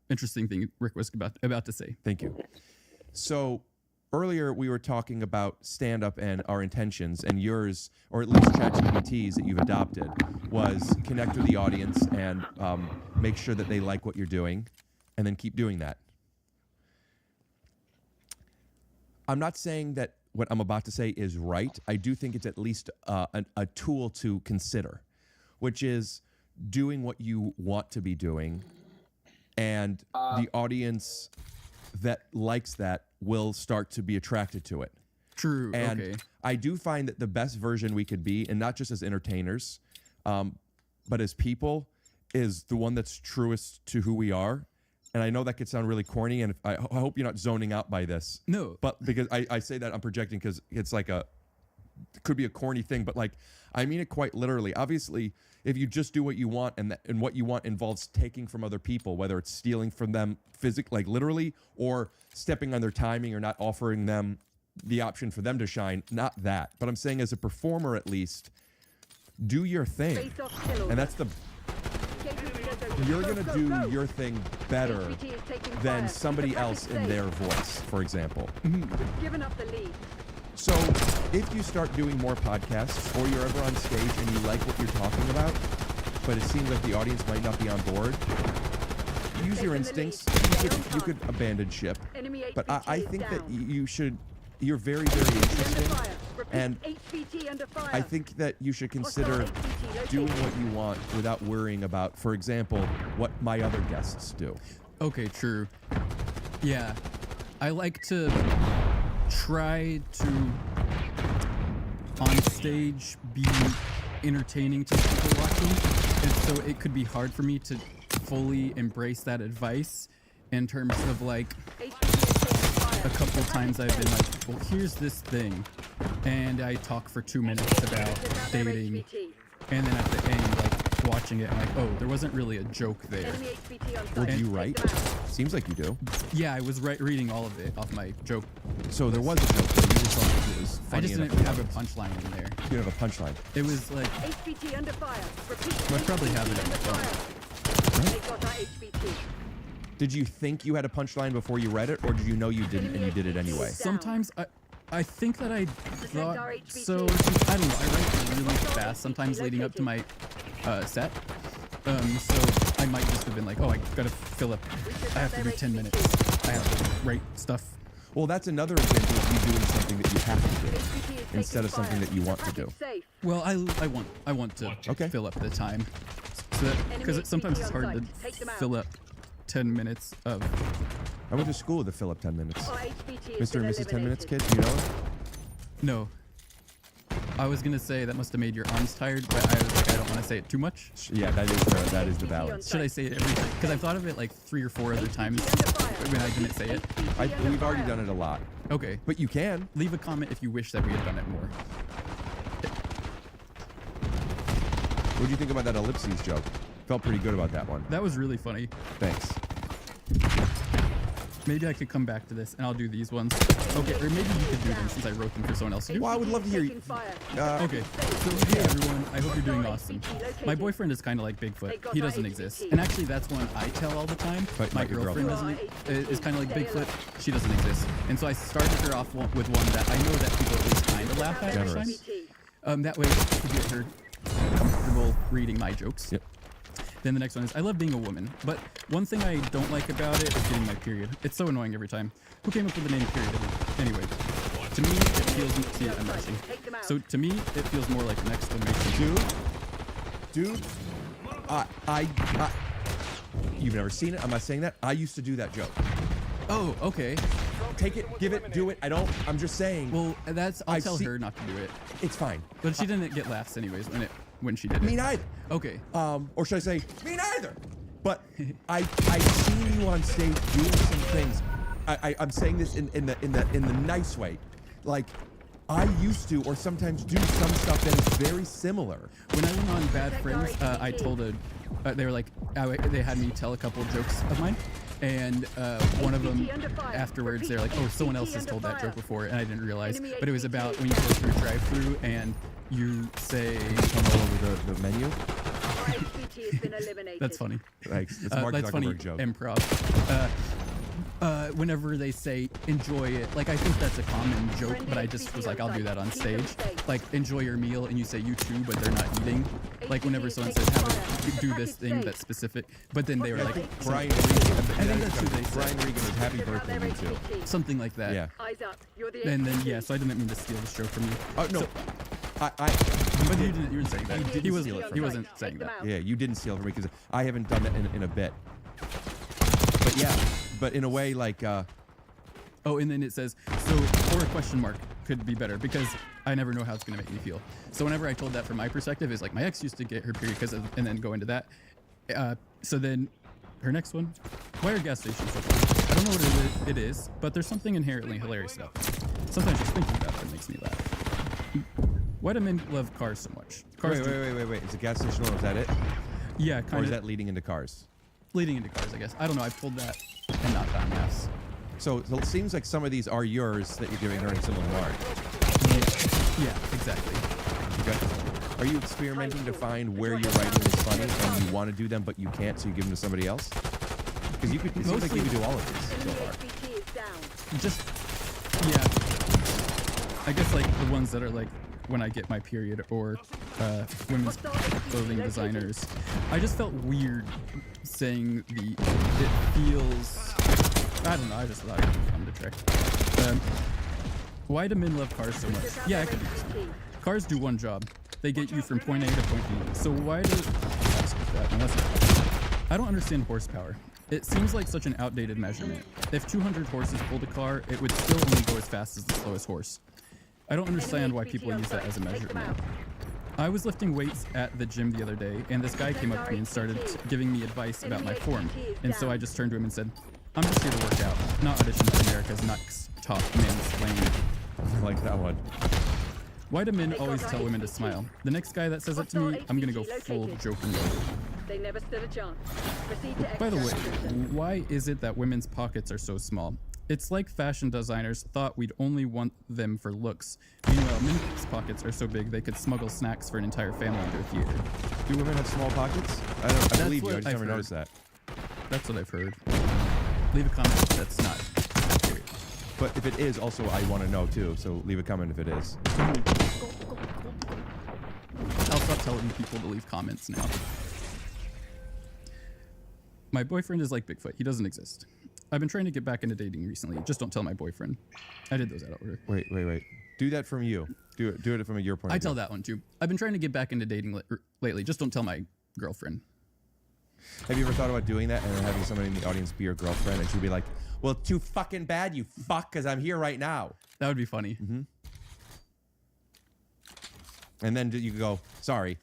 W: interesting thing Rick was about to say.
K: Thank you. So earlier we were talking about stand-up and our intentions, and yours, or at least ChatGPT's that you've adopted, was connect with the audience and make sure that they like what you're doing, and then keep doing that. I'm not saying that what I'm about to say is right. I do think it's at least a tool to consider, which is doing what you want to be doing, and the audience that likes that will start to be attracted to it.
W: True.
K: And
W: okay.
K: I do find that the best version we could be, and not just as entertainers, but as people, is the one that's truest to who we are. And I know that could sound really corny, and I hope you're not zoning out by this.
W: No.
K: But because I say that, I'm projecting because it's like could be a corny thing, but like I mean it quite literally. Obviously, if you just do what you want and what you want involves taking from other people, whether it's stealing from them physically, like literally, or stepping on their timing or not offering them the option for them to shine, not that. But I'm saying as a performer, at least, do your thing. And that's you're going to do your thing better than somebody else in their voice, for example.
H: Given up the lead.
K: So if you start doing more podcasts or you're ever on stage and you like what you're talking about, but it seems like the audience might not be on board, use your instincts. You could abandon ship. But I think that you're very, very interesting. And I think that you should consider doing what you want without worrying about, for example, what my other guests do.
W: Okay, true. Yeah. I like to try to, on stage, be entertaining to people watching. And so it could be hard for me to fully embrace that advice in terms of like, a couple times I've been like, well, here's this thing, and I talk for 2 minutes about dating, and then at the end, like, watching it, I'm like, oh, there wasn't really a joke there.
K: Well, do you write? Seems like you do.
W: Yeah, I was reading all of it off my joke.
K: So there was a joke there. You just thought it was funny.
W: I just didn't have a punchline in there.
K: You didn't have a punchline.
W: It was like,
H: HPT under fire.
W: I probably have it in the phone.
H: They got our HPT.
K: Did you think you had a punchline before you read it, or did you know you didn't and you did it anyway?
W: Sometimes I think that I thought so. I don't know. I write really fast sometimes leading up to my set. So I might just have been like, oh, I gotta fill up. I have to do 10 minutes. I have to write stuff.
K: Well, that's another example of you doing something that you have to do instead of something that you want to do.
W: Well, I want to fill up the time, so because sometimes it's hard to fill up 10 minutes of.
K: I went to school with the fill up 10 minutes. Mr. and Mrs. 10 Minutes Kids, you know it?
W: No. I was gonna say that must have made your arms tired, but I was like, I don't want to say it too much.
K: Yeah, that is the balance.
W: Should I say it every time? Because I've thought of it like 3 or 4 other times when I didn't say it.
K: We've already done it a lot.
W: Okay.
K: But you can.
W: Leave a comment if you wish that we had done it more.
K: What do you think about that ellipses joke? Felt pretty good about that one.
W: That was really funny.
K: Thanks.
W: Maybe I could come back to this and I'll do these ones. Okay, or maybe you could do them since I wrote them for someone else to do.
K: Well, I would love to hear you.
W: Okay, so hey everyone, I hope you're doing awesome. My boyfriend is kind of like Bigfoot. He doesn't exist. And actually that's one I tell all the time. My girlfriend is kind of like Bigfoot. She doesn't exist. And so I started her off with one that I know that people at least kind of laugh at every time. That way to get her comfortable reading my jokes.
K: Yep.
W: Then the next one is, I love being a woman, but one thing I don't like about it is getting my period. It's so annoying every time. Who came up with the name period? Anyway, to me, it feels, see, I'm rushing. So to me, it feels more like an exclamation.
K: Dude, you've never seen it, I'm not saying that. I used to do that joke.
W: Oh, okay.
K: Take it, give it, do it. I'm just saying.
W: Well, I'll tell her not to do it.
K: It's fine.
W: But she didn't get laughs anyways when she did it.
K: Me neither.
W: Okay.
K: Or should I say, me neither? But I've seen you on stage doing some things. I'm saying this in the nice way. Like, I used to, or sometimes do some stuff that is very similar.
W: When I went on Bad Friends, I told they were like, they had me tell a couple of jokes of mine. And one of them, afterwards, they're like, oh, someone else has told that joke before, and I didn't realize. But it was about when you go through a drive-thru and you say...
K: Come all over the menu?
W: That's funny.
K: Thanks. It's Mark
W: that's funny.
K: Zuckerberg joke.
W: Improv. Whenever they say enjoy it, like I think that's a common joke, but I just was like, I'll do that on stage. Like enjoy your meal, and you say you too, but they're not eating. Like whenever someone says do this thing that's specific, but then they were like
K: Brian Regan.
W: I think that's who they said.
K: Brian Regan is happy birthday, you too.
W: Something like that.
K: Yeah.
W: And then yeah, so I didn't mean to steal this joke from you.
K: Oh no.
W: So, but you weren't saying that. He wasn't saying that.
K: Yeah, you didn't steal it from me because I haven't done that in a bit. But yeah, but in a way like.
W: Oh, and then it says so, or a question mark could be better because I never know how it's gonna make me feel. So whenever I told that from my perspective, is like my ex used to get her period because of, and then go into that. So then, her next one, why are gas stations so fun? I don't know what it is, but there's something inherently hilarious about it. Sometimes just thinking about it makes me laugh. Why do men love cars so much? Cars
B: Wait. Is it gas station or is that it?
W: Yeah, kind of.
B: Or is that leading into cars?
W: Leading into cars, I guess. I don't know. I pulled that and not gotten yes.
B: So it seems like some of these are yours that you're giving during similar art.
W: Yeah, exactly.
B: Okay. Are you experimenting to find where your writing is funny and you want to do them but you can't, so you give them to somebody else? Because you could, it seems like you could do all of these so far.
W: Just, yeah. I guess like the ones that are like when I get my period or women's clothing designers. I just felt weird saying it feels, I don't know, I just thought it was fun to try. Why do men love cars so much? Yeah, I could do this. Cars do one job. They get you from point A to point B. So why do... I don't understand horsepower. It seems like such an outdated measurement. If 200 horses pulled a car, it would still only go as fast as the slowest horse. I don't understand why people use that as a measurement. I was lifting weights at the gym the other day, and this guy came up to me and started giving me advice about my form. And so I just turned to him and said, I'm just here to work out, not audition for America's Next Top Men's Lane.
B: I like that one.
W: Why do men always tell women to smile? The next guy that says it to me, I'm gonna go full joking mode.
H: They never stood a chance. Proceed to
W: By the way, why is it that women's pockets are so small? It's like fashion designers thought we'd only want them for looks. Meanwhile, men's pockets are so big they could smuggle snacks for an entire family into a theater.
B: Do women have small pockets? I believe you. I just never noticed that.
W: That's what I've heard. Leave a comment if that's not accurate.
B: But if it is, also I want to know too. So leave a comment if it is.
W: I'll stop telling people to leave comments now. My boyfriend is like Bigfoot. He doesn't exist. I've been trying to get back into dating recently. Just don't tell my boyfriend. I did those out of order.
B: Wait. Do that from you. Do it from your point of view.
W: I tell that one too. I've been trying to get back into dating lately. Just don't tell my girlfriend.
B: Have you ever thought about doing that and then having somebody in the audience be your girlfriend and she'd be like, well, too fucking bad, you fuck, because I'm here right now.
W: That would be funny.
B: Mm-hmm. And then you could go, sorry,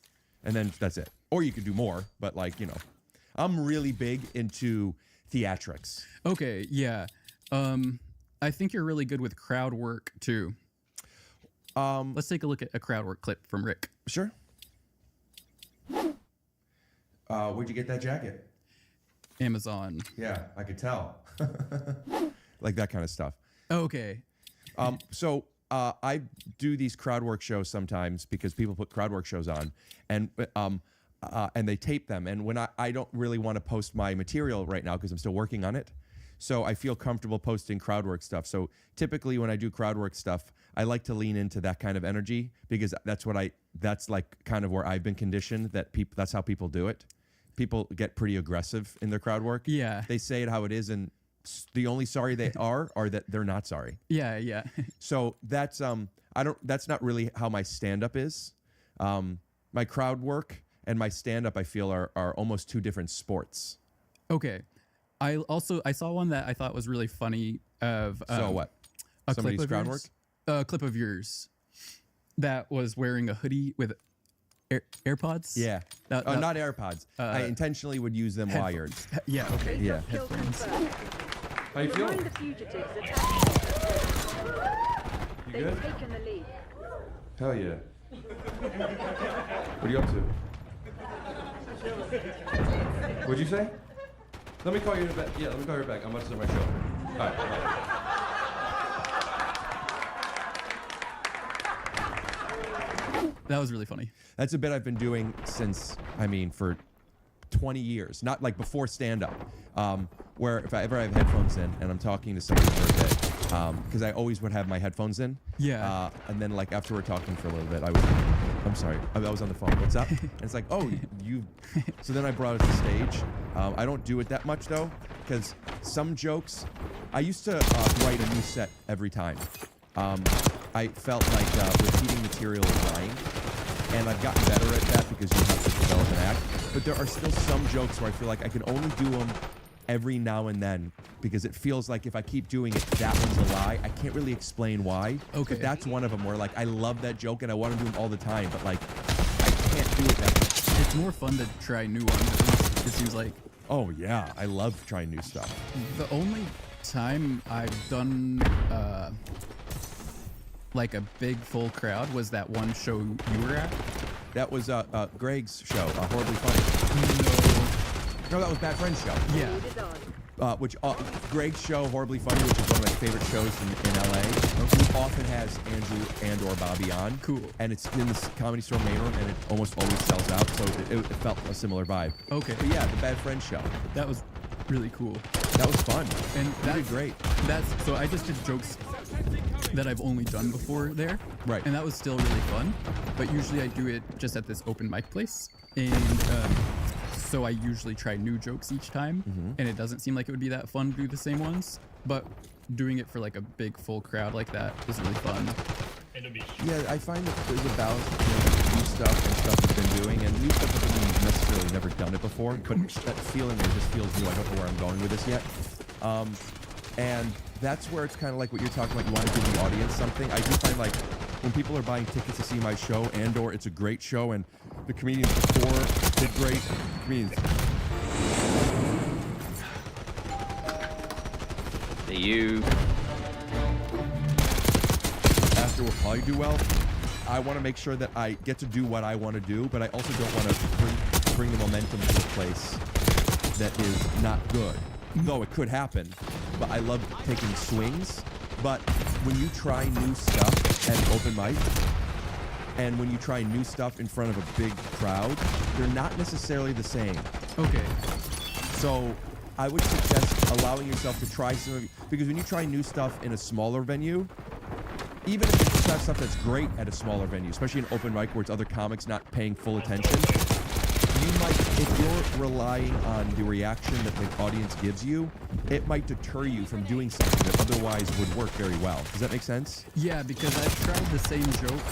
B: and then that's it. Or you could do more, but like, you know. I'm really big into theatrics.
W: Okay, yeah. I think you're really good with crowd work too. Let's take a look at a crowd work clip from Rick.
B: Sure. Where'd you get that jacket?
W: Amazon.
B: Yeah, I could tell. Like that kind of stuff.
W: Okay.
B: So I do these crowd work shows sometimes because people put crowd work shows on, and they tape them. And when I don't really want to post my material right now because I'm still working on it, so I feel comfortable posting crowd work stuff. So typically when I do crowd work stuff, I like to lean into that kind of energy because that's like kind of where I've been conditioned that that's how people do it. People get pretty aggressive in their crowd work.
W: Yeah.
B: They say it how it is, and the only sorry they are that they're not sorry.
W: Yeah.
B: So that's that's not really how my stand-up is. My crowd work and my stand-up, I feel, are almost two different sports.
W: Okay. I saw one that I thought was really funny of
B: so what? Somebody's crowd work?
W: A clip of yours that was wearing a hoodie with AirPods?
B: Yeah. Not AirPods. I intentionally would use them wired.
W: Yeah, okay.
B: Yeah.
W: Headphones.
B: How you feeling?
H: The fugitives
B: You
H: They've
B: good?
H: taken the lead.
B: Hell yeah. What are you up to? What'd you say? Let me call you back. Yeah, let me call you back. I'm about to start my show. All right. Bye.
W: That was really funny.
B: That's a bit I've been doing since, for 20 years. Not like before stand-up. Where if I ever have headphones in and I'm talking to somebody for a bit, because I always would have my headphones in.
W: Yeah.
B: And then like after we're talking for a little bit, I'm sorry, I was on the phone. What's up? And it's like, oh, you. So then I brought it to stage. I don't do it that much though, because some jokes, I used to write a new set every time. I felt like repeating material is lying, and I've gotten better at that because you have to develop an act. But there are still some jokes where I feel like I can only do them every now and then because it feels like if I keep doing it, that one's a lie. I can't really explain why.
W: Okay.
B: But that's one of them where like I love that joke and I want to do them all the time, but like I can't do it that much.
W: It's more fun to try new ones. It seems like.
B: Oh yeah, I love trying new stuff.
W: The only time I've done like a big full crowd was that one show you were at?
B: That was Greg's show, Horribly Funny. No, that was Bad Friend's show.
W: Yeah.
B: Greg's show, Horribly Funny, which is one of my favorite shows in LA. He often has Andrew and or Bobby on.
W: Cool.
B: And it's in this Comedy Store main room, and it almost always sells out, so it felt a similar vibe.
W: Okay.
B: But yeah, the Bad Friends show.
W: That was really cool.
B: That was fun.
W: And
B: that did great.
W: So I just did jokes that I've only done before there.
B: Right.
W: And that was still really fun. But usually I do it just at this open mic place. And so I usually try new jokes each time. And it doesn't seem like it would be that fun to do the same ones. But doing it for like a big full crowd like that is really fun.
B: Yeah, I find that there's a balance between new stuff and stuff I've been doing, and new stuff doesn't mean you've necessarily never done it before, but that feeling where it just feels new. I don't know where I'm going with this yet. And that's where it's kind of like what you're talking about. You want to give the audience something. I do find like when people are buying tickets to see my show and or it's a great show and the comedians before did great, comedians.
C: You
B: after will probably do well. I want to make sure that I get to do what I want to do, but I also don't want to bring the momentum to a place that is not good. Though it could happen, but I love taking swings. But when you try new stuff at an open mic, and when you try new stuff in front of a big crowd, they're not necessarily the same.
W: Okay.
B: So I would suggest allowing yourself to try some of, because when you try new stuff in a smaller venue, even if you just have stuff that's great at a smaller venue, especially an open mic where it's other comics not paying full attention, you might, if you're relying on the reaction that the audience gives you, it might deter you from doing something that otherwise would work very well. Does that make sense?
W: Yeah, because I've tried the same joke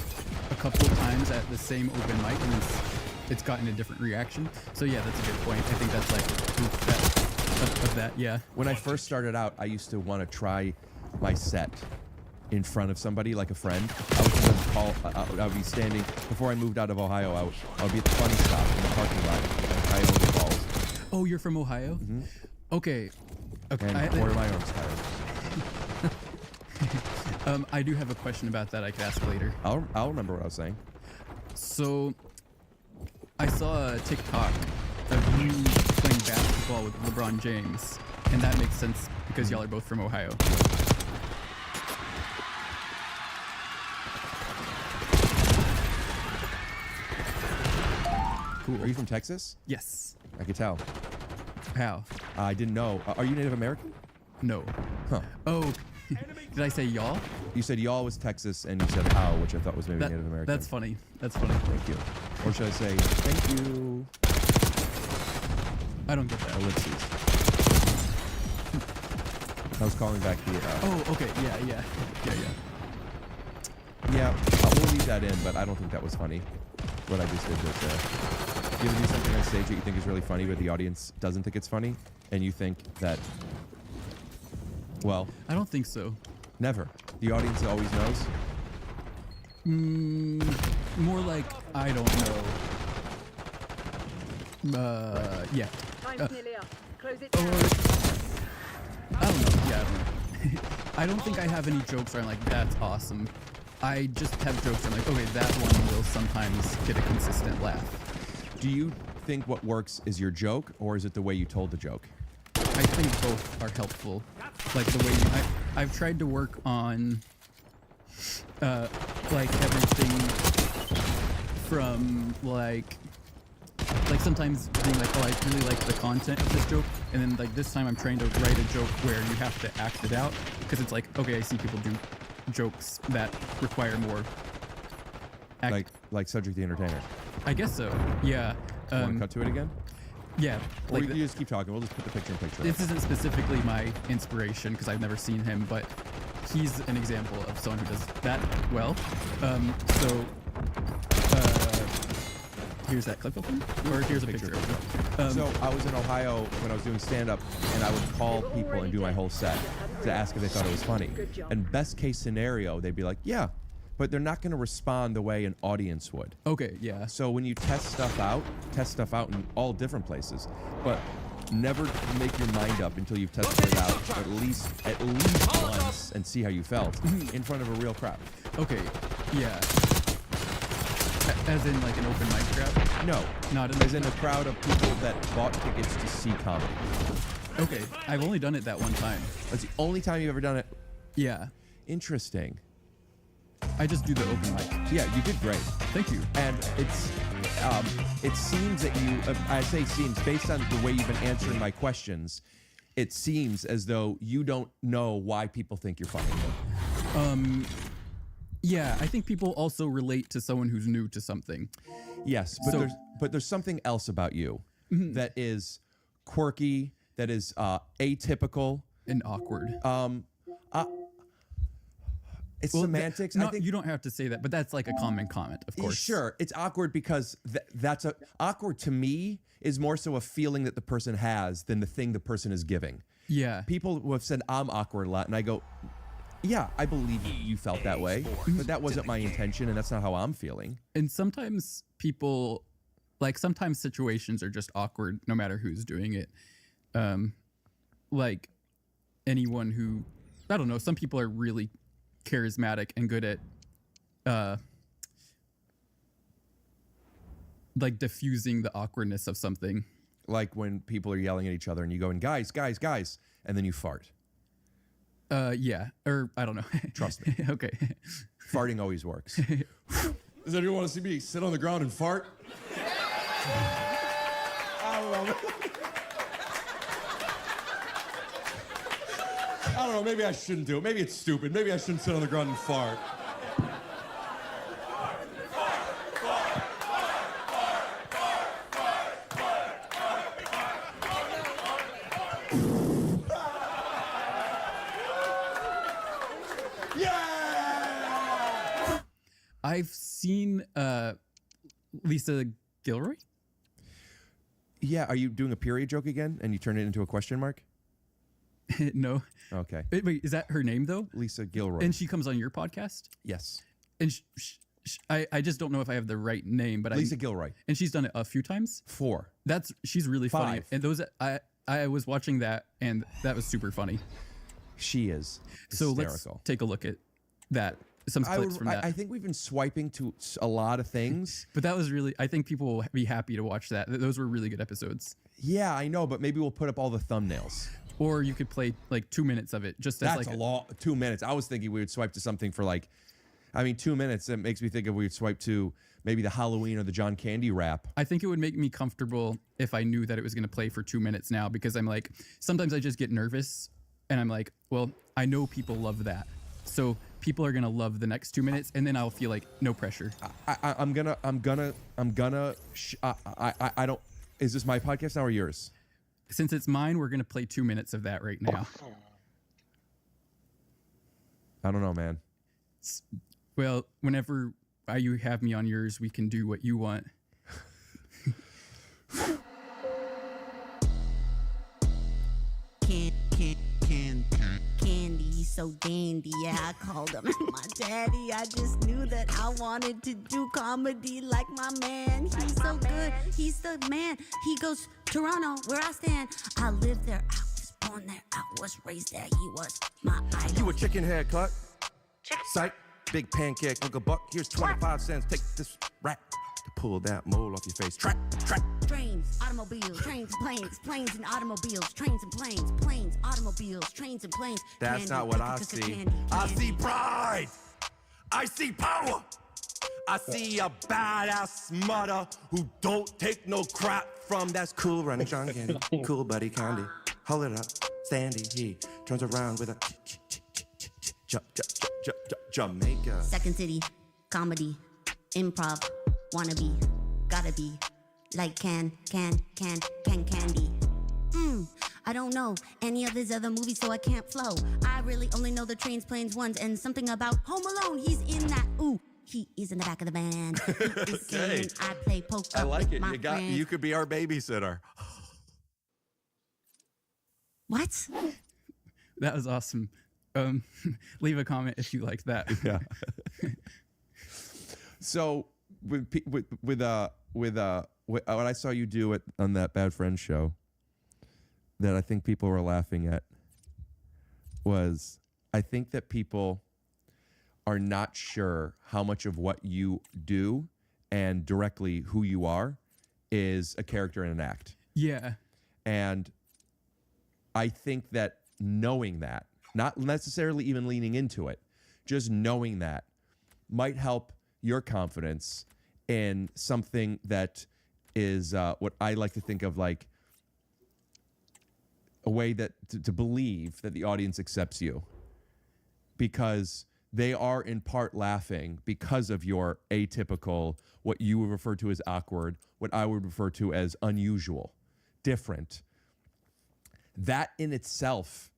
W: a couple of times at the same open mic, and it's gotten a different reaction. So yeah, that's a good point. I think that's like proof of that, yeah.
B: When I first started out, I used to want to try my set in front of somebody, like a friend. I would be standing, before I moved out of Ohio, I would be at the funny stop in the parking lot at Cuyahoga Falls.
W: Oh, you're from Ohio?
B: Mm-hmm.
W: Okay.
B: And order my own style.
W: I do have a question about that I could ask later.
B: I'll remember what I was saying.
W: So, I saw a TikTok of you playing basketball with LeBron James, and that makes sense because y'all are both from Ohio.
B: Cool. Are you from Texas?
W: Yes.
B: I could tell.
W: How?
B: I didn't know. Are you Native American?
W: No.
B: Huh.
W: Oh, did I say y'all?
B: You said y'all was Texas, and you said how, which I thought was maybe Native American.
W: That's funny. That's funny.
B: Thank you. Or should I say, thank you?
W: I don't get that.
B: Ellipses. I was calling back the...
W: Oh, okay. Yeah.
B: Yeah, we'll leave that in, but I don't think that was funny. What I just did was, you ever do something on stage that you think is really funny, but the audience doesn't think it's funny, and you think that, well...
W: I don't think so.
B: Never. The audience always knows?
W: More like, I don't know. Yeah.
H: Time's nearly up. Close it
W: Or,
H: down.
W: I don't know. Yeah, I don't know. I don't think I have any jokes where I'm like, that's awesome. I just have jokes where I'm like, okay, that one will sometimes get a consistent laugh.
B: Do you think what works is your joke, or is it the way you told the joke?
W: I think both are helpful. Like the way I've tried to work on like everything from like sometimes being like, oh, I really like the content of this joke, and then like this time I'm trying to write a joke where you have to act it out, because it's like, okay, I see people do jokes that require more
B: like Cedric the Entertainer.
W: I guess so. Yeah.
B: Want to cut to it again?
W: Yeah.
B: Or you just keep talking. We'll just put the picture in picture.
W: This isn't specifically my inspiration because I've never seen him, but he's an example of someone who does that well. Here's that clip of him, or here's a picture.
B: So I was in Ohio when I was doing stand-up, and I would call people and do my whole set to ask if they thought it was funny. And best case scenario, they'd be like, yeah, but they're not going to respond the way an audience would.
W: Okay, yeah.
B: So when you test stuff out in all different places. But
R: never make your mind up until you've tested it out at least once and see how you felt in front of a real crowd.
W: Okay, yeah. As in like an open mic crowd?
R: No,
W: not
R: as in a crowd of people that bought tickets to see comedy.
W: Okay, I've only done it that one time.
R: That's the only time you've ever done it?
W: Yeah.
R: Interesting.
W: I just do the open mic.
R: Yeah, you did great.
W: Thank you.
R: And it seems that you, I say seems, based on the way you've been answering my questions, it seems as though you don't know why people think you're funny.
W: Yeah, I think people also relate to someone who's new to something.
R: Yes, but there's something else about you that is quirky, that is atypical
W: and awkward.
R: It's semantics.
W: I think you don't have to say that, but that's like a common comment, of course.
R: Sure, it's awkward because awkward to me is more so a feeling that the person has than the thing the person is giving.
W: Yeah.
R: People who have said I'm awkward a lot, and I go, yeah, I believe you felt that way, but that wasn't my intention, and that's not how I'm feeling.
W: And sometimes people, like sometimes situations are just awkward no matter who's doing it. Like anyone who, I don't know, some people are really charismatic and good at like diffusing the awkwardness of something.
R: Like when people are yelling at each other and you go, and guys, and then you fart.
W: Yeah, or I don't know.
R: Trust me.
W: Okay.
R: Farting always works.
K: Does anyone want to see me sit on the ground and fart? I don't know. I don't know, maybe I shouldn't do it. Maybe it's stupid. Maybe I shouldn't sit on the ground and fart.
W: I've seen Lisa Gilroy.
R: Yeah, are you doing a period joke again and you turn it into a question mark?
W: No.
R: Okay.
W: Wait, is that her name though?
R: Lisa Gilroy.
W: And she comes on your podcast?
R: Yes.
W: And I just don't know if I have the right name, but
R: Lisa Gilroy.
W: And she's done it a few times?
R: 4.
W: She's really funny.
R: 5.
W: And those I was watching that and that was super funny.
R: She is
W: So
R: hysterical.
W: let's take a look at that. Some clips from that.
R: I think we've been swiping to a lot of things.
W: But that was really, I think people will be happy to watch that. Those were really good episodes.
R: Yeah, I know, but maybe we'll put up all the thumbnails.
W: Or you could play like 2 minutes of it. Just as
R: That's
W: like
R: a lot. 2 minutes. I was thinking we would swipe to something for like, 2 minutes. It makes me think if we would swipe to maybe the Halloween or the John Candy rap.
W: I think it would make me comfortable if I knew that it was going to play for 2 minutes now, because I'm like, sometimes I just get nervous and I'm like, well, I know people love that. So people are going to love the next 2 minutes and then I'll feel like no pressure.
R: I don't, is this my podcast now or yours?
W: Since it's mine, we're going to play 2 minutes of that right now.
R: I don't know, man.
W: Well, whenever you have me on yours, we can do what you want.
L: Candy, he's so dandy. Yeah, I called him my daddy. I just knew that I wanted to do comedy like my man. He's so good. He's the man. He goes Toronto, where I stand. I lived there. I was born there. I was raised there. He was my idol.
K: You a chicken haircut? Psych. Big pancake, Uncle Buck. Here's 25 cents. Take this rack to pull that mole off your face. Track.
L: Trains, automobiles, trains and planes, planes and automobiles, trains and planes, planes, automobiles, trains and planes.
K: That's
L: Candy,
K: not what I
L: cookies,
K: see.
L: candy,
K: I
L: candy.
K: see pride. I see power. I see a badass mother who don't take no crap from. That's cool, running John Candy. Cool buddy Candy. Hold it up, Sandy. He turns around with a Jamaica.
L: Second City, comedy, improv, wannabe, gotta be, like candy. I don't know any of his other movies, so I can't flow. I really only know the trains, planes, ones, and something about Home Alone. He's in that. Ooh, he is in the back of the band. He is singing. I play poker.
K: I like
L: with
K: it.
L: my friends.
K: You could be our babysitter.
L: What?
W: That was awesome. Leave a comment if you liked that.
R: Yeah. So with what I saw you do on that Bad Friends show, that I think people were laughing at was I think that people are not sure how much of what you do and directly who you are is a character in an act.
W: Yeah.
R: And I think that knowing that, not necessarily even leaning into it, just knowing that might help your confidence in something that is what I like to think of like a way that to believe that the audience accepts you, because they are in part laughing because of your atypical, what you would refer to as awkward, what I would refer to as unusual, different. That in itself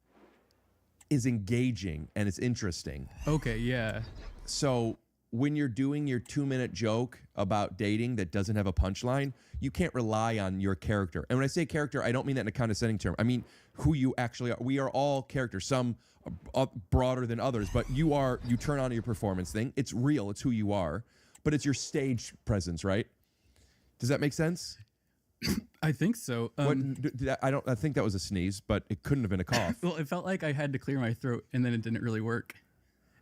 R: is engaging and it's interesting.
W: Okay, yeah.
R: So when you're doing your 2-minute joke about dating that doesn't have a punchline, you can't rely on your character. And when I say character, I don't mean that in a condescending term. I mean who you actually are. We are all characters, some broader than others, but you turn on your performance thing. It's real, it's who you are, but it's your stage presence, right? Does that make sense?
W: I think so.
R: I think that was a sneeze, but it couldn't have been a cough.
W: Well, it felt like I had to clear my throat, and then it didn't really work.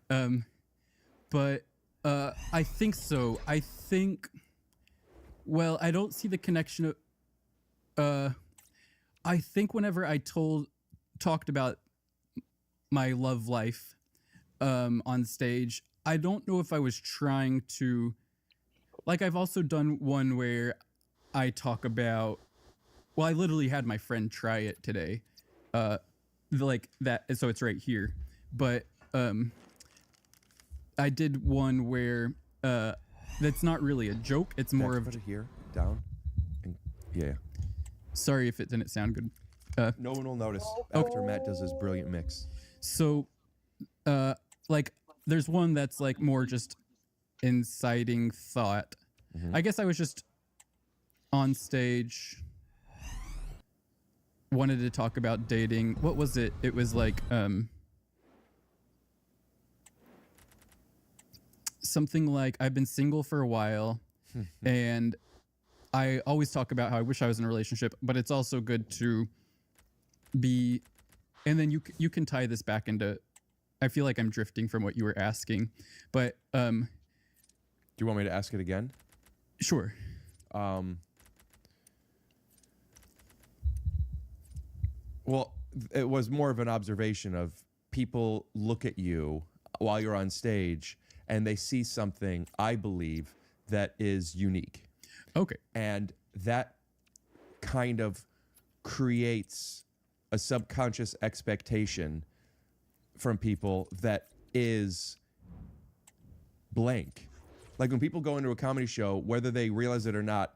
W: But I think so. I think. Well, I don't see the connection of. I think whenever I talked about my love life on stage, I don't know if I was trying to. Like, I've also done one where I talk about, well, I literally had my friend try it today, like that. So it's right here, but I did one where that's not really a joke. It's more of
R: here, down, and yeah.
W: Sorry if it didn't sound good.
R: No one will notice after Matt does his brilliant mix.
W: So, like, there's one that's like more just inciting thought. I guess I was just on stage, wanted to talk about dating. What was it? It was like something like, I've been single for a while and I always talk about how I wish I was in a relationship, but it's also good to be, and then you can tie this back into, I feel like I'm drifting from what you were asking, but
R: do you want me to ask it again?
W: Sure.
R: Well, it was more of an observation of people look at you while you're on stage and they see something, I believe, that is unique.
W: Okay.
R: And that kind of creates a subconscious expectation from people that is blank. Like when people go into a comedy show, whether they realize it or not,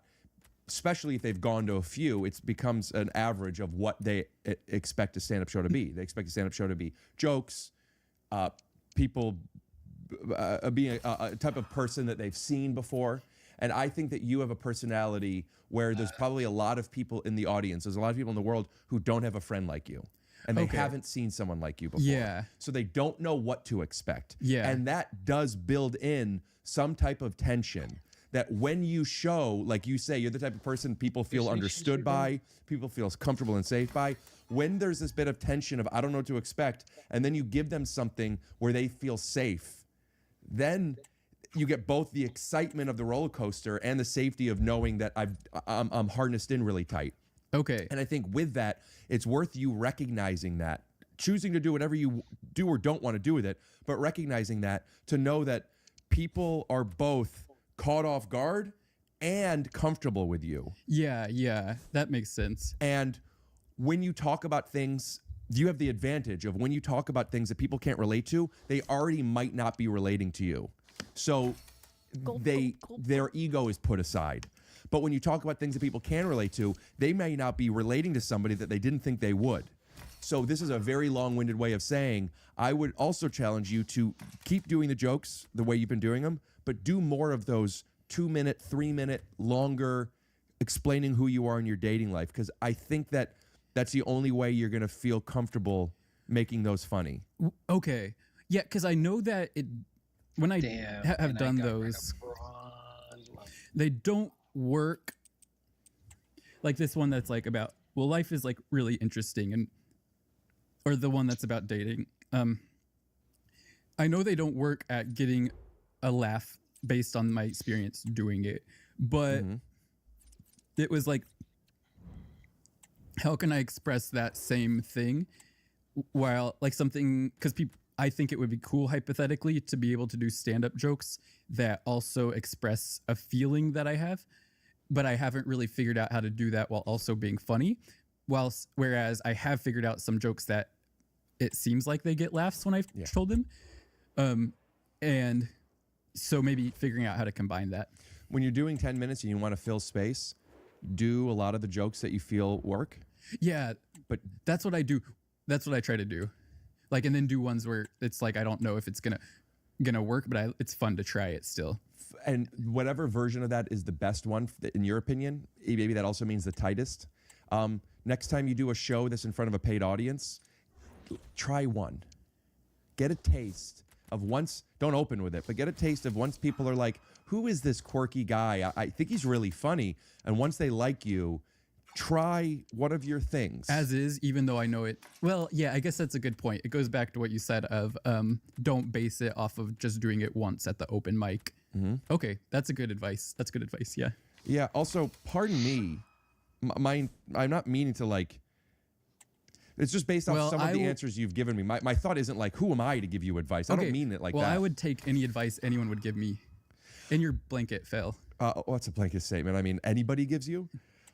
R: especially if they've gone to a few, it becomes an average of what they expect a stand-up show to be. They expect a stand-up show to be jokes, people being a type of person that they've seen before. And I think that you have a personality where there's probably a lot of people in the audience, there's a lot of people in the world who don't have a friend like you. And they haven't seen someone like you before.
W: Yeah.
R: So they don't know what to expect.
W: Yeah.
R: And that does build in some type of tension that when you show, like you say, you're the type of person people feel understood by, people feel comfortable and safe by. When there's this bit of tension of I don't know what to expect, and then you give them something where they feel safe, then you get both the excitement of the roller coaster and the safety of knowing that I'm harnessed in really tight.
W: Okay.
R: And I think with that, it's worth you recognizing that, choosing to do whatever you do or don't want to do with it, but recognizing that to know that people are both caught off guard and comfortable with you.
W: Yeah, that makes sense.
R: And when you talk about things, you have the advantage of when you talk about things that people can't relate to, they already might not be relating to you. So their ego is put aside. But when you talk about things that people can relate to, they may not be relating to somebody that they didn't think they would. So this is a very long-winded way of saying, I would also challenge you to keep doing the jokes the way you've been doing them, but do more of those 2-minute, 3-minute, longer explaining who you are in your dating life. Because I think that that's the only way you're going to feel comfortable making those funny.
W: Okay. Yeah, because I know that when I have done those, they don't work. Like this one that's like about well, life is like really interesting, and or the one that's about dating. I know they don't work at getting a laugh based on my experience doing it, but it was like, how can I express that same thing while like something, because I think it would be cool hypothetically to be able to do stand-up jokes that also express a feeling that I have, but I haven't really figured out how to do that while also being funny. Whereas I have figured out some jokes that it seems like they get laughs when I've told them. And so maybe figuring out how to combine that.
K: When you're doing 10 minutes and you want to fill space, do a lot of the jokes that you feel work.
W: Yeah, but that's what I do. That's what I try to do. Like, and then do ones where it's like, I don't know if it's gonna work, but it's fun to try it still.
K: And whatever version of that is the best one, in your opinion, maybe that also means the tightest. Next time you do a show that's in front of a paid audience, try one. Get a taste of once, don't open with it, but get a taste of once people are like, who is this quirky guy? I think he's really funny. And once they like you, try one of your things.
W: As is, even though I know it. Well, yeah, I guess that's a good point. It goes back to what you said of don't base it off of just doing it once at the open mic. Okay, that's a good advice. That's good advice, yeah.
K: Yeah, also, pardon me, I'm not meaning to like, it's just based off some of the answers you've given me. My thought isn't like, who am I to give you advice? I don't mean it like that.
W: Well, I would take any advice anyone would give me. In your blanket, Phil.
K: What's a blanket statement? I mean, anybody gives you?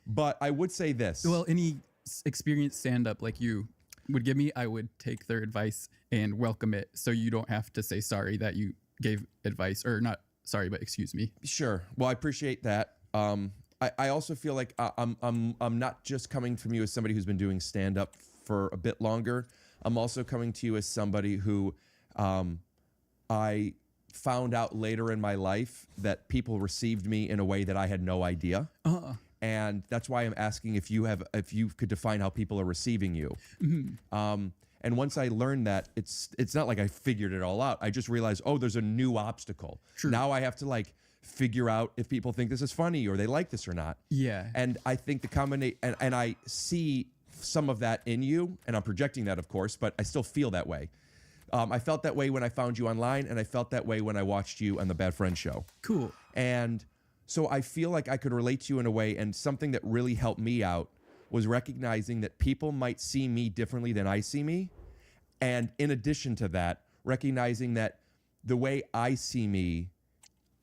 K: But I would say this.
W: Well, any experienced stand-up like you would give me, I would take their advice and welcome it, so you don't have to say sorry that you gave advice, or not sorry, but excuse me.
K: Sure. Well, I appreciate that. I also feel like I'm not just coming from you as somebody who's been doing stand-up for a bit longer. I'm also coming to you as somebody who I found out later in my life that people received me in a way that I had no idea. And that's why I'm asking if you could define how people are receiving you. And once I learned that, it's not like I figured it all out. I just realized, oh, there's a new obstacle. True. Now I have to like figure out if people think this is funny or they like this or not.
W: Yeah.
K: And I think the combination, and I see some of that in you, and I'm projecting that, of course, but I still feel that way. I felt that way when I found you online, and I felt that way when I watched you on the Bad Friend Show.
W: Cool.
K: And so I feel like I could relate to you in a way, and something that really helped me out was recognizing that people might see me differently than I see me. And in addition to that, recognizing that the way I see me,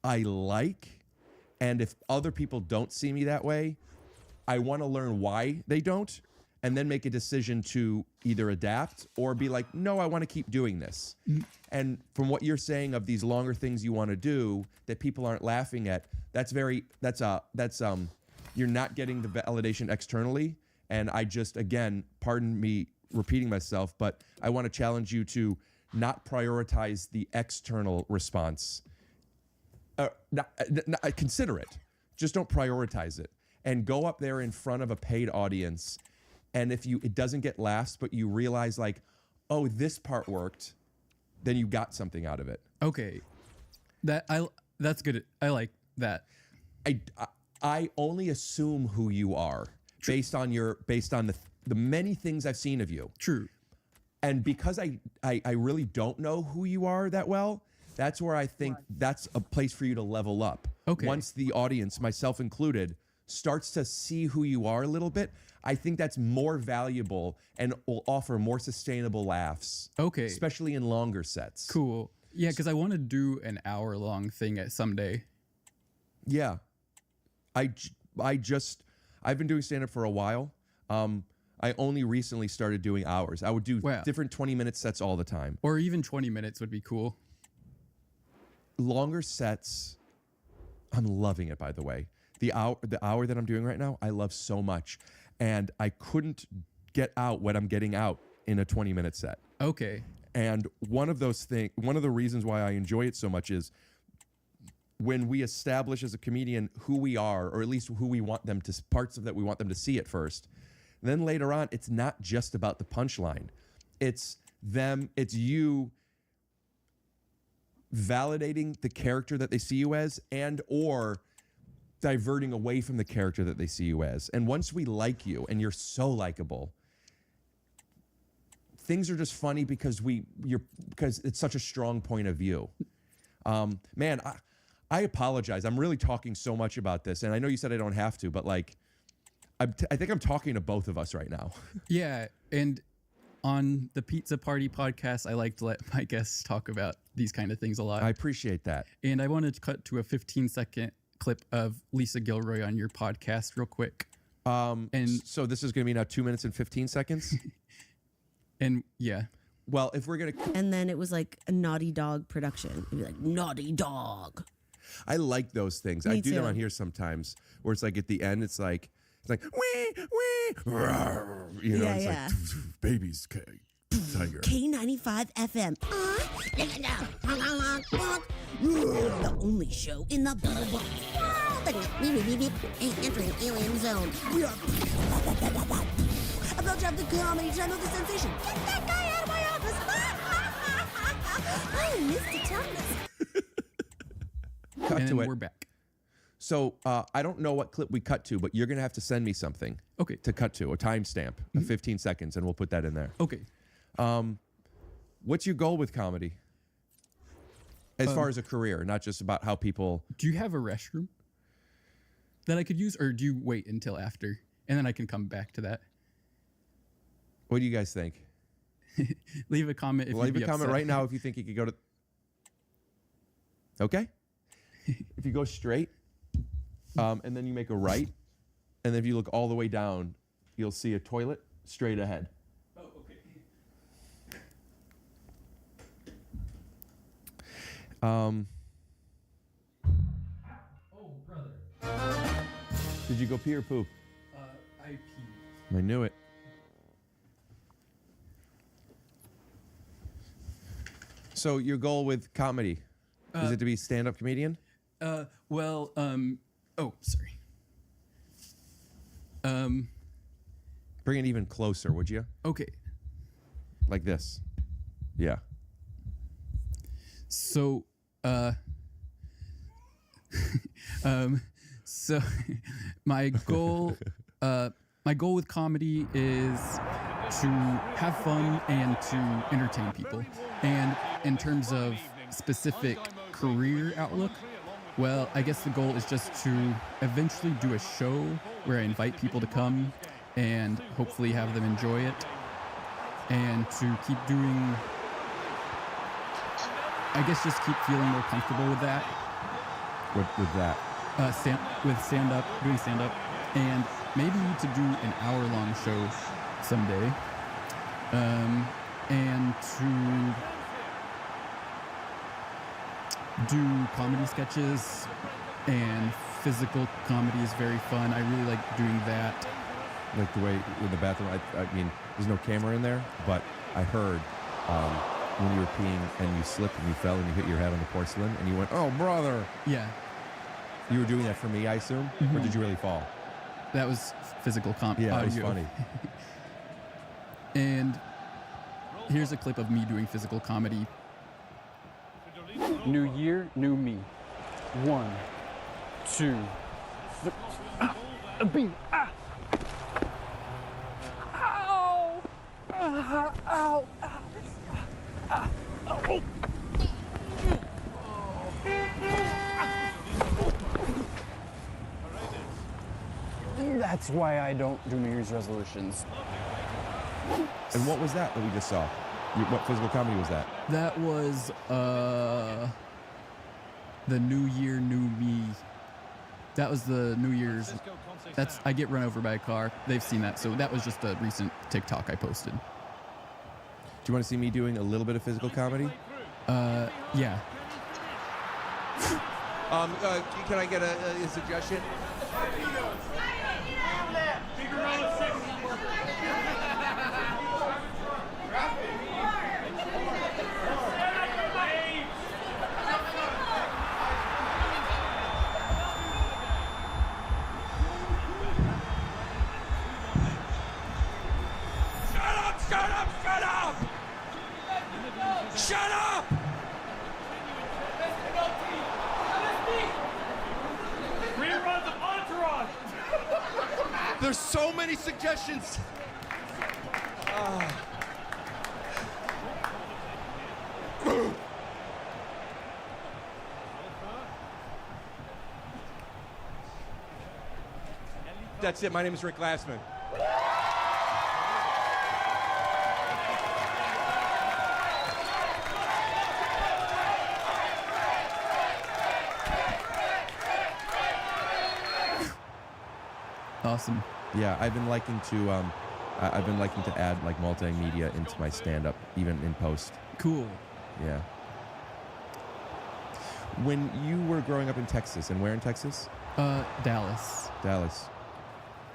K: I like, and if other people don't see me that way, I want to learn why they don't, and then make a decision to either adapt or be like, no, I want to keep doing this. And from what you're saying of these longer things you want to do that people aren't laughing at, you're not getting the validation externally. And I just, again, pardon me repeating myself, but I want to challenge you to not prioritize the external response. Consider it. Just don't prioritize it. And go up there in front of a paid audience. And if it doesn't get laughs, but you realize like, oh, this part worked, then you got something out of it.
W: Okay. That's good. I like that.
K: I only assume who you are based on the many things I've seen of you.
W: True.
K: And because I really don't know who you are that well, that's where I think that's a place for you to level up.
W: Okay.
K: Once the audience, myself included, starts to see who you are a little bit, I think that's more valuable and will offer more sustainable laughs.
W: Okay.
K: Especially in longer sets.
W: Cool. Yeah, because I want to do an hour-long thing someday.
K: Yeah. I've been doing stand-up for a while. I only recently started doing hours. I would do different 20-minute sets all the time.
W: Or even 20 minutes would be cool.
K: Longer sets, I'm loving it, by the way. The hour that I'm doing right now, I love so much. And I couldn't get out what I'm getting out in a 20-minute set.
W: Okay.
K: And one of the reasons why I enjoy it so much is when we establish as a comedian who we are, or at least who we want them to, parts of that we want them to see at first. Then later on, it's not just about the punchline. It's you validating the character that they see you as, and or diverting away from the character that they see you as. And once we like you and you're so likable, things are just funny because because it's such a strong point of view. Man, I apologize. I'm really talking so much about this, and I know you said I don't have to, but like, I think I'm talking to both of us right now.
W: Yeah, and on the Pizza Party podcast, I like to let my guests talk about these kind of things a lot.
K: I appreciate that.
W: And I wanted to cut to a 15-second clip of Lisa Gilroy on your podcast real quick.
K: And so this is going to be now 2 minutes and 15 seconds?
W: And yeah.
K: Well, if we're going to...
C: And then it was like a Naughty Dog production. It'd be like, Naughty Dog.
K: I like those things.
C: Me
K: I do them
C: too.
K: on here sometimes, where it's like at the end, it's like wee, wee, rawr, you know, it's like babies, tiger.
C: K95 FM. The only show in the bubble box. Entering alien zone. We are about to have the comedy channel, the sensation. Get that guy out of my office. Oh, Mr. Thomas.
K: Cut
W: And
K: to it.
W: we're back.
K: So I don't know what clip we cut to, but you're going to have to send me something.
W: Okay.
K: To cut to, a timestamp of 15 seconds, and we'll put that in there.
W: Okay.
K: What's your goal with comedy? As far as a career, not just about how people...
W: Do you have a restroom that I could use, or do you wait until after, and then I can come back to that?
K: What do you guys think?
W: Leave a comment if
K: Leave
W: you'd
K: a
W: be
K: comment
W: upset.
K: right now if you think you could go to... Okay? If you go straight, and then you make a right, and then if you look all the way down, you'll see a toilet straight ahead.
W: Oh, okay.
K: Oh,
W: brother.
K: Did you go pee or poop?
W: I peed.
K: I knew it. So your goal with comedy, is it to be stand-up comedian?
W: Oh, sorry.
K: Bring it even closer, would you?
W: Okay.
K: Like this. Yeah.
W: So, so my goal with comedy is to have fun and to entertain people. And in terms of specific career outlook, well, I guess the goal is just to eventually do a show where I invite people to come and hopefully have them enjoy it, and to keep doing, I guess, just keep feeling more comfortable with that.
K: With that?
W: Doing stand-up, and maybe to do an hour-long show someday, and to do comedy sketches, and physical comedy is very fun. I really like doing that.
K: Like the way with the bathroom, I mean, there's no camera in there, but I heard when you were peeing and you slipped and you fell and you hit your head on the porcelain and you went, "Oh, brother."
W: Yeah.
K: You were doing that for me, I assume? Or did you really fall?
W: That was physical comedy.
K: Yeah, that was funny.
W: And here's a clip of me doing physical comedy.
F: New year, new me. 1, 2, 3. Ow! Ow! Ow! That's why I don't do New Year's resolutions.
K: And what was that we just saw? What physical comedy was that?
W: That was the New Year, New Me. That was the New Year's. I get run over by a car. They've seen that, so that was just a recent TikTok I posted.
K: Do you want to see me doing a little bit of physical comedy?
W: Yeah.
A: Can I get a suggestion?
D: Shut up! Rerun the
R: There's so many suggestions. That's it. My name is Rick Glassman.
W: Awesome.
R: Yeah, I've been liking to add like multimedia into my stand-up, even in post.
W: Cool.
R: Yeah. When you were growing up in Texas, and where in Texas?
W: Dallas.
R: Dallas.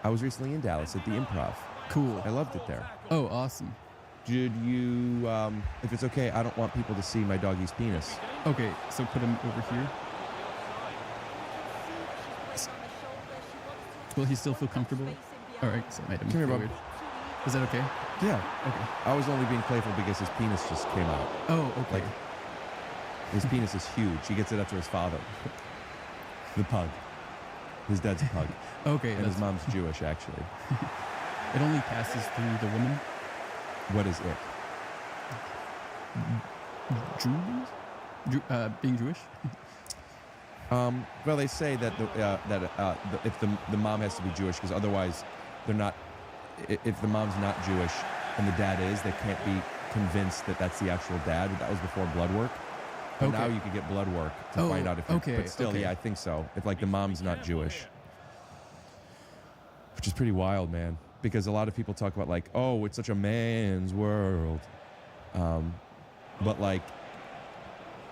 R: I was recently in Dallas at the Improv.
W: Cool.
R: I loved it there.
W: Oh, awesome.
R: Did you, if it's okay, I don't want people to see my doggy's penis.
W: Okay, so put him over here. Will he still feel comfortable? All right, so I made him
R: Come here,
W: feel
R: bub.
W: weird. Is that okay?
R: Yeah.
W: Okay.
R: I was only being playful because his penis just came out.
W: Oh, okay.
R: Like, his penis is huge. He gets it after his father. The pug. His dad's a pug.
W: Okay.
R: And his mom's Jewish, actually.
W: It only passes through the woman.
R: What is it?
W: Being Jewish?
R: Well, they say that if the mom has to be Jewish, because otherwise they're not. If the mom's not Jewish and the dad is, they can't be convinced that that's the actual dad. That was before blood work. But now you can get blood work to find out if.
W: Okay.
R: But still,
W: okay.
R: yeah, I think so. If like the mom's not Jewish, which is pretty wild, man. Because a lot of people talk about like, oh, it's such a man's world, but like.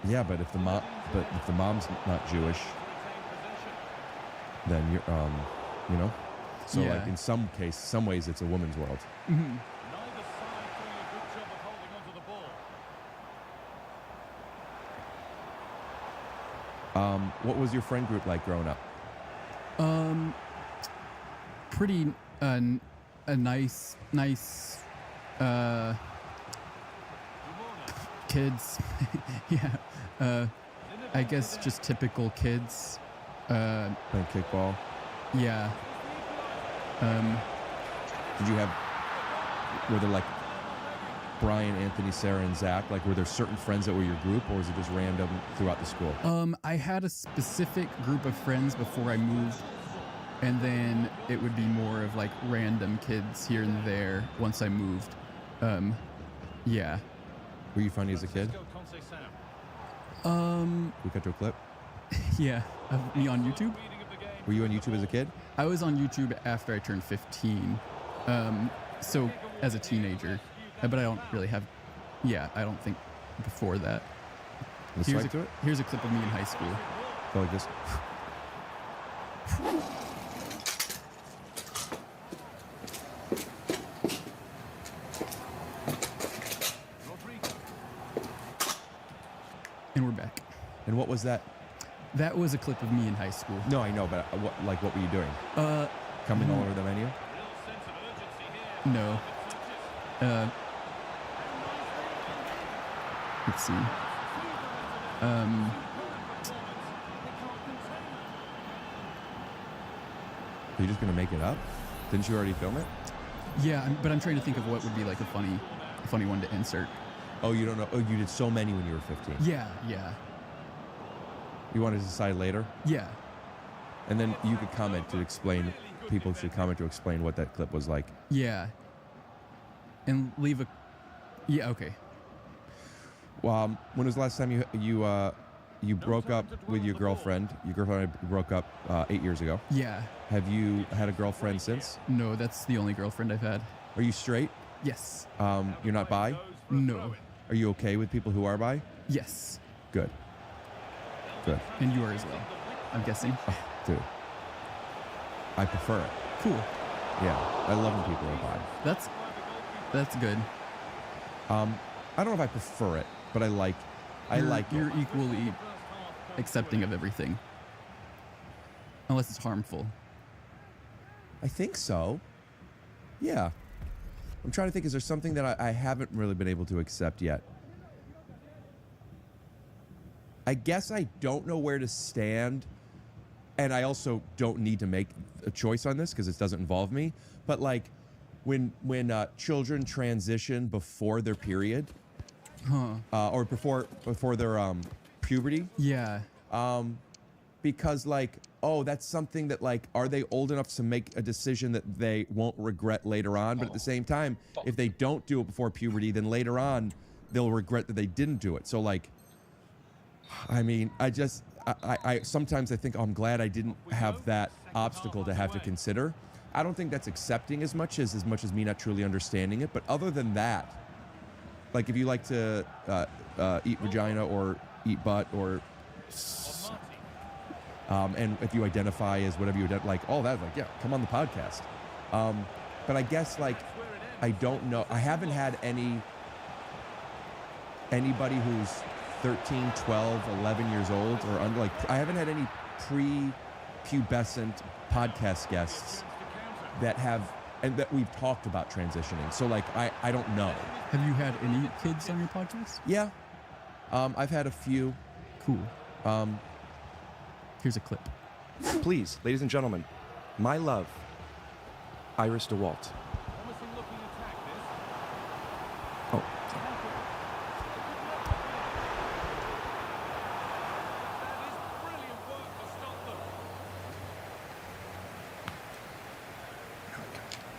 R: Yeah, but if the mom's not Jewish, then you're, you know, so
W: Yeah.
R: like in some ways, it's a woman's world.
W: Mm-hmm.
R: What was your friend group like growing up?
W: Pretty a nice kids. Yeah. I guess just typical kids.
R: Playing kickball.
W: Yeah.
R: Did you have? Were there like Brian, Anthony, Sarah, and Zach? Like, were there certain friends that were your group, or was it just random throughout the school?
W: I had a specific group of friends before I moved, and then it would be more of like random kids here and there once I moved. Yeah.
R: Were you funny as a kid? We cut to a clip.
W: Yeah, of me on YouTube.
R: Were you on YouTube as a kid?
W: I was on YouTube after I turned 15. So as a teenager, but I don't really have. Yeah, I don't think before that.
R: Let's
W: Here's
R: swipe to it.
W: Here's a clip of me in high school.
R: Go like this.
W: And we're back.
R: And what was that?
W: That was a clip of me in high school.
R: No, I know, but what were you doing? Coming all over the menu?
W: No. Let's see.
R: Are you just gonna make it up? Didn't you already film it?
W: Yeah, but I'm trying to think of what would be like a funny one to insert.
R: Oh, you don't know? Oh, you did so many when you were 15.
W: Yeah.
R: You want to decide later?
W: Yeah.
R: And then you could comment to explain. People should comment to explain what that clip was like.
W: Yeah. And leave a. Yeah. Okay.
R: When was the last time you broke up with your girlfriend? Your girlfriend and I broke up 8 years ago.
W: Yeah.
R: Have you had a girlfriend since?
W: No, that's the only girlfriend I've had.
R: Are you straight?
W: Yes.
R: You're not bi?
W: No.
R: Are you okay with people who are bi?
W: Yes.
R: Good.
W: And you are as well, I'm guessing.
R: Oh, dude. I prefer it.
W: Cool.
R: Yeah. I love when people are bi.
W: That's good.
R: I don't know if I prefer it, but I like it.
W: You're equally accepting of everything. Unless it's harmful.
R: I think so. Yeah. I'm trying to think, is there something that I haven't really been able to accept yet? I guess I don't know where to stand and I also don't need to make a choice on this because it doesn't involve me. But like, when children transition before their period, or before their puberty, because like, oh, that's something that like, are they old enough to make a decision that they won't regret later on? But at the same time, if they don't do it before puberty, then later on they'll regret that they didn't do it. So like, I mean, I sometimes I think, oh, I'm glad I didn't have that obstacle to have to consider. I don't think that's accepting as much as me not truly understanding it. But other than that, like if you like to eat vagina or eat butt or and if you identify as whatever you like, all that, like, yeah, come on the podcast. But I guess like, I don't know. I haven't had anybody who's 13, 12, 11 years old or under, like, I haven't had any pre-pubescent podcast guests that have, and that we've talked about transitioning. So like, I don't know.
W: Have you had any kids on your podcast?
R: Yeah. I've had a few.
W: Cool. Here's a clip.
V: Please, ladies and gentlemen, my love, Iris DeWalt. Oh.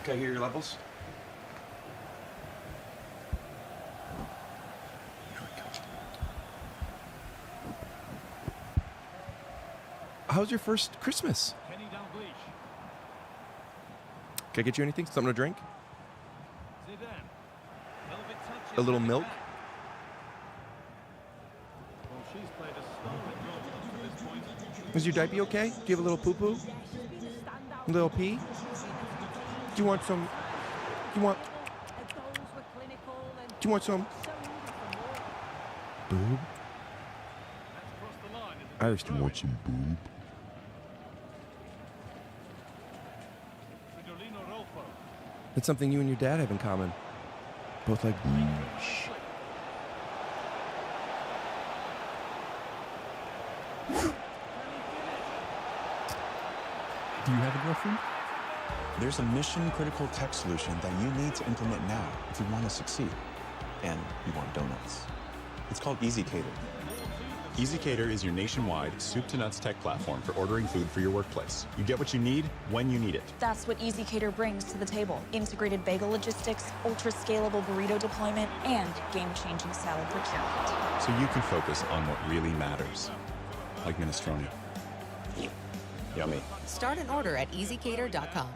V: Can I hear your levels? How's your first Christmas? Can I get you anything? Something to drink? A little milk? Is your diaper okay? Do you have a little poo-poo? A little pee? Do you want some? Do you want some? Boob? Iris, do you want some boob? It's something you and your dad have in common. Both like boobs.
W: Do you have a girlfriend?
I: There's a mission-critical tech solution that you need to implement now if you want to succeed. And you want donuts. It's called EasyCater.
J: EasyCater is your nationwide soup-to-nuts tech platform for ordering food for your workplace. You get what you need when you need it.
M: That's what EasyCater brings to the table. Integrated bagel logistics, ultra-scalable burrito deployment, and game-changing salad procurement.
J: So you can focus on what really matters, like minestrone. Yummy.
T: Start an order at easycater.com.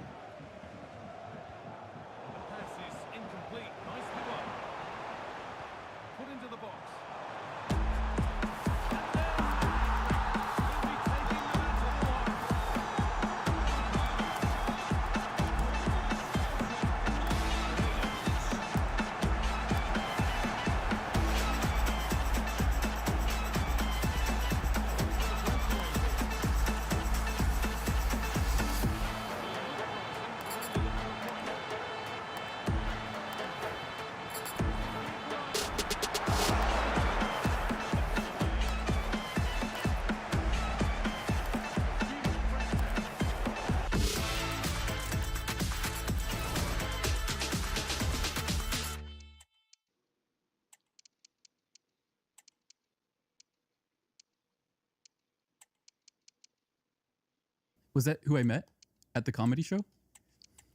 W: Was that who I met at the comedy show?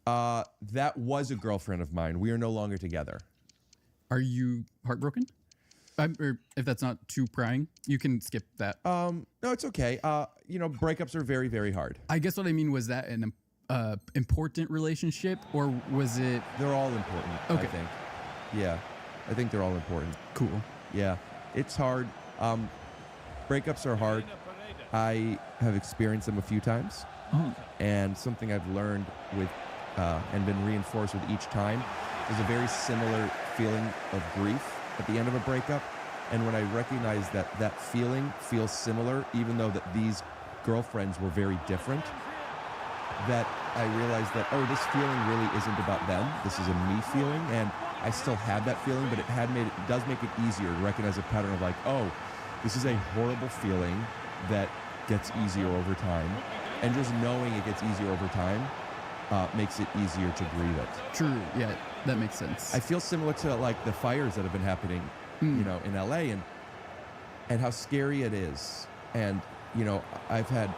R: That was a girlfriend of mine. We are no longer together.
W: Are you heartbroken? Or if that's not too prying, you can skip that.
R: No, it's okay. You know, breakups are very, very hard.
W: I guess what I mean was that an important relationship, or was it?
R: They're all important.
W: Okay.
R: I think. Yeah, I think they're all important.
W: Cool.
R: Yeah, it's hard. Breakups are hard. I have experienced them a few times, and something I've learned with and been reinforced with each time is a very similar feeling of grief at the end of a breakup. And when I recognize that that feeling feels similar, even though that these girlfriends were very different, that I realized that, oh, this feeling really isn't about them. This is a me feeling, and I still have that feeling, but it does make it easier to recognize a pattern of like, oh, this is a horrible feeling that gets easier over time, and just knowing it gets easier over time makes it easier to breathe it.
W: True. Yeah, that makes sense.
R: I feel similar to like the fires that have been happening, you know, in LA, and how scary it is. And you know, I've had,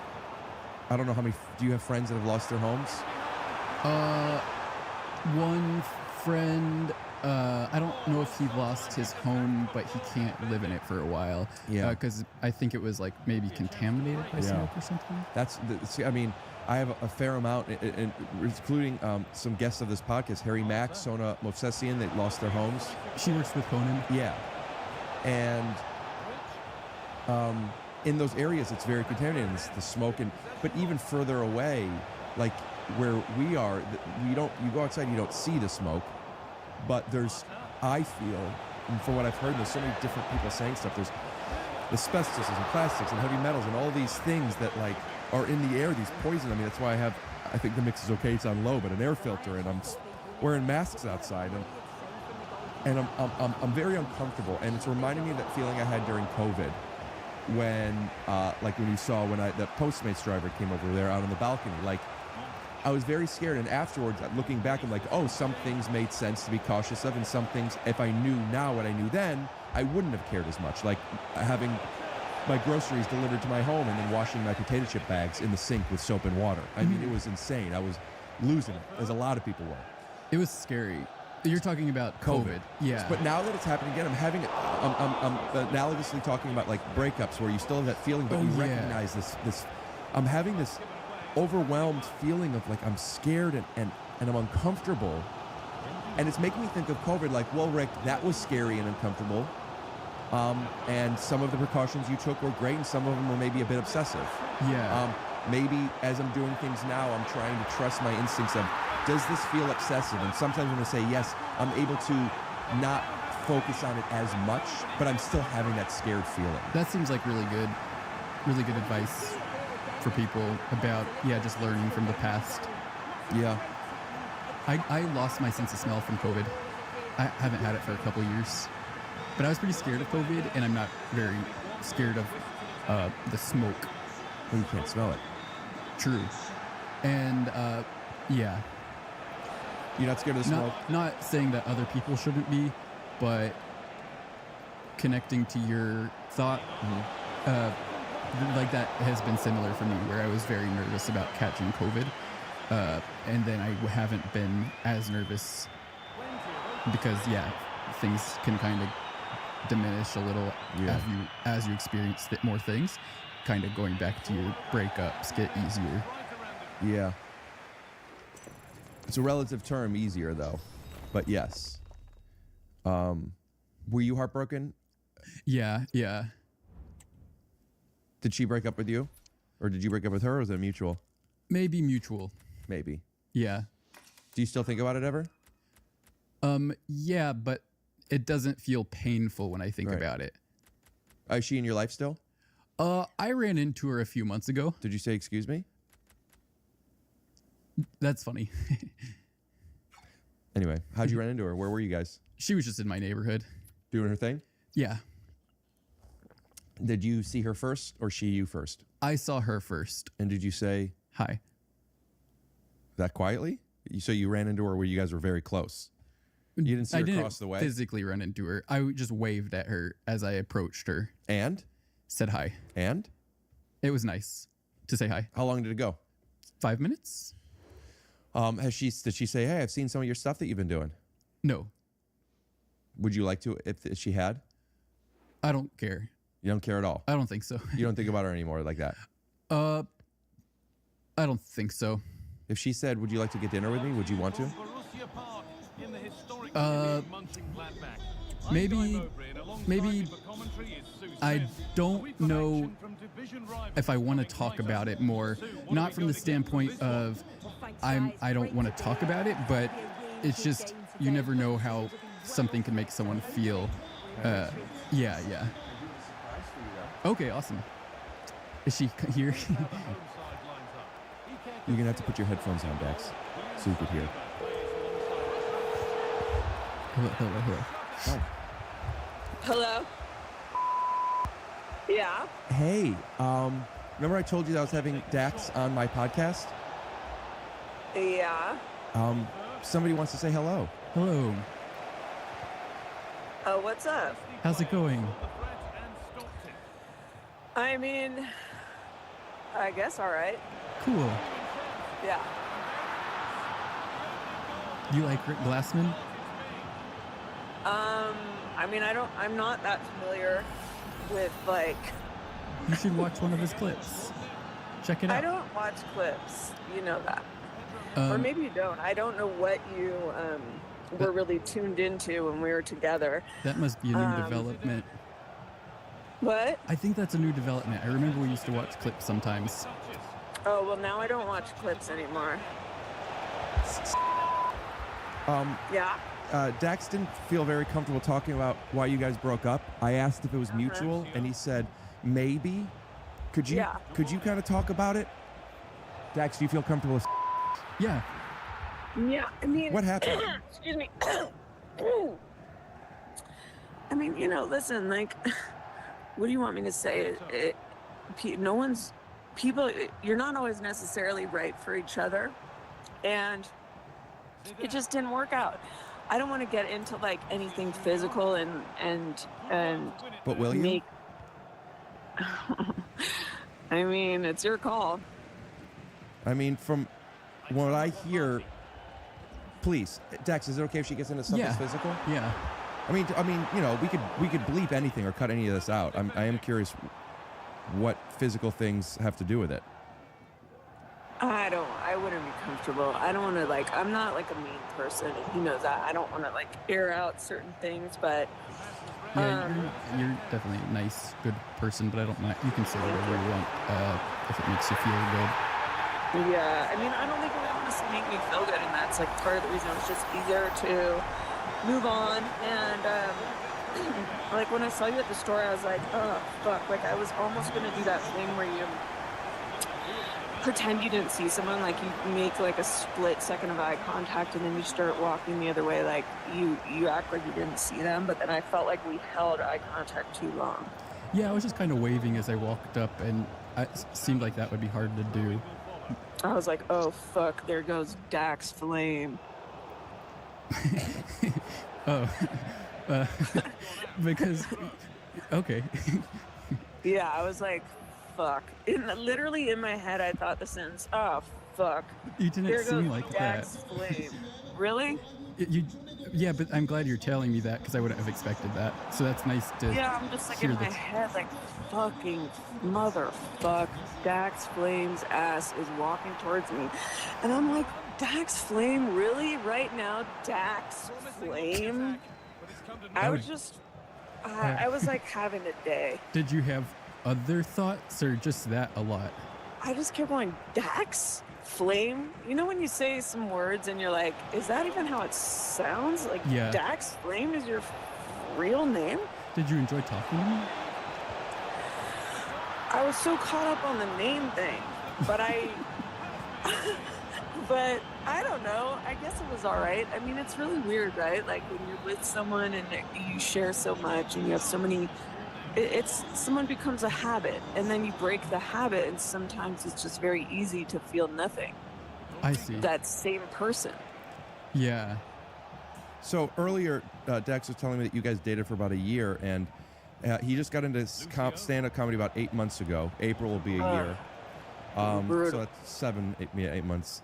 R: I don't know how many. Do you have friends that have lost their homes?
W: One friend. I don't know if he lost his home, but he can't live in it for a while.
R: Yeah.
W: Because I think it was like maybe contaminated by smoke or something.
R: I mean, I have a fair amount, including some guests of this podcast, Harry Mack, Sona Movsesian, that lost their homes.
W: She works with Conan.
R: Yeah. And in those areas, it's very contaminated. It's the smoke, but even further away, like where we are, you go outside, you don't see the smoke, but I feel, and from what I've heard, there's so many different people saying stuff. There's asbestos and plastics and heavy metals and all these things that like are in the air, these poison. I mean, that's why I think the mix is okay, it's on low, but an air filter, and I'm wearing masks outside, and I'm very uncomfortable, and it's reminding me of that feeling I had during COVID, when when you saw when that Postmates driver came over there out on the balcony, like I was very scared, and afterwards, looking back, I'm like, oh, some things made sense to be cautious of, and some things, if I knew now what I knew then, I wouldn't have cared as much, like having my groceries delivered to my home and then washing my potato chip bags in the sink with soap and water. I mean, it was insane. I was losing it, as a lot of people were.
W: It was scary. You're talking about COVID. Yeah.
R: But now that it's happening again, I'm analogously talking about like breakups where you still have that feeling, but you recognize this. I'm having this overwhelmed feeling of like I'm scared and I'm uncomfortable. And it's making me think of COVID like, well, Rick, that was scary and uncomfortable. And some of the precautions you took were great, and some of them were maybe a bit obsessive.
W: Yeah.
R: Maybe as I'm doing things now, I'm trying to trust my instincts of, does this feel obsessive? And sometimes when I say yes, I'm able to not focus on it as much, but I'm still having that scared feeling.
W: That seems like really good advice for people about, just learning from the past.
R: Yeah.
W: I lost my sense of smell from COVID. I haven't had it for a couple years. But I was pretty scared of COVID, and I'm not very scared of the smoke.
R: Well, you can't smell it.
W: True. And, yeah.
R: You're not scared of the smoke?
W: Not saying that other people shouldn't be, but connecting to your thought, like that has been similar for me, where I was very nervous about catching COVID. And then I haven't been as nervous because, things can kind of diminish a little as you experience more things. Kind of going back to your breakups get easier.
R: Yeah. It's a relative term, easier though. But yes. Were you heartbroken?
W: Yeah.
R: Did she break up with you? Or did you break up with her, or was it mutual?
W: Maybe mutual.
R: Maybe.
W: Yeah.
R: Do you still think about it ever?
W: Yeah, but it doesn't feel painful when I think about it.
R: Is she in your life still?
W: I ran into her a few months ago.
R: Did you say excuse me?
W: That's funny.
R: Anyway, how'd you run into her? Where were you guys?
W: She was just in my neighborhood.
R: Doing her thing?
W: Yeah.
R: Did you see her first, or she you first?
W: I saw her first.
R: And did you say
W: hi?
R: That quietly? So you ran into her where you guys were very close? You didn't see her across the way?
W: I didn't physically run into her. I just waved at her as I approached her.
R: And?
W: Said hi.
R: And?
W: It was nice to say hi.
R: How long did it go?
W: 5 minutes.
R: Did she say, hey, I've seen some of your stuff that you've been doing?
W: No.
R: Would you like to if she had?
W: I don't care.
R: You don't care at all?
W: I don't think so.
R: You don't think about her anymore like that?
W: I don't think so.
R: If she said, would you like to get dinner with me? Would you want to?
W: Maybe I don't know if I want to talk about it more. Not from the standpoint of I don't want to talk about it, but it's just you never know how something can make someone feel. Yeah. Okay, awesome. Is she here?
R: You're going to have to put your headphones on, Dax, so you could hear.
W: Hello.
R: Oh.
E: Hello? Yeah?
R: Hey, Remember I told you that I was having Dax on my podcast?
E: Yeah.
R: Somebody wants to say hello.
W: Hello.
E: Oh, what's up?
W: How's it going?
E: I mean, I guess all right.
W: Cool.
E: Yeah.
W: You like Rick Glassman?
E: I mean, I'm not that familiar with, like...
W: You should watch one of his clips. Check it out.
E: I don't watch clips. You know that. Or maybe you don't. I don't know what you were really tuned into when we were together.
W: That must be a new development.
E: What?
W: I think that's a new development. I remember we used to watch clips sometimes.
E: Oh, well, now I don't watch clips anymore. Yeah?
R: Dax didn't feel very comfortable talking about why you guys broke up. I asked if it was mutual, and he said, maybe. Could you kind of talk about it? Dax, do you feel comfortable with
W: Yeah.
E: Yeah, I mean...
R: What happened?
E: Excuse me. I mean, you know, listen, like, what do you want me to say? No one's... People, you're not always necessarily right for each other. And it just didn't work out. I don't want to get into, like, anything physical and
R: But will you?
E: I mean, it's your call.
R: I mean, from what I hear, please, Dax, is it okay if she gets into something physical?
W: Yeah.
R: I mean, you know, we could bleep anything or cut any of this out. I am curious what physical things have to do with it.
E: I wouldn't be comfortable. I don't want to, like, I'm not like a mean person, and he knows that. I don't want to, like, air out certain things, but
W: Yeah, you're definitely a nice, good person, but I don't mind. You can say whatever you want if it makes you feel good.
E: yeah, I mean, I don't think it would honestly make me feel good, and that's, like, part of the reason it's just easier to move on. And like, when I saw you at the store, I was like, oh fuck, like, I was almost gonna do that thing where you pretend you didn't see someone, like, you make like a split second of eye contact and then you start walking the other way, like you act like you didn't see them, but then I felt like we held eye contact too long.
W: Yeah, I was just kind of waving as I walked up, and it seemed like that would be hard to do.
E: I was like, oh fuck, there goes Dax Flame.
W: Oh, because, okay.
E: Yeah, I was like, fuck. Literally in my head, I thought the sentence, oh, fuck.
W: You didn't
E: there
W: seem
E: goes
W: like
E: Dax
W: that.
E: Flame. Really?
W: Yeah, but I'm glad you're telling me that because I wouldn't have expected that. So that's nice to
E: Yeah, I'm just like
W: hear
E: in my
W: that.
E: head, like, fucking motherfuck. Dax Flame's ass is walking towards me. And I'm like, Dax Flame? Really? Right now? Dax Flame? I was just, I was like having a day.
W: Did you have other thoughts or just that a lot?
E: I just kept going, Dax Flame? You know when you say some words and you're like, is that even how it sounds? Like,
W: Yeah.
E: Dax Flame is your real name?
W: Did you enjoy talking to me?
E: I was so caught up on the name thing, but but I don't know. I guess it was all right. I mean, it's really weird, right? Like when you're with someone and you share so much and you have so many, it's someone becomes a habit and then you break the habit and sometimes it's just very easy to feel nothing.
W: I see.
E: That same person.
W: Yeah.
R: So earlier, Dax was telling me that you guys dated for about a year, and he just got into stand-up comedy about 8 months ago. April will be a year. So that's 8 months.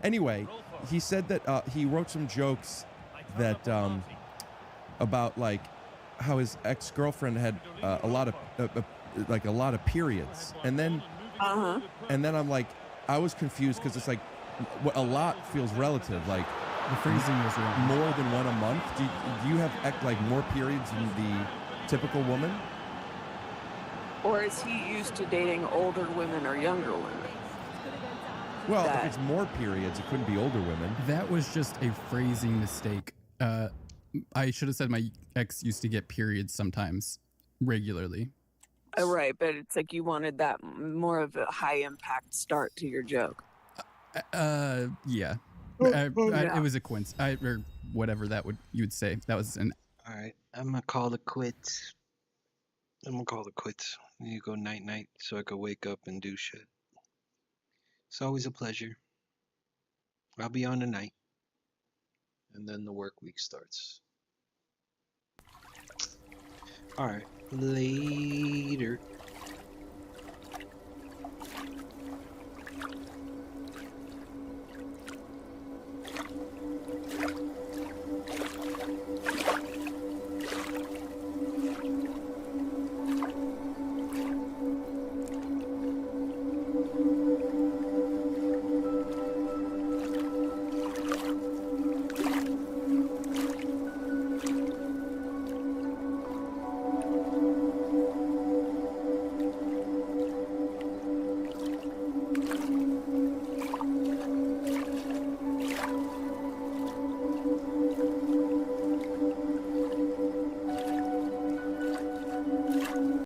R: Anyway, he said that he wrote some jokes that about like how his ex-girlfriend had a lot of periods, and then I'm like, I was confused because it's like a lot feels relative. Like
W: the phrasing was wrong.
R: More than one a month. Do you have like more periods than the typical woman?
E: Or is he used to dating older women or younger women?
R: Well, if it's more periods, it couldn't be older women.
W: That was just a phrasing mistake. I should have said my ex used to get periods sometimes, regularly.
E: Right, but it's like you wanted that more of a high impact start to your joke.
W: Yeah.
E: Yeah.
W: It was a coincidence, or whatever you would say. That was an.
A: All right, I'm gonna call it quits. I'm gonna call it quits. I need to go night night so I could wake up and do shit. It's always a pleasure. I'll be on tonight. And then the work week starts. Alright. Later.